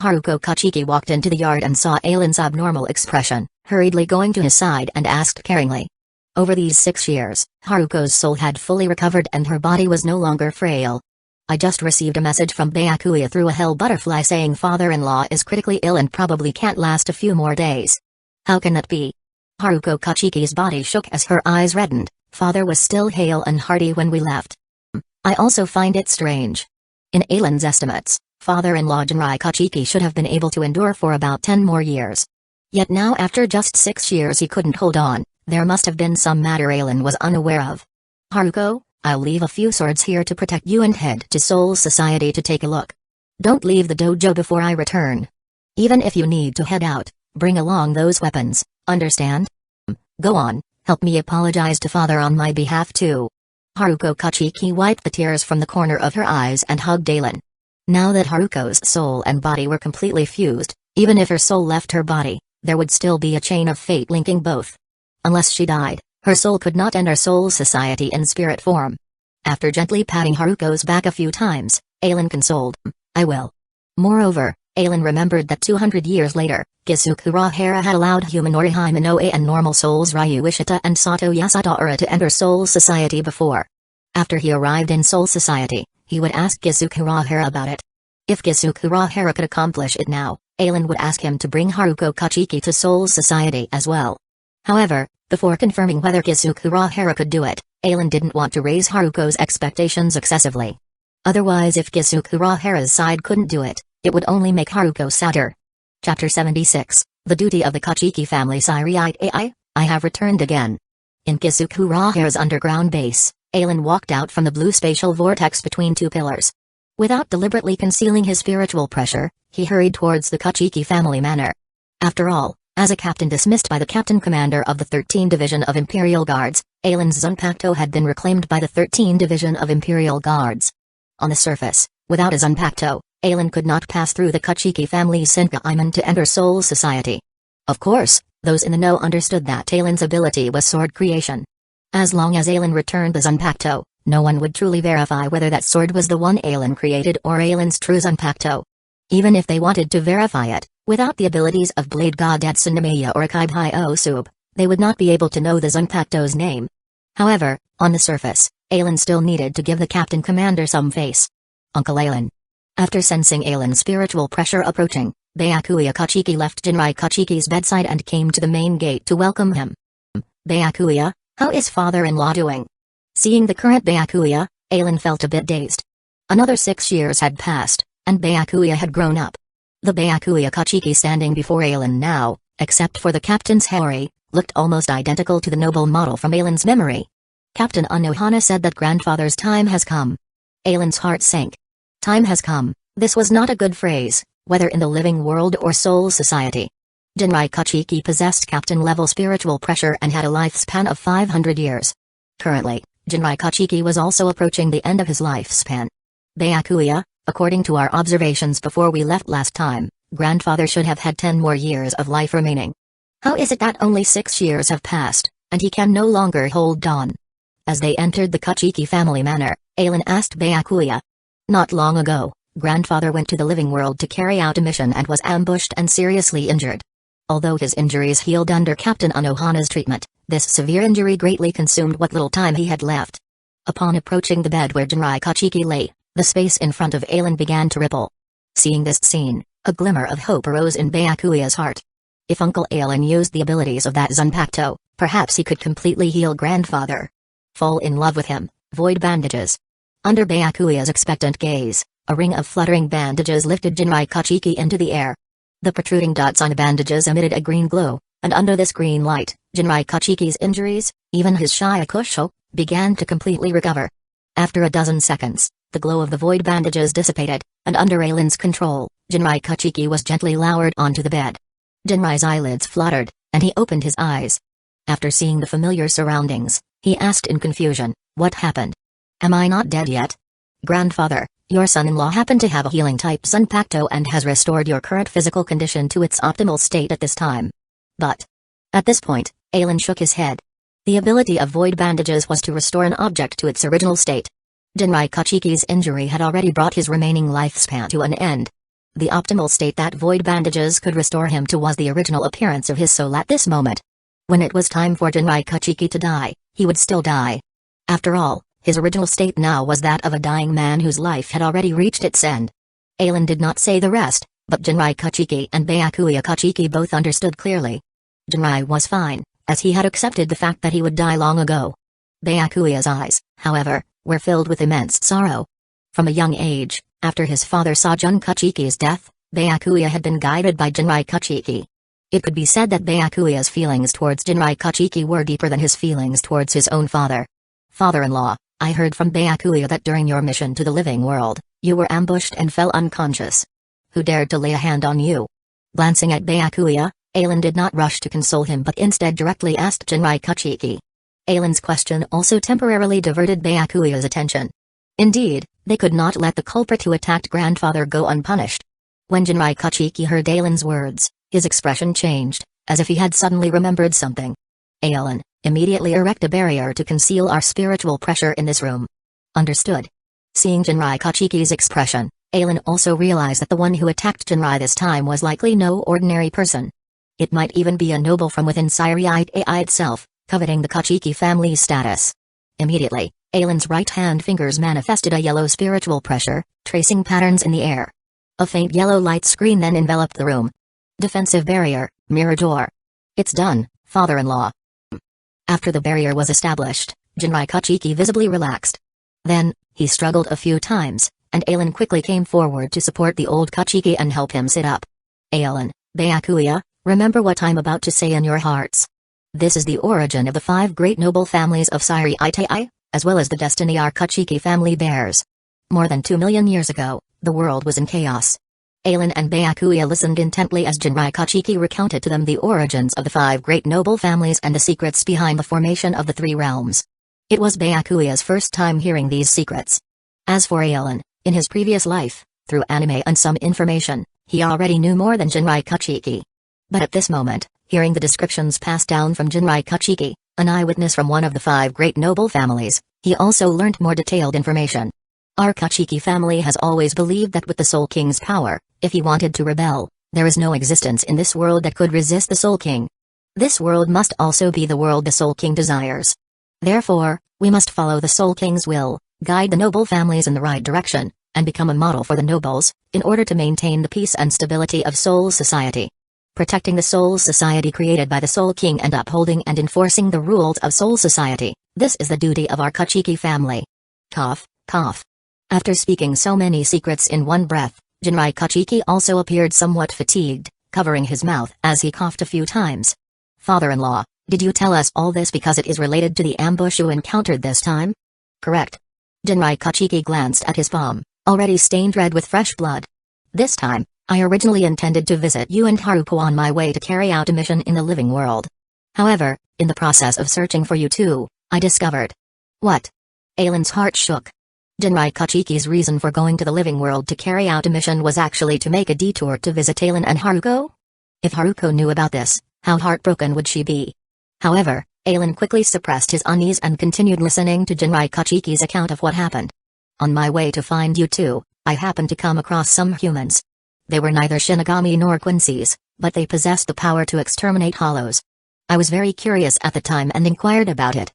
Haruko Kachiki walked into the yard and saw Aelin's abnormal expression, hurriedly going to his side and asked caringly. Over these 6 years, Haruko's soul had fully recovered and her body was no longer frail. I just received a message from Byakuya through a hell butterfly saying father-in-law is critically ill and probably can't last a few more days. How can that be? Haruko Kachiki's body shook as her eyes reddened. Father was still hale and hearty when we left. I also find it strange. In Aelin's estimates, father-in-law Jinrai Kachiki should have been able to endure for about 10 more years. Yet now after just 6 years he couldn't hold on. There must have been some matter Aelin was unaware of. Haruko, I'll leave a few swords here to protect you and head to Soul Society to take a look. Don't leave the dojo before I return. Even if you need to head out, bring along those weapons, understand? Go on, help me apologize to father on my behalf too. Haruko Kachiki wiped the tears from the corner of her eyes and hugged Aelin. Now that Haruko's soul and body were completely fused, even if her soul left her body, there would still be a chain of fate linking both. Unless she died, her soul could not enter Soul Society in spirit form. After gently patting Haruko's back a few times, Aelin consoled, I will. Moreover, Aelin remembered that 200 years later, Kusagakure had allowed human Orihime Minoe and normal souls Ryu Ishita and Sato Yasudara to enter Soul Society before. After he arrived in Soul Society, he would ask Kusagakure about it. If Kusagakure could accomplish it now, Aelin would ask him to bring Haruko Kachiki to Soul Society as well. However, before confirming whether Kusagakure could do it, Aelin didn't want to raise Haruko's expectations excessively. Otherwise, if Kusagukure's side couldn't do it, it would only make Haruko sadder. Chapter 76, The Duty of the Kachiki Family. Siriite AI, I have returned again. In Kusagukure's underground base, Aelin walked out from the blue spatial vortex between two pillars. Without deliberately concealing his spiritual pressure, he hurried towards the Kachiki family manor. After all, as a captain dismissed by the captain commander of the 13th Division of Imperial Guards, Aelin's Zanpakuto had been reclaimed by the 13th Division of Imperial Guards. On the surface, without a Zanpakuto, Aelin could not pass through the Kachiki family's Senkaiman to enter Soul Society. Of course, those in the know understood that Aelin's ability was sword creation. As long as Aelin returned the Zanpakuto, no one would truly verify whether that sword was the one Aelin created or Aelin's true Zanpakuto. Even if they wanted to verify it, without the abilities of Blade God Etsunomiya or Akaibai Osub, they would not be able to know the Zanpakuto's name. However, on the surface, Aelin still needed to give the Captain Commander some face. Uncle Aelin. After sensing Aelin's spiritual pressure approaching, Byakuya Kachiki left Jinrai Kachiki's bedside and came to the main gate to welcome him. Byakuya, how is father-in-law doing? Seeing the current Byakuya, Aelin felt a bit dazed. Another 6 years had passed, and Byakuya had grown up. The Byakuya Kachiki standing before Aelin now, except for the captain's Hori, looked almost identical to the noble model from Aelin's memory. Captain Unohana said that grandfather's time has come. Aelin's heart sank. Time has come, this was not a good phrase, whether in the living world or soul society. Jinrai Kachiki possessed captain-level spiritual pressure and had a lifespan of 500 years. Currently, Jinrai Kachiki was also approaching the end of his lifespan. Byakuya, according to our observations before we left last time, grandfather should have had 10 more years of life remaining. How is it that only 6 years have passed, and he can no longer hold on? As they entered the Kachiki family manor, Aelin asked Byakuya. Not long ago, grandfather went to the living world to carry out a mission and was ambushed and seriously injured. Although his injuries healed under Captain Unohana's treatment, this severe injury greatly consumed what little time he had left. Upon approaching the bed where Jinrai Kachiki lay, the space in front of Aelin began to ripple. Seeing this scene, a glimmer of hope arose in Byakuya's heart. If Uncle Aelin used the abilities of that Zanpakuto, perhaps he could completely heal grandfather. Fall in love with him, void bandages. Under Byakuya's expectant gaze, a ring of fluttering bandages lifted Jinrai Kachiki into the air. The protruding dots on the bandages emitted a green glow, and under this green light, Jinrai Kachiki's injuries, even his Shyakusho, began to completely recover. After a dozen seconds, the glow of the void bandages dissipated, and under Aelin's control, Jinrai Kachiki was gently lowered onto the bed. Jinrai's eyelids fluttered, and he opened his eyes. After seeing the familiar surroundings, he asked in confusion, "What happened? Am I not dead yet? Grandfather, your son-in-law happened to have a healing-type Zanpakuto and has restored your current physical condition to its optimal state at this time." But at this point, Aelin shook his head. The ability of void bandages was to restore an object to its original state. Jinrai Kachiki's injury had already brought his remaining lifespan to an end. The optimal state that void bandages could restore him to was the original appearance of his soul at this moment. When it was time for Jinrai Kachiki to die, he would still die. After all, his original state now was that of a dying man whose life had already reached its end. Aelin did not say the rest, but Jinrai Kachiki and Byakuya Kachiki both understood clearly. Jinrai was fine, as he had accepted the fact that he would die long ago. Byakuya's eyes, however, were filled with immense sorrow. From a young age, after his father Sajun Kachiki's death, Byakuya had been guided by Jinrai Kachiki. It could be said that Byakuya's feelings towards Jinrai Kachiki were deeper than his feelings towards his own father. "Father-in-law, I heard from Byakuya that during your mission to the living world, you were ambushed and fell unconscious. Who dared to lay a hand on you?" Glancing at Byakuya, Aelin did not rush to console him but instead directly asked Jinrai Kachiki. Aelin's question also temporarily diverted Byakuya's attention. Indeed, they could not let the culprit who attacked grandfather go unpunished. When Jinrai Kachiki heard Aelin's words, his expression changed, as if he had suddenly remembered something. "Aelin, immediately erect a barrier to conceal our spiritual pressure in this room." Understood. Seeing Jinrai Kachiki's expression, Aelin also realized that the one who attacked Jinrai this time was likely no ordinary person. It might even be a noble from within Siriite AI itself, coveting the Kachiki family's status. Immediately, Aelin's right-hand fingers manifested a yellow spiritual pressure, tracing patterns in the air. A faint yellow light screen then enveloped the room. Defensive barrier, mirror door. "It's done, father-in-law." After the barrier was established, Jinrai Kachiki visibly relaxed. Then, he struggled a few times, and Aelin quickly came forward to support the old Kachiki and help him sit up. "Aelin, Byakuya, remember what I'm about to say in your hearts. This is the origin of the 5 great noble families of Siriite, as well as the destiny our Kachiki family bears. More than 2 million years ago, the world was in chaos. Aelin and Byakuya listened intently as Jinrai Kachiki recounted to them the origins of the 5 great noble families and the secrets behind the formation of the 3 realms. It was Byakuya's first time hearing these secrets. As for Aelin, in his previous life, through anime and some information, he already knew more than Jinrai Kachiki. But at this moment, hearing the descriptions passed down from Jinrai Kachiki, An eyewitness from one of the 5 great noble families, he also learned more detailed information. Our Kachiki family has always believed that with the Soul King's power, if he wanted to rebel, there is no existence in this world that could resist the Soul King. This world must also be the world the Soul King desires. Therefore, we must follow the Soul King's will, guide the noble families in the right direction, and become a model for the nobles, in order to maintain the peace and stability of Soul Society. Protecting the Soul Society created by the Soul King and upholding and enforcing the rules of Soul Society, this is the duty of our Kachiki family. Cough, cough. After speaking so many secrets in one breath, Jinrai Kachiki also appeared somewhat fatigued, covering his mouth as he coughed a few times. Father-in-law, did you tell us all this because it is related to the ambush you encountered this time? Correct. Jinrai Kachiki glanced at his palm, already stained red with fresh blood. This time, I originally intended to visit you and Haruko on my way to carry out a mission in the living world. However, in the process of searching for you two, I discovered. What? Ailen's heart shook. Jinrai Kachiki's reason for going to the living world to carry out a mission was actually to make a detour to visit Ailen and Haruko? If Haruko knew about this, how heartbroken would she be? However, Ailen quickly suppressed his unease and continued listening to Jinrai Kachiki's account of what happened. On my way to find you two, I happened to come across some humans. They were neither Shinigami nor Quincy's, but they possessed the power to exterminate hollows. I was very curious at the time and inquired about it.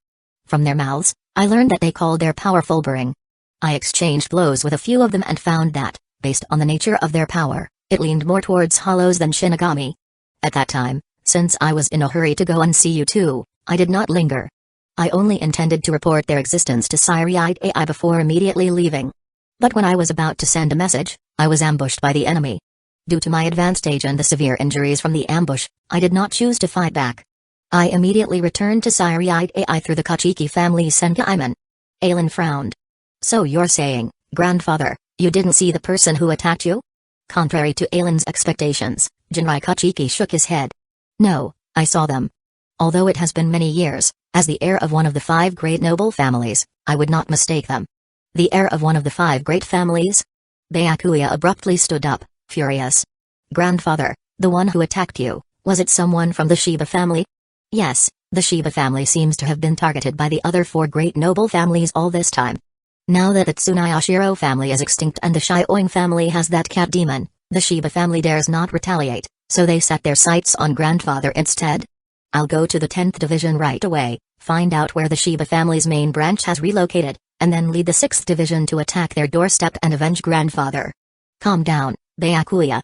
From their mouths, I learned that they called their power Fulbering. I exchanged blows with a few of them and found that, based on the nature of their power, it leaned more towards hollows than Shinigami. At that time, since I was in a hurry to go and see you two, I did not linger. I only intended to report their existence to Siriate AI before immediately leaving. But when I was about to send a message, I was ambushed by the enemy. Due to my advanced age and the severe injuries from the ambush, I did not choose to fight back. I immediately returned to Siriate AI through the Kachiki family's Senkaiman. Ailen frowned. So you're saying, grandfather, you didn't see the person who attacked you? Contrary to Ailen's expectations, Jinrai Kachiki shook his head. No, I saw them. Although it has been many years, as the heir of one of the 5 great noble families, I would not mistake them. The heir of one of the 5 great families? Byakuya abruptly stood up, furious. Grandfather, the one who attacked you, was it someone from the Shiba family? Yes, the Shiba family seems to have been targeted by the other 4 great noble families all this time. Now that the Tsunayashiro family is extinct and the Shioing family has that cat demon, the Shiba family dares not retaliate, so they set their sights on grandfather instead. I'll go to the 10th division right away, find out where the Shiba family's main branch has relocated, and then lead the 6th division to attack their doorstep and avenge grandfather. Calm down, Byakuya.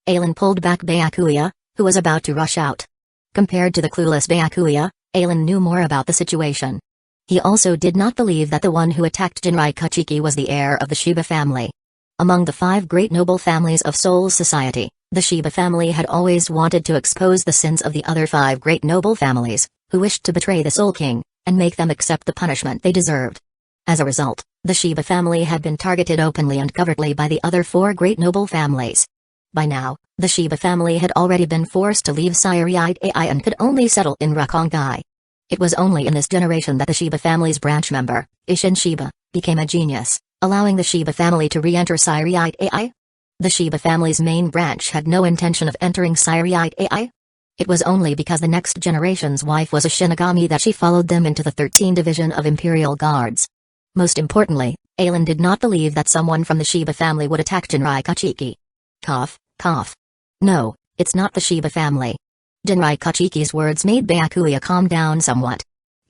Ailen pulled back Byakuya, who was about to rush out. Compared to the clueless Byakuya, Ailen knew more about the situation. He also did not believe that the one who attacked Jinrai Kachiki was the heir of the Shiba family. Among the 5 great noble families of Soul Society, the Shiba family had always wanted to expose the sins of the other 5 great noble families, who wished to betray the Soul King, and make them accept the punishment they deserved. As a result, the Shiba family had been targeted openly and covertly by the other 4 great noble families. By now, the Shiba family had already been forced to leave Siriate AI and could only settle in Rakongai. It was only in this generation that the Shiba family's branch member, Ishin Shiba, became a genius, allowing the Shiba family to re-enter Siriate AI. The Shiba family's main branch had no intention of entering Siriate AI. It was only because the next generation's wife was a Shinigami that she followed them into the 13th Division of Imperial Guards. Most importantly, Ailen did not believe that someone from the Shiba family would attack Jinrai Kachiki. Cough, cough. No, it's not the Shiba family. Jinrai Kachiki's words made Byakuya calm down somewhat.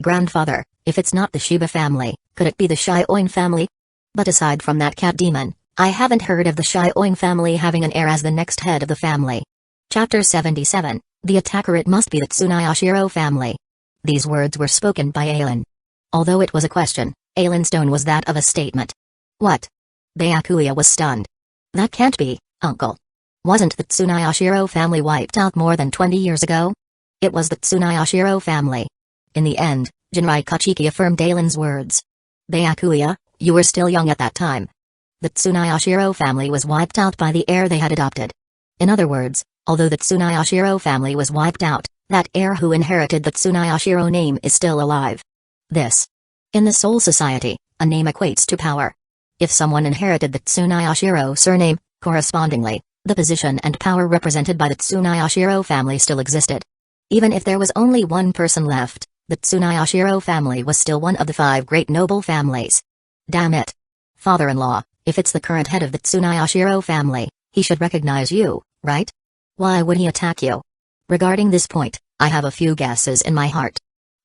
Grandfather, if it's not the Shiba family, could it be the Shioing family? But aside from that cat demon, I haven't heard of the Shioing family having an heir as the next head of the family. Chapter 77, The Attacker. It must be the Tsunayashiro family. These words were spoken by Ailen. Although it was a question, Ailen's tone was that of a statement. What? Byakuya was stunned. That can't be, uncle. Wasn't the Tsunayashiro family wiped out more than 20 years ago? It was the Tsunayashiro family. In the end, Jinrai Kachiki affirmed Ailen's words. Byakuya, you were still young at that time. The Tsunayashiro family was wiped out by the heir they had adopted. In other words, although the Tsunayashiro family was wiped out, that heir who inherited the Tsunayashiro name is still alive. This. In the Soul Society, a name equates to power. If someone inherited the Tsunayashiro surname, correspondingly, the position and power represented by the Tsunayashiro family still existed. Even if there was only one person left, The Tsunayashiro family was still one of the 5 great noble families. Damn it. Father-in-law, if it's the current head of the Tsunayashiro family, he should recognize you, right? Why would he attack you? Regarding this point, I have a few guesses in my heart.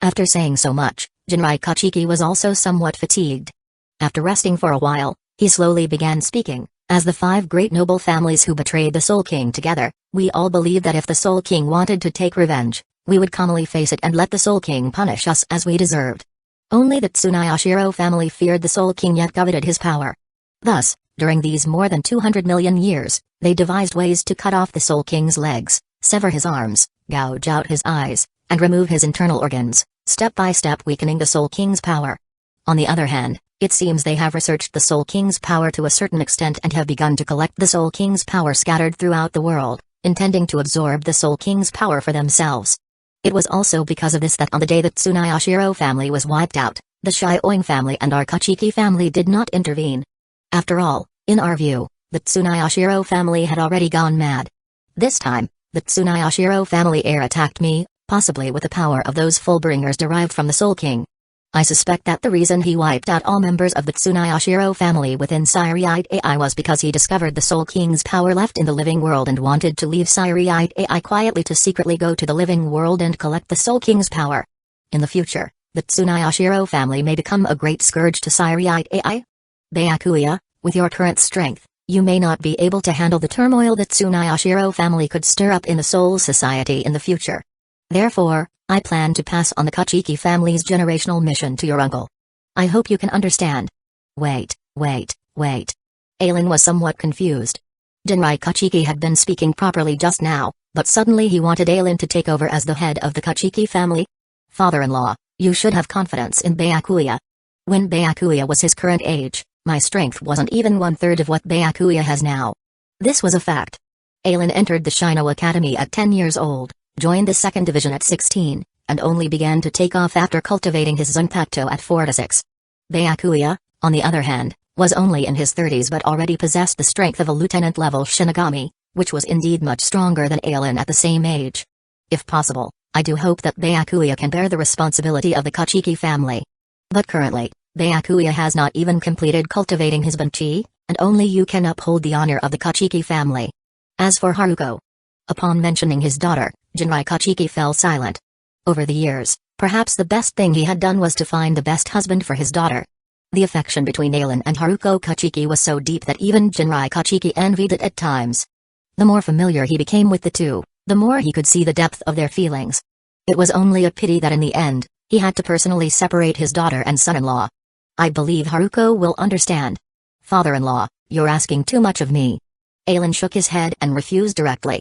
After saying so much, Jinrai Kachiki was also somewhat fatigued. After resting for a while, he slowly began speaking. As the 5 great noble families who betrayed the Soul King together, we all believe that if the Soul King wanted to take revenge, we would calmly face it and let the Soul King punish us as we deserved. Only the Tsunayashiro family feared the Soul King yet coveted his power. Thus, during these more than 200 million years, they devised ways to cut off the Soul King's legs, sever his arms, gouge out his eyes, and remove his internal organs, step by step weakening the Soul King's power. On the other hand, it seems they have researched the Soul King's power to a certain extent and have begun to collect the Soul King's power scattered throughout the world, intending to absorb the Soul King's power for themselves. It was also because of this that on the day the Tsunayashiro family was wiped out, the Shioing family and our Kachiki family did not intervene. After all, in our view, the Tsunayashiro family had already gone mad. This time, the Tsunayashiro family heir attacked me, possibly with the power of those Fullbringers derived from the Soul King. I suspect that the reason he wiped out all members of the Tsunayashiro family within Siriite AI was because he discovered the Soul King's power left in the living world and wanted to leave Siriite AI quietly to secretly go to the living world and collect the Soul King's power. In the future, the Tsunayashiro family may become a great scourge to Siriite AI. Byakuya, with your current strength, you may not be able to handle the turmoil the Tsunayashiro family could stir up in the Soul Society in the future. Therefore, I plan to pass on the Kachiki family's generational mission to your uncle. I hope you can understand. Wait. Aelin was somewhat confused. Jinrai Kachiki had been speaking properly just now, but suddenly he wanted Aelin to take over as the head of the Kachiki family? Father-in-law, you should have confidence in Byakuya. When Byakuya was his current age, my strength wasn't even 1/3 of what Byakuya has now. This was a fact. Aelin entered the Shino Academy at 10 years old, joined the 2nd Division at 16, and only began to take off after cultivating his Zanpakuto at 4 to 6. Byakuya, on the other hand, was only in his 30s but already possessed the strength of a lieutenant-level Shinigami, which was indeed much stronger than Aelin at the same age. If possible, I do hope that Byakuya can bear the responsibility of the Kachiki family. But currently, Byakuya has not even completed cultivating his Banchi, and only you can uphold the honor of the Kachiki family. As for Haruko, upon mentioning his daughter, Jinrai Kachiki fell silent. Over the years, perhaps the best thing he had done was to find the best husband for his daughter. The affection between Aelin and Haruko Kachiki was so deep that even Jinrai Kachiki envied it at times. The more familiar he became with the two, the more he could see the depth of their feelings. It was only a pity that in the end, he had to personally separate his daughter and son-in-law. I believe Haruko will understand. Father-in-law, you're asking too much of me. Aelin shook his head and refused directly.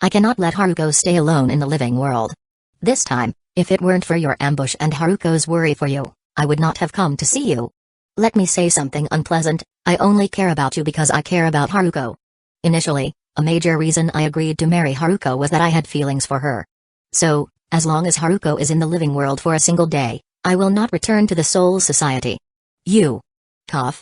I cannot let Haruko stay alone in the living world. This time, if it weren't for your ambush and Haruko's worry for you, I would not have come to see you. Let me say something unpleasant, I only care about you because I care about Haruko. Initially, a major reason I agreed to marry Haruko was that I had feelings for her. So, as long as Haruko is in the living world for a single day, I will not return to the Soul Society. You. Cough.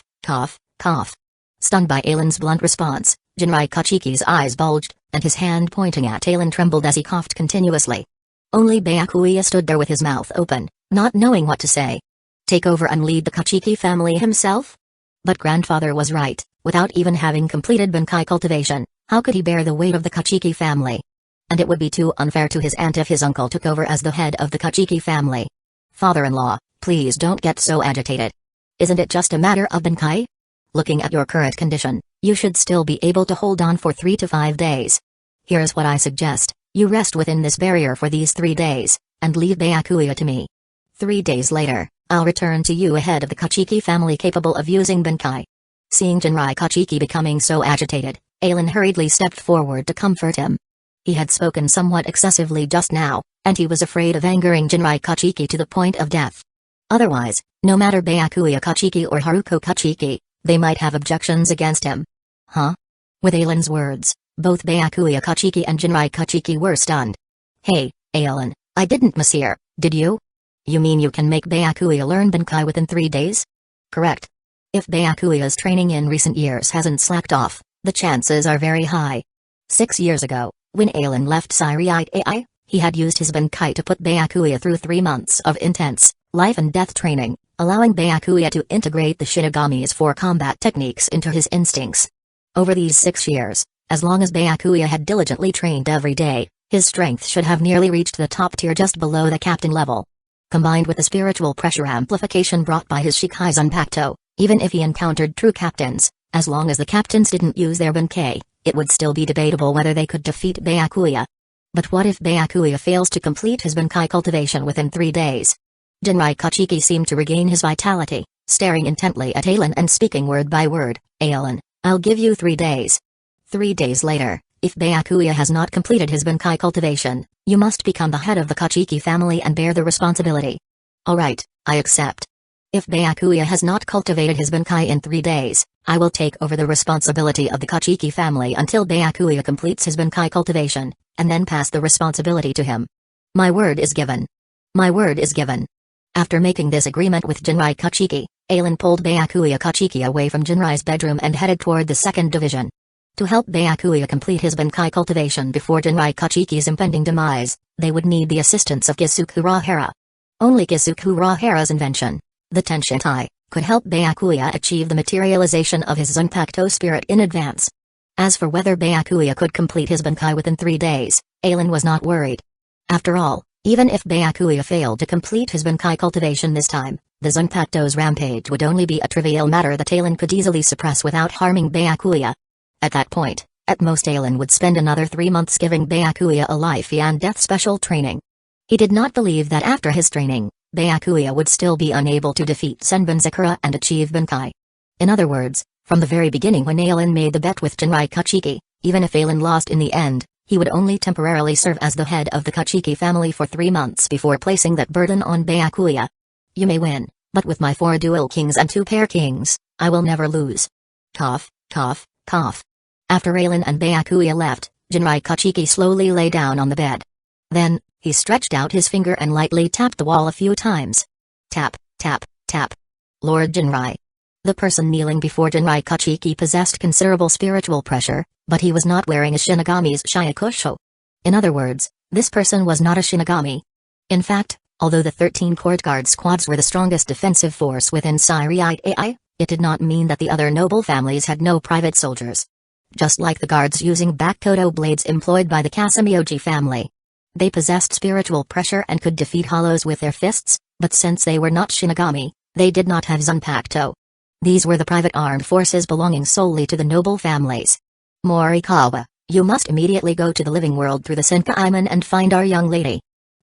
Stunned by Aelin's blunt response, Jinrai Kachiki's eyes bulged, and his hand pointing at Aelin trembled as he coughed continuously. Only Byakuya stood there with his mouth open, not knowing what to say. Take over and lead the Kachiki family himself? But grandfather was right, without even having completed Bankai cultivation, how could he bear the weight of the Kachiki family? And it would be too unfair to his aunt if his uncle took over as the head of the Kachiki family. Father-in-law, please don't get so agitated. Isn't it just a matter of Bankai? Looking at your current condition, you should still be able to hold on for 3 to 5 days. Here's what I suggest, you rest within this barrier for these 3 days, and leave Byakuya to me. 3 days later, I'll return to you ahead of the Kachiki family capable of using Bankai. Seeing Jinrai Kachiki becoming so agitated, Aelin hurriedly stepped forward to comfort him. He had spoken somewhat excessively just now, and he was afraid of angering Jinrai Kachiki to the point of death. Otherwise, no matter Byakuya Kachiki or Haruko Kachiki, they might have objections against him. Huh? With Aelin's words, both Byakuya Kachiki and Jinrai Kachiki were stunned. Hey, Aelin, I didn't mishear, did you? You mean you can make Byakuya learn Bankai within 3 days? Correct. If Byakuya's training in recent years hasn't slacked off, the chances are very high. 6 years ago, when Aelin left Siriite AI, He had used his Bankai to put Byakuya through 3 months of intense, life-and-death training, allowing Byakuya to integrate the Shinigami's 4 combat techniques into his instincts. Over these 6 years, as long as Byakuya had diligently trained every day, his strength should have nearly reached the top tier just below the captain level. Combined with the spiritual pressure amplification brought by his Shikai Zanpakuto, even if he encountered true captains, as long as the captains didn't use their Bankai, it would still be debatable whether they could defeat Byakuya. But what if Byakuya fails to complete his Bankai cultivation within 3 days? Jinrai Kachiki seemed to regain his vitality, staring intently at Aelin and speaking word by word. Aelin, I'll give you 3 days. 3 days later, if Byakuya has not completed his Bankai cultivation, you must become the head of the Kachiki family and bear the responsibility. Alright, I accept. If Byakuya has not cultivated his Bankai in 3 days, I will take over the responsibility of the Kachiki family until Byakuya completes his Bankai cultivation, and then pass the responsibility to him. My word is given. My word is given. After making this agreement with Jinrai Kachiki, Aelin pulled Byakuya Kachiki away from Jinrai's bedroom and headed toward the 2nd division. To help Byakuya complete his Bankai cultivation before Jinrai-Kachiki's impending demise, they would need the assistance of Kusagakure Hara. Only Kusagakure Hara's invention, the Tenshintai, could help Byakuya achieve the materialization of his Zanpakuto spirit in advance. As for whether Byakuya could complete his Bankai within 3 days, Aelin was not worried. After all, even if Byakuya failed to complete his Bankai cultivation this time, the Zanpakuto's rampage would only be a trivial matter that Aelin could easily suppress without harming Byakuya. At that point, at most Aelin would spend another 3 months giving Byakuya a life and death special training. He did not believe that after his training, Byakuya would still be unable to defeat Senbon Sakura and achieve Bankai. In other words, from the very beginning when Aelin made the bet with Jinrai Kachiki, even if Aelin lost in the end, he would only temporarily serve as the head of the Kachiki family for 3 months before placing that burden on Byakuya. You may win, but with my 4 dual kings and 2 pair kings, I will never lose. Cough, cough, cough. After Aelin and Byakuya left, Jinrai Kachiki slowly lay down on the bed. Then, he stretched out his finger and lightly tapped the wall a few times. Tap, tap, tap. Lord Jinrai. The person kneeling before Jinrai Kachiki possessed considerable spiritual pressure, but he was not wearing a Shinigami's Shyakusho. In other words, this person was not a Shinigami. In fact, although the 13 court guard squads were the strongest defensive force within Siriite AI, it did not mean that the other noble families had no private soldiers. Just like the guards using Bakuto blades employed by the Kasamioji family. They possessed spiritual pressure and could defeat hollows with their fists, but since they were not Shinigami, they did not have Zanpakuto. These were the private armed forces belonging solely to the noble families. Morikawa, you must immediately go to the living world through the Senkaiman and find our young lady.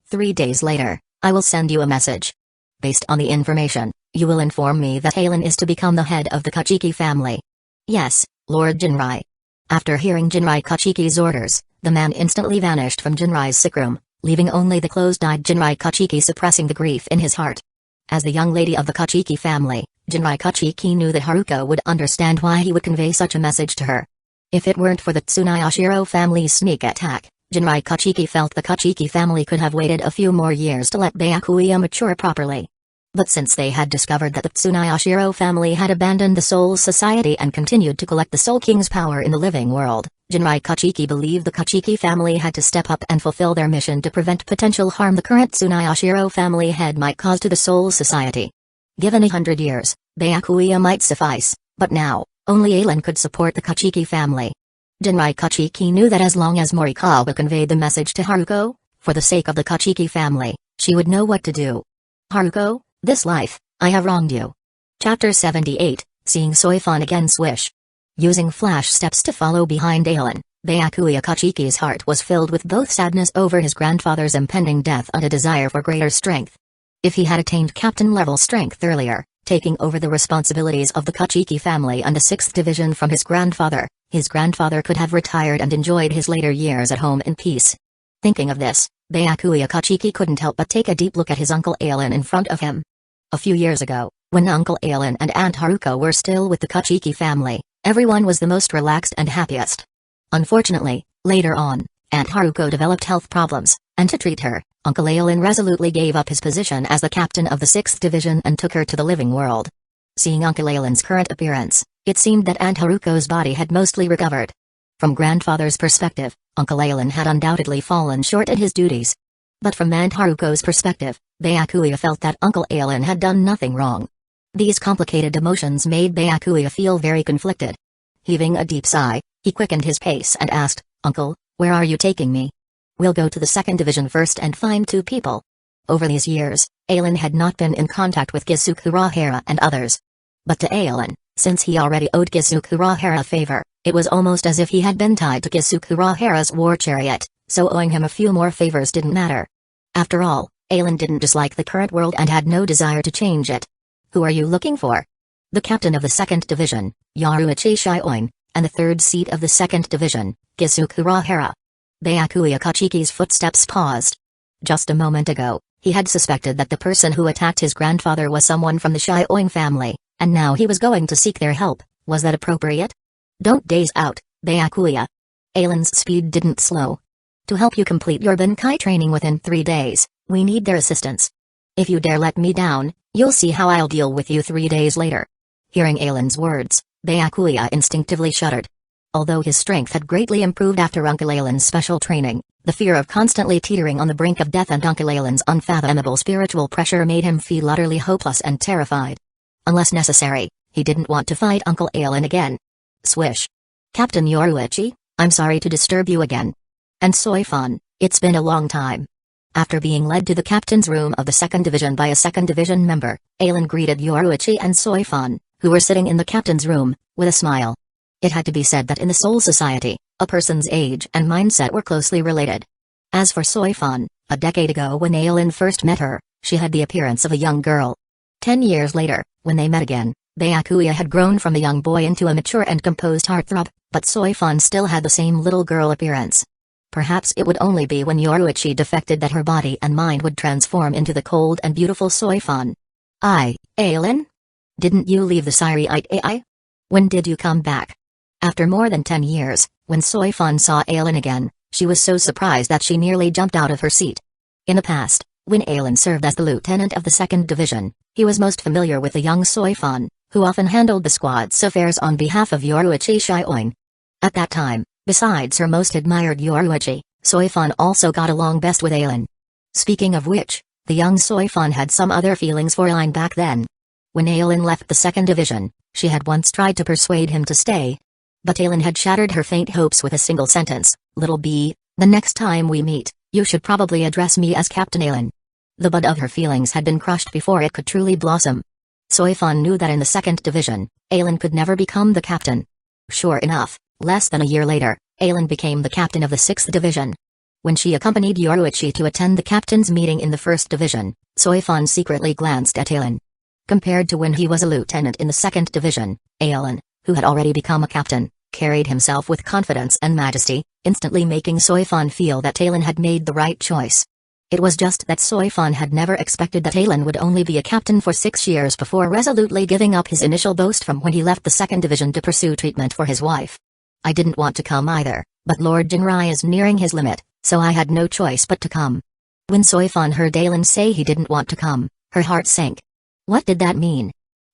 3 days later, I will send you a message. Based on the information, you will inform me that Aelin is to become the head of the Kachiki family. Yes, Lord Jinrai. After hearing Jinrai Kachiki's orders, the man instantly vanished from Jinrai's sick room, leaving only the closed-eyed Jinrai Kachiki suppressing the grief in his heart. As the young lady of the Kachiki family, Jinrai Kachiki knew that Haruko would understand why he would convey such a message to her. If it weren't for the Tsunayashiro family's sneak attack, Jinrai Kachiki felt the Kachiki family could have waited a few more years to let Byakuya mature properly. But since they had discovered that the Tsunayashiro family had abandoned the Soul Society and continued to collect the Soul King's power in the living world, Jinrai Kachiki believed the Kachiki family had to step up and fulfill their mission to prevent potential harm the current Tsunayashiro family head might cause to the Soul Society. Given 100 years, Byakuya might suffice, but now, only Aelin could support the Kachiki family. Jinrai Kachiki knew that as long as Morikawa conveyed the message to Haruko, for the sake of the Kachiki family, she would know what to do. Haruko, this life, I have wronged you. Chapter 78, Seeing Soifun Again Swish. Using flash steps to follow behind Aelin, Byakuya Kachiki's heart was filled with both sadness over his grandfather's impending death and a desire for greater strength. If he had attained captain-level strength earlier, taking over the responsibilities of the Kachiki family and the 6th division from his grandfather could have retired and enjoyed his later years at home in peace. Thinking of this, Byakuya Kachiki couldn't help but take a deep look at his uncle Aelin in front of him. A few years ago, when Uncle Aelin and Aunt Haruko were still with the Kachiki family, everyone was the most relaxed and happiest. Unfortunately, later on, Aunt Haruko developed health problems, and to treat her, Uncle Aelin resolutely gave up his position as the captain of the 6th division and took her to the living world. Seeing Uncle Aelin's current appearance, it seemed that Aunt Haruko's body had mostly recovered. From grandfather's perspective, Uncle Alan had undoubtedly fallen short in his duties. But from Aunt Haruko's perspective, Byakuya felt that Uncle Alan had done nothing wrong. These complicated emotions made Byakuya feel very conflicted. Heaving a deep sigh, he quickened his pace and asked, "Uncle, where are you taking me?" "We'll go to the second division first and find 2 people." Over these years, Alan had not been in contact with Kusagakure and others. But to Alan, since he already owed Kusagakure a favor, it was almost as if he had been tied to Kusagukure's war chariot, so owing him a few more favors didn't matter. After all, Alan didn't dislike the current world and had no desire to change it. "Who are you looking for?" "The captain of the 2nd Division, Yaruichi Shioin, and the 3rd seat of the 2nd Division, Kusagakure." Byakuya Kachiki's footsteps paused. Just a moment ago, he had suspected that the person who attacked his grandfather was someone from the Shioin family, and now he was going to seek their help. Was that appropriate? "Don't daze out, Byakuya." Alan's speed didn't slow. "To help you complete your Benkai training within 3 days, we need their assistance. If you dare let me down, you'll see how I'll deal with you 3 days later." Hearing Alan's words, Byakuya instinctively shuddered. Although his strength had greatly improved after Uncle Alan's special training, the fear of constantly teetering on the brink of death and Uncle Alan's unfathomable spiritual pressure made him feel utterly hopeless and terrified. Unless necessary, he didn't want to fight Uncle Alan again. Swish. "Captain Yoruichi, I'm sorry to disturb you again. And Soifan, it's been a long time." After being led to the captain's room of the 2nd Division by a 2nd Division member, Alan greeted Yoruichi and Soifan, who were sitting in the captain's room, with a smile. It had to be said that in the Soul Society, a person's age and mindset were closely related. As for Soifan, a decade ago when Alan first met her, she had the appearance of a young girl. 10 years later, when they met again, Byakuya had grown from a young boy into a mature and composed heartthrob, but Soifan still had the same little girl appearance. Perhaps it would only be when Yoruichi defected that her body and mind would transform into the cold and beautiful Soifan. Alan? Didn't you leave the Siriite AI? When did you come back?" After more than 10 years, when Soifan saw Alan again, she was so surprised that she nearly jumped out of her seat. In the past, when Alan served as the lieutenant of the 2nd Division, he was most familiar with the young Soifan, who often handled the squad's affairs on behalf of Yoruichi Shioin. At that time, besides her most admired Yoruichi, Soifan also got along best with Alan. Speaking of which, the young Soifan had some other feelings for Alan back then. When Alan left the 2nd Division, she had once tried to persuade him to stay. But Alan had shattered her faint hopes with a single sentence, "Little B, the next time we meet, you should probably address me as Captain Alan." The bud of her feelings had been crushed before it could truly blossom. Soifan knew that in the 2nd Division, Alan could never become the captain. Sure enough, less than a year later, Alan became the captain of the 6th Division. When she accompanied Yoruichi to attend the captain's meeting in the 1st Division, Soifan secretly glanced at Alan. Compared to when he was a lieutenant in the 2nd Division, Alan, who had already become a captain, carried himself with confidence and majesty, instantly making Soifan feel that Alan had made the right choice. It was just that Soifan had never expected that Alan would only be a captain for 6 years before resolutely giving up his initial boast from when he left the 2nd Division to pursue treatment for his wife. "I didn't want to come either, but Lord Jinrai is nearing his limit, so I had no choice but to come." When Soifan heard Alan say he didn't want to come, her heart sank. What did that mean?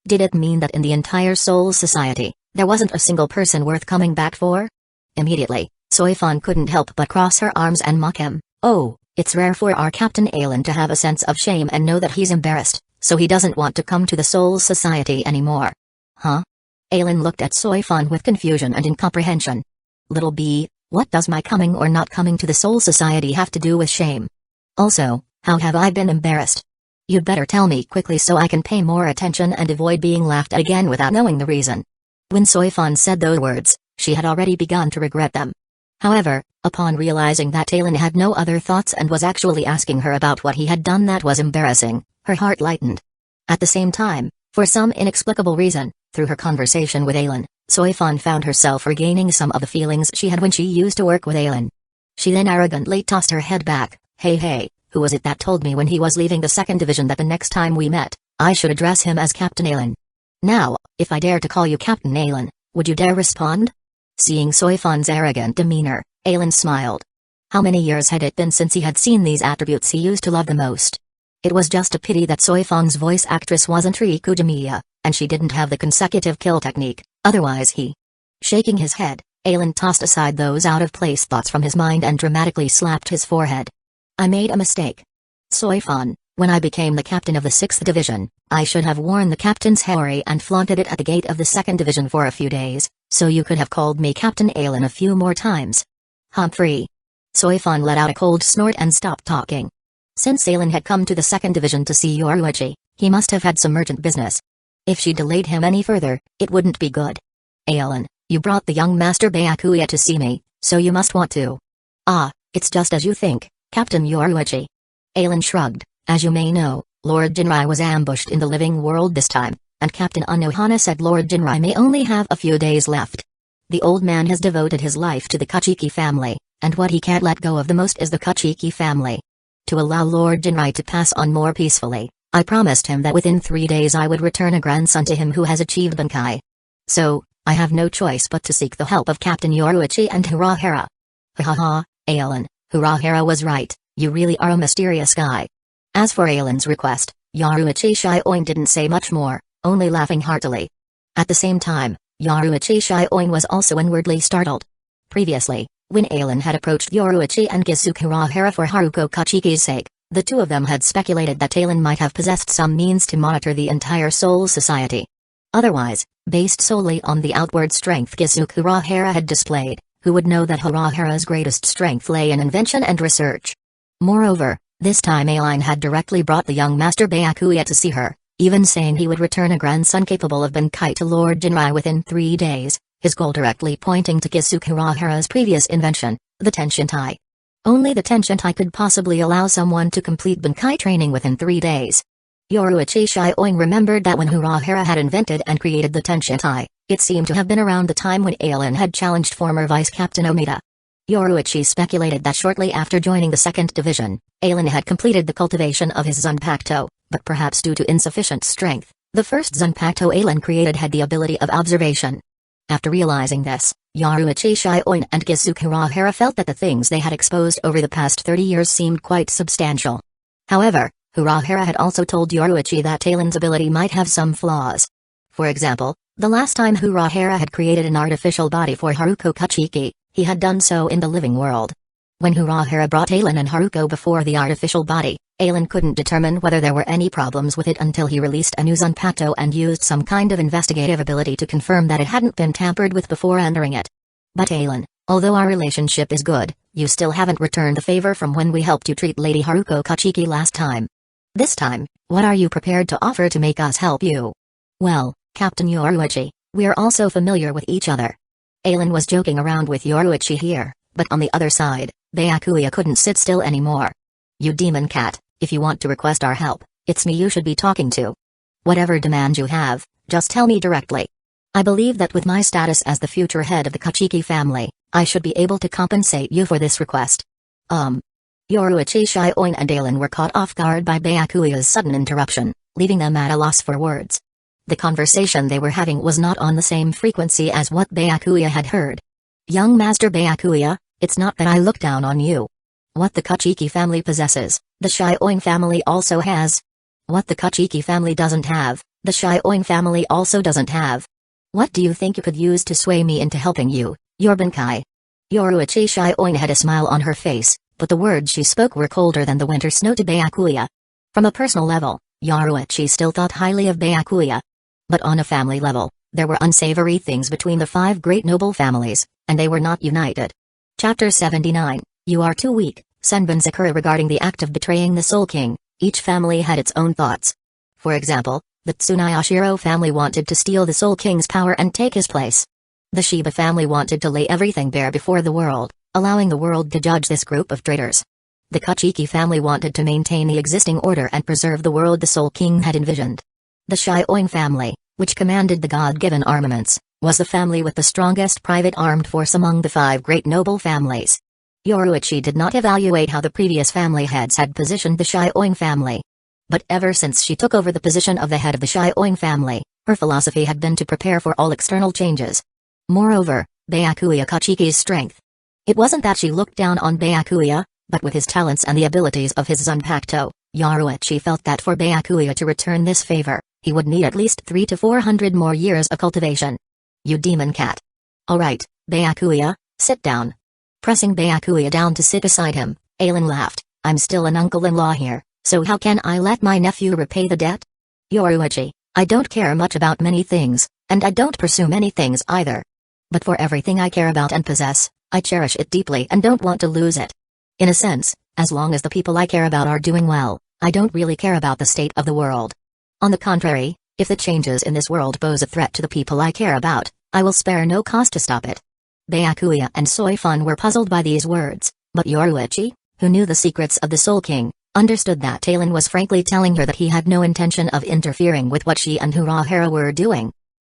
Did it mean that in the entire Soul Society, there wasn't a single person worth coming back for? Immediately, Soifan couldn't help but cross her arms and mock him. "Oh, it's rare for our Captain Alan to have a sense of shame and know that he's embarrassed, so he doesn't want to come to the Soul Society anymore." Huh? Alan looked at Soifan with confusion and incomprehension. "Little B, what does my coming or not coming to the Soul Society have to do with shame? Also, how have I been embarrassed? You'd better tell me quickly so I can pay more attention and avoid being laughed at again without knowing the reason." When Soifan said those words, she had already begun to regret them. However, upon realizing that Alan had no other thoughts and was actually asking her about what he had done that was embarrassing, her heart lightened. At the same time, for some inexplicable reason, through her conversation with Alan, Soifan found herself regaining some of the feelings she had when she used to work with Alan. She then arrogantly tossed her head back. Hey, who was it that told me when he was leaving the 2nd Division that the next time we met, I should address him as Captain Alan? Now, if I dare to call you Captain Alan, would you dare respond?" Seeing Soifan's arrogant demeanor, Alan smiled. How many years had it been since he had seen these attributes he used to love the most? It was just a pity that Soifan's voice actress wasn't Rikujimiya, and she didn't have the consecutive kill technique, otherwise he... Shaking his head, Aelin tossed aside those out-of-place thoughts from his mind and dramatically slapped his forehead. I made a mistake. Soifan, when I became the captain of the 6th Division, I should have worn the captain's hori and flaunted it at the gate of the 2nd Division for a few days, so you could have called me Captain Aelin a few more times. Humphrey. Soifan let out a cold snort and stopped talking. Since Aelin had come to the 2nd Division to see Yoruichi, he must have had some urgent business. If she delayed him any further, it wouldn't be good. Aelin, you brought the young Master Byakuya to see me, so you must want to. Ah, it's just as you think, Captain Yoruichi. Aelin shrugged. As you may know, Lord Jinrai was ambushed in the living world this time, and Captain Unohana said Lord Jinrai may only have a few days left. The old man has devoted his life to the Kachiki family, and what he can't let go of the most is the Kachiki family. To allow Lord Jinrai to pass on more peacefully, I promised him that within 3 days I would return a grandson to him who has achieved Bankai. So, I have no choice but to seek the help of Captain Yoruichi and Hirahara. Ha ha ha, Aelin, Hirahara was right, you really are a mysterious guy. As for Aelin's request, Yoruichi Shioin didn't say much more, only laughing heartily. At the same time, Yoruichi Shioin was also inwardly startled. Previously, when Aelin had approached Yoruichi and Gisuke Hirahara for Haruko Kachiki's sake, the two of them had speculated that Aelin might have possessed some means to monitor the entire Soul Society. Otherwise, based solely on the outward strength Gisuke Hirahara had displayed, who would know that Hirahara's greatest strength lay in invention and research. Moreover, this time Aelin had directly brought the young Master Byakuya to see her, even saying he would return a grandson capable of Bankai to Lord Jinrai within 3 days, his goal directly pointing to Gisuke Hirahara's previous invention, the Tenshintai. Only the Tenshintai could possibly allow someone to complete Bankai training within 3 days. Yoruichi Shioin remembered that when Hirahara had invented and created the Tenshintai, it seemed to have been around the time when Aelin had challenged former Vice Captain Omida. Yoruichi speculated that shortly after joining the 2nd Division, Aelin had completed the cultivation of his Zanpakuto, but perhaps due to insufficient strength, the first Zanpakuto Aelin created had the ability of observation. After realizing this, Yoruichi Shioin and Gisuke Hirahara felt that the things they had exposed over the past 30 years seemed quite substantial. However, Hirahara had also told Yoruichi that Aelin's ability might have some flaws. For example, the last time Hirahara had created an artificial body for Haruko Kachiki, he had done so in the living world. When Hirahara brought Aelin and Haruko before the artificial body, Aelin couldn't determine whether there were any problems with it until he released a new Zanpakuto and used some kind of investigative ability to confirm that it hadn't been tampered with before entering it. But Aelin, although our relationship is good, you still haven't returned the favor from when we helped you treat Lady Haruko Kachiki last time. This time, what are you prepared to offer to make us help you? Well, Captain Yoruichi, we're also familiar with each other. Aelin was joking around with Yoruichi here, but on the other side, Byakuya couldn't sit still anymore. You demon cat, if you want to request our help, it's me you should be talking to. Whatever demand you have, just tell me directly. I believe that with my status as the future head of the Kachiki family, I should be able to compensate you for this request. Yoruichi Shioin and Aelin were caught off guard by Byakuya's sudden interruption, leaving them at a loss for words. The conversation they were having was not on the same frequency as what Byakuya had heard. Young Master Byakuya, it's not that I look down on you. What the Kachiki family possesses, the Shioin family also has. What the Kachiki family doesn't have, the Shioin family also doesn't have. What do you think you could use to sway me into helping you, your Bankai? Yoruichi Shioin had a smile on her face, but the words she spoke were colder than the winter snow to Byakuya. From a personal level, Yoruichi still thought highly of Byakuya. But on a family level, there were unsavory things between the 5 great noble families, and they were not united. Chapter 79, You Are Too Weak, Senbon Sakura. Regarding the act of betraying the Soul King, each family had its own thoughts. For example, the Tsunayashiro family wanted to steal the Soul King's power and take his place. The Shiba family wanted to lay everything bare before the world, allowing the world to judge this group of traitors. The Kachiki family wanted to maintain the existing order and preserve the world the Soul King had envisioned. The Shioin family, which commanded the God-given armaments, was the family with the strongest private armed force among the 5 great noble families. Yoruichi did not evaluate how the previous family heads had positioned the Shioin family. But ever since she took over the position of the head of the Shioin family, her philosophy had been to prepare for all external changes. Moreover, Byakuya Kachiki's strength. It wasn't that she looked down on Byakuya, but with his talents and the abilities of his Zanpakuto, Yoruichi felt that for Byakuya to return this favor, he would need at least 300 to 400 more years of cultivation. You demon cat. Alright, Byakuya, sit down. Pressing Byakuya down to sit beside him, Aelin laughed. I'm still an uncle-in-law here, so how can I let my nephew repay the debt? Yoruichi, I don't care much about many things, and I don't pursue many things either. But for everything I care about and possess, I cherish it deeply and don't want to lose it. In a sense, as long as the people I care about are doing well, I don't really care about the state of the world. On the contrary, if the changes in this world pose a threat to the people I care about, I will spare no cost to stop it. Byakuya and Soifun were puzzled by these words, but Yoruichi, who knew the secrets of the Soul King, understood that Talon was frankly telling her that he had no intention of interfering with what she and Urahara were doing.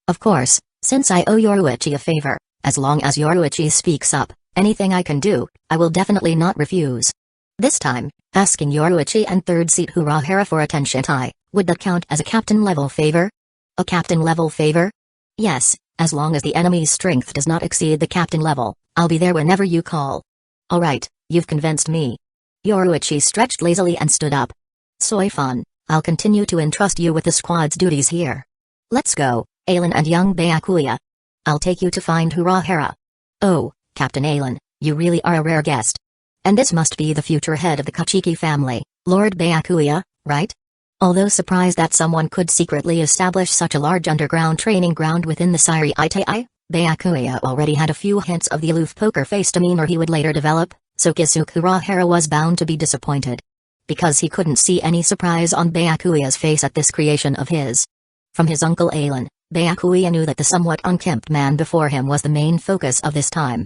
Of course, since I owe Yoruichi a favor, as long as Yoruichi speaks up, anything I can do, I will definitely not refuse. This time, asking Yoruichi and third seat Urahara for attention would that count as a captain-level favor? A captain-level favor? Yes, as long as the enemy's strength does not exceed the captain level, I'll be there whenever you call. Alright, you've convinced me. Yoruichi stretched lazily and stood up. Soifun, I'll continue to entrust you with the squad's duties here. Let's go, Aelin and young Byakuya. I'll take you to find Urahara. Oh, Captain Aelin, you really are a rare guest. And this must be the future head of the Kachiki family, Lord Byakuya, right? Although surprised that someone could secretly establish such a large underground training ground within the Siri Itai, Byakuya already had a few hints of the aloof poker-faced demeanor he would later develop, so Kisuke Urahara was bound to be disappointed. Because he couldn't see any surprise on Byakuya's face at this creation of his. From his uncle Aelin, Byakuya knew that the somewhat unkempt man before him was the main focus of this time.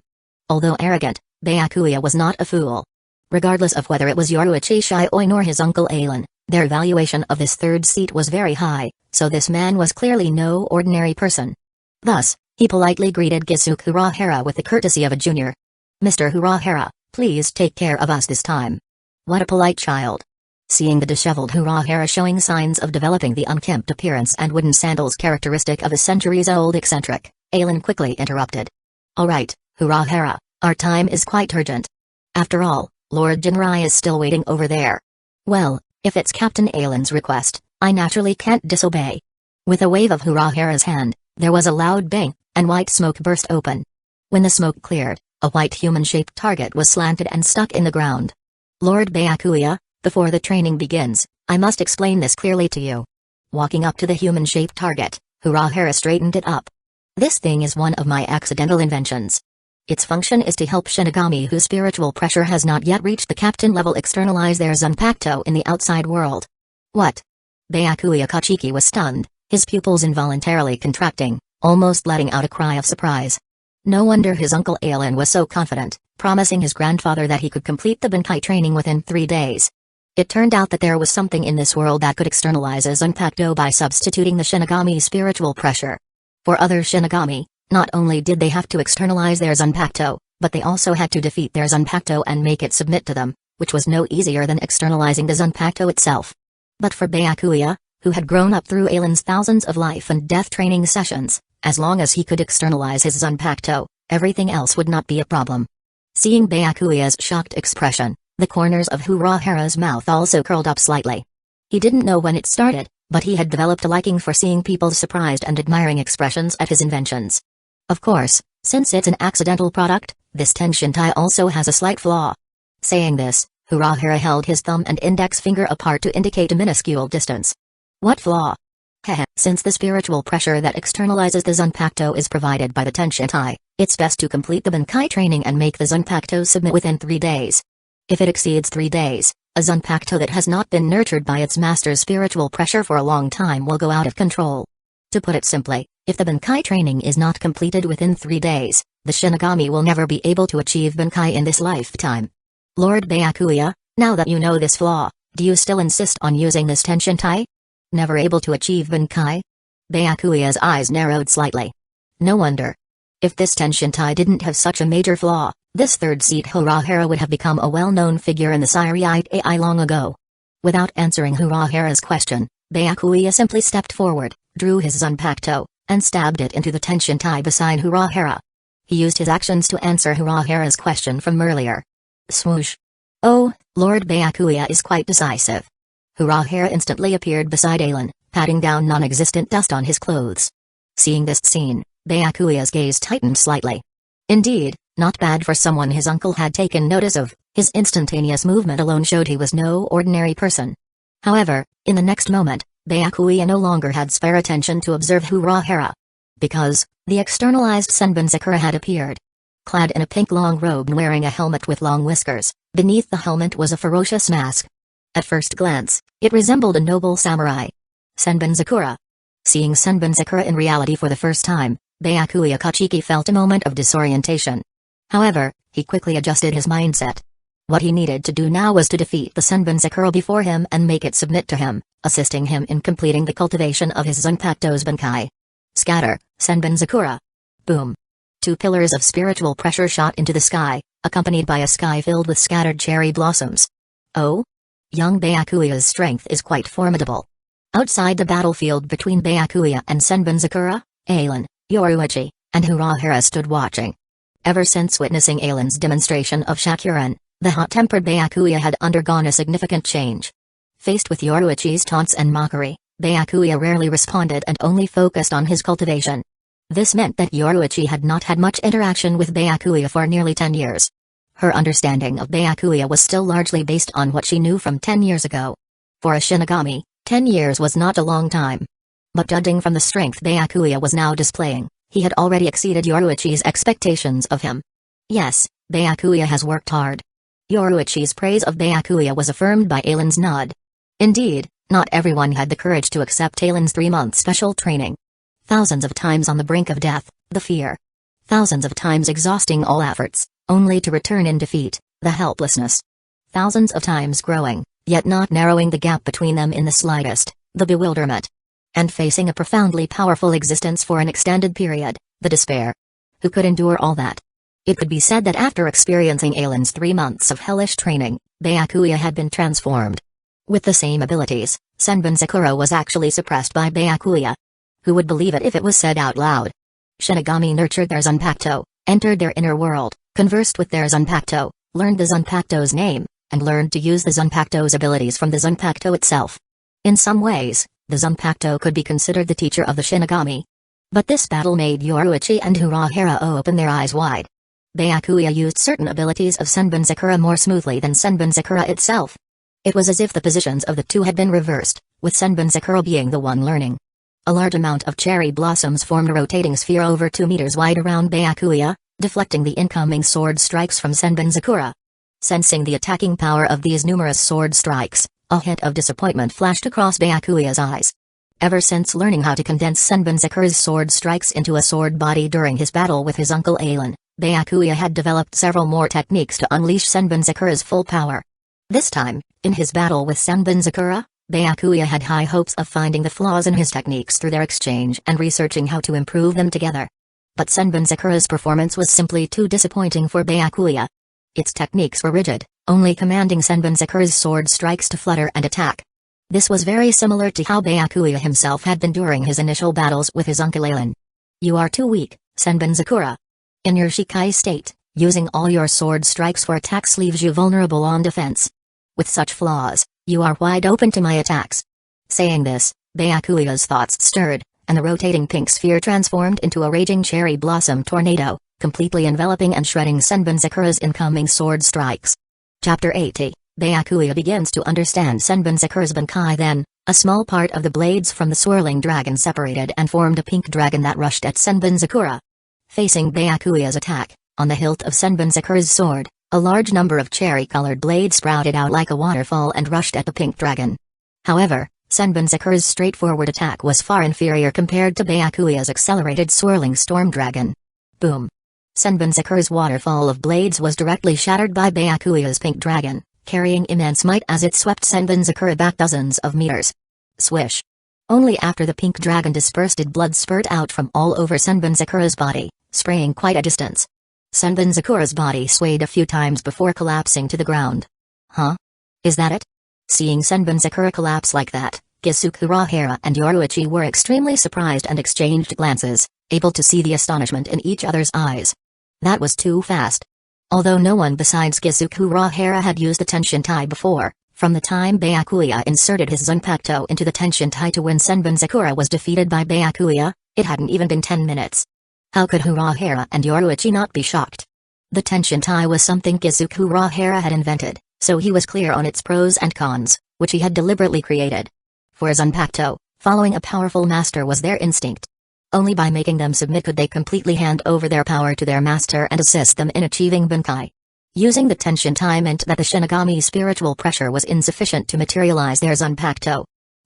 Although arrogant, Byakuya was not a fool. Regardless of whether it was Yoruichi Shioi nor his uncle Aelin, their valuation of this third seat was very high, so this man was clearly no ordinary person. Thus, he politely greeted Kisuke Urahara with the courtesy of a junior. Mr. Urahara, please take care of us this time. What a polite child. Seeing the disheveled Urahara showing signs of developing the unkempt appearance and wooden sandals characteristic of a centuries-old eccentric, Aelin quickly interrupted. Alright, Urahara, our time is quite urgent. After all, Lord Jinrai is still waiting over there. Well, if it's Captain Aelin's request, I naturally can't disobey. With a wave of Urahara's hand, there was a loud bang, and white smoke burst open. When the smoke cleared, a white human-shaped target was slanted and stuck in the ground. Lord Byakuya, before the training begins, I must explain this clearly to you. Walking up to the human-shaped target, Urahara straightened it up. This thing is one of my accidental inventions. Its function is to help Shinigami whose spiritual pressure has not yet reached the captain level externalize their Zanpakuto in the outside world. What? Byakuya Kachiki was stunned, his pupils involuntarily contracting, almost letting out a cry of surprise. No wonder his uncle Aelin was so confident, promising his grandfather that he could complete the Bankai training within 3 days. It turned out that there was something in this world that could externalize a Zanpakuto by substituting the Shinigami's spiritual pressure. For other Shinigami, not only did they have to externalize their Zanpakuto, but they also had to defeat their Zanpakuto and make it submit to them, which was no easier than externalizing the Zanpakuto itself. But for Byakuya, who had grown up through Aelin's thousands of life and death training sessions, as long as he could externalize his Zanpakuto, everything else would not be a problem. Seeing Byakuya's shocked expression, the corners of Urahara's mouth also curled up slightly. He didn't know when it started, but he had developed a liking for seeing people's surprised and admiring expressions at his inventions. Of course, since it's an accidental product, this Tenshintai also has a slight flaw. Saying this, Urahara held his thumb and index finger apart to indicate a minuscule distance. What flaw? Heh, since the spiritual pressure that externalizes the Zanpakuto is provided by the Tenshintai, it's best to complete the Bankai training and make the Zanpakuto submit within 3 days. If it exceeds 3 days, a Zanpakuto that has not been nurtured by its master's spiritual pressure for a long time will go out of control. To put it simply, if the Bankai training is not completed within 3 days, the Shinigami will never be able to achieve Bankai in this lifetime. Lord Byakuya, now that you know this flaw, do you still insist on using this Tenshintai? Never able to achieve Bankai? Byakuya's eyes narrowed slightly. No wonder. If this Tenshintai didn't have such a major flaw, this third seat Urahara would have become a well-known figure in the Siriite AI long ago. Without answering Urahara's question, Byakuya simply stepped forward, drew his Zanpakuto, and stabbed it into the Tenshintai beside Urahara. He used his actions to answer Urahara's question from earlier. Swoosh. Oh, Lord Byakuya is quite decisive. Urahara instantly appeared beside Aelin, patting down non-existent dust on his clothes. Seeing this scene, Byakuya's gaze tightened slightly. Indeed, not bad for someone his uncle had taken notice of. His instantaneous movement alone showed he was no ordinary person. However, in the next moment, Byakuya no longer had spare attention to observe Urahara. Because, the externalized Senbonzakura had appeared. Clad in a pink long robe and wearing a helmet with long whiskers, beneath the helmet was a ferocious mask. At first glance, it resembled a noble samurai. Senbonzakura. Seeing Senbonzakura in reality for the first time, Byakuya Kachiki felt a moment of disorientation. However, he quickly adjusted his mindset. What he needed to do now was to defeat the Senbonzakura before him and make it submit to him, assisting him in completing the cultivation of his Zanpakuto's Bankai. Scatter, Senbonzakura. Boom. Two pillars of spiritual pressure shot into the sky, accompanied by a sky filled with scattered cherry blossoms. Oh? Young Byakuya's strength is quite formidable. Outside the battlefield between Byakuya and Senbonzakura, Ailen, Yoruichi, and Urahara stood watching. Ever since witnessing Ailen's demonstration of Shakuran, the hot-tempered Byakuya had undergone a significant change. Faced with Yoruichi's taunts and mockery, Byakuya rarely responded and only focused on his cultivation. This meant that Yoruichi had not had much interaction with Byakuya for nearly 10 years. Her understanding of Byakuya was still largely based on what she knew from 10 years ago. For a Shinigami, 10 years was not a long time. But judging from the strength Byakuya was now displaying, he had already exceeded Yoruichi's expectations of him. Yes, Byakuya has worked hard. Yoruichi's praise of Byakuya was affirmed by Ailen's nod. Indeed, not everyone had the courage to accept Ailen's 3-month special training. Thousands of times on the brink of death, the fear. Thousands of times exhausting all efforts, only to return in defeat, the helplessness. Thousands of times growing, yet not narrowing the gap between them in the slightest, the bewilderment. And facing a profoundly powerful existence for an extended period, the despair. Who could endure all that? It could be said that after experiencing Ailen's 3 months of hellish training, Byakuya had been transformed. With the same abilities, Senbonzakura was actually suppressed by Byakuya. Who would believe it if it was said out loud? Shinigami nurtured their Zanpakuto, entered their inner world, conversed with their Zanpakuto, learned the Zanpakuto's name, and learned to use the Zanpakuto's abilities from the Zanpakuto itself. In some ways, the Zanpakuto could be considered the teacher of the Shinigami. But this battle made Yoruichi and Urahara open their eyes wide. Byakuya used certain abilities of Senbonzakura more smoothly than Senbonzakura itself. It was as if the positions of the two had been reversed, with Senbonzakura being the one learning. A large amount of cherry blossoms formed a rotating sphere over 2 meters wide around Byakuya, deflecting the incoming sword strikes from Senbonzakura. Sensing the attacking power of these numerous sword strikes, a hint of disappointment flashed across Byakuya's eyes. Ever since learning how to condense Senbonzakura's sword strikes into a sword body during his battle with his uncle Ailen, Byakuya had developed several more techniques to unleash Senbonzakura's full power. This time, in his battle with Senbonzakura, Byakuya had high hopes of finding the flaws in his techniques through their exchange and researching how to improve them together. But Senbonzakura's performance was simply too disappointing for Byakuya. Its techniques were rigid, only commanding Senbonzakura's sword strikes to flutter and attack. This was very similar to how Byakuya himself had been during his initial battles with his uncle Ailen. You are too weak, Senbonzakura. In your Shikai state, using all your sword strikes for attacks leaves you vulnerable on defense. With such flaws, you are wide open to my attacks. Saying this, Byakuya's thoughts stirred, and the rotating pink sphere transformed into a raging cherry blossom tornado, completely enveloping and shredding Senbonzakura's incoming sword strikes. Chapter 80, Byakuya begins to understand Senbonzakura's Bankai. Then, a small part of the blades from the swirling dragon separated and formed a pink dragon that rushed at Senbonzakura. Facing Byakuya's attack, on the hilt of Senbonzakura's sword, a large number of cherry-colored blades sprouted out like a waterfall and rushed at the pink dragon. However, Senbonzakura's straightforward attack was far inferior compared to Byakuya's accelerated swirling storm dragon. Boom! Senbonzakura's waterfall of blades was directly shattered by Byakuya's pink dragon, carrying immense might as it swept Senbonzakura back dozens of meters. Swish! Only after the pink dragon dispersed did blood spurt out from all over Senbonzakura's body, spraying quite a distance. Senbonzakura's body swayed a few times before collapsing to the ground. Huh? Is that it? Seeing Senbonzakura collapse like that, Kusagakure and Yoruichi were extremely surprised and exchanged glances, able to see the astonishment in each other's eyes. That was too fast. Although no one besides Kusagakure had used the Tenshintai before, from the time Byakuya inserted his Zanpakuto into the Tenshintai to when Senbonzakura was defeated by Byakuya, it hadn't even been 10 minutes. How could Urahara and Yoruichi not be shocked? The tension tie was something Kizuku Urahara had invented, so he was clear on its pros and cons, which he had deliberately created. For Zanpakuto, following a powerful master was their instinct. Only by making them submit could they completely hand over their power to their master and assist them in achieving Bunkai. Using the tension tie meant that the Shinigami's spiritual pressure was insufficient to materialize their Zanpakuto.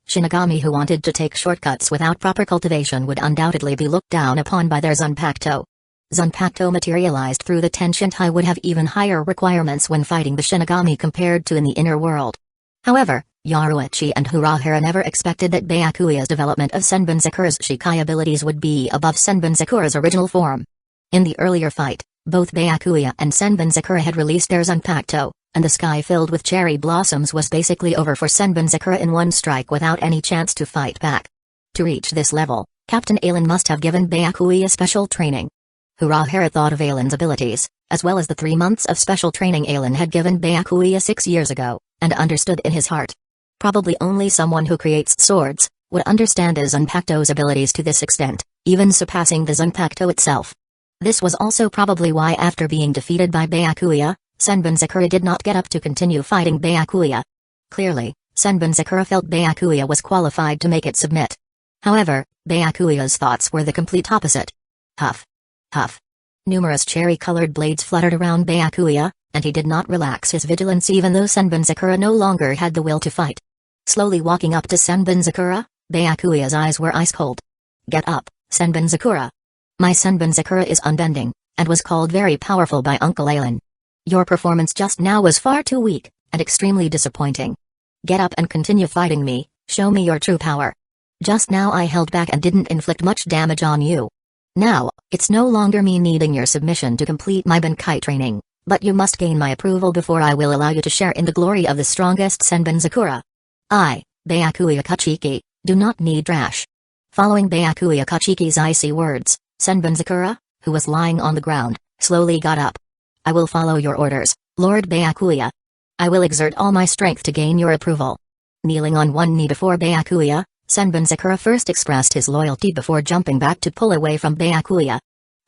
Shinigami who wanted to take shortcuts without proper cultivation would undoubtedly be looked down upon by their Zanpakuto. Zanpakuto materialized through the tension tie would have even higher requirements when fighting the Shinigami compared to in the inner world. However, Yoruichi and Urahara never expected that Byakuya's development of Senbonzakura's Shikai abilities would be above Senbonzakura's original form. In the earlier fight, both Byakuya and Senbonzakura had released their Zanpakuto, and the sky filled with cherry blossoms was basically over for Senbonzakura in one strike without any chance to fight back. To reach this level, Captain Alan must have given Byakuya special training. Urahara thought of Alan's abilities, as well as the 3 months of special training Alan had given Byakuya 6 years ago, and understood in his heart. Probably only someone who creates swords would understand his Zanpakuto's abilities to this extent, even surpassing the Zanpakuto itself. This was also probably why after being defeated by Byakuya, Senbonzakura did not get up to continue fighting Byakuya. Clearly, Senbonzakura felt Byakuya was qualified to make it submit. However, Byakuya's thoughts were the complete opposite. Huff. Huff. Numerous cherry-colored blades fluttered around Byakuya, and he did not relax his vigilance even though Senbonzakura no longer had the will to fight. Slowly walking up to Senbonzakura, Byakuya's eyes were ice-cold. Get up, Senbonzakura. My Senbonzakura is unbending, and was called very powerful by Uncle Alan. Your performance just now was far too weak, and extremely disappointing. Get up and continue fighting me, show me your true power. Just now I held back and didn't inflict much damage on you. Now, it's no longer me needing your submission to complete my Bunkai training, but you must gain my approval before I will allow you to share in the glory of the strongest Senbonzakura. I, Byakuya Kachiki, do not need trash. Following Byakuya Kachiki's icy words, Senbonzakura, who was lying on the ground, slowly got up. I will follow your orders, Lord Byakuya. I will exert all my strength to gain your approval. Kneeling on one knee before Byakuya, Senbonzakura first expressed his loyalty before jumping back to pull away from Byakuya.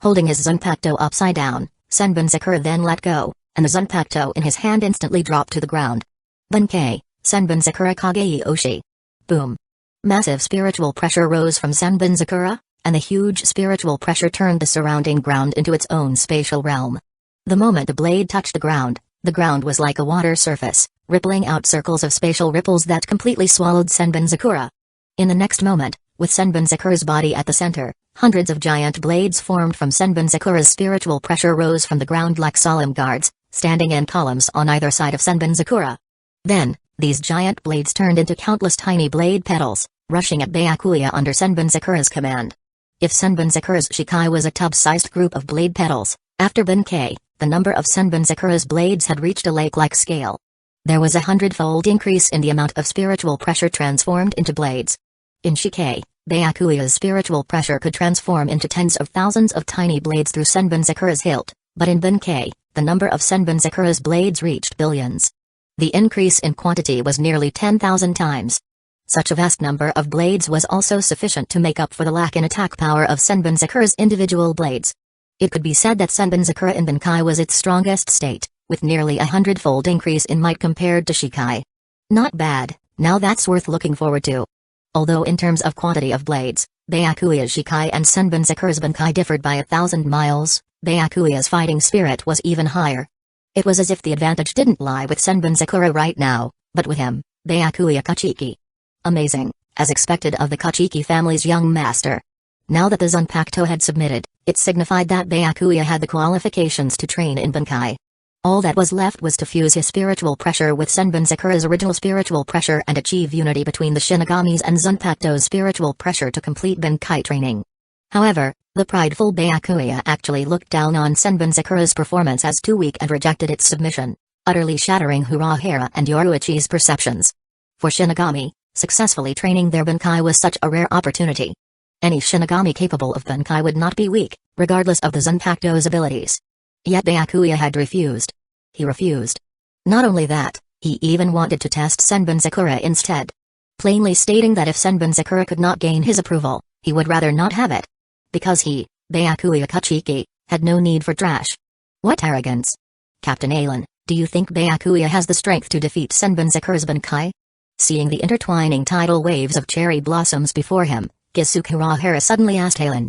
Holding his Zanpakuto upside down, Senbonzakura then let go, and the Zanpakuto in his hand instantly dropped to the ground. Bunkai, Senbonzakura Kagei Oshi. Boom. Massive spiritual pressure rose from Senbonzakura, and the huge spiritual pressure turned the surrounding ground into its own spatial realm. The moment the blade touched the ground was like a water surface, rippling out circles of spatial ripples that completely swallowed Senbonzakura. In the next moment, with Senbonzakura's body at the center, hundreds of giant blades formed from Senbonzakura's spiritual pressure rose from the ground like solemn guards, standing in columns on either side of Senbonzakura. Then, these giant blades turned into countless tiny blade petals, rushing at Byakuya under Senbonzakura's command. If Senbonzakura's Shikai was a tub-sized group of blade petals, after Bunkai, the number of Senbonzakura's blades had reached a lake-like scale. There was a 100-fold increase in the amount of spiritual pressure transformed into blades. In Shikai, Byakuya's spiritual pressure could transform into tens of thousands of tiny blades through Senbonzakura's hilt, but in Bunkai, the number of Senbonzakura's blades reached billions. The increase in quantity was nearly 10,000 times. Such a vast number of blades was also sufficient to make up for the lack in attack power of Senbonzakura's individual blades. It could be said that Senbonzakura in Bunkai was its strongest state, with nearly a 100-fold increase in might compared to Shikai. Not bad, now that's worth looking forward to. Although in terms of quantity of blades, Byakuya's Shikai and Senbonzakura's Bunkai differed by 1,000 miles, Byakuya's fighting spirit was even higher. It was as if the advantage didn't lie with Senbonzakura right now, but with him, Byakuya Kachiki. Amazing, as expected of the Kachiki family's young master. Now that the Zanpakuto had submitted, it signified that Byakuya had the qualifications to train in Bunkai. All that was left was to fuse his spiritual pressure with Senbonzakura's original spiritual pressure and achieve unity between the Shinigamis and Zanpakuto's spiritual pressure to complete Bunkai training. However, the prideful Byakuya actually looked down on Senbonzakura's performance as too weak and rejected its submission, utterly shattering Urahara and Yoruichi's perceptions. For Shinigami, successfully training their Bunkai was such a rare opportunity. Any Shinigami capable of Bunkai would not be weak, regardless of the Zanpakuto's abilities. Yet Byakuya had refused. He refused. Not only that, he even wanted to test Senbonzakura instead. Plainly stating that if Senbonzakura could not gain his approval, he would rather not have it. Because he, Byakuya Kuchiki, had no need for trash. What arrogance! Captain Alan, do you think Byakuya has the strength to defeat Senbonzakure's Bankai? Seeing the intertwining tidal waves of cherry blossoms before him, Kusagakure suddenly asked Alan.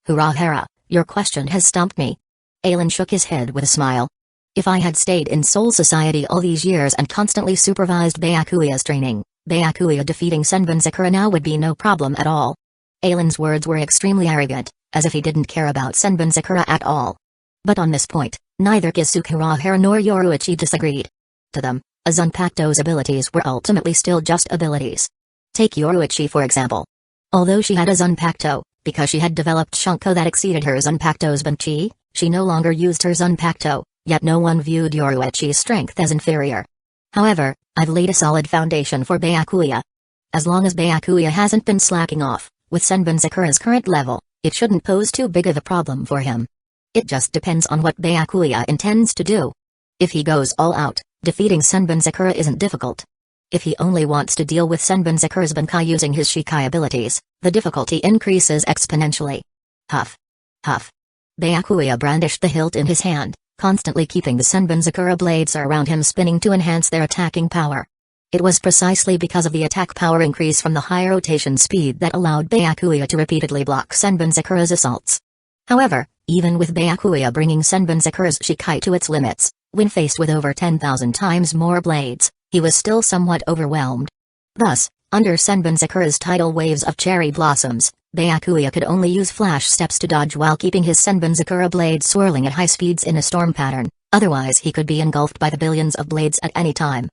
Urahara, your question has stumped me. Alan shook his head with a smile. If I had stayed in Soul Society all these years and constantly supervised Byakuya's training, Byakuya defeating Senbonzakure now would be no problem at all. Alan's words were extremely arrogant, as if he didn't care about Senbonzakure at all. But on this point, neither Kusagakure nor Yoruichi disagreed. To them, a Zanpakuto's abilities were ultimately still just abilities. Take Yoruichi for example. Although she had a Zanpakuto, because she had developed Shunko that exceeded her Zanpakuto's Banchi, she no longer used her Zanpakuto, yet no one viewed Yoruichi's strength as inferior. However, I've laid a solid foundation for Byakuya. As long as Byakuya hasn't been slacking off, with Senbonzakure's current level, it shouldn't pose too big of a problem for him. It just depends on what Byakuya intends to do. If he goes all out, defeating Senbonzakure isn't difficult. If he only wants to deal with Senbonzakure's Bankai using his Shikai abilities, the difficulty increases exponentially. Huff. Huff. Byakuya brandished the hilt in his hand, constantly keeping the Senbonzakure blades around him spinning to enhance their attacking power. It was precisely because of the attack power increase from the high rotation speed that allowed Byakuya to repeatedly block Senbonzakure's assaults. However, even with Byakuya bringing Senbonzakure's Shikai to its limits, when faced with over 10,000 times more blades, he was still somewhat overwhelmed. Thus, under Senbonzakure's tidal waves of cherry blossoms, Byakuya could only use flash steps to dodge while keeping his Senbonzakure blade swirling at high speeds in a storm pattern, otherwise he could be engulfed by the billions of blades at any time.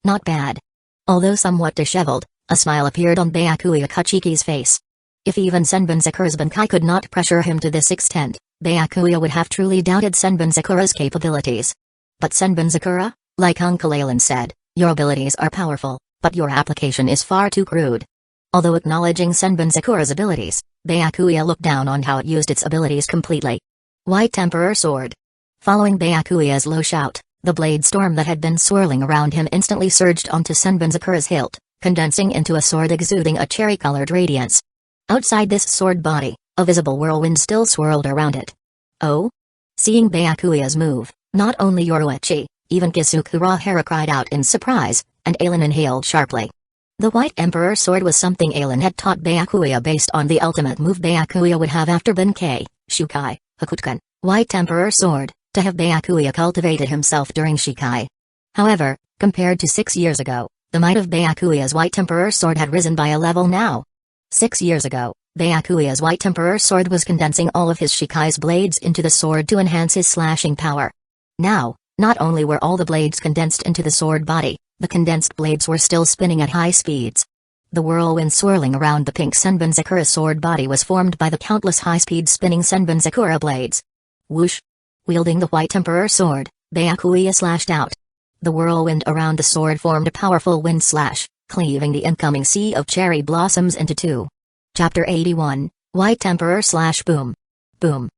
Not bad. Although somewhat disheveled, a smile appeared on Byakuya Kuchiki's face. If even Senbonzakure's Bankai could not pressure him to this extent, Byakuya would have truly doubted Senbonzakure's capabilities. But Senbonzakure, like Uncle Alan said, your abilities are powerful, but your application is far too crude. Although acknowledging Senbonzakure's abilities, Byakuya looked down on how it used its abilities completely. White Emperor Sword. Following Byakuya's low shout, the blade storm that had been swirling around him instantly surged onto Senbonzakure's hilt, condensing into a sword exuding a cherry-colored radiance. Outside this sword body, a visible whirlwind still swirled around it. Oh? Seeing Byakuya's move, not only Yoruichi, even Kusagakure cried out in surprise, and Alan inhaled sharply. The White Emperor Sword was something Alan had taught Byakuya based on the ultimate move Byakuya would have after Benkei, Shukai, Hakutukan, White Emperor Sword, to have Byakuya cultivated himself during Shikai. However, compared to 6 years ago, the might of Byakuya's White Emperor Sword had risen by a level now. 6 years ago, Byakuya's White Emperor Sword was condensing all of his Shikai's blades into the sword to enhance his slashing power. Now, not only were all the blades condensed into the sword body, the condensed blades were still spinning at high speeds. The whirlwind swirling around the pink Senbonzakure sword body was formed by the countless high-speed spinning Senbonzakure blades. Whoosh! Wielding the White Emperor Sword, Byakuya slashed out. The whirlwind around the sword formed a powerful wind slash, cleaving the incoming sea of cherry blossoms into two. Chapter 81, White Emperor / Boom. Boom.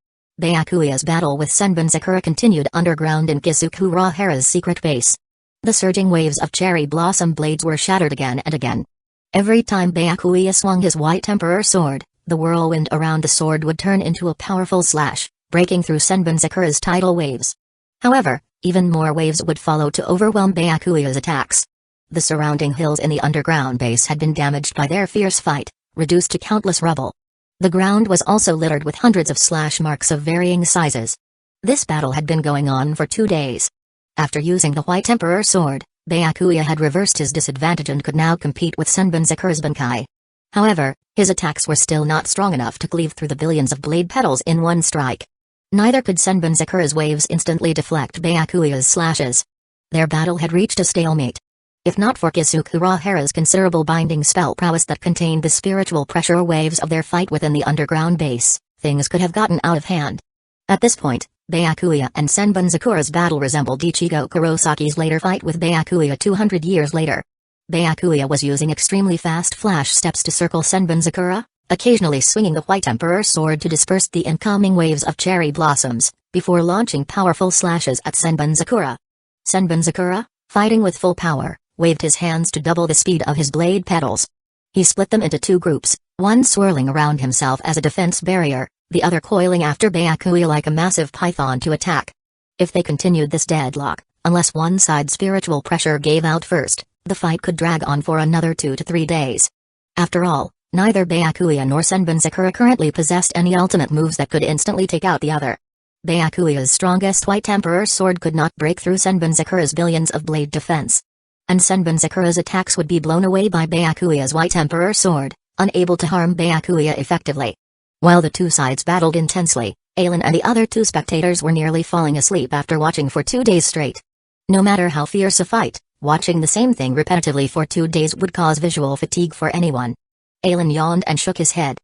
Byakuya's battle with Senbonzakure continued underground in Kusagakure's secret base. The surging waves of cherry blossom blades were shattered again and again. Every time Byakuya swung his White Emperor Sword, the whirlwind around the sword would turn into a powerful slash, breaking through Senbonzakure's tidal waves. However, even more waves would follow to overwhelm Byakuya's attacks. The surrounding hills in the underground base had been damaged by their fierce fight, reduced to countless rubble. The ground was also littered with hundreds of slash marks of varying sizes. This battle had been going on for 2 days. After using the White Emperor Sword, Byakuya had reversed his disadvantage and could now compete with Senbonzakure's Bankai. However, his attacks were still not strong enough to cleave through the billions of blade petals in one strike. Neither could Senbonzakure's waves instantly deflect Byakuya's slashes. Their battle had reached a stalemate. If not for Kusagakure's considerable binding spell prowess that contained the spiritual pressure waves of their fight within the underground base, things could have gotten out of hand. At this point, Byakuya and Senbonzakure's battle resembled Ichigo Kurosaki's later fight with Byakuya 200 years later. Byakuya was using extremely fast flash steps to circle Senbonzakure, occasionally swinging the White Emperor Sword to disperse the incoming waves of cherry blossoms, before launching powerful slashes at Senbonzakure. Senbonzakure, fighting with full power, waved his hands to double the speed of his blade petals. He split them into two groups, one swirling around himself as a defense barrier, the other coiling after Byakuya like a massive python to attack. If they continued this deadlock, unless one side's spiritual pressure gave out first, the fight could drag on for another 2 to 3 days. After all, neither Byakuya nor Senbon currently possessed any ultimate moves that could instantly take out the other. Byakuya's strongest White Emperor sword could not break through Senbon's billions of blade defense. And Senbon's attacks would be blown away by Byakuya's White Emperor sword, unable to harm Byakuya effectively. While the two sides battled intensely, Aelin and the other two spectators were nearly falling asleep after watching for 2 days straight. No matter how fierce a fight, watching the same thing repetitively for 2 days would cause visual fatigue for anyone. Aelin yawned and shook his head.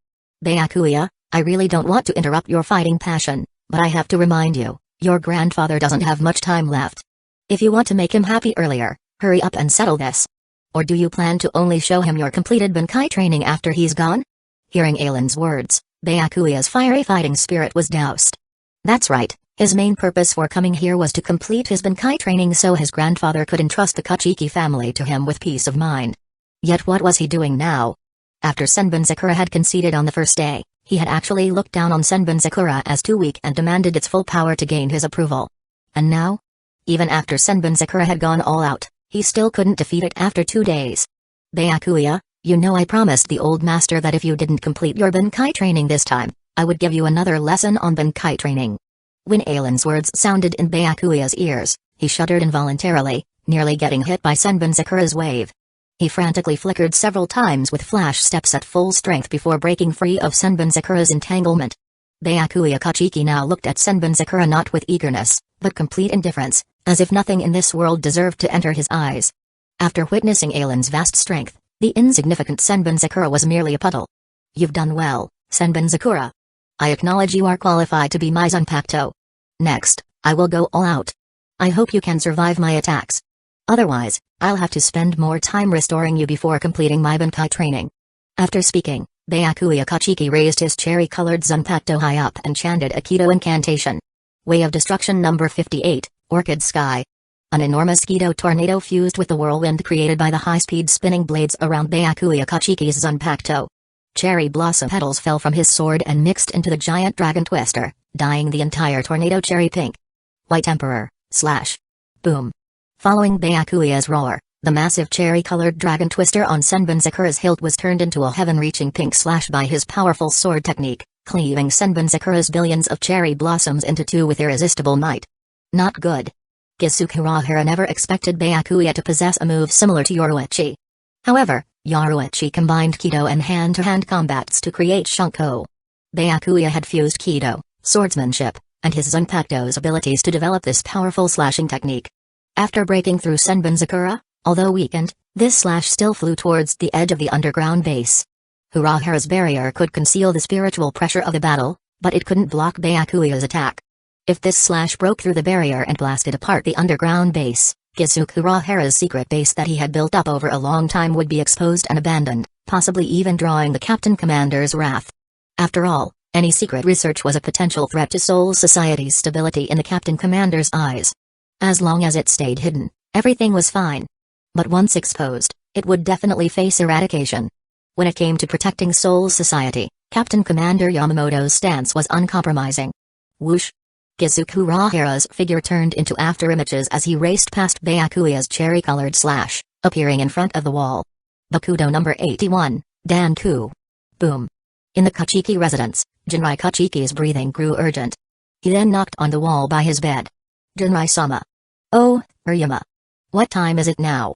Byakuya, I really don't want to interrupt your fighting passion, but I have to remind you, your grandfather doesn't have much time left. If you want to make him happy earlier, hurry up and settle this. Or do you plan to only show him your completed Bankai training after he's gone? Hearing Aelin's words, Byakuya's fiery fighting spirit was doused. That's right, his main purpose for coming here was to complete his Bankai training so his grandfather could entrust the Kachiki family to him with peace of mind. Yet what was he doing now? After Senbon had conceded on the first day, he had actually looked down on Senbon as too weak and demanded its full power to gain his approval. And now? Even after Senbon had gone all out, he still couldn't defeat it after 2 days. Byakuya, you know I promised the old master that if you didn't complete your Bankai training this time, I would give you another lesson on Bankai training. When Aelin's words sounded in Byakuya's ears, he shuddered involuntarily, nearly getting hit by Senbon wave. He frantically flickered several times with flash steps at full strength before breaking free of Senbon entanglement. Byakuya Kachiki now looked at Senbon not with eagerness, but complete indifference, as if nothing in this world deserved to enter his eyes. After witnessing Aelin's vast strength, the insignificant Senbon was merely a puddle. You've done well, Senbon. I acknowledge you are qualified to be my Zanpakuto. Next, I will go all out. I hope you can survive my attacks. Otherwise, I'll have to spend more time restoring you before completing my Bankai training. After speaking, Byakuya Kachiki raised his cherry-colored Zanpakuto high up and chanted a Kido incantation. Way of Destruction number 58, Orchid Sky. An enormous Kido tornado fused with the whirlwind created by the high-speed spinning blades around Byakuya Kachiki's Zanpakuto. Cherry blossom petals fell from his sword and mixed into the giant dragon twister, dyeing the entire tornado cherry pink. White Emperor, / Boom. Following Byakuya's roar, the massive cherry-colored dragon twister on Senbon hilt was turned into a heaven-reaching pink slash by his powerful sword technique, cleaving Senbon billions of cherry blossoms into two with irresistible might. Not good. Kusagakure never expected Byakuya to possess a move similar to Yoruichi. However, Yoruichi combined Kido and hand-to-hand combats to create Shunko. Byakuya had fused Kido, swordsmanship, and his Zanpakuto's abilities to develop this powerful slashing technique. After breaking through Senbon, although weakened, this slash still flew towards the edge of the underground base. Uraharu's barrier could conceal the spiritual pressure of the battle, but it couldn't block Byakuya's attack. If this slash broke through the barrier and blasted apart the underground base, Kusagakure secret base that he had built up over a long time would be exposed and abandoned, possibly even drawing the Captain Commander's wrath. After all, any secret research was a potential threat to Soul Society's stability in the Captain Commander's eyes. As long as it stayed hidden, everything was fine. But once exposed, it would definitely face eradication. When it came to protecting Soul Society, Captain Commander Yamamoto's stance was uncompromising. Whoosh! Kusagakura's figure turned into afterimages as he raced past Byakuya's cherry-colored slash, appearing in front of the wall. Bakudo number 81, Danku. Boom. In the Kachiki residence, Jinrai Kachiki's breathing grew urgent. He then knocked on the wall by his bed. Jinrai-sama. Oh, Uryama. What time is it now?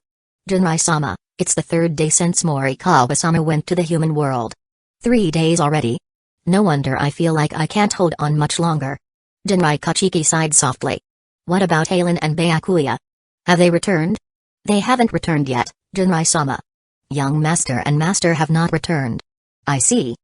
Jinrai-sama, it's the 3rd day since Morikawa-sama went to the human world. 3 days already? No wonder I feel like I can't hold on much longer. Jinrai Kachiki sighed softly. What about Aelin and Byakuya? Have they returned? They haven't returned yet, Jinrai-sama. Young master and master have not returned. I see.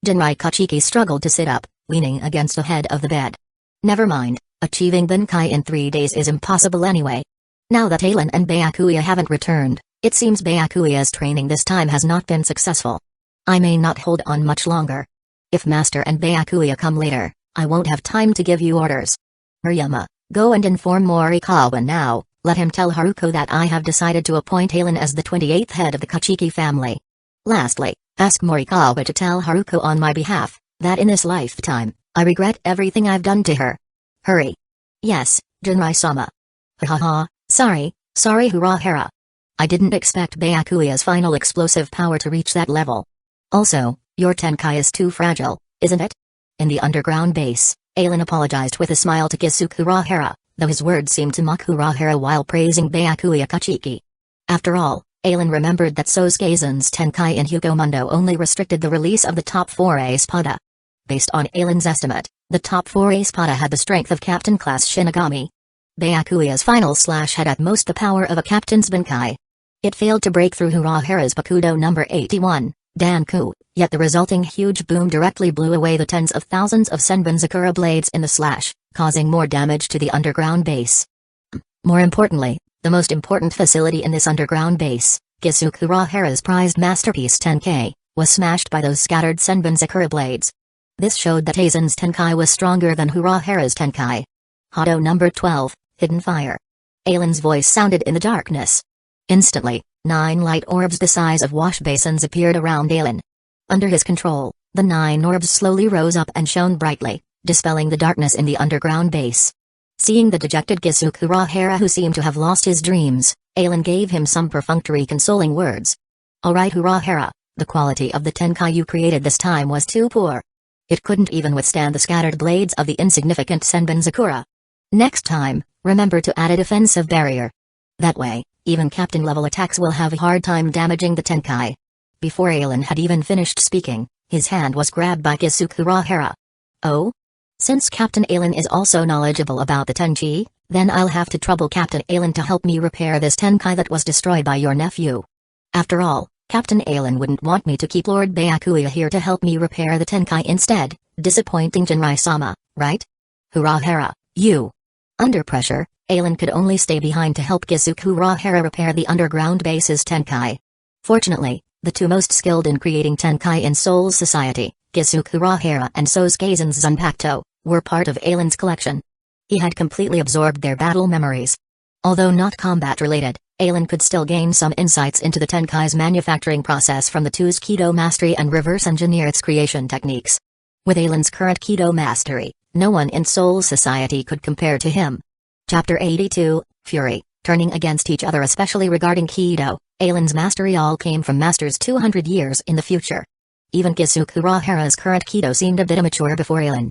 Jinrai Kachiki struggled to sit up, leaning against the head of the bed. Never mind, achieving Bankai in 3 days is impossible anyway. Now that Aelin and Byakuya haven't returned, it seems Byakuya's training this time has not been successful. I may not hold on much longer. If Master and Byakuya come later, I won't have time to give you orders. Uryama, go and inform Morikawa now, let him tell Haruko that I have decided to appoint Aelin as the 28th head of the Kachiki family. Lastly, ask Morikawa to tell Haruko on my behalf, that in this lifetime, I regret everything I've done to her. Hurry. Yes, Jinrai-sama. Hahaha, sorry Urahara. I didn't expect Byakuya's final explosive power to reach that level. Also, your Tenkai is too fragile, isn't it? In the underground base, Ailen apologized with a smile to Kisuke Urahara, though his words seemed to mock Urahara while praising Byakuya Kachiki. After all, Ailen remembered that Sosuke-san's Tenkai in Hugomundo only restricted the release of the top 4 Espada. Based on Ailen's estimate, the top 4 Espada had the strength of Captain-class Shinigami. Byakuya's final slash had at most the power of a Captain's Bankai. It failed to break through Urahara's Bakudo number 81, Danku, yet the resulting huge boom directly blew away the tens of thousands of Senbonzakura blades in the slash, causing more damage to the underground base. More importantly, the most important facility in this underground base, Kisuke Urahara's prized masterpiece Tenkei, was smashed by those scattered Senbonzakura blades. This showed that Aizen's Tenkai was stronger than Urahara's Tenkai. Hado number 12, Hidden Fire. Ailen's voice sounded in the darkness. Instantly, 9 light orbs the size of wash basins appeared around Ailen. Under his control, the 9 orbs slowly rose up and shone brightly, dispelling the darkness in the underground base. Seeing the dejected Kisuke Urahara who seemed to have lost his dreams, Ailen gave him some perfunctory consoling words. Alright Urahara, the quality of the Tenkai you created this time was too poor. It couldn't even withstand the scattered blades of the insignificant Senbonzakura. Next time, remember to add a defensive barrier. That way, even captain-level attacks will have a hard time damaging the Tenkai. Before Ailen had even finished speaking, his hand was grabbed by Kisuke Urahara. Oh? Since Captain Ailen is also knowledgeable about the Tenchi, then I'll have to trouble Captain Ailen to help me repair this Tenkai that was destroyed by your nephew. After all, Captain Ailen wouldn't want me to keep Lord Byakuya here to help me repair the Tenkai instead, disappointing Jinrai-sama, right? Urahara, you. Under pressure, Ailen could only stay behind to help Kisuke Urahara repair the underground base's Tenkai. Fortunately, the two most skilled in creating Tenkai in Soul Society, Kisuke Urahara and Sosuke-san's Zanpakuto, were part of Ailen's collection. He had completely absorbed their battle memories. Although not combat-related, Ailen could still gain some insights into the Tenkai's manufacturing process from the two's Kido mastery and reverse engineer its creation techniques. With Ailen's current Kido mastery, no one in Soul Society could compare to him. Chapter 82, Fury, turning against each other especially regarding Kido. Ailen's mastery all came from masters 200 years in the future. Even Kisuke Urahara's current Kido seemed a bit immature before Ailen.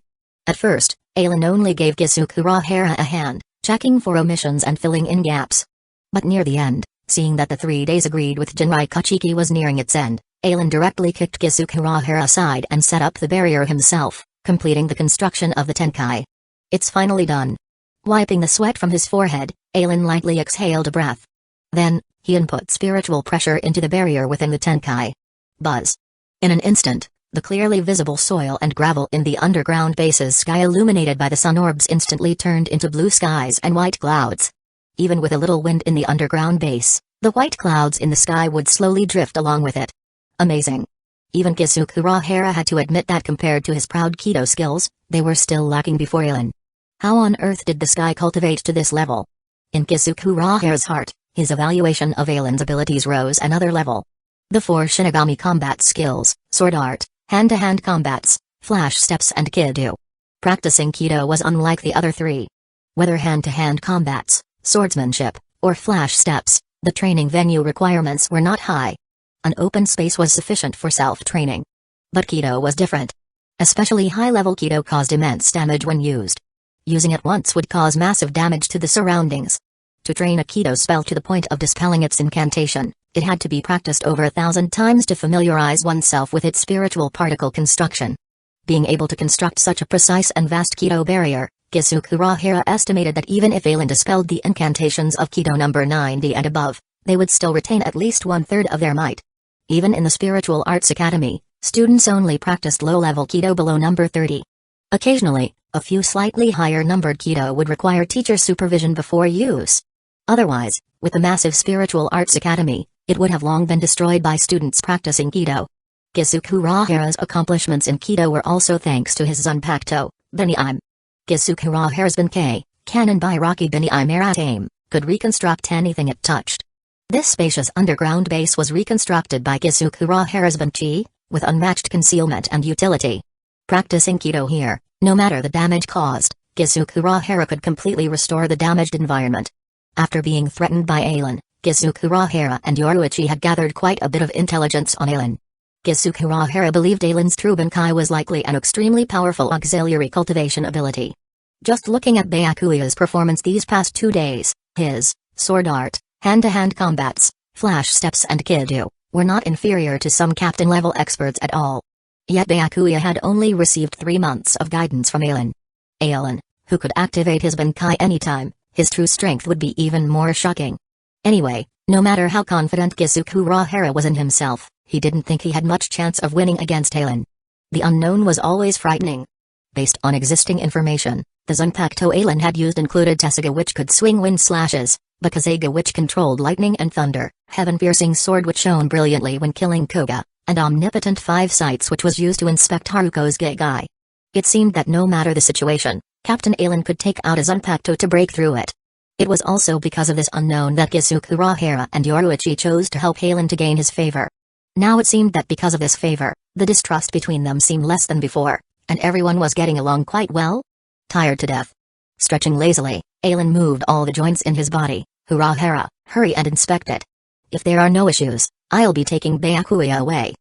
At first, Ailen only gave Kisuke Urahara a hand, checking for omissions and filling in gaps. But near the end, seeing that the 3 days agreed with Jinrai Kachiki was nearing its end, Ailen directly kicked Kisuke Urahara aside and set up the barrier himself, completing the construction of the Tenkai. It's finally done. Wiping the sweat from his forehead, Ailen lightly exhaled a breath. Then, he input spiritual pressure into the barrier within the Tenkai. Buzz. In an instant, the clearly visible soil and gravel in the underground base's sky illuminated by the sun orbs instantly turned into blue skies and white clouds. Even with a little wind in the underground base, the white clouds in the sky would slowly drift along with it. Amazing. Even Kisuke Urahara had to admit that compared to his proud Kido skills, they were still lacking before Ailen. How on earth did the sky cultivate to this level? In Kisuke Urahara's heart, his evaluation of Ailen's abilities rose another level. The 4 Shinigami combat skills, sword art, hand-to-hand combats, flash steps and Kido. Practicing Kido was unlike the other 3. Whether hand-to-hand combats, swordsmanship, or flash steps, the training venue requirements were not high. An open space was sufficient for self-training. But Kido was different. Especially high-level Kido caused immense damage when used. Using it once would cause massive damage to the surroundings. To train a Kido spell to the point of dispelling its incantation, it had to be practiced over 1,000 times to familiarize oneself with its spiritual particle construction. Being able to construct such a precise and vast Kido barrier, Kisuke Urahara estimated that even if Ailen dispelled the incantations of Kido number 90 and above, they would still retain at least 1/3 of their might. Even in the Spiritual Arts Academy, students only practiced low-level Kido below number 30. Occasionally, a few slightly higher-numbered Kido would require teacher supervision before use. Otherwise, with the massive Spiritual Arts Academy, it would have long been destroyed by students practicing Kido. Kisuke Urahara's accomplishments in Kido were also thanks to his Zanpakuto, Beniime. Kisuke Urahara's Benkei, Cannon by Rocky Beniime Aim, could reconstruct anything it touched. This spacious underground base was reconstructed by Kusagakure husbandry, with unmatched concealment and utility. Practicing Kido here, no matter the damage caused, Kusagakure could completely restore the damaged environment. After being threatened by Alan, Kusagakure and Yoruichi had gathered quite a bit of intelligence on Alan. Kusagakure believed Alan's true Bankai was likely an extremely powerful auxiliary cultivation ability. Just looking at Byakuya's performance these past 2 days, his sword art, hand-to-hand combats, flash steps and Kido were not inferior to some captain-level experts at all. Yet Byakuya had only received 3 months of guidance from Alan. Alan, who could activate his Bankai anytime, his true strength would be even more shocking. Anyway, no matter how confident Kusagakure was in himself, he didn't think he had much chance of winning against Alan. The unknown was always frightening. Based on existing information, the Zanpakuto Alan had used included Saga, which could swing wind slashes, Kusagakure, which controlled lightning and thunder, heaven-piercing sword which shone brilliantly when killing Koga, and omnipotent 5 sights which was used to inspect Haruko's Gegai. It seemed that no matter the situation, Captain Alan could take out a Zanpakuto to break through it. It was also because of this unknown that Kusagakure and Yoruichi chose to help Alan to gain his favor. Now it seemed that because of this favor, the distrust between them seemed less than before, and everyone was getting along quite well. Tired to death. Stretching lazily, Alan moved all the joints in his body. Hurrah, hurry and inspect it. If there are no issues, I'll be taking Byakuya away.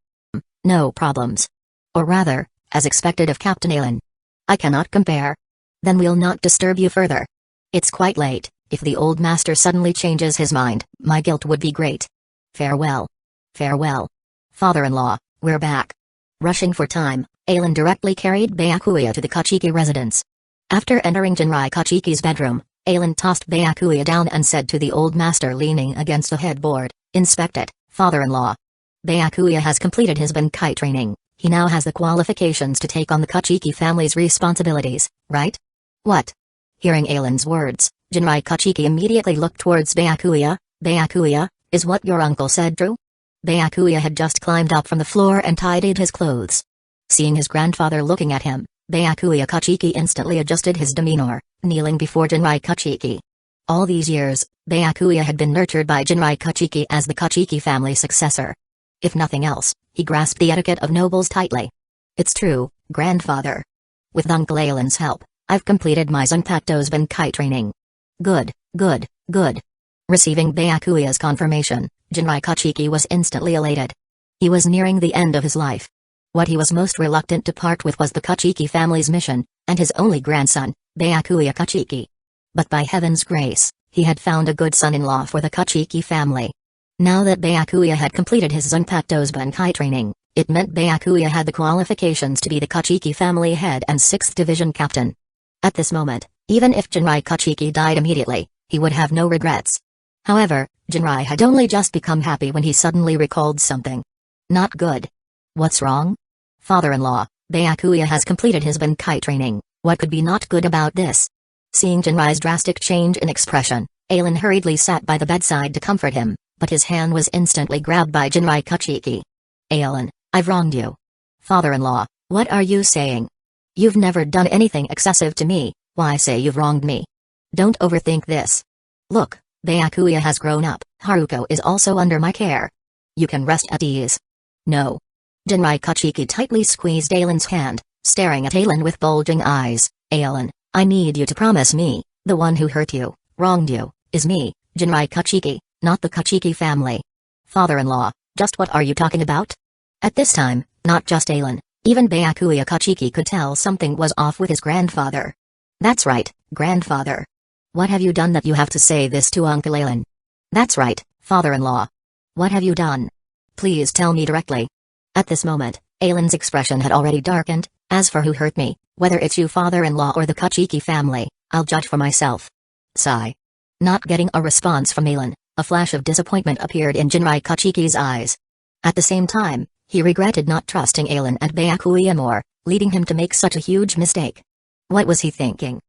No problems. Or rather, as expected of Captain Alan. I cannot compare. Then we'll not disturb you further. It's quite late. If the old master suddenly changes his mind, my guilt would be great. Farewell. Farewell. Father-in-law, we're back. Rushing for time, Alan directly carried Byakuya to the Kachiki residence. After entering Jinrai Kachiki's bedroom, Alan tossed Byakuya down and said to the old master leaning against the headboard, "Inspect it, father-in-law. Byakuya has completed his Bankai training, he now has the qualifications to take on the Kachiki family's responsibilities, right?" "What?" Hearing Alan's words, Jinrai Kachiki immediately looked towards Byakuya. "Byakuya, is what your uncle said true?" Byakuya had just climbed up from the floor and tidied his clothes. Seeing his grandfather looking at him, Byakuya Kachiki instantly adjusted his demeanor, kneeling before Jinrai Kachiki. All these years, Byakuya had been nurtured by Jinrai Kachiki as the Kachiki family successor. If nothing else, he grasped the etiquette of nobles tightly. "It's true, grandfather. With Uncle Alan's help, I've completed my Zanpakuto's Bankai training." Good. Receiving Byakuya's confirmation, Jinrai Kachiki was instantly elated. He was nearing the end of his life. What he was most reluctant to part with was the Kachiki family's mission, and his only grandson, Byakuya Kachiki. But by heaven's grace, he had found a good son-in-law for the Kachiki family. Now that Byakuya had completed his Zanpakuto's Bankai training, it meant Byakuya had the qualifications to be the Kachiki family head and 6th Division captain. At this moment, even if Jinrai Kachiki died immediately, he would have no regrets. However, Jinrai had only just become happy when he suddenly recalled something. Not good. What's wrong? Father-in-law, Byakuya has completed his Bankai training, what could be not good about this? Seeing Jinrai's drastic change in expression, Alan hurriedly sat by the bedside to comfort him, but his hand was instantly grabbed by Jinrai Kachiki. "Alan, I've wronged you." "Father-in-law, what are you saying? You've never done anything excessive to me, why say you've wronged me? Don't overthink this. Look, Byakuya has grown up, Haruko is also under my care. You can rest at ease." "No." Jinrai Kachiki tightly squeezed Alan's hand, staring at Alan with bulging eyes. "Alan, I need you to promise me, the one who hurt you, wronged you, is me, Jinrai Kachiki, not the Kachiki family." "Father-in-law, just what are you talking about?" At this time, not just Alan, even Byakuya Kachiki could tell something was off with his grandfather. "That's right, grandfather. What have you done that you have to say this to Uncle Alan?" "That's right, father-in-law. What have you done? Please tell me directly." At this moment, Alan's expression had already darkened. "As for who hurt me, whether it's you father-in-law or the Kachiki family, I'll judge for myself." Sigh. Not getting a response from Alan, a flash of disappointment appeared in Jinrai Kachiki's eyes. At the same time, he regretted not trusting Alan and Byakuya more, leading him to make such a huge mistake. What was he thinking?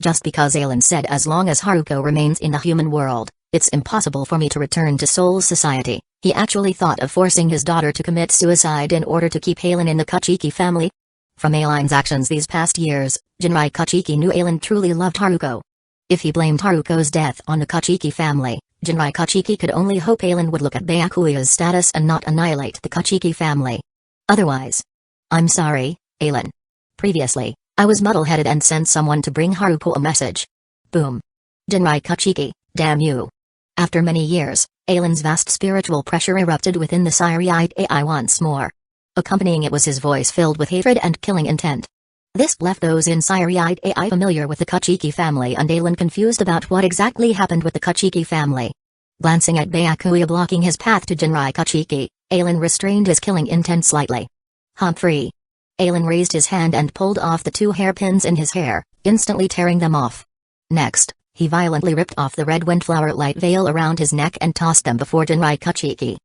Just because Alan said as long as Haruko remains in the human world, it's impossible for me to return to Soul Society, he actually thought of forcing his daughter to commit suicide in order to keep Alan in the Kachiki family? From Alan's actions these past years, Jinrai Kachiki knew Alan truly loved Haruko. If he blamed Haruko's death on the Kachiki family, Jinrai Kachiki could only hope Ailen would look at Byakuya's status and not annihilate the Kachiki family. Otherwise. I'm sorry, Ailen. Previously, I was muddle-headed and sent someone to bring Haruko a message. Boom. Jinrai Kachiki, damn you. After many years, Ailen's vast spiritual pressure erupted within the Siriite AI once more. Accompanying it was his voice filled with hatred and killing intent. This left those in Siriite AI familiar with the Kachiki family and Ailen confused about what exactly happened with the Kachiki family. Glancing at Byakuya blocking his path to Jinrai Kachiki, Ailen restrained his killing intent slightly. Humphrey. Ailen raised his hand and pulled off the 2 hairpins in his hair, instantly tearing them off. Next, he violently ripped off the red windflower light veil around his neck and tossed them before Jinrai Kachiki.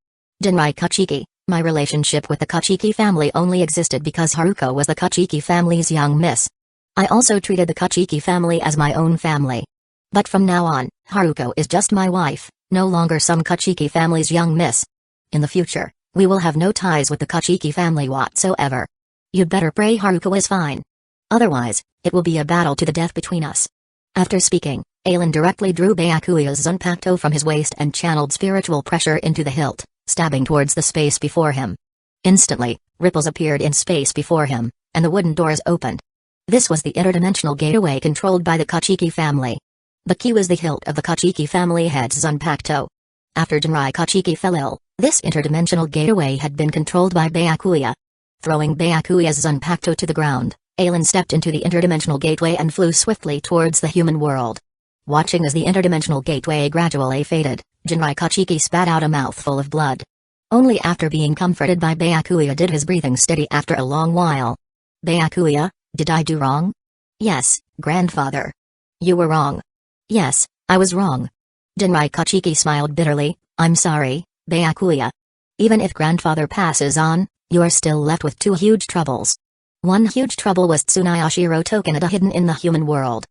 Jinrai Kachiki, my relationship with the Kachiki family only existed because Haruko was the Kachiki family's young miss. I also treated the Kachiki family as my own family. But from now on, Haruko is just my wife, no longer some Kachiki family's young miss. In the future, we will have no ties with the Kachiki family whatsoever. You'd better pray Haruko is fine. Otherwise, it will be a battle to the death between us. After speaking, Ailen directly drew Byakuya's Zanpakuto from his waist and channeled spiritual pressure into the hilt, stabbing towards the space before him. Instantly, ripples appeared in space before him, and the wooden doors opened. This was the interdimensional gateway controlled by the Kachiki family. The key was the hilt of the Kachiki family head's Zanpakuto. After Jinrai Kachiki fell ill, this interdimensional gateway had been controlled by Byakuya. Throwing Byakuya's Zanpakuto to the ground, Ailen stepped into the interdimensional gateway and flew swiftly towards the human world. Watching as the interdimensional gateway gradually faded, Jinrai Kachiki spat out a mouthful of blood. Only after being comforted by Byakuya did his breathing steady after a long while. Byakuya, did I do wrong? Yes, grandfather. You were wrong. Yes, I was wrong. Jinrai Kachiki smiled bitterly, I'm sorry, Byakuya. Even if grandfather passes on, you are still left with 2 huge troubles. One huge trouble was Tsunayashiro Tokanada hidden in the human world.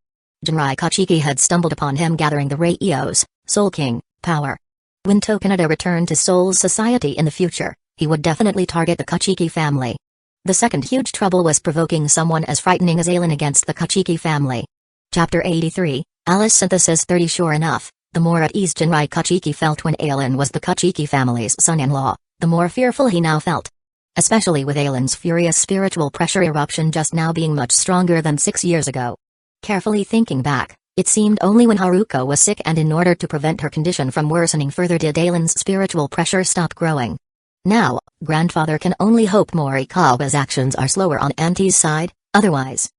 Jinrai Kachiki had stumbled upon him gathering the Rei-Eos, Soul King, power. When Tokanada returned to Soul Society in the future, he would definitely target the Kachiki family. The second huge trouble was provoking someone as frightening as Ailen against the Kachiki family. Chapter 83, Alice Synthesis 30. Sure enough, the more at ease Jinrai Kachiki felt when Ailen was the Kachiki family's son-in-law, the more fearful he now felt. Especially with Ailen's furious spiritual pressure eruption just now being much stronger than 6 years ago. Carefully thinking back, it seemed only when Haruko was sick and in order to prevent her condition from worsening further did Ailen's spiritual pressure stop growing. Now, grandfather can only hope Morikawa's actions are slower on Auntie's side, otherwise.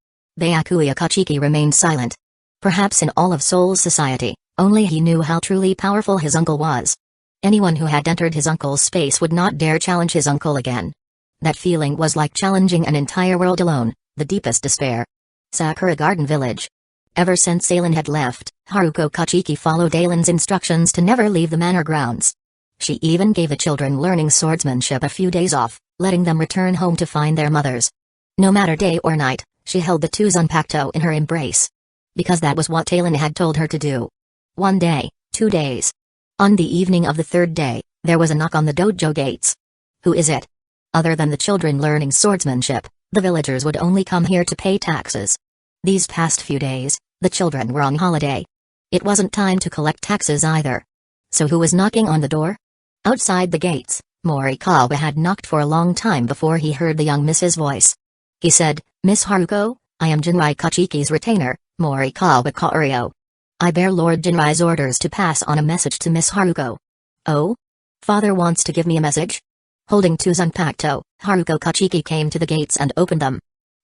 Byakuya Kachiki remained silent. Perhaps in all of Soul Society, only he knew how truly powerful his uncle was. Anyone who had entered his uncle's space would not dare challenge his uncle again. That feeling was like challenging an entire world alone, the deepest despair. Sakura Garden Village. Ever since Ailen had left, Haruko Kachiki followed Ailen's instructions to never leave the manor grounds. She even gave the children learning swordsmanship a few days off, letting them return home to find their mothers. No matter day or night, she held the 2 Zanpakuto in her embrace. Because that was what Ailen had told her to do. 1 day, 2 days. On the evening of the 3rd day, there was a knock on the dojo gates. Who is it? Other than the children learning swordsmanship, the villagers would only come here to pay taxes. These past few days, the children were on holiday. It wasn't time to collect taxes either. So who was knocking on the door? Outside the gates, Morikawa had knocked for a long time before he heard the young Miss's voice. He said, Miss Haruko, I am Jinrai Kachiki's retainer, Morikawa Kaorio. I bear Lord Jinrai's orders to pass on a message to Miss Haruko. Oh? Father wants to give me a message? Holding 2 Zanpakuto, Haruko Kachiki came to the gates and opened them.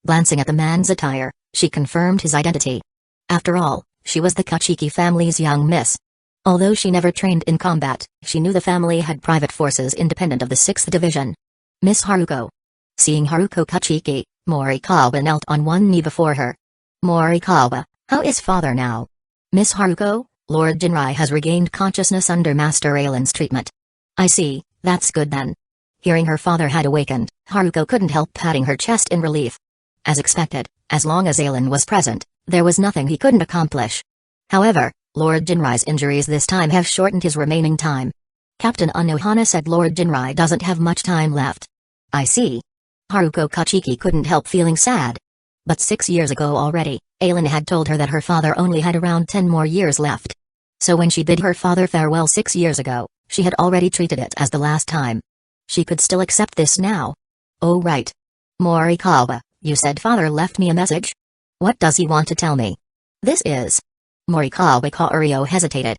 Glancing at the man's attire, she confirmed his identity. After all, she was the Kachiki family's young miss. Although she never trained in combat, she knew the family had private forces independent of the 6th Division. Miss Haruko. Seeing Haruko Kachiki, Morikawa knelt on one knee before her. Morikawa, how is father now? Miss Haruko, Lord Jinrai has regained consciousness under Master Ailen's treatment. I see, that's good then. Hearing her father had awakened, Haruko couldn't help patting her chest in relief. As expected, as long as Ailen was present, there was nothing he couldn't accomplish. However, Lord Jinrai's injuries this time have shortened his remaining time. Captain Unohana said Lord Jinrai doesn't have much time left. I see. Haruko Kachiki couldn't help feeling sad. But 6 years ago already, Ailen had told her that her father only had around 10 more years left. So when she bid her father farewell 6 years ago, she had already treated it as the last time. She could still accept this now. Oh right. Morikawa, you said father left me a message? What does he want to tell me? This is... Morikawa Kaorio hesitated.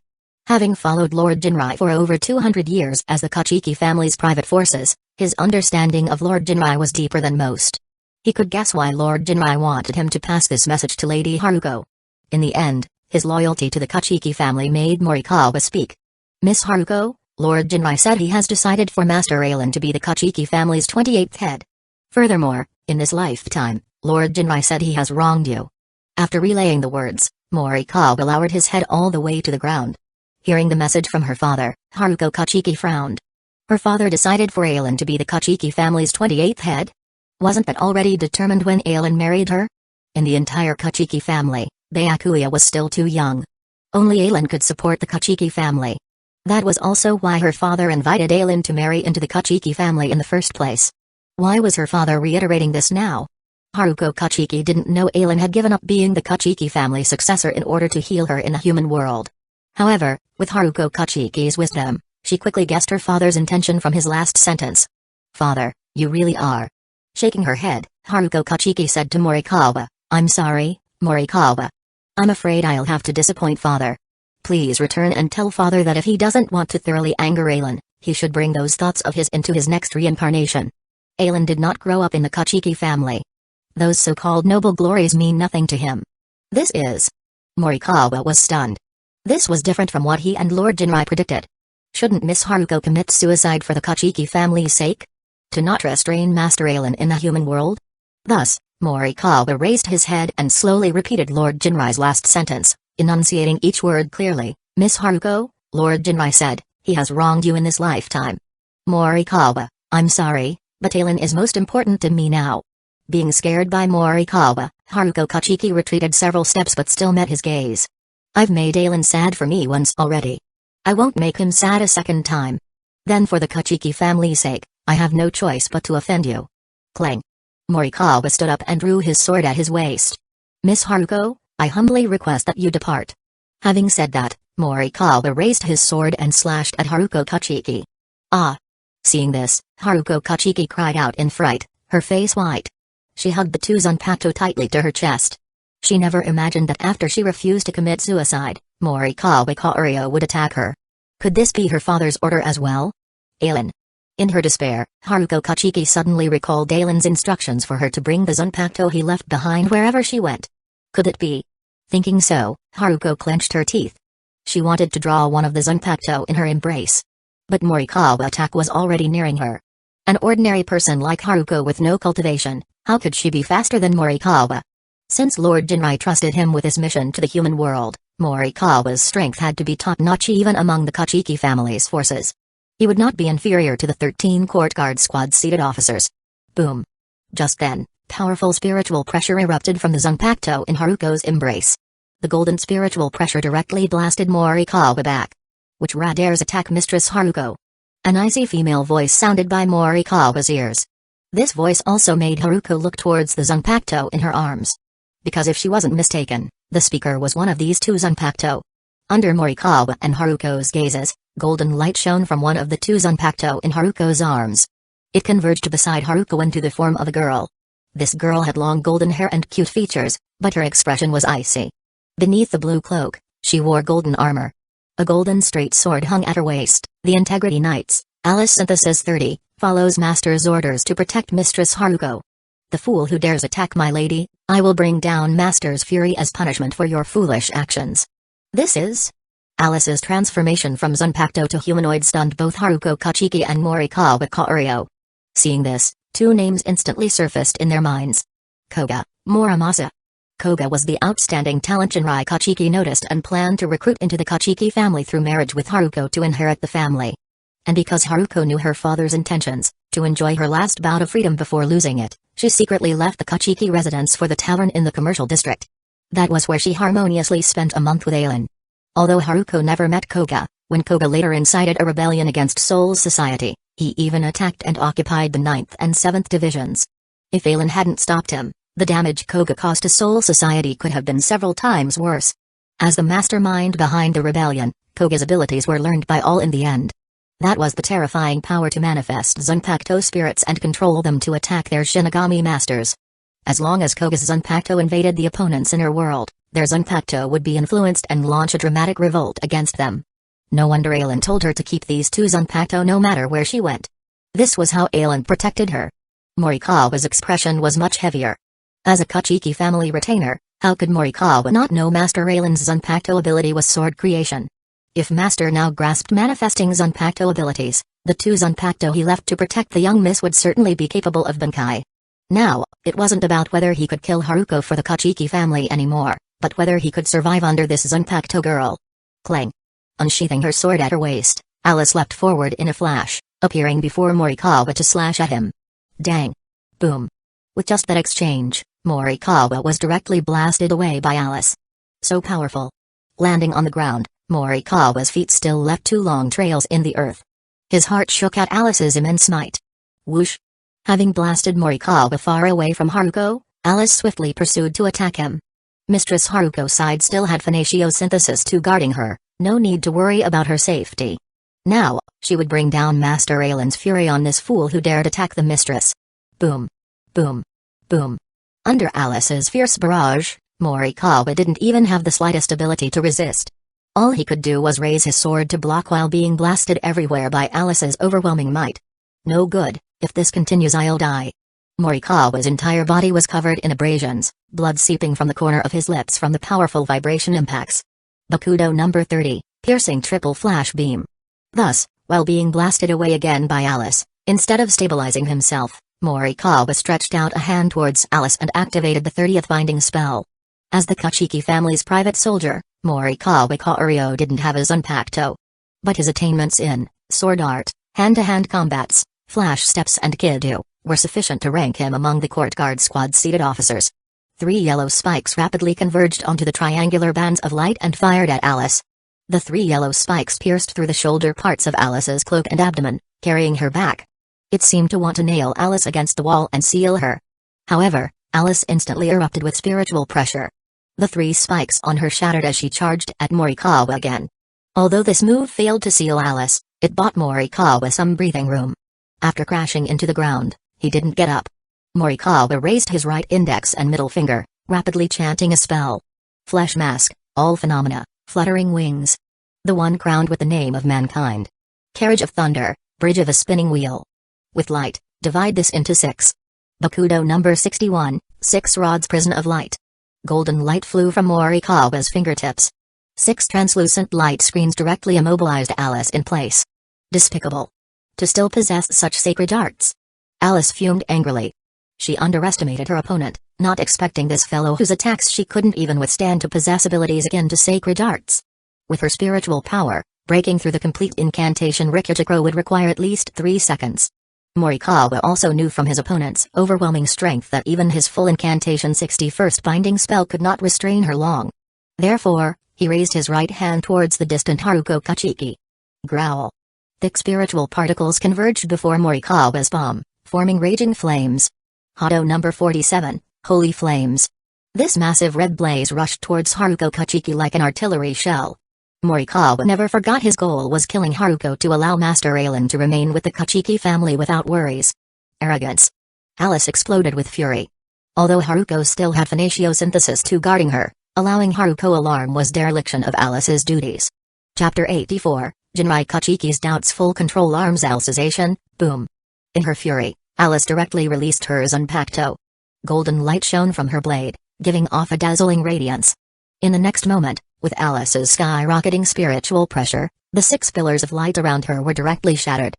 Having followed Lord Jinrai for over 200 years as the Kachiki family's private forces, his understanding of Lord Jinrai was deeper than most. He could guess why Lord Jinrai wanted him to pass this message to Lady Haruko. In the end, his loyalty to the Kachiki family made Morikawa speak. Miss Haruko, Lord Jinrai said he has decided for Master Aelin to be the Kachiki family's 28th head. Furthermore, in this lifetime, Lord Jinrai said he has wronged you. After relaying the words, Morikawa lowered his head all the way to the ground. Hearing the message from her father, Haruko Kachiki frowned. Her father decided for Aelin to be the Kachiki family's 28th head? Wasn't that already determined when Aelin married her? In the entire Kachiki family, Byakuya was still too young. Only Aelin could support the Kachiki family. That was also why her father invited Aelin to marry into the Kachiki family in the first place. Why was her father reiterating this now? Haruko Kachiki didn't know Aelin had given up being the Kachiki family successor in order to heal her in the human world. However, with Haruko Kachiki's wisdom, she quickly guessed her father's intention from his last sentence. Father, you really are. Shaking her head, Haruko Kachiki said to Morikawa, I'm sorry, Morikawa. I'm afraid I'll have to disappoint father. Please return and tell father that if he doesn't want to thoroughly anger Aelin, he should bring those thoughts of his into his next reincarnation. Aelin did not grow up in the Kachiki family. Those so-called noble glories mean nothing to him. This is... Morikawa was stunned. This was different from what he and Lord Jinrai predicted. Shouldn't Miss Haruko commit suicide for the Kachiki family's sake? To not restrain Master Aelin in the human world? Thus, Morikawa raised his head and slowly repeated Lord Jinrai's last sentence, enunciating each word clearly. Miss Haruko, Lord Jinrai said, he has wronged you in this lifetime. Morikawa, I'm sorry, but Aelin is most important to me now. Being scared by Morikawa, Haruko Kachiki retreated several steps but still met his gaze. I've made Aelin sad for me once already. I won't make him sad a second time. Then for the Kachiki family's sake, I have no choice but to offend you. Clang. Morikawa stood up and drew his sword at his waist. Miss Haruko, I humbly request that you depart. Having said that, Morikawa raised his sword and slashed at Haruko Kachiki. Ah! Seeing this, Haruko Kachiki cried out in fright, her face white. She hugged the two Zanpakuto tightly to her chest. She never imagined that after she refused to commit suicide, Morikawa Kaorio would attack her. Could this be her father's order as well? Aelin. In her despair, Haruko Kachiki suddenly recalled Aelin's instructions for her to bring the Zanpakuto he left behind wherever she went. Could it be? Thinking so, Haruko clenched her teeth. She wanted to draw one of the Zanpakuto in her embrace. But Morikawa's attack was already nearing her. An ordinary person like Haruko with no cultivation, how could she be faster than Morikawa? Since Lord Jinrai trusted him with his mission to the human world, Morikawa's strength had to be top-notch even among the Kachiki family's forces. He would not be inferior to the 13 court guard squad-seated officers. Boom. Just then, powerful spiritual pressure erupted from the Zanpakuto in Haruko's embrace. The golden spiritual pressure directly blasted Morikawa back. Which dares attack Mistress Haruko? An icy female voice sounded by Morikawa's ears. This voice also made Haruko look towards the Zanpakuto in her arms. Because if she wasn't mistaken, the speaker was one of these two Zanpakuto. Under Morikawa and Haruko's gazes, golden light shone from one of the two Zanpakuto in Haruko's arms. It converged beside Haruko into the form of a girl. This girl had long golden hair and cute features, but her expression was icy. Beneath the blue cloak, she wore golden armor. A golden straight sword hung at her waist. The Integrity Knights, Alice Synthesis 30, follows Master's orders to protect Mistress Haruko. The fool who dares attack my lady, I will bring down Master's fury as punishment for your foolish actions. This is... Alice's transformation from Zanpakuto to humanoid stunned both Haruko Kachiki and Morikawa Kaorio. Seeing this, two names instantly surfaced in their minds. Koga, Muramasa. Koga was the outstanding talent Jinrai Kachiki noticed and planned to recruit into the Kachiki family through marriage with Haruko to inherit the family. And because Haruko knew her father's intentions, to enjoy her last bout of freedom before losing it, she secretly left the Kachiki residence for the tavern in the commercial district. That was where she harmoniously spent a month with Aelin. Although Haruko never met Koga, when Koga later incited a rebellion against Soul's society, he even attacked and occupied the 9th and 7th divisions. If Aelin hadn't stopped him, the damage Koga caused to Soul society could have been several times worse. As the mastermind behind the rebellion, Koga's abilities were learned by all in the end. That was the terrifying power to manifest Zanpakuto spirits and control them to attack their Shinigami masters. As long as Koga's Zanpakuto invaded the opponent's inner world, their Zanpakuto would be influenced and launch a dramatic revolt against them. No wonder Aelin told her to keep these two Zanpakuto no matter where she went. This was how Aelin protected her. Morikawa's expression was much heavier. As a Kachiki family retainer, how could Morikawa not know Master Aelin's Zanpakuto ability was sword creation? If Master now grasped manifesting Zanpakuto abilities, the two Zanpakuto he left to protect the young miss would certainly be capable of Bankai. Now, it wasn't about whether he could kill Haruko for the Kachiki family anymore, but whether he could survive under this Zanpakuto girl. Clang. Unsheathing her sword at her waist, Alice leapt forward in a flash, appearing before Morikawa to slash at him. Dang. Boom. With just that exchange, Morikawa was directly blasted away by Alice. So powerful. Landing on the ground, Morikawa's feet still left two long trails in the earth. His heart shook at Alice's immense might. Whoosh. Having blasted Morikawa far away from Haruko, Alice swiftly pursued to attack him. Mistress Haruko's side still had Phanasiosynthesis 2 guarding her, no need to worry about her safety. Now, she would bring down Master Aelin's fury on this fool who dared attack the mistress. Boom. Boom. Boom. Under Alice's fierce barrage, Morikawa didn't even have the slightest ability to resist. All he could do was raise his sword to block while being blasted everywhere by Alice's overwhelming might. No good, if this continues I'll die. Morikawa's entire body was covered in abrasions, blood seeping from the corner of his lips from the powerful vibration impacts. Bakudo number 30, piercing triple flash beam. Thus, while being blasted away again by Alice, instead of stabilizing himself, Morikawa stretched out a hand towards Alice and activated the 30th binding spell. As the Kachiki family's private soldier, Morikawa Kaorio didn't have his Zanpakuto. But his attainments in sword art, hand-to-hand combats, flash steps and Kido were sufficient to rank him among the court guard squad seated officers. 3 yellow spikes rapidly converged onto the triangular bands of light and fired at Alice. The 3 yellow spikes pierced through the shoulder parts of Alice's cloak and abdomen, carrying her back. It seemed to want to nail Alice against the wall and seal her. However, Alice instantly erupted with spiritual pressure. The 3 spikes on her shattered as she charged at Morikawa again. Although this move failed to seal Alice, it bought Morikawa some breathing room. After crashing into the ground, he didn't get up. Morikawa raised his right index and middle finger, rapidly chanting a spell. Flesh mask, all phenomena, fluttering wings. The one crowned with the name of mankind. Carriage of thunder, bridge of a spinning wheel. With light, divide this into 6. Bakudo number 61, 6 rods prison of light. Golden light flew from Morikawa's fingertips. 6 translucent light screens directly immobilized Alice in place. Despicable. To still possess such sacred arts. Alice fumed angrily. She underestimated her opponent, not expecting this fellow whose attacks she couldn't even withstand to possess abilities akin to sacred arts. With her spiritual power, breaking through the complete incantation Rikujikuro would require at least 3 seconds. Morikawa also knew from his opponent's overwhelming strength that even his full incantation 61st binding spell could not restrain her long. Therefore, he raised his right hand towards the distant Haruko Kachiki. Growl. Thick spiritual particles converged before Morikawa's palm, forming raging flames. Hado number 47, holy flames. This massive red blaze rushed towards Haruko Kachiki like an artillery shell. Morikawa never forgot his goal was killing Haruko to allow Master Aelin to remain with the Kachiki family without worries. Arrogance. Alice exploded with fury. Although Haruko still had Phanasiosynthesis 2 guarding her, allowing Haruko alarm was dereliction of Alice's duties. Chapter 84, Jinrai Kachiki's doubts full control arms Alicization, boom. In her fury, Alice directly released her Zanpakuto. Golden light shone from her blade, giving off a dazzling radiance. In the next moment, with Alice's skyrocketing spiritual pressure, the 6 pillars of light around her were directly shattered.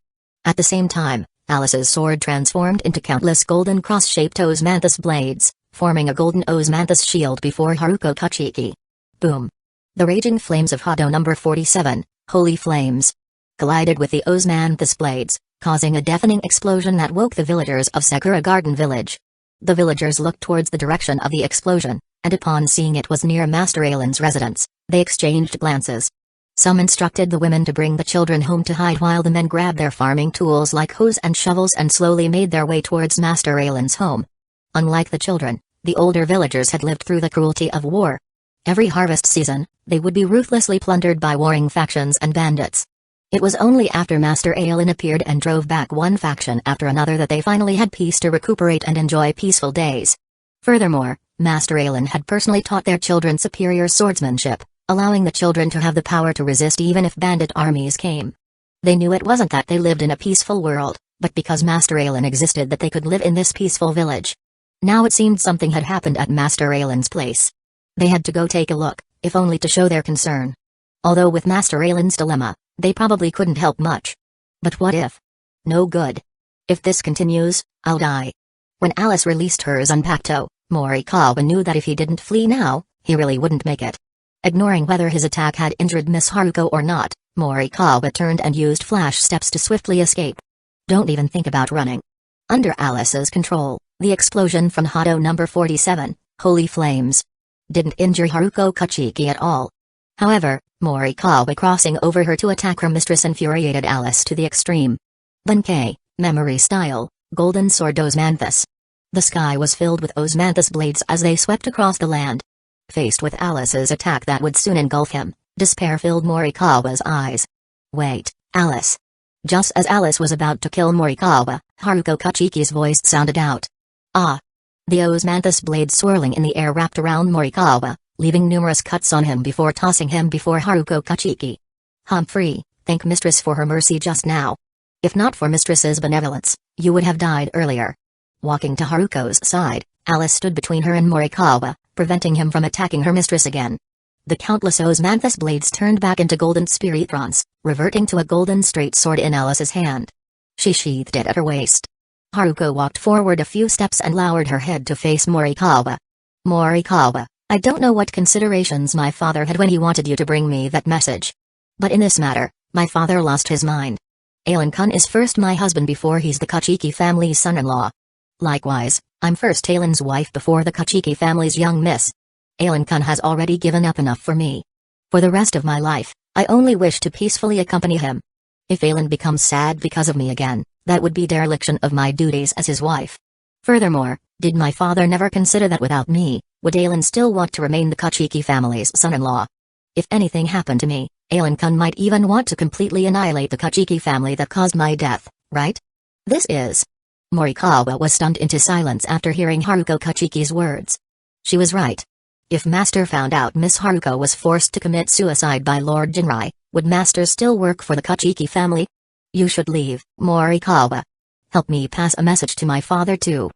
At the same time, Alice's sword transformed into countless golden cross-shaped osmanthus blades, forming a golden osmanthus shield before Haruko Kachiki. Boom. The raging flames of Hado number 47, holy flames, collided with the osmanthus blades, causing a deafening explosion that woke the villagers of Sakura Garden Village. The villagers looked towards the direction of the explosion, and upon seeing it was near Master Aelin's residence, they exchanged glances. Some instructed the women to bring the children home to hide while the men grabbed their farming tools like hoes and shovels and slowly made their way towards Master Aelin's home. Unlike the children, the older villagers had lived through the cruelty of war. Every harvest season, they would be ruthlessly plundered by warring factions and bandits. It was only after Master Aelin appeared and drove back one faction after another that they finally had peace to recuperate and enjoy peaceful days. Furthermore, Master Aelin had personally taught their children superior swordsmanship, allowing the children to have the power to resist even if bandit armies came. They knew it wasn't that they lived in a peaceful world, but because Master Aelin existed that they could live in this peaceful village. Now it seemed something had happened at Master Aelin's place. They had to go take a look, if only to show their concern. Although with Master Aelin's dilemma, they probably couldn't help much. But what if? No good. If this continues, I'll die. When Alice released her Zanpakuto, Morikawa knew that if he didn't flee now, he really wouldn't make it. Ignoring whether his attack had injured Miss Haruko or not, Morikawa turned and used flash steps to swiftly escape. Don't even think about running. Under Alice's control, the explosion from Hado number 47, Holy Flames, didn't injure Haruko Kachiki at all. However, Morikawa crossing over her to attack her mistress infuriated Alice to the extreme. Benkei, memory style, golden sword Osmanthus. The sky was filled with Osmanthus blades as they swept across the land. Faced with Alice's attack that would soon engulf him, despair filled Morikawa's eyes. Wait, Alice. Just as Alice was about to kill Morikawa, Haruko Kachiki's voice sounded out. Ah! The Osmanthus blade swirling in the air wrapped around Morikawa, leaving numerous cuts on him before tossing him before Haruko Kachiki. Humphrey, thank Mistress for her mercy just now. If not for Mistress's benevolence, you would have died earlier. Walking to Haruko's side, Alice stood between her and Morikawa, preventing him from attacking her mistress again. The countless Osmanthus blades turned back into golden spiritrons, reverting to a golden straight sword in Alice's hand. She sheathed it at her waist. Haruko walked forward a few steps and lowered her head to face Morikawa. Morikawa, I don't know what considerations my father had when he wanted you to bring me that message. But in this matter, my father lost his mind. Aelin-kun is first my husband before he's the Kachiki family's son-in-law. Likewise, I'm first Aelin's wife before the Kachiki family's young miss. Aelin-kun has already given up enough for me. For the rest of my life, I only wish to peacefully accompany him. If Aelin becomes sad because of me again, that would be dereliction of my duties as his wife. Furthermore, did my father never consider that without me, would Aelin still want to remain the Kachiki family's son-in-law? If anything happened to me, Aelin-kun might even want to completely annihilate the Kachiki family that caused my death, right? This is... Morikawa was stunned into silence after hearing Haruko Kachiki's words. She was right. If Master found out Miss Haruko was forced to commit suicide by Lord Jinrai, would Master still work for the Kachiki family? You should leave, Morikawa. Help me pass a message to my father too.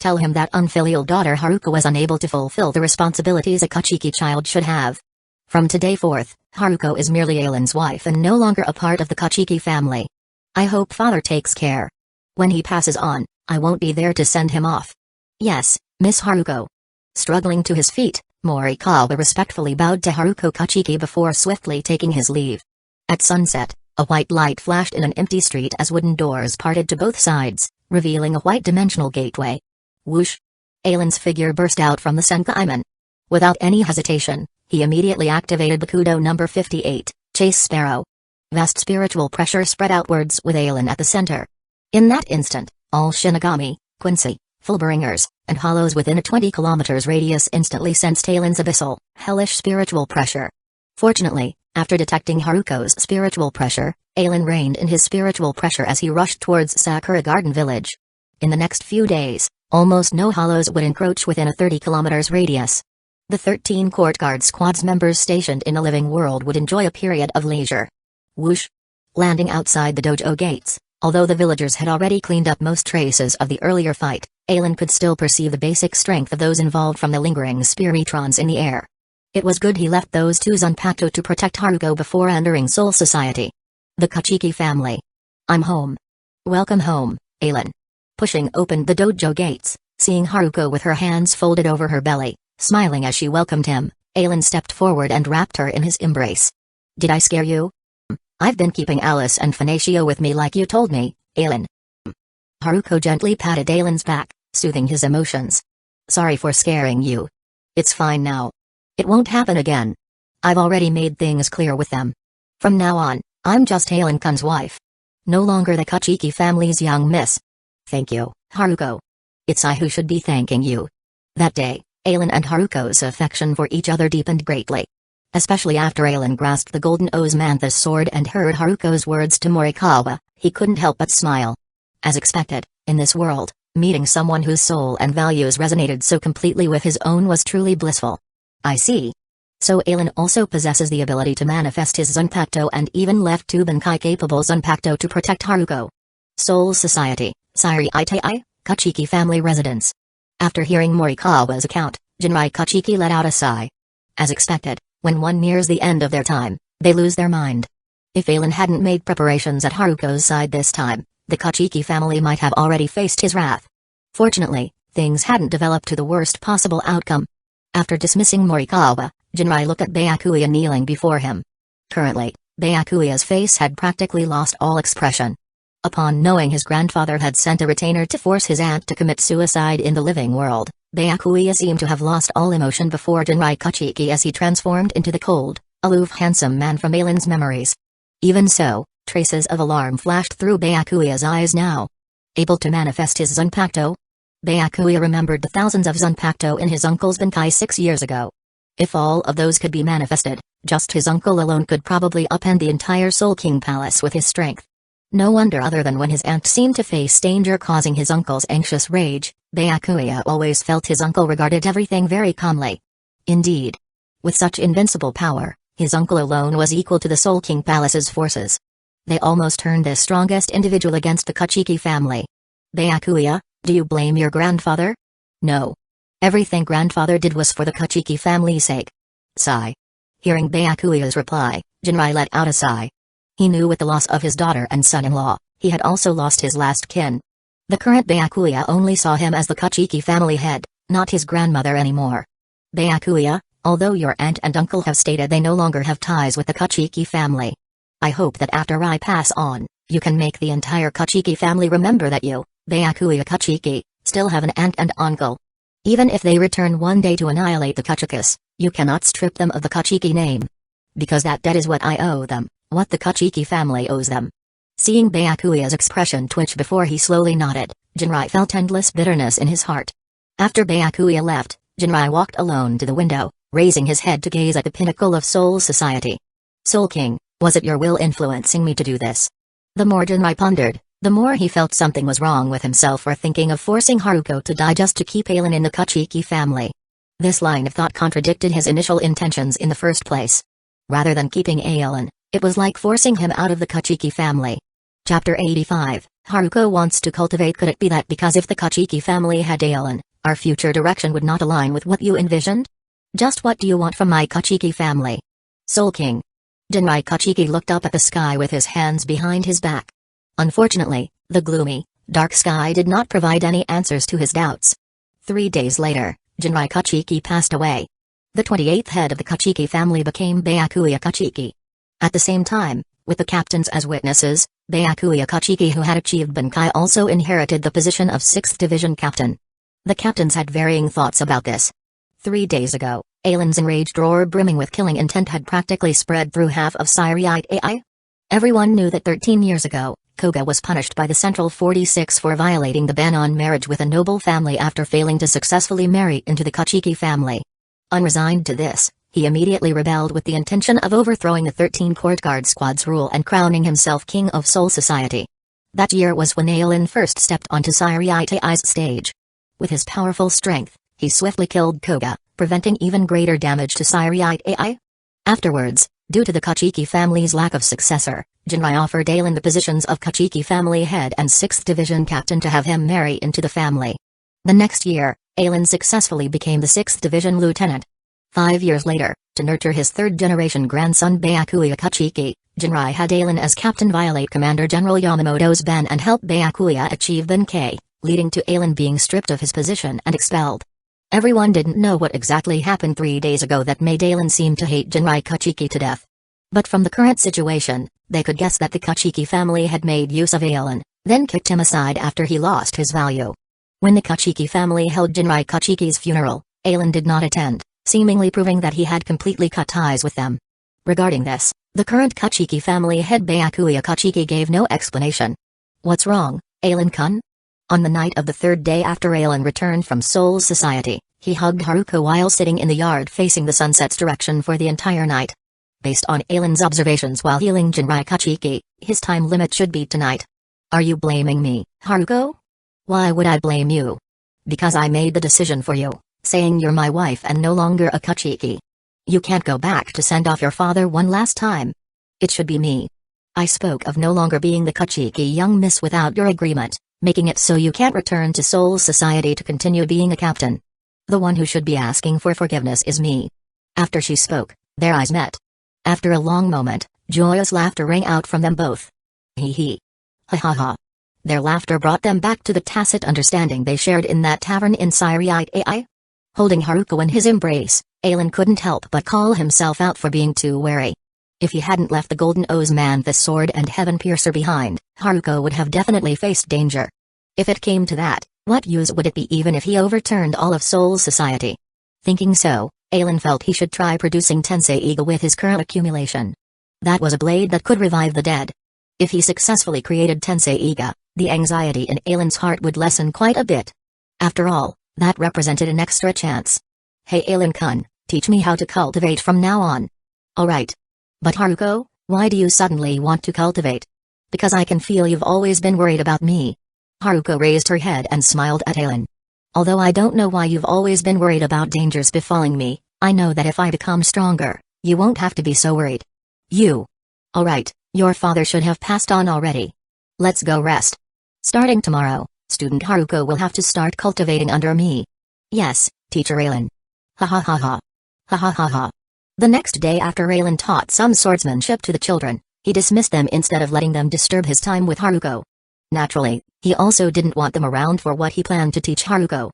Tell him that unfilial daughter Haruko was unable to fulfill the responsibilities a Kachiki child should have. From today forth, Haruko is merely Aelin's wife and no longer a part of the Kachiki family. I hope father takes care. When he passes on, I won't be there to send him off. Yes, Miss Haruko. Struggling to his feet, Morikawa respectfully bowed to Haruko Kachiki before swiftly taking his leave. At sunset, a white light flashed in an empty street as wooden doors parted to both sides, revealing a white dimensional gateway. Whoosh! Aelin's figure burst out from the Senkaiman. Without any hesitation, he immediately activated Bakudo number 58, Chase Sparrow. Vast spiritual pressure spread outwards with Aelin at the center. In that instant, all Shinigami, Quincy, Fullbringers, and Hollows within a 20 km radius instantly sensed Aelin's abyssal, hellish spiritual pressure. Fortunately, after detecting Haruko's spiritual pressure, Aelin reined in his spiritual pressure as he rushed towards Sakura Garden Village. In the next few days, almost no Hollows would encroach within a 30 km radius. The 13 Court Guard Squad's members stationed in the living world would enjoy a period of leisure. Whoosh! Landing outside the dojo gates, although the villagers had already cleaned up most traces of the earlier fight, Aelin could still perceive the basic strength of those involved from the lingering spiritrons in the air. It was good he left those two Zanpakuto to protect Haruko before entering Soul Society. The Kachiki family. I'm home. Welcome home, Aelin. Pushing open the dojo gates, seeing Haruko with her hands folded over her belly, smiling as she welcomed him, Aelin stepped forward and wrapped her in his embrace. Did I scare you? I've been keeping Alice and Finatio with me like you told me, Aelin. Haruko gently patted Aelin's back, soothing his emotions. Sorry for scaring you. It's fine now. It won't happen again. I've already made things clear with them. From now on, I'm just Aelin-kun's wife. No longer the Kachiki family's young miss. Thank you, Haruko. It's I who should be thanking you. That day, Aelin and Haruko's affection for each other deepened greatly. Especially after Aelin grasped the golden Osmanthus sword and heard Haruko's words to Morikawa, he couldn't help but smile. As expected, in this world, meeting someone whose soul and values resonated so completely with his own was truly blissful. I see. So Aelin also possesses the ability to manifest his Zanpakuto and even left two Bankai-capable Zanpakuto to protect Haruko. Soul Society, Sairei Kachiki family residence. After hearing Morikawa's account, Jinrai Kachiki let out a sigh. As expected, when one nears the end of their time, they lose their mind. If Aelin hadn't made preparations at Haruko's side this time, the Kachiki family might have already faced his wrath. Fortunately, things hadn't developed to the worst possible outcome. After dismissing Morikawa, Jinrai looked at Byakuya kneeling before him. Currently, Byakuya's face had practically lost all expression. Upon knowing his grandfather had sent a retainer to force his aunt to commit suicide in the living world, Byakuya seemed to have lost all emotion before Jinrai Kachiki as he transformed into the cold, aloof handsome man from Aelin's memories. Even so, traces of alarm flashed through Byakuya's eyes now. Able to manifest his Zanpakuto? Byakuya remembered the thousands of Zanpakuto in his uncle's Bankai 6 years ago. If all of those could be manifested, just his uncle alone could probably upend the entire Soul King Palace with his strength. No wonder other than when his aunt seemed to face danger causing his uncle's anxious rage, Byakuya always felt his uncle regarded everything very calmly. Indeed. With such invincible power, his uncle alone was equal to the Soul King Palace's forces. They almost turned the strongest individual against the Kachiki family. Byakuya, do you blame your grandfather? No. Everything grandfather did was for the Kachiki family's sake. Sigh. Hearing Byakuya's reply, Jinrai let out a sigh. He knew with the loss of his daughter and son-in-law, he had also lost his last kin. The current Byakuya only saw him as the Kachiki family head, not his grandmother anymore. Byakuya, although your aunt and uncle have stated they no longer have ties with the Kachiki family, I hope that after I pass on, you can make the entire Kachiki family remember that you, Byakuya Kachiki, still have an aunt and uncle. Even if they return one day to annihilate the Kachikas, you cannot strip them of the Kachiki name. Because that debt is what I owe them, what the Kachiki family owes them. Seeing Byakuya's expression twitch before he slowly nodded, Jinrai felt endless bitterness in his heart. After Byakuya left, Jinrai walked alone to the window, raising his head to gaze at the pinnacle of Soul Society. Soul King, was it your will influencing me to do this? The more Jinrai pondered, the more he felt something was wrong with himself for thinking of forcing Haruko to die just to keep Aelin in the Kachiki family. This line of thought contradicted his initial intentions in the first place. Rather than keeping Aelin, it was like forcing him out of the Kachiki family. Chapter 85, Haruko wants to cultivate. Could it be that because if the Kachiki family had Aelin, our future direction would not align with what you envisioned? Just what do you want from my Kachiki family? Soul King. Jinrai Kachiki looked up at the sky with his hands behind his back. Unfortunately, the gloomy, dark sky did not provide any answers to his doubts. 3 days later, Jinrai Kachiki passed away. The 28th head of the Kachiki family became Byakuya Kachiki. At the same time, with the captains as witnesses, Byakuya Kachiki, who had achieved Bankai, also inherited the position of 6th Division Captain. The captains had varying thoughts about this. 3 days ago, Aelin's enraged roar brimming with killing intent had practically spread through half of Sairei. Everyone knew that 13 years ago, Koga was punished by the Central 46 for violating the ban on marriage with a noble family after failing to successfully marry into the Kachiki family. Unresigned to this, he immediately rebelled with the intention of overthrowing the 13 Court Guard Squad's rule and crowning himself King of Soul Society. That year was when Aelin first stepped onto Sairei's stage. With his powerful strength, he swiftly killed Koga, preventing even greater damage to Sairei. Afterwards, due to the Kachiki family's lack of successor, Jinrai offered Aelin the positions of Kachiki family head and 6th Division Captain to have him marry into the family. The next year, Aelin successfully became the 6th Division Lieutenant. 5 years later, to nurture his third-generation grandson Byakuya Kachiki, Jinrai had Aelin as captain violate Commander General Yamamoto's ban and help Byakuya achieve Bankai, leading to Aelin being stripped of his position and expelled. Everyone didn't know what exactly happened 3 days ago that made Aelin seem to hate Jinrai Kachiki to death. But from the current situation, they could guess that the Kachiki family had made use of Aelin, then kicked him aside after he lost his value. When the Kachiki family held Jinrai Kachiki's funeral, Aelin did not attend, seemingly proving that he had completely cut ties with them. Regarding this, the current Kachiki family head Byakuya Kachiki gave no explanation. What's wrong, Aelin-kun? On the night of the 3rd day after Aelin returned from Soul Society, He hugged Haruko while sitting in the yard facing the sunset's direction for the entire night. Based on Ailen's observations while healing Jinrai Kachiki, his time limit should be tonight. Are you blaming me, Haruko? Why would I blame you? Because I made the decision for you, saying you're my wife and no longer a Kachiki. You can't go back to send off your father one last time. It should be me. I spoke of no longer being the Kachiki young miss without your agreement, making it so you can't return to Soul Society to continue being a captain. The one who should be asking for forgiveness is me. After she spoke, their eyes met. After a long moment, joyous laughter rang out from them both. Hee hee. Ha ha ha. Their laughter brought them back to the tacit understanding they shared in that tavern in Siriate AI. Holding Haruko in his embrace, Ailen couldn't help but call himself out for being too wary. If he hadn't left the Golden O's Manthus sword and Heaven Piercer behind, Haruko would have definitely faced danger. If it came to that, what use would it be even if he overturned all of Soul Society? Thinking so, Ailen felt he should try producing Tensei Iga with his current accumulation. That was a blade that could revive the dead. If he successfully created Tensei Iga, the anxiety in Ailen's heart would lessen quite a bit. After all, that represented an extra chance. Hey Ailen-kun, teach me how to cultivate from now on. Alright. But Haruko, why do you suddenly want to cultivate? Because I can feel you've always been worried about me. Haruko raised her head and smiled at Ailen. Although I don't know why you've always been worried about dangers befalling me, I know that if I become stronger, you won't have to be so worried. You. Alright, your father should have passed on already. Let's go rest. Starting tomorrow, student Haruko will have to start cultivating under me. Yes, teacher Ailen. Ha ha ha ha. Ha ha ha ha. The next day after Ailen taught some swordsmanship to the children, he dismissed them instead of letting them disturb his time with Haruko. Naturally, he also didn't want them around for what he planned to teach Haruko.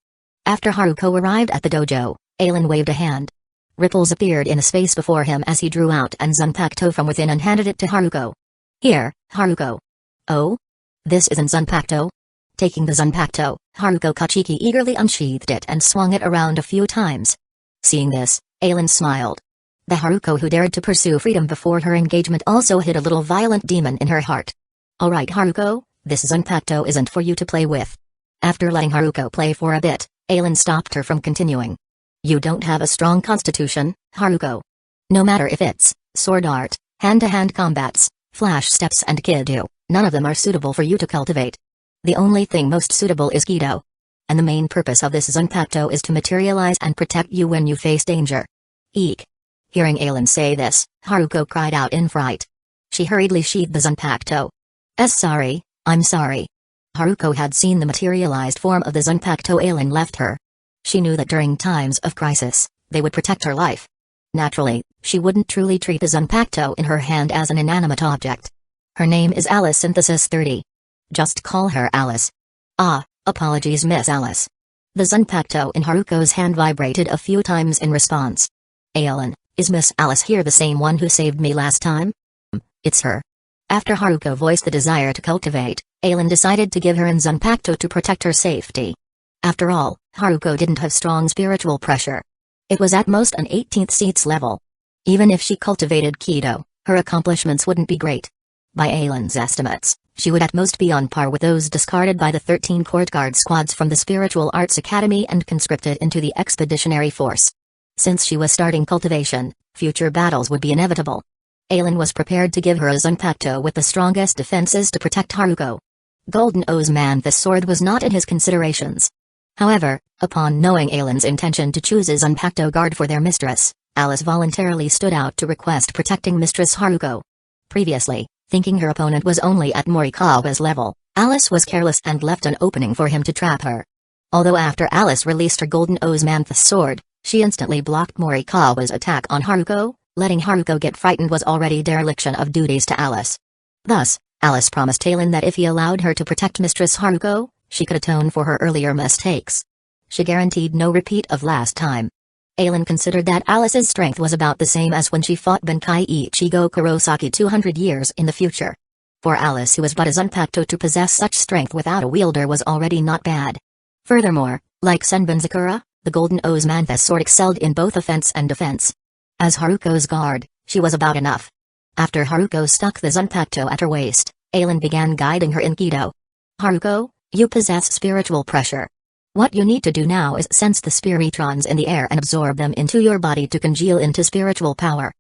After Haruko arrived at the dojo, Ailen waved a hand. Ripples appeared in the space before him as he drew out an Zanpakuto from within and handed it to Haruko. Here, Haruko. Oh? This is an Zanpakuto? Taking the Zanpakuto, Haruko Kachiki eagerly unsheathed it and swung it around a few times. Seeing this, Ailen smiled. The Haruko who dared to pursue freedom before her engagement also hid a little violent demon in her heart. Alright Haruko, this Zanpakuto isn't for you to play with. After letting Haruko play for a bit, Ailen stopped her from continuing. You don't have a strong constitution, Haruko. No matter if it's sword art, hand-to-hand combats, flash steps and Kido, none of them are suitable for you to cultivate. The only thing most suitable is Kido. And the main purpose of this Zanpakuto is to materialize and protect you when you face danger. Eek. Hearing Ailen say this, Haruko cried out in fright. She hurriedly sheathed the Zanpakuto. Sorry, I'm sorry. Haruko had seen the materialized form of the Zanpakuto Ailen left her. She knew that during times of crisis, they would protect her life. Naturally, she wouldn't truly treat the Zanpakuto in her hand as an inanimate object. Her name is Alice Synthesis 30. Just call her Alice. Ah, apologies Miss Alice. The Zanpakuto in Haruko's hand vibrated a few times in response. Ailen, is Miss Alice here the same one who saved me last time? It's her. After Haruko voiced the desire to cultivate, Ailen decided to give her an Zanpakuto to protect her safety. After all, Haruko didn't have strong spiritual pressure. It was at most an 18th seats level. Even if she cultivated Kido, her accomplishments wouldn't be great. By Ailen's estimates, she would at most be on par with those discarded by the 13 court guard squads from the Spiritual Arts Academy and conscripted into the Expeditionary Force. Since she was starting cultivation, future battles would be inevitable. Ailen was prepared to give her a Zanpakuto with the strongest defenses to protect Haruko. Golden O's Manthus sword was not in his considerations. However, upon knowing Ailen's intention to choose a Zanpakuto guard for their mistress, Alice voluntarily stood out to request protecting Mistress Haruko. Previously, thinking her opponent was only at Morikawa's level, Alice was careless and left an opening for him to trap her. Although after Alice released her Golden O's Manthus sword, she instantly blocked Morikawa's attack on Haruko. Letting Haruko get frightened was already dereliction of duties to Alice. Thus, Alice promised Ailen that if he allowed her to protect Mistress Haruko, she could atone for her earlier mistakes. She guaranteed no repeat of last time. Ailen considered that Alice's strength was about the same as when she fought Benkai Ichigo Kurosaki 200 years in the future. For Alice, who was but a Zanpakuto, to possess such strength without a wielder was already not bad. Furthermore, like Senbon Sakura, the Golden O's Manthus sword excelled in both offense and defense. As Haruko's guard, she was about enough. After Haruko stuck the Zanpakuto at her waist, Ailen began guiding her in Kido. Haruko, you possess spiritual pressure. What you need to do now is sense the spiritrons in the air and absorb them into your body to congeal into spiritual power.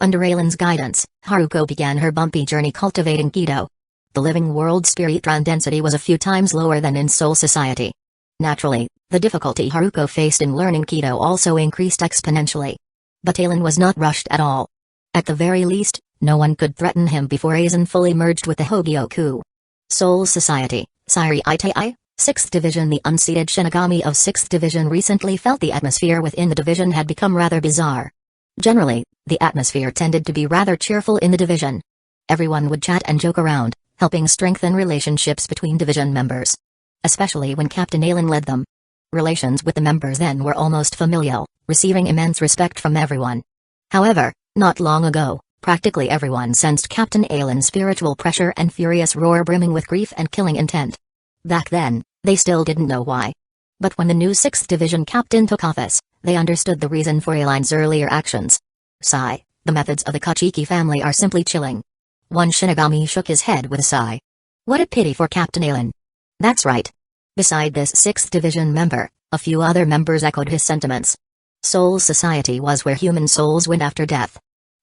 Under Aylan's guidance, Haruko began her bumpy journey cultivating Kido. The living world spiritron density was a few times lower than in Soul Society. Naturally, the difficulty Haruko faced in learning Kido also increased exponentially. But Aylan was not rushed at all. At the very least, no one could threaten him before Aizen fully merged with the Hogyoku. Soul Society, Sairi Itai, 6th Division. The unseated Shinigami of 6th Division recently felt the atmosphere within the division had become rather bizarre. Generally, the atmosphere tended to be rather cheerful in the division. Everyone would chat and joke around, helping strengthen relationships between division members. Especially when Captain Aylan led them. Relations with the members then were almost familial, receiving immense respect from everyone. However, not long ago, practically everyone sensed Captain Aylan's spiritual pressure and furious roar brimming with grief and killing intent. Back then, they still didn't know why. But when the new 6th Division captain took office, they understood the reason for Aylan's earlier actions. Sigh, the methods of the Kachiki family are simply chilling. One Shinigami shook his head with a sigh. What a pity for Captain Aylan. That's right. Beside this 6th Division member, a few other members echoed his sentiments. Soul Society was where human souls went after death.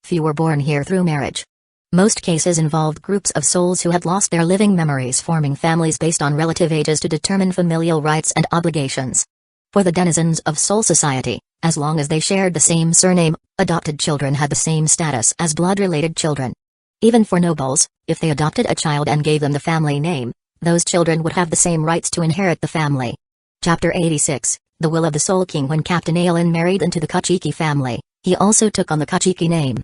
Few were born here through marriage. Most cases involved groups of souls who had lost their living memories, forming families based on relative ages to determine familial rights and obligations. For the denizens of Soul Society, as long as they shared the same surname, adopted children had the same status as blood-related children. Even for nobles, if they adopted a child and gave them the family name, those children would have the same rights to inherit the family. Chapter 86, The Will of the Soul King. When Captain Aylan married into the Kachiki family, he also took on the Kachiki name.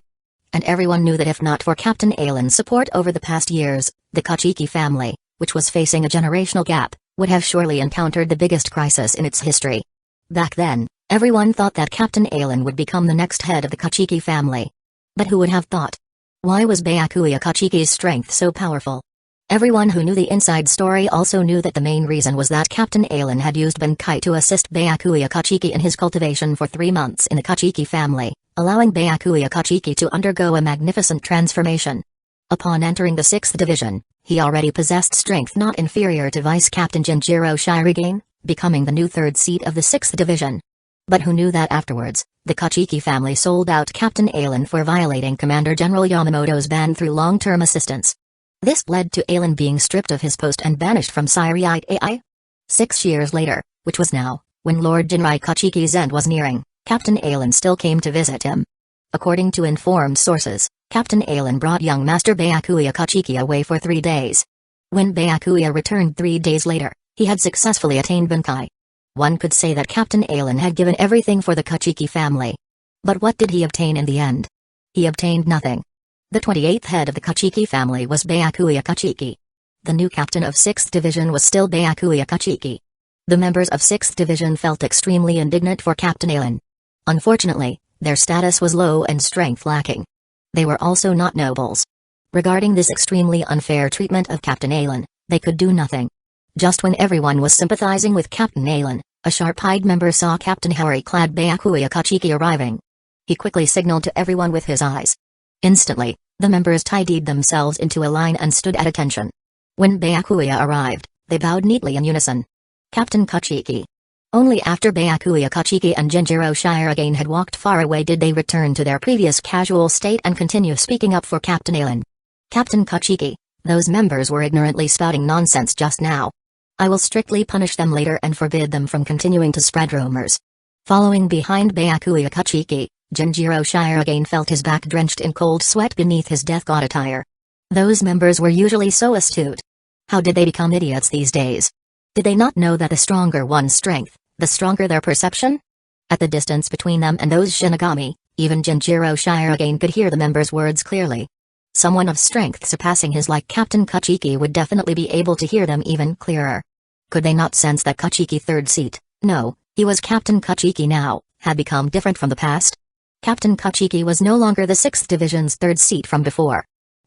And everyone knew that if not for Captain Aylan's support over the past years, the Kachiki family, which was facing a generational gap, would have surely encountered the biggest crisis in its history. Back then, everyone thought that Captain Aylan would become the next head of the Kachiki family. But who would have thought? Why was Byakuya Kachiki's strength so powerful? Everyone who knew the inside story also knew that the main reason was that Captain Aylan had used Benkai to assist Byakuya Kachiki in his cultivation for 3 months in the Kachiki family, allowing Byakuya Kachiki to undergo a magnificent transformation. Upon entering the 6th Division, he already possessed strength not inferior to Vice Captain Jinjiro Shirogane, becoming the new 3rd seat of the 6th Division. But who knew that afterwards, the Kachiki family sold out Captain Aylan for violating Commander General Yamamoto's ban through long-term assistance. This led to Aylan being stripped of his post and banished from Sairi Ai. 6 years later, which was now, when Lord Jinrai Kachiki's end was nearing, Captain Aylan still came to visit him. According to informed sources, Captain Aylan brought young Master Byakuya Kachiki away for 3 days. When Byakuya returned 3 days later, he had successfully attained Benkai. One could say that Captain Aylan had given everything for the Kachiki family. But what did he obtain in the end? He obtained nothing. The 28th head of the Kachiki family was Byakuya Kachiki. The new captain of 6th Division was still Byakuya Kachiki. The members of 6th Division felt extremely indignant for Captain Aylan. Unfortunately, their status was low and strength lacking. They were also not nobles. Regarding this extremely unfair treatment of Captain Aylan, they could do nothing. Just when everyone was sympathizing with Captain Aylan, a sharp-eyed member saw Captain Harry-clad Byakuya Kachiki arriving. He quickly signaled to everyone with his eyes. Instantly, the members tidied themselves into a line and stood at attention. When Byakuya arrived, they bowed neatly in unison. Captain Kachiki. Only after Byakuya Kachiki and Jinjiro Shirogane had walked far away did they return to their previous casual state and continue speaking up for Captain Aylan. Captain Kachiki, those members were ignorantly spouting nonsense just now. I will strictly punish them later and forbid them from continuing to spread rumors. Following behind Byakuya Kachiki, Jinjiro Shirogane felt his back drenched in cold sweat beneath his death god attire. Those members were usually so astute. How did they become idiots these days? Did they not know that the stronger one's strength, the stronger their perception? At the distance between them and those Shinigami, even Jinjiro Shirogane could hear the members' words clearly. Someone of strength surpassing his like Captain Kachiki would definitely be able to hear them even clearer. Could they not sense that Kachiki 3rd seat, no, he was Captain Kachiki now, had become different from the past? Captain Kachiki was no longer the 6th Division's 3rd seat from before.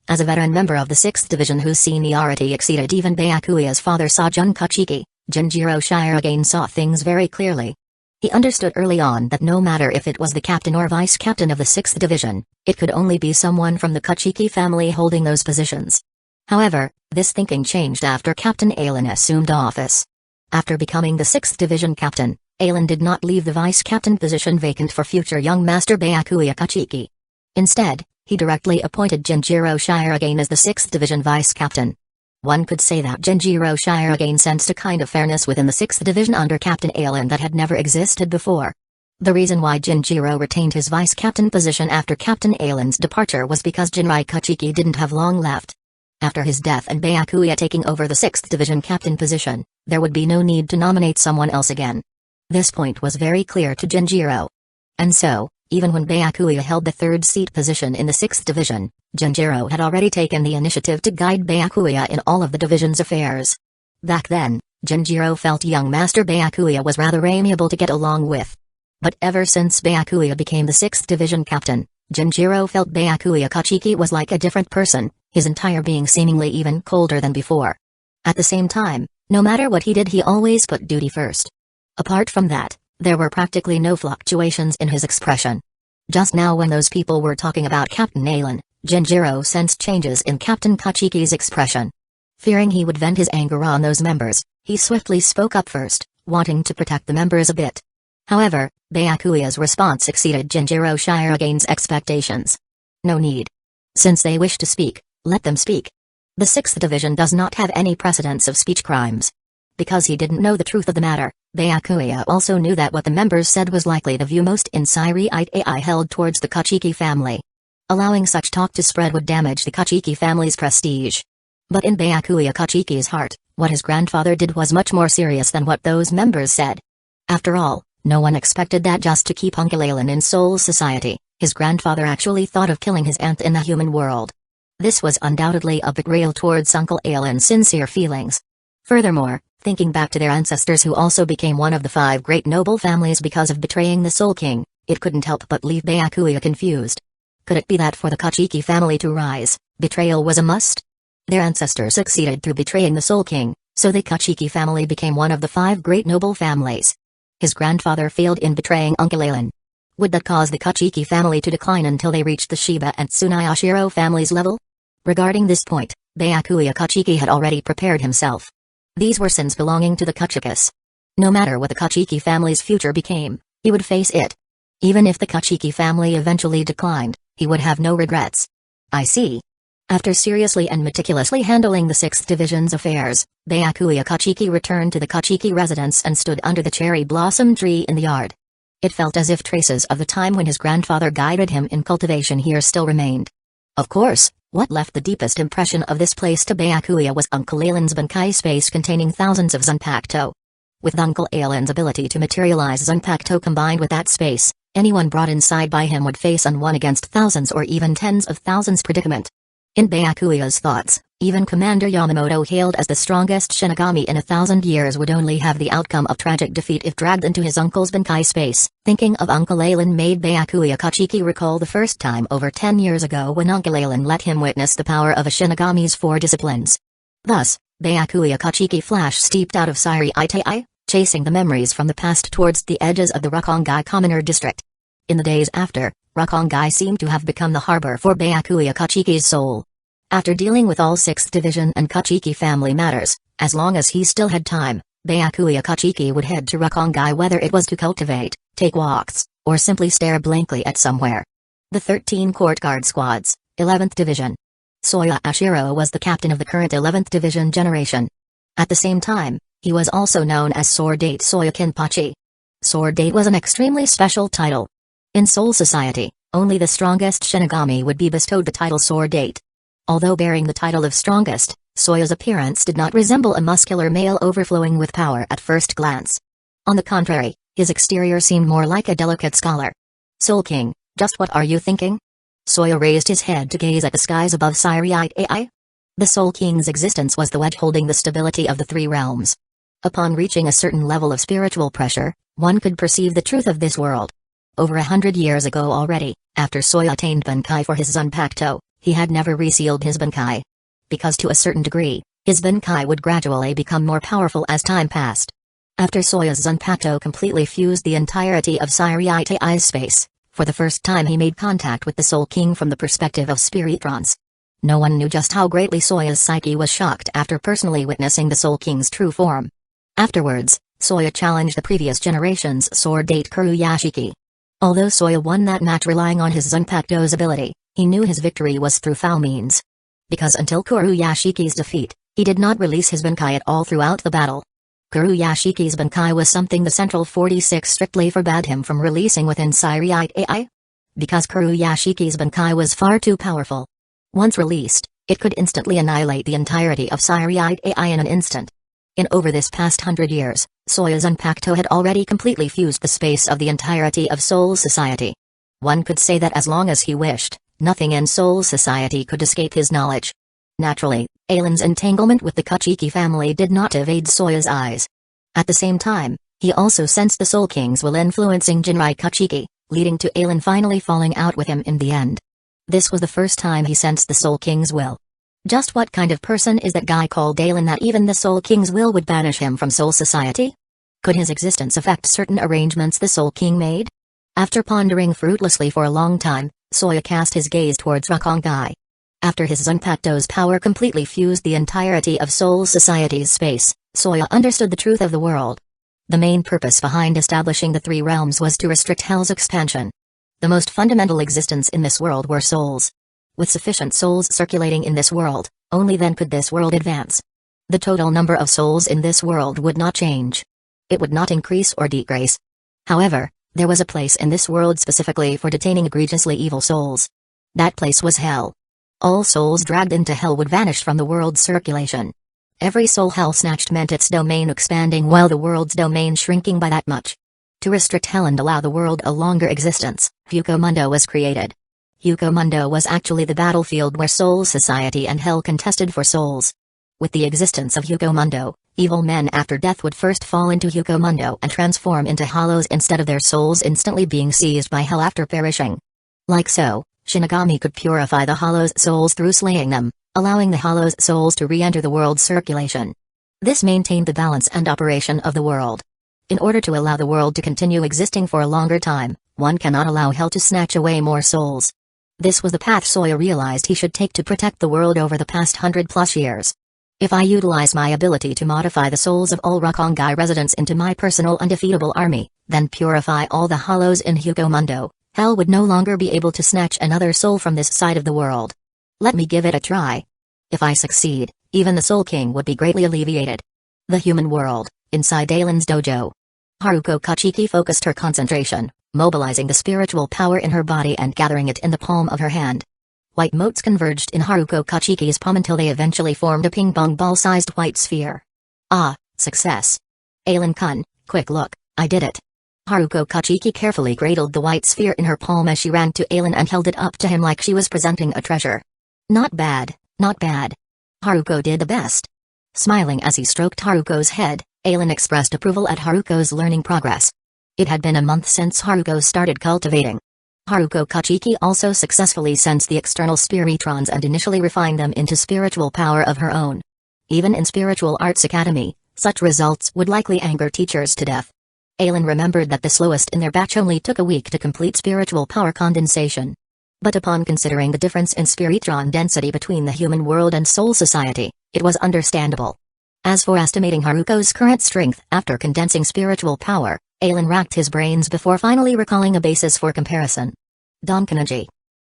As a veteran member of the 6th Division whose seniority exceeded even Byakuya's father Sajun Kachiki, Jinjiro Shirogane saw things very clearly. He understood early on that no matter if it was the captain or vice captain of the 6th Division, it could only be someone from the Kachiki family holding those positions. However, this thinking changed after Captain Aylan assumed office. After becoming the 6th Division captain, Alan did not leave the vice-captain position vacant for future young master Byakuya Kachiki. Instead, he directly appointed Genjiro Shirogane as the 6th Division vice-captain. One could say that Genjiro Shirogane sensed a kind of fairness within the 6th Division under Captain Alan that had never existed before. The reason why Genjiro retained his vice-captain position after Captain Alan's departure was because Jinrai Kachiki didn't have long left. After his death and Byakuya taking over the 6th Division captain position, there would be no need to nominate someone else again. This point was very clear to Genjiro. And so, even when Byakuya held the 3rd seat position in the 6th Division, Genjiro had already taken the initiative to guide Byakuya in all of the division's affairs. Back then, Genjiro felt young Master Byakuya was rather amiable to get along with. But ever since Byakuya became the 6th Division captain, Genjiro felt Byakuya Kachiki was like a different person, his entire being seemingly even colder than before. At the same time, no matter what he did, he always put duty first. Apart from that, there were practically no fluctuations in his expression. Just now when those people were talking about Captain Alan, Genjiro sensed changes in Captain Kachiki's expression. Fearing he would vent his anger on those members, he swiftly spoke up first, wanting to protect the members a bit. However, Byakuya's response exceeded Genjiro Shirogane's expectations. No need. Since they wish to speak, let them speak. The 6th Division does not have any precedents of speech crimes. Because he didn't know the truth of the matter, Byakuya also knew that what the members said was likely the view most Unserious AI held towards the Kachiki family. Allowing such talk to spread would damage the Kachiki family's prestige. But in Byakuya Kachiki's heart, what his grandfather did was much more serious than what those members said. After all, no one expected that just to keep Uncle Alan in Soul Society, his grandfather actually thought of killing his aunt in the human world. This was undoubtedly a betrayal towards Uncle Alan's sincere feelings. Furthermore, thinking back to their ancestors who also became one of the 5 great noble families because of betraying the Soul King, it couldn't help but leave Byakuya confused. Could it be that for the Kachiki family to rise, betrayal was a must? Their ancestors succeeded through betraying the Soul King, so the Kachiki family became one of the 5 great noble families. His grandfather failed in betraying Uncle Alan. Would that cause the Kachiki family to decline until they reached the Shiba and Tsunayashiro family's level? Regarding this point, Byakuya Kachiki had already prepared himself. These were sins belonging to the Kachikas. No matter what the Kachiki family's future became, he would face it. Even if the Kachiki family eventually declined, he would have no regrets. I see. After seriously and meticulously handling the 6th Division's affairs, Byakuya Kachiki returned to the Kachiki residence and stood under the cherry blossom tree in the yard. It felt as if traces of the time when his grandfather guided him in cultivation here still remained. Of course, what left the deepest impression of this place to Byakuya was Uncle Alan's Bankai space containing thousands of Zanpakuto. With Uncle Alan's ability to materialize Zanpakuto combined with that space, anyone brought inside by him would face an 1 against thousands or even tens of thousands predicament. In Byakuya's thoughts, even Commander Yamamoto, hailed as the strongest Shinigami in 1,000 years, would only have the outcome of tragic defeat if dragged into his uncle's Bankai space. Thinking of Uncle Alan made Byakuya Kachiki recall the first time over 10 years ago when Uncle Alan let him witness the power of a Shinigami's 4 disciplines. Thus, Byakuya Kachiki flash steeped out of Siri Itai, chasing the memories from the past towards the edges of the Rakongai Commoner district. In the days after, Rakongai seemed to have become the harbor for Byakuya Kachiki's soul. After dealing with all 6th Division and Kachiki family matters, as long as he still had time, Byakuya Kachiki would head to Rakongai, whether it was to cultivate, take walks, or simply stare blankly at somewhere. The 13 Court Guard Squads, 11th Division. Soya Ashiro was the captain of the current 11th Division generation. At the same time, he was also known as Sword Date Soya Kinpachi. Sword Date was an extremely special title. In Soul Society, only the strongest Shinigami would be bestowed the title Sword Date. Although bearing the title of strongest, Soya's appearance did not resemble a muscular male overflowing with power at first glance. On the contrary, his exterior seemed more like a delicate scholar. Soul King, just what are you thinking? Soya raised his head to gaze at the skies above Siriite AI. The Soul King's existence was the wedge holding the stability of the 3 realms. Upon reaching a certain level of spiritual pressure, one could perceive the truth of this world. Over 100 years ago already, after Soya attained Bankai for his Zanpakuto, he had never resealed his Bankai. Because to a certain degree, his Bankai would gradually become more powerful as time passed. After Soya's Zanpakuto completely fused the entirety of Siriite Ai's space, for the first time he made contact with the Soul King from the perspective of Spiritrons. No one knew just how greatly Soya's psyche was shocked after personally witnessing the Soul King's true form. Afterwards, Soya challenged the previous generation's sword date Kuruyashiki. Although Soya won that match relying on his Zanpakuto's ability, he knew his victory was through foul means. Because until Kuruyashiki's defeat, he did not release his Bankai at all throughout the battle. Kuruyashiki's Bankai was something the Central 46 strictly forbade him from releasing within Siriite AI. Because Kuruyashiki's Bankai was far too powerful. Once released, it could instantly annihilate the entirety of Siriite AI in an instant. In over this past 100 years, Soya's Zanpakuto had already completely fused the space of the entirety of Soul Society. One could say that as long as he wished, nothing in Soul Society could escape his knowledge. Naturally, Ailin's entanglement with the Kachiki family did not evade Soya's eyes. At the same time, he also sensed the Soul King's will influencing Jinrai Kachiki, leading to Ailin finally falling out with him in the end. This was the first time he sensed the Soul King's will. Just what kind of person is that guy called Ailin that even the Soul King's will would banish him from Soul Society? Could his existence affect certain arrangements the Soul King made? After pondering fruitlessly for a long time, Soya cast his gaze towards Rakongai. After his Zanpakuto's power completely fused the entirety of Soul Society's space, Soya understood the truth of the world. The main purpose behind establishing the three realms was to restrict Hell's expansion. The most fundamental existence in this world were souls. With sufficient souls circulating in this world, only then could this world advance. The total number of souls in this world would not change. It would not increase or decrease. However, there was a place in this world specifically for detaining egregiously evil souls. That place was Hell. All souls dragged into Hell would vanish from the world's circulation. Every soul Hell snatched meant its domain expanding while the world's domain shrinking by that much. To restrict Hell and allow the world a longer existence, Hukomundo was created. Hukomundo was actually the battlefield where Soul Society and Hell contested for souls. With the existence of Hukomundo, evil men after death would first fall into Hukomundo and transform into hollows instead of their souls instantly being seized by Hell after perishing. Like so, Shinigami could purify the hollows' souls through slaying them, allowing the hollows' souls to re-enter the world's circulation. This maintained the balance and operation of the world. In order to allow the world to continue existing for a longer time, one cannot allow Hell to snatch away more souls. This was the path Soya realized he should take to protect the world over the past 100+ years. If I utilize my ability to modify the souls of all Rakongai residents into my personal undefeatable army, then purify all the hollows in Hukomundo, Hell would no longer be able to snatch another soul from this side of the world. Let me give it a try. If I succeed, even the Soul King would be greatly alleviated. The human world, inside Ailin's dojo. Haruko Kachiki focused her concentration, mobilizing the spiritual power in her body and gathering it in the palm of her hand. White motes converged in Haruko Kachiki's palm until they eventually formed a ping-pong ball-sized white sphere. Ah, success. Ailin-kun, quick look, I did it. Haruko Kachiki carefully cradled the white sphere in her palm as she ran to Ailin and held it up to him like she was presenting a treasure. Not bad, not bad. Haruko did the best. Smiling as he stroked Haruko's head, Ailin expressed approval at Haruko's learning progress. It had been a month since Haruko started cultivating. Haruko Kachiki also successfully sensed the external spiritrons and initially refined them into spiritual power of her own. Even in Spiritual Arts Academy, such results would likely anger teachers to death. Ailin remembered that the slowest in their batch only took a week to complete spiritual power condensation. But upon considering the difference in spiritron density between the human world and Soul Society, it was understandable. As for estimating Haruko's current strength after condensing spiritual power, Ailin racked his brains before finally recalling a basis for comparison. Donkanji.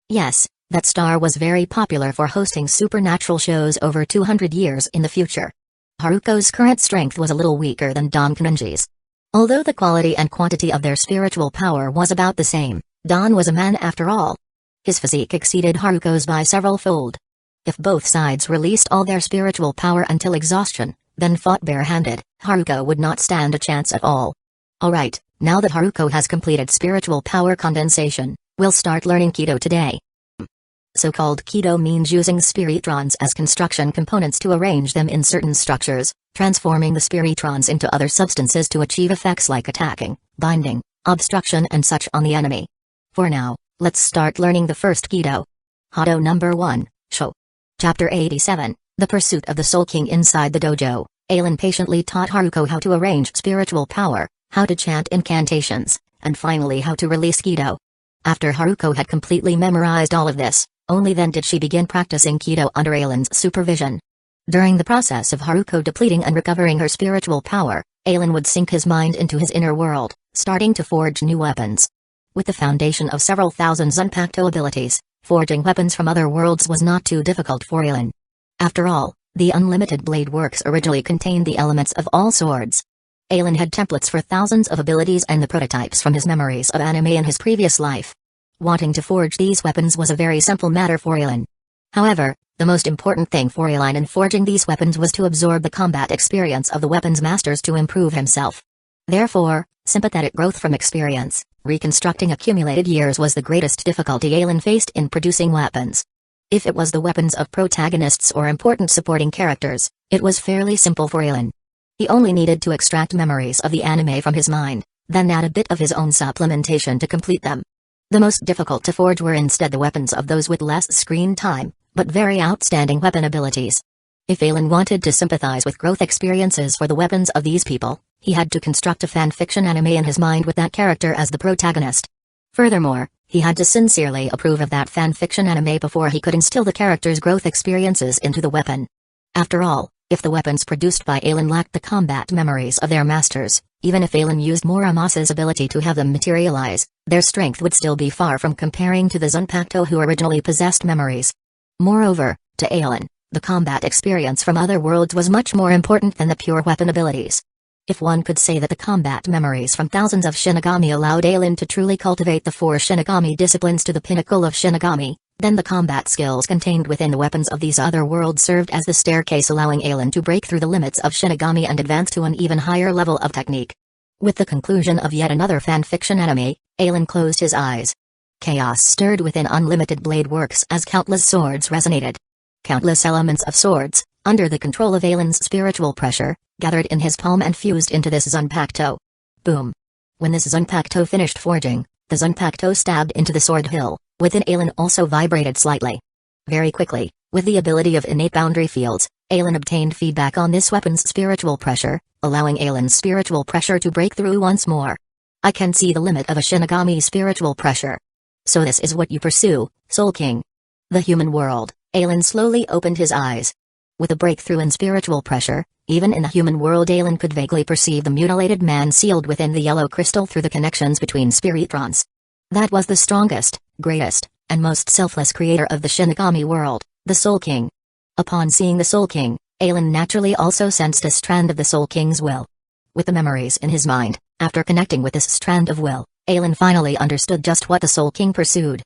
Yes, that star was very popular for hosting supernatural shows over 200 years in the future. Haruko's current strength was a little weaker than Donkanji's. Although the quality and quantity of their spiritual power was about the same, Don was a man after all. His physique exceeded Haruko's by several fold. If both sides released all their spiritual power until exhaustion, then fought barehanded, Haruko would not stand a chance at all. Alright, now that Haruko has completed spiritual power condensation, we'll start learning Kido today. So-called Kido means using spiritrons as construction components to arrange them in certain structures, transforming the spiritrons into other substances to achieve effects like attacking, binding, obstruction and such on the enemy. For now, let's start learning the first Kido. Hado number 1, Sho. Chapter 87, The Pursuit of the Soul King. Inside the dojo, Ailin patiently taught Haruko how to arrange spiritual power, how to chant incantations, and finally how to release Kido. After Haruko had completely memorized all of this, only then did she begin practicing Kido under Ailin's supervision. During the process of Haruko depleting and recovering her spiritual power, Aelin would sink his mind into his inner world, starting to forge new weapons. With the foundation of several thousand Zanpakuto abilities, forging weapons from other worlds was not too difficult for Aelin. After all, the Unlimited Blade Works originally contained the elements of all swords. Aelin had templates for thousands of abilities and the prototypes from his memories of anime in his previous life. Wanting to forge these weapons was a very simple matter for Aelin. However, the most important thing for Aelin in forging these weapons was to absorb the combat experience of the weapons masters to improve himself. Therefore, sympathetic growth from experience, reconstructing accumulated years was the greatest difficulty Aelin faced in producing weapons. If it was the weapons of protagonists or important supporting characters, it was fairly simple for Aelin. He only needed to extract memories of the anime from his mind, then add a bit of his own supplementation to complete them. The most difficult to forge were instead the weapons of those with less screen time, but very outstanding weapon abilities. If Aelin wanted to sympathize with growth experiences for the weapons of these people, he had to construct a fanfiction anime in his mind with that character as the protagonist. Furthermore, he had to sincerely approve of that fanfiction anime before he could instill the character's growth experiences into the weapon. After all, if the weapons produced by Aelin lacked the combat memories of their masters, even if Aelin used Muramasa's ability to have them materialize, their strength would still be far from comparing to the Zanpakuto who originally possessed memories. Moreover, to Aelin, the combat experience from other worlds was much more important than the pure weapon abilities. If one could say that the combat memories from thousands of Shinigami allowed Aelin to truly cultivate the 4 Shinigami disciplines to the pinnacle of Shinigami, then the combat skills contained within the weapons of these other worlds served as the staircase allowing Aelin to break through the limits of Shinigami and advance to an even higher level of technique. With the conclusion of yet another fanfiction anime, Aelin closed his eyes. Chaos stirred within Unlimited Blade Works as countless swords resonated. Countless elements of swords, under the control of Aelin's spiritual pressure, gathered in his palm and fused into this Zanpakuto. Boom. When this Zanpakuto finished forging, the Zanpakuto stabbed into the sword hill. Within Aelin also vibrated slightly. Very quickly, with the ability of innate boundary fields, Aelin obtained feedback on this weapon's spiritual pressure, allowing Aelin's spiritual pressure to break through once more. I can see the limit of a Shinigami's spiritual pressure. So this is what you pursue, Soul King. The human world, Aelin slowly opened his eyes. With a breakthrough in spiritual pressure, even in the human world Aelin could vaguely perceive the mutilated man sealed within the yellow crystal through the connections between spiritrons. That was the strongest, greatest, and most selfless creator of the Shinigami world, the Soul King. Upon seeing the Soul King, Aelin naturally also sensed a strand of the Soul King's will. With the memories in his mind, after connecting with this strand of will, Aelin finally understood just what the Soul King pursued.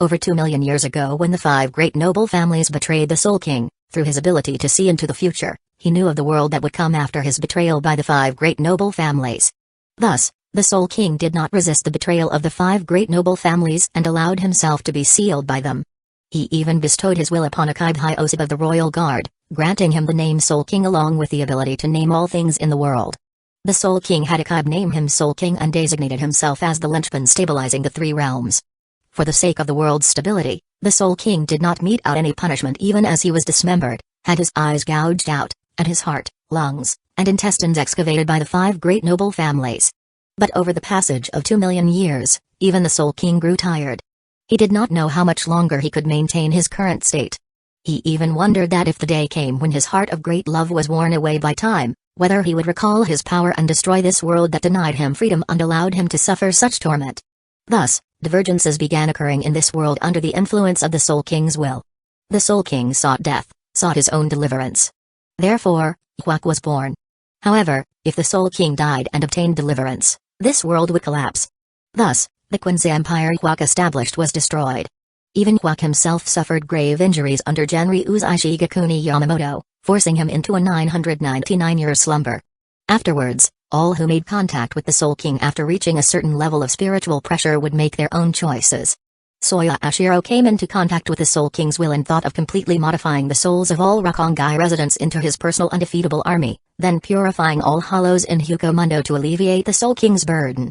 Over 2 million years ago when the 5 great noble families betrayed the Soul King, through his ability to see into the future, he knew of the world that would come after his betrayal by the 5 great noble families. Thus, the Soul King did not resist the betrayal of the 5 great noble families and allowed himself to be sealed by them. He even bestowed his will upon a Kaibhai Osib of the Royal Guard, granting him the name Soul King along with the ability to name all things in the world. The Soul King had a Kaib name him Soul King and designated himself as the linchpin stabilizing the 3 realms. For the sake of the world's stability, the Soul King did not mete out any punishment even as he was dismembered, had his eyes gouged out, and his heart, lungs, and intestines excavated by the 5 great noble families. But over the passage of 2 million years, even the Soul King grew tired. He did not know how much longer he could maintain his current state. He even wondered that if the day came when his heart of great love was worn away by time, whether he would recall his power and destroy this world that denied him freedom and allowed him to suffer such torment. Thus, divergences began occurring in this world under the influence of the Soul King's will. The Soul King sought death, sought his own deliverance. Therefore, Huak was born. However, if the Soul King died and obtained deliverance, this world would collapse. Thus, the Quincy Empire Huak established was destroyed. Even Huak himself suffered grave injuries under Genryu's Ishigakuni Yamamoto, forcing him into a 999-year slumber. Afterwards, all who made contact with the Soul King after reaching a certain level of spiritual pressure would make their own choices. Soya Ashiro came into contact with the Soul King's will and thought of completely modifying the souls of all Rakongai residents into his personal undefeatable army, then purifying all hollows in Hukomundo to alleviate the Soul King's burden.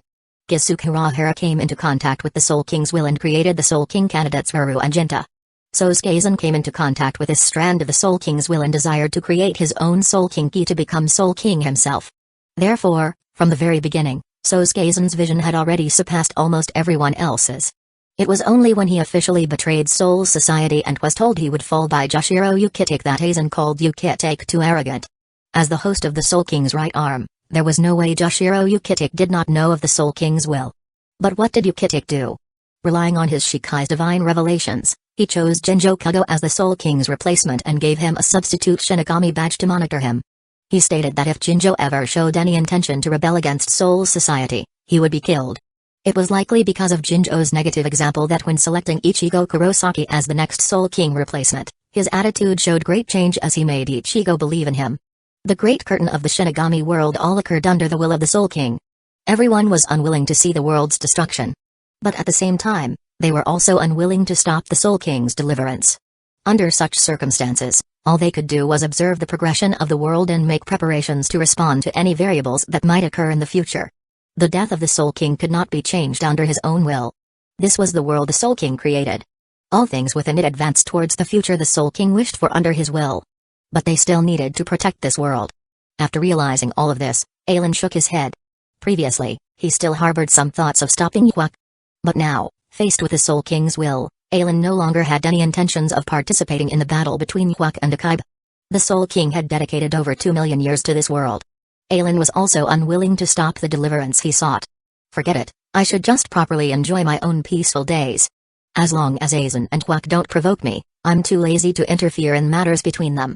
Gisukirahara came into contact with the Soul King's will and created the Soul King candidates Haru and Jinta. Sosuke came into contact with this strand of the Soul King's will and desired to create his own Soul King Ki to become Soul King himself. Therefore, from the very beginning, Sosuke's vision had already surpassed almost everyone else's. It was only when he officially betrayed Soul Society and was told he would fall by Joshiro Yukitake that Aizen called Yukitake too arrogant. As the host of the Soul King's right arm, There was no way Joshiro Yukitik did not know of the Soul King's will. But what did Yukitik do? Relying on his Shikai's divine revelations, he chose Jinjo Kugo as the Soul King's replacement and gave him a substitute Shinigami badge to monitor him. He stated that if Jinjo ever showed any intention to rebel against Soul Society, he would be killed. It was likely because of Jinjo's negative example that when selecting Ichigo Kurosaki as the next Soul King replacement, his attitude showed great change as he made Ichigo believe in him. The Great Curtain of the Shinigami world all occurred under the will of the Soul King. Everyone was unwilling to see the world's destruction. But at the same time, they were also unwilling to stop the Soul King's deliverance. Under such circumstances, all they could do was observe the progression of the world and make preparations to respond to any variables that might occur in the future. The death of the Soul King could not be changed under his own will. This was the world the Soul King created. All things within it advanced towards the future the Soul King wished for under his will. But they still needed to protect this world. After realizing all of this, Aelin shook his head. Previously, he still harbored some thoughts of stopping Yuak. But now, faced with the Soul King's will, Aelin no longer had any intentions of participating in the battle between Yuak and Akiba. The Soul King had dedicated over 2 million years to this world. Aelin was also unwilling to stop the deliverance he sought. Forget it, I should just properly enjoy my own peaceful days. As long as Aizen and Yuak don't provoke me, I'm too lazy to interfere in matters between them.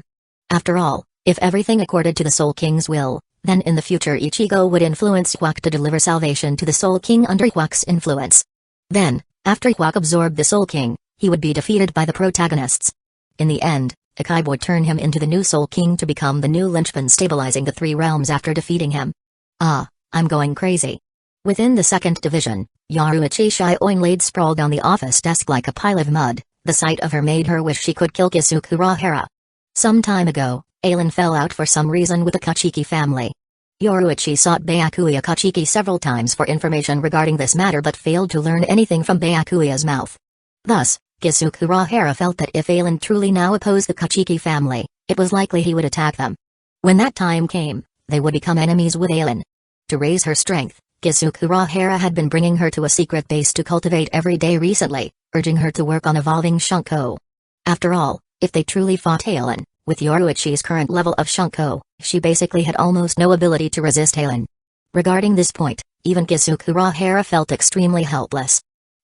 After all, if everything accorded to the Soul King's will, then in the future Ichigo would influence Yuak to deliver salvation to the Soul King under Yuak's influence. Then, after Yuak absorbed the Soul King, he would be defeated by the protagonists. In the end, Akiba would turn him into the new Soul King to become the new linchpin stabilizing the 3 realms after defeating him. Ah, I'm going crazy. Within the 2nd division, Yoruichi Shioin laid sprawled on the office desk like a pile of mud. The sight of her made her wish she could kill Kusagakure. Some time ago, Aelin fell out for some reason with the Kachiki family. Yoruichi sought Byakuya Kachiki several times for information regarding this matter but failed to learn anything from Byakuya's mouth. Thus, Kusagakure felt that if Aelin truly now opposed the Kachiki family, it was likely he would attack them. When that time came, they would become enemies with Aelin. To raise her strength, Kusagakure had been bringing her to a secret base to cultivate every day recently, urging her to work on evolving Shunko. After all, if they truly fought Aelin, with Yoruichi's current level of Shunko, she basically had almost no ability to resist Aelin. Regarding this point, even Kusagakure felt extremely helpless.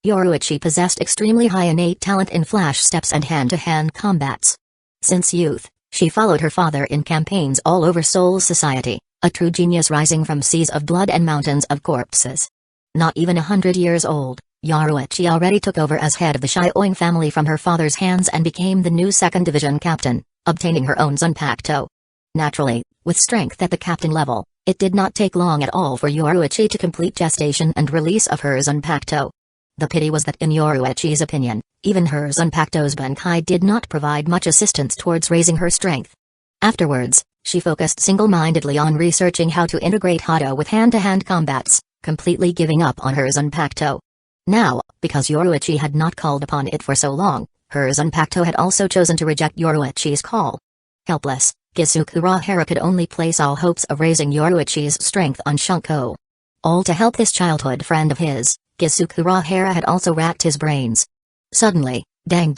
Yoruichi possessed extremely high innate talent in flash steps and hand-to-hand combats. Since youth, she followed her father in campaigns all over Soul Society, a true genius rising from seas of blood and mountains of corpses. Not even 100 years old, Yoruichi already took over as head of the Shioin family from her father's hands and became the new 2nd Division captain, obtaining her own Zanpakuto. Naturally, with strength at the captain level, it did not take long at all for Yoruichi to complete gestation and release of her Zanpakuto. The pity was that in Yoruichi's opinion, even her Zanpakuto's Bankai did not provide much assistance towards raising her strength. Afterwards, she focused single-mindedly on researching how to integrate Hado with hand-to-hand combats, completely giving up on her Zanpakuto. Now, because Yoruichi had not called upon it for so long, her Zanpakuto had also chosen to reject Yoruichi's call. Helpless, Kusagakure could only place all hopes of raising Yoruichi's strength on Shunko. All to help this childhood friend of his, Kusagakure had also racked his brains. Suddenly, dang.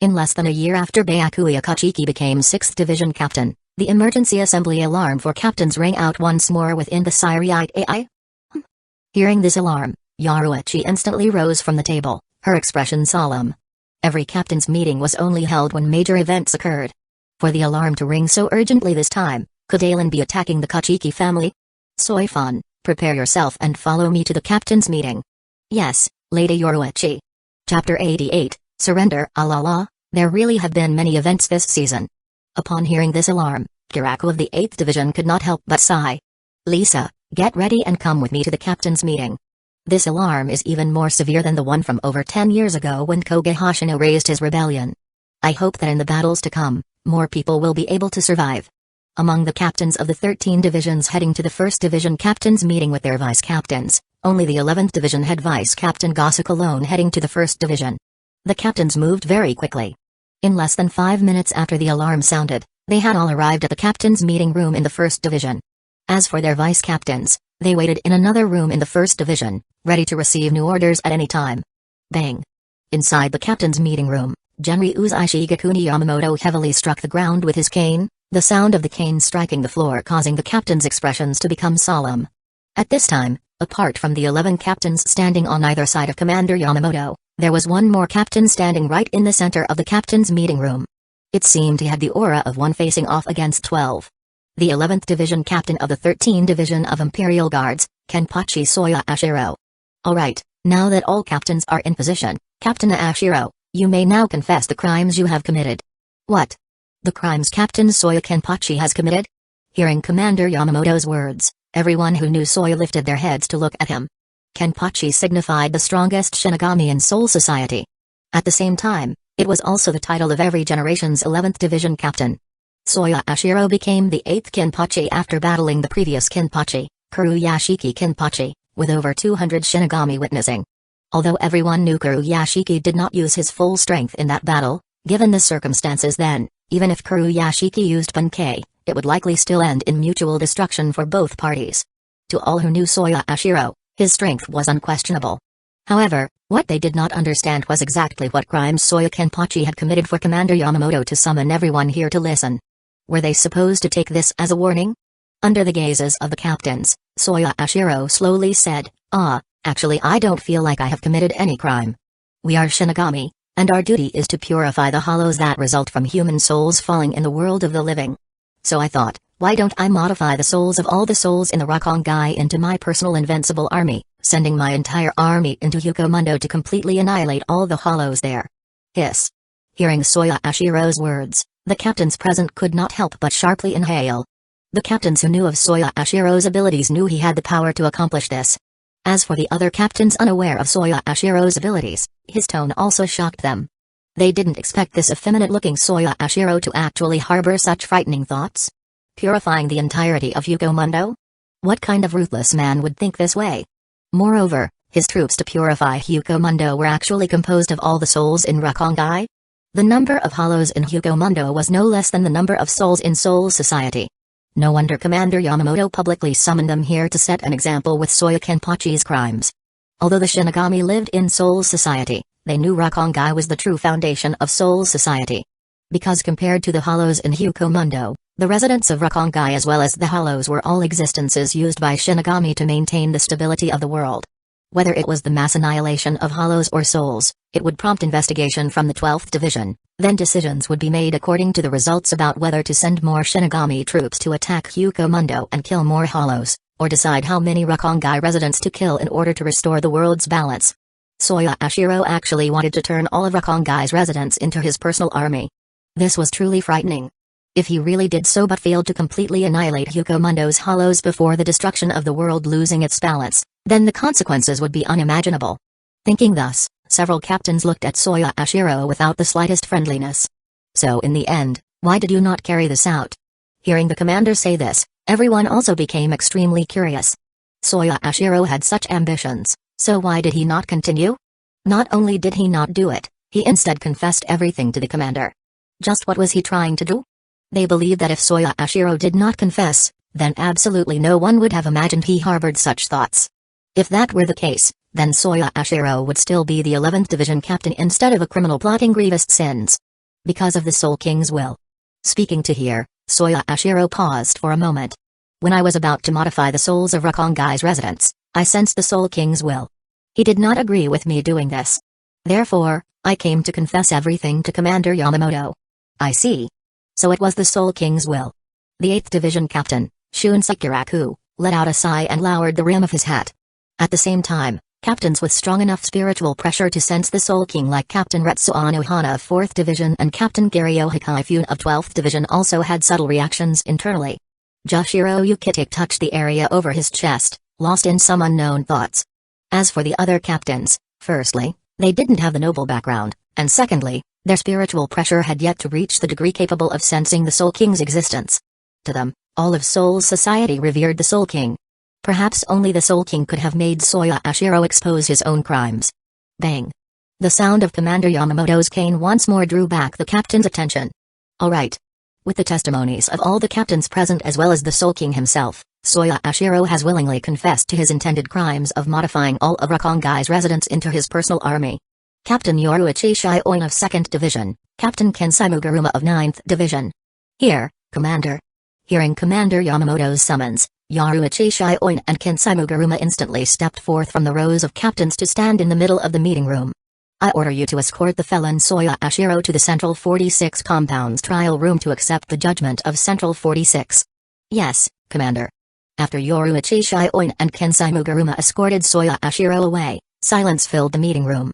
In less than a year after Byakuya Kachiki became 6th Division captain, the emergency assembly alarm for captains rang out once more within the Siriite AI. Hearing this alarm, Yoruichi instantly rose from the table, her expression solemn. Every captain's meeting was only held when major events occurred. For the alarm to ring so urgently this time, could Aelin be attacking the Kachiki family? Soifan, prepare yourself and follow me to the captain's meeting. Yes, Lady Yoruichi. Chapter 88, Surrender. There really have been many events this season. Upon hearing this alarm, Kiraku of the 8th Division could not help but sigh. Lisa, get ready and come with me to the captain's meeting. This alarm is even more severe than the one from over 10 years ago when Koge Hoshino raised his rebellion. I hope that in the battles to come, more people will be able to survive. Among the captains of the 13 divisions heading to the 1st Division captains meeting with their vice-captains, only the 11th Division had Vice-Captain Gosuke alone heading to the 1st Division. The captains moved very quickly. In less than 5 minutes after the alarm sounded, they had all arrived at the captain's meeting room in the 1st Division. As for their vice-captains, they waited in another room in the 1st Division, ready to receive new orders at any time. Bang! Inside the captain's meeting room, Genryu's Ishigakuni Yamamoto heavily struck the ground with his cane, the sound of the cane striking the floor causing the captain's expressions to become solemn. At this time, apart from the 11 captains standing on either side of Commander Yamamoto, there was one more captain standing right in the center of the captain's meeting room. It seemed he had the aura of one facing off against 12. The 11th Division Captain of the 13th Division of Imperial Guards, Kenpachi Soya Ashiro. Alright, now that all captains are in position, Captain Ashiro, you may now confess the crimes you have committed. What? The crimes Captain Soya Kenpachi has committed? Hearing Commander Yamamoto's words, everyone who knew Soya lifted their heads to look at him. Kenpachi signified the strongest Shinigami in Soul Society. At the same time, it was also the title of every generation's 11th Division Captain. Soya Ashiro became the 8th Kenpachi after battling the previous Kenpachi, Kuruyashiki Kenpachi, with over 200 Shinigami witnessing. Although everyone knew Kuruyashiki did not use his full strength in that battle, given the circumstances then, even if Kuruyashiki used Bunkai, it would likely still end in mutual destruction for both parties. To all who knew Soya Ashiro, his strength was unquestionable. However, what they did not understand was exactly what crimes Soya Kenpachi had committed for Commander Yamamoto to summon everyone here to listen. Were they supposed to take this as a warning? Under the gazes of the captains, Soya Ashiro slowly said, actually I don't feel like I have committed any crime. We are Shinigami, and our duty is to purify the hollows that result from human souls falling in the world of the living. So I thought, why don't I modify the souls of all the souls in the Rakongai into my personal invincible army, sending my entire army into Hukomundo to completely annihilate all the hollows there. Hiss. Hearing Soya Ashiro's words, the captains present could not help but sharply inhale. The captains who knew of Soya Ashiro's abilities knew he had the power to accomplish this. As for the other captains unaware of Soya Ashiro's abilities, his tone also shocked them. They didn't expect this effeminate-looking Soya Ashiro to actually harbor such frightening thoughts. Purifying the entirety of Hukomundo? What kind of ruthless man would think this way? Moreover, his troops to purify Hukomundo were actually composed of all the souls in Rakongai? The number of hollows in Hukomundo was no less than the number of souls in Soul Society. No wonder Commander Yamamoto publicly summoned them here to set an example with Soya Kenpachi's crimes. Although the Shinigami lived in Soul Society, they knew Rakongai was the true foundation of Soul Society. Because compared to the hollows in Hukomundo, the residents of Rakongai as well as the hollows were all existences used by Shinigami to maintain the stability of the world. Whether it was the mass annihilation of hollows or souls, it would prompt investigation from the 12th Division, then decisions would be made according to the results about whether to send more Shinigami troops to attack Hukomundo and kill more hollows, or decide how many Rakongai residents to kill in order to restore the world's balance. Soya Ashiro actually wanted to turn all of Rakongai's residents into his personal army. This was truly frightening. If he really did so but failed to completely annihilate Hukomundo's hollows before the destruction of the world losing its balance, then the consequences would be unimaginable. Thinking thus, several captains looked at Soya Ashiro without the slightest friendliness. So in the end, why did you not carry this out? Hearing the commander say this, everyone also became extremely curious. Soya Ashiro had such ambitions, so why did he not continue? Not only did he not do it, he instead confessed everything to the commander. Just what was he trying to do? They believed that if Soya Ashiro did not confess, then absolutely no one would have imagined he harbored such thoughts. If that were the case, then Soya Ashiro would still be the 11th Division Captain instead of a criminal plotting grievous sins. Because of the Soul King's will. Speaking to here, Soya Ashiro paused for a moment. When I was about to modify the souls of Rakongai's residents, I sensed the Soul King's will. He did not agree with me doing this. Therefore, I came to confess everything to Commander Yamamoto. I see. So it was the Soul King's will. The 8th Division Captain, Shun Sakuraku, let out a sigh and lowered the rim of his hat. At the same time, captains with strong enough spiritual pressure to sense the Soul King like Captain Retsuano Hana of 4th Division and Captain Giryo Hikaifun of 12th Division also had subtle reactions internally. Joshiro Yukitik touched the area over his chest, lost in some unknown thoughts. As for the other captains, firstly, they didn't have the noble background, and secondly, their spiritual pressure had yet to reach the degree capable of sensing the Soul King's existence. To them, all of Soul Society revered the Soul King. Perhaps only the Soul King could have made Soya Ashiro expose his own crimes. Bang! The sound of Commander Yamamoto's cane once more drew back the captain's attention. Alright. With the testimonies of all the captains present as well as the Soul King himself, Soya Ashiro has willingly confessed to his intended crimes of modifying all of Rakongai's residents into his personal army. Captain Yoruichi Shioin of 2nd Division, Captain Kensai Mugaruma of 9th Division. Here, Commander. Hearing Commander Yamamoto's summons, Yaruichi Shioin and Kensai Mugaruma instantly stepped forth from the rows of captains to stand in the middle of the meeting room. I order you to escort the felon Soya Ashiro to the Central 46 Compound's trial room to accept the judgment of Central 46. Yes, Commander. After Yoruichi Shioin and Kensai Mugaruma escorted Soya Ashiro away, silence filled the meeting room.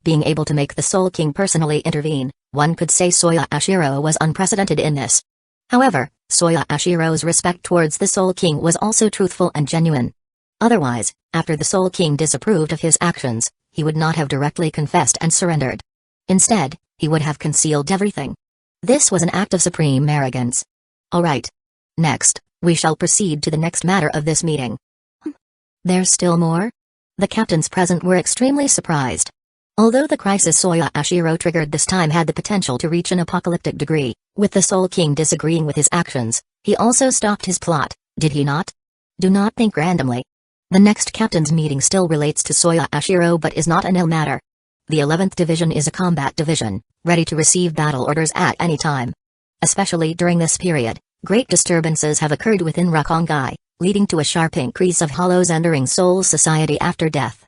Being able to make the Soul King personally intervene, one could say Soya Ashiro was unprecedented in this. However, Soya Ashiro's respect towards the Soul King was also truthful and genuine. Otherwise, after the Soul King disapproved of his actions, he would not have directly confessed and surrendered. Instead, he would have concealed everything. This was an act of supreme arrogance. Alright. Next, we shall proceed to the next matter of this meeting. There's still more? The captains present were extremely surprised. Although the crisis Soya Ashiro triggered this time had the potential to reach an apocalyptic degree, with the Soul King disagreeing with his actions, he also stopped his plot, did he not? Do not think randomly. The next captain's meeting still relates to Soya Ashiro but is not an ill matter. The 11th Division is a combat division, ready to receive battle orders at any time. Especially during this period, great disturbances have occurred within Rakongai, leading to a sharp increase of hollows entering Soul Society after death.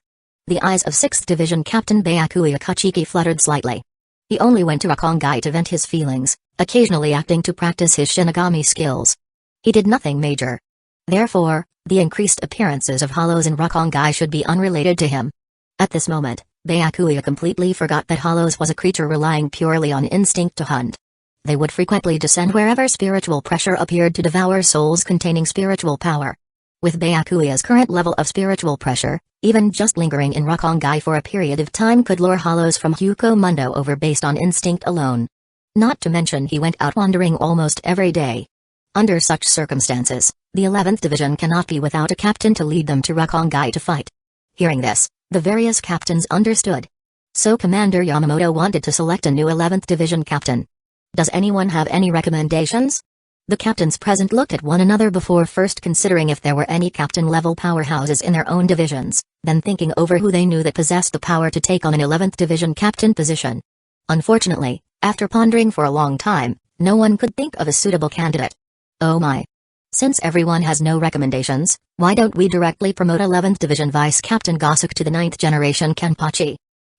The eyes of 6th Division Captain Byakuya Kachiki fluttered slightly. He only went to Rakongai to vent his feelings, occasionally acting to practice his Shinigami skills. He did nothing major. Therefore, the increased appearances of hollows in Rakongai should be unrelated to him. At this moment, Byakuya completely forgot that hollows was a creature relying purely on instinct to hunt. They would frequently descend wherever spiritual pressure appeared to devour souls containing spiritual power. With Byakuya's current level of spiritual pressure, even just lingering in Rakongai for a period of time could lure hollows from Huko Mundo over based on instinct alone. Not to mention he went out wandering almost every day. Under such circumstances, the 11th Division cannot be without a captain to lead them to Rakongai to fight. Hearing this, the various captains understood. So Commander Yamamoto wanted to select a new 11th Division captain. Does anyone have any recommendations? The captains present looked at one another before first considering if there were any captain-level powerhouses in their own divisions, then thinking over who they knew that possessed the power to take on an 11th Division captain position. Unfortunately, after pondering for a long time, no one could think of a suitable candidate. Oh my. Since everyone has no recommendations, why don't we directly promote 11th Division Vice Captain Gosuke to the 9th generation Kenpachi?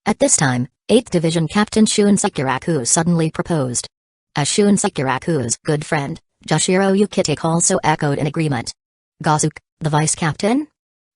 At this time, 8th Division Captain Shun Sekiraku suddenly proposed. As Shun Sekiraku's good friend, Joshiro Yukitake also echoed in agreement. Gosuke, the vice captain?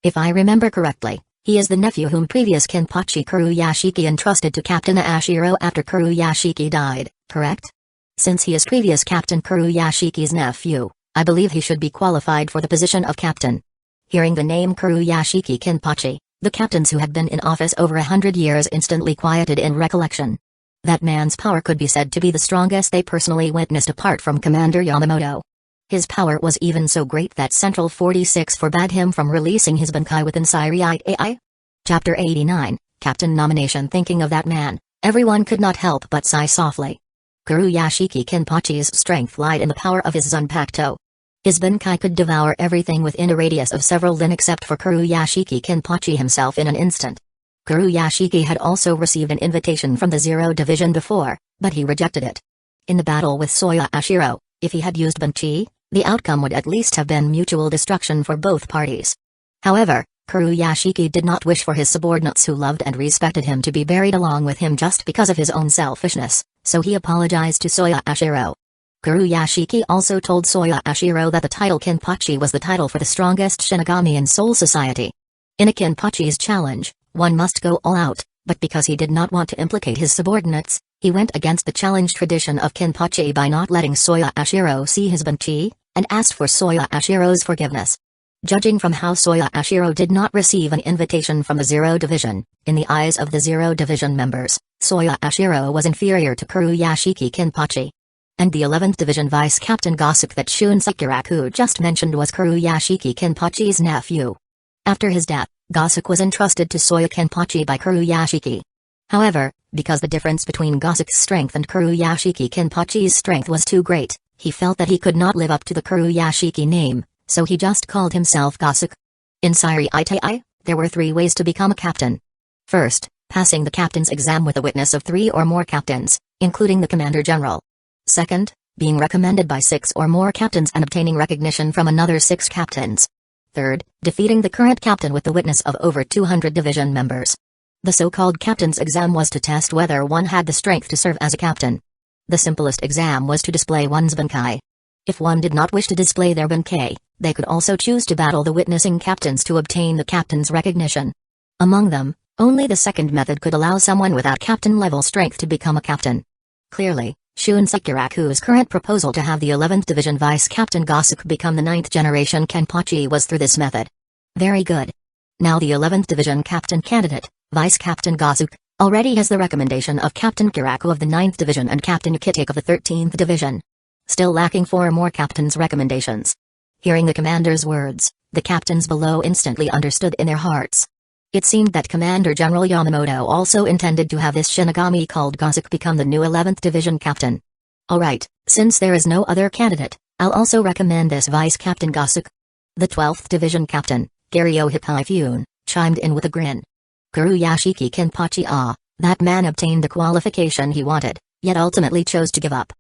If I remember correctly, he is the nephew whom previous Kenpachi Kuruyashiki entrusted to Captain Ashiro after Kuruyashiki died, correct? Since he is previous Captain Kuruyashiki's nephew, I believe he should be qualified for the position of captain. Hearing the name Kuruyashiki Kenpachi, the captains who had been in office over 100 years instantly quieted in recollection. That man's power could be said to be the strongest they personally witnessed apart from Commander Yamamoto. His power was even so great that Central 46 forbade him from releasing his Bankai within Siriai AI. Chapter 89, Captain Nomination. Thinking of that man, everyone could not help but sigh softly. Kuruyashiki Kenpachi's strength lied in the power of his Zanpakuto. His Bankai could devour everything within a radius of several lin except for Kuruyashiki Kenpachi himself in an instant. Kuruyashiki had also received an invitation from the 0 Division before, but he rejected it. In the battle with Soya Ashiro, if he had used Bankai, the outcome would at least have been mutual destruction for both parties. However, Kuruyashiki did not wish for his subordinates who loved and respected him to be buried along with him just because of his own selfishness, so he apologized to Soya Ashiro. Kuruyashiki also told Soya Ashiro that the title Kenpachi was the title for the strongest Shinigami in Soul Society. In a Kenpachi's challenge, one must go all out, but because he did not want to implicate his subordinates, he went against the challenge tradition of Kenpachi by not letting Soya Ashiro see his Bankai, and asked for Soya Ashiro's forgiveness. Judging from how Soya Ashiro did not receive an invitation from the 0 Division, in the eyes of the 0 Division members, Soya Ashiro was inferior to Kuruyashiki Kenpachi. And the 11th Division Vice Captain Gosuke that Shun Sekiraku just mentioned was Kuruyashiki Kenpachi's nephew. After his death, Gosuke was entrusted to Soya Kenpachi by Kuruyashiki. However, because the difference between Gosuke's strength and Kuruyashiki Kenpachi's strength was too great, he felt that he could not live up to the Kuruyashiki name, so he just called himself Gosuke. In Siri Itai, there were 3 ways to become a captain. First, passing the captain's exam with a witness of 3 or more captains, including the commander general. Second, being recommended by 6 or more captains and obtaining recognition from another 6 captains. Third, defeating the current captain with the witness of over 200 division members. The so-called captain's exam was to test whether one had the strength to serve as a captain. The simplest exam was to display one's Bankai. If one did not wish to display their Bankai, they could also choose to battle the witnessing captains to obtain the captain's recognition. Among them, only the second method could allow someone without captain-level strength to become a captain. Clearly, Shun Sakuraku's current proposal to have the 11th Division Vice Captain Gosuke become the 9th generation Kenpachi was through this method. Very good. Now the 11th Division Captain candidate, Vice Captain Gosuke, already has the recommendation of Captain Kiraku of the 9th Division and Captain Kitake of the 13th Division. Still lacking 4 more captains' recommendations. Hearing the commander's words, the captains below instantly understood in their hearts. It seemed that Commander General Yamamoto also intended to have this Shinigami called Gosuke become the new 11th Division captain. Alright, since there is no other candidate, I'll also recommend this Vice Captain Gosuke. The 12th Division captain, Garyo Hikaifune, chimed in with a grin. Kuru Yashiki Kenpachi that man obtained the qualification he wanted, yet ultimately chose to give up.